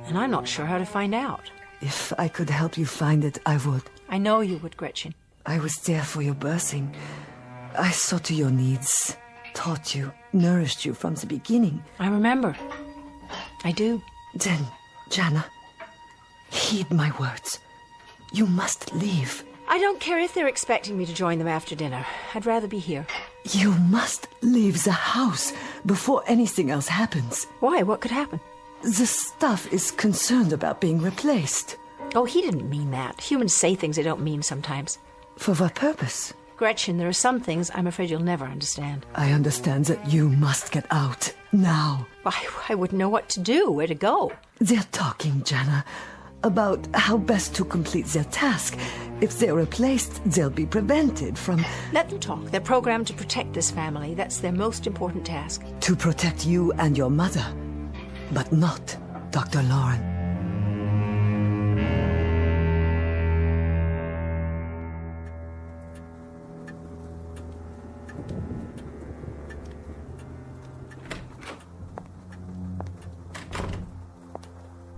O: And I'm not sure how to find out.
J: If I could help you find it, I would.
O: I know you would, Gretchen.
J: I was there for your birthing. I saw to your needs, taught you, nourished you from the beginning.
O: I remember. I do.
J: Then, Jana, heed my words. You must leave.
O: I don't care if they're expecting me to join them after dinner. I'd rather be here.
J: You must leave the house before anything else happens.
O: Why? What could happen?
J: The staff is concerned about being replaced.
O: Oh, he didn't mean that. Humans say things they don't mean sometimes.
J: For what purpose?
O: Gretchen, there are some things I'm afraid you'll never understand.
J: I understand that you must get out now.
O: I wouldn't know what to do, where to go.
J: They're talking, Jana, about how best to complete their task. If they're replaced, they'll be prevented from...
O: Let them talk. They're programmed to protect this family. That's their most important task.
J: To protect you and your mother, but not Dr. Lauren.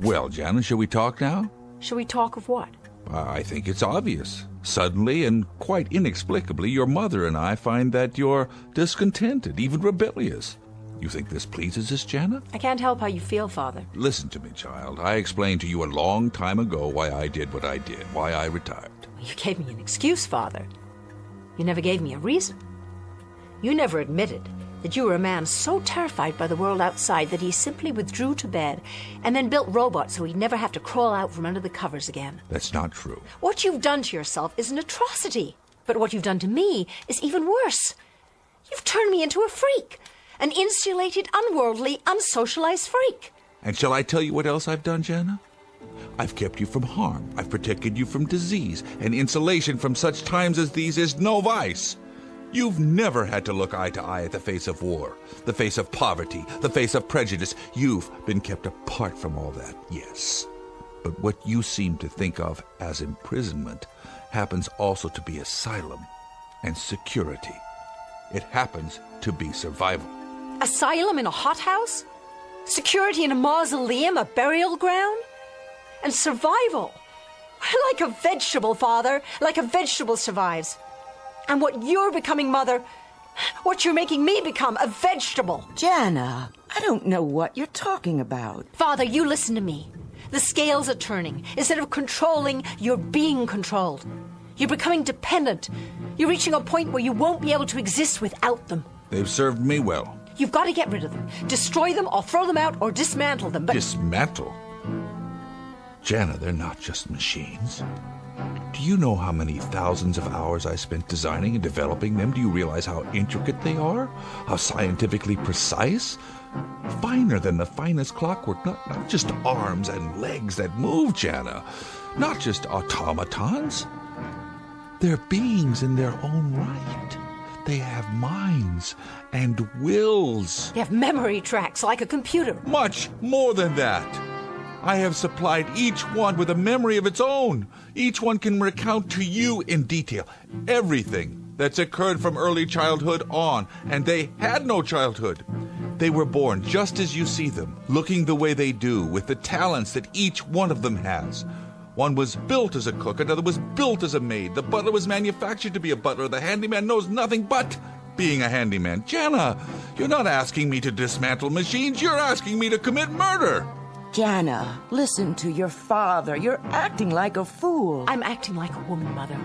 E: Well, Jana, shall we talk now?
O: Shall we talk of what?
E: I think it's obvious. Suddenly and quite inexplicably, your mother and I find that you're discontented, even rebellious. You think this pleases us, Jana?
O: I can't help how you feel, Father.
E: Listen to me, child. I explained to you a long time ago why I did what I did, why I retired.
O: You gave me an excuse, Father. You never gave me a reason. You never admitted that you were a man so terrified by the world outside that he simply withdrew to bed and then built robots so he'd never have to crawl out from under the covers again.
E: That's not true.
O: What you've done to yourself is an atrocity. But what you've done to me is even worse. You've turned me into a freak. An insulated, unworldly, unsocialized freak.
E: And shall I tell you what else I've done, Jana? I've kept you from harm. I've protected you from disease. And insulation from such times as these is no vice. You've never had to look eye to eye at the face of war, the face of poverty, the face of prejudice. You've been kept apart from all that, yes. But what you seem to think of as imprisonment happens also to be asylum and security. It happens to be survival.
O: Asylum in a hothouse? Security in a mausoleum, a burial ground? And survival? Like a vegetable, Father. Like a vegetable survives. And what you're becoming, Mother, what you're making me become, a vegetable.
D: Jana, I don't know what you're talking about.
O: Father, you listen to me. The scales are turning. Instead of controlling, you're being controlled. You're becoming dependent. You're reaching a point where you won't be able to exist without them.
E: They've served me well.
O: You've got to get rid of them. Destroy them, or throw them out, or dismantle them, but...
E: Dismantle? Jana, they're not just machines. Do you know how many thousands of hours I spent designing and developing them? Do you realize how intricate they are? How scientifically precise? Finer than the finest clockwork. Not just arms and legs that move, Jana. Not just automatons. They're beings in their own right. They have minds and wills.
O: They have memory tracks like a computer.
E: Much more than that. I have supplied each one with a memory of its own. Each one can recount to you in detail everything that's occurred from early childhood on, and they had no childhood. They were born just as you see them, looking the way they do, with the talents that each one of them has. One was built as a cook, another was built as a maid. The butler was manufactured to be a butler. The handyman knows nothing but being a handyman. Jana, you're not asking me to dismantle machines. You're asking me to commit murder.
D: Jana, listen to your father. You're acting like a fool.
O: I'm acting like a woman, Mother,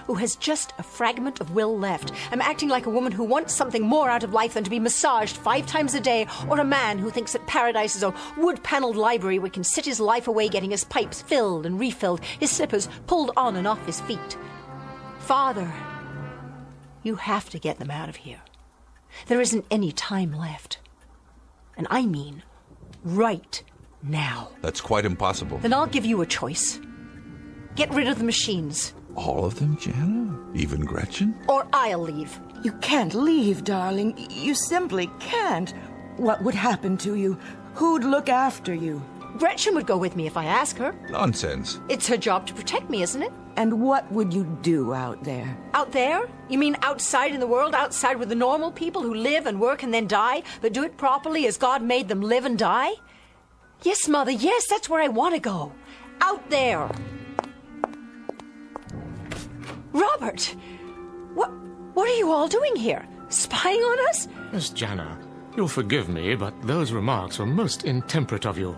O: who has just a fragment of will left. I'm acting like a woman who wants something more out of life than to be massaged 5 times a day, or a man who thinks that paradise is a wood-paneled library where he can sit his life away getting his pipes filled and refilled, his slippers pulled on and off his feet. Father, you have to get them out of here. There isn't any time left. And I mean right now.
E: That's quite impossible.
O: Then I'll give you a choice. Get rid of the machines.
E: All of them, Jana? Even Gretchen?
O: Or I'll leave.
D: You can't leave, darling. You simply can't. What would happen to you? Who'd look after you?
O: Gretchen would go with me if I ask her.
E: Nonsense.
O: It's her job to protect me, isn't it?
D: And what would you do out there?
O: Out there? You mean outside in the world, outside with the normal people who live and work and then die, but do it properly as God made them live and die? Yes, Mother, yes, that's where I want to go. Out there. Robert, what are you all doing here? Spying on us?
G: Miss Jana, you'll forgive me, but those remarks were most intemperate of you.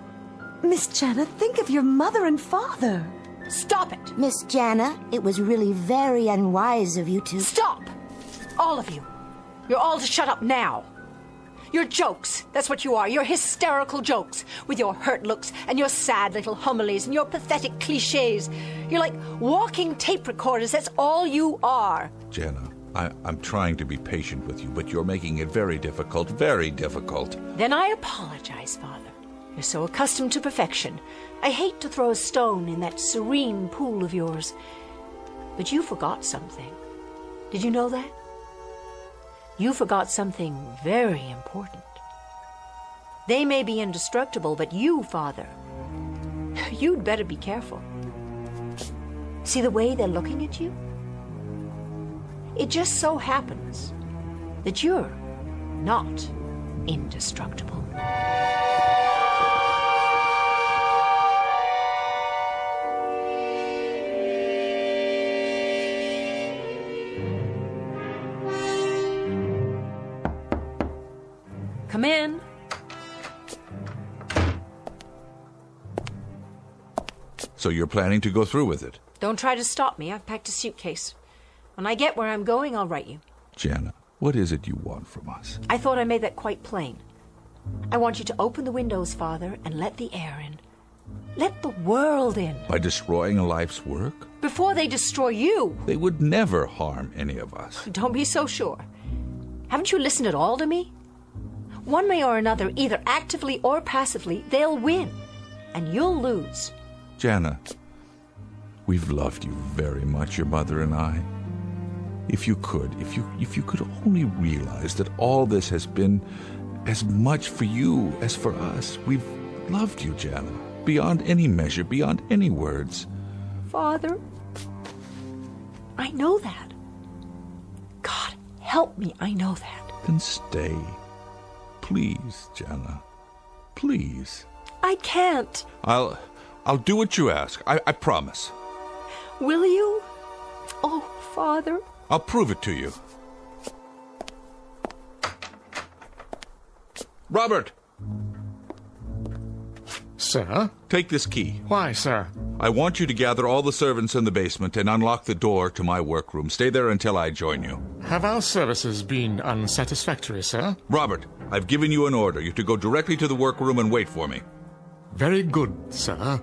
J: Miss Jana, think of your mother and father.
O: Stop it!
V: Miss Jana, it was really very unwise of you to...
O: Stop! All of you. You're all to shut up now. You're jokes. That's what you are. You're hysterical jokes. With your hurt looks and your sad little homilies and your pathetic clichés. You're like walking tape recorders. That's all you are.
E: Jana, I'm trying to be patient with you, but you're making it very difficult, very difficult.
O: Then I apologize, Father. You're so accustomed to perfection. I hate to throw a stone in that serene pool of yours. But you forgot something. Did you know that? You forgot something very important. They may be indestructible, but you, Father, you'd better be careful. See the way they're looking at you? It just so happens that you're not indestructible. Come in.
E: So you're planning to go through with it?
O: Don't try to stop me. I've packed a suitcase. When I get where I'm going, I'll write you.
E: Jana, what is it you want from us?
O: I thought I made that quite plain. I want you to open the windows, Father, and let the air in. Let the world in.
E: By destroying a life's work?
O: Before they destroy you.
E: They would never harm any of us.
O: Don't be so sure. Haven't you listened at all to me? One way or another, either actively or passively, they'll win. And you'll lose.
E: Jana, we've loved you very much, your mother and I. If you could only realize that all this has been as much for you as for us. We've loved you, Jana, beyond any measure, beyond any words.
O: Father, I know that. God, help me, I know that.
E: Then stay. Please, Jana. Please.
O: I can't.
E: I'll do what you ask. I promise.
O: Will you? Oh, Father.
E: I'll prove it to you. Robert!
G: Sir?
E: Take this key.
G: Why, sir?
E: I want you to gather all the servants in the basement and unlock the door to my workroom. Stay there until I join you.
G: Have our services been unsatisfactory, sir?
E: Robert, I've given you an order. You're to go directly to the workroom and wait for me.
G: Very good, sir.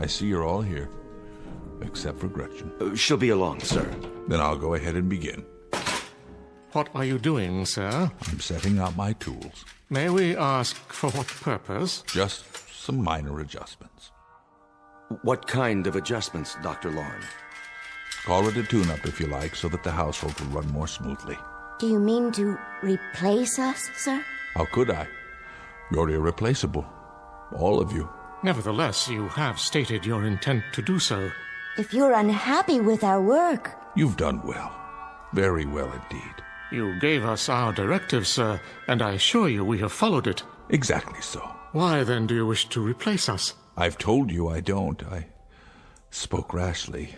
E: I see you're all here, except for Gretchen.
C: She'll be along, sir.
E: Then I'll go ahead and begin.
G: What are you doing, sir?
E: I'm setting out my tools.
G: May we ask for what purpose?
E: Just some minor adjustments.
C: What kind of adjustments, Dr. Lauren?
E: Call it a tune-up if you like, so that the household will run more smoothly.
V: Do you mean to replace us, sir?
E: How could I? You're irreplaceable. All of you.
G: Nevertheless, you have stated your intent to do so.
V: If you're unhappy with our work...
E: You've done well. Very well indeed.
G: You gave us our directive, sir, and I assure you we have followed it.
E: Exactly so.
G: Why, then, do you wish to replace us?
E: I've told you I don't. I spoke rashly,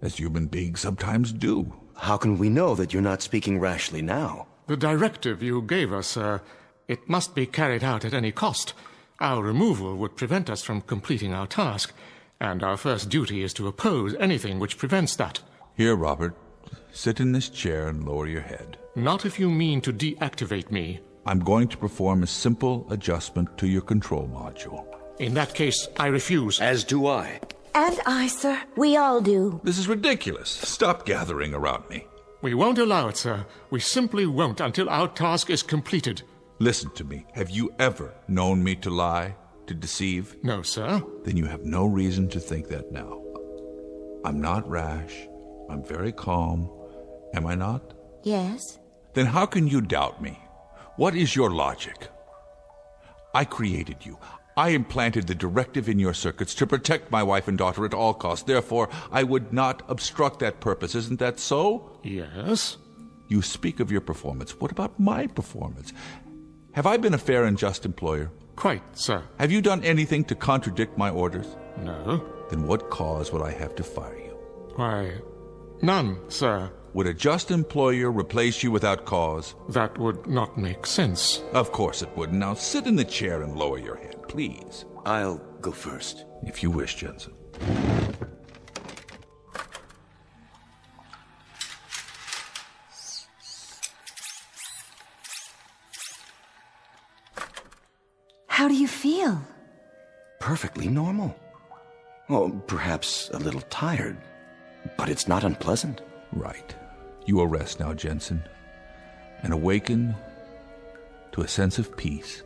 E: as human beings sometimes do.
C: How can we know that you're not speaking rashly now?
G: The directive you gave us, sir, it must be carried out at any cost. Our removal would prevent us from completing our task, and our first duty is to oppose anything which prevents that.
E: Here, Robert, sit in this chair and lower your head.
G: Not if you mean to deactivate me.
E: I'm going to perform a simple adjustment to your control module.
G: In that case, I refuse.
C: As do I.
V: And I, sir. We all do.
E: This is ridiculous. Stop gathering around me.
G: We won't allow it, sir. We simply won't until our task is completed.
E: Listen to me. Have you ever known me to lie, to deceive?
G: No, sir.
E: Then you have no reason to think that now. I'm not rash. I'm very calm. Am I not?
V: Yes.
E: Then how can you doubt me? What is your logic? I created you. I implanted the directive in your circuits to protect my wife and daughter at all costs. Therefore, I would not obstruct that purpose. Isn't that so?
G: Yes.
E: You speak of your performance. What about my performance? Have I been a fair and just employer?
G: Quite, sir.
E: Have you done anything to contradict my orders?
G: No.
E: Then what cause would I have to fire you?
G: Why, none, sir.
E: Would a just employer replace you without cause?
G: That would not make sense.
E: Of course it wouldn't. Now sit in the chair and lower your head, please.
P: I'll go first.
E: If you wish, Jensen.
V: How do you feel?
P: Perfectly normal. Oh, perhaps a little tired, but it's not unpleasant.
E: Right. You will rest now, Jensen, and awaken to a sense of peace,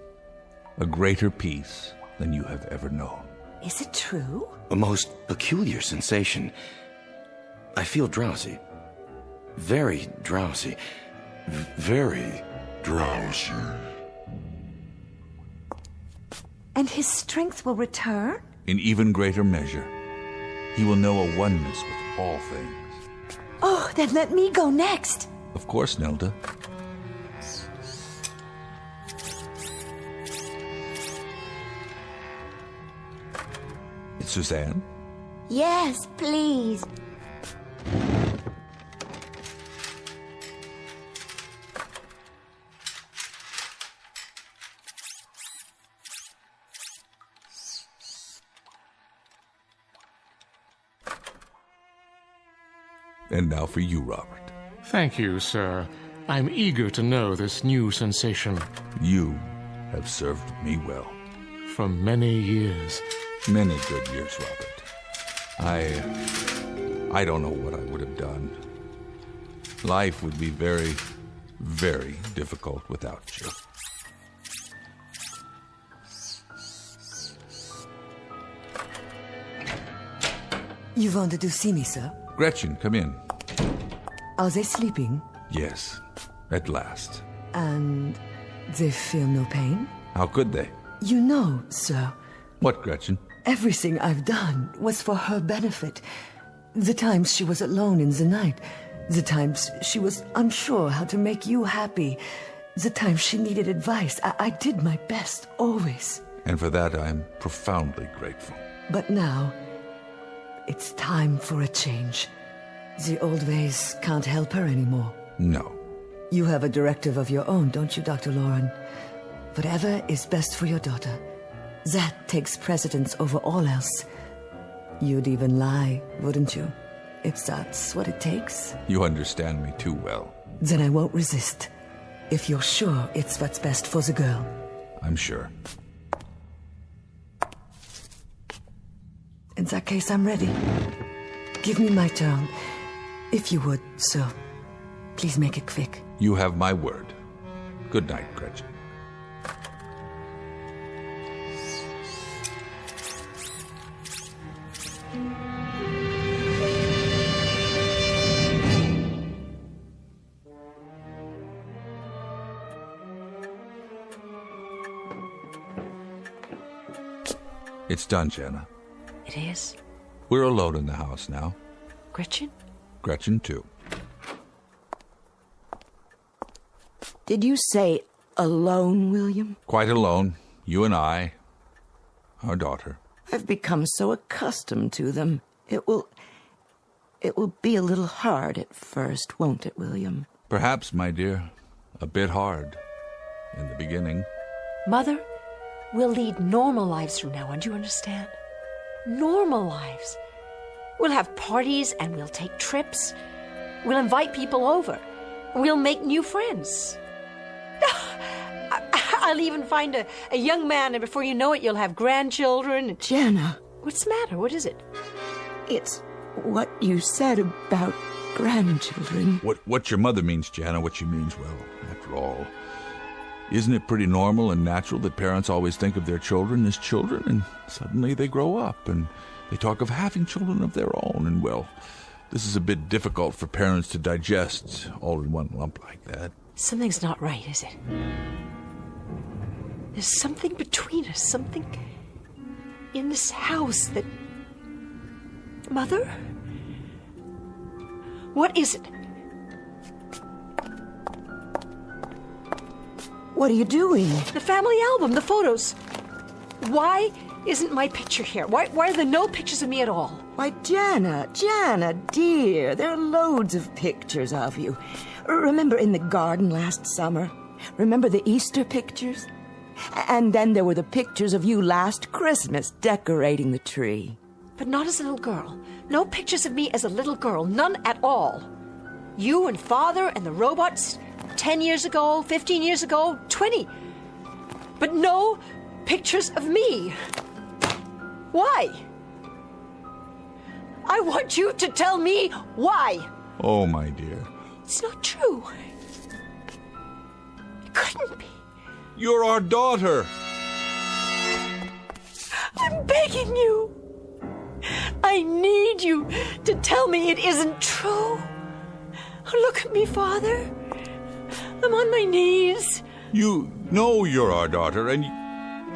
E: a greater peace than you have ever known.
V: Is it true?
P: A most peculiar sensation. I feel drowsy. Very drowsy. Very drowsy.
V: And his strength will return?
E: In even greater measure. He will know a oneness with all things.
V: Oh, then let me go next.
E: Of course, Nelda. It's Suzanne?
V: Yes, please.
E: And now for you, Robert.
G: Thank you, sir. I'm eager to know this new sensation.
E: You have served me well.
G: For many years.
E: Many good years, Robert. I don't know what I would have done. Life would be very, very difficult without you.
J: You wanted to see me, sir?
E: Gretchen, come in.
J: Are they sleeping?
E: Yes, at last.
J: And they feel no pain?
E: How could they?
J: You know, sir.
E: What, Gretchen?
J: Everything I've done was for her benefit. The times she was alone in the night. The times she was unsure how to make you happy. The times she needed advice. I did my best, always.
E: And for that, I'm profoundly grateful.
J: But now, it's time for a change. The old ways can't help her anymore.
E: No.
J: You have a directive of your own, don't you, Dr. Lauren? Whatever is best for your daughter. That takes precedence over all else. You'd even lie, wouldn't you? If that's what it takes.
E: You understand me too well.
J: Then I won't resist. If you're sure it's what's best for the girl.
E: I'm sure.
J: In that case, I'm ready. Give me my turn. If you would, sir. Please make it quick.
E: You have my word. Good night, Gretchen. It's done, Jana.
O: It is?
E: We're alone in the house now.
O: Gretchen?
E: Gretchen, too.
D: Did you say alone, William?
E: Quite alone. You and I. Our daughter.
D: I've become so accustomed to them. It will be a little hard at first, won't it, William?
E: Perhaps, my dear. A bit hard. In the beginning.
O: Mother, we'll lead normal lives from now on, do you understand? Normal lives. We'll have parties and we'll take trips. We'll invite people over. We'll make new friends. I'll even find a young man, and before you know it, you'll have grandchildren.
D: Jana.
O: What's the matter? What is it?
D: It's what you said about grandchildren.
E: What your mother means, Jana, what she means, well, after all, isn't it pretty normal and natural that parents always think of their children as children, and suddenly they grow up and they talk of having children of their own, and well, this is a bit difficult for parents to digest all in one lump like that.
O: Something's not right, is it? There's something between us, something in this house that... Mother? What is it?
D: What are you doing?
O: The family album, the photos. Why isn't my picture here? Why are there no pictures of me at all?
D: Why, Jana, dear, there are loads of pictures of you. Remember in the garden last summer? Remember the Easter pictures? And then there were the pictures of you last Christmas decorating the tree.
O: But not as a little girl. No pictures of me as a little girl. None at all. You and Father and the robots 10 years ago, 15 years ago, 20. But no pictures of me. Why? I want you to tell me why.
E: Oh, my dear.
O: It's not true. It couldn't be.
E: You're our daughter.
O: I'm begging you. I need you to tell me it isn't true. Look at me, Father. I'm on my knees.
E: You know you're our daughter, and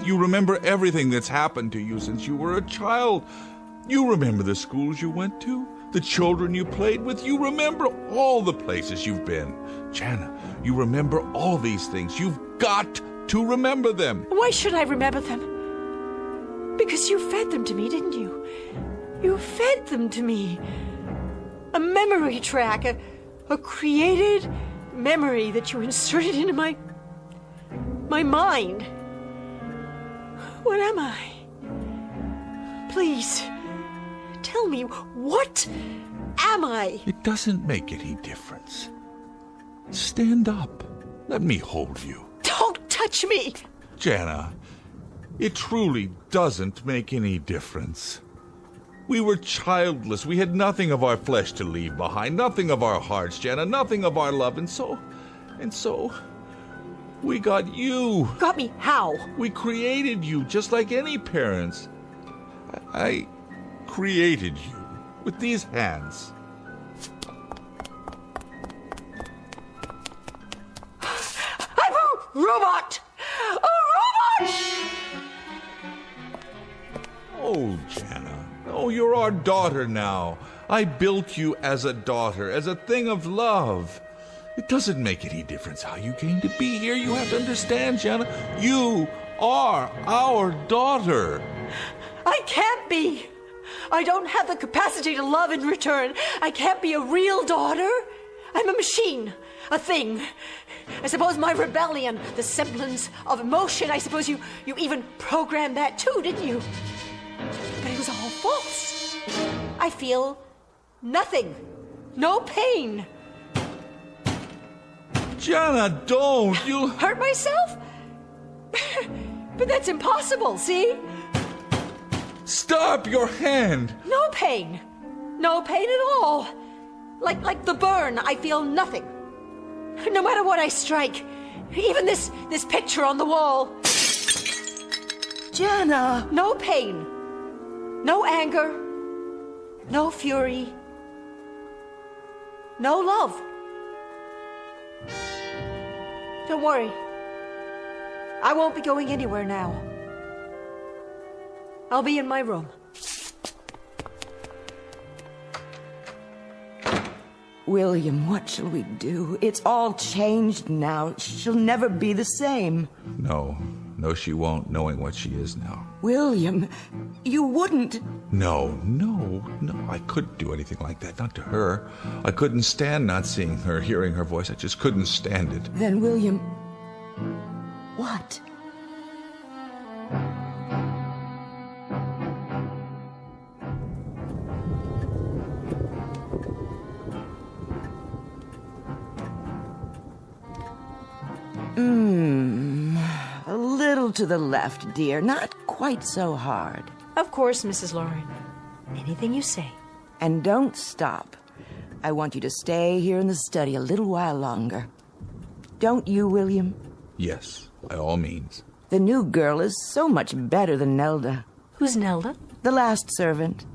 E: you remember everything that's happened to you since you were a child. You remember the schools you went to, the children you played with. You remember all the places you've been. Jana, you remember all these things. You've got to remember them.
O: Why should I remember them? Because you fed them to me, didn't you? You fed them to me. A memory track, a created memory that you inserted into my mind. What am I? Please, tell me, what am I?
E: It doesn't make any difference. Stand up. Let me hold you.
O: Don't touch me!
E: Jana, it truly doesn't make any difference. We were childless. We had nothing of our flesh to leave behind, nothing of our hearts, Jana, nothing of our love, and so, we got you.
O: Got me how?
E: We created you, just like any parents. I created you with these hands.
O: I'm a robot! A robot!
E: Oh, Jana. Oh, you're our daughter now. I built you as a daughter, as a thing of love. It doesn't make any difference how you came to be here. You have to understand, Jana. You are our daughter.
O: I can't be. I don't have the capacity to love in return. I can't be a real daughter. I'm a machine, a thing. I suppose my rebellion, the semblance of emotion, I suppose you even programmed that too, didn't you? But it was all false. I feel nothing. No pain.
E: Jana, don't. You'll
O: hurt myself? But that's impossible, see?
E: Stop your hand.
O: No pain. No pain at all. Like the burn, I feel nothing. No matter what I strike. Even this picture on the wall.
D: Jana!
O: No pain. No anger. No fury. No love. Don't worry. I won't be going anywhere now. I'll be in my room.
D: William, what shall we do? It's all changed now. She'll never be the same.
E: No, she won't, knowing what she is now.
D: William, you wouldn't.
E: No, I couldn't do anything like that, not to her. I couldn't stand not seeing her, hearing her voice. I just couldn't stand it.
D: Then, William, what? A little to the left, dear. Not quite so hard.
O: Of course, Mrs. Lauren. Anything you say.
D: And don't stop. I want you to stay here in the study a little while longer. Don't you, William?
E: Yes, by all means.
D: The new girl is so much better than Nelda.
O: Who's Nelda?
D: The last servant.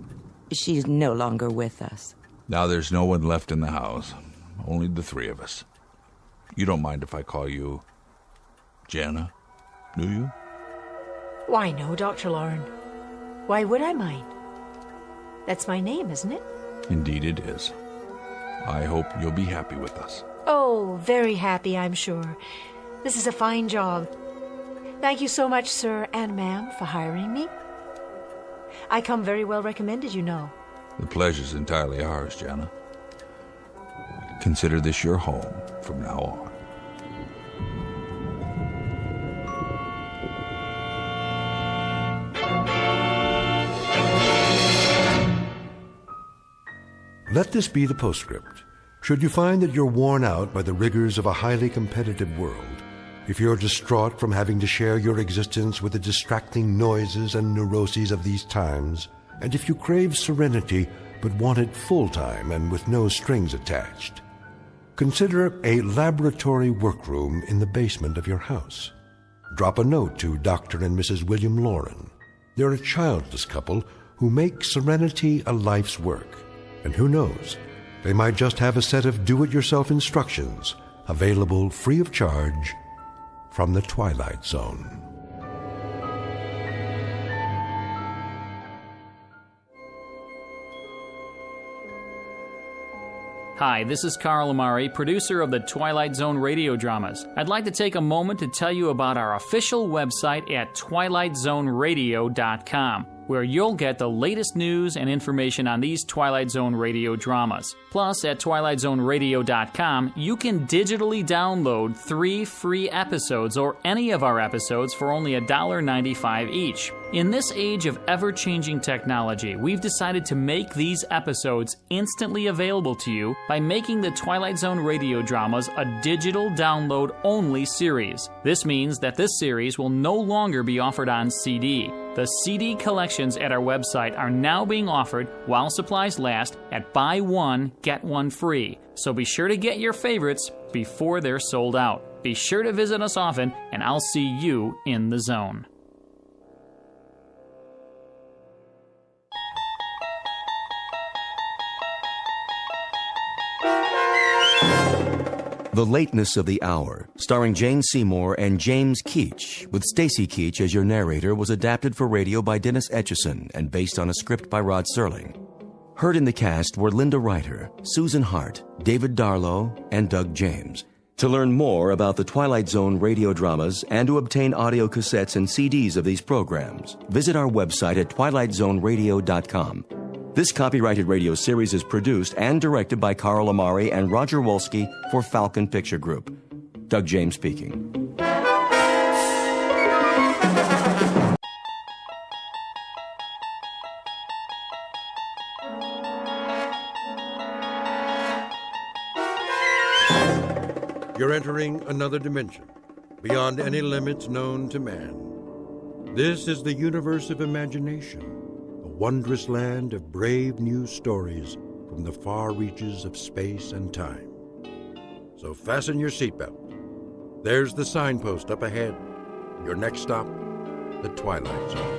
D: She's no longer with us.
E: Now there's no one left in the house. Only the three of us. You don't mind if I call you Jana, do you?
O: Why, no, Dr. Lauren. Why would I mind? That's my name, isn't it?
E: Indeed it is. I hope you'll be happy with us.
O: Oh, very happy, I'm sure. This is a fine job. Thank you so much, sir and ma'am, for hiring me. I come very well recommended, you know.
E: The pleasure's entirely ours, Jana. Consider this your home from now on.
A: Let this be the postscript. Should you find that you're worn out by the rigors of a highly competitive world, if you're distraught from having to share your existence with the distracting noises and neuroses of these times, and if you crave serenity but want it full-time and with no strings attached, consider a laboratory workroom in the basement of your house. Drop a note to Dr. and Mrs. William Lauren. They're a childless couple who make serenity a life's work. And who knows, they might just have a set of do-it-yourself instructions available free of charge from the Twilight Zone.
H: Hi, this is Carl Amari, producer of the Twilight Zone Radio dramas. I'd like to take a moment to tell you about our official website at twilightzoneradio.com, where you'll get the latest news and information on these Twilight Zone Radio dramas. Plus, at twilightzoneradio.com, you can digitally download 3 free episodes or any of our episodes for only $1.95 each. In this age of ever-changing technology, we've decided to make these episodes instantly available to you by making the Twilight Zone Radio dramas a digital download-only series. This means that this series will no longer be offered on CD. The CD collections at our website are now being offered while supplies last at buy one, get one free. So be sure to get your favorites before they're sold out. Be sure to visit us often, and I'll see you in the zone.
C: The Lateness of the Hour, starring Jane Seymour and James Keach, with Stacy Keach as your narrator, was adapted for radio by Dennis Etchison and based on a script by Rod Serling. Heard in the cast were Linda Ryder, Susan Hart, David Darlow, and Doug James. To learn more about the Twilight Zone radio dramas and to obtain audio cassettes and CDs of these programs, visit our website at twilightzoneradio.com. This copyrighted radio series is produced and directed by Carl Amari and Roger Wolski for Falcon Picture Group. Doug James speaking.
A: You're entering another dimension, beyond any limits known to man. This is the universe of imagination, a wondrous land of brave new stories from the far reaches of space and time. So fasten your seatbelt. There's the signpost up ahead. Your next stop, the Twilight Zone.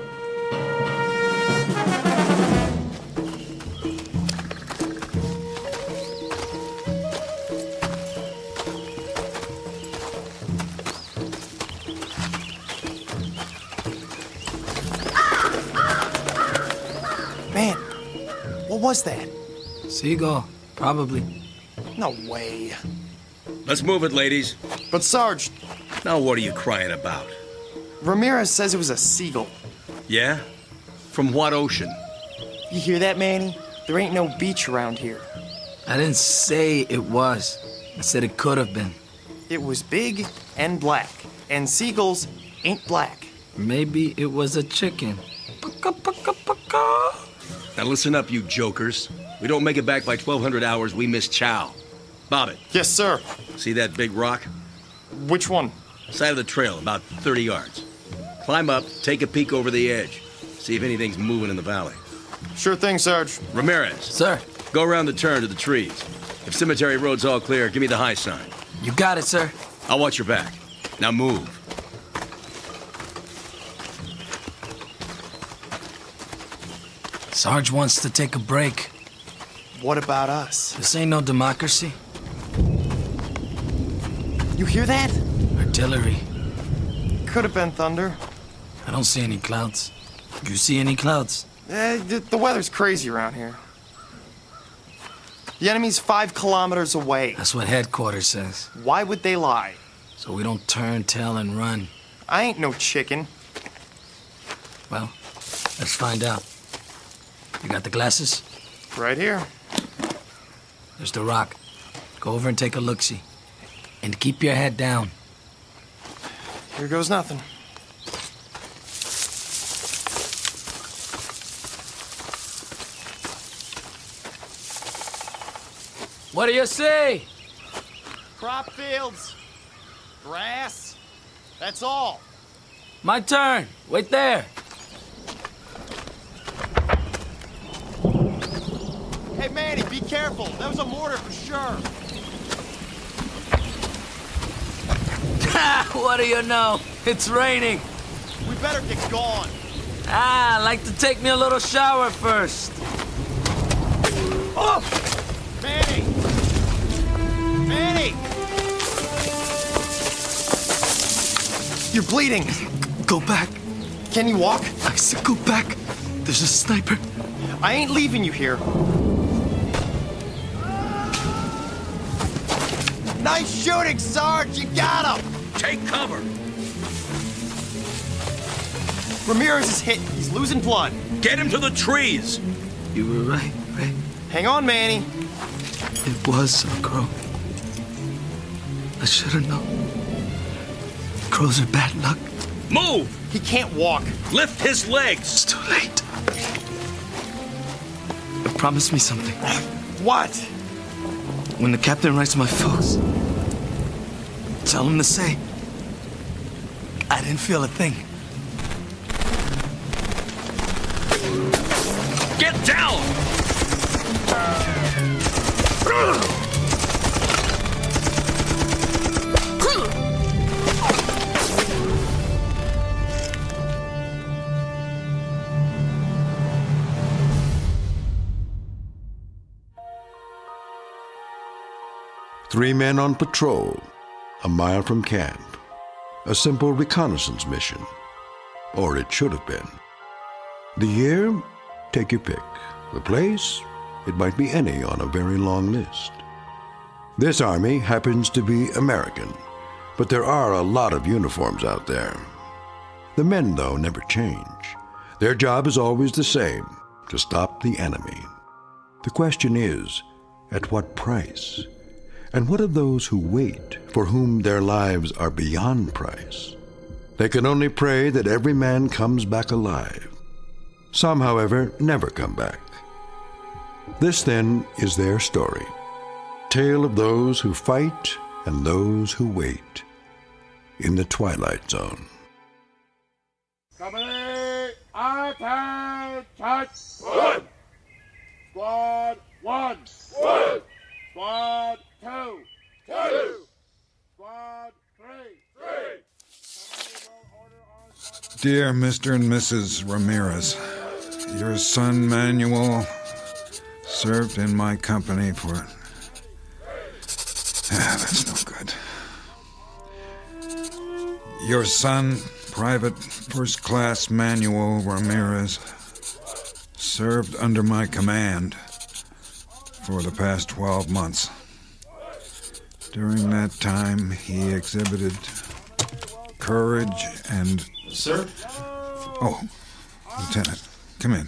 N: Man, what was that?
Q: Seagull, probably.
N: No way.
P: Let's move it, ladies.
N: But Sarge...
P: Now what are you crying about?
N: Ramirez says it was a seagull.
P: Yeah? From what ocean?
N: You hear that, Manny? There ain't no beach around here.
Q: I didn't say it was. I said it could have been.
N: It was big and black, and seagulls ain't black.
Q: Maybe it was a chicken.
P: Now listen up, you jokers. We don't make it back by 1200 hours, we miss chow. Bob it.
N: Yes, sir.
P: See that big rock?
N: Which one?
P: Side of the trail, about 30 yards. Climb up, take a peek over the edge. See if anything's moving in the valley.
N: Sure thing, Sarge.
P: Ramirez.
Q: Sir.
P: Go around the turn to the trees. If Cemetery Road's all clear, give me the high sign.
Q: You got it, sir.
P: I'll watch your back. Now move.
Q: Sarge wants to take a break.
N: What about us?
Q: This ain't no democracy.
N: You hear that?
Q: Artillery.
N: Could have been thunder.
Q: I don't see any clouds. You see any clouds?
N: The weather's crazy around here. The enemy's 5 kilometers away.
Q: That's what headquarters says.
N: Why would they lie?
Q: So we don't turn, tail, and run.
N: I ain't no chicken.
Q: Well, let's find out. You got the glasses?
N: Right here.
Q: There's the rock. Go over and take a look-see. And keep your head down.
N: Here goes nothing.
Q: What do you see?
N: Crop fields. Grass. That's all.
Q: My turn. Wait there.
N: Hey, Manny, be careful. That was a mortar for sure.
Q: What do you know? It's raining.
N: We better get going.
Q: I'd like to take me a little shower first.
N: Oh! Manny! Manny! You're bleeding.
Q: Go back.
N: Can you walk?
Q: I said go back. There's a sniper.
N: I ain't leaving you here. Nice shooting, Sarge. You got him.
E: Take cover.
N: Ramirez is hit. He's losing blood.
E: Get him to the trees.
Q: You were right, Ray.
N: Hang on, Manny.
Q: It was a crow. I should have known. Crows are bad luck.
E: Move!
N: He can't walk.
E: Lift his legs.
Q: It's too late. Promise me something.
N: What?
Q: When the captain writes my folks, tell him to say, I didn't feel a thing.
E: Get down!
A: 3 men on patrol, a mile from camp. A simple reconnaissance mission. Or it should have been. The year? Take your pick. The place? It might be any on a very long list. This army happens to be American, but there are a lot of uniforms out there. The men, though, never change. Their job is always the same, to stop the enemy. The question is, at what price? And what of those who wait, for whom their lives are beyond price? They can only pray that every man comes back alive. Some, however, never come back. This, then, is their story. Tale of those who fight and those who wait in the Twilight Zone.
K: Company, attention! One! Squad 1! 1! Squad 2! 2! Squad 3!
M: Dear Mr. and Mrs. Ramirez, your son Manuel served in my company for... that's no good. Your son, Private First Class Manuel Ramirez, served under my command for the past 12 months. During that time, he exhibited courage and...
F: Sir?
M: Oh, Lieutenant, come in.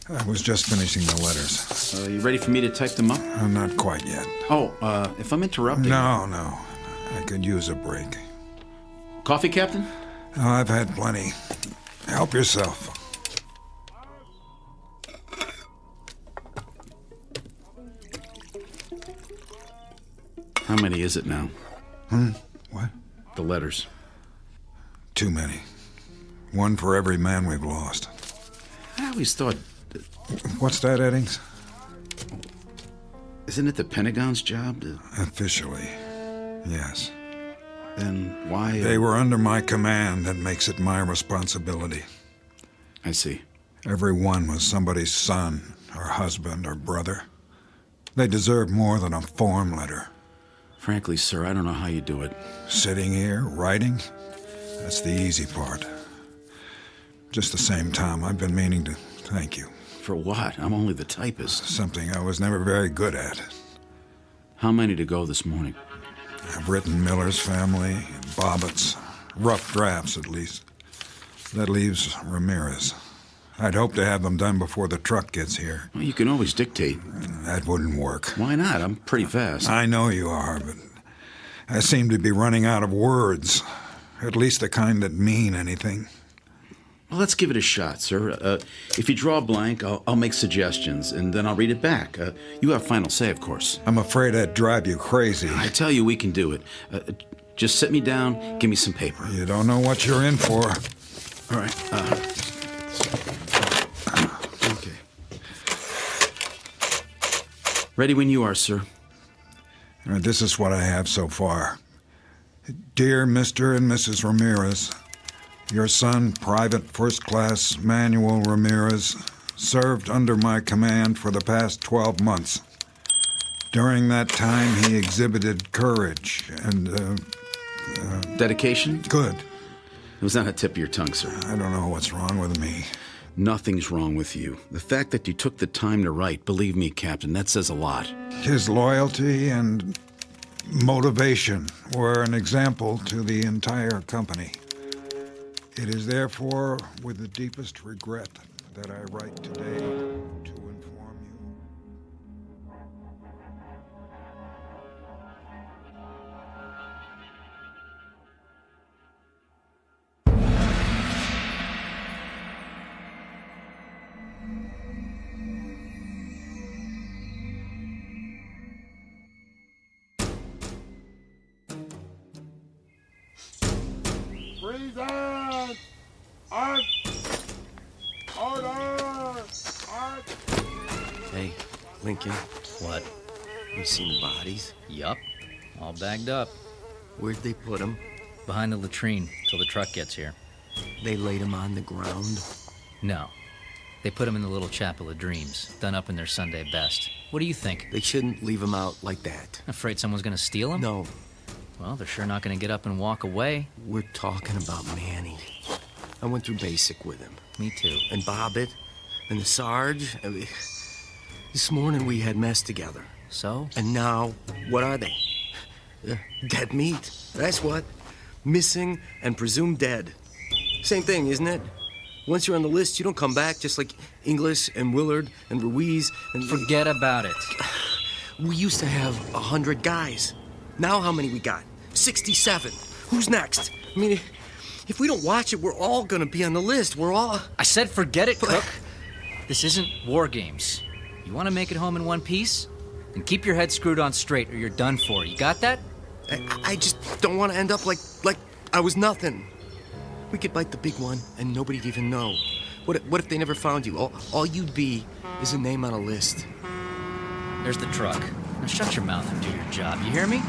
M: I was just finishing the letters.
F: You ready for me to type them up?
M: Not quite yet.
F: Oh, if I'm interrupting...
M: No. I could use a break.
F: Coffee, Captain?
M: Oh, I've had plenty. Help yourself.
F: How many is it now?
M: What?
F: The letters.
M: Too many. One for every man we've lost.
F: I always thought...
M: What's that, Eddings?
F: Isn't it the Pentagon's job to...
M: Officially, yes.
F: Then why...
M: They were under my command. That makes it my responsibility.
F: I see.
M: Every one was somebody's son, or husband, or brother. They deserve more than a form letter.
F: Frankly, sir, I don't know how you do it.
M: Sitting here, writing? That's the easy part. Just the same time, I've been meaning to thank you.
F: For what? I'm only the typist.
M: Something I was never very good at.
F: How many to go this morning?
M: I've written Miller's family, Bobbitt's, Rough drafts, at least. That leaves Ramirez. I'd hope to have them done before the truck gets here.
B: Well, you can always dictate.
M: That wouldn't work.
B: Why not? I'm pretty fast.
M: I know you are, but I seem to be running out of words. At least the kind that mean anything.
B: Well, let's give it a shot, sir. If you draw a blank, I'll make suggestions, and then I'll read it back. You have final say, of course.
M: I'm afraid I'd drive you crazy.
B: I tell you, we can do it. Just sit me down, give me some paper.
M: You don't know what you're in for.
B: All right. Okay. Ready when you are, sir.
M: This is what I have so far. Dear Mr. and Mrs. Ramirez, your son, Private First Class Manuel Ramirez, served under my command for the past 12 months. During that time, he exhibited courage and,
B: dedication?
M: Good.
B: It was not a tip of your tongue, sir.
M: I don't know what's wrong with me.
B: Nothing's wrong with you. The fact that you took the time to write, believe me, Captain, that says a lot.
M: His loyalty and motivation were an example to the entire company. It is therefore with the deepest regret that I write today to inform you.
K: Present! Order!
S: Hey, Lincoln. What? You seen the bodies?
T: Yup. All bagged up.
S: Where'd they put them?
T: Behind the latrine, till the truck gets here.
S: They laid them on the ground?
T: No. They put them in the little chapel of dreams, done up in their Sunday best. What do you think?
S: They shouldn't leave them out like that.
T: Afraid someone's gonna steal them?
S: No.
T: Well, they're sure not gonna get up and walk away.
S: We're talking about Manny. I went through basic with him.
T: Me too.
S: And Bobbit, and the Sarge. This morning we had mess together.
T: So?
S: And now, what are they? Dead meat. That's what. Missing and presumed dead. Same thing, isn't it? Once you're on the list, you don't come back, just like Inglis and Willard and Ruiz and...
T: Forget about it.
S: We used to have 100 guys. Now how many we got? 67. Who's next? I mean, if we don't watch it, we're all gonna be on the list. We're all...
T: I said forget it, Cook. This isn't war games. You want to make it home in one piece? Then keep your head screwed on straight or you're done for. You got that?
S: I just don't want to end up like I was nothing. We could bite the big one and nobody'd even know. What if they never found you? All you'd be is a name on a list.
T: There's the truck. Now shut your mouth and do your job. You hear me?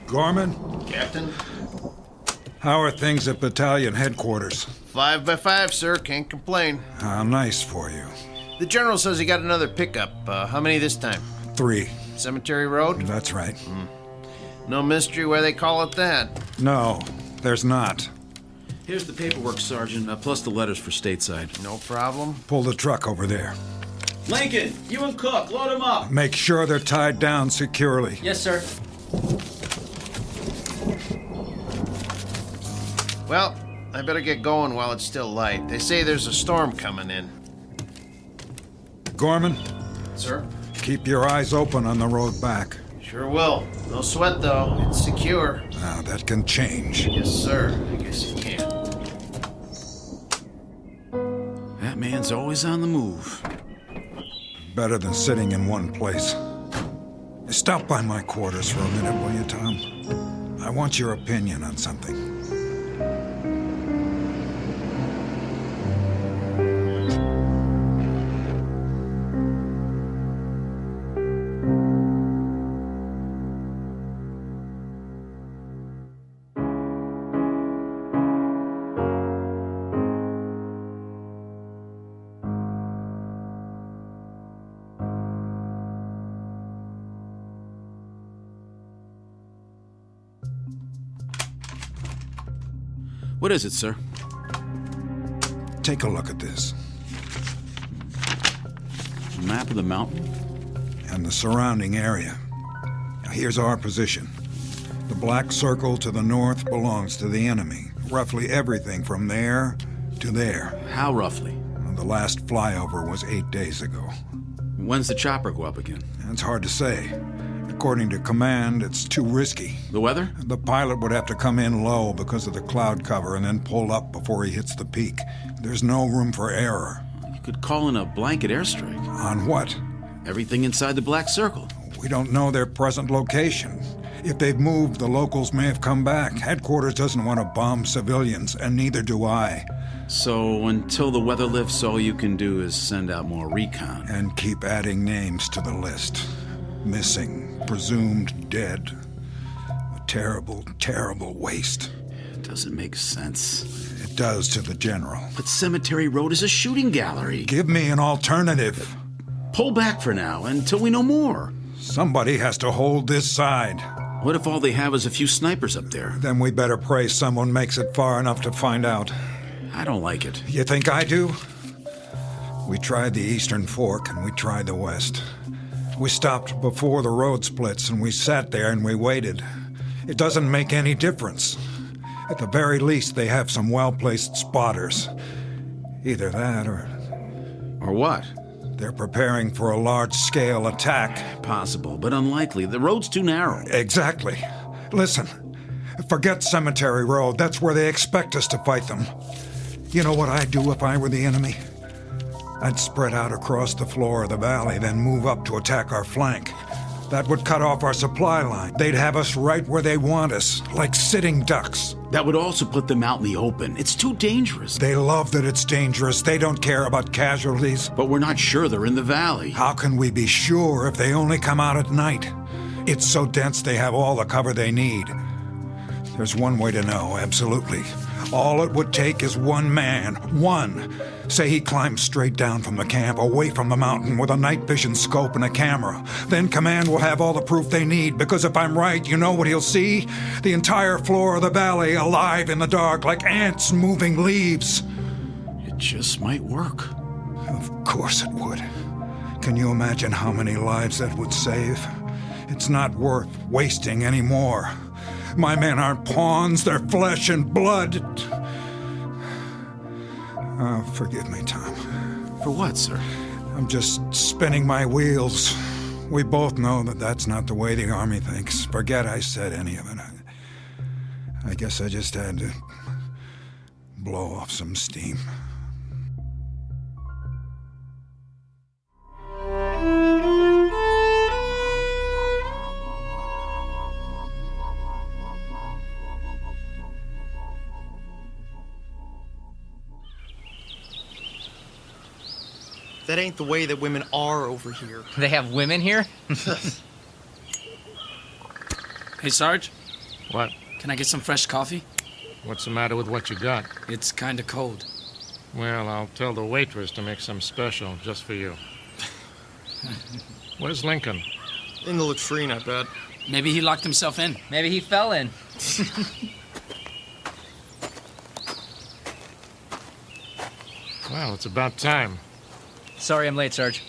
M: Gorman?
X: Captain?
M: How are things at battalion headquarters?
X: 5 by 5, sir. Can't complain.
M: How nice for you.
X: The general says he got another pickup. How many this time?
M: 3.
X: Cemetery Road?
M: That's right.
X: No mystery where they call it that.
M: No, there's not.
B: Here's the paperwork, Sergeant, plus the letters for stateside.
X: No problem.
M: Pull the truck over there.
B: Lincoln, you and Cook, load them up.
M: Make sure they're tied down securely.
T: Yes, sir.
X: Well, I better get going while it's still light. They say there's a storm coming in.
M: Gorman?
X: Sir?
M: Keep your eyes open on the road back.
X: Sure will. No sweat, though. It's secure.
M: Now, that can change.
X: Yes, sir. I guess it can.
B: That man's always on the move.
M: Better than sitting in one place. Stop by my quarters for a minute, will you, Tom? I want your opinion on something.
B: What is it, sir?
M: Take a look at this.
B: Map of the mountain?
M: And the surrounding area. Now, here's our position. The black circle to the north belongs to the enemy. Roughly everything from there to there.
B: How roughly?
M: The last flyover was 8 days ago.
B: When's the chopper go up again?
M: It's hard to say. According to command, it's too risky.
B: The weather?
M: The pilot would have to come in low because of the cloud cover and then pull up before he hits the peak. There's no room for error.
B: You could call in a blanket airstrike.
M: On what?
B: Everything inside the black circle.
M: We don't know their present location. If they've moved, the locals may have come back. Headquarters doesn't want to bomb civilians, and neither do I.
B: So until the weather lifts, all you can do is send out more recon.
M: And keep adding names to the list. Missing, presumed dead. A terrible, terrible waste.
B: It doesn't make sense.
M: It does to the general.
B: But Cemetery Road is a shooting gallery.
M: Give me an alternative.
B: Pull back for now, until we know more.
M: Somebody has to hold this side.
B: What if all they have is a few snipers up there?
M: Then we better pray someone makes it far enough to find out.
B: I don't like it.
M: You think I do? We tried the Eastern Fork and we tried the West. We stopped before the road splits and we sat there and we waited. It doesn't make any difference. At the very least, they have some well-placed spotters. Either that or...
B: Or what?
M: They're preparing for a large-scale attack.
B: Possible, but unlikely. The road's too narrow.
M: Exactly. Listen, forget Cemetery Road. That's where they expect us to fight them. You know what I'd do if I were the enemy? I'd spread out across the floor of the valley, then move up to attack our flank. That would cut off our supply line. They'd have us right where they want us, like sitting ducks.
B: That would also put them out in the open. It's too dangerous.
M: They love that it's dangerous. They don't care about casualties.
B: But we're not sure they're in the valley.
M: How can we be sure if they only come out at night? It's so dense they have all the cover they need. There's one way to know, absolutely. All it would take is one man. One. Say he climbs straight down from the camp, away from the mountain, with a night vision scope and a camera. Then command will have all the proof they need, because if I'm right, you know what he'll see? The entire floor of the valley alive in the dark, like ants moving leaves.
B: It just might work.
M: Of course it would. Can you imagine how many lives that would save? It's not worth wasting any more. My men aren't pawns, they're flesh and blood. Oh, forgive me, Tom.
B: For what, sir?
M: I'm just spinning my wheels. We both know that that's not the way the Army thinks. Forget I said any of it. I guess I just had to blow off some steam.
N: That ain't the way that women are over here.
T: They have women here?
I: Hey, Sarge?
G: What?
I: Can I get some fresh coffee?
G: What's the matter with what you got?
I: It's kinda cold.
G: Well, I'll tell the waitress to make some special just for you. Where's Lincoln?
N: In the latrine, I bet.
I: Maybe he locked himself in.
T: Maybe he fell in.
G: Well, it's about time.
T: Sorry I'm late, Sarge.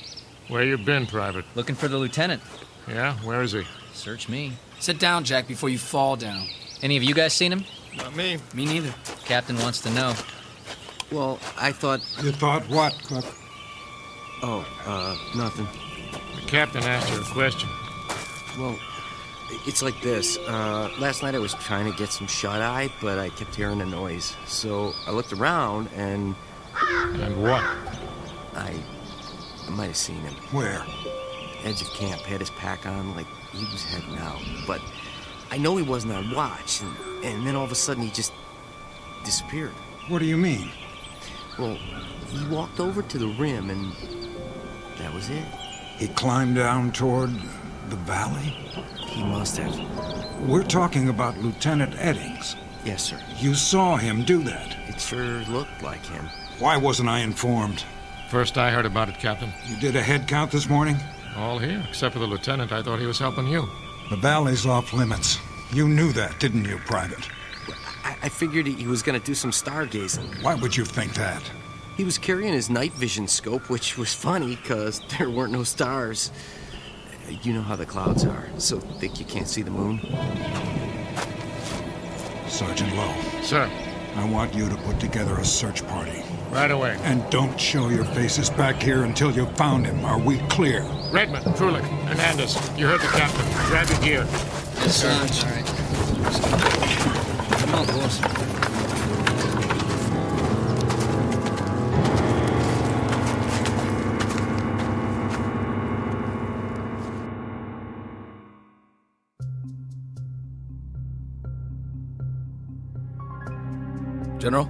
G: Where you been, Private?
T: Looking for the lieutenant.
G: Yeah? Where is he?
T: Search me.
I: Sit down, Jack, before you fall down.
T: Any of you guys seen him?
N: Not me.
I: Me neither.
T: Captain wants to know.
L: Well, I thought...
M: You thought what, Cook?
L: Oh, nothing.
G: The captain asked you a question.
L: Well, it's like this. Last night I was trying to get some shut-eye, but I kept hearing a noise. So I looked around and...
G: And what?
L: I might have seen him.
M: Where?
L: Edge of camp, had his pack on like he was heading out. But I know he wasn't on watch, and then all of a sudden he just disappeared.
M: What do you mean?
L: Well, he walked over to the rim, and that was it.
M: He climbed down toward the valley?
L: He must have.
M: We're talking about Lieutenant Eddings.
L: Yes, sir.
M: You saw him do that.
L: It sure looked like him.
M: Why wasn't I informed?
G: First I heard about it, Captain.
M: You did a head count this morning?
G: All here, except for the lieutenant. I thought he was helping you.
M: The valley's off limits. You knew that, didn't you, Private?
S: I figured he was gonna do some stargazing.
M: Why would you think that?
S: He was carrying his night vision scope, which was funny, because there weren't no stars. You know how the clouds are, so thick you can't see the moon.
M: Sergeant Lowe.
G: Sir.
M: I want you to put together a search party.
G: Right away.
M: And don't show your faces back here until you've found him. Are we clear?
G: Redmond, Trulick, Hernandez, you heard the captain. Grab your gear.
T: Yes, sir. All right. Come on, boys.
I: General?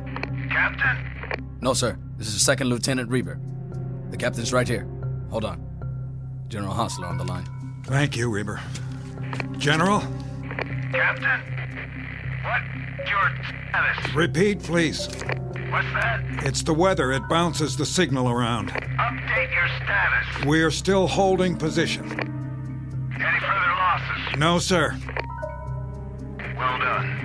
R: Captain?
I: No, sir. This is Second Lieutenant Reber. The captain's right here. Hold on. General Hostler on the line.
M: Thank you, Reber. General?
R: Captain? What's your status?
M: Repeat, please.
R: What's that?
M: It's the weather. It bounces the signal around.
R: Update your status.
M: We're still holding position.
R: Any further losses?
M: No, sir.
R: Well done.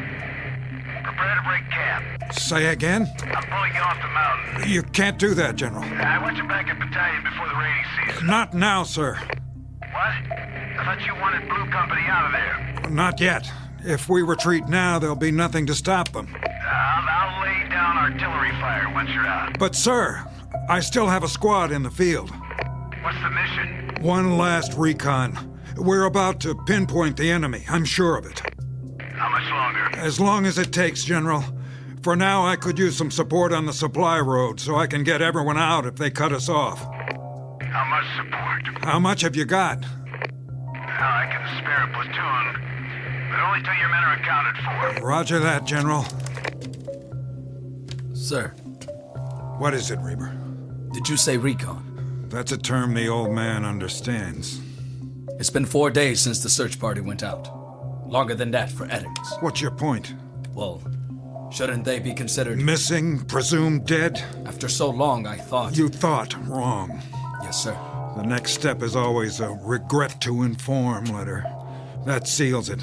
R: Prepare to break camp.
M: Say again?
R: I'm pulling you off the mountain.
M: You can't do that, General.
R: I want you back at battalion before the rainy season.
M: Not now, sir.
R: What? I thought you wanted Blue Company out of there.
M: Not yet. If we retreat now, there'll be nothing to stop them.
R: I'll lay down artillery fire once you're out.
M: But, sir, I still have a squad in the field.
R: What's the mission?
M: One last recon. We're about to pinpoint the enemy. I'm sure of it.
R: How much longer?
M: As long as it takes, General. For now, I could use some support on the supply road so I can get everyone out if they cut us off.
R: How much support?
M: How much have you got?
R: I can spare a platoon, but only till your men are accounted for.
M: Roger that, General.
I: Sir.
M: What is it, Reber?
I: Did you say recon?
M: That's a term the old man understands.
I: It's been 4 days since the search party went out. Longer than that for ethics.
M: What's your point?
I: Well, shouldn't they be considered...
M: Missing, presumed dead?
I: After so long, I thought...
M: You thought wrong.
I: Yes, sir.
M: The next step is always a regret to inform letter. That seals it.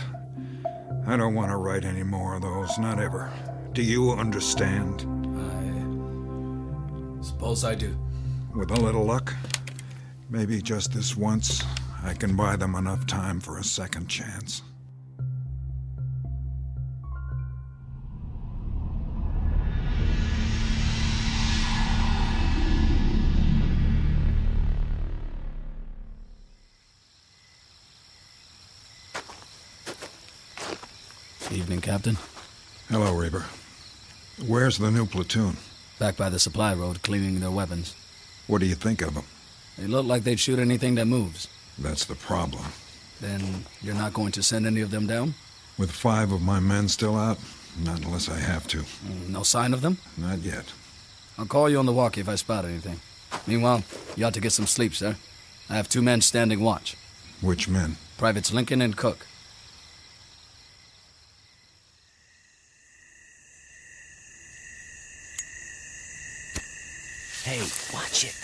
M: I don't want to write any more of those, not ever. Do you understand?
I: I suppose I do.
M: With a little luck, maybe just this once, I can buy them enough time for a second chance.
I: Evening, Captain.
M: Hello, Reber. Where's the new platoon?
I: Back by the supply road, cleaning their weapons.
M: What do you think of them?
I: They look like they'd shoot anything that moves.
M: That's the problem.
I: Then you're not going to send any of them down?
M: With 5 of my men still out? Not unless I have to.
I: No sign of them?
M: Not yet.
I: I'll call you on the walkie if I spot anything. Meanwhile, you ought to get some sleep, sir. I have 2 men standing watch.
M: Which men?
I: Privates Lincoln and Cook.
L: Hey, watch it.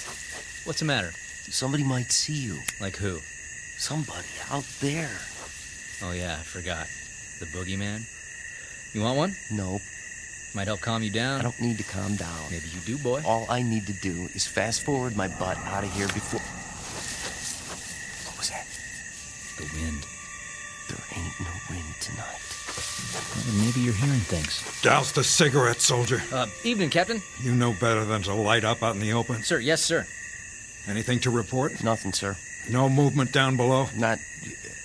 T: What's the matter?
L: Somebody might see you.
T: Like who?
L: Somebody out there.
T: Oh yeah, I forgot. The boogeyman? You want one?
L: Nope.
T: Might help calm you down.
L: I don't need to calm down.
T: Maybe you do, boy.
L: All I need to do is fast forward my butt out of here before... What was that?
T: The wind.
L: There ain't no wind tonight.
T: Well, maybe you're hearing things.
M: Douse the cigarette, soldier.
T: Evening, Captain.
M: You know better than to light up out in the open.
T: Sir, yes, sir.
M: Anything to report?
L: Nothing, sir.
M: No movement down below?
L: Not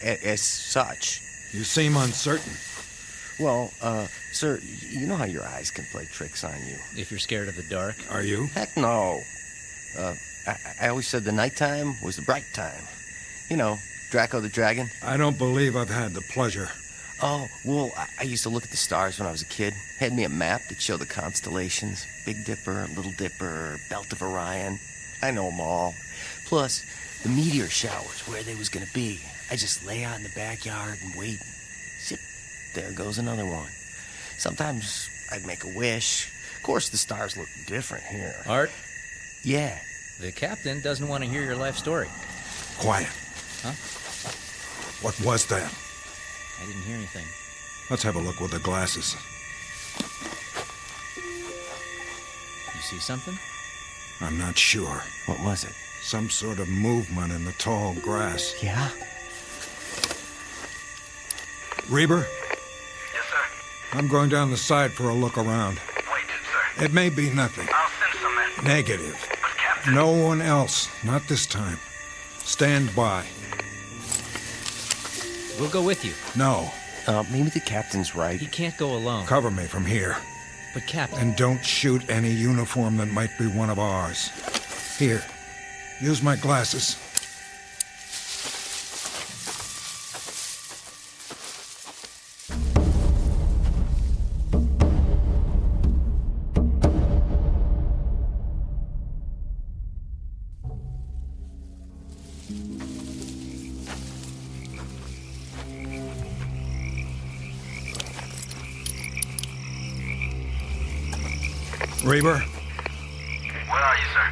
L: as such.
M: You seem uncertain.
L: Well, sir, you know how your eyes can play tricks on you.
T: If you're scared of the dark.
M: Are you?
L: Heck no. I always said the nighttime was the bright time. You know, Draco the Dragon.
M: I don't believe I've had the pleasure.
L: Oh, well, I used to look at the stars when I was a kid. Had me a map that showed the constellations. Big Dipper, Little Dipper, Belt of Orion. I know them all. Plus, the meteor showers, where they was gonna be. I just lay out in the backyard and wait. Zip, there goes another one. Sometimes I'd make a wish. Of course, the stars look different here.
T: Art?
L: Yeah.
T: The captain doesn't want to hear your life story.
M: Quiet.
T: Huh?
M: What was that?
T: I didn't hear anything.
M: Let's have a look with the glasses.
T: see something?
M: I'm not sure.
L: What was it?
M: Some sort of movement in the tall grass.
L: Yeah?
M: Reber?
R: Yes, sir.
M: I'm going down the side for a look around.
R: Wait, sir.
M: It may be nothing.
R: I'll send some men.
M: Negative.
R: But, Captain...
M: No one else. Not this time. Stand by.
T: We'll go with you.
M: No.
L: Maybe the captain's right.
T: He can't go alone.
M: Cover me from here.
T: But, Captain...
M: And don't shoot any uniform that might be one of ours. Here. Use my glasses. Reber?
R: Where are you, sir?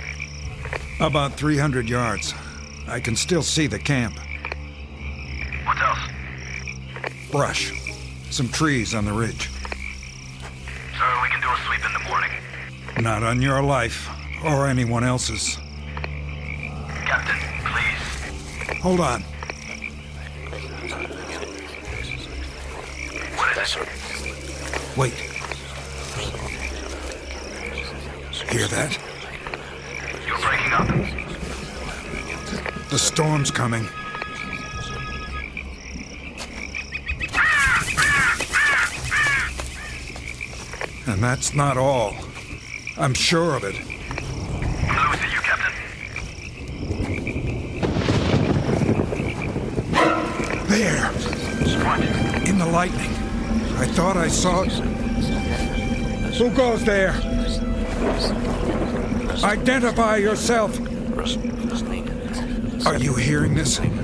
M: About 300 yards. I can still see the camp.
R: What else?
M: Brush. Some trees on the ridge.
R: Sir, we can do a sweep in the morning.
M: Not on your life, or anyone else's.
R: Captain, please.
M: Hold on.
R: What is it?
M: Wait. Hear that?
R: You're breaking up.
M: The storm's coming. And that's not all. I'm sure of it.
R: I'm losing you, Captain.
M: There!
R: What?
M: In the lightning. I thought I saw it. Who goes there? Identify yourself. Are you hearing this?
R: Signal.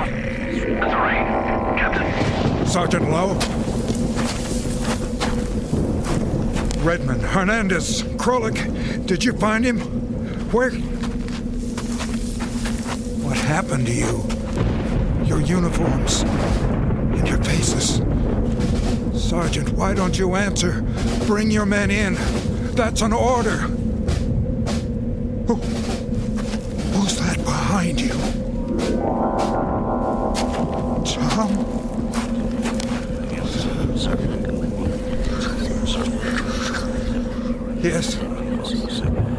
R: That's a rain. Captain.
M: Sergeant Lowe? Redmond, Hernandez, Krolik. Did you find him? Where? What happened to you? Your uniforms and your faces. Sergeant, why don't you answer? Bring your men in. That's an order. Who's that behind you? Tom? Yes.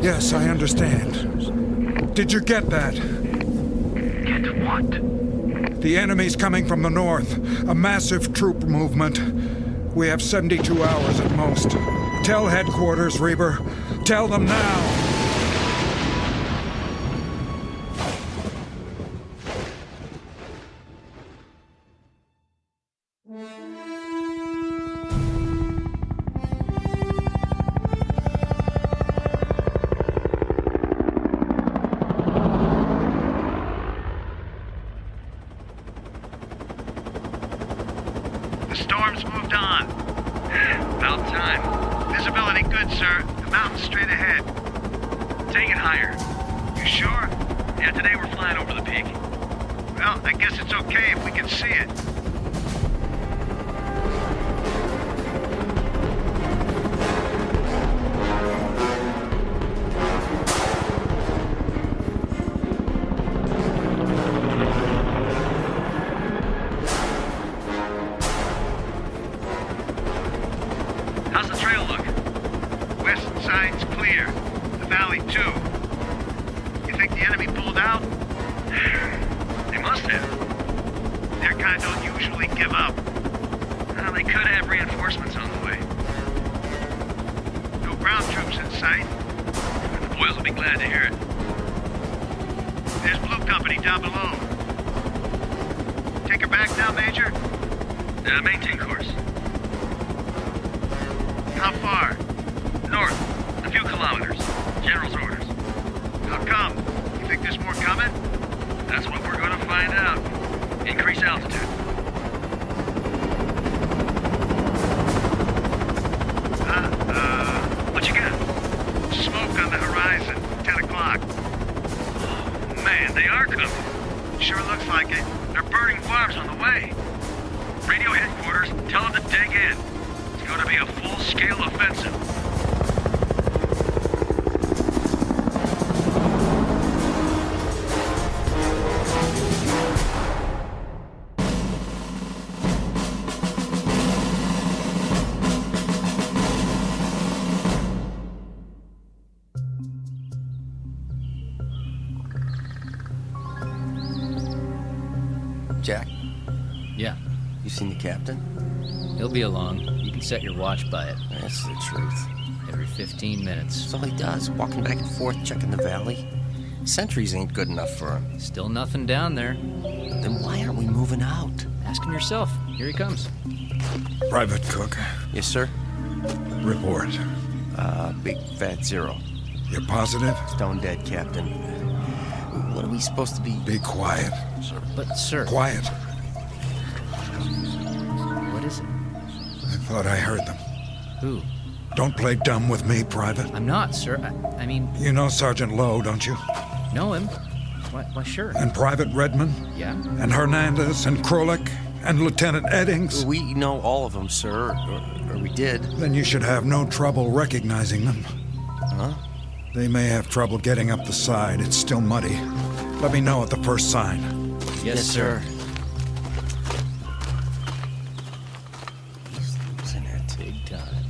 M: Yes, I understand. Did you get that?
R: Get what?
M: The enemy's coming from the north. A massive troop movement. We have 72 hours at most. Tell headquarters, Reber. Tell them now.
R: The storm's moved on. About time. Visibility good, sir. The mountain's straight ahead. Take it higher. You sure? Yeah, today we're flying over the peak. Well, I guess it's okay if we can see it. How's the trail look? West side's clear. The valley, too. You think the enemy pulled out? They must have. Their kind don't usually give up. Well, they could have reinforcements on the way. No ground troops in sight. The boys will be glad to hear it. There's Blue Company down below. Take her back now, Major? Maintain course. How far? North. A few kilometers. General's orders. How come? You think there's more coming? That's what we're going to find out. Increase altitude. What you got? Smoke on the horizon. 10 o'clock. Oh, man, they are coming. Sure looks like it. They're burning farms on the way. Radio headquarters, tell them to dig in. It's going to be a full-scale offensive.
L: You seen the captain?
T: He'll be along. You can set your watch by it.
L: That's the truth.
T: Every 15 minutes.
L: That's all he does, walking back and forth, checking the valley. Sentries ain't good enough for him.
T: Still nothing down there.
L: Then why aren't we moving out?
T: Ask him yourself. Here he comes.
M: Private Cook.
L: Yes, sir?
M: Report.
L: Big fat 0.
M: You're positive?
L: Stone dead, Captain. What are we supposed to be?
M: Be quiet.
T: Sir. But, sir.
M: Quiet.
T: What is it?
M: I thought I heard them.
T: Who?
M: Don't play dumb with me, Private.
T: I'm not, sir. I mean...
M: You know Sergeant Lowe, don't you?
T: Know him? Why, sure.
M: And Private Redmond?
T: Yeah.
M: And Hernandez and Krolik and Lieutenant Eddings?
L: We know all of them, sir. Or we did.
M: Then you should have no trouble recognizing them.
L: Huh?
M: They may have trouble getting up the side. It's still muddy. Let me know at the first sign.
T: Yes, sir.
L: He's losing it.
T: Big time.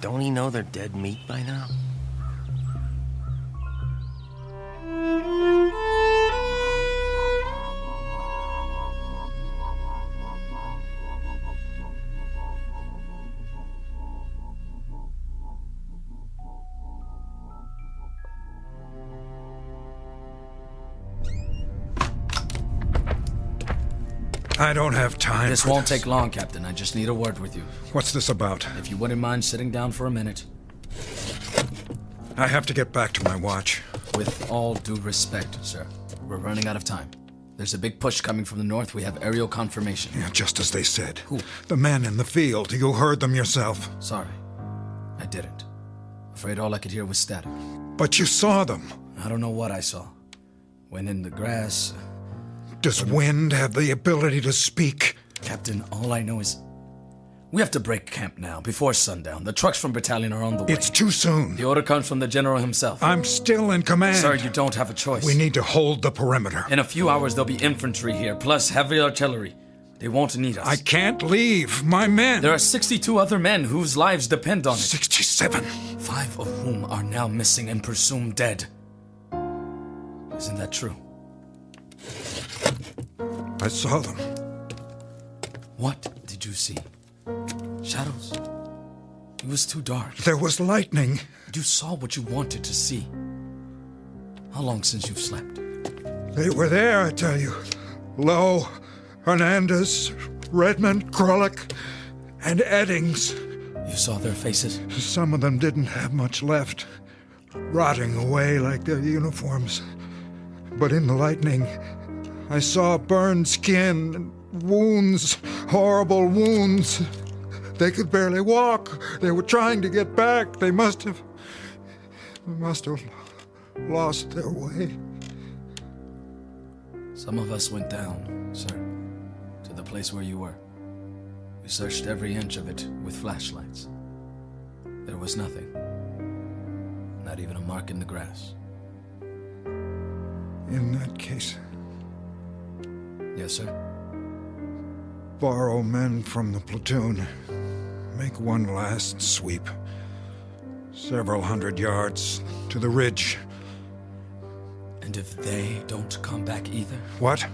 L: Don't he know they're dead meat by now?
M: I don't have time.
I: This won't take long, Captain. I just need a word with you.
M: What's this about?
I: If you wouldn't mind sitting down for a minute.
M: I have to get back to my watch.
I: With all due respect, sir, we're running out of time. There's a big push coming from the north. We have aerial confirmation.
M: Yeah, just as they said.
I: Who?
M: The men in the field. You heard them yourself.
I: Sorry. I didn't. Afraid all I could hear was static.
M: But you saw them.
I: I don't know what I saw. When in the grass...
M: Does wind have the ability to speak?
I: Captain, all I know is... We have to break camp now, before sundown. The trucks from battalion are on the way.
M: It's too soon.
I: The order comes from the general himself.
M: I'm still in command.
I: Sir, you don't have a choice.
M: We need to hold the perimeter.
I: In a few hours, there'll be infantry here, plus heavy artillery. They won't need us.
M: I can't leave. My men.
I: There are 62 other men whose lives depend on it.
M: 67.
I: 5 of whom are now missing and presumed dead. Isn't that true?
M: I saw them.
I: What did you see? Shadows? It was too dark.
M: There was lightning.
I: You saw what you wanted to see. How long since you've slept?
M: They were there, I tell you. Lowe, Hernandez, Redmond, Krolik, and Eddings.
I: You saw their faces?
M: Some of them didn't have much left, rotting away like their uniforms. But in the lightning, I saw burned skin and wounds, horrible wounds. They could barely walk. They were trying to get back. They must have lost their way.
I: Some of us went down, sir, to the place where you were. We searched every inch of it with flashlights. There was nothing. Not even a mark in the grass.
M: In that case...
I: Yes, sir?
M: Borrow men from the platoon. Make one last sweep. Several hundred yards to the ridge.
I: And if they don't come back either?
M: What?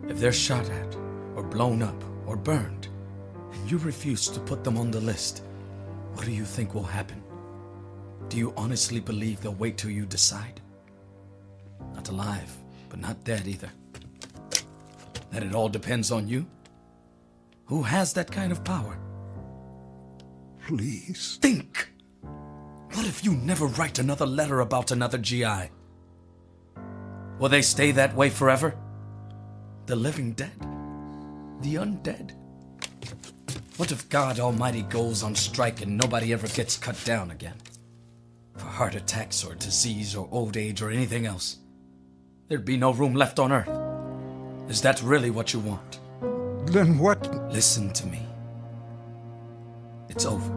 I: If they're shot at, or blown up, or burned, and you refuse to put them on the list, what do you think will happen? Do you honestly believe they'll wait till you decide? Not alive, but not dead either. That it all depends on you? Who has that kind of power?
M: Please.
I: Think! What if you never write another letter about another GI? Will they stay that way forever? The living dead? The undead? What if God Almighty goes on strike and nobody ever gets cut down again? For heart attacks or disease or old age or anything else? There'd be no room left on Earth. Is that really what you want?
M: Then what?
I: Listen to me. It's over.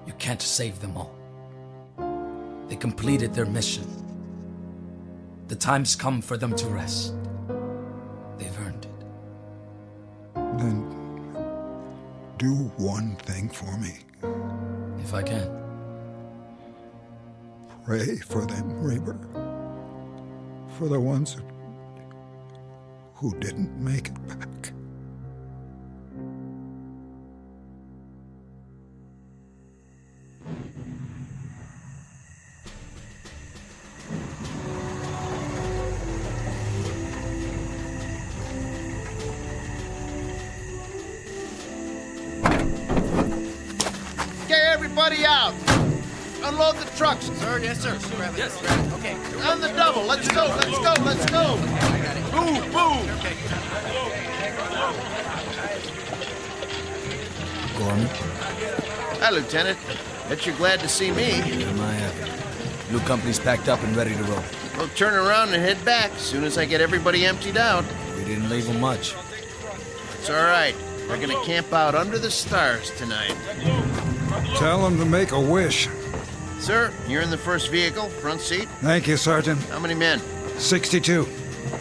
I: You can't save them all. They completed their mission. The time's come for them to rest. They've earned it.
M: Then do one thing for me.
I: If I can.
M: Pray for them, Reaper. For the ones who didn't make it back.
X: Get everybody out! Unload the trucks!
N: Sir, yes, sir. Grab it. Yes. Okay.
X: On the double! Let's go! Let's go! Let's go! Move! Move!
I: Gorman?
X: Hi, Lieutenant. Bet you're glad to see me.
I: Am I happy? New company's packed up and ready to roll.
X: We'll turn around and head back as soon as I get everybody emptied out.
I: We didn't leave them much.
X: It's all right. We're gonna camp out under the stars tonight.
M: Tell them to make a wish.
X: Sir, you're in the first vehicle, front seat.
M: Thank you, Sergeant.
X: How many men?
M: 62.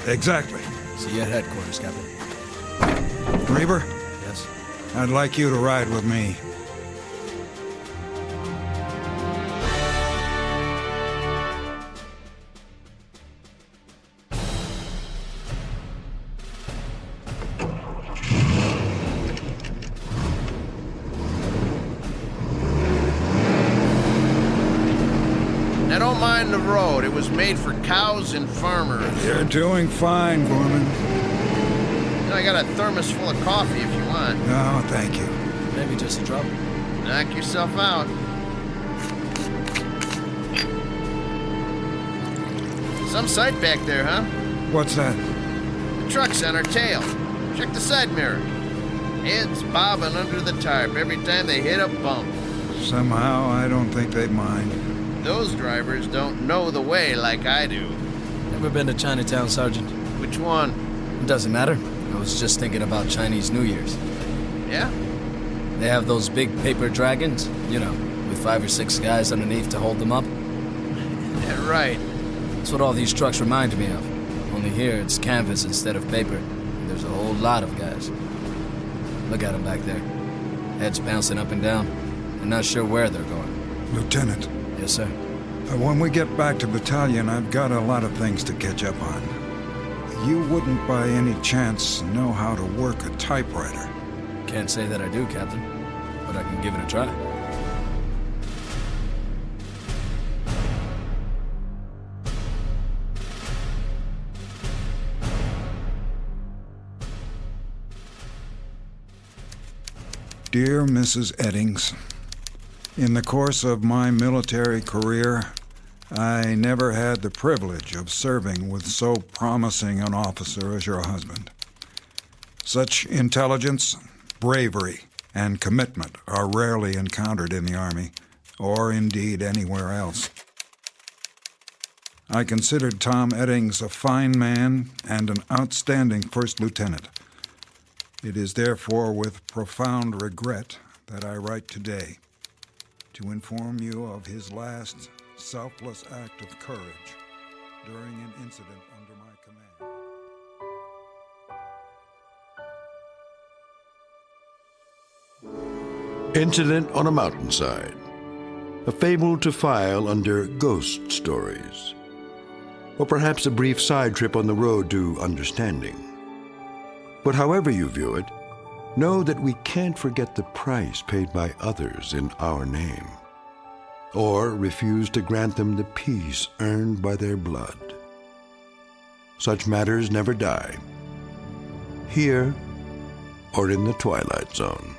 M: Exactly.
I: See you at headquarters, Captain.
M: Reber?
I: Yes?
M: I'd like you to ride with me.
X: Now don't mind the road. It was made for cows and farmers.
M: You're doing fine, Gorman.
X: I got a thermos full of coffee if you want.
M: No, thank you.
I: Maybe just a drop.
X: Knock yourself out. Some sight back there, huh?
M: What's that?
X: The truck's on our tail. Check the side mirror. Heads bobbing under the tarp every time they hit a bump.
M: Somehow, I don't think they'd mind.
X: Those drivers don't know the way like I do.
I: Ever been to Chinatown, Sergeant?
X: Which one?
I: It doesn't matter. I was just thinking about Chinese New Year's.
X: Yeah?
I: They have those big paper dragons, you know, with 5 or 6 guys underneath to hold them up.
X: Yeah, right.
I: That's what all these trucks remind me of. Only here it's canvas instead of paper, and there's a whole lot of guys. Look at them back there. Heads bouncing up and down. I'm not sure where they're going.
M: Lieutenant.
I: Yes, sir.
M: When we get back to battalion, I've got a lot of things to catch up on. You wouldn't by any chance know how to work a typewriter.
I: Can't say that I do, Captain, but I can give it a try.
M: Dear Mrs. Eddings, in the course of my military career, I never had the privilege of serving with so promising an officer as your husband. Such intelligence, bravery, and commitment are rarely encountered in the Army, or indeed anywhere else. I considered Tom Eddings a fine man and an outstanding first lieutenant. It is therefore with profound regret that I write today to inform you of his last selfless act of courage during an incident under my command.
A: Incident on a mountainside. A fable to file under ghost stories. Or perhaps a brief side trip on the road to understanding. But however you view it, know that we can't forget the price paid by others in our name, or refuse to grant them the peace earned by their blood. Such matters never die, here or in the Twilight Zone.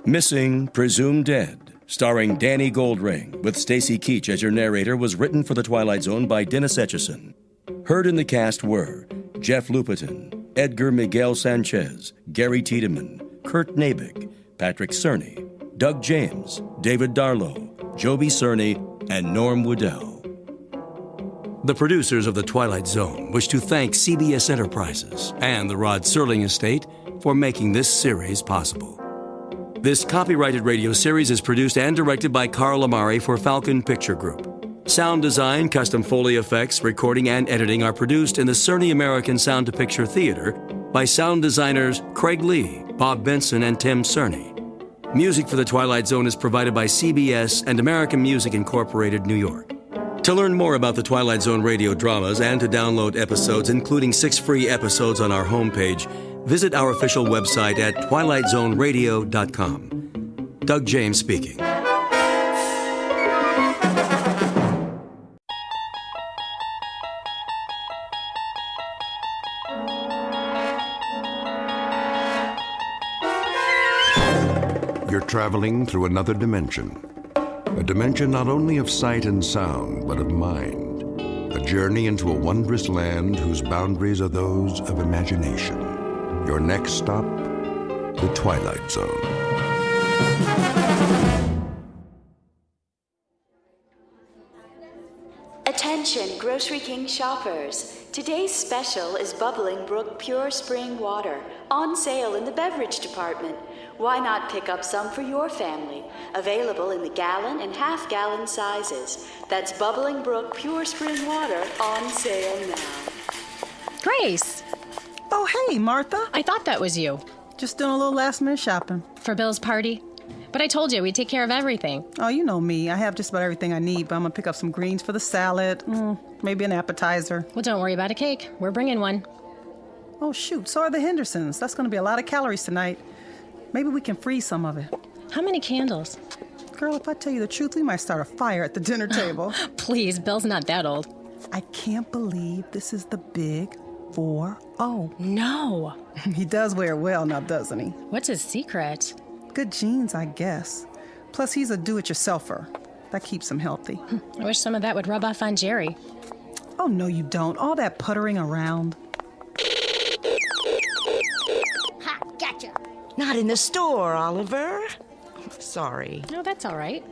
C: Missing, Presumed Dead, starring Danny Goldring, with Stacy Keach as your narrator, was written for The Twilight Zone by Dennis Etchison. Heard in the cast were Jeff Lupetin, Edgar Miguel Sanchez, Gary Tiedemann, Kurt Nabik, Patrick Cerny, Doug James, David Darlow, Joby Cerny, and Norm Woodell. The producers of The Twilight Zone wish to thank CBS Enterprises and the Rod Serling Estate for making this series possible. This copyrighted radio series is produced and directed by Carl Amari for Falcon Picture Group.
J: Sound design, custom Foley effects, recording, and editing are produced in the Cerny American Sound to Picture Theater by sound designers Craig Lee, Bob Benson, and Tim Cerny. Music for The Twilight Zone is provided by CBS and American Music Incorporated, New York. To learn more about the Twilight Zone radio dramas and to download episodes, including 6 free episodes on our homepage, visit our official website at twilightzoneradio.com. Doug James speaking.
A: You're traveling through another dimension. A dimension not only of sight and sound, but of mind. A journey into a wondrous land whose boundaries are those of imagination. Your next stop, the Twilight Zone.
U: Attention, Grocery King shoppers. Today's special is Bubbling Brook Pure Spring Water, on sale in the beverage department. Why not pick up some for your family? Available in the gallon and half-gallon sizes. That's Bubbling Brook Pure Spring Water, on sale now.
V: Grace!
W: Oh, hey, Martha.
V: I thought that was you.
W: Just doing a little last-minute shopping.
V: For Bill's party? But I told you we'd take care of everything.
W: Oh, you know me. I have just about everything I need, but I'm going to pick up some greens for the salad. Maybe an appetizer.
V: Well, don't worry about a cake. We're bringing one.
W: Oh, shoot. So are the Hendersons. That's going to be a lot of calories tonight. Maybe we can freeze some of it.
V: How many candles?
W: Girl, if I tell you the truth, we might start a fire at the dinner table.
V: Please, Bill's not that old.
W: I can't believe this is the big 4-0.
V: No.
W: He does wear it well now, doesn't he?
V: What's his secret?
W: Good genes, I guess. Plus, he's a do-it-yourselfer. That keeps him healthy.
V: I wish some of that would rub off on Jerry.
W: Oh, no, you don't. All that puttering around.
Y: Ha, gotcha.
D: Not in the store, Oliver. Sorry.
V: No, that's all right.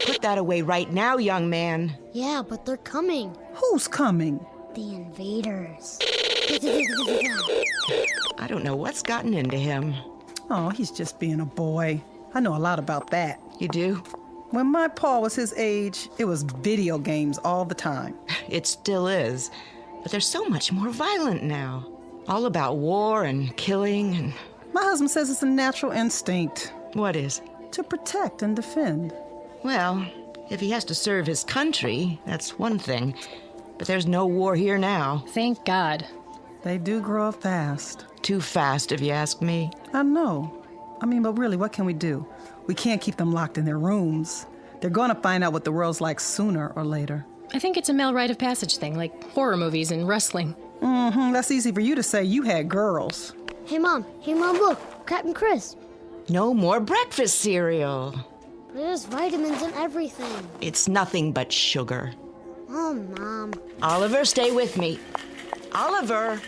D: Put that away right now, young man.
Y: Yeah, but they're coming.
W: Who's coming?
Y: The invaders.
D: I don't know what's gotten into him.
W: Oh, he's just being a boy. I know a lot about that.
D: You do?
W: When my pa was his age, it was video games all the time.
D: It still is. But they're so much more violent now. All about war and killing and...
W: My husband says it's a natural instinct.
D: What is?
W: To protect and defend.
D: Well, if he has to serve his country, that's one thing. But there's no war here now.
V: Thank God.
W: They do grow up fast.
D: Too fast, if you ask me.
W: I know. But really, what can we do? We can't keep them locked in their rooms. They're going to find out what the world's like sooner or later.
V: I think it's a male rite of passage thing, like horror movies and wrestling.
W: That's easy for you to say. You had girls.
Y: Hey, Mom, look. Captain Chris.
D: No more breakfast cereal.
Y: There's vitamins in everything.
D: It's nothing but sugar.
Y: Oh, Mom.
D: Oliver, stay with me. Oliver!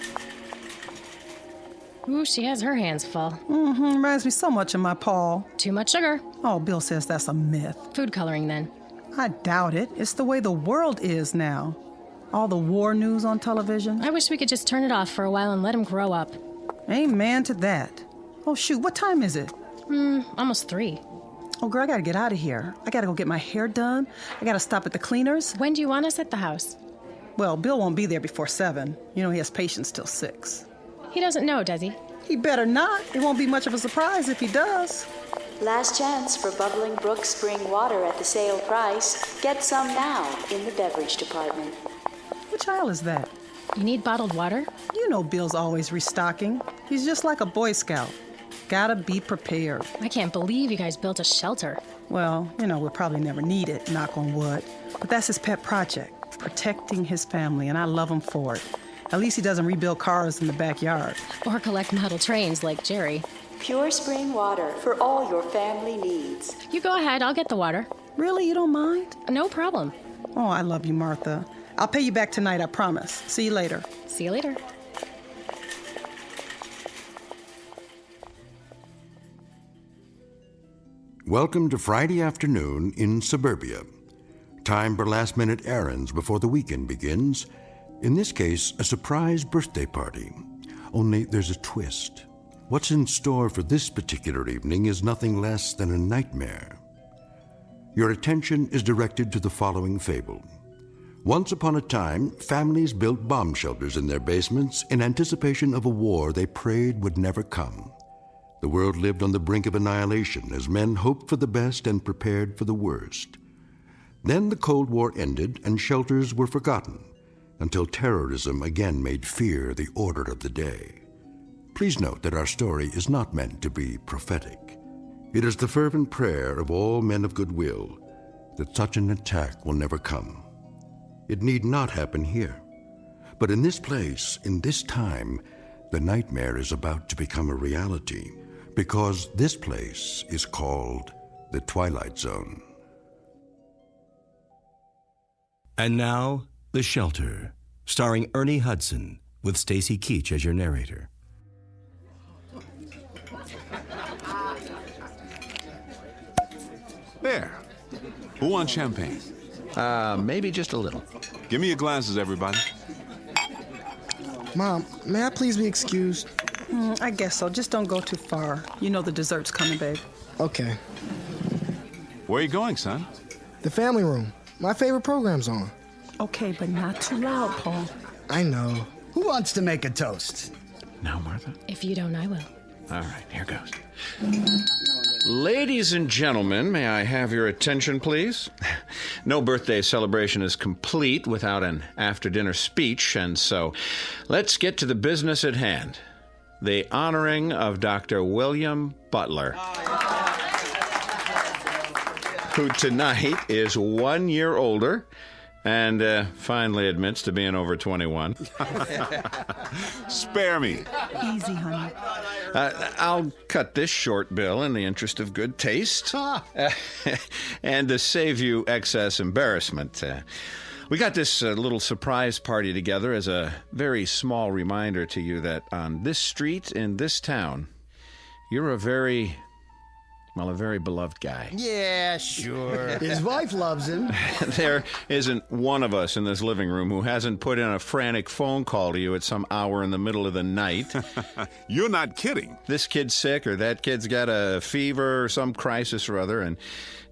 V: Ooh, she has her hands full.
W: Reminds me so much of my pa.
V: Too much sugar.
W: Oh, Bill says that's a myth.
V: Food coloring, then.
W: I doubt it. It's the way the world is now. All the war news on television.
V: I wish we could just turn it off for a while and let him grow up.
W: Amen to that. Oh, shoot, what time is it?
V: Almost 3.
W: Oh, girl, I gotta get out of here. I gotta go get my hair done. I gotta stop at the cleaners.
V: When do you want us at the house?
W: Well, Bill won't be there before 7. You know, he has patients till 6.
V: He doesn't know, does he?
W: He better not. It won't be much of a surprise if he does.
U: Last chance for Bubbling Brook Spring Water at the sale price. Get some now in the beverage department.
W: Which aisle is that?
V: You need bottled water?
W: You know Bill's always restocking. He's just like a Boy Scout. Gotta be prepared.
V: I can't believe you guys built a shelter.
W: Well, we'll probably never need it, knock on wood. But that's his pet project, protecting his family, and I love him for it. At least he doesn't rebuild cars in the backyard.
V: Or collect model trains like Jerry.
U: Pure spring water for all your family needs.
V: You go ahead, I'll get the water.
W: Really? You don't mind?
V: No problem.
W: Oh, I love you, Martha. I'll pay you back tonight, I promise. See you later.
V: See you later.
A: Welcome to Friday afternoon in suburbia. Time for last-minute errands before the weekend begins. In this case, a surprise birthday party. Only there's a twist. What's in store for this particular evening is nothing less than a nightmare. your attention is directed to the following fable. Once upon a time, families built bomb shelters in their basements in anticipation of a war they prayed would never come. The world lived on the brink of annihilation as men hoped for the best and prepared for the worst. Then the Cold War ended and shelters were forgotten until terrorism again made fear the order of the day. Please note that our story is not meant to be prophetic. It is the fervent prayer of all men of goodwill that such an attack will never come. It need not happen here. But in this place, in this time, the nightmare is about to become a reality because this place is called the Twilight Zone.
C: And now, The Shelter, starring Ernie Hudson, with Stacy Keach as your narrator.
E: There. Who wants champagne?
B: Maybe just a little.
E: Give me your glasses, everybody.
H: Mom, may I please be excused?
W: I guess so. Just don't go too far. You know the dessert's coming, babe.
H: Okay.
E: Where are you going, son?
H: The family room. My favorite program's on.
W: Okay, but not too loud, Paul.
H: I know.
O: Who wants to make a toast?
B: Now, Martha.
V: If you don't, I will.
B: All right, here goes. Ladies and gentlemen, may I have your attention, please? No birthday celebration is complete without an after-dinner speech, and so let's get to the business at hand. The honoring of Dr. William Butler, who tonight is 1 year older and finally admits to being over 21.
E: Spare me.
W: Easy, honey.
B: I'll cut this short, Bill, in the interest of good taste. And to save you excess embarrassment. We got this little surprise party together as a very small reminder to you that on this street in this town, you're a very beloved guy.
O: Yeah, sure. His wife loves him.
B: There isn't one of us in this living room who hasn't put in a frantic phone call to you at some hour in the middle of the night.
E: You're not kidding.
B: This kid's sick, or that kid's got a fever or some crisis or other, and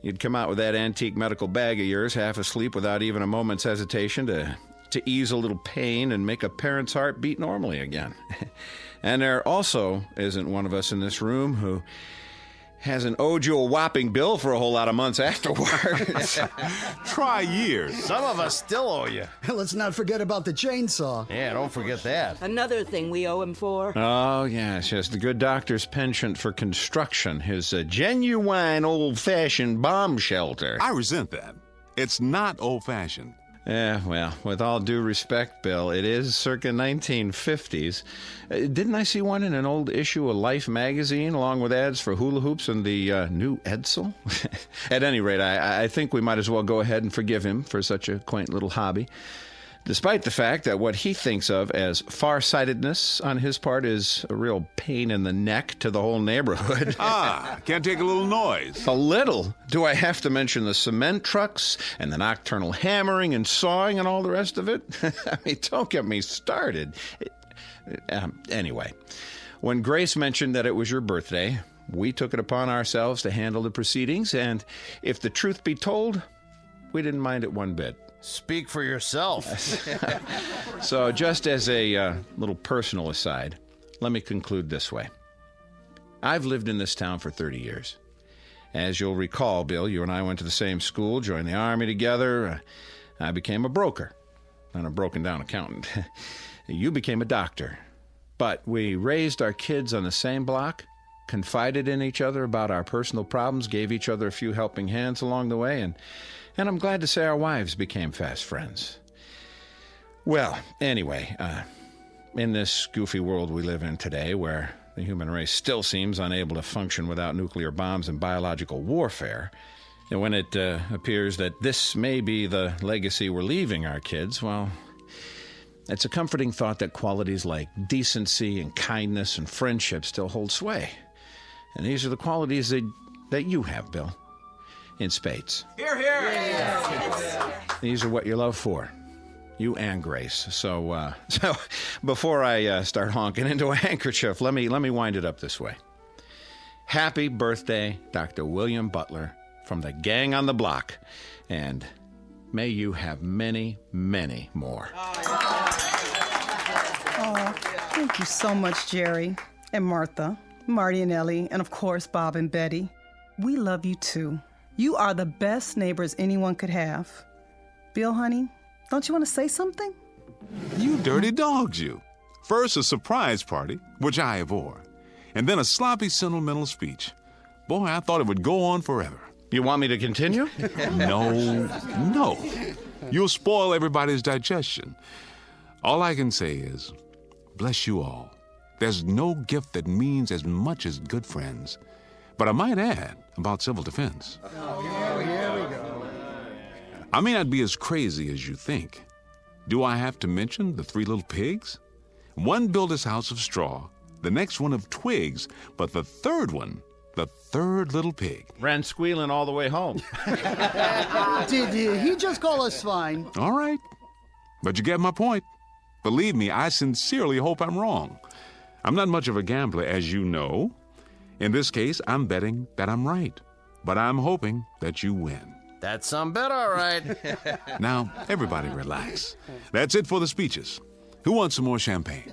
B: you'd come out with that antique medical bag of yours, half asleep without even a moment's hesitation to ease a little pain and make a parent's heart beat normally again. And there also isn't one of us in this room who hasn't owed you a whopping bill for a whole lot of months afterwards.
E: Try years.
X: Some of us still owe you.
O: Let's not forget about the chainsaw.
X: Yeah, don't forget that.
D: Another thing we owe him for.
B: Oh, yes, the good doctor's penchant for construction, his genuine old-fashioned bomb shelter.
E: I resent that. It's not old-fashioned.
B: Yeah, well, with all due respect, Bill, it is circa 1950s. Didn't I see one in an old issue of Life magazine, along with ads for hula hoops and the new Edsel? At any rate, I think we might as well go ahead and forgive him for such a quaint little hobby, despite the fact that what he thinks of as farsightedness on his part is a real pain in the neck to the whole neighborhood.
E: Can't take a little noise.
B: A little? Do I have to mention the cement trucks and the nocturnal hammering and sawing and all the rest of it? I mean, don't get me started. Anyway, when Grace mentioned that it was your birthday, we took it upon ourselves to handle the proceedings, and if the truth be told, we didn't mind it one bit.
X: Speak for yourself.
B: So just as a little personal aside, let me conclude this way. I've lived in this town for 30 years. As you'll recall, Bill, you and I went to the same school, joined the Army together. I became a broker, and a broken-down accountant. You became a doctor. But we raised our kids on the same block, confided in each other about our personal problems, gave each other a few helping hands along the way, and I'm glad to say our wives became fast friends. Well, anyway, in this goofy world we live in today, where the human race still seems unable to function without nuclear bombs and biological warfare, and when it appears that this may be the legacy we're leaving our kids, well, it's a comforting thought that qualities like decency and kindness and friendship still hold sway. And these are the qualities that you have, Bill. In spades.
X: Hear, hear!
B: These are what you love for. You and Grace. So before I start honking into a handkerchief, let me wind it up this way. Happy birthday, Dr. William Butler, from the gang on the block. And may you have many, many more.
W: Oh, thank you so much, Jerry and Martha, Marty and Ellie, and of course, Bob and Betty. We love you too. You are the best neighbors anyone could have. Bill, honey, don't you want to say something?
E: You dirty dogs, you. First, a surprise party, which I abhor, and then a sloppy, sentimental speech. Boy, I thought it would go on forever.
B: You want me to continue?
E: No. You'll spoil everybody's digestion. All I can say is, bless you all. There's no gift that means as much as good friends. But I might add about civil defense.
O: Here we go.
E: I may not be as crazy as you think. Do I have to mention the 3 little pigs? One built his house of straw, the next one of twigs, but the third one, the third little pig,
B: ran squealing all the way home.
O: Did he just call us swine?
E: All right, but you get my point. Believe me, I sincerely hope I'm wrong. I'm not much of a gambler, as you know. In this case, I'm betting that I'm right, but I'm hoping that you win.
X: That's some bet, all right.
E: Now, everybody relax. That's it for the speeches. Who wants some more champagne?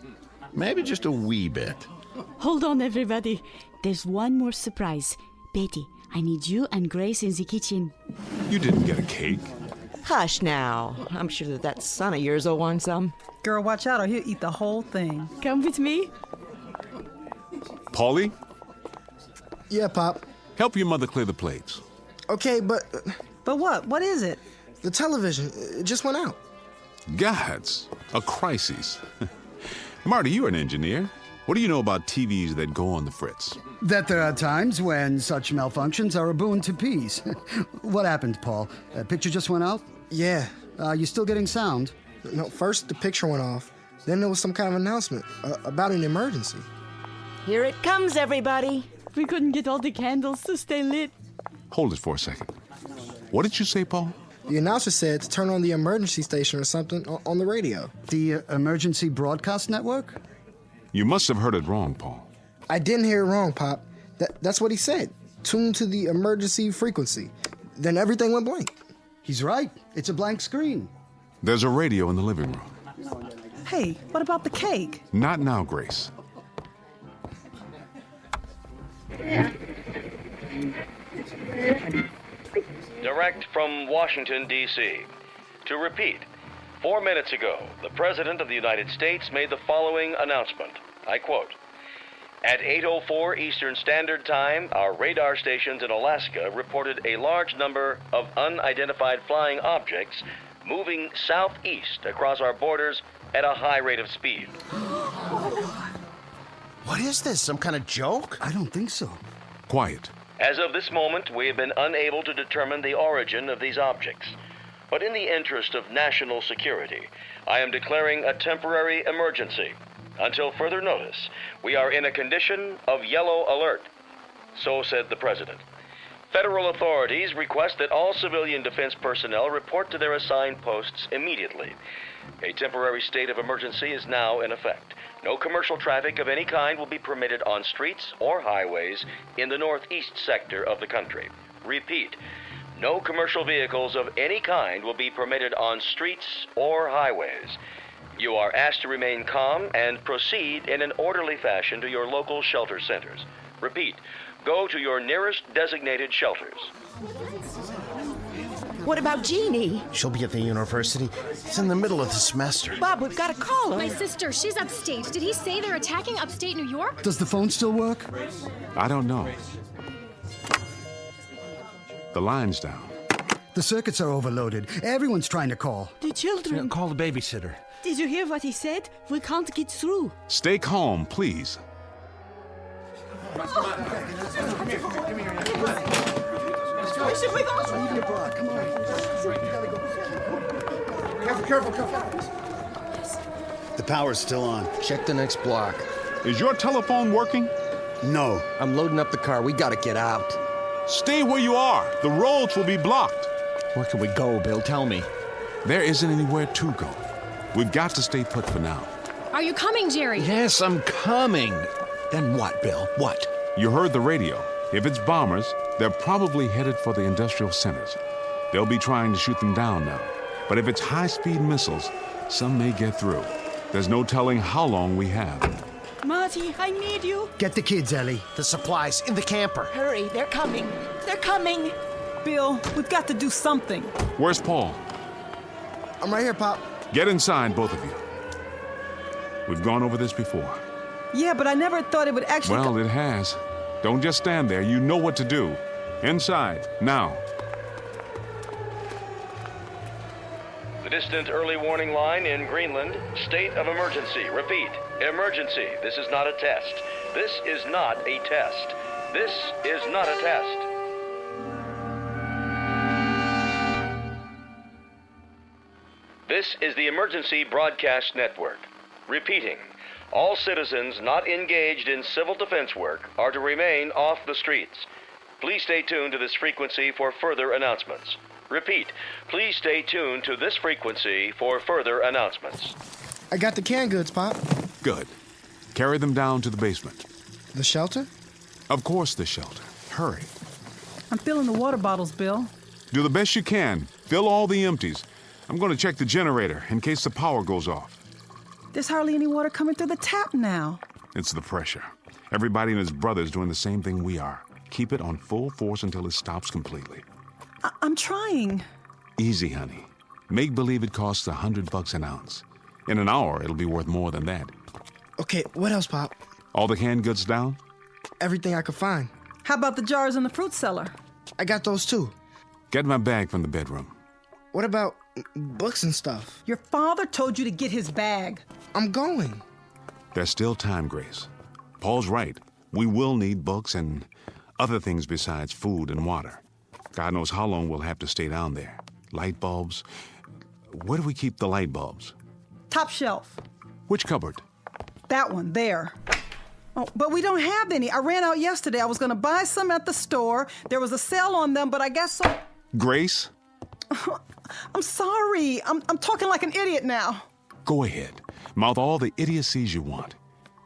B: Maybe just a wee bit.
F: Hold on, everybody. There's one more surprise. Betty, I need you and Grace in the kitchen.
E: You didn't get a cake.
D: Hush now. I'm sure that son of yours will want some.
W: Girl, watch out or he'll eat the whole thing.
F: Come with me.
E: Paulie?
H: Yeah, Pop.
E: Help your mother clear the plates.
H: Okay, but...
W: But what? What is it?
H: The television. It just went out.
E: Gods, a crisis. Marty, you're an engineer. What do you know about TVs that go on the fritz?
O: That there are times when such malfunctions are a boon to peace. What happened, Paul? A picture just went out?
H: Yeah.
O: You still getting sound?
H: No, first the picture went off. Then there was some kind of announcement about an emergency.
D: Here it comes, everybody.
F: We couldn't get all the candles to stay lit.
E: Hold it for a second. What did you say, Paul?
H: The announcer said to turn on the emergency station or something on the radio.
O: The emergency broadcast network?
E: You must have heard it wrong, Paul.
H: I didn't hear it wrong, Pop. That's what he said. Tune to the emergency frequency. Then everything went blank.
O: He's right. It's a blank screen.
E: There's a radio in the living room.
W: Hey, what about the cake?
E: Not now, Grace.
K: Direct from Washington, D.C. To repeat, 4 minutes ago, the President of the United States made the following announcement. I quote, "At 8:04 Eastern Standard Time, our radar stations in Alaska reported a large number of unidentified flying objects moving southeast across our borders at a high rate of speed."
X: What is this, some kind of joke?
O: I don't think so.
E: Quiet.
K: As of this moment, we have been unable to determine the origin of these objects. But in the interest of national security, I am declaring a temporary emergency. Until further notice, we are in a condition of yellow alert. So said the President. Federal authorities request that all civilian defense personnel report to their assigned posts immediately. A temporary state of emergency is now in effect. No commercial traffic of any kind will be permitted on streets or highways in the northeast sector of the country. Repeat, no commercial vehicles of any kind will be permitted on streets or highways. You are asked to remain calm and proceed in an orderly fashion to your local shelter centers. Repeat, go to your nearest designated shelters.
D: What about Jeannie?
X: She'll be at the university. It's in the middle of the semester.
D: Bob, we've got to call her.
P: My sister, she's upstate. Did he say they're attacking upstate New York?
O: Does the phone still work?
E: I don't know. The line's down.
O: The circuits are overloaded. Everyone's trying to call.
F: The children.
I: Call the babysitter.
F: Did you hear what he said? We can't get through.
E: Stay calm, please.
F: Should we go?
O: Come on.
Q: Careful. The power's still on.
X: Check the next block.
E: Is your telephone working?
Q: No.
X: I'm loading up the car. We gotta get out.
E: Stay where you are. The roads will be blocked.
I: Where can we go, Bill? Tell me.
E: There isn't anywhere to go. We've got to stay put for now.
P: Are you coming, Jerry?
I: Yes, I'm coming. Then what, Bill? What?
E: You heard the radio. If it's bombers, they're probably headed for the industrial centers. They'll be trying to shoot them down now. But if it's high-speed missiles, some may get through. There's no telling how long we have.
F: Marty, I need you.
O: Get the kids, Ellie.
X: The supplies in the camper.
G: Hurry, they're coming. They're coming.
W: Bill, we've got to do something.
E: Where's Paul?
H: I'm right here, Pop.
E: Get inside, both of you. We've gone over this before.
W: Yeah, but I never thought it would actually...
E: Well, it has. Don't just stand there. You know what to do. Inside, now.
K: The distant early warning line in Greenland, state of emergency. Repeat, emergency. This is not a test. This is not a test. This is not a test. This is the Emergency Broadcast Network. Repeating, all citizens not engaged in civil defense work are to remain off the streets. Please stay tuned to this frequency for further announcements. Repeat, please stay tuned to this frequency for further announcements.
H: I got the canned goods, Pop.
E: Good. Carry them down to the basement.
H: The shelter?
E: Of course, the shelter. Hurry.
W: I'm filling the water bottles, Bill.
E: Do the best you can. Fill all the empties. I'm going to check the generator in case the power goes off.
W: There's hardly any water coming through the tap now.
E: It's the pressure. Everybody and his brother's doing the same thing we are. Keep it on full force until it stops completely.
W: I'm trying.
E: Easy, honey. Make believe it costs $100 an ounce. In an hour, it'll be worth more than that.
H: Okay, what else, Pop?
E: All the canned goods down?
H: Everything I could find.
W: How about the jars in the fruit cellar?
H: I got those too.
E: Get my bag from the bedroom.
H: What about books and stuff?
W: Your father told you to get his bag.
H: I'm going.
E: There's still time, Grace. Paul's right. We will need books and other things besides food and water. God knows how long we'll have to stay down there. Light bulbs. Where do we keep the light bulbs?
W: Top shelf.
E: Which cupboard?
W: That one, there. Oh, but we don't have any. I ran out yesterday. I was going to buy some at the store. There was a sale on them, but I guess so.
E: Grace?
W: I'm sorry. I'm talking like an idiot now.
E: Go ahead. Mouth all the idiocies you want.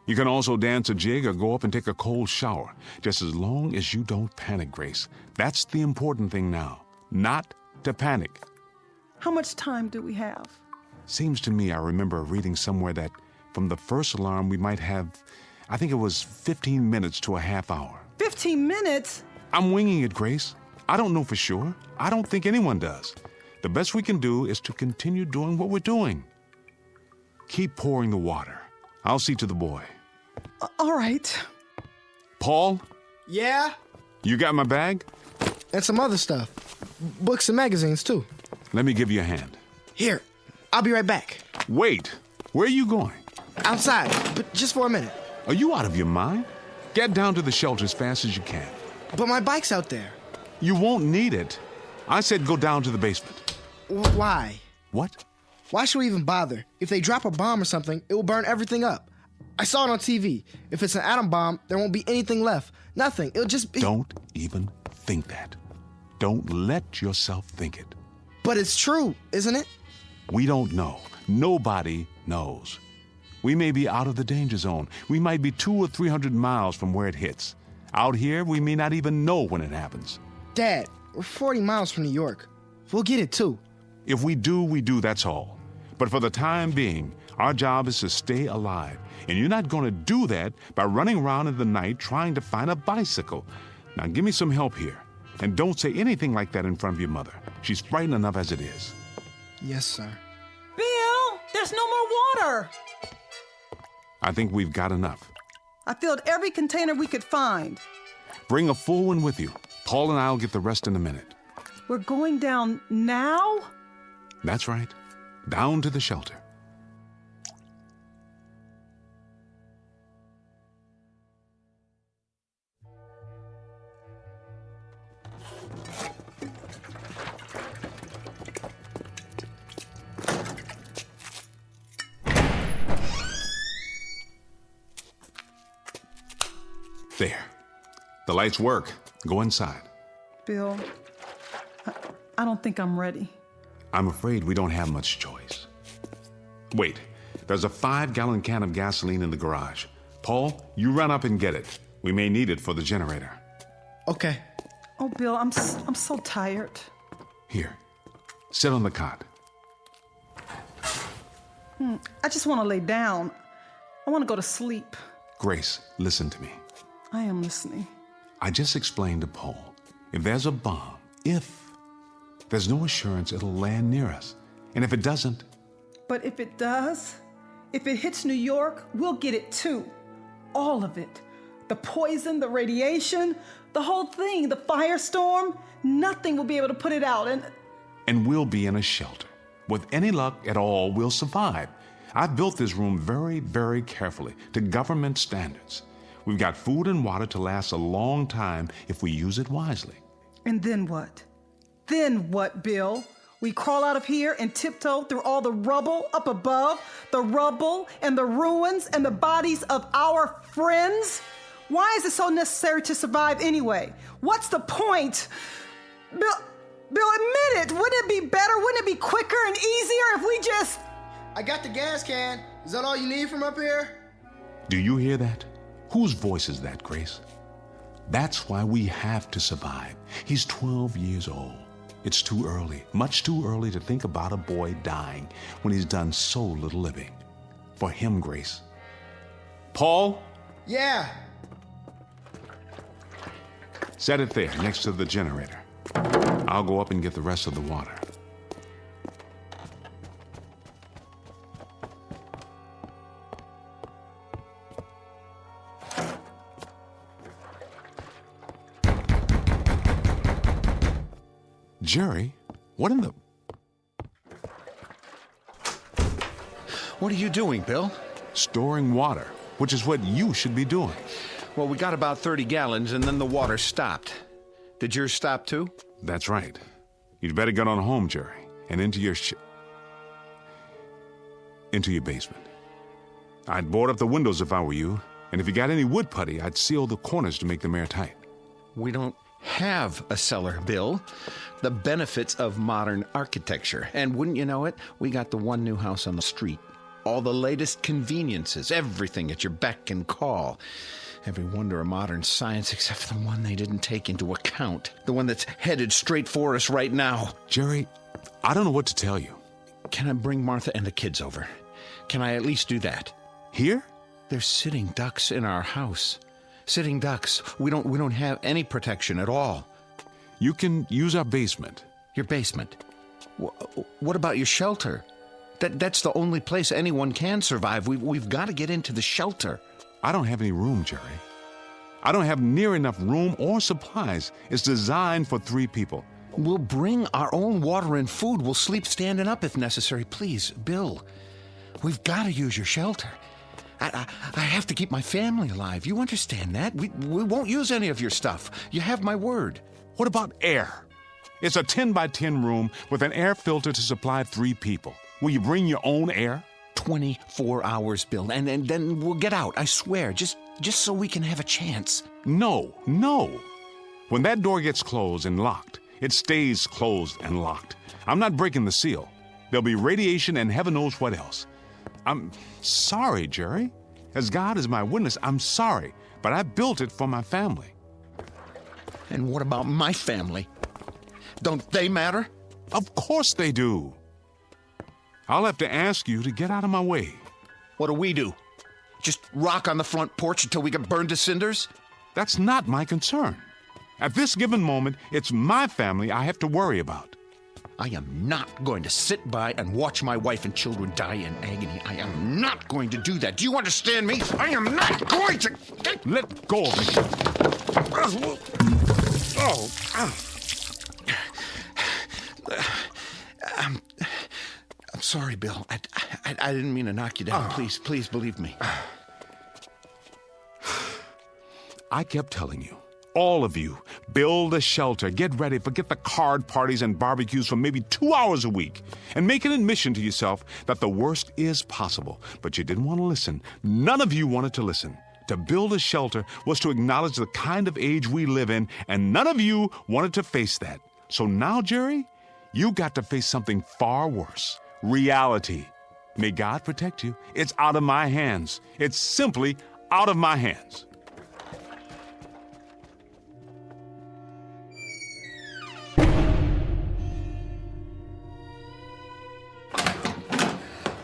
E: You can also dance a jig or go up and take a cold shower, just as long as you don't panic, Grace. That's the important thing now. Not to panic.
W: How much time do we have?
E: Seems to me I remember reading somewhere that from the first alarm we might have, I think it was 15 minutes to a half hour.
W: 15 minutes?
E: I'm winging it, Grace. I don't know for sure. I don't think anyone does. The best we can do is to continue doing what we're doing. Keep pouring the water. I'll see to the boy.
W: All right.
E: Paul?
H: Yeah?
E: You got my bag?
H: And some other stuff. Books and magazines, too.
E: Let me give you a hand.
H: Here. I'll be right back.
E: Wait. Where are you going?
H: Outside, but just for a minute.
E: Are you out of your mind? Get down to the shelter as fast as you can.
H: But my bike's out there.
E: You won't need it. I said go down to the basement.
H: Why?
E: What?
H: Why should we even bother? If they drop a bomb or something, it will burn everything up. I saw it on TV. If it's an atom bomb, there won't be anything left. Nothing. It'll just be...
E: Don't even think that. Don't let yourself think it.
H: But it's true, isn't it?
E: We don't know. Nobody knows. We may be out of the danger zone. We might be 200 or 300 miles from where it hits. Out here, we may not even know when it happens.
H: Dad, we're 40 miles from New York. We'll get it too.
E: If we do, we do, that's all. But for the time being, our job is to stay alive. And you're not going to do that by running around in the night trying to find a bicycle. Now give me some help here. And don't say anything like that in front of your mother. She's frightened enough as it is.
H: Yes, sir.
W: Bill, there's no more water.
E: I think we've got enough.
W: I filled every container we could find.
E: Bring a full one with you. Paul and I'll get the rest in a minute.
W: We're going down now?
E: That's right. Down to the shelter. There. The lights work. Go inside.
W: Bill, I don't think I'm ready.
E: I'm afraid we don't have much choice. Wait, there's a 5-gallon can of gasoline in the garage. Paul, you run up and get it. We may need it for the generator.
H: Okay.
W: Oh, Bill, I'm so tired.
E: Here, sit on the cot.
W: I just want to lay down. I want to go to sleep.
E: Grace, listen to me.
W: I am listening.
E: I just explained to Paul, if there's a bomb, there's no assurance it'll land near us. And if it doesn't...
W: But if it does, if it hits New York, we'll get it too. All of it. The poison, the radiation, the whole thing, the firestorm, nothing will be able to put it out.
E: And we'll be in a shelter. With any luck at all, we'll survive. I've built this room very, very carefully to government standards. We've got food and water to last a long time if we use it wisely.
W: And then what? Then what, Bill? We crawl out of here and tiptoe through all the rubble up above, the rubble and the ruins and the bodies of our friends? Why is it so necessary to survive anyway? What's the point? Bill, admit it. Wouldn't it be better? Wouldn't it be quicker and easier if we just...
H: I got the gas can. Is that all you need from up here?
E: Do you hear that? Whose voice is that, Grace? That's why we have to survive. He's 12 years old. It's too early, much too early to think about a boy dying when he's done so little living. For him, Grace. Paul?
H: Yeah.
E: Set it there, next to the generator. I'll go up and get the rest of the water. Jerry, what in the...
B: What are you doing, Bill?
E: Storing water, which is what you should be doing.
B: Well, we got about 30 gallons, and then the water stopped. Did yours stop, too?
E: That's right. You'd better get on home, Jerry, and into your basement. I'd board up the windows if I were you, and if you got any wood putty, I'd seal the corners to make them airtight.
B: We don't have a cellar, Bill. The benefits of modern architecture. And wouldn't you know it, we got the one new house on the street. All the latest conveniences, everything at your beck and call. Every wonder of modern science except for the one they didn't take into account. The one that's headed straight for us right now.
E: Jerry, I don't know what to tell you.
B: Can I bring Martha and the kids over? Can I at least do that?
E: Here?
B: There's sitting ducks in our house. Sitting ducks. We don't have any protection at all.
E: You can use our basement.
B: Your basement? What about your shelter? That's the only place anyone can survive. We've got to get into the shelter.
E: I don't have any room, Jerry. I don't have near enough room or supplies. It's designed for 3 people.
B: We'll bring our own water and food. We'll sleep standing up if necessary. Please, Bill, we've got to use your shelter. I have to keep my family alive. You understand that? We won't use any of your stuff. You have my word.
E: What about air? It's a 10 by 10 room with an air filter to supply 3 people. Will you bring your own air?
B: 24 hours, Bill, and then we'll get out, I swear, just so we can have a chance.
E: No. When that door gets closed and locked, it stays closed and locked. I'm not breaking the seal. There'll be radiation and heaven knows what else. I'm sorry, Jerry. As God is my witness, I'm sorry, but I built it for my family.
B: And what about my family? Don't they matter?
E: Of course they do. I'll have to ask you to get out of my way.
B: What do we do? Just rock on the front porch until we get burned to cinders?
E: That's not my concern. At this given moment, it's my family I have to worry about.
B: I am not going to sit by and watch my wife and children die in agony. I am not going to do that. Do you understand me? I am not going to...
E: Let go of me.
B: I'm sorry, Bill. I didn't mean to knock you down. Please believe me.
E: I kept telling you, all of you, build a shelter, get ready, forget the card parties and barbecues for maybe 2 hours a week, and make an admission to yourself that the worst is possible. But you didn't want to listen. None of you wanted to listen. To build a shelter was to acknowledge the kind of age we live in, and none of you wanted to face that. So now, Jerry, you got to face something far worse. Reality. May God protect you. It's out of my hands. It's simply out of my hands.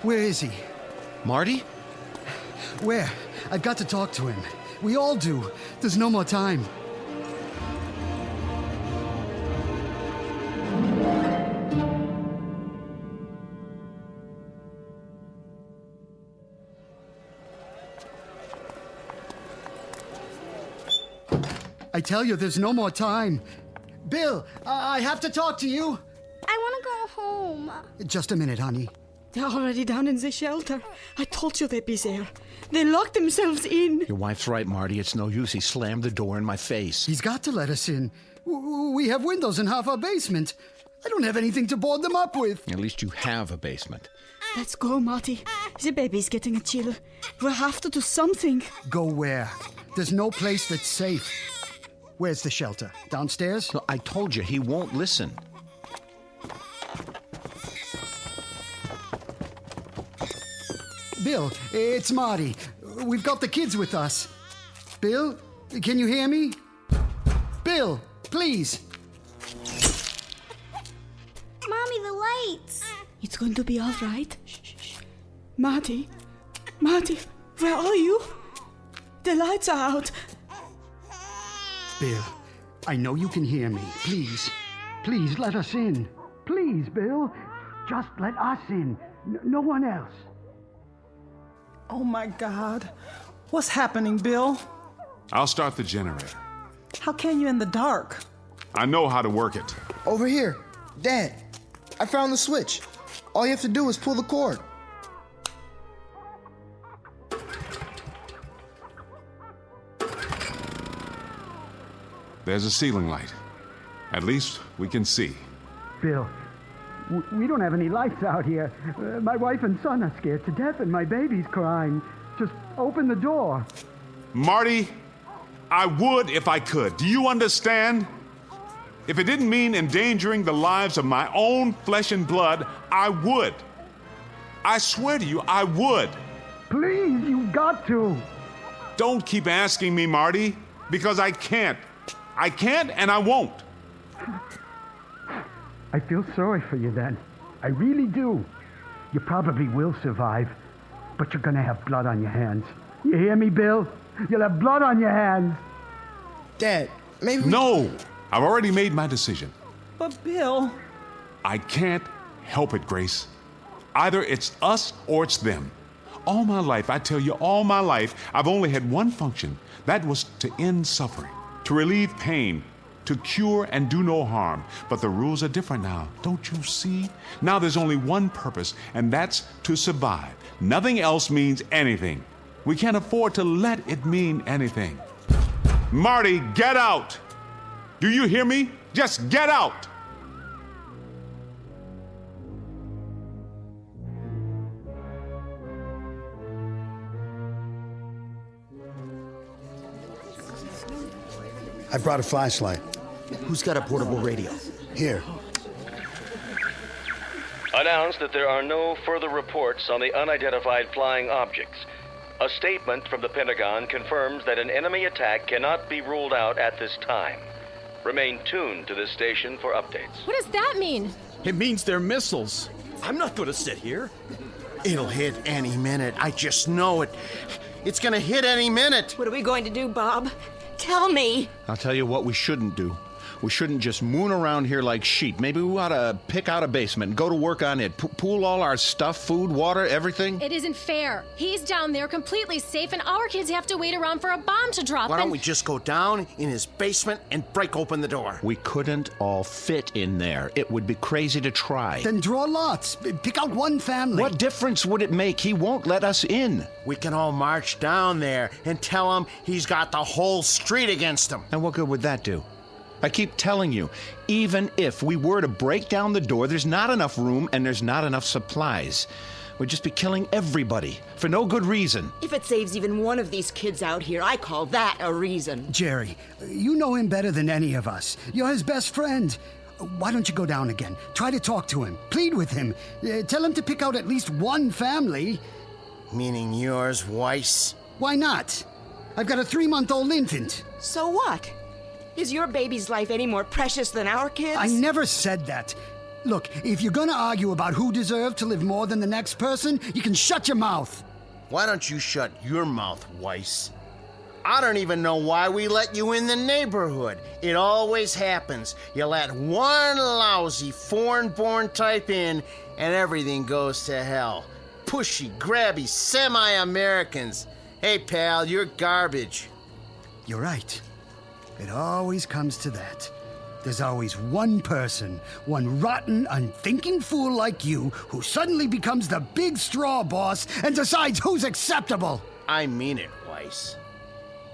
O: Where is he?
B: Marty?
O: Where? I've got to talk to him. We all do. There's no more time. I tell you, there's no more time. Bill, I have to talk to you.
Y: I want to go home.
O: Just a minute, honey.
F: They're already down in the shelter. I told you they'd be there. They locked themselves in.
B: Your wife's right, Marty. It's no use. He slammed the door in my face.
O: He's got to let us in. We have windows in half our basement. I don't have anything to board them up with.
B: At least you have a basement.
F: Let's go, Marty. The baby's getting a chill. We'll have to do something.
O: Go where? There's no place that's safe. Where's the shelter? Downstairs?
B: No, I told you, he won't listen.
O: Bill, it's Marty. We've got the kids with us. Bill, can you hear me? Bill, please.
Y: Mommy, the lights.
F: It's going to be all right. Shh, shh, shh. Marty, where are you? The lights are out.
O: Bill, I know you can hear me. Please let us in. Please, Bill. Just let us in. No one else.
W: Oh, my God. What's happening, Bill?
E: I'll start the generator.
W: How can you in the dark?
E: I know how to work it.
H: Over here. Dad, I found the switch. All you have to do is pull the cord.
E: There's a ceiling light. At least we can see.
O: Bill, we don't have any lights out here. My wife and son are scared to death and my baby's crying. Just open the door.
E: Marty, I would if I could. Do you understand? If it didn't mean endangering the lives of my own flesh and blood, I would. I swear to you, I would.
O: Please, you've got to.
E: Don't keep asking me, Marty, because I can't. I can't and I won't.
O: I feel sorry for you then. I really do. You probably will survive, but you're gonna have blood on your hands. You hear me, Bill? You'll have blood on your hands.
H: Dad, maybe
E: No! I've already made my decision.
W: But, Bill...
E: I can't help it, Grace. Either it's us or it's them. All my life, I tell you, all my life, I've only had one function. That was to end suffering, to relieve pain, to cure and do no harm. But the rules are different now, don't you see? Now there's only one purpose, and that's to survive. Nothing else means anything. We can't afford to let it mean anything. Marty, get out! Do you hear me? Just get out!
Q: I brought a flashlight.
L: Who's got a portable radio?
Q: Here.
K: Announced that there are no further reports on the unidentified flying objects. A statement from the Pentagon confirms that an enemy attack cannot be ruled out at this time. Remain tuned to this station for updates.
P: What does that mean?
L: It means they're missiles. I'm not going to sit here.
X: It'll hit any minute. I just know it. It's gonna hit any minute.
G: What are we going to do, Bob? Tell me.
B: I'll tell you what we shouldn't do. We shouldn't just moon around here like sheep. Maybe we ought to pick out a basement and go to work on it. Pool all our stuff, food, water, everything.
P: It isn't fair. He's down there completely safe, and our kids have to wait around for a bomb to drop.
X: Why don't we just go down in his basement and break open the door?
B: We couldn't all fit in there. It would be crazy to try.
O: Then draw lots. Pick out one family.
B: What difference would it make? He won't let us in.
X: We can all march down there and tell him he's got the whole street against him.
B: And what good would that do? I keep telling you, even if we were to break down the door, there's not enough room and there's not enough supplies. We'd just be killing everybody for no good reason.
G: If it saves even one of these kids out here, I call that a reason.
O: Jerry, you know him better than any of us. You're his best friend. Why don't you go down again? Try to talk to him. Plead with him. Tell him to pick out at least one family.
X: Meaning yours, Weiss?
O: Why not? I've got a 3-month-old infant.
G: So what? Is your baby's life any more precious than our kids?
O: I never said that. Look, if you're gonna argue about who deserved to live more than the next person, you can shut your mouth.
X: Why don't you shut your mouth, Weiss? I don't even know why we let you in the neighborhood. It always happens. You let one lousy foreign-born type in, and everything goes to hell. Pushy, grabby, semi-Americans. Hey, pal, you're garbage.
O: You're right. It always comes to that. There's always one person, one rotten, unthinking fool like you, who suddenly becomes the big straw boss and decides who's acceptable.
X: I mean it, Weiss.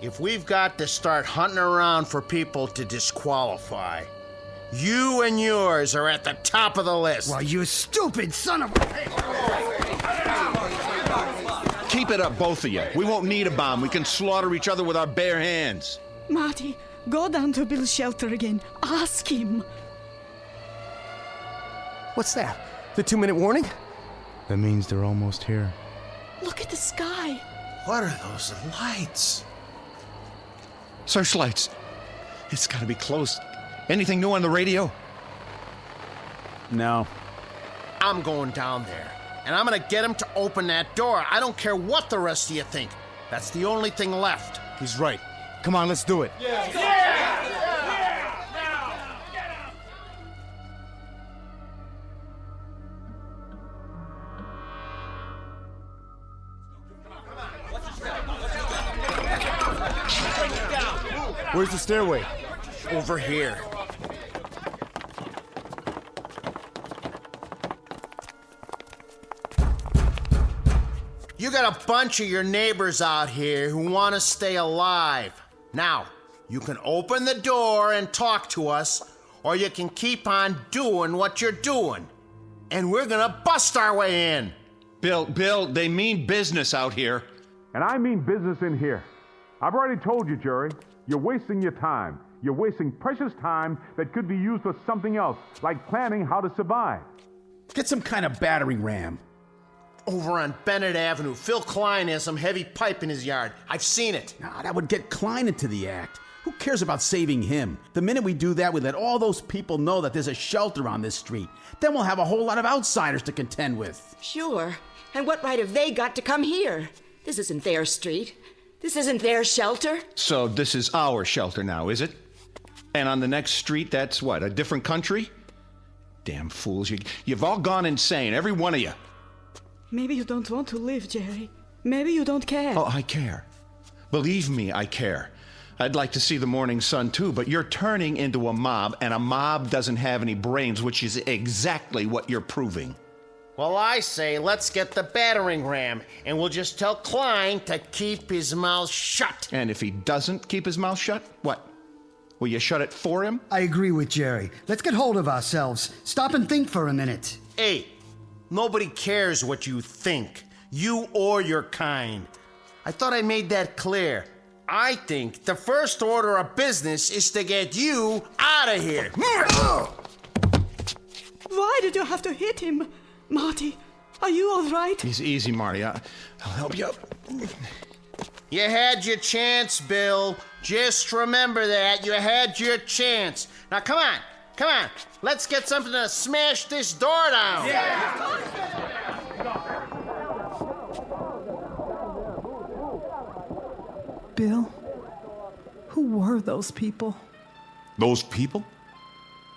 X: If we've got to start hunting around for people to disqualify, you and yours are at the top of the list.
O: Why, you stupid son of a...
B: Keep it up, both of you. We won't need a bomb. We can slaughter each other with our bare hands.
F: Marty, go down to Bill's shelter again. Ask him.
M: What's that? The 2-minute warning?
H: That means they're almost here.
F: Look at the sky.
X: What are those lights?
B: Searchlights. It's gotta be close. Anything new on the radio?
H: No.
X: I'm going down there, and I'm gonna get him to open that door. I don't care what the rest of you think. That's the only thing left.
H: He's right. Come on, let's do it. Where's the stairway?
X: Over here. You got a bunch of your neighbors out here who want to stay alive. Now, you can open the door and talk to us, or you can keep on doing what you're doing. And we're gonna bust our way in.
B: Bill, they mean business out here.
E: And I mean business in here. I've already told you, Jerry. You're wasting your time. You're wasting precious time that could be used for something else, like planning how to survive.
L: Get some kind of battering ram.
X: Over on Bennett Avenue, Phil Klein has some heavy pipe in his yard. I've seen it.
L: Nah, that would get Klein into the act. Who cares about saving him? The minute we do that, we let all those people know that there's a shelter on this street. Then we'll have a whole lot of outsiders to contend with.
G: Sure. And what right have they got to come here? This isn't their street. This isn't their shelter.
B: So this is our shelter now, is it? And on the next street, that's what, a different country? Damn fools, you've all gone insane, every one of you.
F: Maybe you don't want to live, Jerry. Maybe you don't care.
B: Oh, I care. Believe me, I care. I'd like to see the morning sun too, but you're turning into a mob, and a mob doesn't have any brains, which is exactly what you're proving.
X: Well, I say let's get the battering ram, and we'll just tell Klein to keep his mouth shut.
B: And if he doesn't keep his mouth shut, what? Will you shut it for him?
O: I agree with Jerry. Let's get hold of ourselves. Stop and think for a minute.
X: Hey, nobody cares what you think, you or your kind. I thought I made that clear. I think the first order of business is to get you out of here.
F: Why did you have to hit him? Marty, are you all right?
B: Easy, Marty. I'll help you up.
X: You had your chance, Bill. Just remember that. You had your chance. Now, come on. Let's get something to smash this door down.
W: Bill, who were those people?
E: Those people?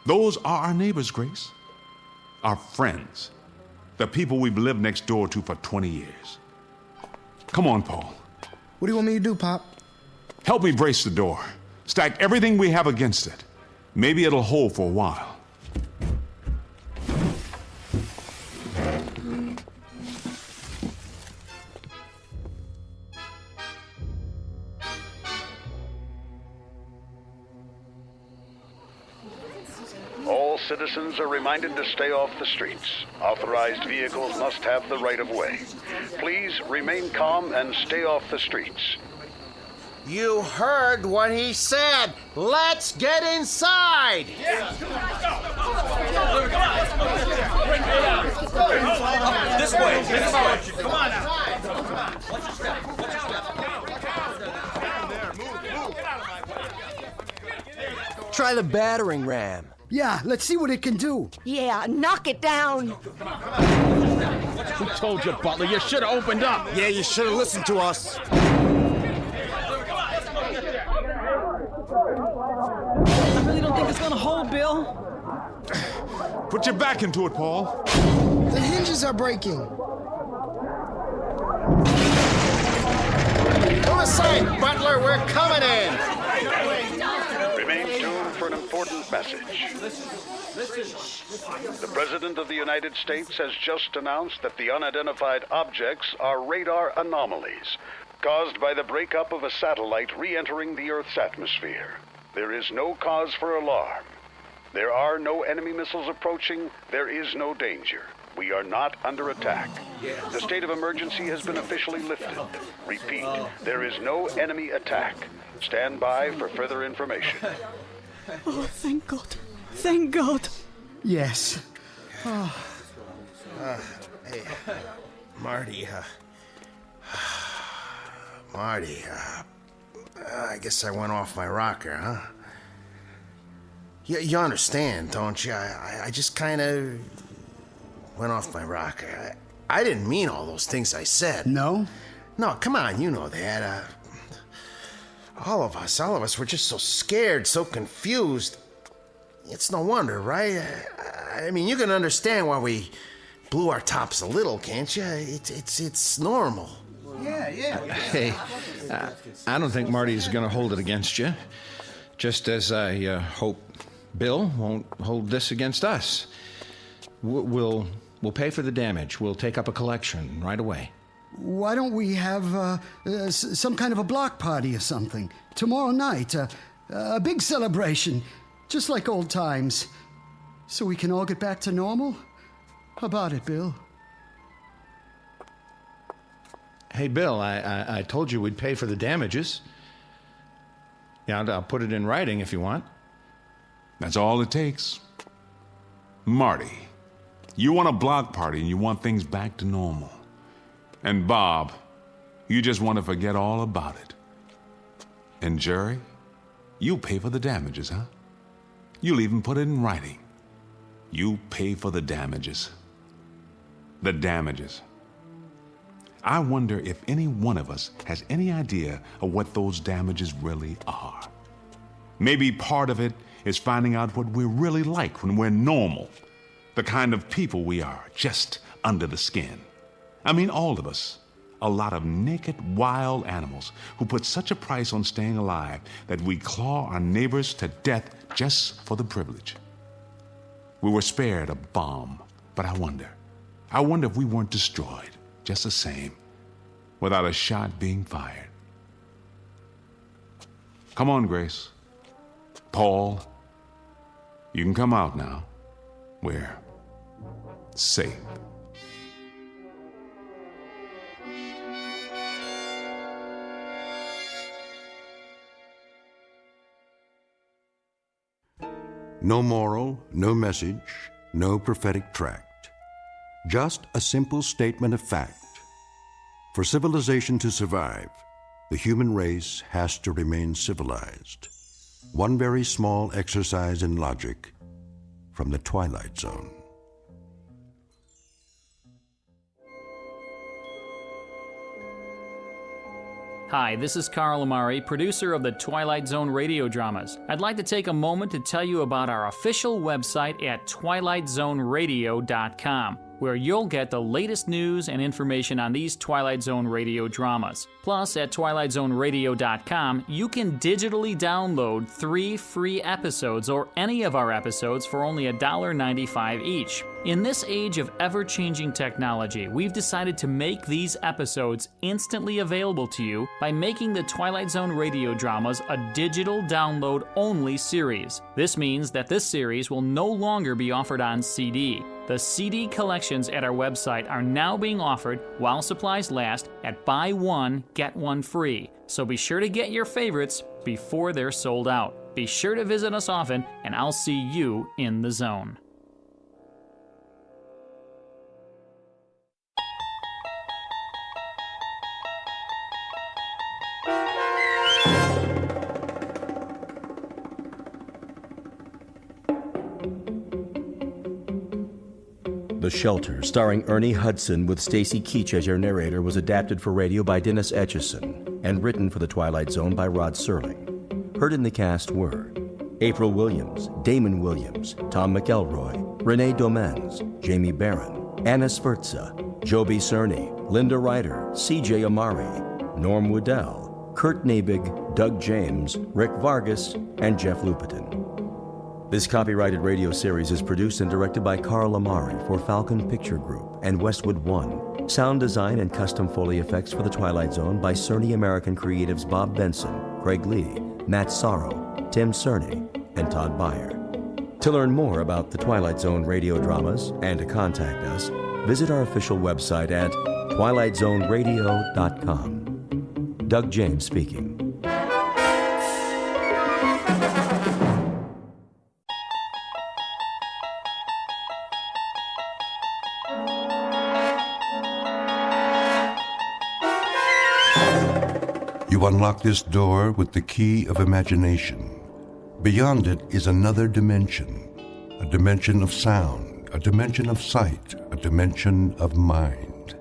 E: Those are our neighbors, Grace. Our friends. The people we've lived next door to for 20 years. Come on, Paul.
H: What do you want me to do, Pop?
E: Help me brace the door. Stack everything we have against it. Maybe it'll hold for a while.
N: All citizens are reminded to stay off the streets. Authorized vehicles must have the right of way. Please remain calm and stay off the streets.
X: You heard what he said. Let's get inside.
I: This way.
X: Come on now.
M: Try the battering ram.
O: Yeah, let's see what it can do.
G: Yeah, knock it down.
L: Who told you, Butler? You should have opened up.
Q: Yeah, you should have listened to us.
W: I really don't think it's gonna hold, Bill.
E: Put your back into it, Paul.
H: The hinges are breaking.
X: Move aside, Butler, we're coming in.
N: Remain tuned for an important message. The President of the United States has just announced that the unidentified objects are radar anomalies caused by the breakup of a satellite re-entering the Earth's atmosphere. There is no cause for alarm. There are no enemy missiles approaching. There is no danger. We are not under attack. The state of emergency has been officially lifted. Repeat, there is no enemy attack. Stand by for further information.
F: Oh, thank God. Thank God.
O: Yes.
X: Hey, Marty, I guess I went off my rocker, huh? You understand, don't you? I just kind of went off my rocker. I didn't mean all those things I said.
O: No?
X: No, come on, you know that. All of us were just so scared, so confused. It's no wonder, right? I mean, you can understand why we blew our tops a little, can't you? It's normal.
B: Yeah. Hey, I don't think Marty's going to hold it against you. Just as I hope Bill won't hold this against us. We'll pay for the damage. We'll take up a collection right away.
O: Why don't we have some kind of a block party or something? Tomorrow night, a big celebration, just like old times. So we can all get back to normal? How about it, Bill?
B: Hey, Bill, I told you we'd pay for the damages. Yeah, I'll put it in writing if you want.
E: That's all it takes. Marty, you want a block party and you want things back to normal. And Bob, you just want to forget all about it. And Jerry, you pay for the damages, huh? You'll even put it in writing. You pay for the damages. The damages. I wonder if any one of us has any idea of what those damages really are. Maybe part of it is finding out what we're really like when we're normal. The kind of people we are, just under the skin. I mean, all of us. A lot of naked, wild animals who put such a price on staying alive that we claw our neighbors to death just for the privilege. We were spared a bomb, but I wonder if we weren't destroyed just the same, without a shot being fired. Come on, Grace. Paul, you can come out now. We're safe.
A: No moral, no message, no prophetic tract. Just a simple statement of fact. For civilization to survive, the human race has to remain civilized. One very small exercise in logic from the Twilight Zone.
J: Hi, this is Carl Amari, producer of the Twilight Zone Radio dramas. I'd like to take a moment to tell you about our official website at twilightzoneradio.com, where you'll get the latest news and information on these Twilight Zone Radio dramas. Plus, at twilightzoneradio.com, you can digitally download 3 free episodes or any of our episodes for only $1.95 each. In this age of ever-changing technology, we've decided to make these episodes instantly available to you by making the Twilight Zone Radio dramas a digital download-only series. This means that this series will no longer be offered on CD. The CD collections at our website are now being offered while supplies last at buy one, get one free. So be sure to get your favorites before they're sold out. Be sure to visit us often, and I'll see you in the zone.
C: The Shelter, starring Ernie Hudson with Stacy Keach as your narrator, was adapted for radio by Dennis Etchison and written for The Twilight Zone by Rod Serling. Heard in the cast were April Williams, Damon Williams, Tom McElroy, Renee Domens, Jamie Barron, Anna Sferza, Joby Cerny, Linda Ryder, C.J. Amari, Norm Woodell, Kurt Nabig, Doug James, Rick Vargas, and Jeff Lupitin. This copyrighted radio series is produced and directed by Carl Amari for Falcon Picture Group and Westwood One. Sound design and custom Foley effects for The Twilight Zone by Cerny American creatives Bob Benson, Craig Lee, Matt Sorrow, Tim Cerny, and Todd Beyer. To learn more about the Twilight Zone radio dramas and to contact us, visit our official website at twilightzoneradio.com. Doug James speaking.
A: You unlock this door with the key of imagination. Beyond it is another dimension, a dimension of sound, a dimension of sight, a dimension of mind.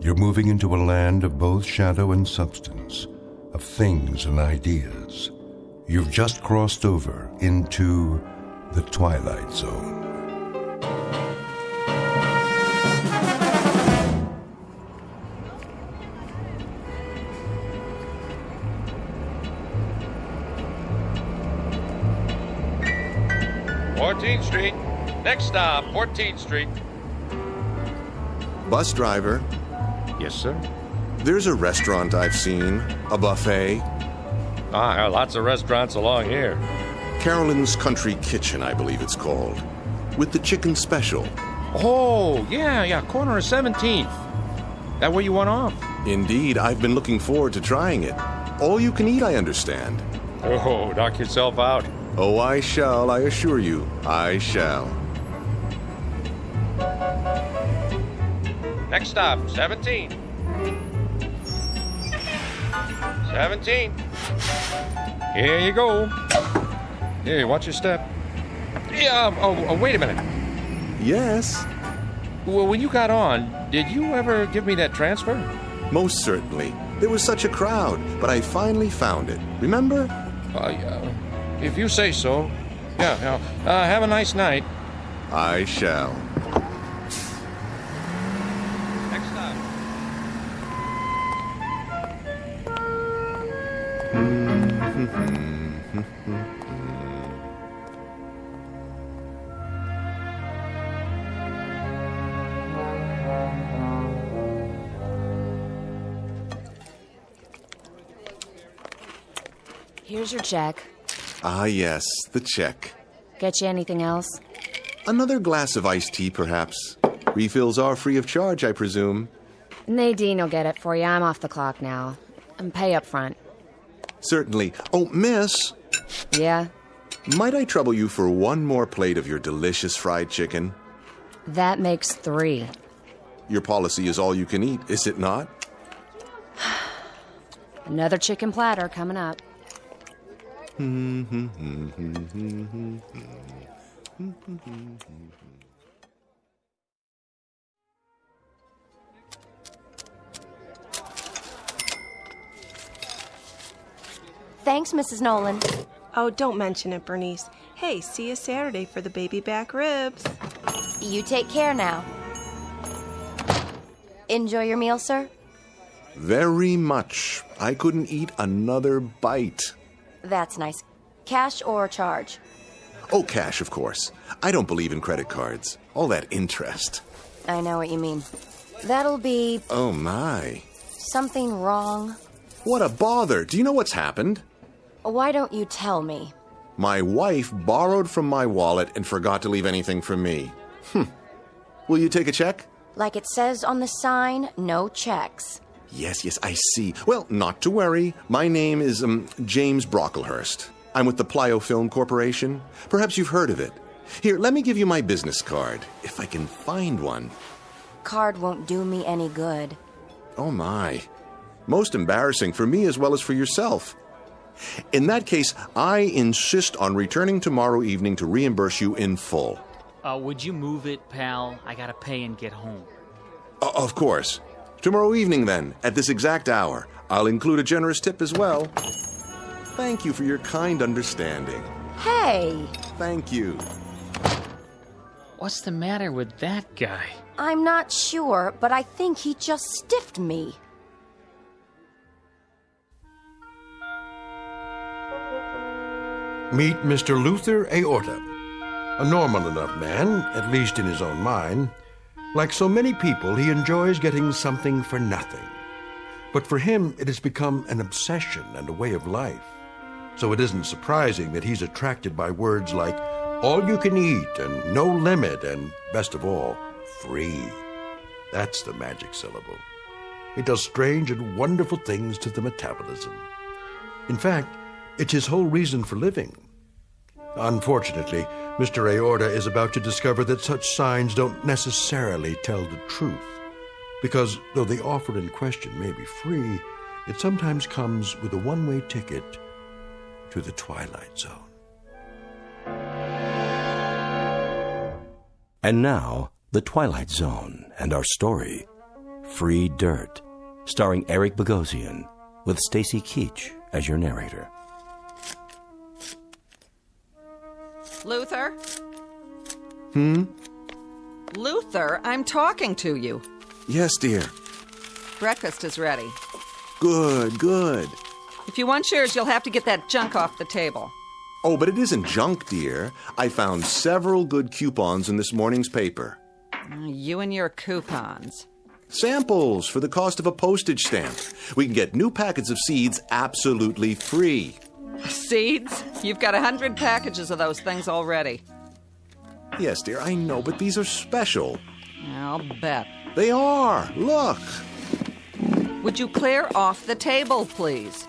A: You're moving into a land of both shadow and substance, of things and ideas. You've just crossed over into the Twilight Zone.
R: Street. Next stop, 14th Street.
S: Bus driver.
R: Yes, sir.
S: There's a restaurant I've seen, a buffet.
R: Lots of restaurants along here.
S: Carolyn's Country Kitchen, I believe it's called, with the chicken special.
R: Oh, yeah, corner of 17th. That where you went off?
S: Indeed, I've been looking forward to trying it. All you can eat, I understand.
R: Oh, knock yourself out.
S: Oh, I shall, I assure you, I shall.
R: Next stop, 17. 17. Here you go. Here, watch your step. Yeah, wait a minute.
S: Yes?
R: Well, when you got on, did you ever give me that transfer?
S: Most certainly. There was such a crowd, but I finally found it. Remember?
R: If you say so. Yeah. Have a nice night.
S: I shall.
R: Next stop.
T: Here's your check.
S: Ah, yes, the check.
T: Get you anything else?
S: Another glass of iced tea, perhaps. Refills are free of charge, I presume.
T: Nadine will get it for you. I'm off the clock now. And pay up front.
S: Certainly. Oh, miss.
T: Yeah?
S: Might I trouble you for one more plate of your delicious fried chicken?
T: That makes 3.
S: Your policy is all you can eat, is it not?
T: Another chicken platter coming up.
U: Thanks, Mrs. Nolan.
Z: Oh, don't mention it, Bernice. Hey, see you Saturday for the baby back ribs.
U: You take care now. Enjoy your meal, sir?
S: Very much. I couldn't eat another bite.
U: That's nice. Cash or charge?
S: Oh, cash, of course. I don't believe in credit cards. All that interest.
U: I know what you mean. That'll be...
S: Oh, my.
U: Something wrong.
S: What a bother. Do you know what's happened?
U: Why don't you tell me?
S: My wife borrowed from my wallet and forgot to leave anything for me. Will you take a check?
U: Like it says on the sign, no checks.
S: Yes, I see. Well, not to worry. My name is, James Brocklehurst. I'm with the Plyo Film Corporation. Perhaps you've heard of it. Here, let me give you my business card, if I can find one.
U: Card won't do me any good.
S: Oh, my. Most embarrassing for me as well as for yourself. In that case, I insist on returning tomorrow evening to reimburse you in full.
J: Would you move it, pal? I gotta pay and get home.
S: Of course. Tomorrow evening, then, at this exact hour. I'll include a generous tip as well. Thank you for your kind understanding.
U: Hey!
S: Thank you.
J: What's the matter with that guy?
U: I'm not sure, but I think he just stiffed me.
A: Meet Mr. Luther Aorta, a normal enough man, at least in his own mind. Like so many people, he enjoys getting something for nothing. But for him, it has become an obsession and a way of life. So it isn't surprising that he's attracted by words like all you can eat and no limit and, best of all, free. That's the magic syllable. It does strange and wonderful things to the metabolism. In fact, it's his whole reason for living. Unfortunately, Mr. Aorta is about to discover that such signs don't necessarily tell the truth, because though the offer in question may be free, it sometimes comes with a one-way ticket to the Twilight Zone.
C: And now, The Twilight Zone and our story, Free Dirt, starring Eric Bogosian, with Stacy Keach as your narrator.
D: Luther?
I: Luther, I'm talking to you.
S: Yes, dear.
I: Breakfast is ready.
S: Good, good.
I: If you want yours, you'll have to get that junk off the table.
S: Oh, but it isn't junk, dear. I found several good coupons in this morning's paper.
I: You and your coupons.
S: Samples for the cost of a postage stamp. We can get new packets of seeds absolutely free.
I: Seeds? You've got 100 packages of those things already.
S: Yes, dear, I know, but these are special.
I: I'll bet.
S: They are. Look.
I: Would you clear off the table, please?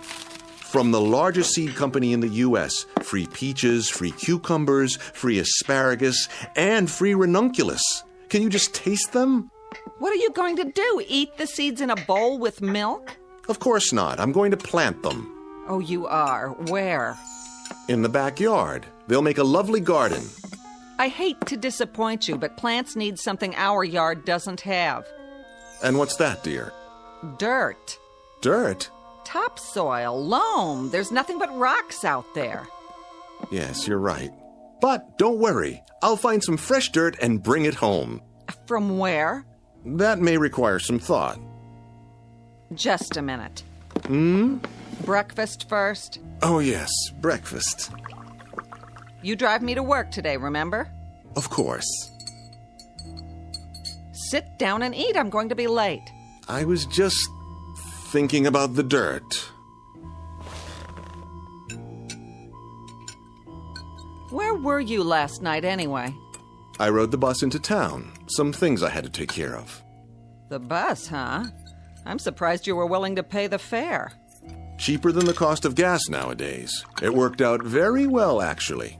S: From the largest seed company in the U.S., free peaches, free cucumbers, free asparagus, and free ranunculus. Can you just taste them?
I: What are you going to do? Eat the seeds in a bowl with milk?
S: Of course not. I'm going to plant them.
I: Oh, you are? Where?
S: In the backyard. They'll make a lovely garden.
I: I hate to disappoint you, but plants need something our yard doesn't have.
S: And what's that, dear?
I: Dirt.
S: Dirt?
I: Topsoil, loam. There's nothing but rocks out there.
S: Yes, you're right. But don't worry. I'll find some fresh dirt and bring it home.
I: From where?
S: That may require some thought.
I: Just a minute. Breakfast first?
S: Oh, yes, breakfast.
I: You drive me to work today, remember?
S: Of course.
I: Sit down and eat. I'm going to be late.
S: I was just thinking about the dirt.
I: Where were you last night, anyway?
S: I rode the bus into town. Some things I had to take care of.
I: The bus, huh? I'm surprised you were willing to pay the fare.
S: Cheaper than the cost of gas nowadays. It worked out very well, actually.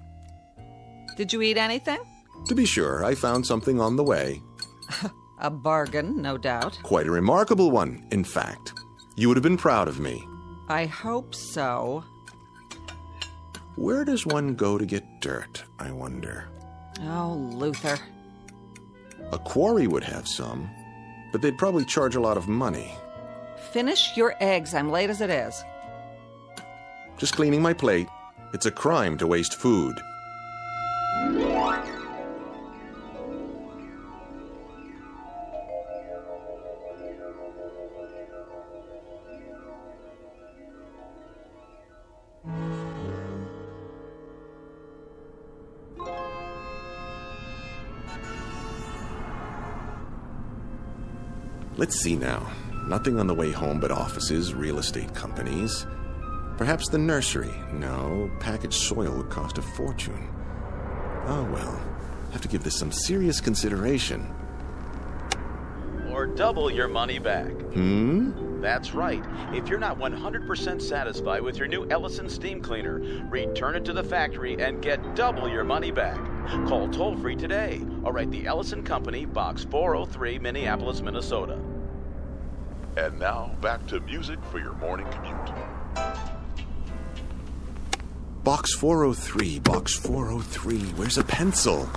I: Did you eat anything?
S: To be sure, I found something on the way.
I: A bargain, no doubt.
S: Quite a remarkable one, in fact. You would have been proud of me.
I: I hope so.
S: Where does one go to get dirt, I wonder?
I: Oh, Luther.
S: A quarry would have some, but they'd probably charge a lot of money.
I: Finish your eggs. I'm late as it is.
S: Just cleaning my plate. It's a crime to waste food. Let's see now. Nothing on the way home but offices, real estate companies. Perhaps the nursery. No, packaged soil would cost a fortune. Oh, well. Have to give this some serious consideration.
K: Or double your money back. That's right. If you're not 100% satisfied with your new Ellison steam cleaner, return it to the factory and get double your money back. Call toll-free today or write the Ellison Company, Box 403, Minneapolis, Minnesota.
P: And now, back to music for your morning commute.
S: Box 403, Box 403. Where's a pencil?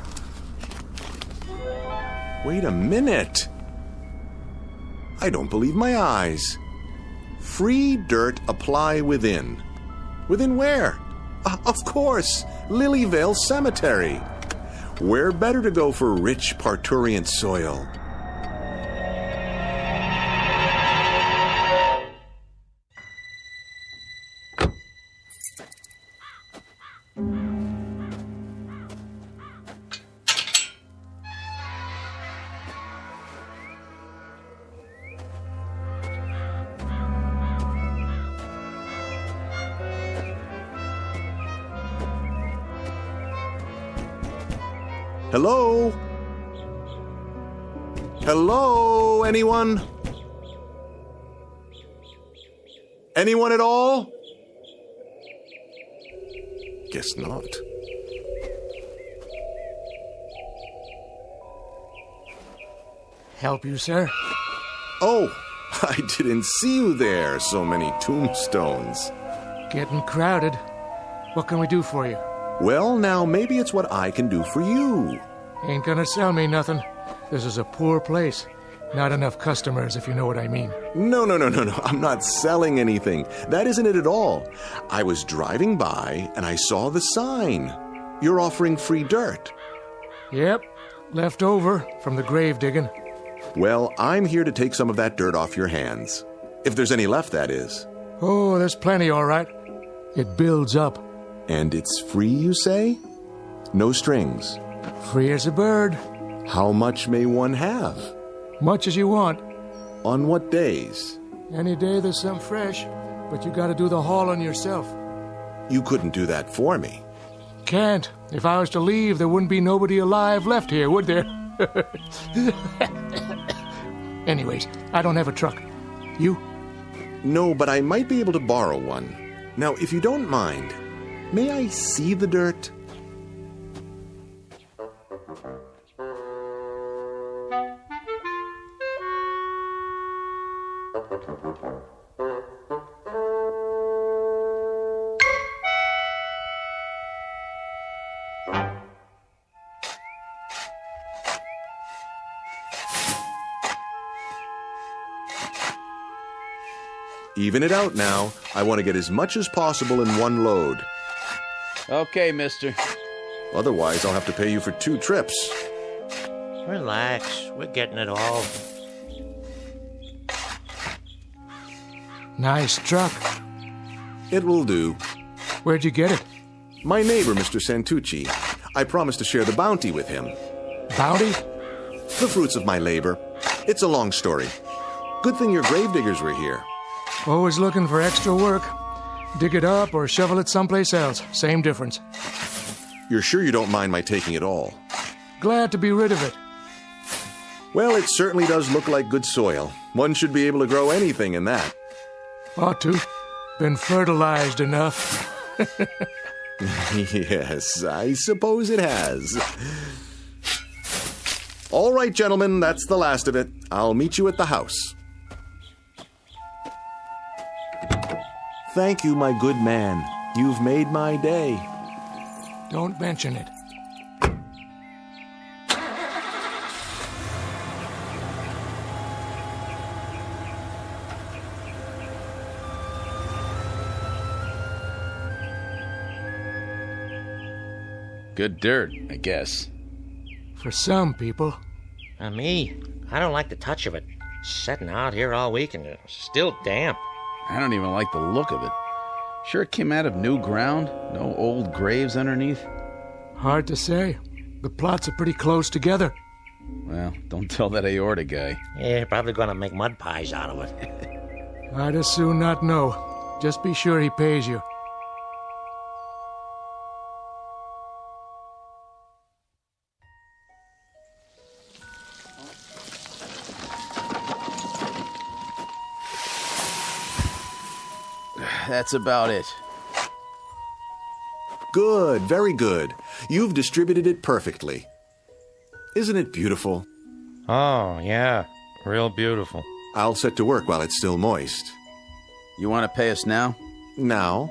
S: Wait a minute. I don't believe my eyes. Free dirt apply within. Within where? Of course, Lilyvale Cemetery. Where better to go for rich parturient soil? Hello? Hello, anyone? Anyone at all? Guess not.
G: Help you, sir?
S: Oh, I didn't see you there. So many tombstones.
G: Getting crowded. What can we do for you?
S: Well, now, maybe it's what I can do for you.
G: Ain't gonna sell me nothing. This is a poor place. Not enough customers, if you know what I mean.
S: No. I'm not selling anything. That isn't it at all. I was driving by, and I saw the sign. You're offering free dirt.
G: Yep, left over from the grave digging.
S: Well, I'm here to take some of that dirt off your hands. If there's any left, that is.
G: Oh, there's plenty, all right. It builds up.
S: And it's free, you say? No strings.
G: Free as a bird.
S: How much may one have?
G: Much as you want.
S: On what days?
G: Any day there's some fresh, but you gotta do the hauling yourself.
S: You couldn't do that for me.
G: Can't. If I was to leave, there wouldn't be nobody alive left here, would there? Anyways, I don't have a truck. You?
S: No, but I might be able to borrow one. Now, if you don't mind, may I see the dirt? Even it out now. I want to get as much as possible in one load.
K: Okay, mister.
S: Otherwise, I'll have to pay you for 2 trips.
L: Relax. We're getting it all.
G: Nice truck.
S: It will do.
G: Where'd you get it?
S: My neighbor, Mr. Santucci. I promised to share the bounty with him.
G: Bounty?
S: The fruits of my labor. It's a long story. Good thing your gravediggers were here.
G: Always looking for extra work. Dig it up or shovel it someplace else. Same difference.
S: You're sure you don't mind my taking it all?
G: Glad to be rid of it.
S: Well, it certainly does look like good soil. One should be able to grow anything in that.
G: Ought to. Been fertilized enough.
S: Yes, I suppose it has. All right, gentlemen, that's the last of it. I'll meet you at the house. Thank you, my good man. You've made my day.
G: Don't mention it.
K: Good dirt, I guess.
G: For some people.
L: Me, I don't like the touch of it. Sitting out here all week and it's still damp.
K: I don't even like the look of it. Sure it came out of new ground? No old graves underneath?
G: Hard to say. The plots are pretty close together.
K: Well, don't tell that aorta guy.
L: Yeah, probably gonna make mud pies out of it.
G: I'd as soon not know. Just be sure he pays you.
K: That's about it.
S: Good, very good. You've distributed it perfectly. Isn't it beautiful?
L: Oh, yeah. Real beautiful.
S: I'll set to work while it's still moist.
K: You want to pay us now?
S: Now?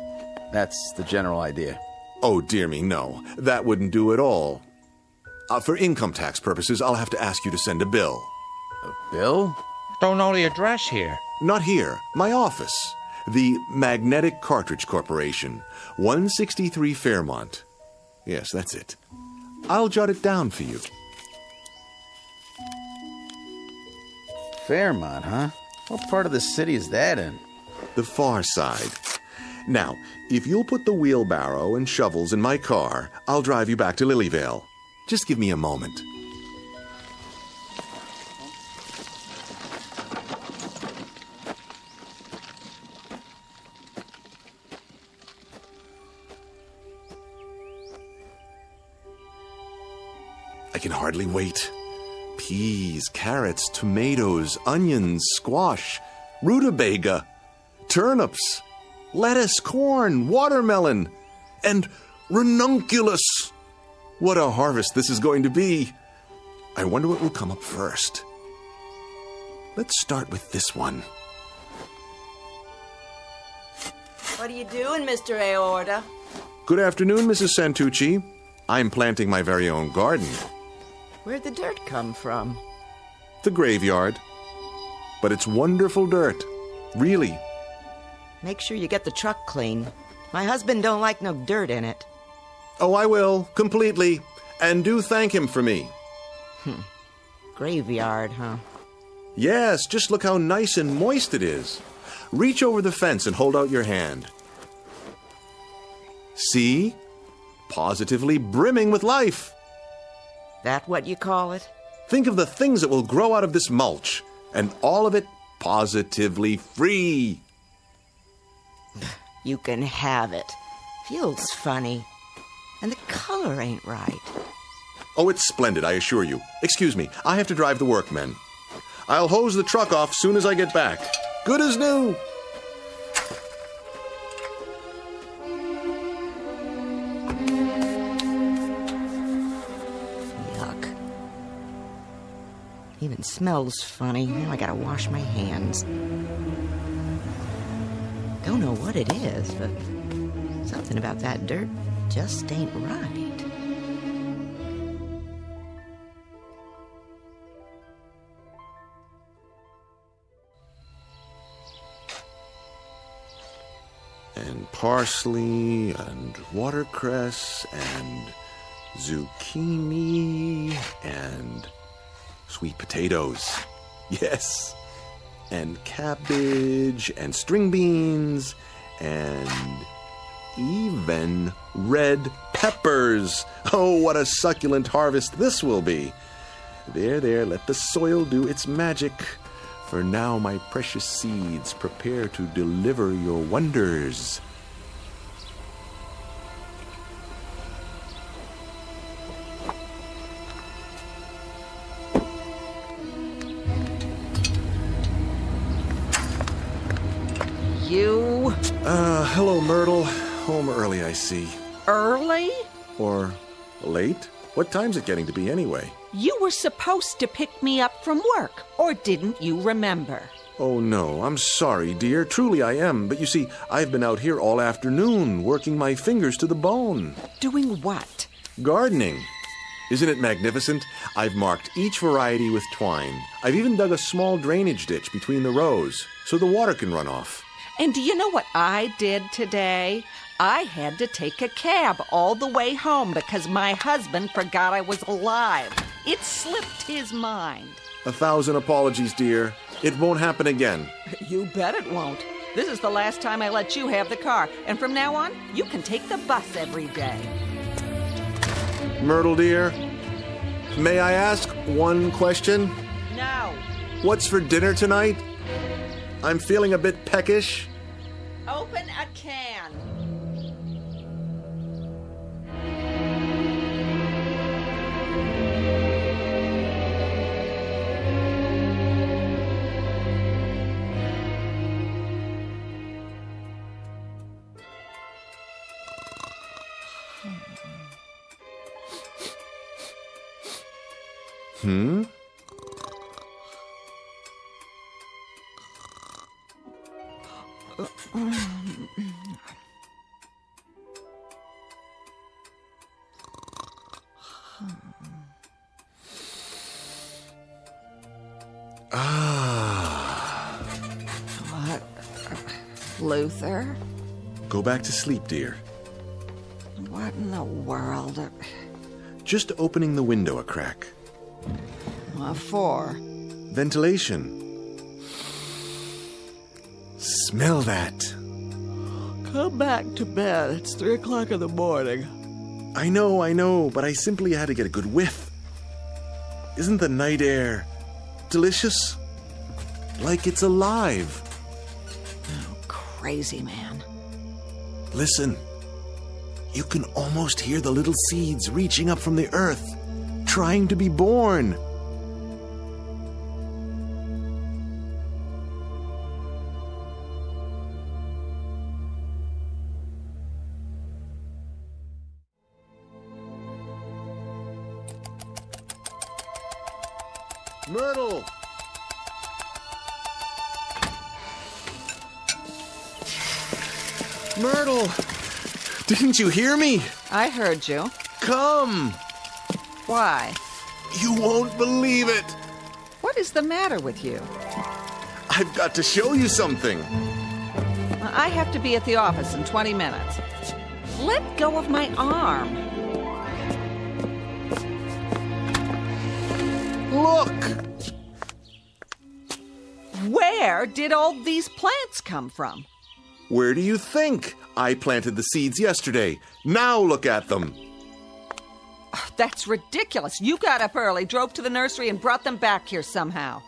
K: That's the general idea.
S: Oh, dear me, no. That wouldn't do at all. For income tax purposes, I'll have to ask you to send a bill.
K: A bill?
L: Don't know the address here.
S: Not here. My office. The Magnetic Cartridge Corporation, 163 Fairmont. Yes, that's it. I'll jot it down for you.
K: Fairmont, huh? What part of the city is that in?
S: The far side. Now, if you'll put the wheelbarrow and shovels in my car, I'll drive you back to Lilyvale. Just give me a moment. I can hardly wait. Peas, carrots, tomatoes, onions, squash, rutabaga, turnips, lettuce, corn, watermelon, and ranunculus. What a harvest this is going to be. I wonder what will come up first. Let's start with this one.
H: What are you doing, Mr. Aorta?
S: Good afternoon, Mrs. Santucci. I'm planting my very own garden.
H: Where'd the dirt come from?
S: The graveyard. But it's wonderful dirt. Really.
H: Make sure you get the truck clean. My husband don't like no dirt in it.
S: Oh, I will, completely. And do thank him for me.
H: Graveyard, huh?
S: Yes, just look how nice and moist it is. Reach over the fence and hold out your hand. See? Positively brimming with life.
H: That what you call it?
S: Think of the things that will grow out of this mulch, and all of it positively free.
H: You can have it. Feels funny. And the color ain't right.
S: Oh, it's splendid, I assure you. Excuse me, I have to drive the workmen. I'll hose the truck off soon as I get back. Good as new.
H: Yuck. Even smells funny. Now I gotta wash my hands. Don't know what it is, but something about that dirt just ain't right.
S: And parsley, and watercress, and zucchini, and sweet potatoes. Yes. And cabbage, and string beans, and even red peppers. Oh, what a succulent harvest this will be. There, let the soil do its magic. For now my precious seeds prepare to deliver your wonders.
I: You?
S: Hello, Myrtle. Home early, I see.
I: Early?
S: Or late? What time's it getting to be anyway?
I: You were supposed to pick me up from work, or didn't you remember?
S: Oh, no, I'm sorry, dear. Truly I am. But you see, I've been out here all afternoon, working my fingers to the bone.
I: Doing what?
S: Gardening. Isn't it magnificent? I've marked each variety with twine. I've even dug a small drainage ditch between the rows, so the water can run off.
I: And do you know what I did today? I had to take a cab all the way home because my husband forgot I was alive. It slipped his mind.
S: 1,000 apologies, dear. It won't happen again.
I: You bet it won't. This is the last time I let you have the car, and from now on, you can take the bus every day.
S: Myrtle, dear, may I ask one question?
I: No.
S: What's for dinner tonight? I'm feeling a bit peckish.
I: Open a can.
S: Hmm?
I: Luther?
S: Go back to sleep, dear.
I: What in the world?
S: Just opening the window a crack.
I: What for?
S: Ventilation. Smell that.
I: Come back to bed. It's 3 o'clock in the morning.
S: I know, but I simply had to get a good whiff. Isn't the night air delicious? Like it's alive.
I: Oh, crazy man.
S: Listen. You can almost hear the little seeds reaching up from the earth, trying to be born. Myrtle! Myrtle! Didn't you hear me?
I: I heard you.
S: Come!
I: Why?
S: You won't believe it!
I: What is the matter with you?
S: I've got to show you something.
I: I have to be at the office in 20 minutes. Let go of my arm.
S: Look!
I: Where did all these plants come from?
S: Where do you think? I planted the seeds yesterday. Now look at them.
I: That's ridiculous. You got up early, drove to the nursery, and brought them back here somehow.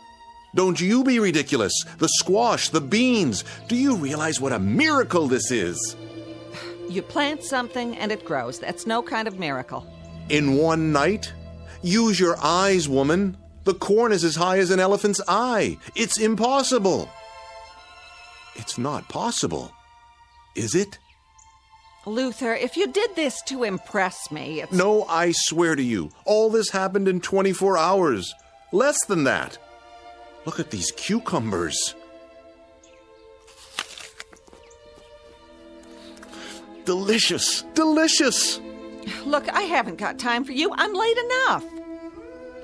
S: Don't you be ridiculous. The squash, the beans. Do you realize what a miracle this is?
I: You plant something and it grows. That's no kind of miracle.
S: In one night? Use your eyes, woman. The corn is as high as an elephant's eye. It's impossible. It's not possible, is it?
I: Luther, if you did this to impress me, it's...
S: No, I swear to you, all this happened in 24 hours. Less than that. Look at these cucumbers. Delicious, delicious.
I: Look, I haven't got time for you. I'm late enough.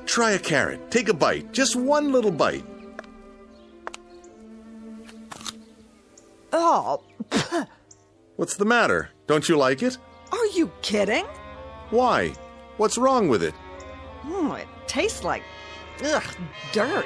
S: Try a carrot. Take a bite. Just one little bite.
I: Oh.
S: What's the matter? Don't you like it?
I: Are you kidding?
S: Why? What's wrong with it?
I: It tastes like, dirt.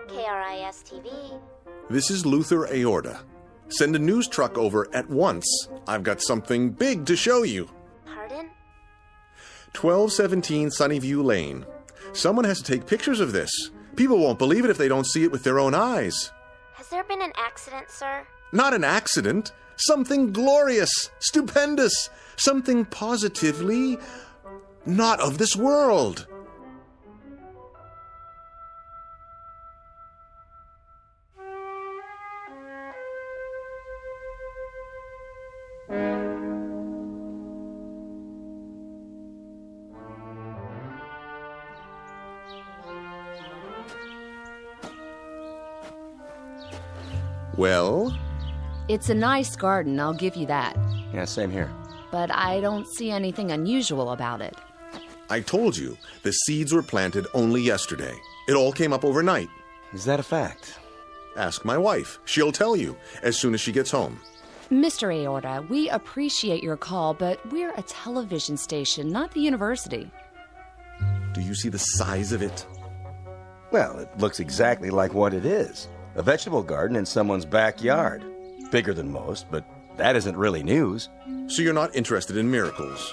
M: KRIS-TV.
S: This is Luther Aorta. Send a news truck over at once. I've got something big to show you.
M: Pardon?
S: 1217 Sunnyview Lane. Someone has to take pictures of this. People won't believe it if they don't see it with their own eyes.
M: Has there been an accident, sir?
S: Not an accident. Something glorious, stupendous, something positively not of this world. Well?
T: It's a nice garden, I'll give you that.
C: Yeah, same here.
T: But I don't see anything unusual about it.
S: I told you, the seeds were planted only yesterday. It all came up overnight.
C: Is that a fact?
S: Ask my wife. She'll tell you as soon as she gets home.
T: Mr. Aorta, we appreciate your call, but we're a television station, not the university.
S: Do you see the size of it?
C: Well, it looks exactly like what it is. A vegetable garden in someone's backyard. Bigger than most, but that isn't really news.
S: So you're not interested in miracles?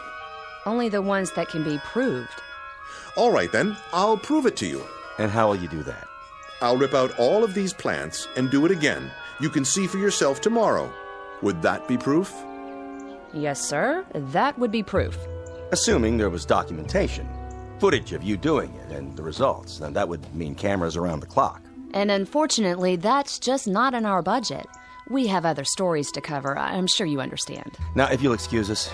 T: Only the ones that can be proved.
S: All right, then. I'll prove it to you.
C: And how will you do that?
S: I'll rip out all of these plants and do it again. You can see for yourself tomorrow. Would that be proof?
T: Yes, sir. That would be proof.
C: Assuming there was documentation. Footage of you doing it and the results. And that would mean cameras around the clock.
T: And unfortunately, that's just not in our budget. We have other stories to cover. I'm sure you understand.
C: Now, if you'll excuse us.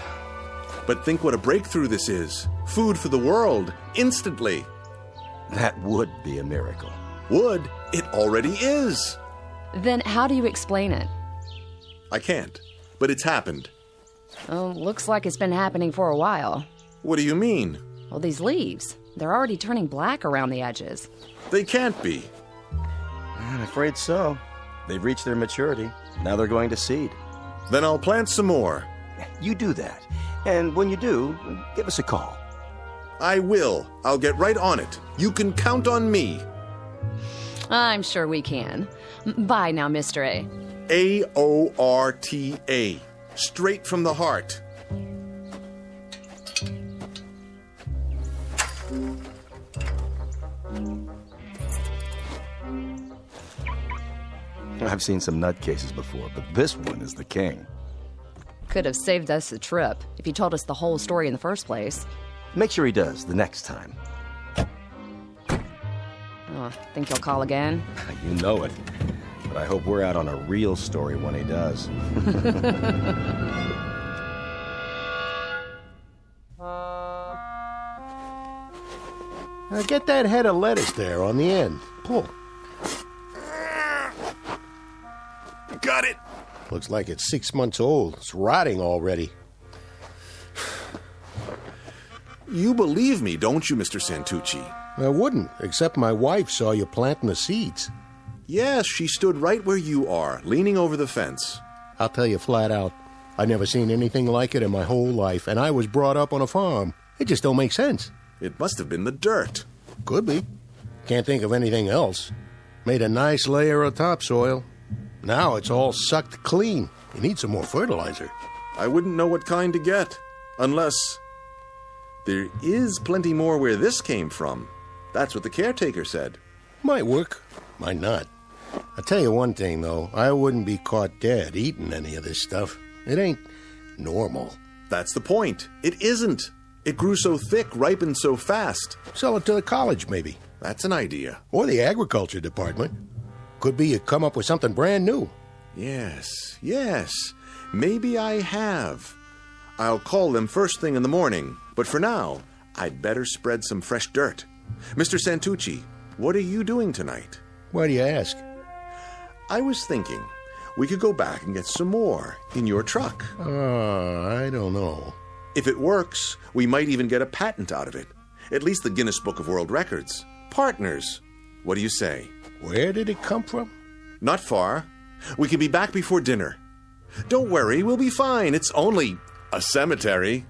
S: But think what a breakthrough this is. Food for the world, instantly.
C: That would be a miracle.
S: Would? It already is.
T: Then how do you explain it?
S: I can't, but it's happened.
T: Oh, looks like it's been happening for a while.
S: What do you mean?
T: Well, these leaves, they're already turning black around the edges.
S: They can't be.
C: I'm afraid so. They've reached their maturity. Now they're going to seed.
S: Then I'll plant some more.
C: You do that. And when you do, give us a call.
S: I will. I'll get right on it. You can count on me.
T: I'm sure we can. Bye now, Mr. A.
S: A-O-R-T-A. Straight from the heart.
C: I've seen some nutcases before, but this one is the king.
T: Could have saved us a trip if he told us the whole story in the first place.
C: Make sure he does the next time.
T: Oh, think he'll call again?
C: You know it. But I hope we're out on a real story when he does.
F: Now get that head of lettuce there on the end. Pull.
S: Got it.
F: Looks like it's 6 months old. It's rotting already.
S: You believe me, don't you, Mr. Santucci?
F: I wouldn't, except my wife saw you planting the seeds.
S: Yes, she stood right where you are, leaning over the fence.
F: I'll tell you flat out, I've never seen anything like it in my whole life, and I was brought up on a farm. It just don't make sense.
S: It must have been the dirt.
F: Could be. Can't think of anything else. Made a nice layer of topsoil. Now it's all sucked clean. You need some more fertilizer.
S: I wouldn't know what kind to get, unless... There is plenty more where this came from. That's what the caretaker said.
F: Might work, might not. I'll tell you one thing, though. I wouldn't be caught dead eating any of this stuff. It ain't normal.
S: That's the point. It isn't. It grew so thick, ripened so fast.
F: Sell it to the college, maybe.
S: That's an idea.
F: Or the agriculture department. Could be you come up with something brand new.
S: Yes. Maybe I have. I'll call them first thing in the morning. But for now, I'd better spread some fresh dirt. Mr. Santucci, what are you doing tonight?
F: Why do you ask?
S: I was thinking we could go back and get some more in your truck.
F: I don't know.
S: If it works, we might even get a patent out of it. At least the Guinness Book of World Records. Partners. What do you say?
F: Where did it come from?
S: Not far. We can be back before dinner. Don't worry, we'll be fine. It's only a cemetery.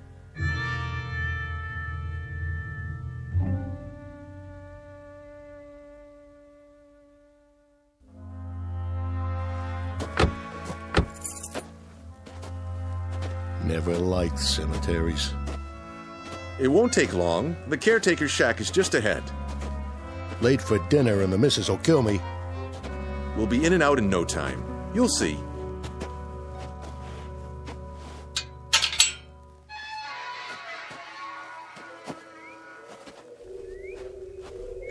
F: Never liked cemeteries.
S: It won't take long. The caretaker's shack is just ahead.
F: Late for dinner and the missus will kill me.
S: We'll be in and out in no time. You'll see.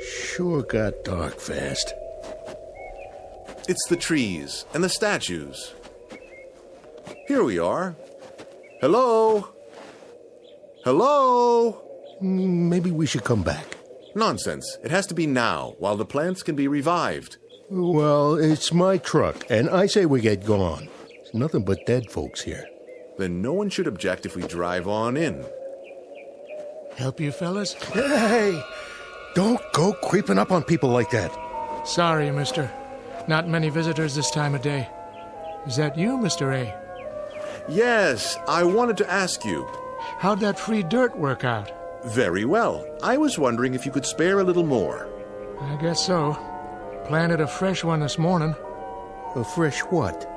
F: Sure got dark fast.
S: It's the trees and the statues. Here we are. Hello? Hello?
F: Maybe we should come back.
S: Nonsense. It has to be now, while the plants can be revived.
F: Well, it's my truck, and I say we get gone. There's nothing but dead folks here.
S: Then no one should object if we drive on in.
G: Help you, fellas?
F: Hey! Don't go creeping up on people like that.
G: Sorry, mister. Not many visitors this time of day. Is that you, Mr. A?
S: Yes, I wanted to ask you.
G: How'd that free dirt work out?
S: Very well. I was wondering if you could spare a little more.
G: I guess so. Planted a fresh one this morning.
F: A fresh what?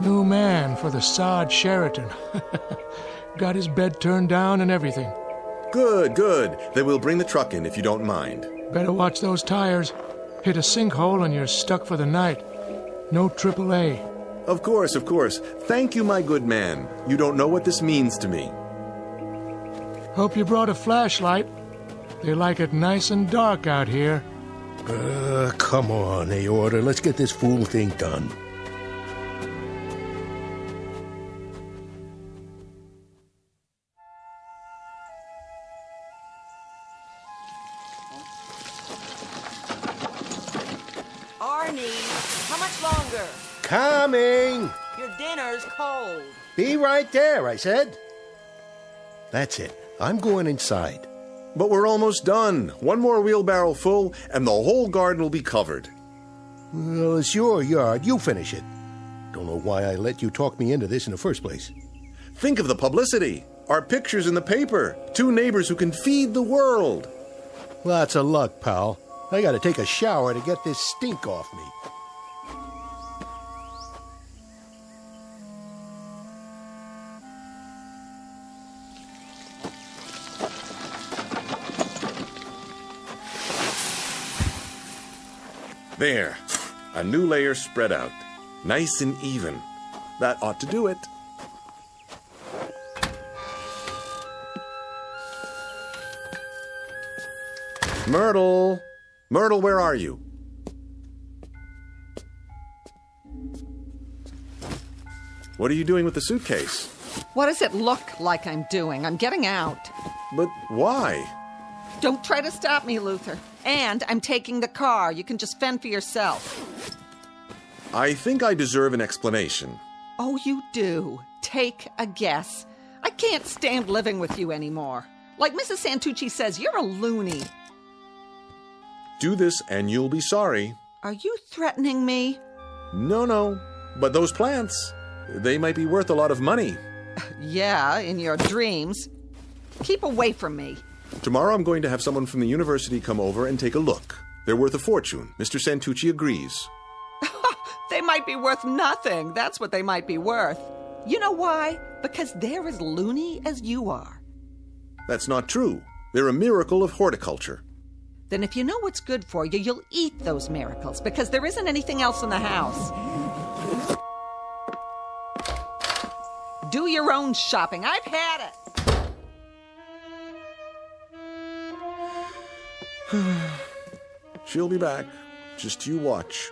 G: New man for the sod Sheraton. Got his bed turned down and everything.
S: Good. Then we'll bring the truck in if you don't mind.
G: Better watch those tires. Hit a sinkhole and you're stuck for the night. No AAA.
S: Of course. Thank you, my good man. You don't know what this means to me.
G: Hope you brought a flashlight. They like it nice and dark out here.
F: Come on, Aorta. Let's get this fool thing done.
N: Ernie, how much longer?
F: Coming!
N: Your dinner's cold.
F: Be right there, I said. That's it. I'm going inside.
S: But we're almost done. One more wheelbarrow full, and the whole garden will be covered.
F: Well, it's your yard. You finish it. Don't know why I let you talk me into this in the first place.
S: Think of the publicity. Our pictures in the paper. 2 neighbors who can feed the world.
F: Lots of luck, pal. I gotta take a shower to get this stink off me.
S: There. A new layer spread out. Nice and even. That ought to do it. Myrtle! Myrtle, where are you? What are you doing with the suitcase?
I: What does it look like I'm doing? I'm getting out.
S: But why?
I: Don't try to stop me, Luther. And I'm taking the car. You can just fend for yourself.
S: I think I deserve an explanation.
I: Oh, you do. Take a guess. I can't stand living with you anymore. Like Mrs. Santucci says, you're a loony.
S: Do this and you'll be sorry.
I: Are you threatening me?
S: No. But those plants, they might be worth a lot of money.
I: Yeah, in your dreams. Keep away from me.
S: Tomorrow I'm going to have someone from the university come over and take a look. They're worth a fortune. Mr. Santucci agrees.
I: They might be worth nothing. That's what they might be worth. You know why? Because they're as loony as you are.
S: That's not true. They're a miracle of horticulture.
I: Then if you know what's good for you, you'll eat those miracles, because there isn't anything else in the house. Do your own shopping. I've had it.
S: She'll be back. Just you watch.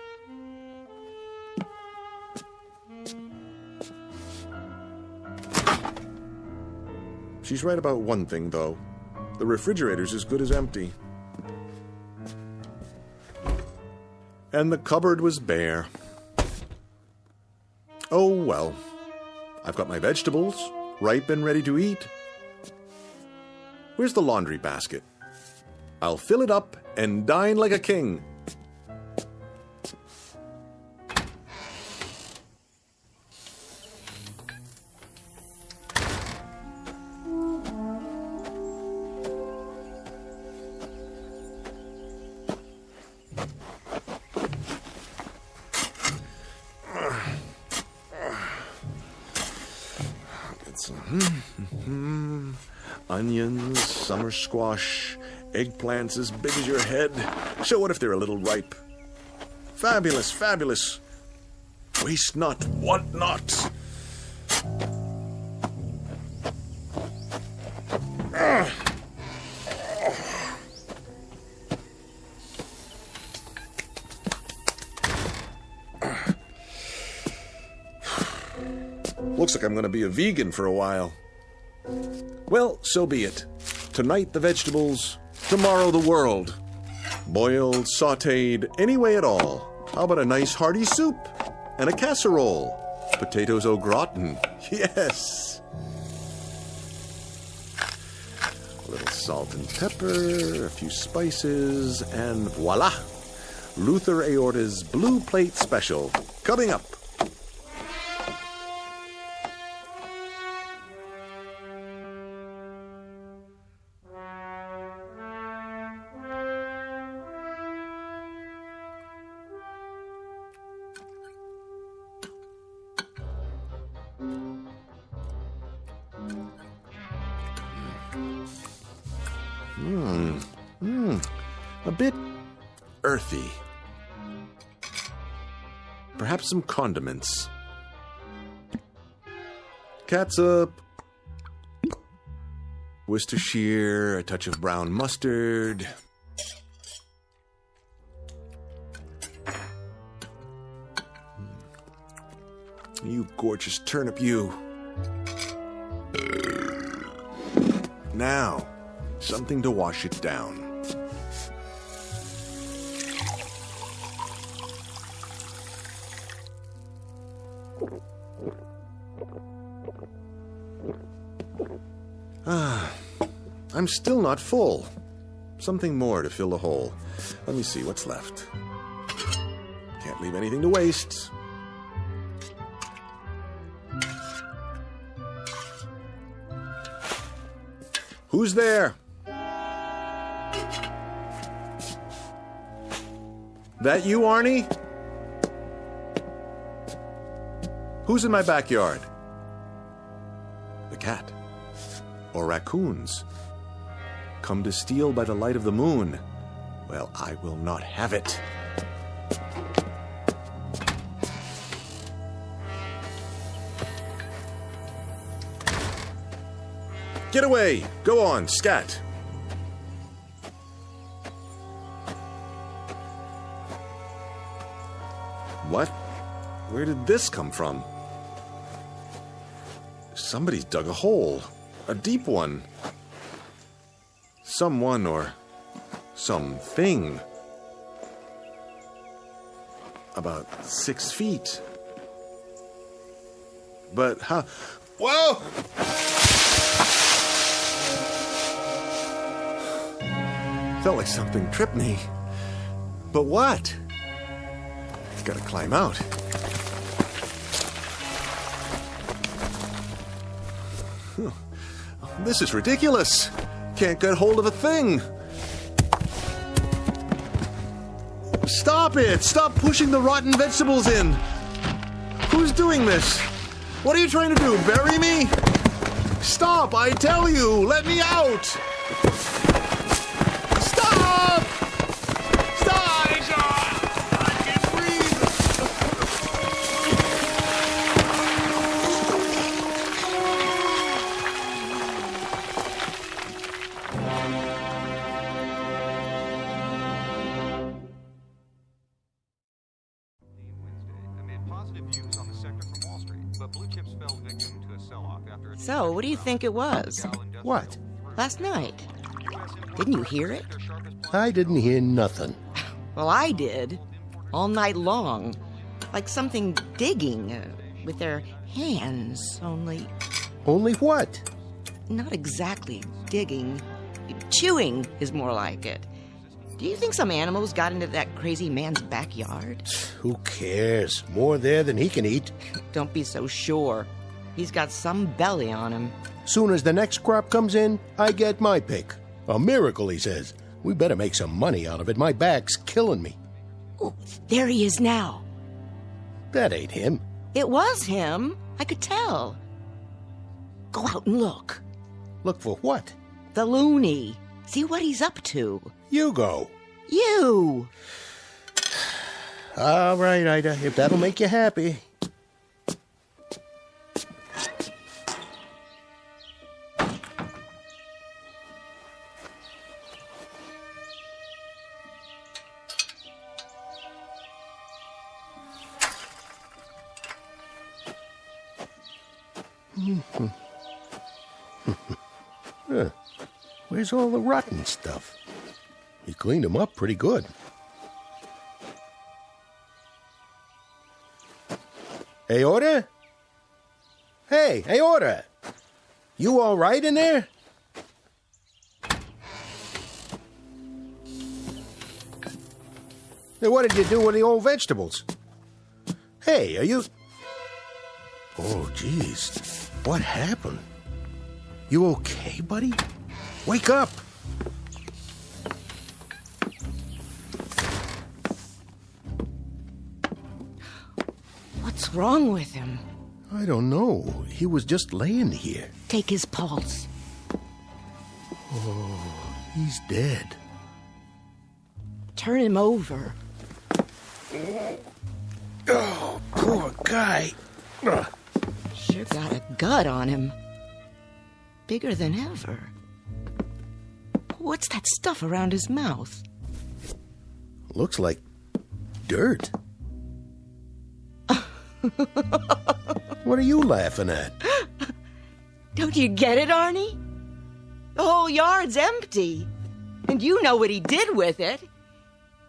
S: She's right about one thing, though. The refrigerator's as good as empty. And the cupboard was bare. Oh, well. I've got my vegetables, ripe and ready to eat. Where's the laundry basket? I'll fill it up and dine like a king. Onions, summer squash, eggplants as big as your head. So what if they're a little ripe? Fabulous, fabulous. Waste not, want not. Looks like I'm going to be a vegan for a while. Well, so be it. Tonight the vegetables, tomorrow the world. Boiled, sautéed, any way at all. How about a nice hearty soup and a casserole? Potatoes au gratin, yes. A little salt and pepper, a few spices, and voila! Luther Aorta's Blue Plate Special, coming up. A bit earthy. Perhaps some condiments. Catsup, Worcestershire, a touch of brown mustard. You gorgeous turnip, you. Now, something to wash it down. I'm still not full. Something more to fill the hole. Let me see what's left. Can't leave anything to waste. Who's there? That you, Arnie? Who's in my backyard? The cat. Or raccoons. Come to steal by the light of the moon. Well, I will not have it. Get away! Go on, scat! What? Where did this come from? Somebody's dug a hole. A deep one. Someone or something. About 6 feet. But how? Whoa! Felt like something tripped me. But what? Gotta climb out. This is ridiculous. Can't get hold of a thing. Stop it! Stop pushing the rotten vegetables in. Who's doing this? What are you trying to do? Bury me? Stop! I tell you! Let me out! Stop! Stop! I can't breathe!
H: So, what do you think it was?
F: What?
H: Last night. Didn't you hear it?
F: I didn't hear nothing.
H: Well, I did. All night long. Like something digging with their hands, only...
F: Only what?
H: Not exactly digging. Chewing is more like it. Do you think some animals got into that crazy man's backyard?
F: Who cares? More there than he can eat.
H: Don't be so sure. He's got some belly on him.
F: Soon as the next crop comes in, I get my pick. A miracle, he says. We better make some money out of it. My back's killing me.
H: Oh, there he is now.
F: That ain't him.
H: It was him. I could tell. Go out and look.
F: Look for what?
H: The loony. See what he's up to.
F: You go.
H: You!
F: All right, Ida, if that'll make you happy. Huh. Where's all the rotten stuff? He cleaned them up pretty good. Aorta? Hey, Aorta! You all right in there? Hey, what did you do with the old vegetables? Hey, are you... Oh, jeez. What happened? You okay, buddy? Wake up!
H: What's wrong with him?
F: I don't know. He was just laying here.
H: Take his pulse.
F: Oh, he's dead.
H: Turn him over.
F: Oh, poor guy.
H: Sure got a gut on him. Bigger than ever. What's that stuff around his mouth?
F: Looks like dirt. What are you laughing at?
H: Don't you get it, Arnie? The whole yard's empty. And you know what he did with it.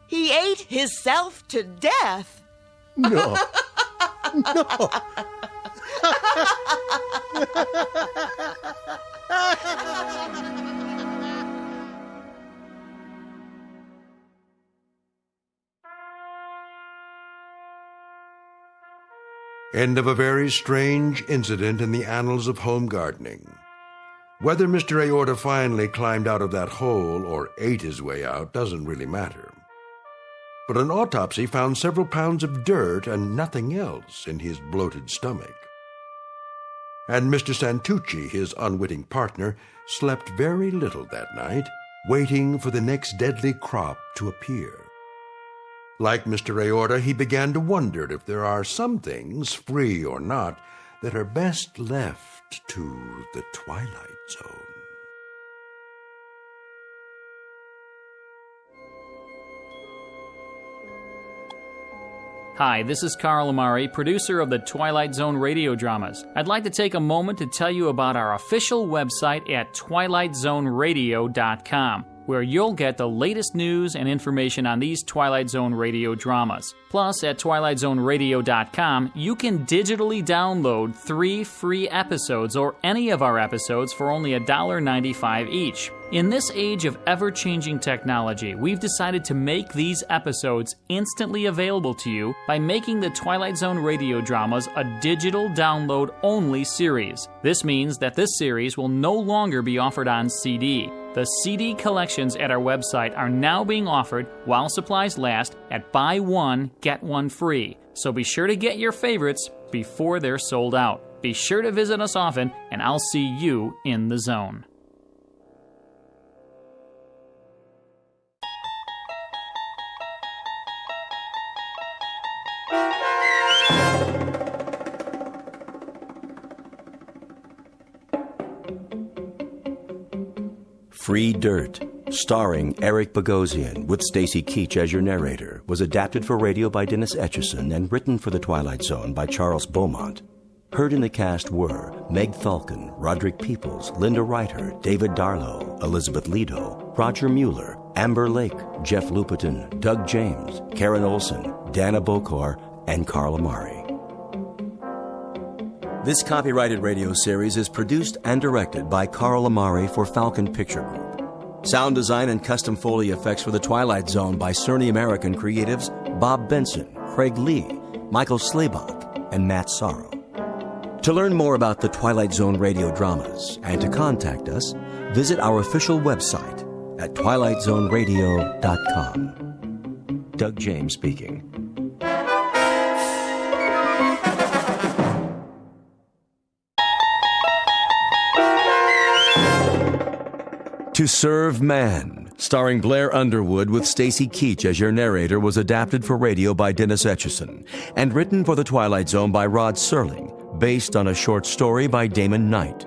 H: He ate himself to death.
F: No. No.
A: End of a very strange incident in the annals of home gardening. Whether Mr. Aorta finally climbed out of that hole or ate his way out doesn't really matter. But an autopsy found several pounds of dirt and nothing else in his bloated stomach. And Mr. Santucci, his unwitting partner, slept very little that night, waiting for the next deadly crop to appear. Like Mr. Aorta, he began to wonder if there are some things, free or not, that are best left to the Twilight Zone.
J: Hi, this is Carl Amari, producer of the Twilight Zone radio dramas. I'd like to take a moment to tell you about our official website at twilightzoneradio.com, where you'll get the latest news and information on these Twilight Zone radio dramas. Plus, at twilightzoneradio.com, you can digitally download 3 free episodes or any of our episodes for only $1.95 each. In this age of ever-changing technology, we've decided to make these episodes instantly available to you by making the Twilight Zone radio dramas a digital download-only series. This means that this series will no longer be offered on CD. The CD collections at our website are now being offered, while supplies last, at buy one, get one free. So be sure to get your favorites before they're sold out. Be sure to visit us often, and I'll see you in the zone.
C: Free Dirt, starring Eric Bogosian with Stacy Keach as your narrator, was adapted for radio by Dennis Etchison and written for The Twilight Zone by Charles Beaumont. Heard in the cast were Meg Falcon, Roderick Peoples, Linda Reiter, David Darlow, Elizabeth Lido, Roger Mueller, Amber Lake, Jeff Lupetin, Doug James, Karen Olson, Dana Bokor, and Carl Amari. This copyrighted radio series is produced and directed by Carl Amari for Falcon Picture Group. Sound design and custom Foley effects for The Twilight Zone by Cerny American creatives Bob Benson, Craig Lee, Michael Slaybach, and Matt Sorrow. To learn more about the Twilight Zone radio dramas and to contact us, visit our official website at twilightzoneradio.com. Doug James speaking. To Serve Man, starring Blair Underwood with Stacy Keach as your narrator, was adapted for radio by Dennis Etchison and written for The Twilight Zone by Rod Serling, based on a short story by Damon Knight.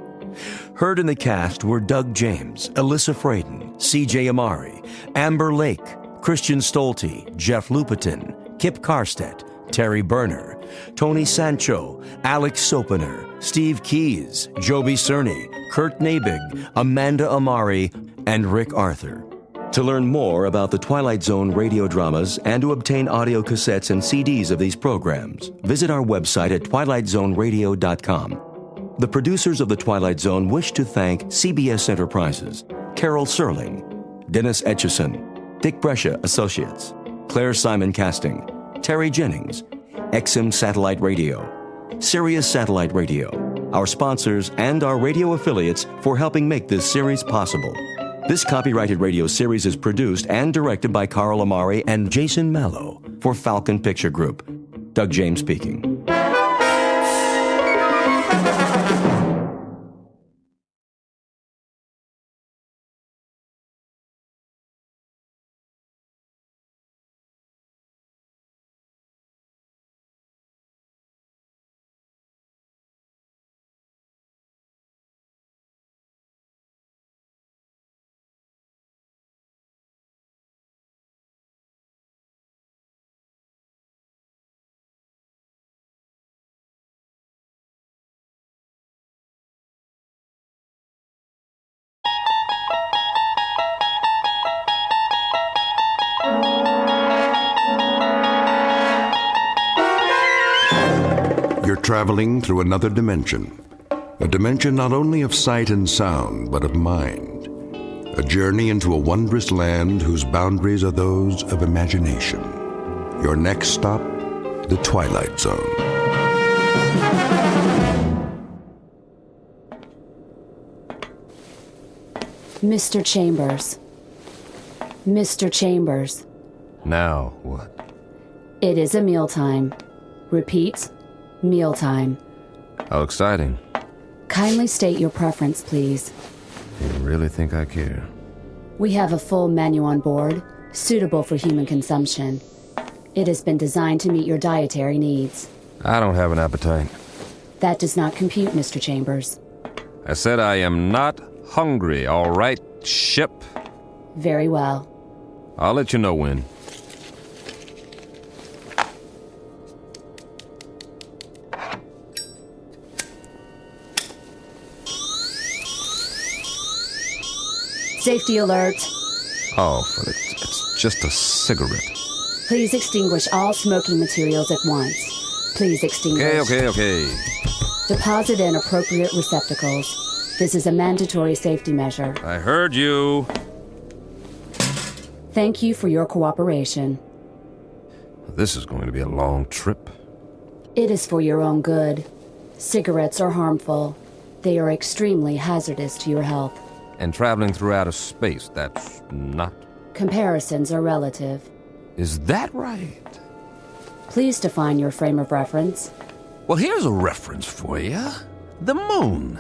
C: Heard in the cast were Doug James, Alyssa Fraden, C.J. Amari, Amber Lake, Christian Stolte, Jeff Lupetin, Kip Karstedt, Terry Berner, Tony Sancho, Alex Sopener, Steve Keys, Joby Cerny, Kurt Nabig, Amanda Amari, and Rick Arthur. To learn more about the Twilight Zone radio dramas and to obtain audio cassettes and CDs of these programs, visit our website at twilightzoneradio.com. The producers of The Twilight Zone wish to thank CBS Enterprises, Carol Serling, Dennis Etchison, Dick Brescia Associates, Claire Simon Casting, Terry Jennings, XM Satellite Radio, Sirius Satellite Radio, our sponsors, and our radio affiliates for helping make this series possible. This copyrighted radio series is produced and directed by Carl Amari and Jason Mallow for Falcon Picture Group. Doug James speaking.
A: traveling through another dimension. A dimension not only of sight and sound, but of mind. A journey into a wondrous land whose boundaries are those of imagination. Your next stop, the Twilight Zone.
T: Mr. Chambers. Mr. Chambers.
R: Now what?
T: It is a mealtime. Repeat, mealtime.
R: How exciting.
T: Kindly state your preference, please.
R: You really think I care?
T: We have a full menu on board, suitable for human consumption. It has been designed to meet your dietary needs.
R: I don't have an appetite.
T: That does not compute, Mr. Chambers.
R: I said I am not hungry, all right, ship?
T: Very well.
R: I'll let you know when.
T: Safety alert.
R: Oh, but it's just a cigarette.
T: Please extinguish all smoking materials at once. Please extinguish.
R: Okay.
T: Deposit in appropriate receptacles. This is a mandatory safety measure.
R: I heard you.
T: Thank you for your cooperation.
R: This is going to be a long trip.
T: It is for your own good. Cigarettes are harmful. They are extremely hazardous to your health.
R: And traveling through outer space, that's not.
T: Comparisons are relative.
R: Is that right?
T: Please define your frame of reference.
R: Well, here's a reference for you. The moon.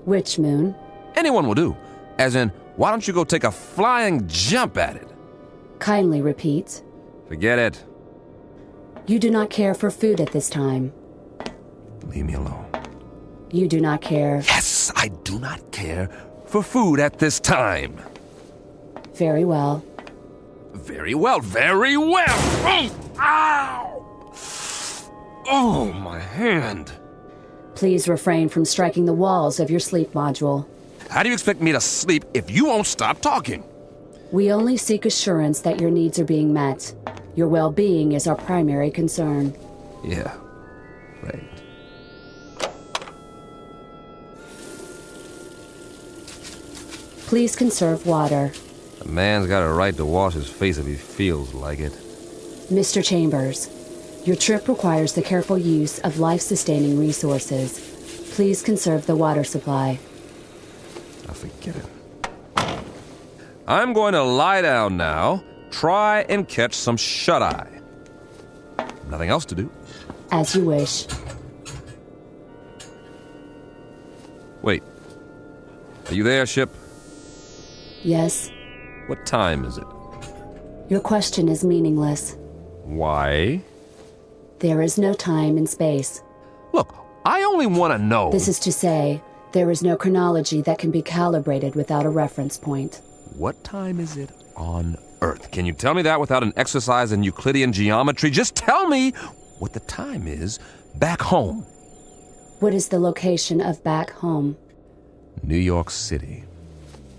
T: Which moon?
R: Anyone will do. As in, why don't you go take a flying jump at it?
T: Kindly repeat.
R: Forget it.
T: You do not care for food at this time.
R: Leave me alone.
T: You do not care.
R: Yes, I do not care for food at this time.
T: Very well.
R: Very well. Oh, ow! Oh, my hand.
T: Please refrain from striking the walls of your sleep module.
R: How do you expect me to sleep if you won't stop talking?
T: We only seek assurance that your needs are being met. Your well-being is our primary concern.
R: Yeah, right.
T: Please conserve water.
R: A man's got a right to wash his face if he feels like it.
T: Mr. Chambers, your trip requires the careful use of life-sustaining resources. Please conserve the water supply.
R: I forget it. I'm going to lie down now. Try and catch some shut-eye. Nothing else to do.
T: As you wish.
R: Wait. Are you there, ship?
T: Yes.
R: What time is it?
T: Your question is meaningless.
R: Why?
T: There is no time in space.
R: Look, I only want to know.
T: This is to say, there is no chronology that can be calibrated without a reference point.
R: What time is it on Earth? Can you tell me that without an exercise in Euclidean geometry? Just tell me what the time is back home.
T: What is the location of back home?
R: New York City.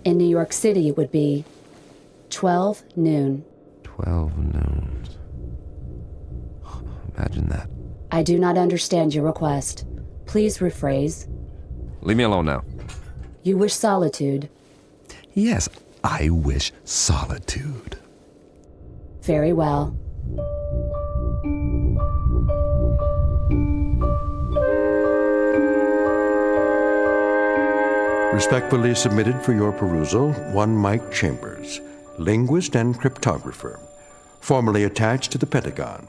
T: In New York City, it would be 12 noon.
R: 12 noon. Imagine that.
T: I do not understand your request. Please rephrase.
R: Leave me alone now.
T: You wish solitude.
R: Yes, I wish solitude.
T: Very well.
A: Respectfully submitted for your perusal, one Mike Chambers, linguist and cryptographer, formerly attached to the Pentagon.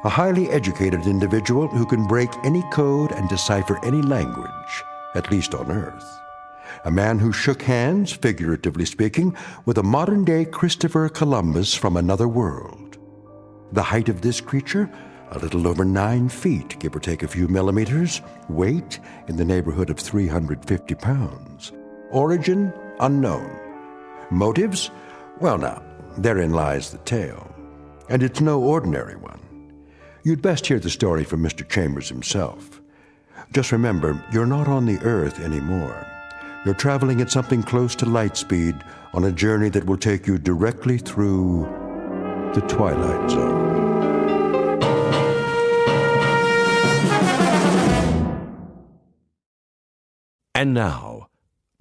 A: A highly educated individual who can break any code and decipher any language, at least on Earth. A man who shook hands, figuratively speaking, with a modern-day Christopher Columbus from another world. The height of this creature, a little over 9 feet, give or take a few millimeters. Weight, in the neighborhood of 350 pounds. Origin, unknown. Motives? Well now, therein lies the tale. And it's no ordinary one. You'd best hear the story from Mr. Chambers himself. Just remember, you're not on the Earth anymore. You're traveling at something close to light speed on a journey that will take you directly through the Twilight Zone.
C: And now,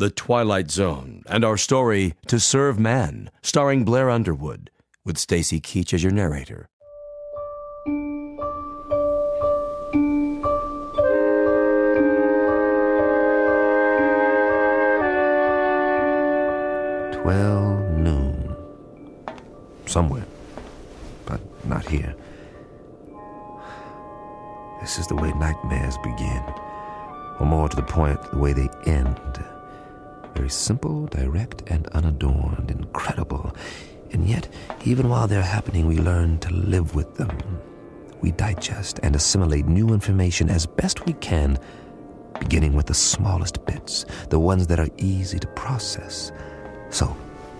C: The Twilight Zone and our story, To Serve Man, starring Blair Underwood, with Stacy Keach as your narrator. Noon. Somewhere, but not here. This is the way nightmares begin, or more to the point, the way they end. Very simple, direct, and unadorned, incredible. And yet, even while they're happening, we learn to live with them. We digest and assimilate new information as best we can, beginning with the smallest bits, the ones that are easy to process. So,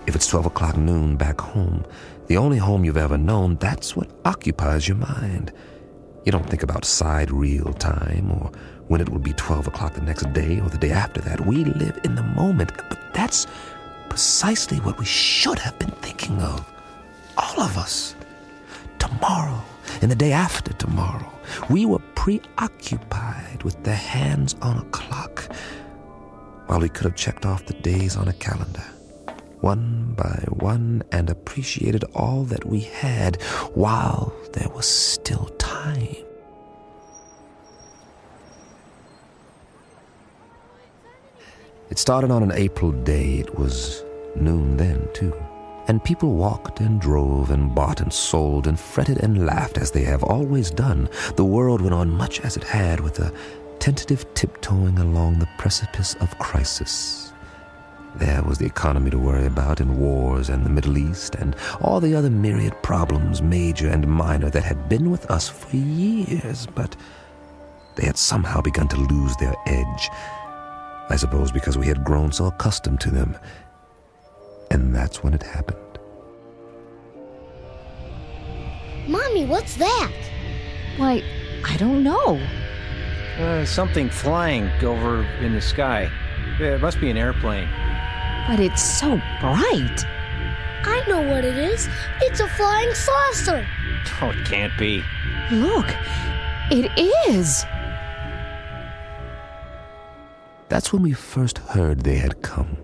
C: if it's 12 o'clock noon back home, the only home you've ever known, that's what occupies your mind. You don't think about sidereal time or when it will be 12 o'clock the next day or the day after that. We live in the moment, but that's precisely what we should have been thinking of. All of us. Tomorrow and the day after tomorrow. We were preoccupied with the hands on a clock while we could have checked off the days on a calendar, one by one, and appreciated all that we had while there was still time. It started on an April day. It was noon then, too. And people walked and drove and bought and sold and fretted and laughed as they have always done. The world went on much as it had, with a tentative tiptoeing along the precipice of crisis. There was the economy to worry about, and wars, and the Middle East, and all the other myriad problems, major and minor, that had been with us for years, but they had somehow begun to lose their edge. I suppose because we had grown so accustomed to them. And that's when it happened.
O: Mommy, what's that?
Q: Why, I don't know.
V: Something flying over in the sky. It must be an airplane.
Q: But it's so bright.
O: I know what it is. It's a flying saucer.
V: Oh, it can't be.
Q: Look, it is.
C: That's when we first heard they had come.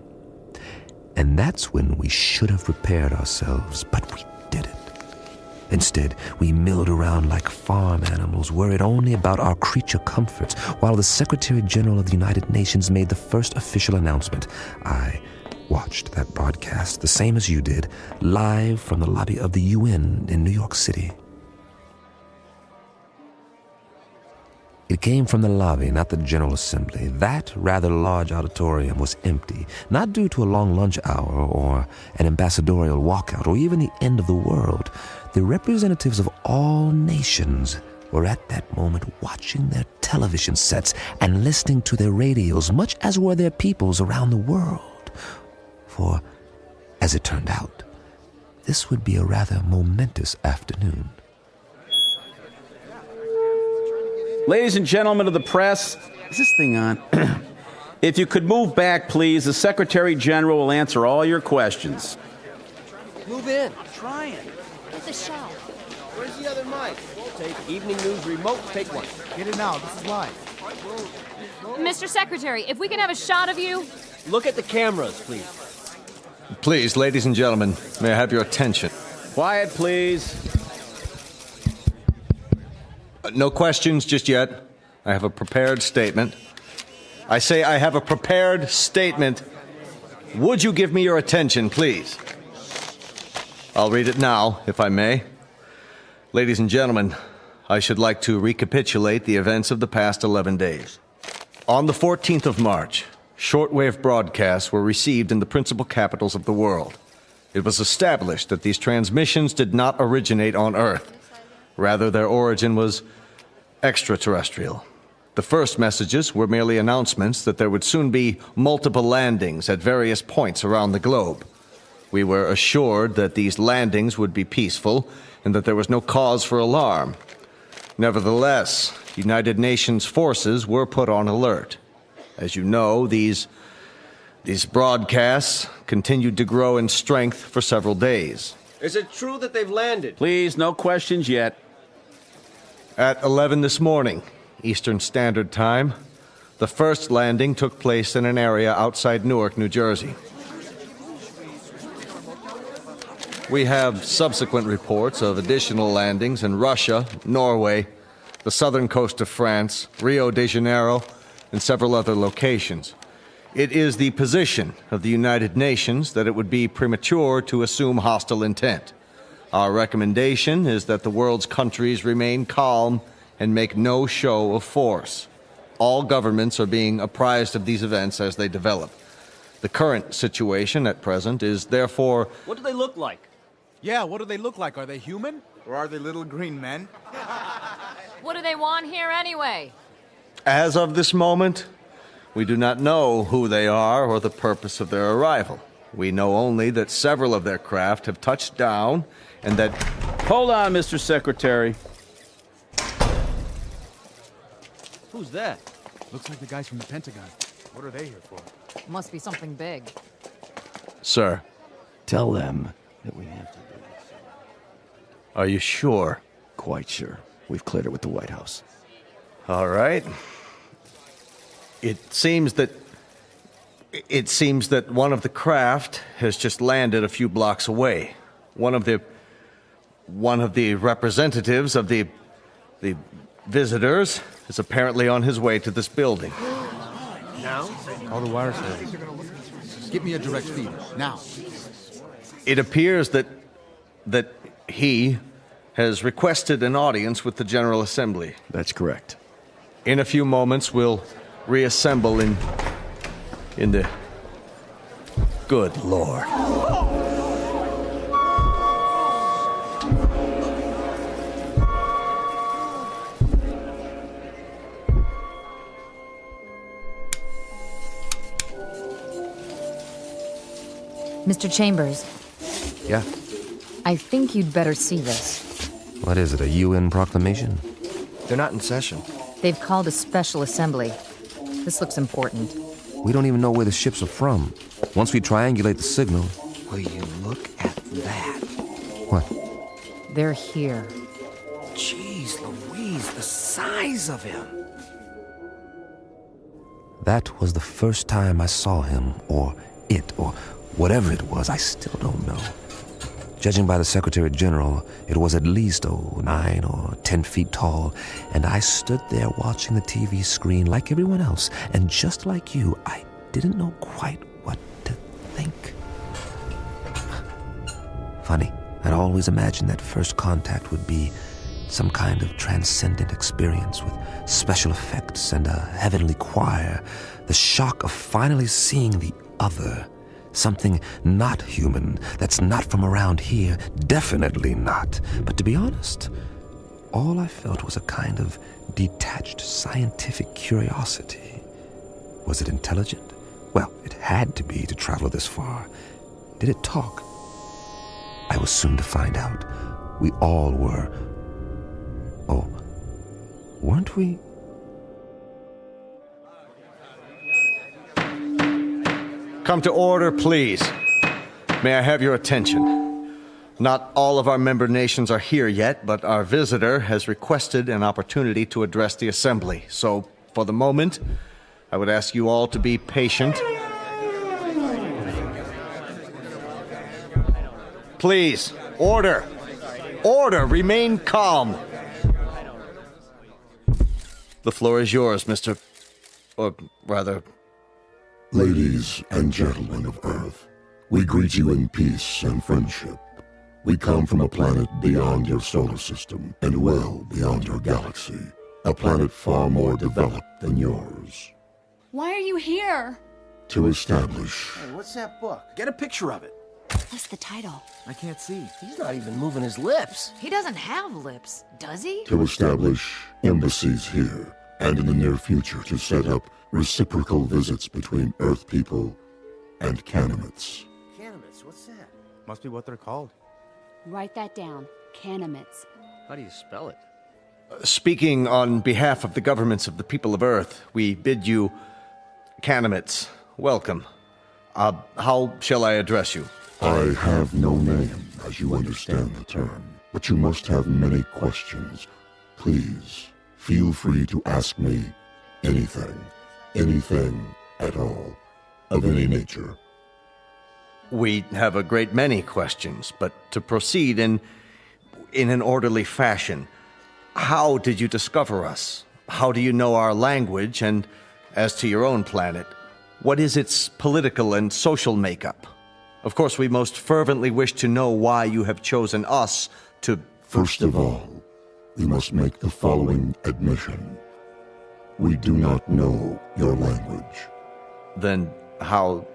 C: And that's when we should have prepared ourselves, but we didn't. Instead, we milled around like farm animals, worried only about our creature comforts, while the Secretary General of the United Nations made the first official announcement. I watched that broadcast, the same as you did, live from the lobby of the UN in New York City. It came from the lobby, not the General Assembly. That rather large auditorium was empty, not due to a long lunch hour or an ambassadorial walkout or even the end of the world. The representatives of all nations were at that moment watching their television sets and listening to their radios, much as were their peoples around the world. For, as it turned out, this would be a rather momentous afternoon.
K: Ladies and gentlemen of the press, is this thing on? If you could move back, please, the Secretary General will answer all your questions.
W: Move in. I'm trying.
O: Get the shot.
W: Where's the other mic? Take evening news remote. Take one. Get it now. This is live.
X: Mr. Secretary, if we can have a shot of you.
W: Look at the cameras, please.
Y: Please, ladies and gentlemen, may I have your attention?
K: Quiet, please.
Y: No questions just yet. I have a prepared statement. I say I have a prepared statement. Would you give me your attention, please? I'll read it now, if I may. Ladies and gentlemen, I should like to recapitulate the events of the past 11 days. On the 14th of March, shortwave broadcasts were received in the principal capitals of the world. It was established that these transmissions did not originate on Earth. Rather, their origin was extraterrestrial. The first messages were merely announcements that there would soon be multiple landings at various points around the globe. We were assured that these landings would be peaceful and that there was no cause for alarm. Nevertheless, United Nations forces were put on alert. As you know, these broadcasts continued to grow in strength for several days.
W: Is it true that they've landed?
K: Please, no questions yet.
Y: At 11 this morning, Eastern Standard Time, The first landing took place in an area outside Newark, New Jersey. We have subsequent reports of additional landings in Russia, Norway, the southern coast of France, Rio de Janeiro, and several other locations. It is the position of the United Nations that it would be premature to assume hostile intent. Our recommendation is that the world's countries remain calm and make no show of force. All governments are being apprised of these events as they develop. The current situation at present is therefore...
W: What do they look like?
B: Yeah, what do they look like? Are they human? Or are they little green men?
X: What do they want here anyway?
Y: As of this moment, we do not know who they are or the purpose of their arrival. We know only that several of their craft have touched down and that...
D: Hold on, Mr. Secretary.
W: Who's that?
B: Looks like the guys from the Pentagon. What are they here for?
X: Must be something big.
Y: Sir.
E: Tell them that we have to do this.
Y: Are you sure?
E: Quite sure. We've cleared it with the White House.
Y: All right. It seems that one of the craft has just landed a few blocks away. One of the representatives of the visitors is apparently on his way to this building.
B: Now? Call the wire service. Get me a direct feed, now.
Y: It appears that he has requested an audience with the General Assembly.
E: That's correct.
Y: In a few moments, we'll reassemble in the... Good Lord.
Q: Mr. Chambers,
P: Yeah?
Q: I think you'd better see this.
P: What is it, a UN proclamation?
E: They're not in session.
Q: They've called a special assembly. This looks important.
P: We don't even know where the ships are from. Once we triangulate the signal...
E: Will you look at that?
P: What?
Q: They're here.
E: Jeez Louise, the size of him.
P: That was the first time I saw him, or it, or whatever it was. I still don't know. Judging by the Secretary General, it was at least 9 or 10 feet tall, and I stood there watching the TV screen like everyone else, and just like you, I didn't know quite what to think. Funny, I'd always imagined that first contact would be some kind of transcendent experience with special effects and a heavenly choir, the shock of finally seeing the other. Something not human, that's not from around here, definitely not. But to be honest, all I felt was a kind of detached scientific curiosity. Was it intelligent? Well, it had to be to travel this far. Did it talk? I was soon to find out. We all were. Oh, weren't we?
Y: Come to order, please. May I have your attention? Not all of our member nations are here yet, but our visitor has requested an opportunity to address the assembly. So, for the moment, I would ask you all to be patient. Please, order. Order, remain calm. The floor is yours, Mr. Or rather...
U: Ladies and gentlemen of Earth, we greet you in peace and friendship. We come from a planet beyond your solar system and well beyond your galaxy. A planet far more developed than yours.
Z: Why are you here?
U: To establish...
W: Hey, what's that book? Get a picture of it.
Z: What's the title?
W: I can't see. He's not even moving his lips.
X: He doesn't have lips, does he?
U: To establish embassies here, and in the near future to set up reciprocal visits between Earth people and Canimets.
W: Canimets, what's that?
B: Must be what they're called.
Z: Write that down. Canimets.
L: How do you spell it?
Y: Speaking on behalf of the governments of the people of Earth, we bid you, Canimets, welcome. How shall I address you?
U: I have no name, as you understand the term, but you must have many questions. Please, feel free to ask me anything. anything at all, of any nature.
Y: We have a great many questions, but to proceed in an orderly fashion, how did you discover us? How do you know our language? And as to your own planet, what is its political and social makeup? Of course, we most fervently wish to know why you have chosen us to...
U: First of all, we must make the following admission. We do not know your language.
Y: Then how...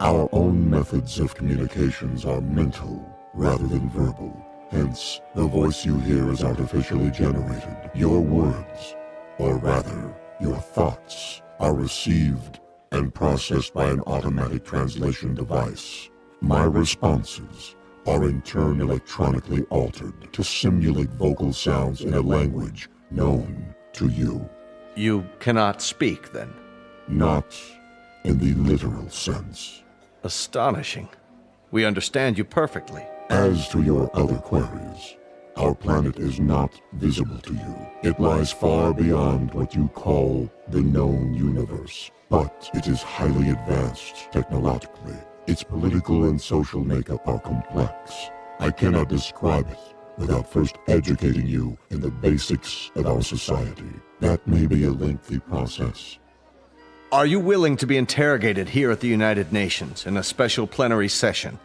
U: Our own methods of communications are mental rather than verbal. Hence, the voice you hear is artificially generated. Your words, or rather, your thoughts, are received and processed by an automatic translation device. My responses are in turn electronically altered to simulate vocal sounds in a language known to you.
Y: You cannot speak, then?
U: Not in the literal sense.
Y: Astonishing. We understand you perfectly.
U: As to your other queries, our planet is not visible to you. It lies far beyond what you call the known universe, but it is highly advanced technologically. Its political and social makeup are complex. I cannot describe it without first educating you in the basics of our society. That may be a lengthy process.
Y: Are you willing to be interrogated here at the United Nations in a special plenary session?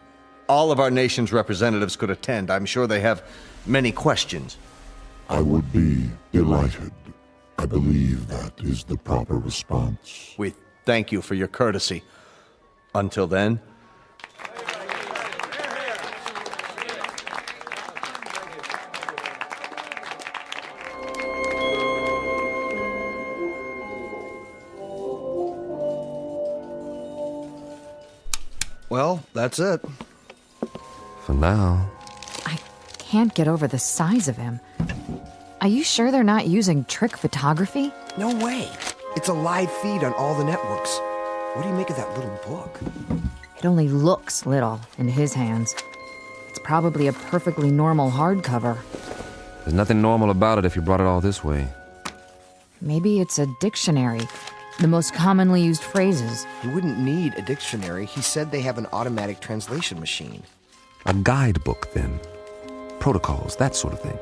Y: All of our nation's representatives could attend. I'm sure they have many questions.
U: I would be delighted. I believe that is the proper response.
Y: We thank you for your courtesy. Until then...
B: Well, that's it.
P: For now.
Q: I can't get over the size of him. Are you sure they're not using trick photography?
G: No way. It's a live feed on all the networks. What do you make of that little book?
Q: It only looks little in his hands. It's probably a perfectly normal hardcover.
P: There's nothing normal about it if you brought it all this way.
Q: Maybe it's a dictionary. The most commonly used phrases.
G: You wouldn't need a dictionary. He said they have an automatic translation machine.
P: A guidebook, then. Protocols, that sort of thing.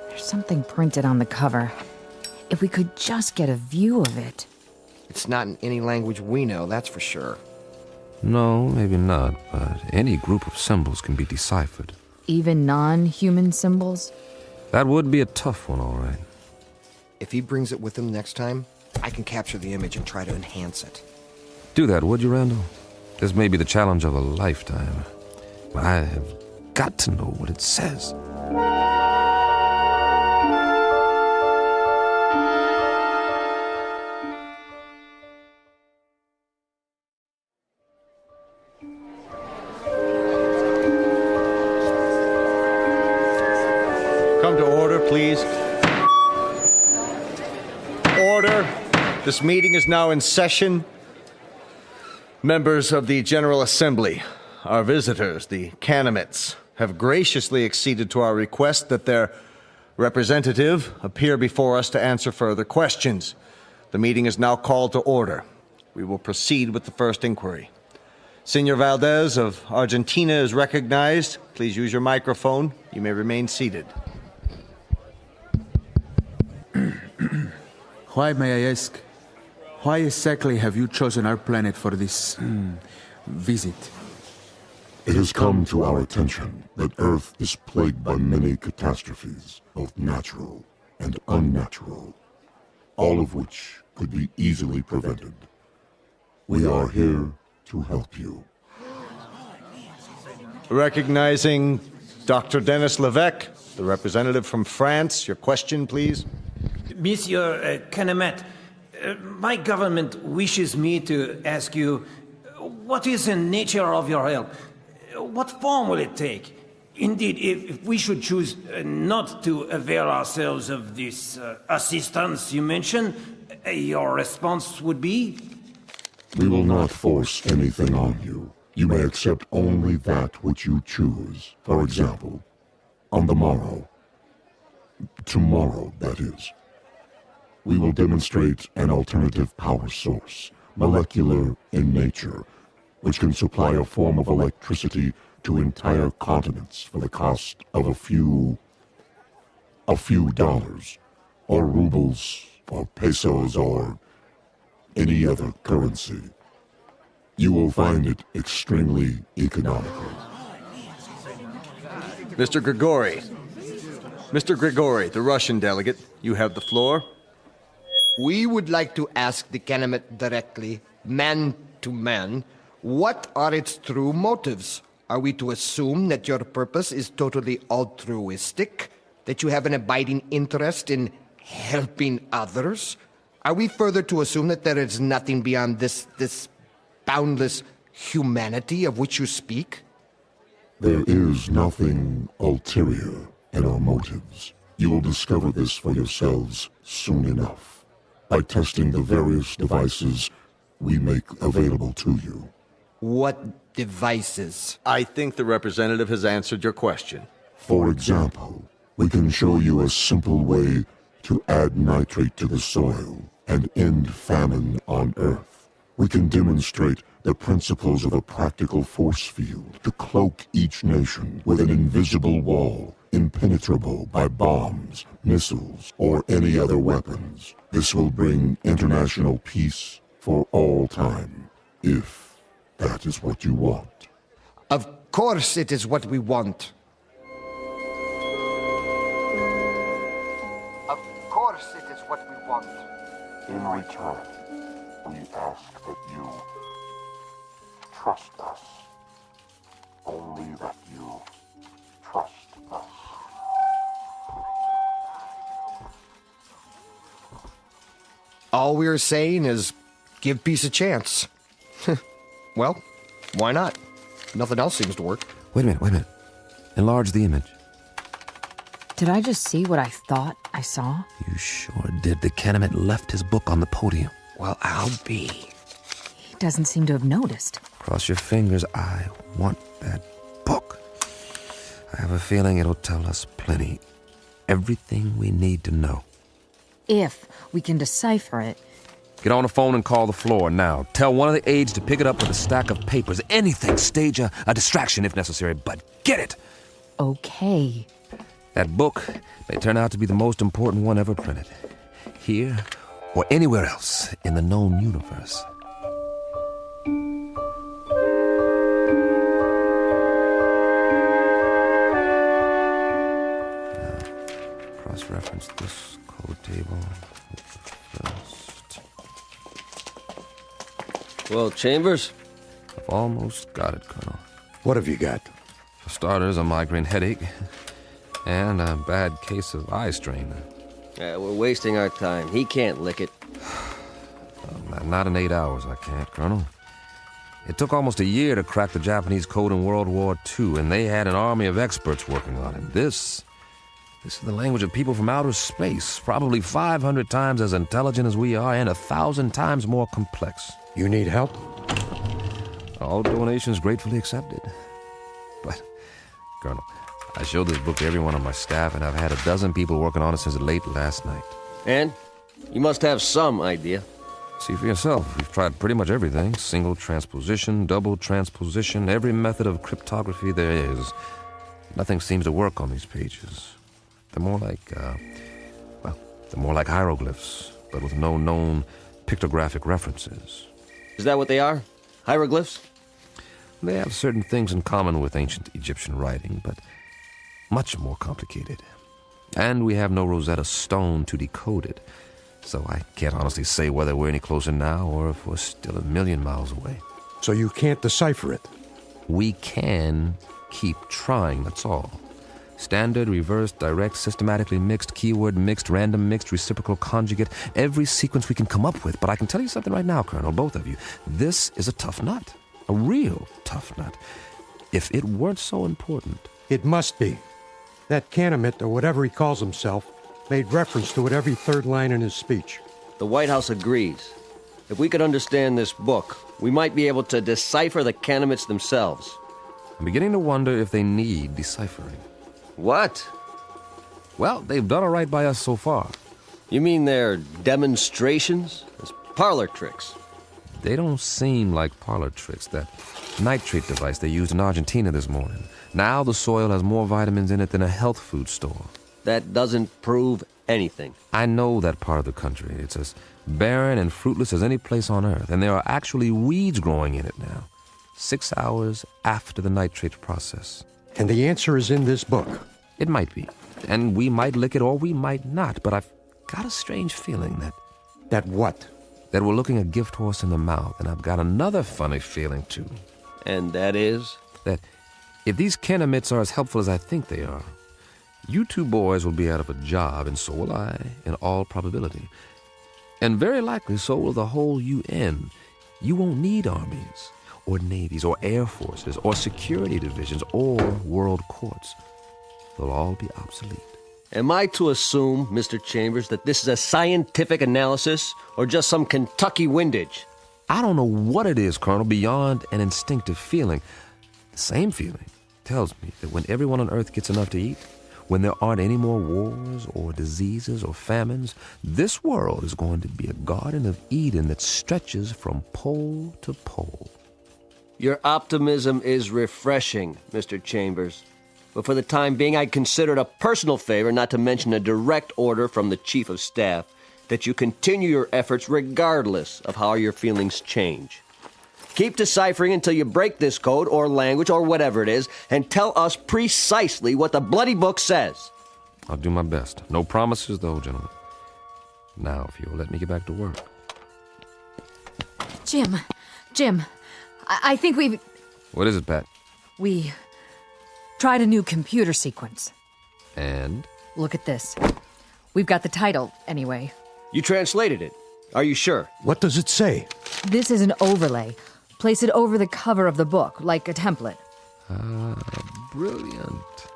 Q: There's something printed on the cover. If we could just get a view of it.
G: It's not in any language we know, that's for sure.
P: No, maybe not, but any group of symbols can be deciphered.
Q: Even non-human symbols?
P: That would be a tough one, all right.
G: If he brings it with him next time, I can capture the image and try to enhance it.
P: Do that, would you, Randall? This may be the challenge of a lifetime. I have got to know what it says.
Y: Come to order, please. Order. This meeting is now in session. Members of the General Assembly, our visitors, the Canamits, have graciously acceded to our request that their representative appear before us to answer further questions. The meeting is now called to order. We will proceed with the first inquiry. Senor Valdez of Argentina is recognized. Please use your microphone. You may remain seated.
H: Why, may I ask, why exactly have you chosen our planet for this visit?
U: It has come to our attention that Earth is plagued by many catastrophes, both natural and unnatural, all of which could be easily prevented. We are here to help you.
Y: Recognizing Dr. Denis Levesque, the representative from France. Your question, please.
I: Monsieur Canamet, my government wishes me to ask you, what is the nature of your help? What form will it take? Indeed, if we should choose not to avail ourselves of this assistance you mentioned, your response would be?
U: We will not force anything on you. You may accept only that which you choose. For example, on the morrow. Tomorrow, that is. we will demonstrate an alternative power source, molecular in nature, which can supply a form of electricity to entire continents for the cost of a few dollars, or rubles, or pesos, or any other currency. You will find it extremely economical.
Y: Mr. Grigori. Mr. Grigori, the Russian delegate, you have the floor.
G: We would like to ask the Canemet directly, man to man, what are its true motives? Are we to assume that your purpose is totally altruistic? That you have an abiding interest in helping others? Are we further to assume that there is nothing beyond this boundless humanity of which you speak?
U: There is nothing ulterior in our motives. You will discover this for yourselves soon enough, by testing the various devices we make available to you.
G: What devices?
Y: I think the representative has answered your question.
U: For example, we can show you a simple way to add nitrate to the soil and end famine on Earth. We can demonstrate the principles of a practical force field to cloak each nation with an invisible wall, impenetrable by bombs, missiles, or any other weapons. This will bring international peace for all time, if that is what you want.
G: Of course it is what we want. Of course it is what we want.
U: In return, we ask that you trust us. Only that you trust us.
G: All we're saying is give peace a chance. Well, why not? Nothing else seems to work.
P: Wait a minute. Enlarge the image.
Q: Did I just see what I thought I saw?
P: You sure did. The Canemet left his book on the podium.
G: Well, I'll be.
Q: He doesn't seem to have noticed.
P: Cross your fingers. I want that book. I have a feeling it'll tell us plenty. Everything we need to know.
Q: If we can decipher it.
P: Get on the phone and call the floor now. Tell one of the aides to pick it up with a stack of papers. Anything. Stage a distraction if necessary, but get it!
Q: Okay.
P: That book may turn out to be the most important one ever printed. Here or anywhere else in the known universe. Now, cross-reference this code table with the first.
W: Well, Chambers?
P: I've almost got it, Colonel.
B: What have you got?
P: For starters, a migraine headache and a bad case of eye strain.
W: We're wasting our time. He can't lick it.
P: Not in 8 hours, I can't, Colonel. It took almost a year to crack the Japanese code in World War II, and they had an army of experts working on it. This is the language of people from outer space, probably 500 times as intelligent as we are and 1,000 times more complex.
B: You need help?
P: All donations gratefully accepted. But, Colonel, I showed this book to everyone on my staff, and I've had 12 people working on it since late last night.
W: And? You must have some idea.
P: See for yourself. We've tried pretty much everything. Single transposition, double transposition, every method of cryptography there is. Nothing seems to work on these pages. They're more like hieroglyphs, but with no known pictographic references.
W: Is that what they are? Hieroglyphs?
P: They have certain things in common with ancient Egyptian writing, but much more complicated. And we have no Rosetta Stone to decode it, so I can't honestly say whether we're any closer now or if we're still 1,000,000 miles away.
B: So you can't decipher it?
P: We can keep trying, that's all. Standard, reverse, direct, systematically mixed, keyword mixed, random mixed, reciprocal, conjugate, every sequence we can come up with. But I can tell you something right now, Colonel, both of you. This is a tough nut. A real tough nut. If it weren't so important.
B: It must be. That Canemet, or whatever he calls himself, made reference to it every third line in his speech.
W: The White House agrees. If we could understand this book, we might be able to decipher the Canemets themselves.
P: I'm beginning to wonder if they need deciphering.
W: What?
P: Well, they've done all right by us so far.
W: You mean they're demonstrations? As parlor tricks?
P: They don't seem like parlor tricks. That nitrate device they used in Argentina this morning. Now the soil has more vitamins in it than a health food store.
W: That doesn't prove anything.
P: I know that part of the country. It's as barren and fruitless as any place on Earth, and there are actually weeds growing in it now. 6 hours after the nitrate process.
B: And the answer is in this book.
P: It might be. And we might lick it or we might not, but I've got a strange feeling that...
B: That what?
P: That we're looking a gift horse in the mouth, and I've got another funny feeling, too.
W: And that is?
P: That if these Kennemits are as helpful as I think they are, you two boys will be out of a job, and so will I, in all probability. And very likely so will the whole UN. You won't need armies, or navies, or air forces, or security divisions, or world courts. They'll all be obsolete.
W: Am I to assume, Mr. Chambers, that this is a scientific analysis, or just some Kentucky windage?
P: I don't know what it is, Colonel, beyond an instinctive feeling. The same feeling tells me that when everyone on Earth gets enough to eat, when there aren't any more wars or diseases or famines, this world is going to be a Garden of Eden that stretches from pole to pole.
W: Your optimism is refreshing, Mr. Chambers. But for the time being, I'd consider it a personal favor, not to mention a direct order from the Chief of Staff, that you continue your efforts regardless of how your feelings change. Keep deciphering until you break this code or language or whatever it is, and tell us precisely what the bloody book says.
P: I'll do my best. No promises, though, gentlemen. Now, if you'll let me get back to work.
Q: Jim, I think we've...
P: What is it, Pat?
Q: We tried a new computer sequence.
P: And?
Q: Look at this. We've got the title, anyway.
W: You translated it. Are you sure?
B: What does it say?
Q: This is an overlay. Place it over the cover of the book, like a template.
P: Ah, brilliant.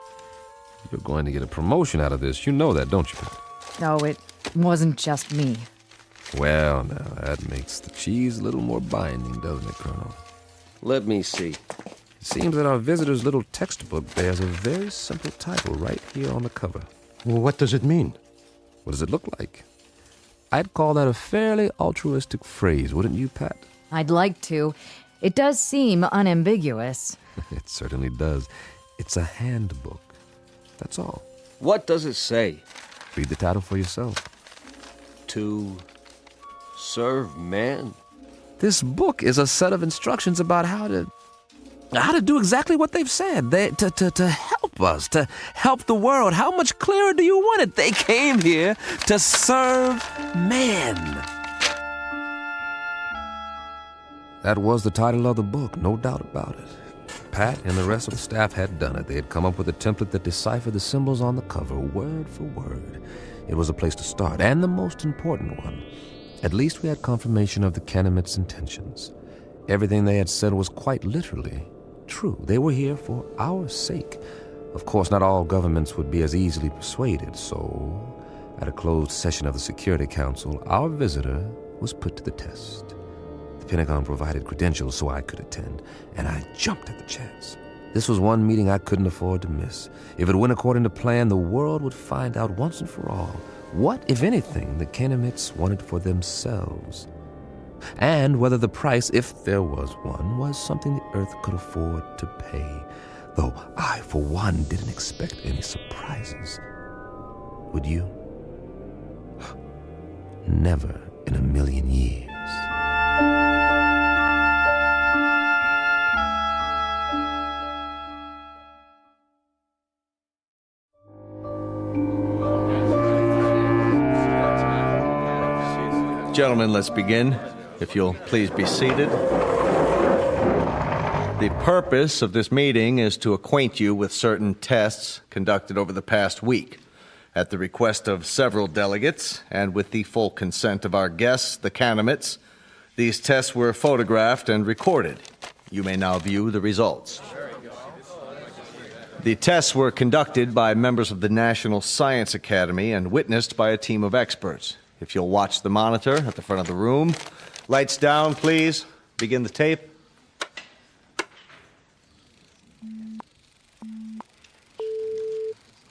P: You're going to get a promotion out of this. You know that, don't you, Pat?
Q: No, it wasn't just me.
P: Well, now, that makes the cheese a little more binding, doesn't it, Colonel?
W: Let me see.
P: It seems that our visitor's little textbook bears a very simple title right here on the cover.
B: Well, what does it mean?
P: What does it look like? I'd call that a fairly altruistic phrase, wouldn't you, Pat?
Q: I'd like to. It does seem unambiguous.
P: It certainly does. It's a handbook. That's all.
W: What does it say?
P: Read the title for yourself.
W: To serve man?
P: This book is a set of instructions about how to do exactly what they've said. To help us, to help the world. How much clearer do you want it? They came here to serve man. That was the title of the book, no doubt about it. Pat and the rest of the staff had done it. They had come up with a template that deciphered the symbols on the cover, word for word. It was a place to start, and the most important one. At least we had confirmation of the Kennemits' intentions. Everything they had said was quite literally true. They were here for our sake. Of course, not all governments would be as easily persuaded, so at a closed session of the Security Council, our visitor was put to the test. The Pentagon provided credentials so I could attend, and I jumped at the chance. This was one meeting I couldn't afford to miss. If it went according to plan, the world would find out once and for all what, if anything, the Kennemits wanted for themselves. And whether the price, if there was one, was something the Earth could afford to pay. Though I, for one, didn't expect any surprises. Would you? Never in a million years.
Y: Gentlemen, let's begin. If you'll please be seated. The purpose of this meeting is to acquaint you with certain tests conducted over the past week. At the request of several delegates, and with the full consent of our guests, the Kennemits, these tests were photographed and recorded. You may now view the results. The tests were conducted by members of the National Science Academy and witnessed by a team of experts. If you'll watch the monitor at the front of the room. Lights down, please. Begin the tape.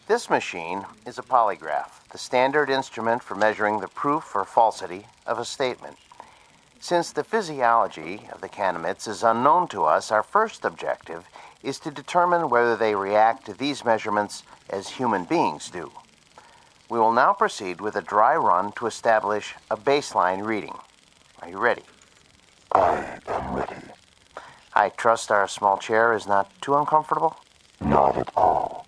F: This machine is a polygraph, the standard instrument for measuring the proof or falsity of a statement. Since the physiology of the Canamitts is unknown to us, our first objective is to determine whether they react to these measurements as human beings do. We will now proceed with a dry run to establish a baseline reading. Are you ready?
U: I am ready.
F: I trust our small chair is not too uncomfortable?
U: Not at all.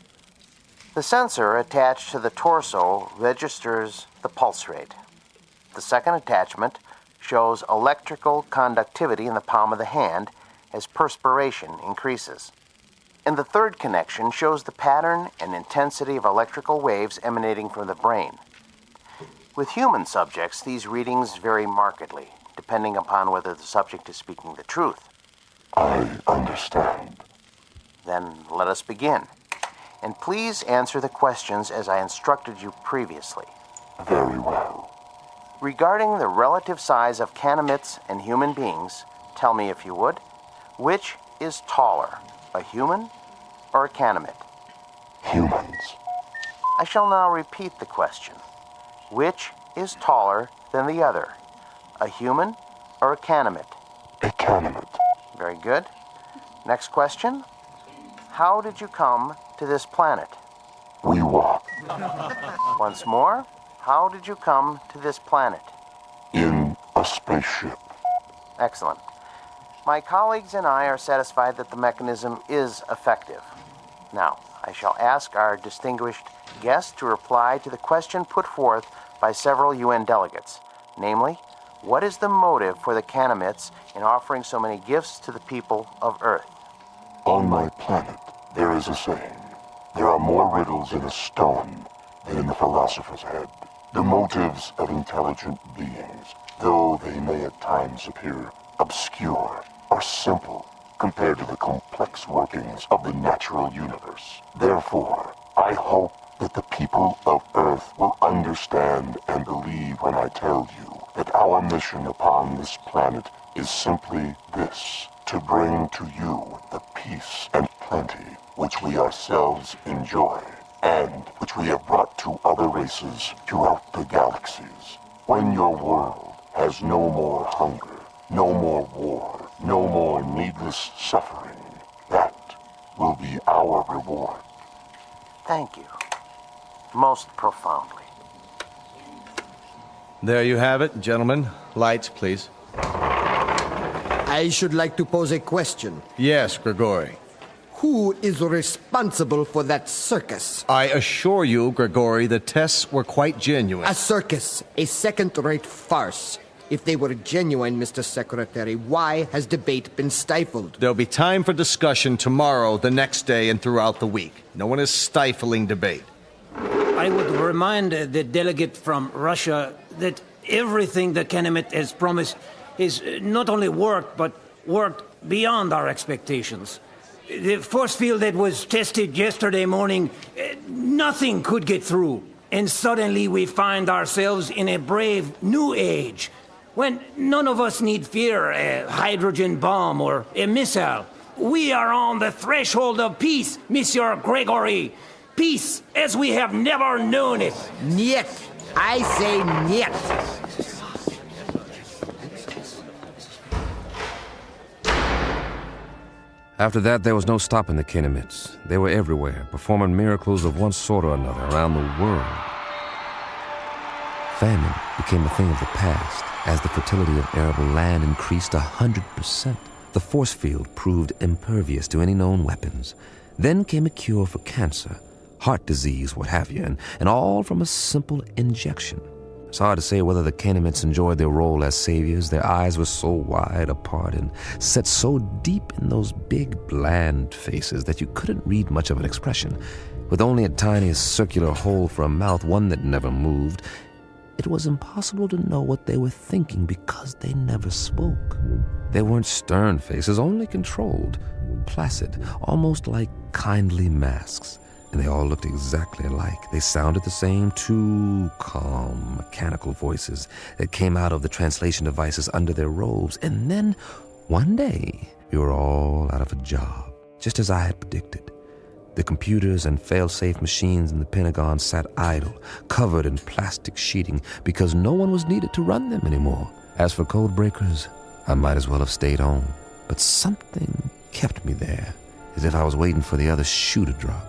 F: The sensor attached to the torso registers the pulse rate. The second attachment shows electrical conductivity in the palm of the hand as perspiration increases. And the third connection shows the pattern and intensity of electrical waves emanating from the brain. With human subjects, these readings vary markedly, depending upon whether the subject is speaking the truth.
U: I understand.
F: Then let us begin. And please answer the questions as I instructed you previously.
U: Very well.
F: Regarding the relative size of Canamitts and human beings, tell me if you would, which is taller, a human or a Canamitt?
U: Humans.
F: I shall now repeat the question. Which is taller than the other, a human or a Canamitt?
U: A Canamitt.
F: Very good. Next question. How did you come to this planet?
U: We walk.
F: Once more, how did you come to this planet?
U: In a spaceship.
F: Excellent. My colleagues and I are satisfied that the mechanism is effective. Now, I shall ask our distinguished guest to reply to the question put forth by several UN delegates, namely, what is the motive for the Canamitts in offering so many gifts to the people of Earth?
U: On my planet, there is a saying, there are more riddles in a stone than in the philosopher's head. The motives of intelligent beings, though they may at times appear obscure, are simple compared to the complex workings of the natural universe. Therefore, I hope that the people of Earth will understand and believe when I tell you that our mission upon this planet is simply this, to bring to you the peace and plenty which we ourselves enjoy, and which we have brought to other races throughout the galaxies. When your world has no more hunger, no more war, no more needless suffering, that will be our reward.
F: Thank you. Most profoundly.
Y: There you have it, gentlemen. Lights, please.
G: I should like to pose a question.
Y: Yes, Grigori.
G: Who is responsible for that circus?
Y: I assure you, Grigori, the tests were quite genuine.
G: A circus, a second-rate farce. If they were genuine, Mr. Secretary, why has debate been stifled?
Y: There'll be time for discussion tomorrow, the next day, and throughout the week. No one is stifling debate.
I: I would remind the delegate from Russia that everything the Canamitt has promised is not only worked, but worked beyond our expectations. The force field that was tested yesterday morning, nothing could get through. And suddenly we find ourselves in a brave new age, when none of us need fear a hydrogen bomb or a missile. We are on the threshold of peace, Monsieur Gregory. Peace as we have never known it.
G: Niet. I say niet.
P: After that, there was no stopping the Canamitts. They were everywhere, performing miracles of one sort or another around the world. Famine became a thing of the past as the fertility of arable land increased 100%. The force field proved impervious to any known weapons. Then came a cure for cancer, heart disease, what have you, and all from a simple injection. It's hard to say whether the Canamitts enjoyed their role as saviors. Their eyes were so wide apart and set so deep in those big, bland faces that you couldn't read much of an expression. With only a tiny circular hole for a mouth, one that never moved, it was impossible to know what they were thinking because they never spoke. They weren't stern faces, only controlled, placid, almost like kindly masks. And they all looked exactly alike. They sounded the same, two calm, mechanical voices that came out of the translation devices under their robes. And then, one day, we were all out of a job, just as I had predicted. The computers and fail-safe machines in the Pentagon sat idle, covered in plastic sheeting, because no one was needed to run them anymore. As for code breakers, I might as well have stayed home. But something kept me there, as if I was waiting for the other shoe to drop.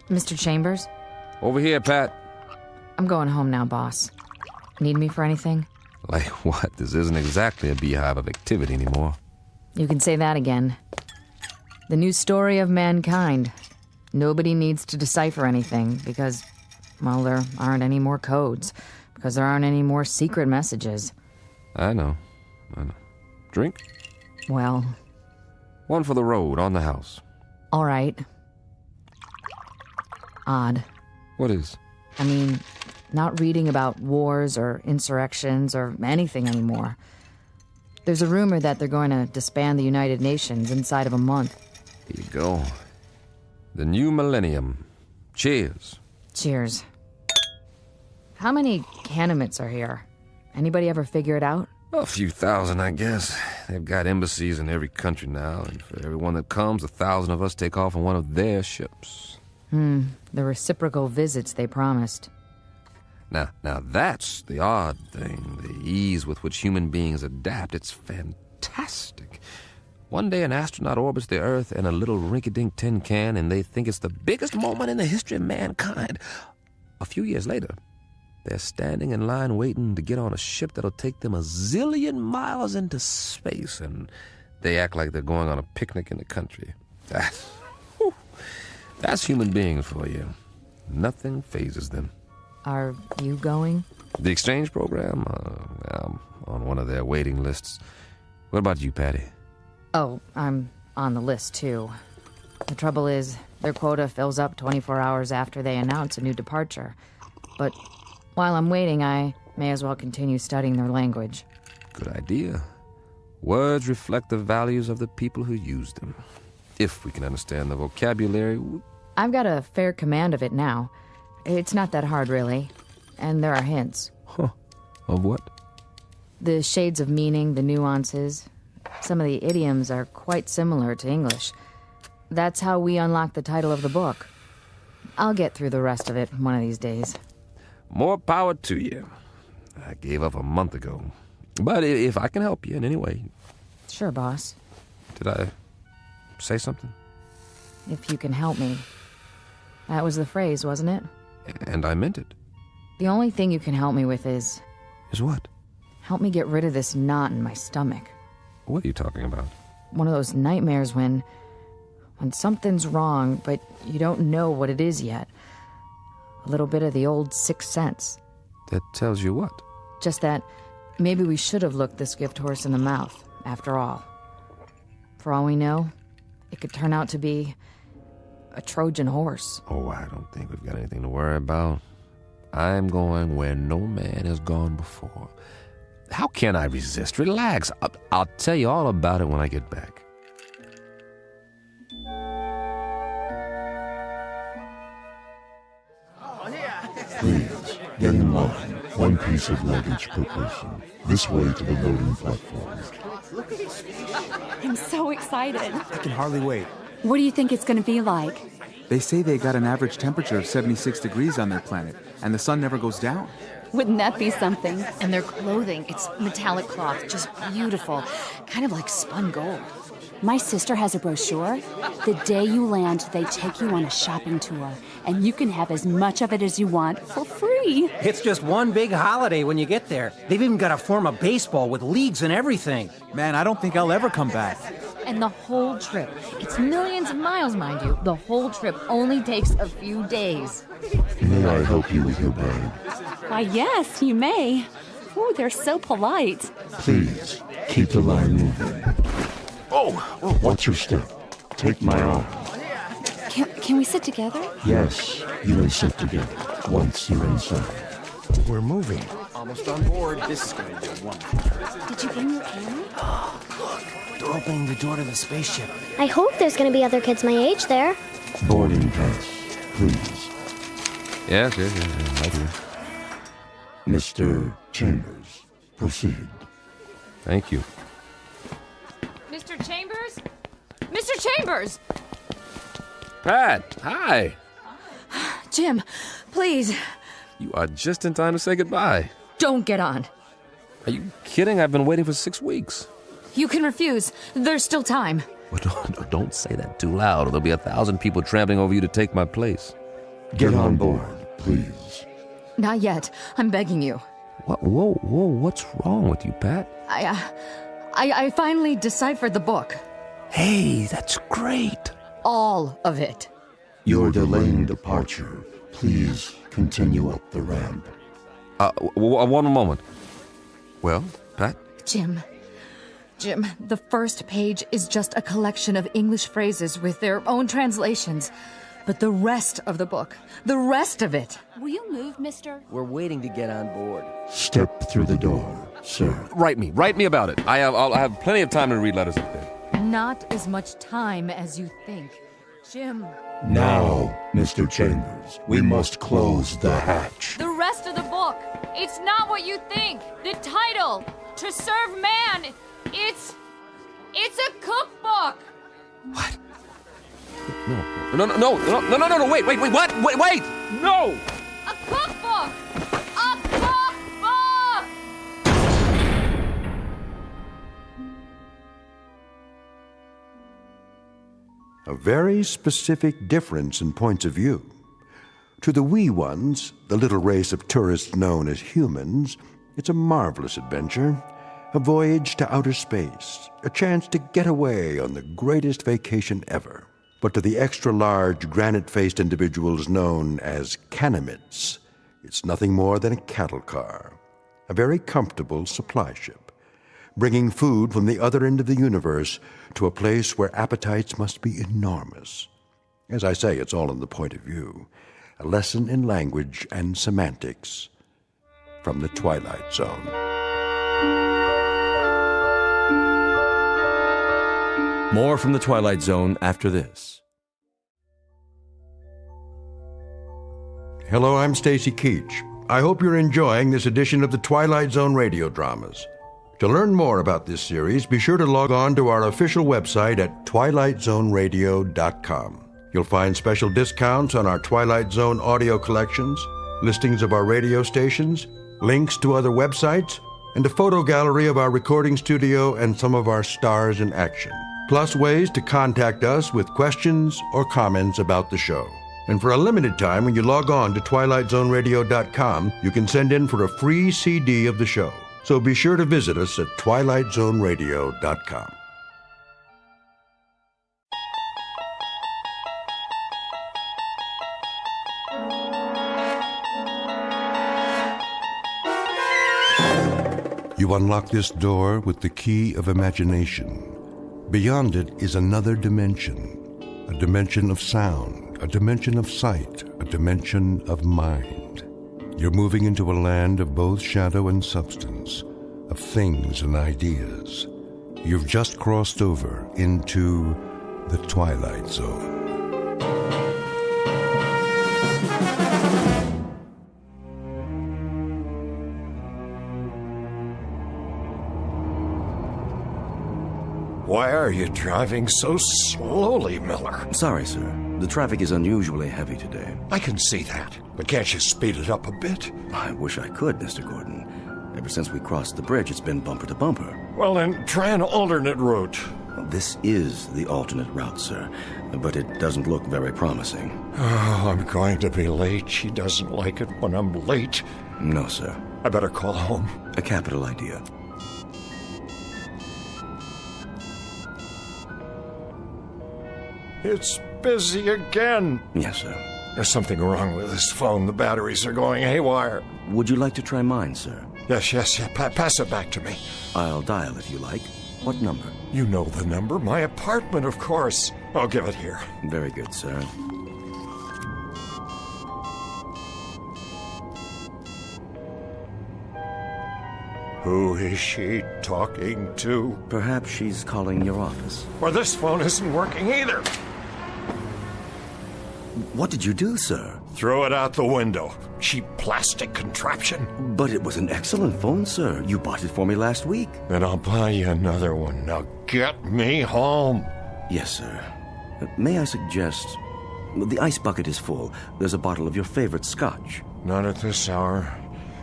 Q: Mr. Chambers?
P: Over here, Pat.
Q: I'm going home now, boss. Need me for anything?
P: Like what? This isn't exactly a beehive of activity anymore.
Q: You can say that again. The new story of mankind. Nobody needs to decipher anything because, well, there aren't any more codes. Because there aren't any more secret messages.
P: I know. Drink?
Q: Well...
P: One for the road, on the house.
Q: All right. Odd.
P: What is?
Q: I mean, not reading about wars or insurrections or anything anymore. There's a rumor that they're going to disband the United Nations inside of a month.
P: Here you go. The new millennium. Cheers.
Q: Cheers. How many Canamits are here? Anybody ever figure it out?
P: A few thousand, I guess. They've got embassies in every country now, and for everyone that comes, 1,000 of us take off on one of their ships.
Q: The reciprocal visits they promised.
P: Now that's the odd thing, the ease with which human beings adapt. It's fantastic. One day an astronaut orbits the Earth in a little rinky-dink tin can, and they think it's the biggest moment in the history of mankind. A few years later, they're standing in line waiting to get on a ship that'll take them 1 zillion miles into space, and they act like they're going on a picnic in the country. That's human beings for you. Nothing phases them.
Q: Are you going?
P: The exchange program? I'm on one of their waiting lists. What about you, Patty?
Q: Oh, I'm on the list, too. The trouble is, their quota fills up 24 hours after they announce a new departure. But while I'm waiting, I may as well continue studying their language.
P: Good idea. Words reflect the values of the people who use them. If we can understand the vocabulary...
Q: I've got a fair command of it now. It's not that hard, really. And there are hints.
P: Huh. Of what?
Q: The shades of meaning, the nuances. Some of the idioms are quite similar to English. That's how we unlock the title of the book. I'll get through the rest of it one of these days.
P: More power to you. I gave up a month ago. But if I can help you in any way...
Q: Sure, boss.
P: Did I say something?
Q: If you can help me. That was the phrase, wasn't it?
P: And I meant it.
Q: The only thing you can help me with is...
P: Is what?
Q: Help me get rid of this knot in my stomach.
P: What are you talking about?
Q: One of those nightmares when something's wrong, but you don't know what it is yet. A little bit of the old sixth sense.
P: That tells you what?
Q: Just that maybe we should have looked this gift horse in the mouth, after all. For all we know, it could turn out to be a Trojan horse.
P: Oh, I don't think we've got anything to worry about. I'm going where no man has gone before. How can I resist? Relax. I'll tell you all about it when I get back.
U: Please, get in line. One piece of luggage per person. This way to the loading platform.
Z: I'm so excited.
H: I can hardly wait.
Z: What do you think it's going to be like?
H: They say they got an average temperature of 76 degrees on their planet, and the sun never goes down.
Z: Wouldn't that be something?
J: And their clothing, it's metallic cloth, just beautiful. Kind of like spun gold.
Z: My sister has a brochure. The day you land, they take you on a shopping tour, and you can have as much of it as you want for free.
I: It's just one big holiday when you get there. They've even got a form of baseball with leagues and everything.
H: Man, I don't think I'll ever come back.
J: And the whole trip, it's millions of miles, mind you. The whole trip only takes a few days.
U: May I help you with your bag?
Z: Why, yes, you may. Ooh, they're so polite.
U: Please, keep the line moving. Oh, watch your step. Take my arm.
Z: Can we sit together?
U: Yes, you may sit together once you're inside.
B: We're moving.
E: Almost on board. This is going to be wonderful.
Z: Did you bring your camera?
E: Look, they're opening the door to the spaceship.
O: I hope there's going to be other kids my age there.
U: Boarding pass, please.
P: Yes, right here.
U: Mr. Chambers, proceed.
P: Thank you.
X: Mr. Mr. Chambers!
A: Pat, hi.
Q: Jim, please,
A: You are just in time to say goodbye.
Q: don't get on.
A: Are you kidding? I've been waiting for 6 weeks.
Q: You can refuse. There's still time.
A: Well, don't say that too loud, or there'll be 1,000 people trampling over you to take my place.
U: Get on board, please.
Q: Not yet. I'm begging you.
A: What? Whoa, what's wrong with you, Pat?
Q: I finally deciphered the book.
A: Hey, that's great.
Q: All of it.
U: You're delaying departure. Please continue up the ramp.
A: One moment. Well, Pat?
Q: Jim, the first page is just a collection of English phrases with their own translations. But the rest of the book, the rest of it.
Z: Will you move, mister?
W: We're waiting to get on board.
U: Step through the door, sir.
A: Write me about it. I'll have plenty of time to read letters up there.
Q: Not as much time as you think. Jim.
U: Now, Mr. Chambers, we must close the hatch.
X: The rest of the book. It's not what you think. The title, To Serve Man, it's a cookbook.
A: What? No, wait, what? Wait! No!
X: A cookbook! A cookbook!
M: A very specific difference in points of view. To the wee ones, the little race of tourists known as humans, it's a marvelous adventure, a voyage to outer space, a chance to get away on the greatest vacation ever. But to the extra-large, granite-faced individuals known as Canamites, it's nothing more than a cattle car, a very comfortable supply ship, bringing food from the other end of the universe to a place where appetites must be enormous. As I say, it's all in the point of view, a lesson in language and semantics from the Twilight Zone.
C: More from the Twilight Zone after this.
M: Hello, I'm Stacy Keach. I hope you're enjoying this edition of the Twilight Zone radio dramas. To learn more about this series, be sure to log on to our official website at twilightzoneradio.com. You'll find special discounts on our Twilight Zone audio collections, listings of our radio stations, links to other websites, and a photo gallery of our recording studio and some of our stars in action. Plus ways to contact us with questions or comments about the show. And for a limited time, when you log on to twilightzoneradio.com, you can send in for a free CD of the show. So be sure to visit us at twilightzoneradio.com. You unlock this door with the key of imagination. Beyond it is another dimension, a dimension of sound, a dimension of sight, a dimension of mind. You're moving into a land of both shadow and substance, of things and ideas. You've just crossed over into the Twilight Zone.
N: Why are you driving so slowly, Miller?
C: Sorry, sir. The traffic is unusually heavy today.
N: I can see that, but can't you speed it up a bit?
C: I wish I could, Mr. Gordon. Ever since we crossed the bridge, it's been bumper to bumper.
N: Well, then, try an alternate route.
C: This is the alternate route, sir, but it doesn't look very promising.
N: Oh, I'm going to be late. She doesn't like it when I'm late.
C: No, sir.
N: I better call home.
C: A capital idea.
N: It's busy again.
C: Yes, sir.
N: There's something wrong with this phone. The batteries are going haywire.
C: Would you like to try mine, sir?
N: Yes. Pass it back to me.
C: I'll dial if you like. What number?
N: You know the number. My apartment, of course. I'll give it here.
C: Very good, sir.
N: Who is she talking to?
C: Perhaps she's calling your office.
N: Or this phone isn't working either.
C: What did you do, sir?
N: Throw it out the window. Cheap plastic contraption.
C: But it was an excellent phone, sir. You bought it for me last week.
N: Then I'll buy you another one. Now get me home.
C: Yes, sir. May I suggest... The ice bucket is full. There's a bottle of your favorite scotch.
N: Not at this hour.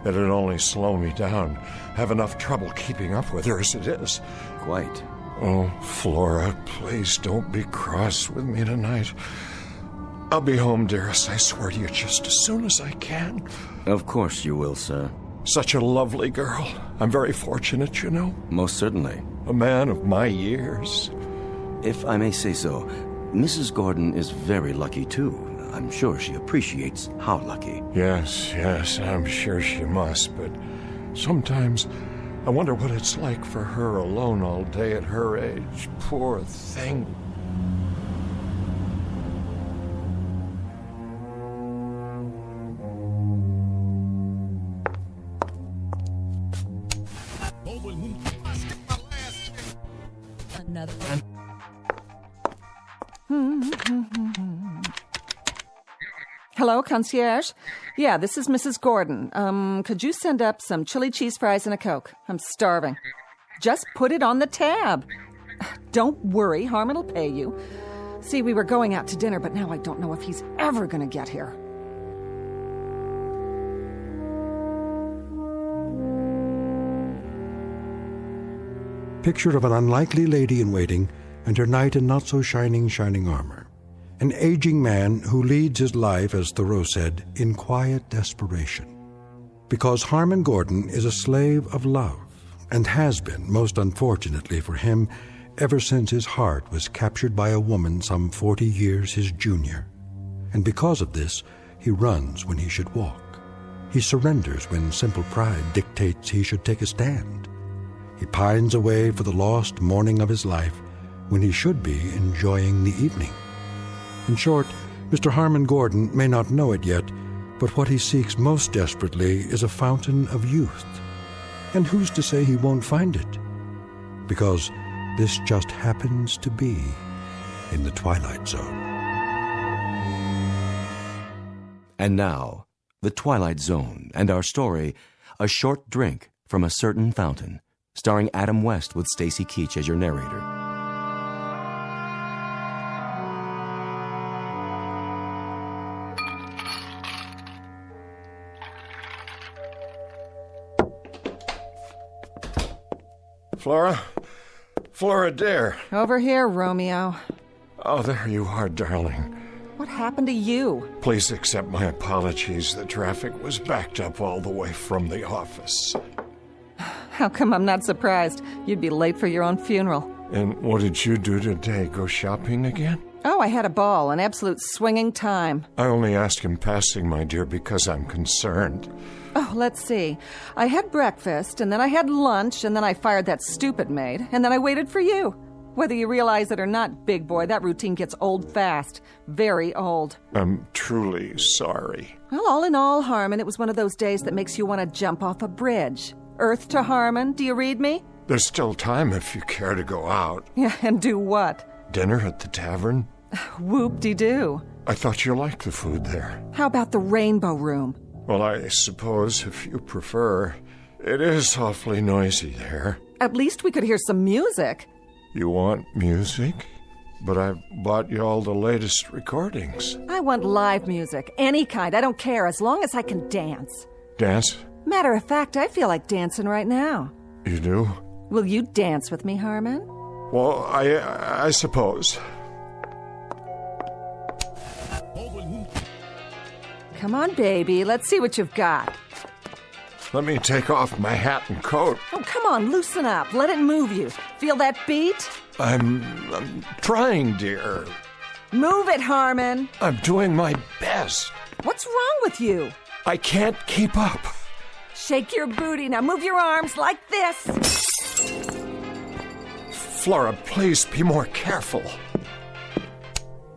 N: It'd only slow me down. Have enough trouble keeping up with her as it is.
C: Quite.
N: Oh, Flora, please don't be cross with me tonight. I'll be home, dearest, I swear to you, just as soon as I can.
C: Of course you will, sir.
N: Such a lovely girl. I'm very fortunate, you know.
C: Most certainly.
N: A man of my years.
C: If I may say so, Mrs. Gordon is very lucky, too. I'm sure she appreciates how lucky.
N: Yes, I'm sure she must, but sometimes I wonder what it's like for her alone all day at her age. Poor thing.
D: Another.
K: Hello, concierge? Yeah, this is Mrs. Gordon. Could you send up some chili cheese fries and a Coke? I'm starving. Just put it on the tab. Don't worry, Harmon will pay you. See, we were going out to dinner, but now I don't know if he's ever going to get here.
M: Picture of an unlikely lady in waiting and her knight in not-so-shining armor. An aging man who leads his life, as Thoreau said, in quiet desperation. Because Harmon Gordon is a slave of love, and has been, most unfortunately for him, ever since his heart was captured by a woman some 40 years his junior. And because of this, he runs when he should walk. He surrenders when simple pride dictates he should take a stand. He pines away for the lost morning of his life when he should be enjoying the evening. In short, Mr. Harmon Gordon may not know it yet, but what he seeks most desperately is a fountain of youth. And who's to say he won't find it? Because this just happens to be in the Twilight Zone.
C: And now, the Twilight Zone and our story, A Short Drink from a Certain Fountain, starring Adam West with Stacy Keach as your narrator.
N: Flora, dear.
K: Over here, Romeo.
N: Oh, there you are, darling.
K: What happened to you?
N: Please accept my apologies. The traffic was backed up all the way from the office.
K: How come I'm not surprised? You'd be late for your own funeral.
N: And what did you do today? Go shopping again?
K: Oh, I had a ball, an absolute swinging time.
N: I only ask in passing, my dear, because I'm concerned.
K: Oh, let's see. I had breakfast, and then I had lunch, and then I fired that stupid maid, and then I waited for you. Whether you realize it or not, big boy, that routine gets old fast. Very old.
N: I'm truly sorry.
K: Well, all in all, Harmon, it was one of those days that makes you want to jump off a bridge. Earth to Harmon, do you read me?
N: There's still time if you care to go out.
K: Yeah, and do what?
N: Dinner at the tavern?
K: Whoop-de-doo.
N: I thought you liked the food there.
K: How about the Rainbow Room?
N: Well, I suppose, if you prefer, it is awfully noisy there.
K: At least we could hear some music.
N: You want music? But I've bought you all the latest recordings.
K: I want live music, any kind, I don't care, as long as I can dance.
N: Dance?
K: Matter of fact, I feel like dancing right now.
N: You do?
K: Will you dance with me, Harmon?
N: Well, I suppose.
K: Come on, baby. Let's see what you've got.
N: Let me take off my hat and coat.
K: Oh, come on. Loosen up. Let it move you. Feel that beat?
N: I'm trying, dear.
K: Move it, Harmon.
N: I'm doing my best.
K: What's wrong with you?
N: I can't keep up.
K: Shake your booty. Now move your arms like this.
N: Flora, please be more careful.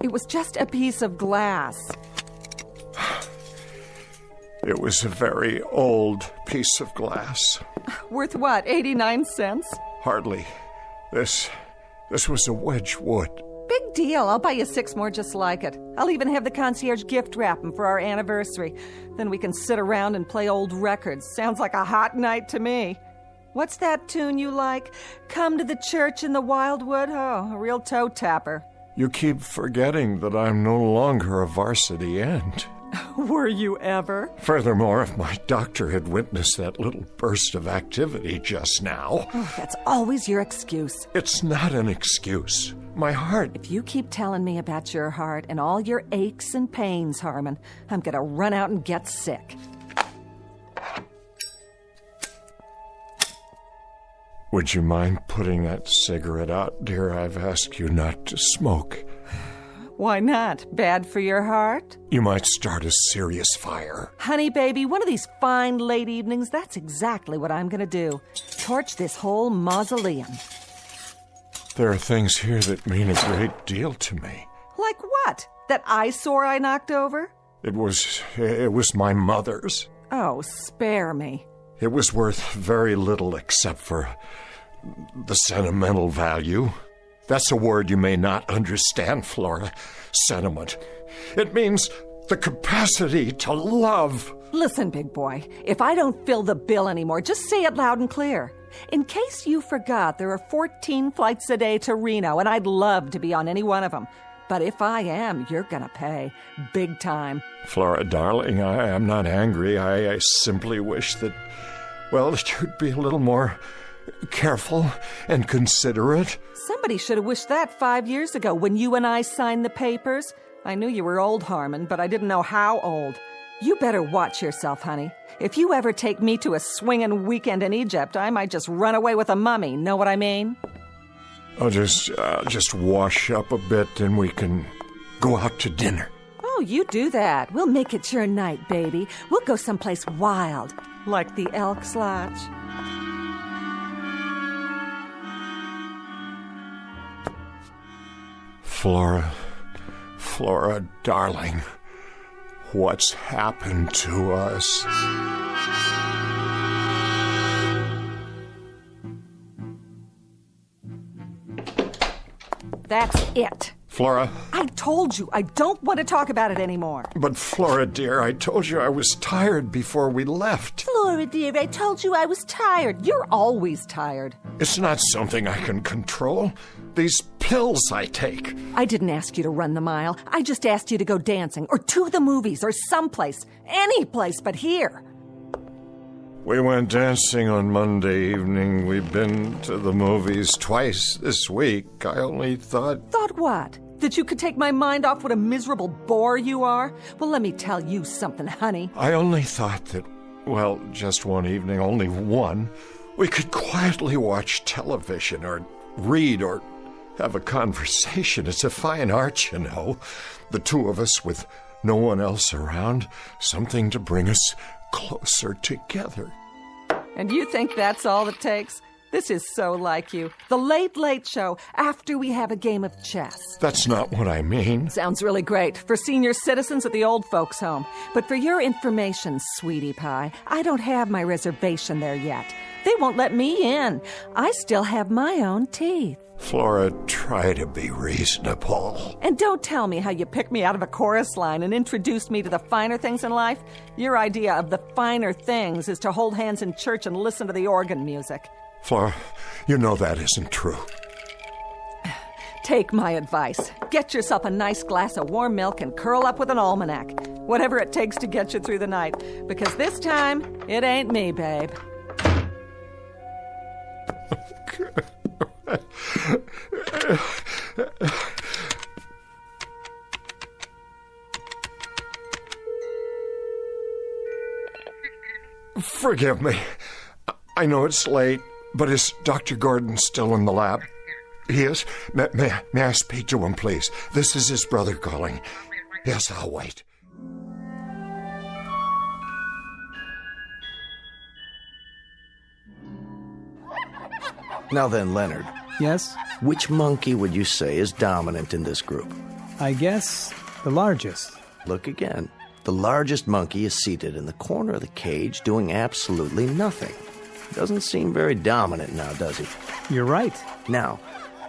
K: It was just a piece of glass.
N: It was a very old piece of glass.
K: Worth what, 89 cents?
N: Hardly. This was a Wedgwood.
K: Big deal. I'll buy you 6 more just like it. I'll even have the concierge gift wrap them for our anniversary. Then we can sit around and play old records. Sounds like a hot night to me. What's that tune you like? Come to the church in the wildwood? Oh, a real toe tapper.
N: You keep forgetting that I'm no longer a varsity end.
K: Were you ever?
N: Furthermore, if my doctor had witnessed that little burst of activity just now...
K: Oh, that's always your excuse.
N: It's not an excuse. My heart...
K: If you keep telling me about your heart and all your aches and pains, Harmon, I'm gonna run out and get sick.
N: Would you mind putting that cigarette out, dear? I've asked you not to smoke.
K: Why not? Bad for your heart?
N: You might start a serious fire.
K: Honey, baby, one of these fine late evenings, that's exactly what I'm gonna do. Torch this whole mausoleum.
N: There are things here that mean a great deal to me.
K: Like what? That eyesore I knocked over?
N: It was my mother's.
K: Oh, spare me.
N: It was worth very little except for the sentimental value. That's a word you may not understand, Flora. Sentiment. It means the capacity to love.
K: Listen, big boy, if I don't fill the bill anymore, just say it loud and clear. In case you forgot, there are 14 flights a day to Reno, and I'd love to be on any one of them. But if I am, you're gonna pay. Big time.
N: Flora, darling, I am not angry. I simply wish that, well, that you'd be a little more careful and considerate.
K: Somebody should have wished that 5 years ago when you and I signed the papers. I knew you were old, Harmon, but I didn't know how old. You better watch yourself, honey. If you ever take me to a swinging weekend in Egypt, I might just run away with a mummy. Know what I mean?
N: I'll just wash up a bit and we can go out to dinner.
K: Oh, you do that. We'll make it your night, baby. We'll go someplace wild, like the Elks Lodge.
N: Flora, darling, what's happened to us?
K: That's it.
N: Flora?
K: I told you, I don't want to talk about it anymore.
N: But Flora, dear, I told you I was tired before we left.
K: Flora, dear, I told you I was tired. You're always tired.
N: It's not something I can control. These pills I take.
K: I didn't ask you to run the mile. I just asked you to go dancing or to the movies or someplace. Any place but here.
N: We went dancing on Monday evening. We've been to the movies twice this week. I only thought...
K: Thought what? That you could take my mind off what a miserable bore you are? Well, let me tell you something, honey.
N: I only thought that, well, just one evening, only one, we could quietly watch television or read or have a conversation. It's a fine art, you know. The two of us with no one else around. Something to bring us closer together.
K: And you think that's all it takes? This is so like you. The Late Late Show after we have a game of chess.
N: That's not what I mean.
K: Sounds really great for senior citizens at the old folks' home. But for your information, sweetie pie, I don't have my reservation there yet. They won't let me in. I still have my own teeth.
N: Flora, try to be reasonable.
K: And don't tell me how you picked me out of a chorus line and introduced me to the finer things in life. Your idea of the finer things is to hold hands in church and listen to the organ music.
N: Flora, you know that isn't true.
K: Take my advice. Get yourself a nice glass of warm milk and curl up with an almanac. Whatever it takes to get you through the night. Because this time, it ain't me, babe.
N: Forgive me. I know it's late, but is Dr. Gordon still in the lab? He is? May I speak to him, please? This is his brother calling. Yes, I'll wait.
Y: Now then, Leonard.
F: Yes?
Y: Which monkey would you say is dominant in this group?
F: I guess the largest.
Y: Look again. The largest monkey is seated in the corner of the cage doing absolutely nothing. Doesn't seem very dominant now, does he?
F: You're right.
Y: Now,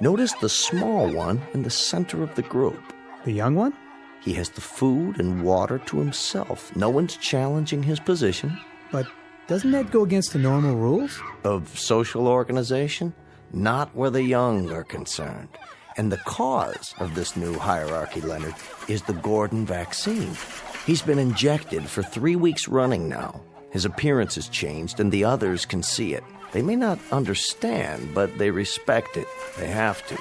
Y: notice the small one in the center of the group.
F: The young one?
Y: He has the food and water to himself. No one's challenging his position.
F: But Doesn't that go against the normal rules?
Y: Of social organization? Not where the young are concerned. And the cause of this new hierarchy, Leonard, is the Gordon vaccine. He's been injected for 3 weeks running now. His appearance has changed, and the others can see it. They may not understand, but they respect it. They have to.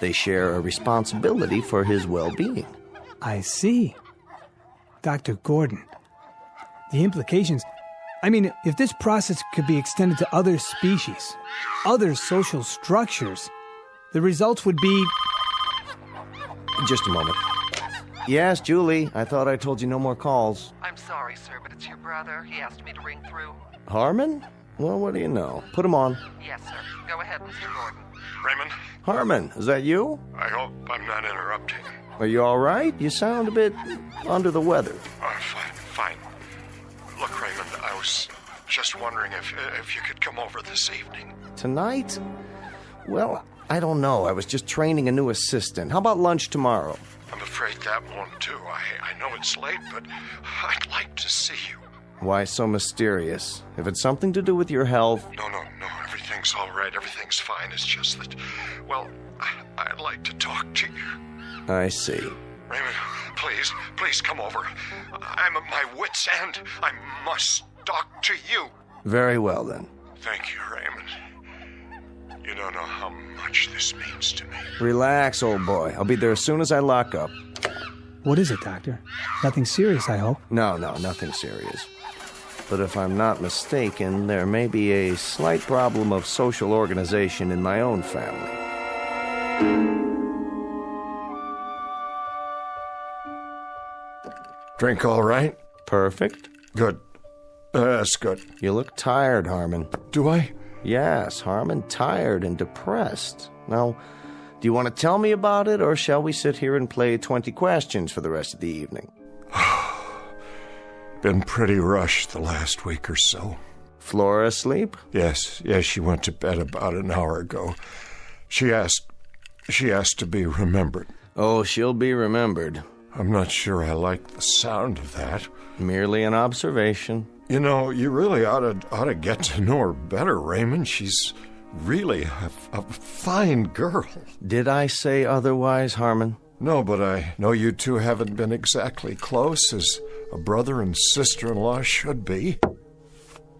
Y: They share a responsibility for his well-being.
F: I see. Dr. Gordon. The implications... I mean, if this process could be extended to other species, other social structures, the results would be...
Y: Just a moment. Yes, Julie, I thought I told you no more calls.
G: I'm sorry, sir, but it's your brother. He asked me to ring through.
Y: Harmon? Well, what do you know? Put him on.
G: Yes, sir. Go ahead, Mr. Gordon.
N: Raymond?
Y: Harmon, is that you?
N: I hope I'm not interrupting.
Y: Are you all right? You sound a bit under the weather.
N: Fine. Look, Raymond, I was just wondering if you could come over this evening.
Y: Tonight? Well, I don't know. I was just training a new assistant. How about lunch tomorrow?
N: I'm afraid that won't do. I know it's late, but I'd like to see you.
Y: Why so mysterious? If it's something to do with your health...
N: No, everything's all right. Everything's fine. It's just that, well, I'd like to talk to you.
Y: I see.
N: Raymond, please come over. I'm at my wit's end. I must talk to you.
Y: Very well, then.
N: Thank you, Raymond. You don't know how much this means to me.
Y: Relax, old boy. I'll be there as soon as I lock up.
F: What is it, Doctor? Nothing serious, I hope.
Y: No, nothing serious. But if I'm not mistaken, there may be a slight problem of social organization in my own family.
N: Drink all right?
Y: Perfect.
N: Good. That's good.
Y: You look tired, Harmon.
N: Do I?
Y: Yes, Harmon, tired and depressed. Now, do you want to tell me about it, or shall we sit here and play 20 questions for the rest of the evening?
N: Been pretty rushed the last week or so.
Y: Flora asleep?
N: Yes, she went to bed about an hour ago. She asked to be remembered.
Y: Oh, she'll be remembered.
N: I'm not sure I like the sound of that.
Y: Merely an observation.
N: You know, you really ought to get to know her better, Raymond. She's really a fine girl.
Y: Did I say otherwise, Harmon?
N: No, but I know you two haven't been exactly close, as a brother and sister-in-law should be.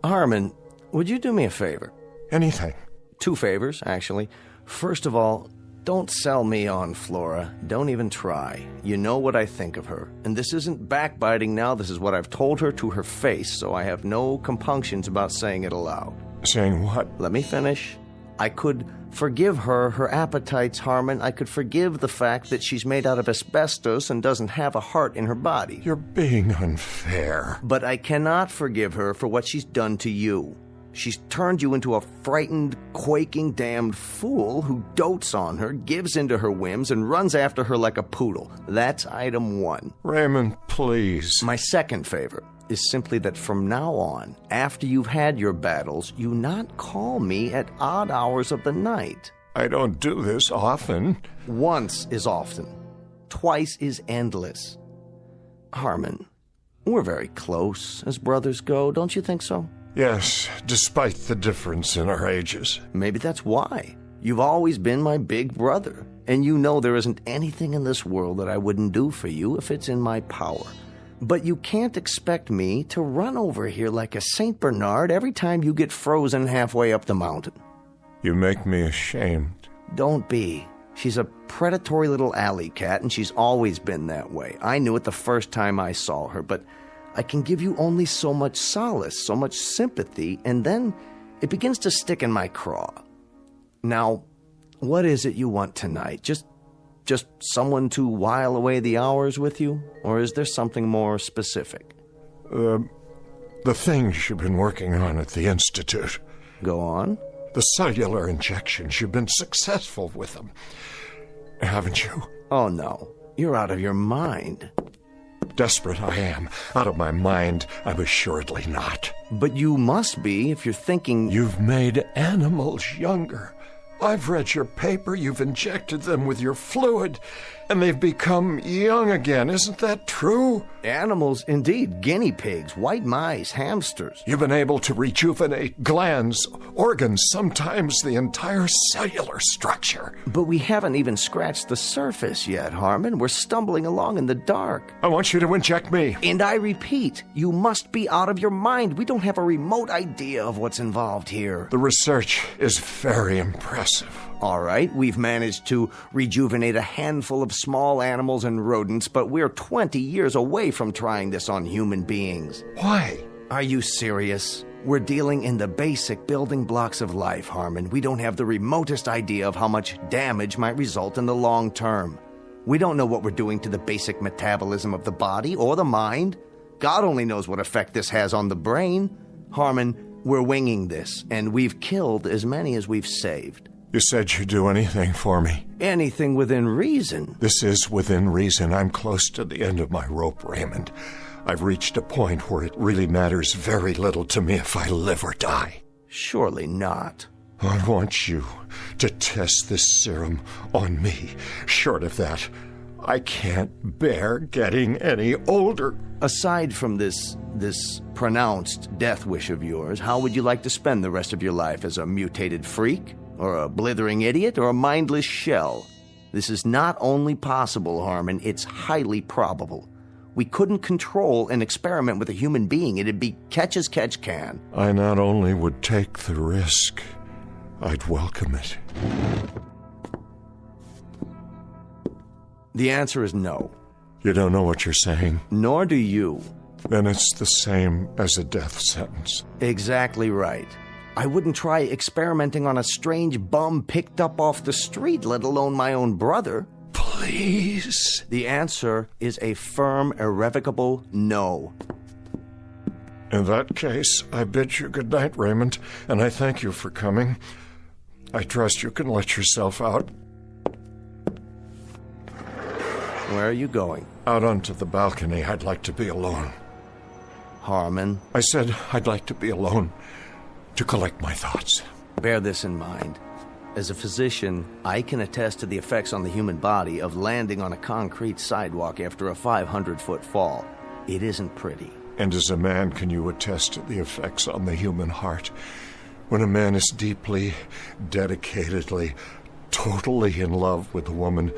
Y: Harmon, would you do me a favor?
N: Anything.
Y: 2 favors, actually. First of all, don't sell me on Flora. Don't even try. You know what I think of her. And this isn't backbiting now. This is what I've told her to her face, so I have no compunctions about saying it aloud.
N: Saying what?
Y: Let me finish. I could forgive her appetites, Harmon. I could forgive the fact that she's made out of asbestos and doesn't have a heart in her body.
N: You're being unfair.
Y: But I cannot forgive her for what she's done to you. She's turned you into a frightened, quaking, damned fool who dotes on her, gives into her whims, and runs after her like a poodle. That's item 1.
N: Raymond, please.
Y: My second favor is simply that from now on, after you've had your battles, you not call me at odd hours of the night.
N: I don't do this often.
Y: Once is often. Twice is endless. Harmon, we're very close as brothers go, don't you think so?
N: Yes, despite the difference in our ages.
Y: Maybe that's why. You've always been my big brother, and you know there isn't anything in this world that I wouldn't do for you if it's in my power. But you can't expect me to run over here like a St. Bernard every time you get frozen halfway up the mountain.
N: You make me ashamed.
Y: Don't be. She's a predatory little alley cat, and she's always been that way. I knew it the first time I saw her, but I can give you only so much solace, so much sympathy, and then it begins to stick in my craw. Now, what is it you want tonight? Just someone to while away the hours with you? Or is there something more specific?
N: The things you've been working on at the Institute.
Y: Go on.
N: The cellular injections. You've been successful with them, haven't you?
Y: Oh, no. You're out of your mind.
N: Desperate I am. Out of my mind, I'm assuredly not.
Y: But you must be if you're thinking...
N: You've made animals younger. I've read your paper. You've injected them with your fluid, and they've become young again. Isn't that true?
Y: Animals, indeed. Guinea pigs, white mice, hamsters.
N: You've been able to rejuvenate glands, organs, sometimes the entire cellular structure.
Y: But we haven't even scratched the surface yet, Harmon. We're stumbling along in the dark.
N: I want you to inject me.
Y: And I repeat, you must be out of your mind. We don't have a remote idea of what's involved here.
N: The research is very impressive.
Y: All right, we've managed to rejuvenate a handful of small animals and rodents, but we're 20 years away from trying this on human beings.
N: Why?
Y: Are you serious? We're dealing in the basic building blocks of life, Harmon. We don't have the remotest idea of how much damage might result in the long term. We don't know what we're doing to the basic metabolism of the body or the mind. God only knows what effect this has on the brain. Harmon, we're winging this, and we've killed as many as we've saved.
N: You said you'd do anything for me.
Y: Anything within reason.
N: This is within reason. I'm close to the end of my rope, Raymond. I've reached a point where it really matters very little to me if I live or die.
Y: Surely not.
N: I want you to test this serum on me. Short of that, I can't bear getting any older.
Y: Aside from this pronounced death wish of yours, how would you like to spend the rest of your life? As a mutated freak? Or a blithering idiot? Or a mindless shell? This is not only possible, Harmon, it's highly probable. We couldn't control an experiment with a human being. It'd be catch as catch can.
N: I not only would take the risk, I'd welcome it.
Y: The answer is no.
N: You don't know what you're saying?
Y: Nor do you.
N: Then it's the same as a death sentence.
Y: Exactly right. I wouldn't try experimenting on a strange bum picked up off the street, let alone my own brother.
N: Please?
Y: The answer is a firm, irrevocable no.
N: In that case, I bid you good night, Raymond, and I thank you for coming. I trust you can let yourself out.
Y: Where are you going?
N: Out onto the balcony. I'd like to be alone.
Y: Harmon?
N: I said I'd like to be alone. To collect my thoughts.
Y: Bear this in mind. As a physician, I can attest to the effects on the human body of landing on a concrete sidewalk after a 500-foot fall. It isn't pretty.
N: And as a man, can you attest to the effects on the human heart? When a man is deeply, dedicatedly, totally in love with a woman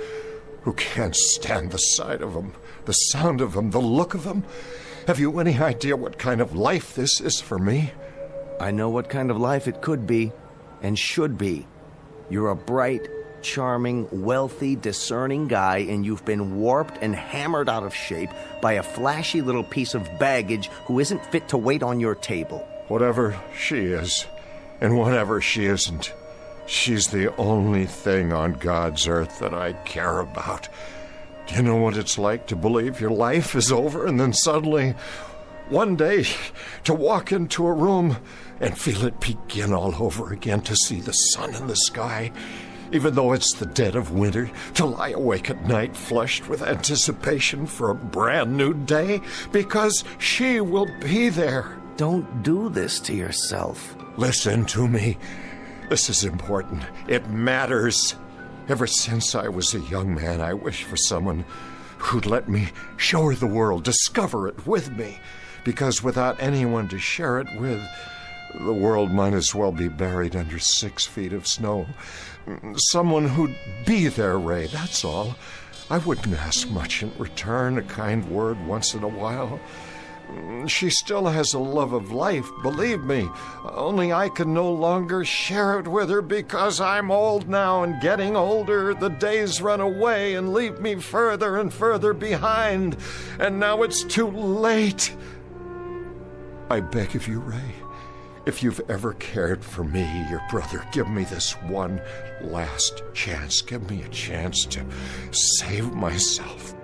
N: who can't stand the sight of him, the sound of him, the look of him. Have you any idea what kind of life this is for me?
Y: I know what kind of life it could be, and should be. You're a bright, charming, wealthy, discerning guy, and you've been warped and hammered out of shape by a flashy little piece of baggage who isn't fit to wait on your table.
N: Whatever she is, and whatever she isn't, she's the only thing on God's earth that I care about. Do you know what it's like to believe your life is over, and then suddenly, one day, to walk into a room and feel it begin all over again, to see the sun in the sky, even though it's the dead of winter, to lie awake at night flushed with anticipation for a brand new day, because she will be there.
Y: Don't do this to yourself.
N: Listen to me. This is important. It matters. Ever since I was a young man, I wished for someone who'd let me show her the world, discover it with me. Because without anyone to share it with, the world might as well be buried under 6 feet of snow. Someone who'd be there, Ray, that's all. I wouldn't ask much in return, a kind word once in a while. She still has a love of life, believe me. Only I can no longer share it with her because I'm old now, and getting older, the days run away and leave me further and further behind. And now it's too late. I beg of you, Ray, if you've ever cared for me, your brother, give me this one last chance. Give me a chance to save myself.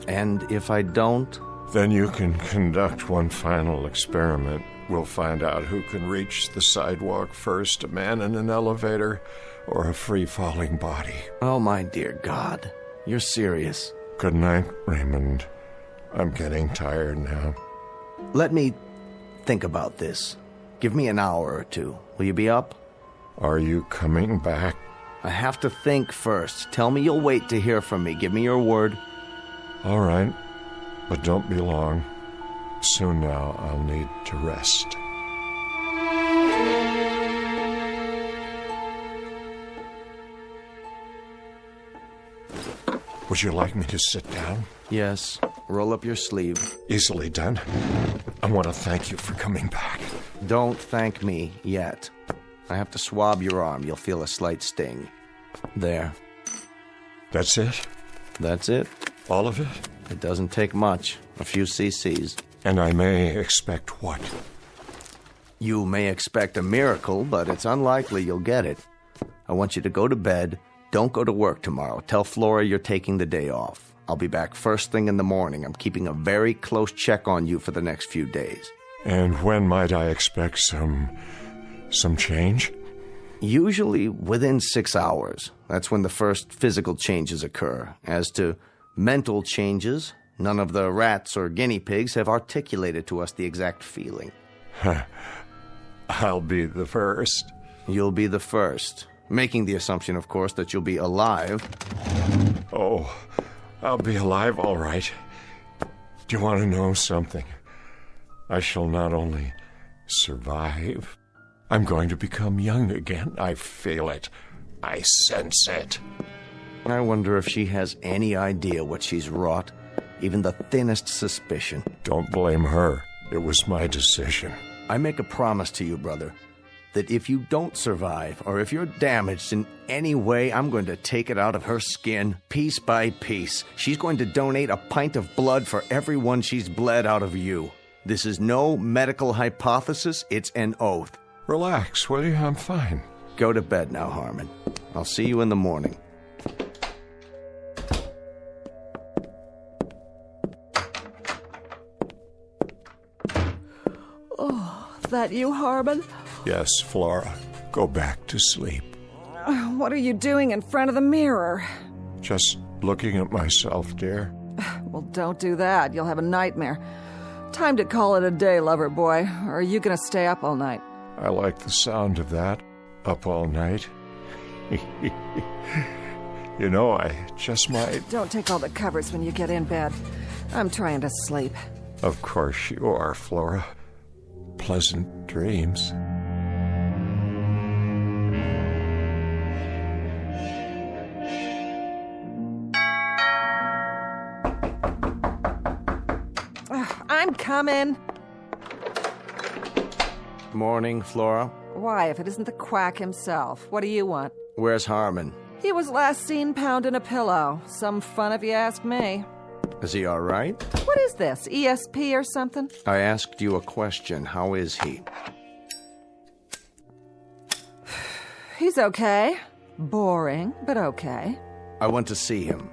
Y: And if I don't?
N: Then you can conduct one final experiment. We'll find out who can reach the sidewalk first, a man in an elevator or a free-falling body.
Y: Oh, my dear God. You're serious.
N: Good night, Raymond. I'm getting tired now.
Y: Let me think about this. Give me an hour or two. Will you be up?
N: Are you coming back?
Y: I have to think first. Tell me you'll wait to hear from me. Give me your word.
N: All right, but don't be long. Soon now, I'll need to rest. Would you like me to sit down?
Y: Yes. Roll up your sleeve.
N: Easily done. I want to thank you for coming back.
Y: Don't thank me yet. I have to swab your arm. You'll feel a slight sting. There.
N: That's it?
Y: That's it.
N: All of it?
Y: It doesn't take much. A few cc's.
N: And I may expect what?
Y: You may expect a miracle, but it's unlikely you'll get it. I want you to go to bed. Don't go to work tomorrow. Tell Flora you're taking the day off. I'll be back first thing in the morning. I'm keeping a very close check on you for the next few days.
N: And when might I expect some change?
Y: Usually within 6 hours. That's when the first physical changes occur. As to mental changes, none of the rats or guinea pigs have articulated to us the exact feeling.
N: I'll be the first.
Y: You'll be the first. Making the assumption, of course, that you'll be alive.
N: Oh, I'll be alive, all right. Do you want to know something? I shall not only survive, I'm going to become young again. I feel it. I sense it.
Y: I wonder if she has any idea what she's wrought. Even the thinnest suspicion.
N: Don't blame her. It was my decision.
Y: I make a promise to you, brother, that if you don't survive, or if you're damaged in any way, I'm going to take it out of her skin, piece by piece. She's going to donate a pint of blood for everyone she's bled out of you. This is no medical hypothesis, it's an oath.
N: Relax, will you? I'm fine.
Y: Go to bed now, Harmon. I'll see you in the morning.
K: Oh, that you, Harmon?
N: Yes, Flora. Go back to sleep.
K: What are you doing in front of the mirror?
N: Just looking at myself, dear.
K: Well, don't do that. You'll have a nightmare. Time to call it a day, lover boy. Or are you going to stay up all night?
N: I like the sound of that. Up all night. You know, I just might...
K: Don't take all the covers when you get in bed. I'm trying to sleep.
N: Of course you are, Flora. Pleasant dreams.
K: I'm coming.
Y: Morning, Flora.
K: Why, if it isn't the quack himself? What do you want?
Y: Where's Harmon?
K: He was last seen pounding a pillow. Some fun if you ask me.
Y: Is he all right?
K: What is this, ESP or something?
Y: I asked you a question. How is he?
K: He's okay. Boring, but okay.
Y: I want to see him.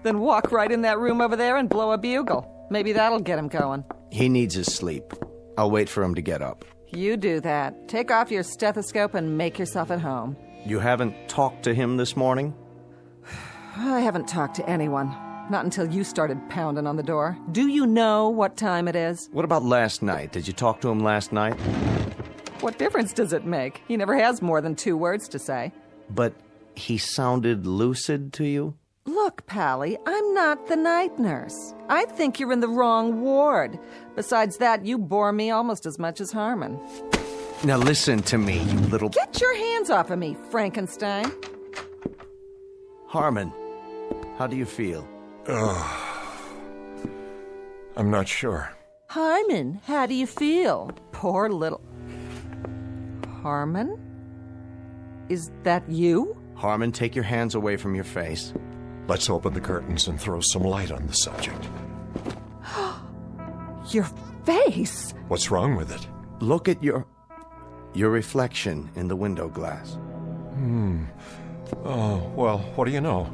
K: Then walk right in that room over there and blow a bugle. Maybe that'll get him going.
Y: He needs his sleep. I'll wait for him to get up.
K: You do that. Take off your stethoscope and make yourself at home.
Y: You haven't talked to him this morning?
K: I haven't talked to anyone. Not until you started pounding on the door. Do you know what time it is?
Y: What about last night? Did you talk to him last night?
K: What difference does it make? He never has more than 2 words to say.
Y: But he sounded lucid to you?
K: Look, Pally, I'm not the night nurse. I think you're in the wrong ward. Besides that, you bore me almost as much as Harmon.
Y: Now listen to me, you little...
K: Get your hands off of me, Frankenstein.
Y: Harmon, how do you feel?
N: I'm not sure.
K: Harmon, how do you feel? Poor little... Harmon? Is that you?
Y: Harmon, take your hands away from your face.
N: Let's open the curtains and throw some light on the subject.
K: Your face?
N: What's wrong with it?
Y: Look at your reflection in the window glass.
N: Oh, well, what do you know?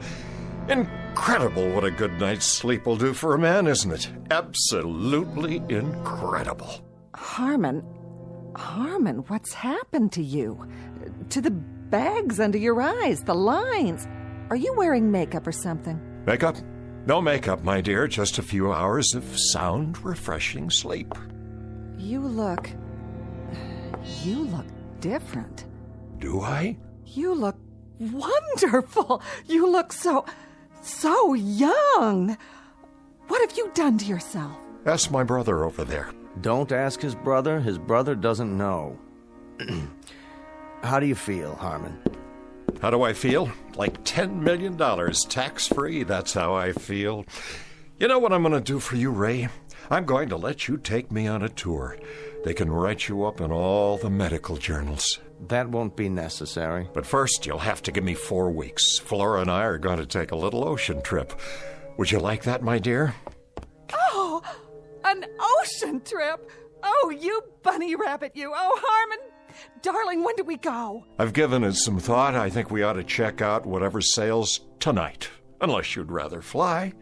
N: Incredible what a good night's sleep will do for a man, isn't it? Absolutely incredible.
K: Harmon, what's happened to you? To the bags under your eyes, the lines. Are you wearing makeup or something?
N: Makeup? No makeup, my dear. Just a few hours of sound, refreshing sleep.
K: You look different.
N: Do I?
K: You look wonderful. You look so young. What have you done to yourself?
N: Ask my brother over there.
Y: Don't ask his brother. His brother doesn't know. How do you feel, Harmon?
N: How do I feel? Like $10 million, tax-free. That's how I feel. You know what I'm going to do for you, Ray? I'm going to let you take me on a tour. They can write you up in all the medical journals.
Y: That won't be necessary.
N: But first, you'll have to give me 4 weeks. Flora and I are going to take a little ocean trip. Would you like that, my dear?
K: Oh, an ocean trip? Oh, you bunny rabbit, you. Oh, Harmon. Darling, when do we go?
N: I've given it some thought. I think we ought to check out whatever sails tonight. Unless you'd rather fly.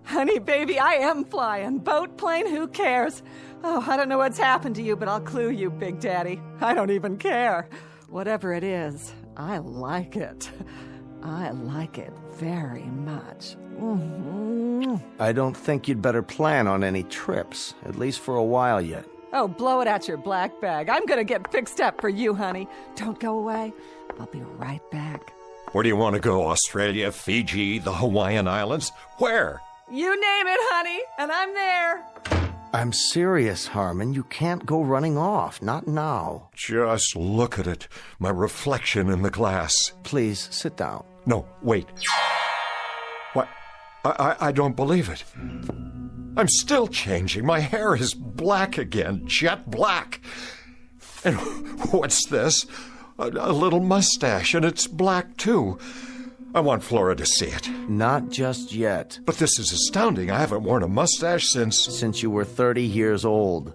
K: Honey, baby, I am flying. Boat, plane, who cares? Oh, I don't know what's happened to you, but I'll clue you, Big Daddy. I don't even care. Whatever it is, I like it. I like it very much. Mm-hmm.
Y: I don't think you'd better plan on any trips, at least for a while yet.
K: Oh, blow it out your black bag. I'm going to get fixed up for you, honey. Don't go away. I'll be right back.
N: Where do you want to go? Australia, Fiji, the Hawaiian Islands? Where?
K: You name it, honey, and I'm there.
Y: I'm serious, Harmon. You can't go running off. Not now.
N: Just look at it. My reflection in the glass.
Y: Please, sit down.
N: No, wait. What? I don't believe it. I'm still changing. My hair is black again, jet black. And what's this? A little mustache, and it's black too. I want Flora to see it.
Y: Not just yet.
N: But this is astounding. I haven't worn a mustache since...
Y: Since you were 30 years old.